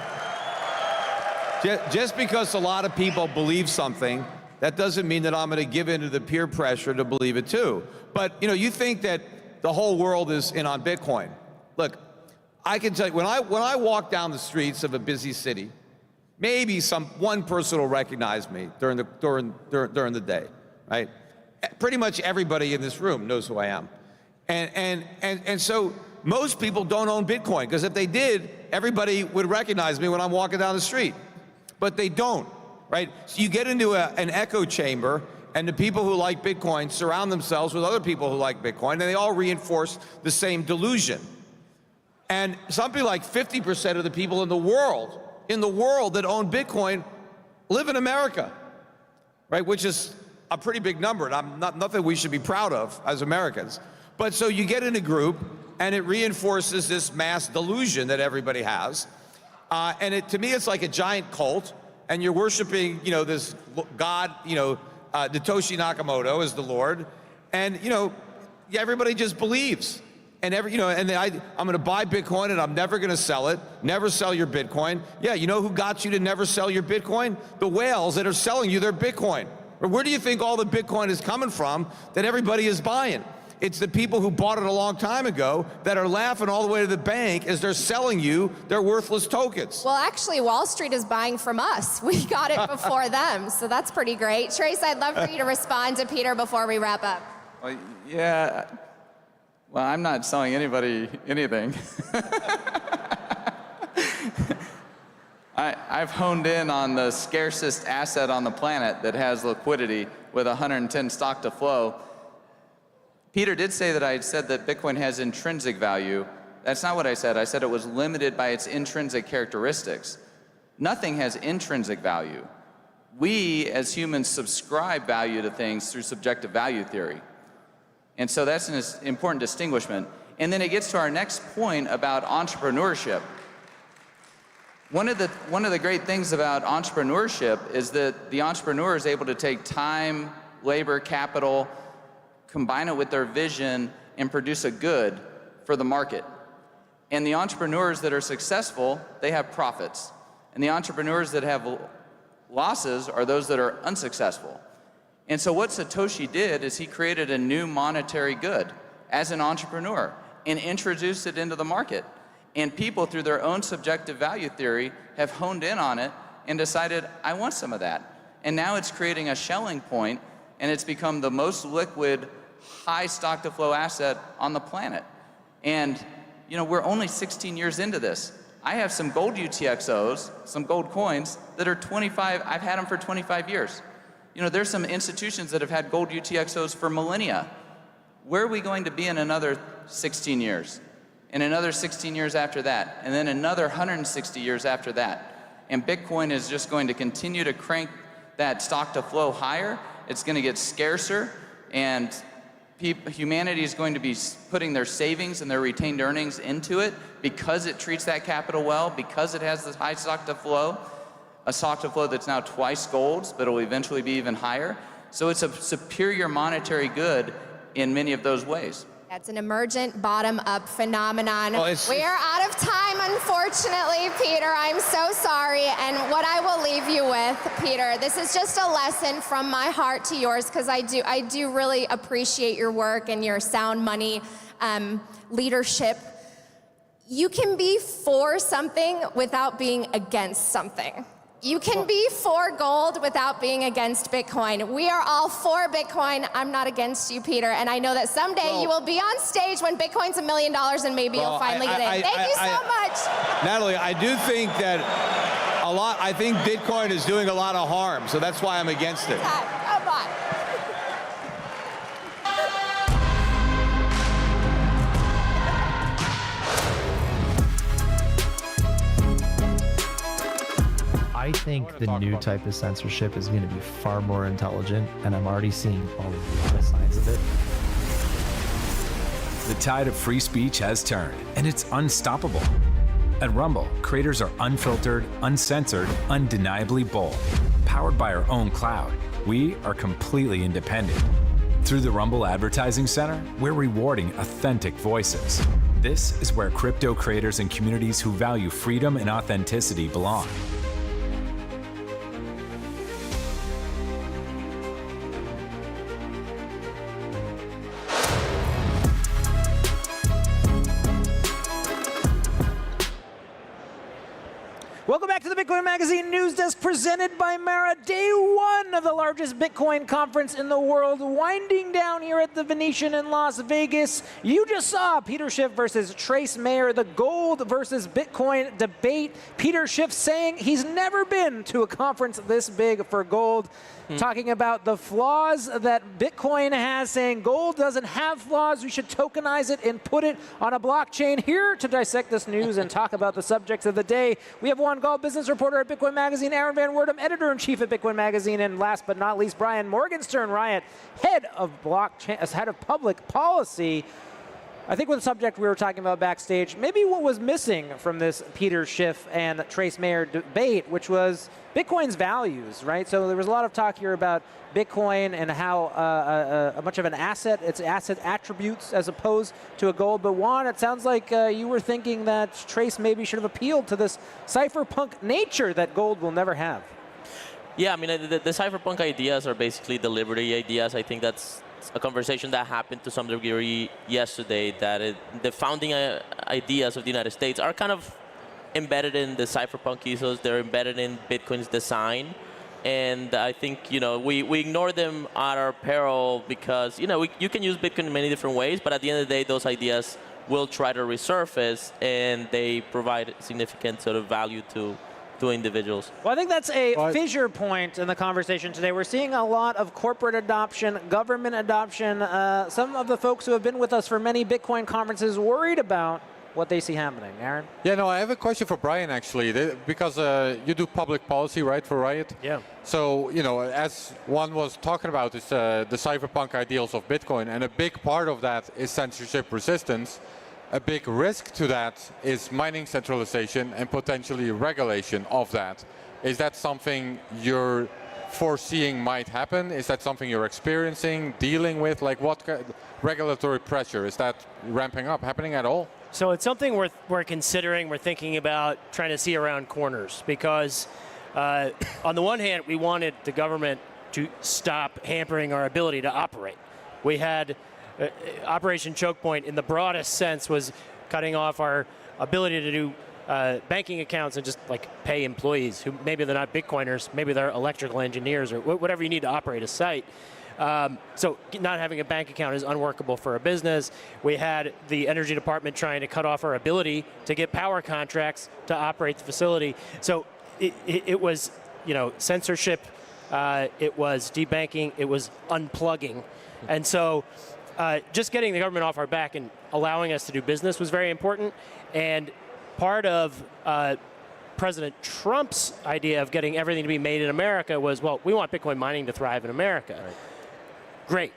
believe something, that doesn't mean that I'm going to give in to the peer pressure to believe it too. But, you think that the whole world is in on Bitcoin. Look, I can tell you, when I walk down the streets of a busy city, maybe one person will recognize me during the day, right? Pretty much everybody in this room knows who I am. And so most people don't own Bitcoin, because if they did, everybody would recognize me when I'm walking down the street. But they don't, right? So you get into an echo chamber, and the people who like Bitcoin surround themselves with other people who like Bitcoin, and they all reinforce the same delusion. And something like 50% of the people in the world that own Bitcoin live in America, right? Which is a pretty big number, and nothing we should be proud of as Americans. But so you get in a group, and it reinforces this mass delusion that everybody has. And to me, it's like a giant cult, and you're worshiping, this God, Satoshi Nakamoto is the Lord, and everybody just believes. And I'm going to buy Bitcoin, and I'm never going to sell it. Never sell your Bitcoin. Yeah, you know who got you to never sell your Bitcoin? The whales that are selling you their Bitcoin. Or where do you think all the Bitcoin is coming from that everybody is buying? It's the people who bought it a long time ago that are laughing all the way to the bank as they're selling you their worthless tokens. Well, actually, Wall Street is buying from us. We got it before them, so that's pretty great. Trace, I'd love for you to respond to Peter before we wrap up. Well, yeah. Well, I'm not selling anybody anything. I've honed in on the scarcest asset on the planet that has liquidity with 110 stock to flow. Peter did say that I had said that Bitcoin has intrinsic value. That's not what I said. I said it was limited by its intrinsic characteristics. Nothing has intrinsic value. We, as humans, subscribe value to things through subjective value theory. And so that's an important distinguishment. And then it gets to our next point about entrepreneurship. One of the great things about entrepreneurship is that the entrepreneur is able to take time, labor, capital, combine it with their vision, and produce a good for the market. And the entrepreneurs that are successful, they have profits. And the entrepreneurs that have losses are those that are unsuccessful. And so what Satoshi did is he created a new monetary good as an entrepreneur and introduced it into the market. And people, through their own subjective value theory, have honed in on it and decided, I want some of that. And now it's creating a Schelling point, and it's become the most liquid, high stock to flow asset on the planet. And you know, we're only 16 years into this. I have some gold UTXOs, some gold coins that are 25, I've had them for 25 years. You know, there's some institutions that have had gold UTXOs for millennia. Where are we going to be in another 16 years? And another 16 years after that, and then another 160 years after that. And Bitcoin is just going to continue to crank that stock to flow higher. It's going to get scarcer, and humanity is going to be putting their savings and their retained earnings into it because it treats that capital well, because it has this high stock to flow, a stock to flow that's now twice gold's, but it will eventually be even higher. So it's a superior monetary good in many of those ways. That's an emergent bottom-up phenomenon. Well, we are out of time, unfortunately, Peter. I'm so sorry. And what I will leave you with, Peter, this is just a lesson from my heart to yours, because I do really appreciate your work and your sound money leadership. You can be for something without being against something. You can be for gold without being against Bitcoin. We are all for Bitcoin. I'm not against you, Peter. And I know that someday you will be on stage when Bitcoin's $1 million and maybe you'll finally get in. Thank you so much. Natalie, I do think that I think Bitcoin is doing a lot of harm, so that's why I'm against it. Come on. I think the new type of censorship is going to be far more intelligent, and I'm already seeing a lot of signs of it. The tide of free speech has turned, and it's unstoppable. At Rumble, creators are unfiltered, uncensored, undeniably bold. Powered by our own cloud, we are completely independent. Through the Rumble Advertising Center, we're rewarding authentic voices. This is where crypto creators and communities who value freedom and authenticity belong. Welcome back to the Bitcoin Magazine News Desk, presented by Mara. Day one of the largest Bitcoin conference in the world, winding down here at the Venetian in Las Vegas. You just saw Peter Schiff versus Trace Mayer, the gold versus Bitcoin debate. Peter Schiff saying he's never been to a conference this big for gold, talking about the flaws that Bitcoin has, saying gold doesn't have flaws, we should tokenize it and put it on a blockchain. Here to dissect this news and talk about the subjects of the day, we have Juan Gall, business reporter at Bitcoin Magazine, Aaron Van Werdum, editor-in-chief at Bitcoin Magazine, and last but not least, Brian Morgenstern, Riot, head of public policy. I think with the subject we were talking about backstage, maybe what was missing from this Peter Schiff and Trace Mayer debate, which was Bitcoin's values, right? So there was a lot of talk here about Bitcoin and how much of an asset, its asset attributes as opposed to a gold. But Juan, it sounds like you were thinking that Trace maybe should have appealed to this cypherpunk nature that gold will never have. Yeah, I mean, the cypherpunk ideas are basically the liberty ideas. I think that's a conversation that happened to some degree yesterday, that the founding ideas of the United States are kind of embedded in the cypherpunk ethos. They're embedded in Bitcoin's design. And I think, we ignore them at our peril because, you can use Bitcoin in many different ways, but at the end of the day, those ideas will try to resurface, and they provide significant sort of value to individuals. Well, I think that's a fissure point in the conversation today. We're seeing a lot of corporate adoption, government adoption. Some of the folks who have been with us for many Bitcoin conferences worried about what they see happening. Aaron? Yeah, no, I have a question for Brian, actually, because you do public policy, right, for Riot? Yeah. So, as one was talking about, is the cypherpunk ideals of Bitcoin, and a big part of that is censorship resistance. A big risk to that is mining centralization and potentially regulation of that. Is that something you're foreseeing might happen? Is that something you're experiencing, dealing with? Like, what regulatory pressure, is that ramping up, happening at all? So it's something we're considering, we're thinking about trying to see around corners, because on the one hand, we wanted the government to stop hampering our ability to operate. We had Operation Choke Point, in the broadest sense, was cutting off our ability to do banking accounts and just pay employees who maybe they're not Bitcoiners, maybe they're electrical engineers or whatever you need to operate a site. So not having a bank account is unworkable for a business. We had the Energy Department trying to cut off our ability to get power contracts to operate the facility. So it was, censorship, it was debanking, it was unplugging. And so just getting the government off our back and allowing us to do business was very important. And part of President Trump's idea of getting everything to be made in America was, well, we want Bitcoin mining to thrive in America. Right. Great.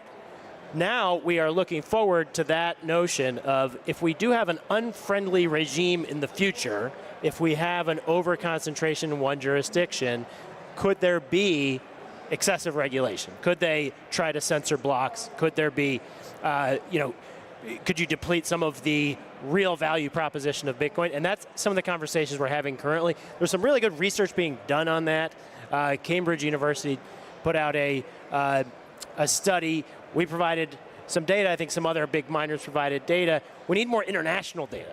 Now we are looking forward to that notion of, if we do have an unfriendly regime in the future, if we have an over-concentration in one jurisdiction, could there be excessive regulation? Could they try to censor blocks? Could there be, could you deplete some of the real value proposition of Bitcoin? And that's some of the conversations we're having currently. There's some really good research being done on that. Cambridge University put out a study. We provided some data. I think some other big miners provided data. We need more international data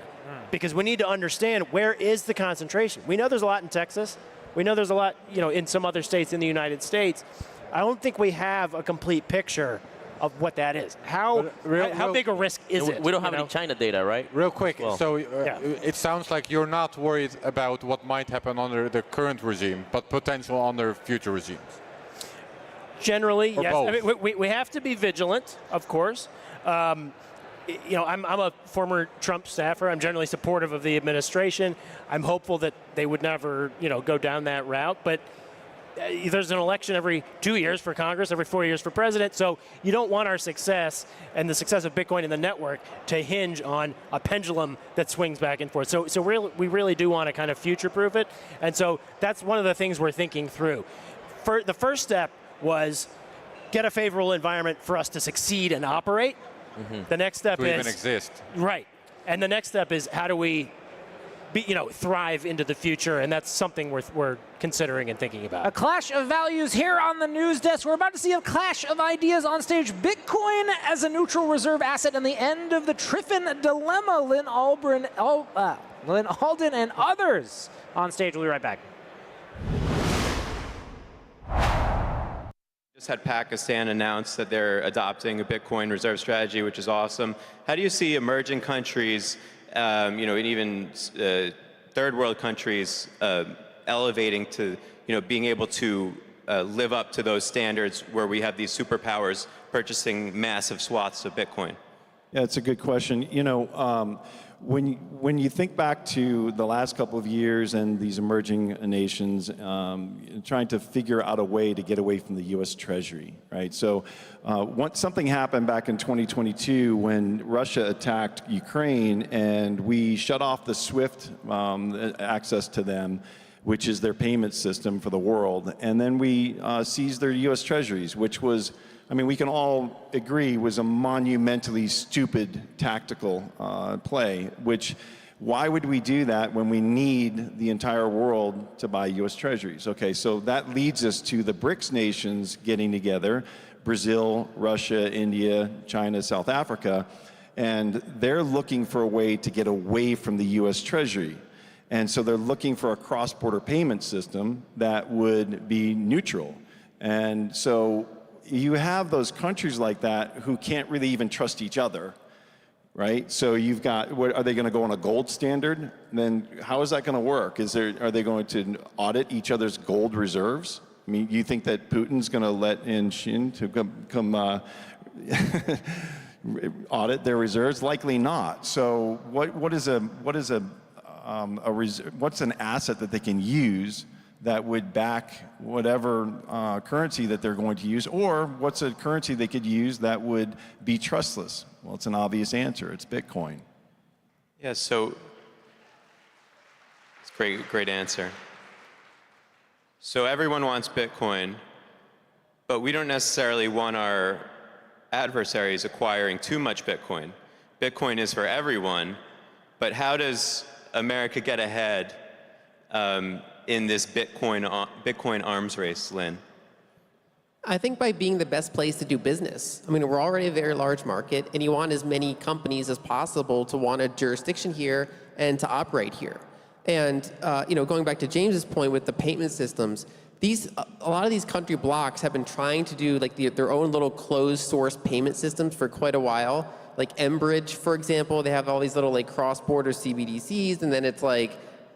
because we need to understand, where is the concentration? We know there's a lot in Texas. We know there's a lot, in some other states in the United States. I don't think we have a complete picture of what that is. How big a risk is it? We don't have any China data, right? Real quick, so it sounds like you're not worried about what might happen under the current regime, but potential under future regimes. Generally, or yes. both. I mean, we have to be vigilant, of course. I'm a former Trump staffer. I'm generally supportive of the administration. I'm hopeful that they would never, go down that route. But there's an election every 2 years for Congress, every 4 years for president. So you don't want our success and the success of Bitcoin and the network to hinge on a pendulum that swings back and forth. So we really do want to kind of future-proof it. And so that's one of the things we're thinking through. The first step was get a favorable environment for us to succeed and operate. Mm-hmm. The next step is to even exist. Right. And the next step is, how do we thrive into the future? And that's something we're considering and thinking about. A clash of values here on the news desk. We're about to see a clash of ideas on stage. Bitcoin as a neutral reserve asset and the end of the Triffin dilemma. Lynn Alden and others on stage. We'll be right back. Just had Pakistan announce that they're adopting a Bitcoin reserve strategy, which is awesome. How do you see emerging countries, and even third world countries, elevating to, being able to live up to those standards where we have these superpowers purchasing massive swaths of Bitcoin? Yeah, it's a good question. When you think back to the last couple of years and these emerging nations trying to figure out a way to get away from the U.S. Treasury, right? So once something happened back in 2022 when Russia attacked Ukraine and we shut off the SWIFT access to them, which is their payment system for the world, and then we seized their U.S. Treasuries, which was, we can all agree, was a monumentally stupid tactical play, which Why would we do that when we need the entire world to buy US Treasuries? Okay, so that leads us to the BRICS nations getting together, Brazil, Russia, India, China, South Africa, and they're looking for a way to get away from the US Treasury. And so they're looking for a cross-border payment system that would be neutral. And so you have those countries like that who can't really even trust each other, right? So you've got, are they going to go on a gold standard? Then how is that going to work? Are they going to audit each other's gold reserves? I mean, you think that Putin's going to let in Shin to come audit their reserves? Likely not. So what's an asset that they can use that would back whatever currency that they're going to use, or what's a currency they could use that would be trustless? Well, it's an obvious answer. It's Bitcoin. Yeah, so it's great answer. So everyone wants Bitcoin, but we don't necessarily want our adversaries acquiring too much Bitcoin. Bitcoin is for everyone, but how does America get ahead in this Bitcoin arms race, Lynn? I think by being the best place to do business. I mean, we're already a very large market, and you want as many companies as possible to want a jurisdiction here and to operate here. And going back to James's point with the payment systems, a lot of these country blocks have been trying to do like their own little closed source payment systems for quite a while. Like Enbridge, for example, they have all these little like cross-border CBDCs, and then it's like,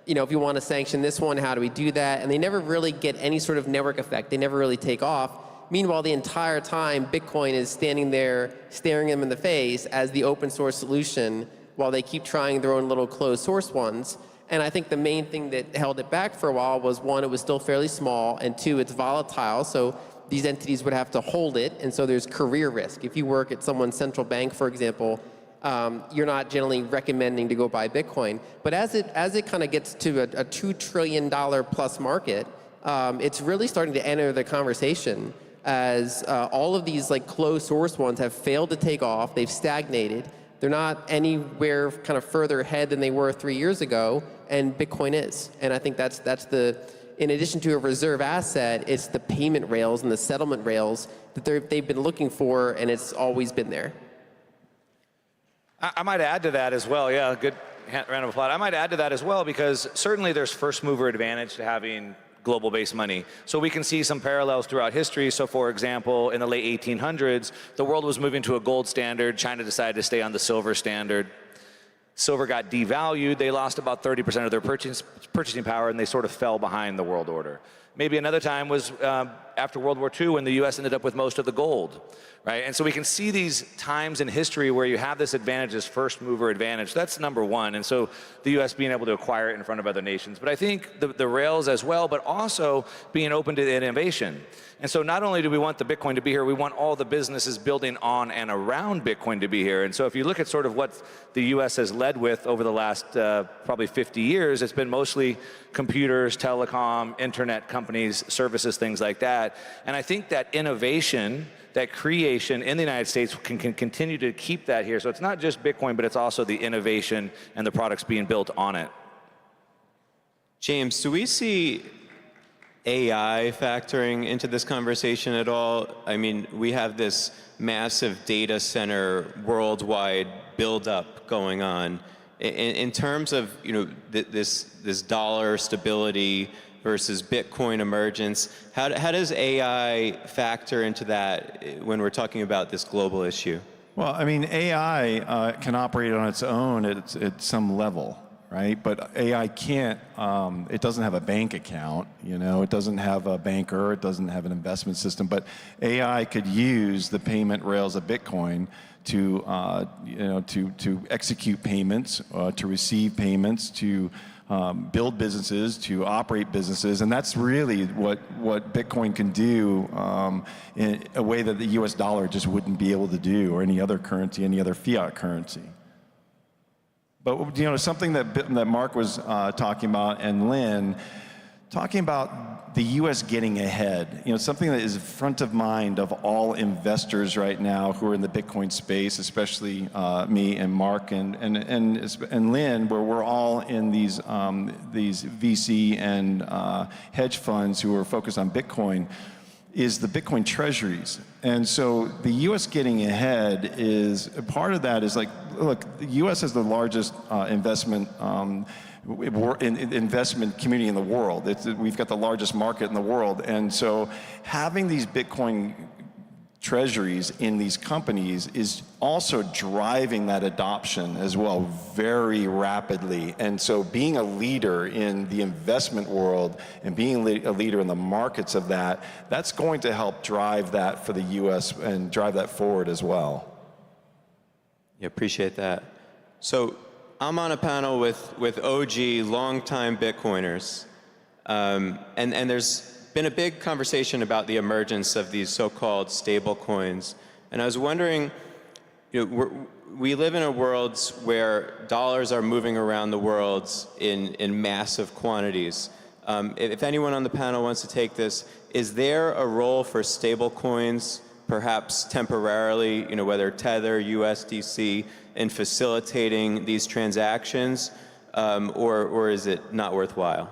if you want to sanction this one, how do we do that? And they never really get any sort of network effect. They never really take off. Meanwhile, the entire time, Bitcoin is standing there staring them in the face as the open source solution while they keep trying their own little closed source ones. And I think the main thing that held it back for a while was, one, it was still fairly small, and two, it's volatile. So these entities would have to hold it, and so there's career risk. If you work at someone's central bank, for example, you're not generally recommending to go buy Bitcoin. But as it kind of gets to a $2 trillion plus market, it's really starting to enter the conversation as all of these like closed source ones have failed to take off. They've stagnated. They're not anywhere kind of further ahead than they were 3 years ago, and Bitcoin is. And I think that's in addition to a reserve asset, it's the payment rails and the settlement rails that they've been looking for, and it's always been there. I might add to that as well. Yeah, good round of applause. I might add to that as well, because certainly there's first mover advantage to having global-based money. So we can see some parallels throughout history. So for example, in the late 1800s, the world was moving to a gold standard. China decided to stay on the silver standard. Silver got devalued. They lost about 30% of their purchasing power, and they sort of fell behind the world order. Maybe another time was after World War II, when the US ended up with most of the gold, right? And so we can see these times in history where you have this advantage, this first mover advantage. That's number one. And so the US being able to acquire it in front of other nations. But I think the rails as well, but also being open to the innovation. And so not only do we want the Bitcoin to be here, we want all the businesses building on and around Bitcoin to be here. And so if you look at sort of what the US has led with over the last probably 50 years, it's been mostly computers, telecom, internet companies, services, things like that. And I think that innovation, that creation in the United States can continue to keep that here. So it's not just Bitcoin, but it's also the innovation and the products being built on it. James, do we see AI factoring into this conversation at all? I mean, we have this massive data center worldwide buildup going on. In terms of this dollar stability versus Bitcoin emergence, how does AI factor into that when we're talking about this global issue? Well, I mean, AI can operate on its own at some level, right? But AI can't, it doesn't have a bank account, it doesn't have a banker, it doesn't have an investment system, but AI could use the payment rails of Bitcoin to execute payments, to receive payments, to build businesses, to operate businesses, and that's really what Bitcoin can do in a way that the US dollar just wouldn't be able to do, or any other currency, any other fiat currency. But something that Mark was talking about, and Lynn, talking about the U.S. getting ahead. You know, something that is front of mind of all investors right now who are in the Bitcoin space, especially me and Mark and Lynn, where we're all in these VC and hedge funds who are focused on Bitcoin, is the Bitcoin treasuries. And so the U.S. getting ahead is, part of that is like, look, the U.S. is the largest investment community in the world. We've got the largest market in the world. And so having these Bitcoin treasuries in these companies is also driving that adoption as well very rapidly. And so being a leader in the investment world and being a leader in the markets of that, that's going to help drive that for the US and drive that forward as well. Yeah, appreciate that. So I'm on a panel with OG, longtime Bitcoiners, and there's been a big conversation about the emergence of these so-called stable coins. And I was wondering, you know, we live in a world where dollars are moving around the world in massive quantities. If anyone on the panel wants to take this, is there a role for stable coins, perhaps temporarily, you know, whether Tether, USDC, in facilitating these transactions, or is it not worthwhile?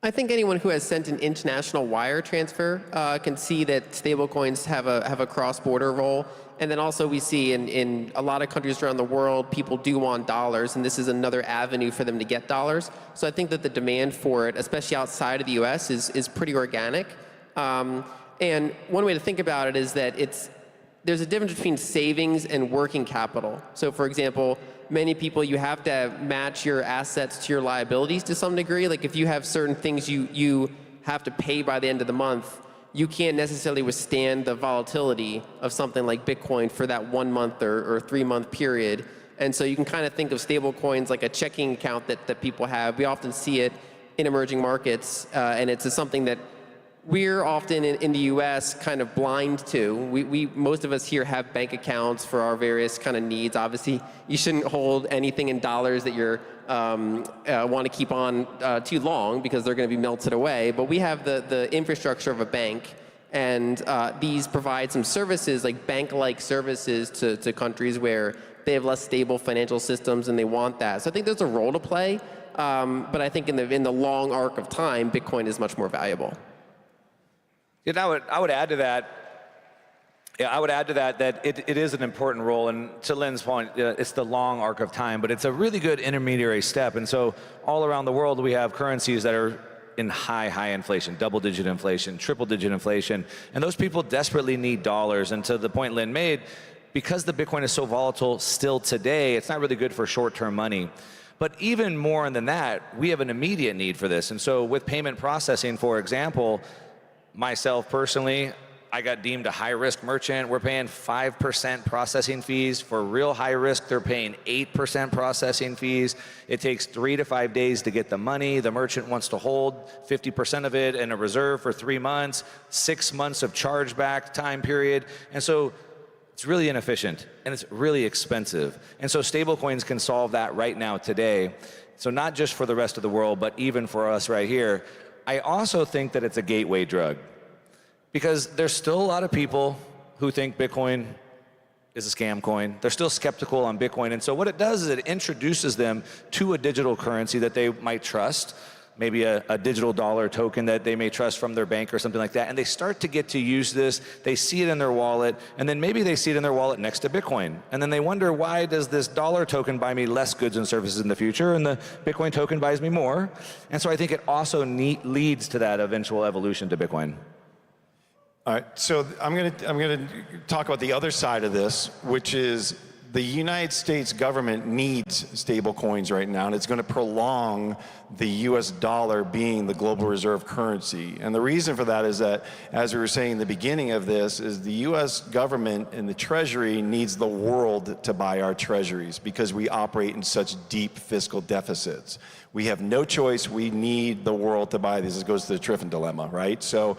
I think anyone who has sent an international wire transfer can see that stablecoins have a cross-border role. And then also we see in a lot of countries around the world, people do want dollars, and this is another avenue for them to get dollars. So I think that the demand for it, especially outside of the US, is pretty organic. And one way to think about it is that there's a difference between savings and working capital. So for example, many people, you have to match your assets to your liabilities to some degree. Like if you have certain things you have to pay by the end of the month, you can't necessarily withstand the volatility of something like Bitcoin for that 1 month or 3 month period. And so you can kind of think of stable coins like a checking account that people have. We often see it in emerging markets, and it's something that we're often in the US kind of blind to. Most of us here have bank accounts for our various kind of needs. Obviously, you shouldn't hold anything in dollars that you're want to keep on too long because they're going to be melted away. But we have the infrastructure of a bank, and these provide some services like bank-like services to countries where they have less stable financial systems and they want that. So I think there's a role to play, but I think in the long arc of time, Bitcoin is much more valuable. And I would add to that. Yeah, I would add to that it is an important role, and to Lynn's point, it's the long arc of time, but it's a really good intermediary step. And so all around the world, we have currencies that are in high inflation, double-digit inflation, triple-digit inflation, and those people desperately need dollars. And to the point Lynn made, because the Bitcoin is so volatile still today, it's not really good for short-term money. But even more than that, we have an immediate need for this. And so with payment processing, for example, myself personally, I got deemed a high-risk merchant. We're paying 5% processing fees. For real high risk, they're paying 8% processing fees. It takes 3 to 5 days to get the money. The merchant wants to hold 50% of it in a reserve for 3 months, 6 months of chargeback time period. And so it's really inefficient, and it's really expensive. And so stablecoins can solve that right now today. So not just for the rest of the world, but even for us right here. I also think that it's a gateway drug, because there's still a lot of people who think Bitcoin is a scam coin. They're still skeptical on Bitcoin. And so what it does is it introduces them to a digital currency that they might trust, maybe a digital dollar token that they may trust from their bank or something like that. And they start to get to use this. They see it in their wallet, and then maybe they see it in their wallet next to Bitcoin. And then they wonder, why does this dollar token buy me less goods and services in the future, and the Bitcoin token buys me more? And so I think it also leads to that eventual evolution to Bitcoin. All right, so I'm gonna talk about the other side of this, which is the United States government needs stable coins right now, and it's going to prolong the US dollar being the global reserve currency. And the reason for that is that, as we were saying in the beginning of this, is the US government and the Treasury needs the world to buy our treasuries because we operate in such deep fiscal deficits. We have no choice. We need the world to buy these. This goes to the Triffin dilemma, right? So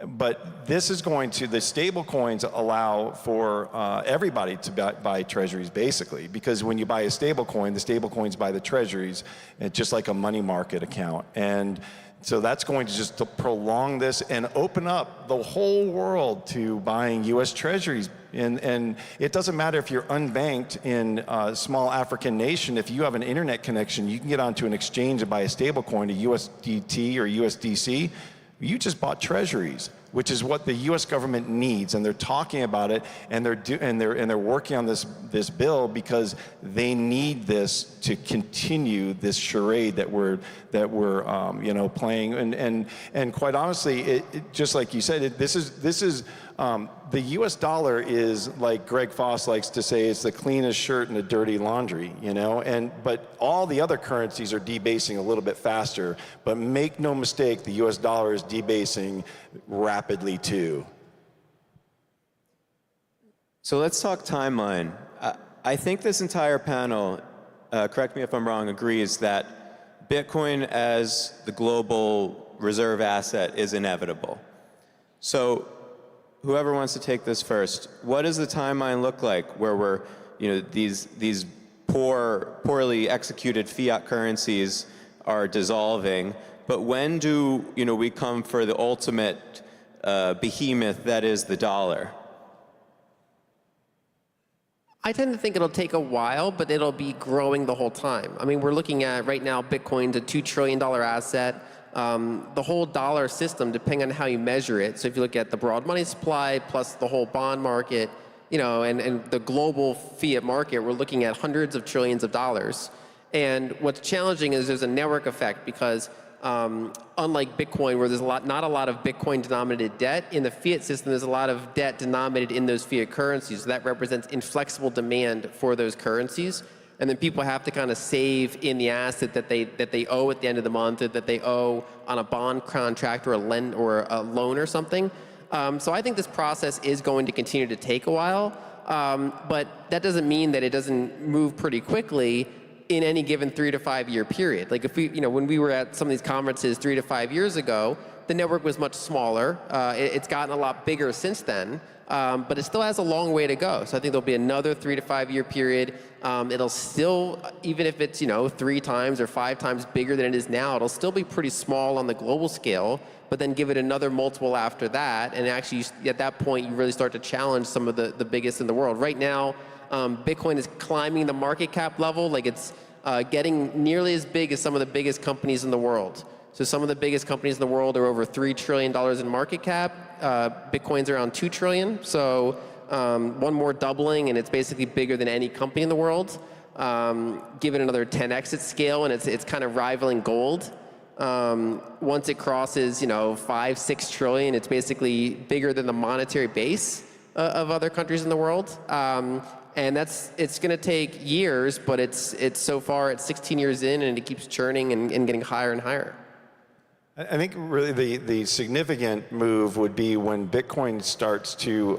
But this is going to, the stable coins allow for everybody to buy treasuries basically, because when you buy a stable coin, the stable coins buy the treasuries, it's just like a money market account. And so that's going to just to prolong this and open up the whole world to buying US treasuries. And it doesn't matter if you're unbanked in a small African nation, if you have an internet connection, you can get onto an exchange and buy a stable coin, a USDT or USDC. You just bought treasuries, which is what the U.S. government needs, and they're talking about it, and they're working on this bill because they need this to continue this charade that we're playing. And quite honestly, it just like you said, this is the U.S. dollar is, like Greg Foss likes to say, it's the cleanest shirt in the dirty laundry, but all the other currencies are debasing a little bit faster. But make no mistake, the U.S. dollar is debasing rapidly too. So let's talk timeline. I think this entire panel, correct me if I'm wrong, agrees that Bitcoin as the global reserve asset is inevitable. So whoever wants to take this first, what does the timeline look like where we're, these poorly executed fiat currencies are dissolving, but when do, we come for the ultimate behemoth that is the dollar? I tend to think it'll take a while, but it'll be growing the whole time. I mean, we're looking at right now, Bitcoin's a $2 trillion asset. The whole dollar system, depending on how you measure it, so if you look at the broad money supply plus the whole bond market, and the global fiat market, we're looking at hundreds of trillions of dollars. And what's challenging is there's a network effect because unlike Bitcoin, where there's not a lot of Bitcoin-denominated debt, in the fiat system, there's a lot of debt denominated in those fiat currencies. So that represents inflexible demand for those currencies. And then people have to kind of save in the asset that they owe at the end of the month, or that they owe on a bond contract or a loan or something. So I think this process is going to continue to take a while, but that doesn't mean that it doesn't move pretty quickly in any given 3 to 5 year period. Like if we, when we were at some of these conferences 3 to 5 years ago, the network was much smaller. It's gotten a lot bigger since then. But it still has a long way to go. So I think there'll be another 3 to 5 year period. It'll still, even if it's 3 times or 5 times bigger than it is now, it'll still be pretty small on the global scale. But then give it another multiple after that, and actually at that point you really start to challenge some of the biggest in the world. Right now, Bitcoin is climbing the market cap level, like it's getting nearly as big as some of the biggest companies in the world. So some of the biggest companies in the world are over $3 trillion in market cap. Bitcoin's around $2 trillion. So one more doubling, and it's basically bigger than any company in the world. Give it another 10x at scale, and it's kind of rivaling gold. Once it crosses, 5-6 trillion, it's basically bigger than the monetary base of other countries in the world. And it's going to take years, but it's so far it's 16 years in, and it keeps churning and getting higher and higher. I think really the significant move would be when Bitcoin starts to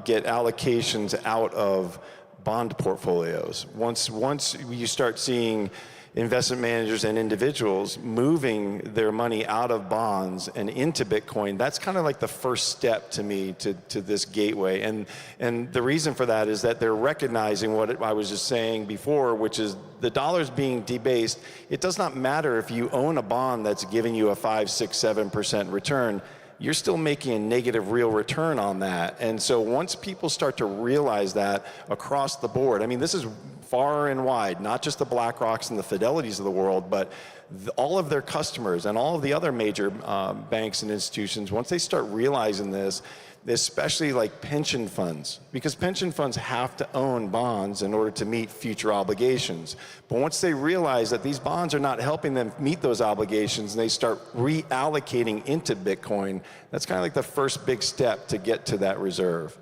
get allocations out of bond portfolios. Once you start seeing investment managers and individuals moving their money out of bonds and into Bitcoin, that's kind of like the first step to me to this gateway. And the reason for that is that they're recognizing what I was just saying before, which is the dollar's being debased. It does not matter if you own a bond that's giving you a 5, 6, 7% return. You're still making a negative real return on that. And so once people start to realize that across the board, I mean, this is far and wide, not just the BlackRocks and the Fidelities of the world, but all of their customers and all of the other major banks and institutions, once they start realizing this, especially like pension funds, because pension funds have to own bonds in order to meet future obligations. But once they realize that these bonds are not helping them meet those obligations and they start reallocating into Bitcoin, that's kind of like the first big step to get to that reserve.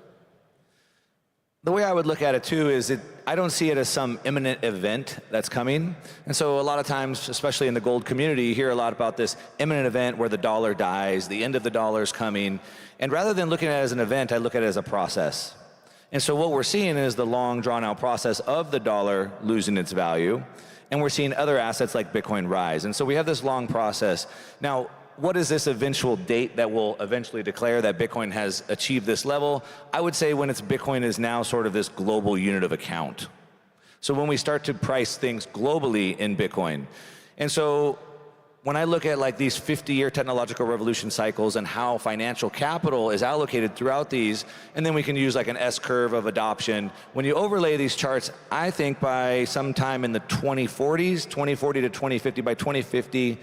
The way I would look at it too is I don't see it as some imminent event that's coming. And so a lot of times, especially in the gold community, you hear a lot about this imminent event where the dollar dies, the end of the dollar is coming. And rather than looking at it as an event, I look at it as a process. And so what we're seeing is the long drawn out process of the dollar losing its value. And we're seeing other assets like Bitcoin rise. And so we have this long process. Now, what is this eventual date that will eventually declare that Bitcoin has achieved this level? I would say when Bitcoin is now sort of this global unit of account. So when we start to price things globally in Bitcoin. And so when I look at like these 50-year technological revolution cycles and how financial capital is allocated throughout these, and then we can use like an S-curve of adoption. When you overlay these charts, I think by sometime in the 2040s, 2040 to 2050, by 2050,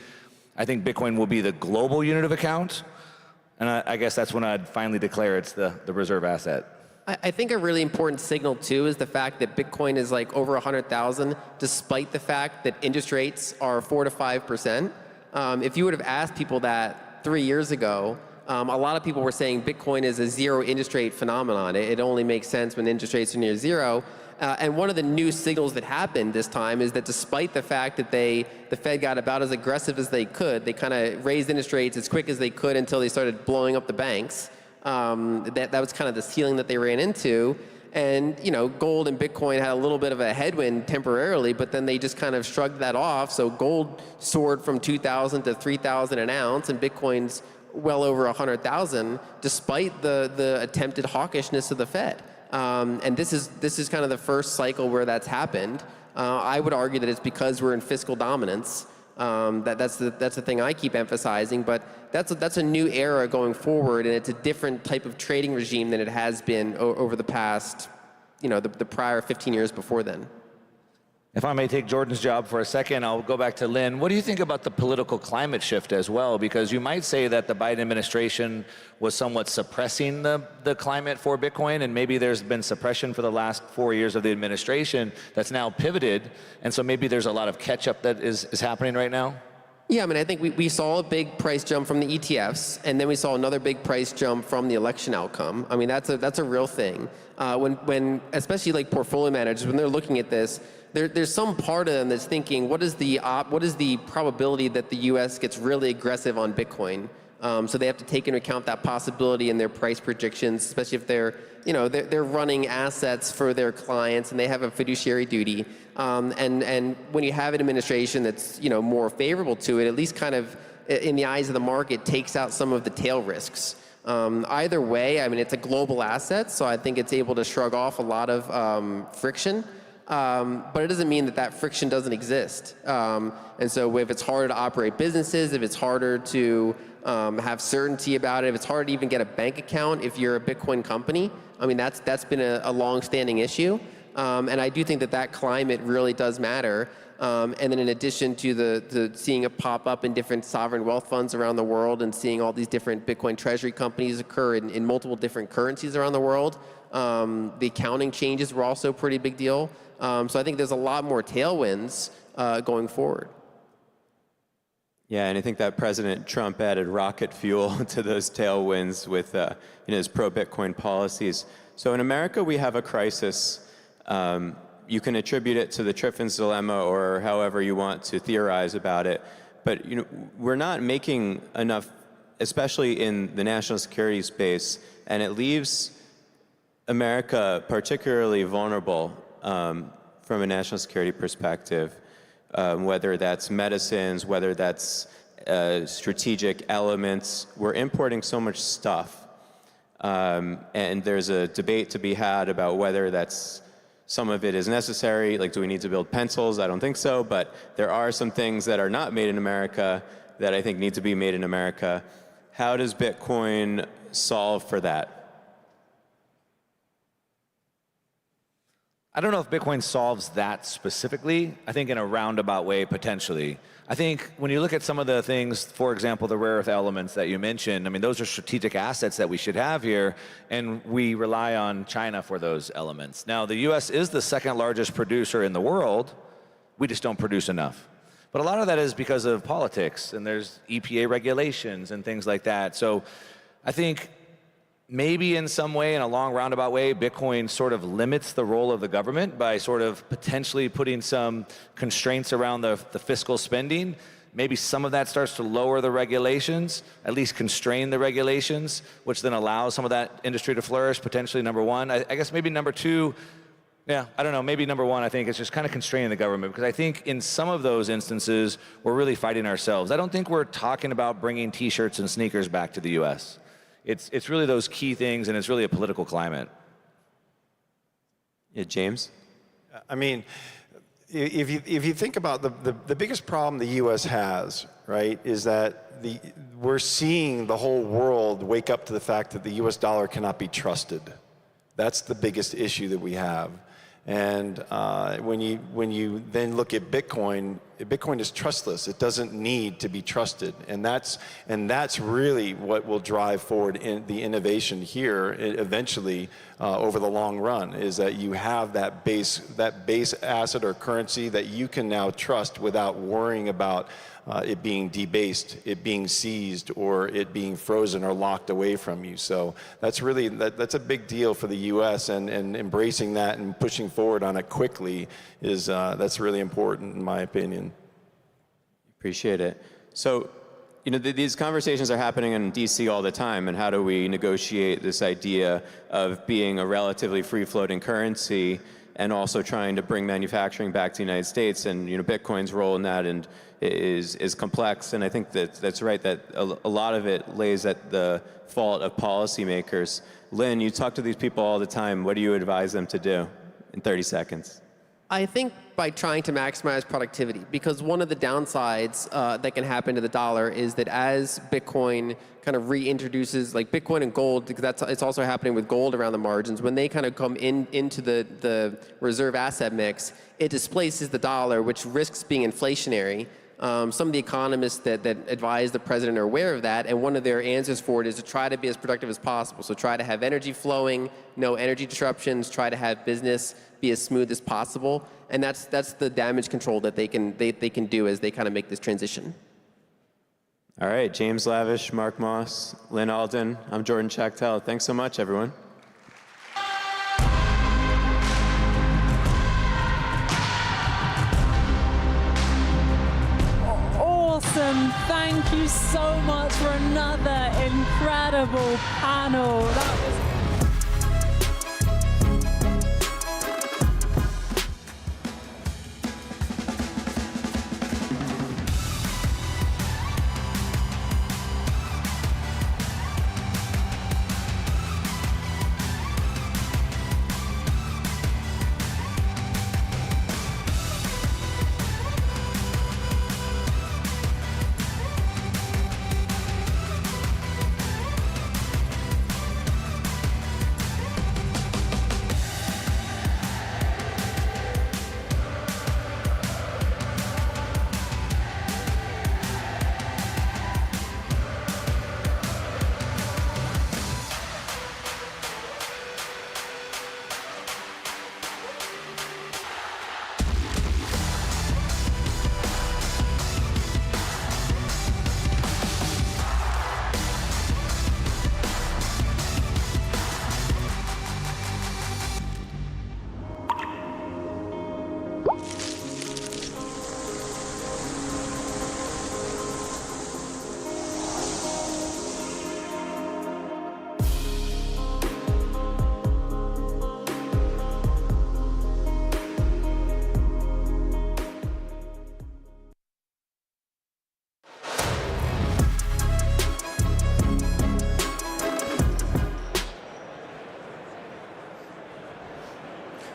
I think Bitcoin will be the global unit of account. And I guess that's when I'd finally declare it's the reserve asset. I think a really important signal too is the fact that Bitcoin is like over 100,000, despite the fact that interest rates are 4 to 5%. If you would have asked people that 3 years ago, a lot of people were saying Bitcoin is a zero interest rate phenomenon. It only makes sense when interest rates are near zero. And one of the new signals that happened this time is that despite the fact that the Fed got about as aggressive as they could, they kind of raised interest rates as quick as they could until they started blowing up the banks. That was kind of the ceiling that they ran into. And gold and Bitcoin had a little bit of a headwind temporarily, but then they just kind of shrugged that off. So gold soared from 2,000 to 3,000 an ounce, and Bitcoin's well over 100,000, despite the attempted hawkishness of the Fed. And this is kind of the first cycle where that's happened. I would argue that it's because we're in fiscal dominance. That's the thing I keep emphasizing, but that's a new era going forward, and it's a different type of trading regime than it has been over the past, the prior 15 years before then. If I may take Jordan's job for a second, I'll go back to Lynn. What do you think about the political climate shift as well? Because you might say that the Biden administration was somewhat suppressing the climate for Bitcoin, and maybe there's been suppression for the last 4 years of the administration that's now pivoted, and so maybe there's a lot of catch-up that is happening right now? Yeah, I mean, I think we saw a big price jump from the ETFs, and then we saw another big price jump from the election outcome. I mean, that's a real thing. When especially like portfolio managers, when they're looking at this, there's some part of them that's thinking, what is the probability that the U.S. gets really aggressive on Bitcoin? So they have to take into account that possibility in their price predictions, especially if they're running assets for their clients and they have a fiduciary duty. And when you have an administration that's more favorable to it, at least kind of in the eyes of the market takes out some of the tail risks. Either way, I mean, it's a global asset, so I think it's able to shrug off a lot of friction. But it doesn't mean that friction doesn't exist. And so if it's harder to operate businesses, if it's harder to have certainty about it, if it's harder to even get a bank account if you're a Bitcoin company, I mean, that's been a long-standing issue. And I do think that climate really does matter. And then in addition to the seeing it pop up in different sovereign wealth funds around the world and seeing all these different Bitcoin treasury companies occur in multiple different currencies around the world, the accounting changes were also a pretty big deal. So I think there's a lot more tailwinds going forward. Yeah, and I think that President Trump added rocket fuel to those tailwinds with his pro-Bitcoin policies. So in America, we have a crisis. You can attribute it to the Triffin's dilemma or however you want to theorize about it. But we're not making enough, especially in the national security space, and it leaves America particularly vulnerable from a national security perspective, whether that's medicines, whether that's strategic elements. We're importing so much stuff. And there's a debate to be had about whether some of it is necessary. Like, do we need to build pencils? I don't think so. But there are some things that are not made in America that I think need to be made in America. How does Bitcoin solve for that? I don't know if Bitcoin solves that specifically. I think in a roundabout way, potentially. I think when you look at some of the things, for example, the rare earth elements that you mentioned, I mean, those are strategic assets that we should have here, and we rely on China for those elements. Now, the US is the second largest producer in the world. We just don't produce enough. But a lot of that is because of politics, and there's EPA regulations and things like that. So I think maybe in some way, in a long roundabout way, Bitcoin sort of limits the role of the government by sort of potentially putting some constraints around the fiscal spending. Maybe some of that starts to lower the regulations, at least constrain the regulations, which then allows some of that industry to flourish, potentially, number one. I guess maybe number two, Yeah, I don't know. Maybe number one, I think it's just kind of constraining the government, because I think in some of those instances, we're really fighting ourselves. I don't think we're talking about bringing T-shirts and sneakers back to the U.S. It's really those key things, and it's really a political climate. Yeah, James? I mean, if you think about the biggest problem the U.S. has, right, is that we're seeing the whole world wake up to the fact that the U.S. dollar cannot be trusted. That's the biggest issue that we have. And when you then look at Bitcoin, Bitcoin is trustless. It doesn't need to be trusted, and that's really what will drive forward in the innovation here eventually over the long run. Is that you have that base asset or currency that you can now trust without worrying about it being debased, it being seized, or it being frozen or locked away from you. So that's really that's a big deal for the U.S. and embracing that and pushing forward on it quickly is that's really important in my opinion. Appreciate it. So, you know, these conversations are happening in D.C. all the time, and how do we negotiate this idea of being a relatively free-floating currency and also trying to bring manufacturing back to the United States? And, you know, Bitcoin's role in that and is complex, and I think that's right, that a lot of it lays at the fault of policymakers. Lynn, you talk to these people all the time. What do you advise them to do in 30 seconds? I think by trying to maximize productivity, because one of the downsides that can happen to the dollar is that as Bitcoin kind of reintroduces, like Bitcoin and gold, because it's also happening with gold around the margins, when they kind of come into the reserve asset mix, it displaces the dollar, which risks being inflationary. Some of the economists that advise the president are aware of that, and one of their answers for it is to try to be as productive as possible. So try to have energy flowing, no energy disruptions, try to have business be as smooth as possible, and that's the damage control that they can do as they kind of make this transition. All right, James Lavish, Mark Moss, Lynn Alden, I'm Jordan Chactel. Thanks so much, everyone. Awesome. Thank you so much for another incredible panel. That was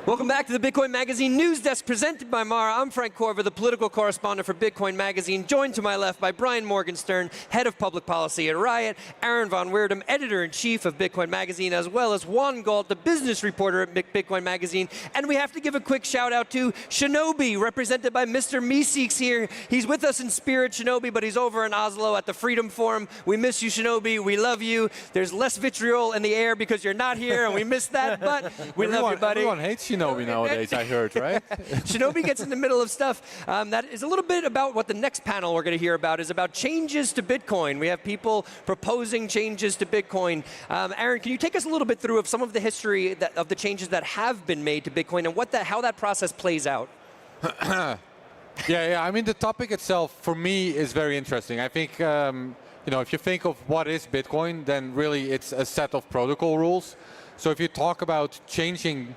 Welcome back to the Bitcoin Magazine News Desk presented by Mara. I'm Frank Corver, the political correspondent for Bitcoin Magazine, joined to my left by Brian Morgenstern, head of public policy at Riot, Aaron von Weerdum, editor-in-chief of Bitcoin Magazine, as well as Juan Galt, the business reporter at Bitcoin Magazine. And we have to give a quick shout out to Shinobi, represented by Mr. Meeseeks here. He's with us in spirit, Shinobi, but he's over in Oslo at the Freedom Forum. We miss you, Shinobi. We love you. There's less vitriol in the air because you're not here, and we miss that, but we love you, buddy. Everyone hates Shinobi nowadays, I heard, right? Shinobi gets in the middle of stuff. That is a little bit about what the next panel we're going to hear about is about changes to Bitcoin. We have people proposing changes to Bitcoin. Aaron, can you take us a little bit through of some of the history of the changes that have been made to Bitcoin and how that process plays out? Yeah. I mean, the topic itself, for me, is very interesting. I think, if you think of what is Bitcoin, then really it's a set of protocol rules. So if you talk about changing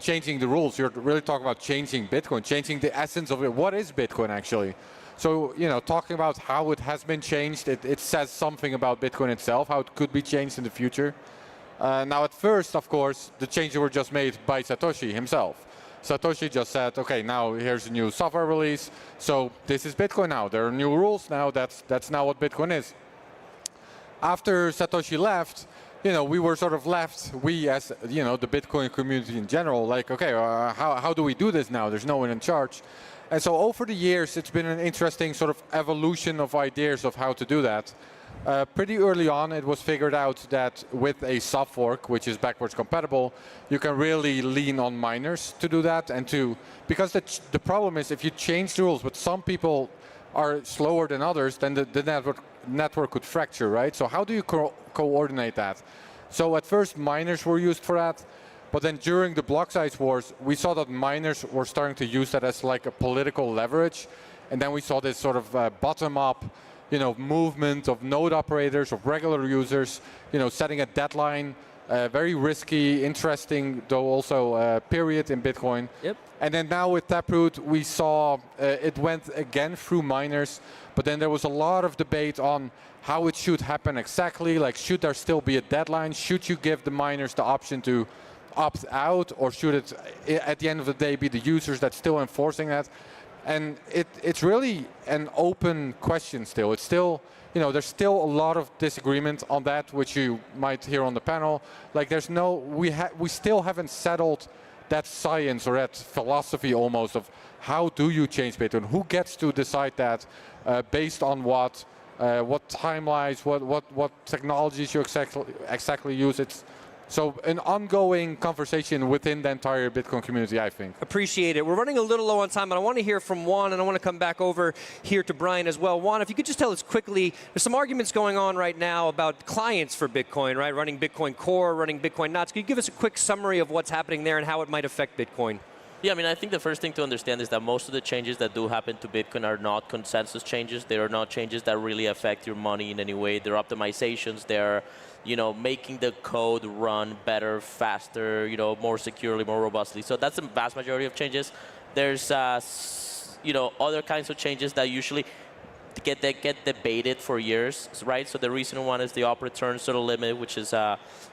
changing the rules. You're really talking about changing Bitcoin, changing the essence of it. What is Bitcoin actually? So, talking about how it has been changed, it says something about Bitcoin itself, how it could be changed in the future. Now, at first, of course, the changes were just made by Satoshi himself. Satoshi just said, okay, now here's a new software release. So this is Bitcoin now. There are new rules now. That's now what Bitcoin is. After Satoshi left, we were sort of left, we as, the Bitcoin community in general, like, okay, how do we do this now? There's no one in charge. And so over the years, it's been an interesting sort of evolution of ideas of how to do that. Pretty early on, it was figured out that with a soft fork, which is backwards compatible, you can really lean on miners to do that. And because the problem is if you change the rules, but some people are slower than others, then the network could fracture, right? So how do you coordinate that? So at first, miners were used for that. But then during the block size wars, we saw that miners were starting to use that as like a political leverage. And then we saw this sort of bottom-up, movement of node operators, of regular users, setting a deadline, very risky, interesting, though also period in Bitcoin. Yep. And then now with Taproot, we saw it went again through miners, but then there was a lot of debate on how it should happen exactly. Like, should there still be a deadline? Should you give the miners the option to opt out, or should it, at the end of the day, be the users that's still enforcing that? And it's really an open question still. It's still, there's still a lot of disagreement on that, which you might hear on the panel. Like, we still haven't settled that science or that philosophy almost of how do you change Bitcoin? Who gets to decide that based on what timelines, what technologies you exactly use? It's so an ongoing conversation within the entire Bitcoin community, I think. Appreciate it. We're running a little low on time, but I want to hear from Juan, and I want to come back over here to Brian as well. Juan, if you could just tell us quickly, there's some arguments going on right now about clients for Bitcoin, right? Running Bitcoin Core, running Bitcoin Nuts. Can you give us a quick summary of what's happening there and how it might affect Bitcoin? Yeah, I think the first thing to understand is that most of the changes that do happen to Bitcoin are not consensus changes. They are not changes that really affect your money in any way. They're optimizations. They're making the code run better, faster, more securely, more robustly. So that's the vast majority of changes. There's, other kinds of changes that usually get debated for years, right? So the recent one is the op return sort of limit, which is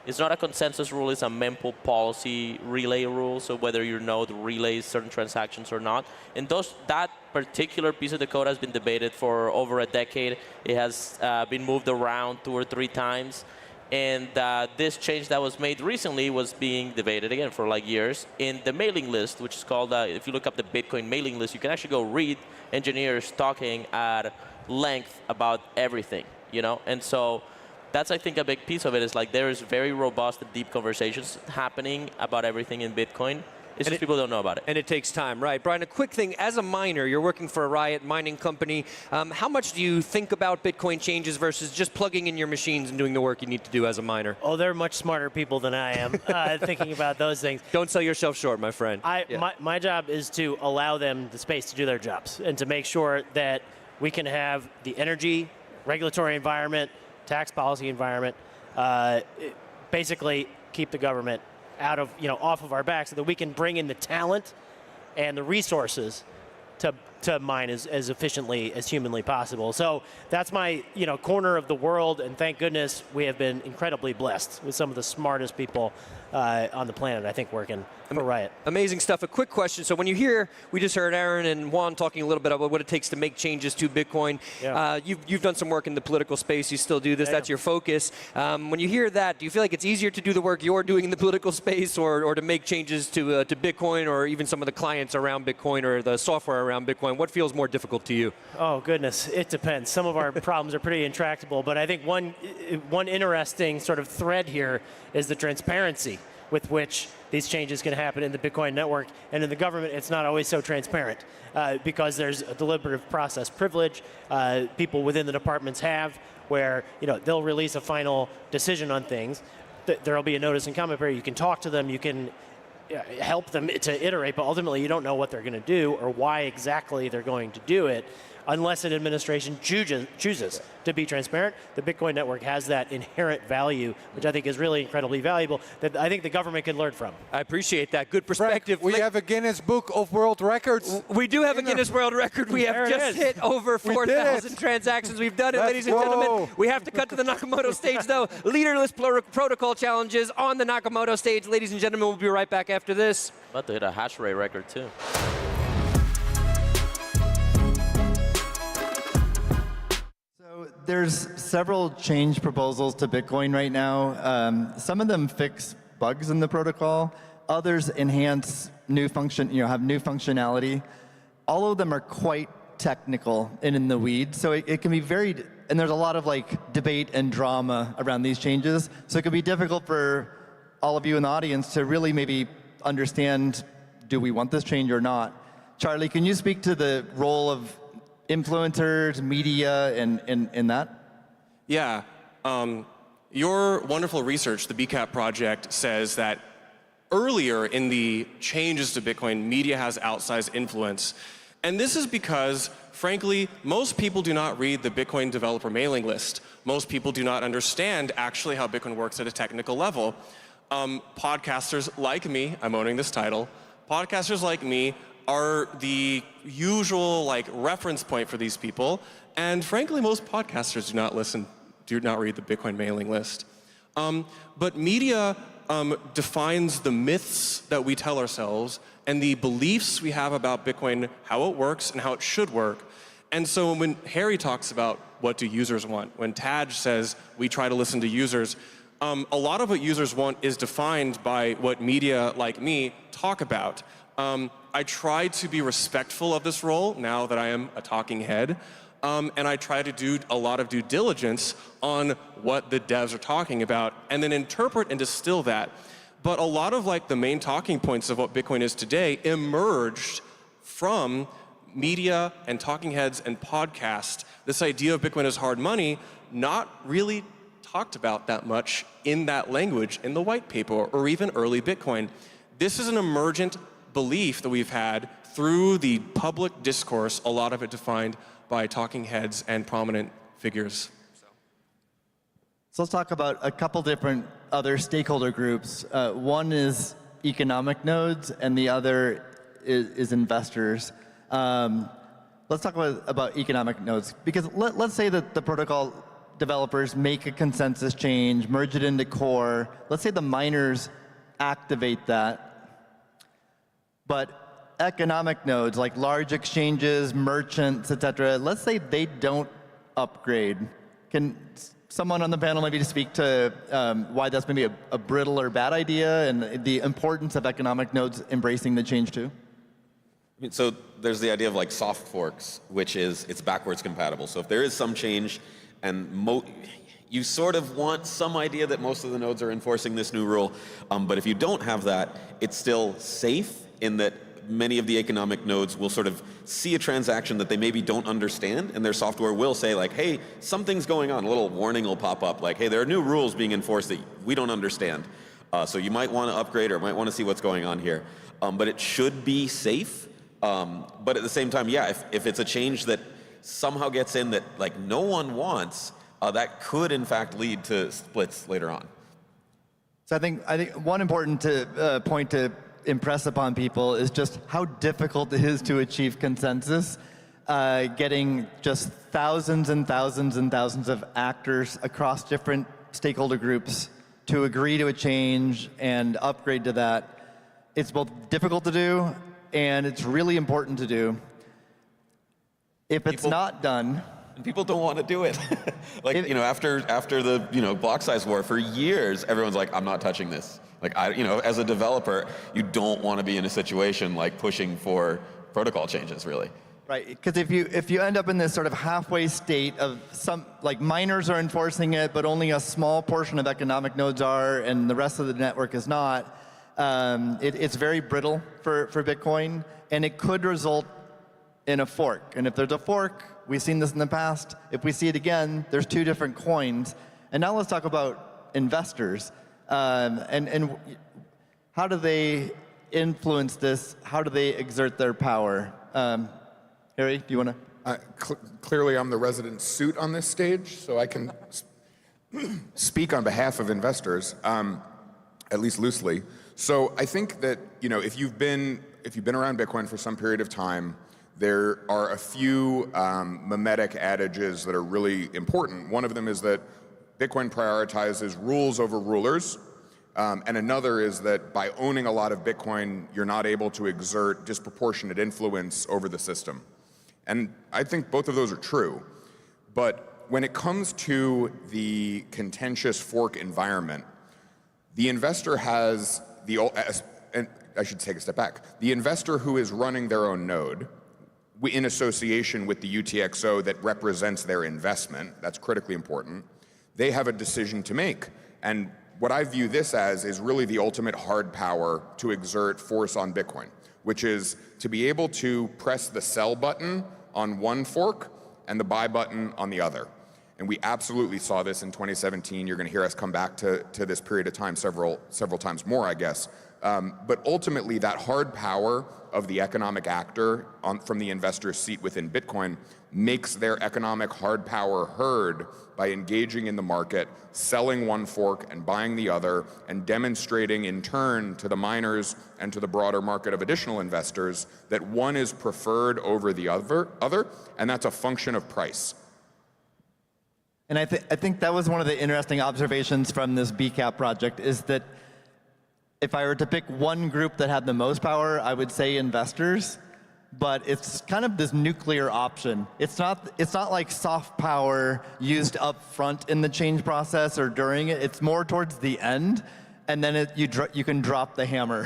it's not a consensus rule, it's a mempool policy relay rule. So whether your node relays certain transactions or not. And that particular piece of the code has been debated for over a decade. It has been moved around 2 or 3 times. And this change that was made recently was being debated again for like years in the mailing list, which is called, if you look up the Bitcoin mailing list, you can actually go read engineers talking at length about everything, And so that's, I think, a big piece of it is like there is very robust and deep conversations happening about everything in Bitcoin. It's just people don't know about it. And it takes time, right? Brian, a quick thing. As a miner, you're working for a Riot mining company. How much do you think about Bitcoin changes versus just plugging in your machines and doing the work you need to do as a miner? Oh, they're much smarter people than I am thinking about those things. Don't sell yourself short, my friend. My job is to allow them the space to do their jobs and to make sure that we can have the energy, regulatory environment, tax policy environment, basically keep the government out of, off of our backs so that we can bring in the talent and the resources to mine as efficiently as humanly possible. So that's my, corner of the world, and thank goodness we have been incredibly blessed with some of the smartest people on the planet, I think, working for Riot. Amazing stuff. A quick question. So when you hear, we just heard Aaron and Juan talking a little bit about what it takes to make changes to Bitcoin. Yeah. You've done some work in the political space. You still do this. That's your focus. When you hear that, do you feel like it's easier to do the work you're doing in the political space or to make changes to Bitcoin or even some of the clients around Bitcoin or the software around Bitcoin? What feels more difficult to you? Oh, goodness. It depends. Some of our problems are pretty intractable, but I think one interesting sort of thread here is the transparency with which these changes can happen in the Bitcoin network. And in the government, it's not always so transparent because there's a deliberative process privilege people within the departments have where they'll release a final decision on things. There'll be a notice and comment period. You can talk to them. You can help them to iterate, but ultimately you don't know what they're going to do or why exactly they're going to do it. unless an administration chooses to be transparent. The Bitcoin network has that inherent value, which I think is really incredibly valuable, that I think the government can learn from. I appreciate that. Good perspective. Frank, we have a Guinness Book of World Records. We do have a Guinness World Record. We have just hit over 4,000 transactions. We've done it, ladies and gentlemen. We have to cut to the Nakamoto stage, though. Leaderless protocol challenges on the Nakamoto stage. Ladies and gentlemen, we'll be right back after this. About to hit a hash rate record, too. There's several change proposals to Bitcoin right now. Some of them fix bugs in the protocol. Others enhance new have new functionality. All of them are quite technical and in the weeds, so it can be very. And there's a lot of debate and drama around these changes, so it can be difficult for all of you in the audience to really maybe understand: do we want this change or not? Charlie, can you speak to the role of influencers, media, in that? Yeah. Your wonderful research, the BCAP project, says that earlier in the changes to Bitcoin, media has outsized influence. And this is because, frankly, most people do not read the Bitcoin developer mailing list. Most people do not understand actually how Bitcoin works at a technical level. Podcasters like me, I'm owning this title, podcasters like me are the usual reference point for these people, and frankly, most podcasters do not read the Bitcoin mailing list. But media defines the myths that we tell ourselves and the beliefs we have about Bitcoin, how it works and how it should work. And so when Harry talks about what do users want, when Taj says we try to listen to users, a lot of what users want is defined by what media like me talk about. I try to be respectful of this role now that I am a talking head, and I try to do a lot of due diligence on what the devs are talking about and then interpret and distill that. But a lot of the main talking points of what Bitcoin is today emerged from media and talking heads and podcasts. This idea of Bitcoin as hard money, not really talked about that much in that language in the white paper or even early Bitcoin. This is an emergent belief that we've had through the public discourse, a lot of it defined by talking heads and prominent figures. So let's talk about a couple different other stakeholder groups. One is economic nodes, and the other is investors. Let's talk about economic nodes, because let's say that the protocol developers make a consensus change, merge it into core. Let's say the miners activate that. But economic nodes, like large exchanges, merchants, et cetera, let's say they don't upgrade. Can someone on the panel maybe speak to why that's maybe a brittle or bad idea, and the importance of economic nodes embracing the change too? So there's the idea of soft forks, which is it's backwards compatible. So if there is some change and you sort of want some idea that most of the nodes are enforcing this new rule, but if you don't have that, it's still safe in that many of the economic nodes will sort of see a transaction that they maybe don't understand, and their software will say hey, something's going on. A little warning will pop up hey, there are new rules being enforced that we don't understand. So you might want to upgrade or might want to see what's going on here. But it should be safe. But at the same time, yeah, if it's a change that somehow gets in that no one wants, that could in fact lead to splits later on. So I think one important point to impress upon people is just how difficult it is to achieve consensus. Getting just thousands and thousands and thousands of actors across different stakeholder groups to agree to a change and upgrade to that. It's both difficult to do and it's really important to do. If it's not done, and people don't want to do it. After the block size war, for years, everyone's I'm not touching this. As a developer, you don't want to be in a situation pushing for protocol changes, really. Right, because if you end up in this sort of halfway state of some, miners are enforcing it, but only a small portion of economic nodes are, and the rest of the network is not, it's very brittle for Bitcoin, and it could result in a fork. And if there's a fork, we've seen this in the past. If we see it again, there's two different coins. And now let's talk about investors. And how do they influence this? How do they exert their power? Harry, do you want to? Clearly, I'm the resident suit on this stage, so I can speak on behalf of investors, at least loosely. So I think that if you've been around Bitcoin for some period of time, there are a few mimetic adages that are really important. One of them is that Bitcoin prioritizes rules over rulers. And another is that by owning a lot of Bitcoin, you're not able to exert disproportionate influence over the system. And I think both of those are true. But when it comes to the contentious fork environment, the investor has and I should take a step back. The investor who is running their own node in association with the UTXO that represents their investment, that's critically important, they have a decision to make. And what I view this as is really the ultimate hard power to exert force on Bitcoin, which is to be able to press the sell button on one fork and the buy button on the other. And we absolutely saw this in 2017. You're going to hear us come back to this period of time several times more, I guess. But ultimately, that hard power of the economic actor from the investor's seat within Bitcoin makes their economic hard power heard by engaging in the market, selling one fork and buying the other, and demonstrating in turn to the miners and to the broader market of additional investors that one is preferred over the other, and that's a function of price. And I think that was one of the interesting observations from this BCAP project, is that if I were to pick one group that had the most power, I would say investors. But it's kind of this nuclear option. It's not like soft power used up front in the change process or during it. It's more towards the end, and then you can drop the hammer.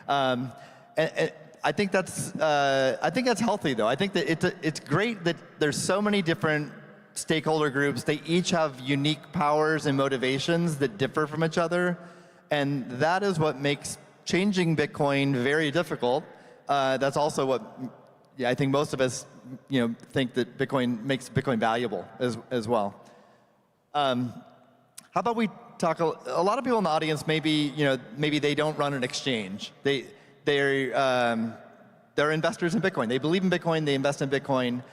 And I think that's healthy, though. I think that it's great that there's so many different stakeholder groups. They each have unique powers and motivations that differ from each other, and that is what makes changing Bitcoin very difficult. That's also what I think most of us think that Bitcoin makes Bitcoin valuable as well. How about we talk? A lot of people in the audience maybe they don't run an exchange. They're investors in Bitcoin. They believe in Bitcoin. They invest in Bitcoin.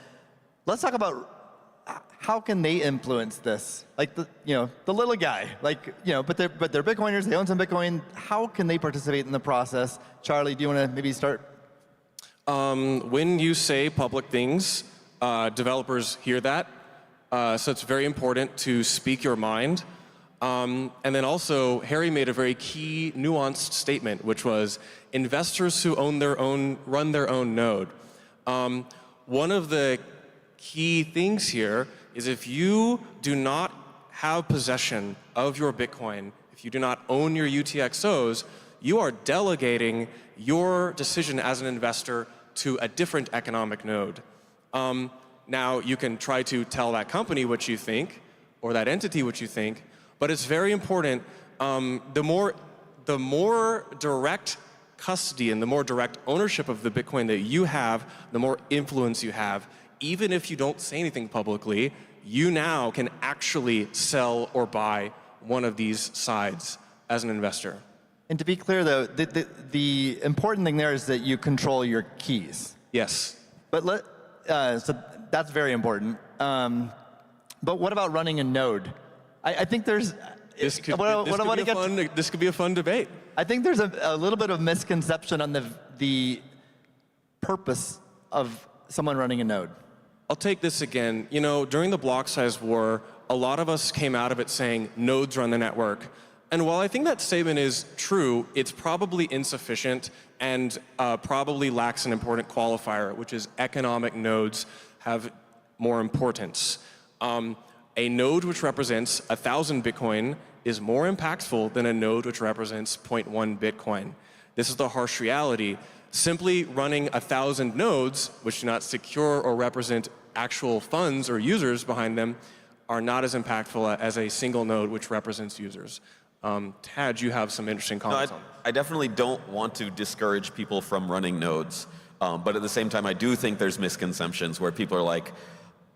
Let's talk about how can they influence this? Like the little guy, but they're Bitcoiners. They own some Bitcoin. How can they participate in the process? Charlie, do you want to maybe start? When you say public things, developers hear that. So it's very important to speak your mind. And then also, Harry made a very key, nuanced statement, which was investors who run their own node. One of the key things here is if you do not have possession of your Bitcoin, if you do not own your UTXOs, you are delegating your decision as an investor to a different economic node. Now, you can try to tell that company what you think, or that entity what you think, but it's very important. The more direct custody and the more direct ownership of the Bitcoin that you have, the more influence you have. Even if you don't say anything publicly, you now can actually sell or buy one of these sides as an investor. And to be clear, though, the important thing there is that you control your keys. Yes. But so that's very important. But what about running a node? I think there's... This could be a fun debate. I think there's a little bit of misconception on the purpose of someone running a node. I'll take this again. During the block size war, a lot of us came out of it saying nodes run the network. And while I think that statement is true, it's probably insufficient and probably lacks an important qualifier, which is economic nodes have more importance. A node which represents 1,000 Bitcoin is more impactful than a node which represents 0.1 Bitcoin. This is the harsh reality. Simply running 1,000 nodes, which do not secure or represent actual funds or users behind them, are not as impactful as a single node which represents users. Tad, you have some interesting comments on this. I definitely don't want to discourage people from running nodes, but at the same time, I do think there's misconceptions where people are like,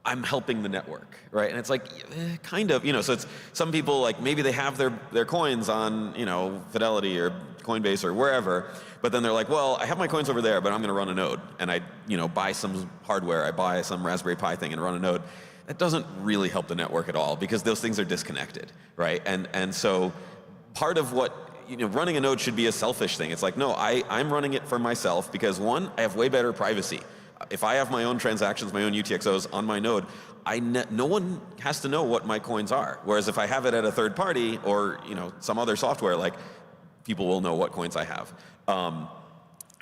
I'm helping the network, right? And it's like, kind of, so it's some people like maybe they have their coins on, Fidelity or Coinbase or wherever, but then they're like, well, I have my coins over there, but I'm going to run a node, and I, buy some hardware, I buy some Raspberry Pi thing and run a node. That doesn't really help the network at all because those things are disconnected, right? And so part of what running a node should be a selfish thing. It's like, no, I'm running it for myself because one, I have way better privacy. If I have my own transactions, my own UTXOs on my node, no one has to know what my coins are. Whereas if I have it at a third party or some other software, like people will know what coins I have.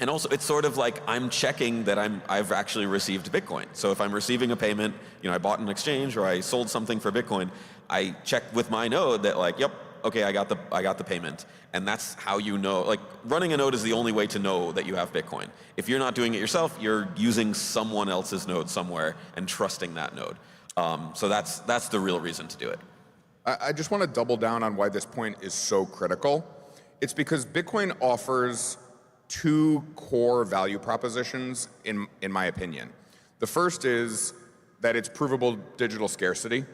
And also, it's sort of like I'm checking that I've actually received Bitcoin. So if I'm receiving a payment, I bought an exchange or I sold something for Bitcoin, I check with my node that like, yep, okay, I got the payment. And that's how like running a node is the only way to know that you have Bitcoin. If you're not doing it yourself, you're using someone else's node somewhere and trusting that node. So that's the real reason to do it. I just want to double down on why this point is so critical. It's because Bitcoin offers two core value propositions, in my opinion. The first is that it's provable digital scarcity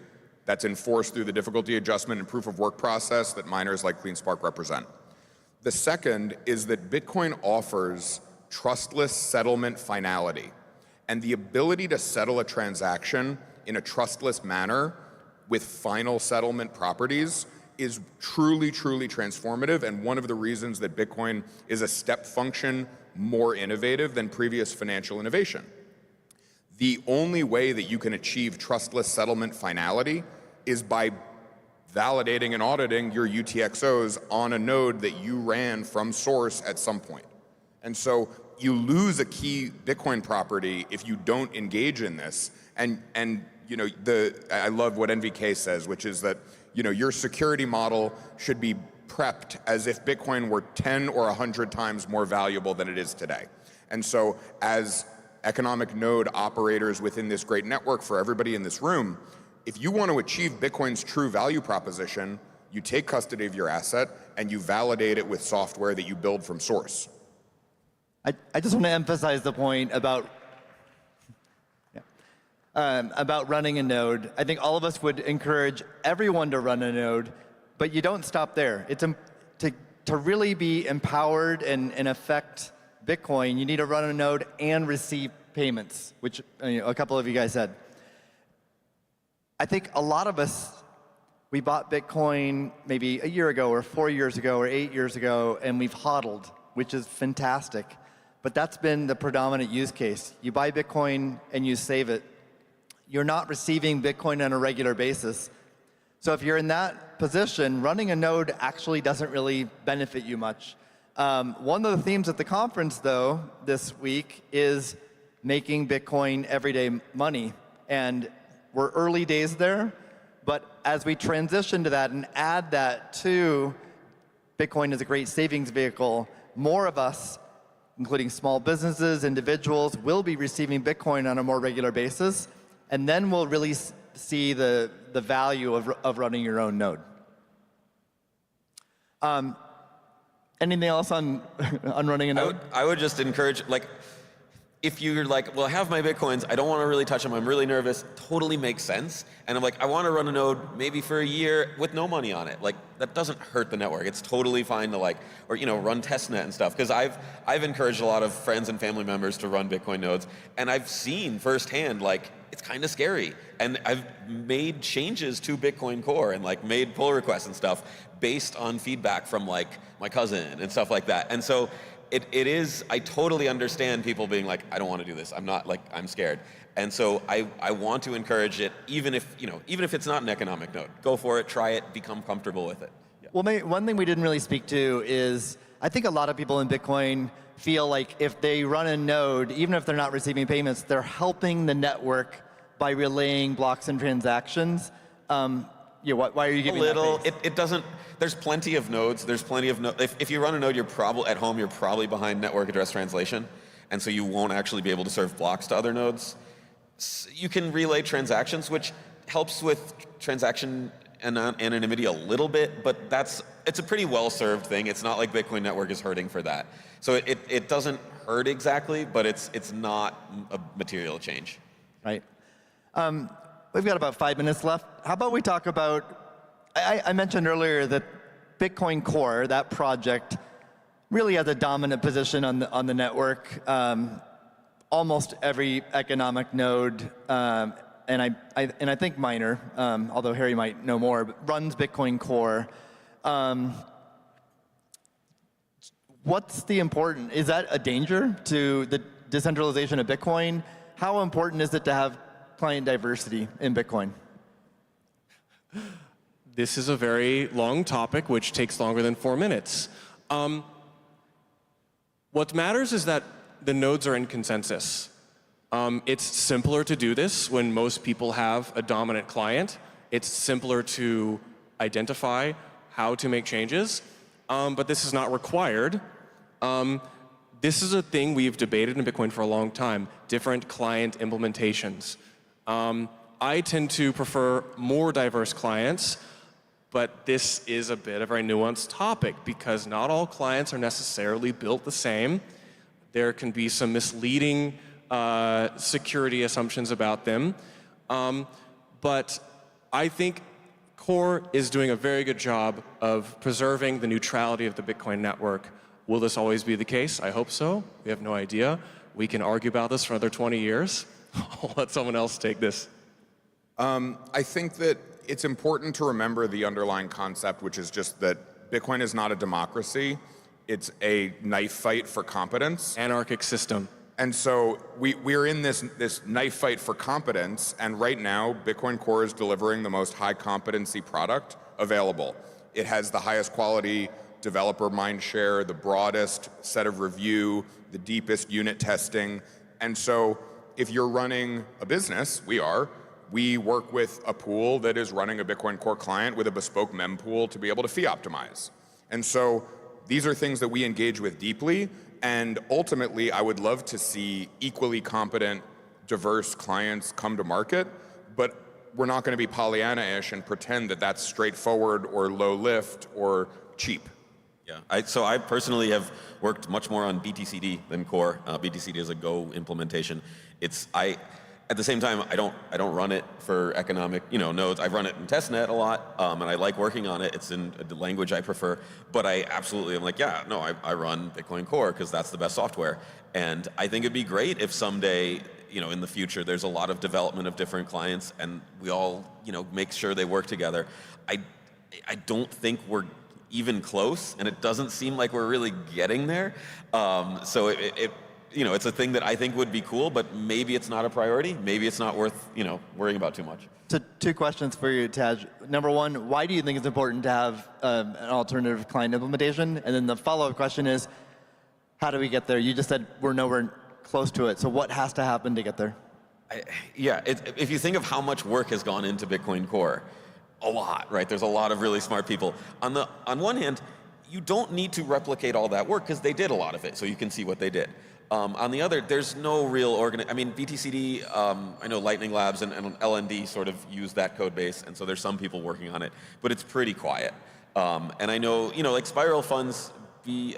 that's enforced through the difficulty adjustment and proof of work process that miners like CleanSpark represent. The second is that Bitcoin offers trustless settlement finality, and the ability to settle a transaction in a trustless manner with final settlement properties is truly, truly transformative, and one of the reasons that Bitcoin is a step function more innovative than previous financial innovation. The only way that you can achieve trustless settlement finality is by validating and auditing your UTXOs on a node that you ran from source at some point. And so you lose a key Bitcoin property if you don't engage in this. And I love what NVK says, which is that your security model should be prepped as if Bitcoin were 10 or 100 times more valuable than it is today. And so as economic node operators within this great network for everybody in this room, if you want to achieve Bitcoin's true value proposition, you take custody of your asset and you validate it with software that you build from source. I just want to emphasize the point about running a node. I think all of us would encourage everyone to run a node, but you don't stop there. It's to really be empowered and affect Bitcoin, you need to run a node and receive payments, which a couple of you guys said. I think a lot of us, we bought Bitcoin maybe a year ago or 4 years ago or 8 years ago, and we've hodled, which is fantastic. But that's been the predominant use case. You buy Bitcoin and you save it. You're not receiving Bitcoin on a regular basis. So if you're in that position, running a node actually doesn't really benefit you much. One of the themes at the conference, though, this week is making Bitcoin everyday money. And we're early days there, but as we transition to that and add that to Bitcoin as a great savings vehicle, more of us, including small businesses, individuals, will be receiving Bitcoin on a more regular basis, and then we'll really see the value of running your own node. Anything else on running a node? I would just encourage, if you're like, well, I have my Bitcoins, I don't want to really touch them, I'm really nervous, totally makes sense. And I'm like, I want to run a node maybe for a year with no money on it. That doesn't hurt the network. It's totally fine to run testnet and stuff. Because I've encouraged a lot of friends and family members to run Bitcoin nodes, and I've seen firsthand, it's kind of scary. And I've made changes to Bitcoin Core and made pull requests and stuff based on feedback from my cousin and stuff like that. And so it is, I totally understand people being like, I don't want to do this. I'm not I'm scared. And so I want to encourage it, even if it's not an economic node. Go for it, try it, become comfortable with it. Yeah. Well, one thing we didn't really speak to is, I think a lot of people in Bitcoin feel like if they run a node, even if they're not receiving payments, they're helping the network by relaying blocks and transactions. Why are you giving that face? It doesn't. There's plenty of nodes. There's plenty of nodes. If you run a node, you're probably at home. You're probably behind network address translation, and so you won't actually be able to serve blocks to other nodes. You can relay transactions, which helps with transaction anonymity a little bit, but it's a pretty well-served thing. It's not like Bitcoin Network is hurting for that. So it doesn't hurt exactly, but it's not a material change. Right. We've got about 5 minutes left. How about we talk about, I mentioned earlier that Bitcoin Core, that project, really has a dominant position on the network. Almost every economic node, and I think Miner, although Harry might know more, but runs Bitcoin Core. What's the important? Is that a danger to the decentralization of Bitcoin? How important is it to have client diversity in Bitcoin? This is a very long topic, which takes longer than 4 minutes. What matters is that the nodes are in consensus. It's simpler to do this when most people have a dominant client. It's simpler to identify how to make changes, but this is not required. This is a thing we've debated in Bitcoin for a long time, different client implementations. I tend to prefer more diverse clients, but this is a bit of a nuanced topic because not all clients are necessarily built the same. There can be some misleading security assumptions about them. But I think Core is doing a very good job of preserving the neutrality of the Bitcoin network. Will this always be the case? I hope so. We have no idea. We can argue about this for another 20 years. I'll let someone else take this. I think that it's important to remember the underlying concept, which is just that Bitcoin is not a democracy. It's a knife fight for competence. Anarchic system. And so we're in this knife fight for competence, and right now, Bitcoin Core is delivering the most high competency product available. It has the highest quality developer mindshare, the broadest set of review, the deepest unit testing. And so if you're running a business, we work with a pool that is running a Bitcoin Core client with a bespoke mempool to be able to fee optimize. And so these are things that we engage with deeply, and ultimately I would love to see equally competent, diverse clients come to market, but we're not going to be Pollyanna-ish and pretend that that's straightforward or low lift or cheap. Yeah, so I personally have worked much more on BTCD than Core. BTCD is a Go implementation. At the same time, I don't run it for economic nodes. I run it in testnet a lot, and I like working on it. It's in the language I prefer. But I absolutely am like, I run Bitcoin Core because that's the best software. And I think it'd be great if someday, in the future, there's a lot of development of different clients, and we all, make sure they work together. I don't think we're even close, and it doesn't seem like we're really getting there. So it's a thing that I think would be cool, but maybe it's not a priority. Maybe it's not worth, worrying about too much. So 2 questions for you, Taj. Number 1, why do you think it's important to have an alternative client implementation? And then the follow-up question is, how do we get there? You just said we're nowhere close to it. So what has to happen to get there? If you think of how much work has gone into Bitcoin Core, a lot, right? There's a lot of really smart people. On one hand, you don't need to replicate all that work because they did a lot of it, so you can see what they did. On the other, there's no real BTCD, I know Lightning Labs and LND sort of use that code base, and so there's some people working on it, but it's pretty quiet. And I know, like Spiral funds the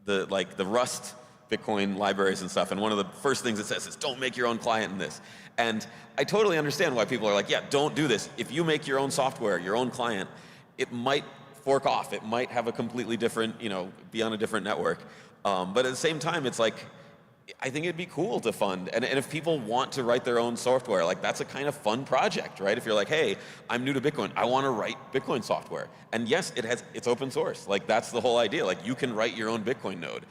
Rust Bitcoin libraries and stuff, and one of the first things it says is don't make your own client in this. And I totally understand why people are like, don't do this. If you make your own software, your own client, it might fork off. It might have a completely different, be on a different network. But at the same time, it's like, I think it'd be cool to fund. And if people want to write their own software, that's a kind of fun project, right? If you're like, hey, I'm new to Bitcoin, I want to write Bitcoin software. And yes, it's open source. That's the whole idea. You can write your own Bitcoin node.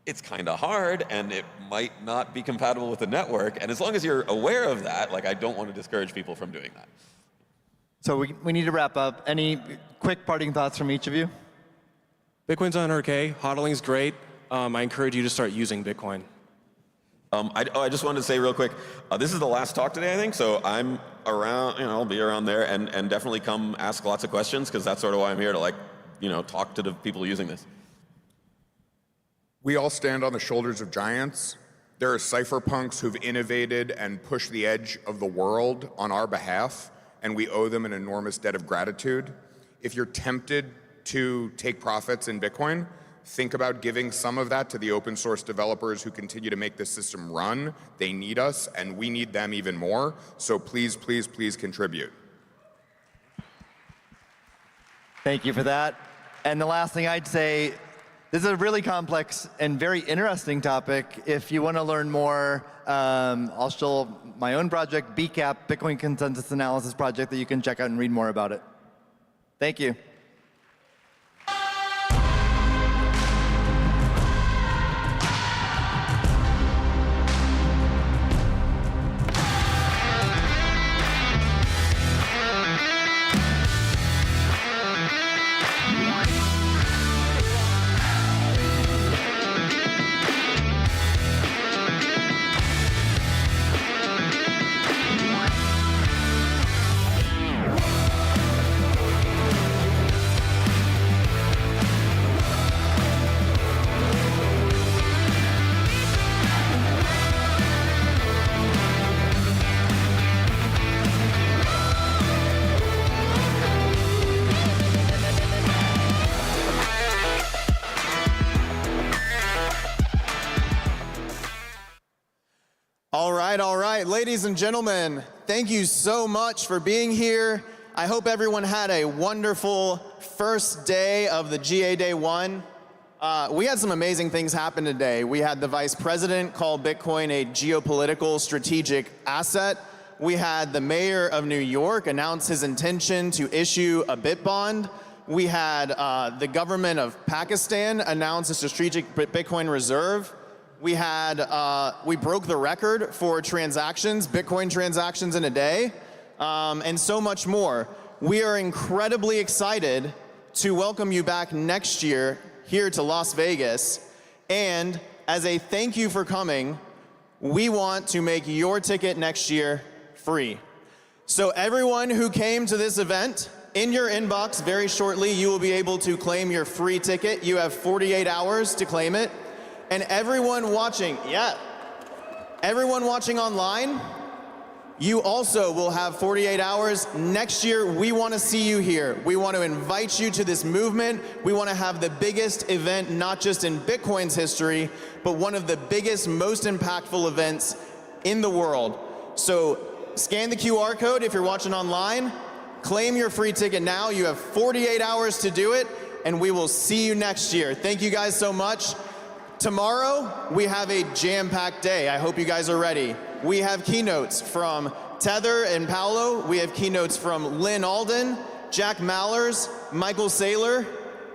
It's kind of hard, and it might not be compatible with the network. And as long as you're aware of that, I don't want to discourage people from doing that. So we need to wrap up. Any quick parting thoughts from each of you? Bitcoin's on RK. Hodling's great. I encourage you to start using Bitcoin. I just wanted to say real quick, this is the last talk today, I think, so I'm around, I'll be around there, and definitely come ask lots of questions, because that's sort of why I'm here, to talk to the people using this. We all stand on the shoulders of giants. There are cypherpunks who've innovated and pushed the edge of the world on our behalf, and we owe them an enormous debt of gratitude. If you're tempted to take profits in Bitcoin, Think about giving some of that to the open source developers who continue to make this system run. They need us, and we need them even more. So please, please, please contribute. Thank you for that. And the last thing I'd say, this is a really complex and very interesting topic. If you want to learn more, I'll show my own project, BCAP, Bitcoin Consensus Analysis Project, that you can check out and read more about it. Thank you. All right, ladies and gentlemen, thank you so much for being here. I hope everyone had a wonderful first day of the GA Day 1. We had some amazing things happen today. We had the Vice President call Bitcoin a geopolitical strategic asset. We had the Mayor of New York announce his intention to issue a Bit bond. We had the government of Pakistan announce a strategic Bitcoin reserve. We broke the record for transactions, Bitcoin transactions in a day, and so much more. We are incredibly excited to welcome you back next year here to Las Vegas. And as a thank you for coming, we want to make your ticket next year free. So everyone who came to this event, in your inbox very shortly, you will be able to claim your free ticket. You have 48 hours to claim it. And everyone watching, everyone watching online, you also will have 48 hours. Next year, we want to see you here. We want to invite you to this movement. We want to have the biggest event, not just in Bitcoin's history, but one of the biggest, most impactful events in the world. So scan the QR code if you're watching online. Claim your free ticket now. You have 48 hours to do it, and we will see you next year. Thank you guys so much. Tomorrow, we have a jam-packed day. I hope you guys are ready. We have keynotes from Tether and Paolo. We have keynotes from Lynn Alden, Jack Mallers, Michael Saylor,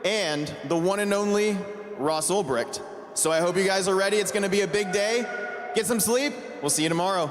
and the one and only Ross Ulbricht. So I hope you guys are ready. It's going to be a big day. Get some sleep. We'll see you tomorrow.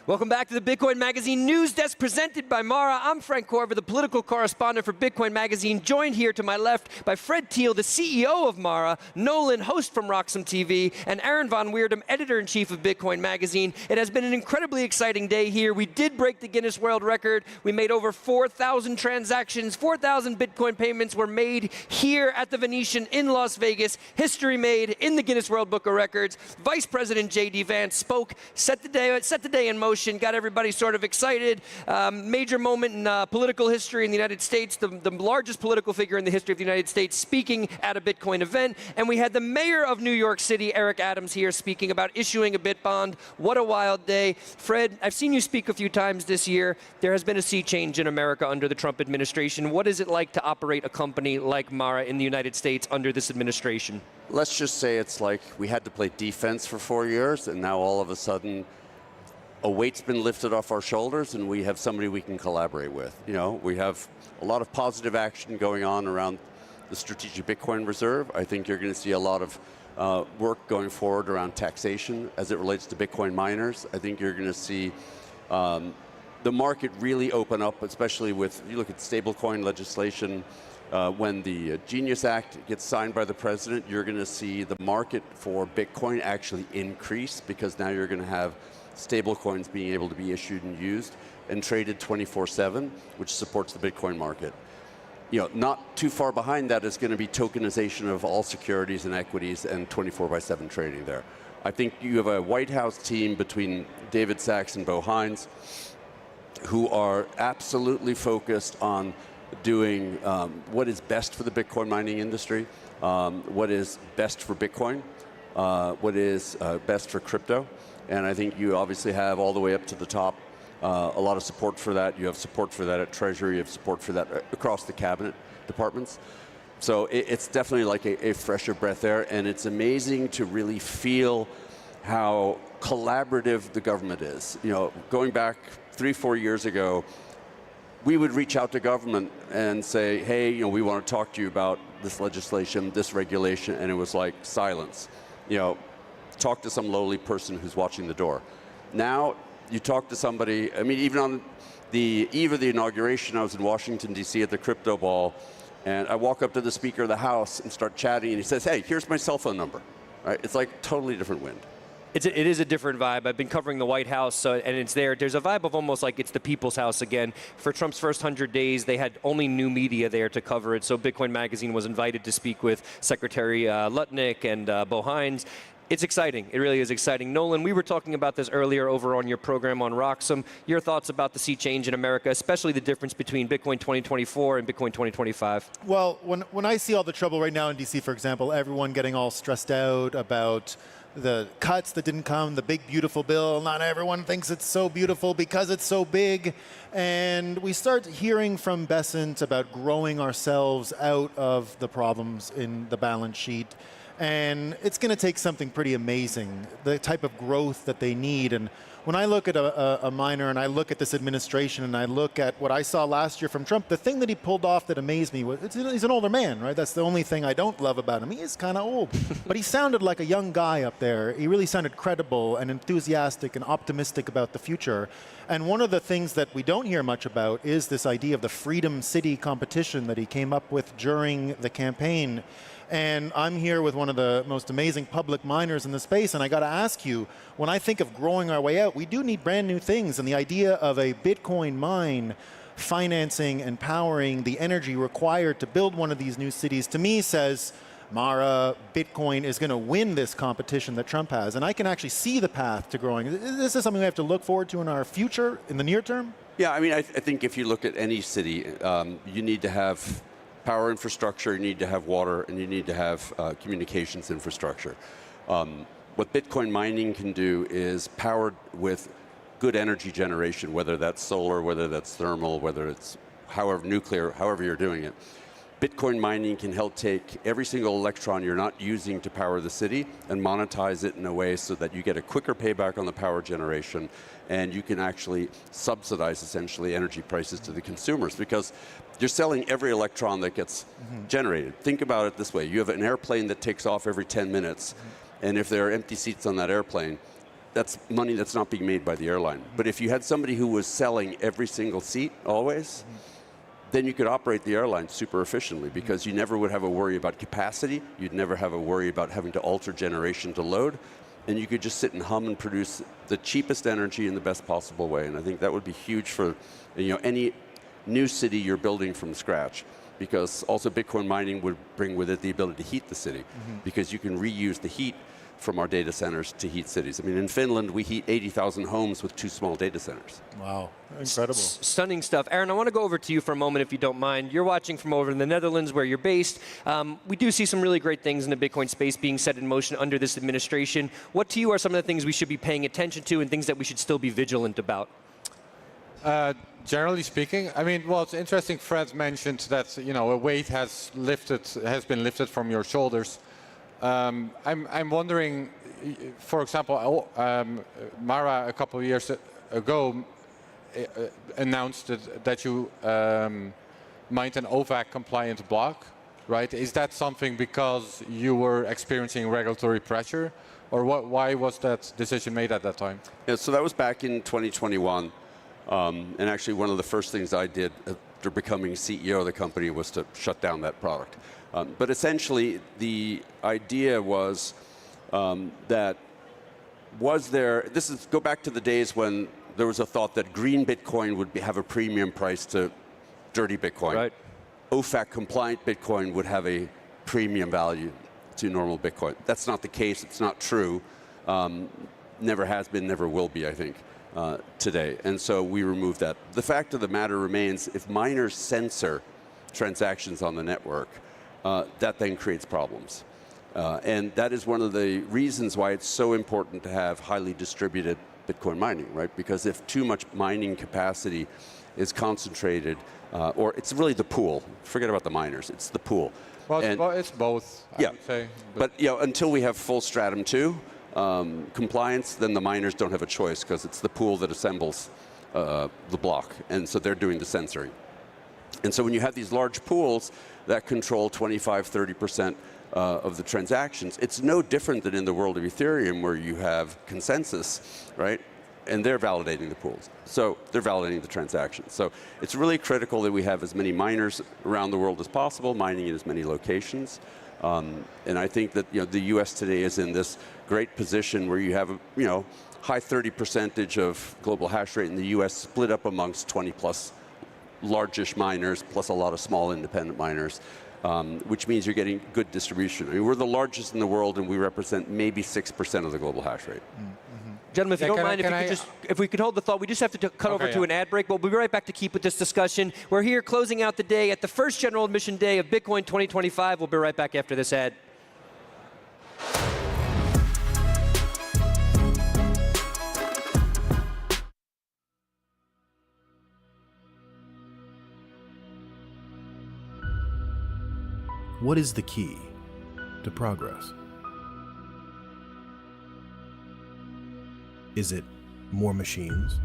Welcome back to the Bitcoin Magazine News Desk presented by Mara. I'm Frank Corver, the political correspondent for Bitcoin Magazine, joined here to my left by Fred Thiel, the CEO of Mara, Nolan, host from Roxham TV, and Aaron Von Weerdem, editor-in-chief of Bitcoin Magazine. It has been an incredibly exciting day here. We did break the Guinness World Record. We made over 4,000 transactions. 4,000 Bitcoin payments were made here at the Venetian in Las Vegas. History made in the Guinness World Book of Records. Vice President J.D. Vance spoke, set the day in motion. Got everybody sort of excited. Major moment in political history in the United States, the largest political figure in the history of the United States speaking at a Bitcoin event. And we had the mayor of New York City, Eric Adams, here speaking about issuing a Bit bond. What a wild day. Fred, I've seen you speak a few times this year. There has been a sea change in America under the Trump administration. What is it like to operate a company like Mara in the United States under this administration? Let's just say it's like we had to play defense for 4 years, and now all of a sudden a weight's been lifted off our shoulders and we have somebody we can collaborate with. You know, we have a lot of positive action going on around the strategic Bitcoin reserve. I think you're going to see a lot of work going forward around taxation as it relates to Bitcoin miners. I think you're going to see the market really open up, especially with, you look at stablecoin legislation. When the Genius Act gets signed by the president, you're going to see the market for Bitcoin actually increase, because now you're going to have stablecoins being able to be issued and used and traded 24/7, which supports the Bitcoin market. You know, not too far behind that is going to be tokenization of all securities and equities and 24/7 trading there. I think you have a White House team between David Sachs and Bo Hines who are absolutely focused on doing what is best for the Bitcoin mining industry, what is best for Bitcoin, what is best for crypto. And I think you obviously have all the way up to the top a lot of support for that. You have support for that at Treasury. You have support for that across the cabinet departments. So it's definitely like a fresher breath air, and it's amazing to really feel how collaborative the government is. You know, going back 3-4 years ago, we would reach out to government and say, hey, you know, we want to talk to you about this legislation, this regulation, and it was like silence. You know, talk to some lowly person who's watching the door. Now, you talk to somebody, I mean, even on the eve of the inauguration, I was in Washington, D.C. at the crypto ball, and I walk up to the Speaker of the House and start chatting, and he says, hey, here's my cell phone number. Right? It's like totally different wind. It is a different vibe. I've been covering the White House, and it's there. There's a vibe of almost like it's the people's house again. For Trump's first 100 days, they had only new media there to cover it. So Bitcoin Magazine was invited to speak with Secretary Lutnick and Bo Hines. It's exciting. It really is exciting. Nolan, we were talking about this earlier over on your program on Roxham. Your thoughts about the sea change in America, especially the difference between Bitcoin 2024 and Bitcoin 2025? Well, when I see all the trouble right now in DC, for example, everyone getting all stressed out about the cuts that didn't come, the big beautiful bill, not everyone thinks it's so beautiful because it's so big. And we start hearing from Besant about growing ourselves out of the problems in the balance sheet. And it's going to take something pretty amazing, the type of growth that they need. And when I look at a miner and I look at this administration and I look at what I saw last year from Trump, the thing that he pulled off that amazed me was he's an older man, right? That's the only thing I don't love about him. He is kind of old. But he sounded like a young guy up there. He really sounded credible and enthusiastic and optimistic about the future. And one of the things that we don't hear much about is this idea of the Freedom City competition that he came up with during the campaign. And I'm here with one of the most amazing public miners in the space, and I got to ask you, when I think of growing our way out, we do need brand new things, and the idea of a Bitcoin mine financing and powering the energy required to build one of these new cities, to me says, Mara, Bitcoin is going to win this competition that Trump has, and I can actually see the path to growing. Is this something we have to look forward to in our future, in the near term? Yeah, I mean, I think if you look at any city, you need to have power infrastructure, you need to have water, and you need to have communications infrastructure. What Bitcoin mining can do is powered with good energy generation, whether that's solar, whether that's thermal, whether it's however nuclear, however you're doing it. Bitcoin mining can help take every single electron you're not using to power the city and monetize it in a way so that you get a quicker payback on the power generation, and you can actually subsidize essentially energy prices to the consumers, because you're selling every electron that gets generated. Think about it this way. You have an airplane that takes off every 10 minutes, and if there are empty seats on that airplane, that's money that's not being made by the airline. But if you had somebody who was selling every single seat always, then you could operate the airline super efficiently, because you never would have a worry about capacity. You'd never have a worry about having to alter generation to load. And you could just sit and hum and produce the cheapest energy in the best possible way. And I think that would be huge for any new city you're building from scratch, because also Bitcoin mining would bring with it the ability to heat the city, because you can reuse the heat from our data centers to heat cities. I mean, in Finland, we heat 80,000 homes with 2 small data centers. Wow, incredible. Stunning stuff. Aaron, I want to go over to you for a moment, if you don't mind. You're watching from over in the Netherlands, where you're based. We do see some really great things in the Bitcoin space being set in motion under this administration. What to you are some of the things we should be paying attention to and things that we should still be vigilant about? Generally speaking, I mean, well, it's interesting. Fred mentioned that a weight has been lifted from your shoulders. I'm wondering, for example, Mara a couple of years ago announced that you mined an OVAC-compliant block, right? Is that something because you were experiencing regulatory pressure, or why was that decision made at that time? Yeah, so that was back in 2021. And actually, one of the first things I did after becoming CEO of the company was to shut down that product. But essentially, the idea was go back to the days when there was a thought that green Bitcoin would have a premium price to dirty Bitcoin. Right. OFAC-compliant Bitcoin would have a premium value to normal Bitcoin. That's not the case. It's not true. Never has been, never will be, I think, today. And so we removed that. The fact of the matter remains, if miners censor transactions on the network, that then creates problems. And that is one of the reasons why it's so important to have highly distributed Bitcoin mining, right? Because if too much mining capacity is concentrated, or it's really the pool, forget about the miners, it's the pool. Well, it's both, I would say. But until we have full Stratum 2 compliance, then the miners don't have a choice because it's the pool that assembles the block. And so they're doing the censoring. And so when you have these large pools that control 25, 30% of the transactions, it's no different than in the world of Ethereum where you have consensus, right? And they're validating the pools. So they're validating the transactions. So it's really critical that we have as many miners around the world as possible, mining in as many locations. And I think that the US today is in this great position where you have a high 30% of global hash rate in the US split up amongst 20 plus largish miners, plus a lot of small independent miners, which means you're getting good distribution. I mean, we're the largest in the world and we represent maybe 6% of the global hash rate. Gentlemen, if you don't mind, if we could hold the thought, we just have to cut over to an ad break. We'll be right back to keep with this discussion. We're here closing out the day at the first general admission day of Bitcoin 2025. We'll be right back after this ad. What is the key to progress? Is it more machines,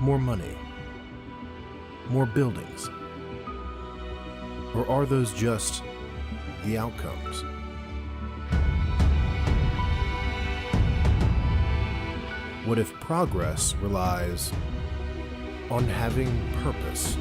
more money, more buildings? Or are those just the outcomes? What if progress relies on having purpose?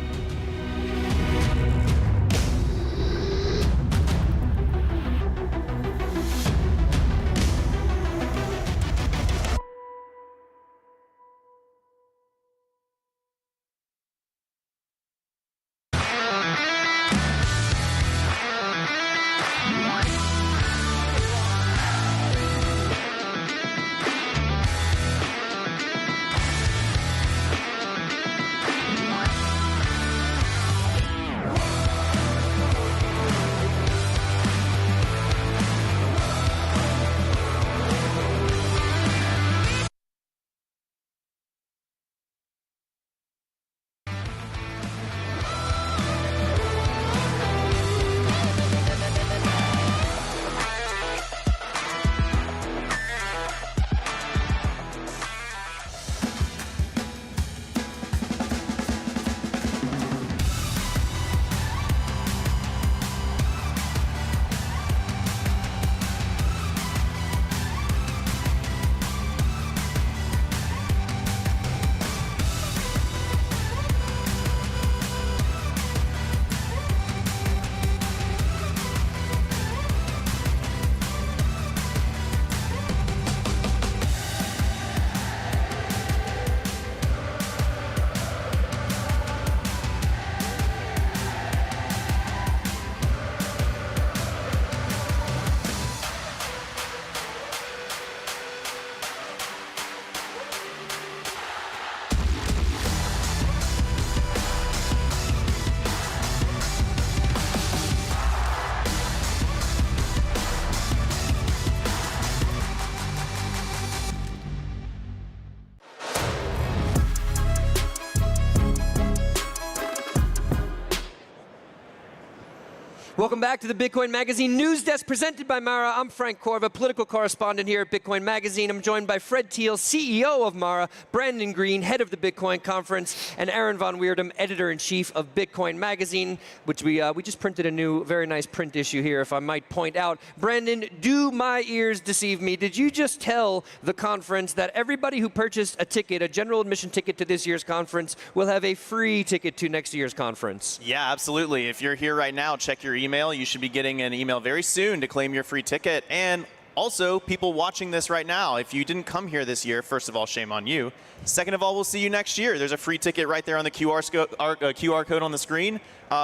Welcome back to the Bitcoin Magazine News Desk presented by Mara. I'm Frank Corva, political correspondent here at Bitcoin Magazine. I'm joined by Fred Thiel, CEO of Mara, Brandon Green, head of the Bitcoin Conference, and Aaron von Weerdem, editor-in-chief of Bitcoin Magazine, which we just printed a new, very nice print issue here, if I might point out. Brandon, do my ears deceive me? Did you just tell the conference that everybody who purchased a ticket, a general admission ticket to this year's conference, will have a free ticket to next year's conference? Yeah, absolutely. If you're here right now, check your email. You should be getting an email very soon to claim your free ticket. And Also, people watching this right now, if you didn't come here this year, first of all, shame on you. Second of all, we'll see you next year. There's a free ticket right there on the QR code on the screen.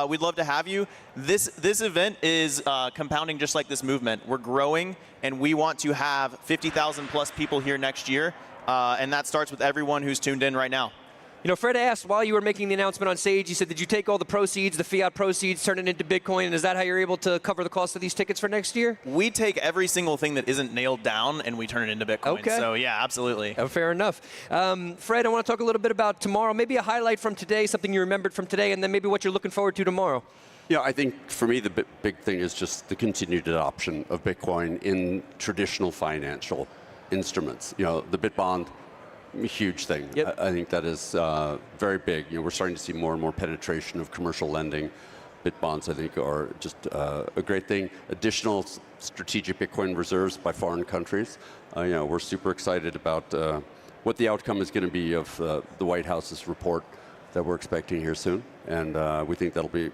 We'd love to have you. This event is compounding just like this movement. We're growing, and we want to have 50,000 plus people here next year, and that starts with everyone who's tuned in right now. You know, Fred asked while you were making the announcement on stage, you said, did you take all the proceeds, the fiat proceeds, turn it into Bitcoin, and is that how you're able to cover the cost of these tickets for next year? We take every single thing that isn't nailed down and we turn it into Bitcoin. Okay. So yeah, absolutely. Fair enough. Fred, I want to talk a little bit about tomorrow, maybe a highlight from today, something you remembered from today, and then maybe what you're looking forward to tomorrow. Yeah, I think for me the big thing is just the continued adoption of Bitcoin in traditional financial instruments. You know, the Bitbond, huge thing. Yep. I think that is very big. You know, we're starting to see more and more penetration of commercial lending. Bitbonds, I think, are just a great thing. Additional strategic Bitcoin reserves by foreign countries. You know, we're super excited about what the outcome is going to be of the White House's report that we're expecting here soon, and we think that'll be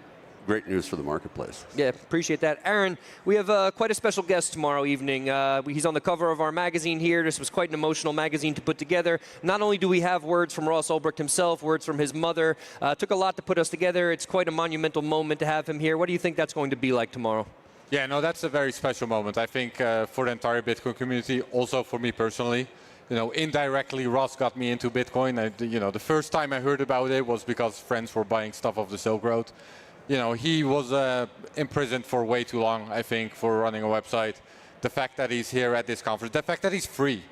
great news for the marketplace. Yeah, appreciate that. Aaron, we have quite a special guest tomorrow evening. He's on the cover of our magazine here. This was quite an emotional magazine to put together. Not only do we have words from Ross Ulbricht himself, words from his mother. Took a lot to put us together. It's quite a monumental moment to have him here. What do you think that's going to be like tomorrow? Yeah, no, that's a very special moment. I think for the entire Bitcoin community, also for me personally. You know, indirectly, Ross got me into Bitcoin. You know, the first time I heard about it was because friends were buying stuff off the Silk Road. You know, he was imprisoned for way too long, I think, for running a website. The fact that he's here at this conference, the fact that he's free,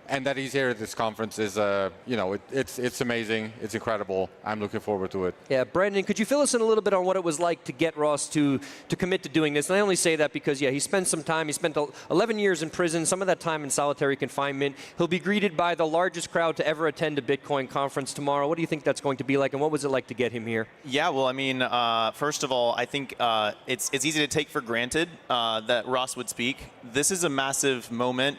and that he's here at this conference is, you know, it's amazing. It's incredible. I'm looking forward to it. Yeah, Brandon, could you fill us in a little bit on what it was like to get Ross to commit to doing this? And I only say that because, yeah, he spent some time. He spent 11 years in prison, some of that time in solitary confinement. He'll be greeted by the largest crowd to ever attend a Bitcoin conference tomorrow. What do you think that's going to be like, and what was it like to get him here? Yeah, well, I mean, first of all, I think it's easy to take for granted that Ross would speak. This is a massive moment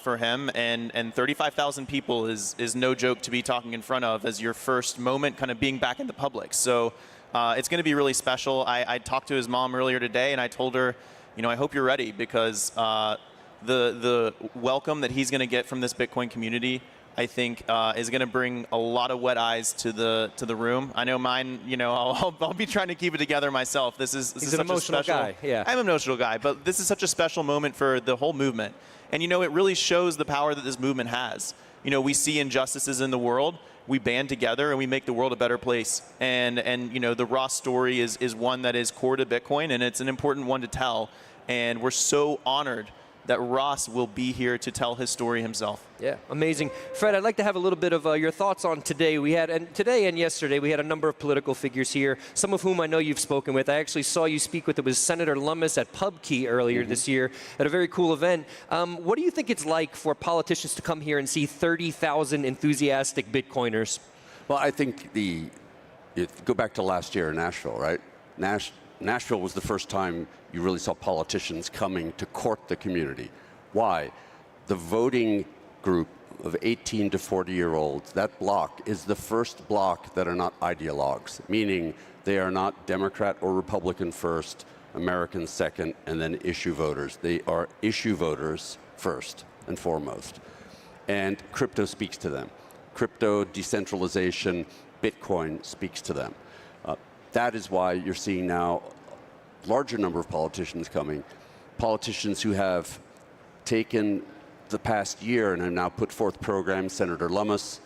for him, and 35,000 people is no joke to be talking in front of as your first moment kind of being back in the public. So it's going to be really special. I talked to his mom earlier today, and I told her, you know, I hope you're ready, because the welcome that he's going to get from this Bitcoin community, I think, is going to bring a lot of wet eyes to the room. I know mine. You know, I'll be trying to keep it together myself. This is He's an emotional guy. Yeah, I'm an emotional guy, but this is such a special moment for the whole movement. And you know, it really shows the power that this movement has. You know, we see injustices in the world, we band together, and we make the world a better place. And you know, the Ross story is one that is core to Bitcoin, and it's an important one to tell. And we're so honored that Ross will be here to tell his story himself. Yeah, amazing. Fred, I'd like to have a little bit of your thoughts on today. Today and yesterday, we had a number of political figures here, some of whom I know you've spoken with. I actually saw you speak with, it was Senator Lummis at PubKey earlier this year at a very cool event. What do you think it's like for politicians to come here and see 30,000 enthusiastic Bitcoiners? Well, I think go back to last year in Nashville, right? Nashville was the first time you really saw politicians coming to court the community. Why? The voting group of 18 to 40-year-olds, that block is the first block that are not ideologues, meaning they are not Democrat or Republican first, American second, and then issue voters. They are issue voters first and foremost. And crypto speaks to them. Crypto, decentralization, Bitcoin speaks to them. That is why you're seeing now a larger number of politicians coming, politicians who have taken the past year and have now put forth programs. Senator Lummis,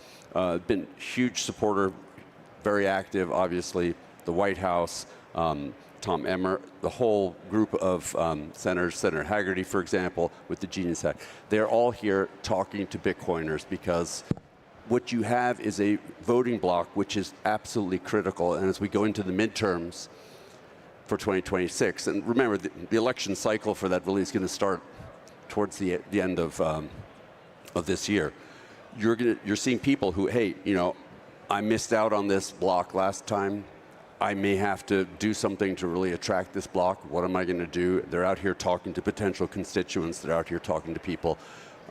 been a huge supporter, very active, obviously, the White House, Tom Emmer, the whole group of senators, Senator Haggerty, for example, with the Genius Act. They're all here talking to Bitcoiners because what you have is a voting bloc which is absolutely critical. And as we go into the midterms for 2026, and remember, the election cycle for that really is going to start towards the end of this year. You're seeing people who, hey, you know, I missed out on this block last time. I may have to do something to really attract this block. What am I going to do? They're out here talking to potential constituents. They're out here talking to people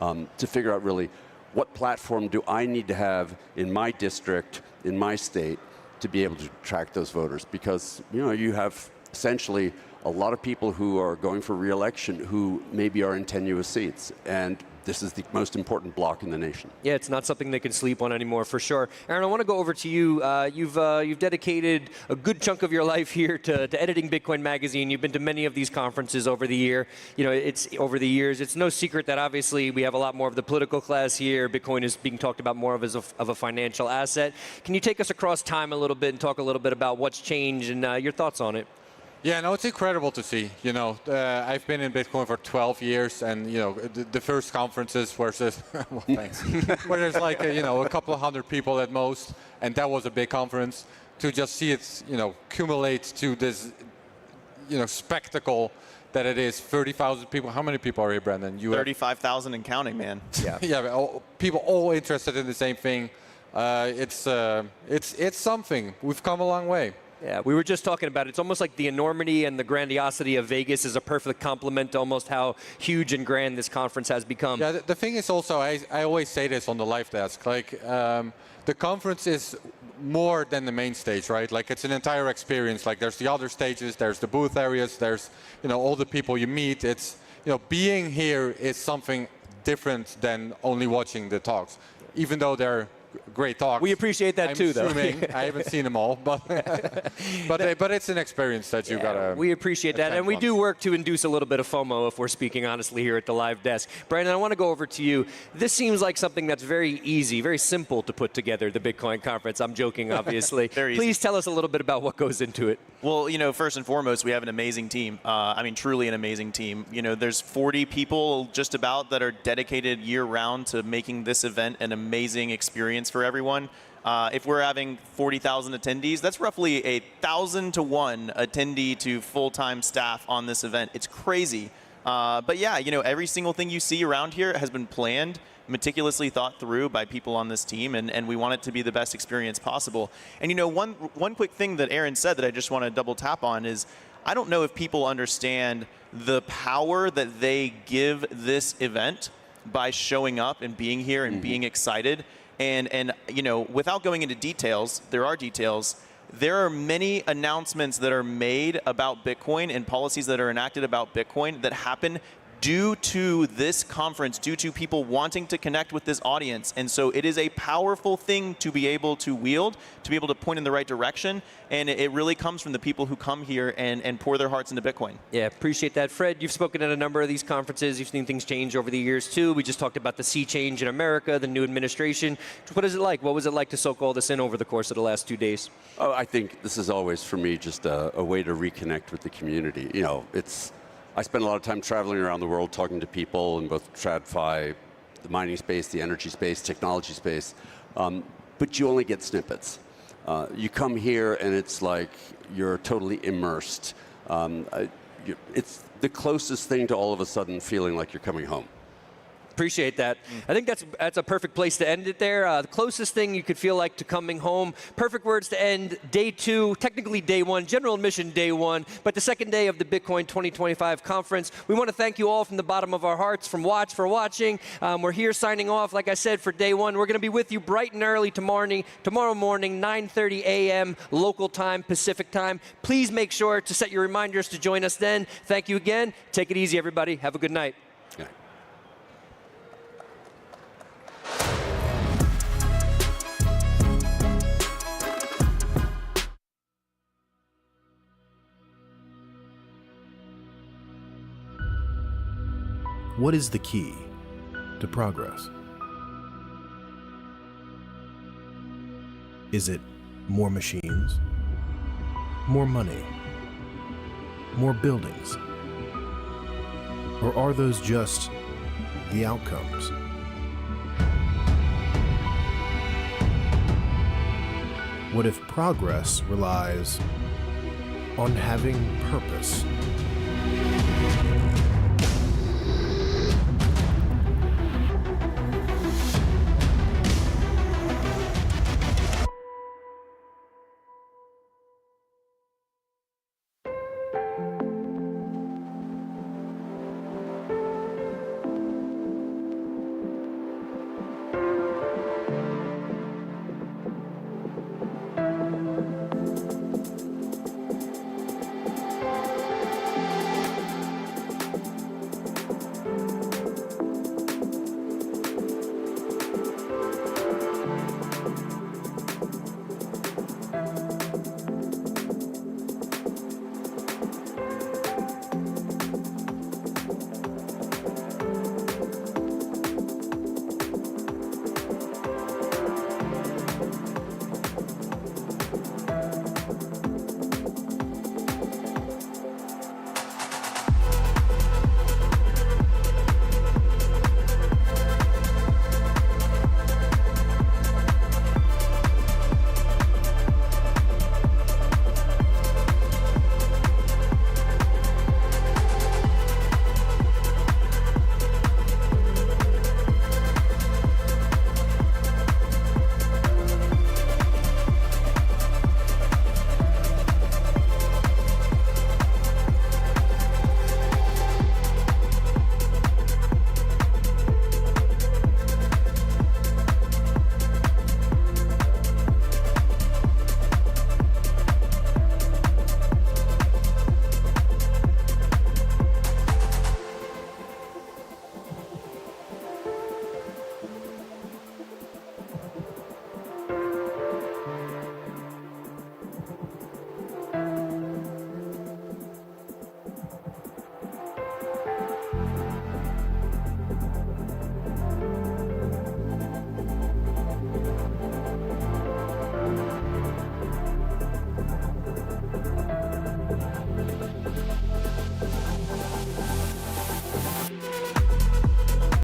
to figure out really, what platform do I need to have in my district, in my state, to be able to attract those voters? Because, you know, you have essentially a lot of people who are going for re-election who maybe are in tenuous seats. And this is the most important block in the nation. Yeah, it's not something they can sleep on anymore, for sure. Aaron, I want to go over to you. You've dedicated a good chunk of your life here to editing Bitcoin Magazine. You've been to many of these conferences over the year. It's over the years. It's no secret that obviously we have a lot more of the political class here. Bitcoin is being talked about more as a financial asset. Can you take us across time a little bit and talk a little bit about what's changed and your thoughts on it? Yeah, no, it's incredible to see. I've been in Bitcoin for 12 years, and the first conferences where there's, well, thanks, where there's like a couple of hundred people at most, and that was a big conference. To just see it, accumulate to this, spectacle that it is. 30,000 people. How many people are here, Brandon? 35,000 and counting, man. Yeah, yeah, people all interested in the same thing. It's something. We've come a long way. Yeah, we were just talking about it. It's almost like the enormity and the grandiosity of Vegas is a perfect complement to almost how huge and grand this conference has become. Yeah, the thing is also, I always say this on the live desk, like the conference is more than the main stage, right? Like it's an entire experience. Like there's the other stages, there's the booth areas, there's all the people you meet. It's being here is something different than only watching the talks, even though they're great talks. We appreciate that too, though. I haven't seen them all, but it's an experience that you gotta. We appreciate that, and we do work to induce a little bit of FOMO, if we're speaking honestly here at the live desk. Brandon, I want to go over to you. This seems like something that's very easy, very simple to put together. The Bitcoin conference. I'm joking, obviously. Very easy. Please tell us a little bit about what goes into it. Well, first and foremost, we have an amazing team. Truly an amazing team. There's 40 people just about that are dedicated year-round to making this event an amazing experience for everyone. If we're having 40,000 attendees, that's roughly 1,000 to 1 attendee to full-time staff on this event. It's crazy. But yeah, every single thing you see around here has been planned, meticulously thought through by people on this team, and we want it to be the best experience possible. And one quick thing that Aaron said that I just want to double tap on is, I don't know if people understand the power that they give this event by showing up and being here and being excited. And without going into details, there are details. There are many announcements that are made about Bitcoin and policies that are enacted about Bitcoin that happen due to this conference, due to people wanting to connect with this audience. And so it is a powerful thing to be able to wield, to be able to point in the right direction. And it really comes from the people who come here and pour their hearts into Bitcoin. Yeah, appreciate that. Fred, you've spoken at a number of these conferences. You've seen things change over the years, too. We just talked about the sea change in America, the new administration. What is it like? What was it like to soak all this in over the course of the last 2 days? Oh, I think this is always, for me, just a way to reconnect with the community. I spend a lot of time traveling around the world talking to people in both TradFi, the mining space, the energy space, technology space, but you only get snippets. You come here and it's like you're totally immersed. It's the closest thing to all of a sudden feeling like you're coming home. Appreciate that. I think that's a perfect place to end it there. The closest thing you could feel like to coming home. Perfect words to end day 2, technically day 1, general admission day 1, but the second day of the Bitcoin 2025 conference. We want to thank you all from the bottom of our hearts for watching. We're here signing off, like I said, for day 1. We're going to be with you bright and early tomorrow morning, 9:30 a.m. local time, Pacific time. Please make sure to set your reminders to join us then. Thank you again. Take it easy, everybody. Have a good night. What is the key to progress? Is it more machines? More money? More buildings? Or are those just the outcomes? What if progress relies on having purpose?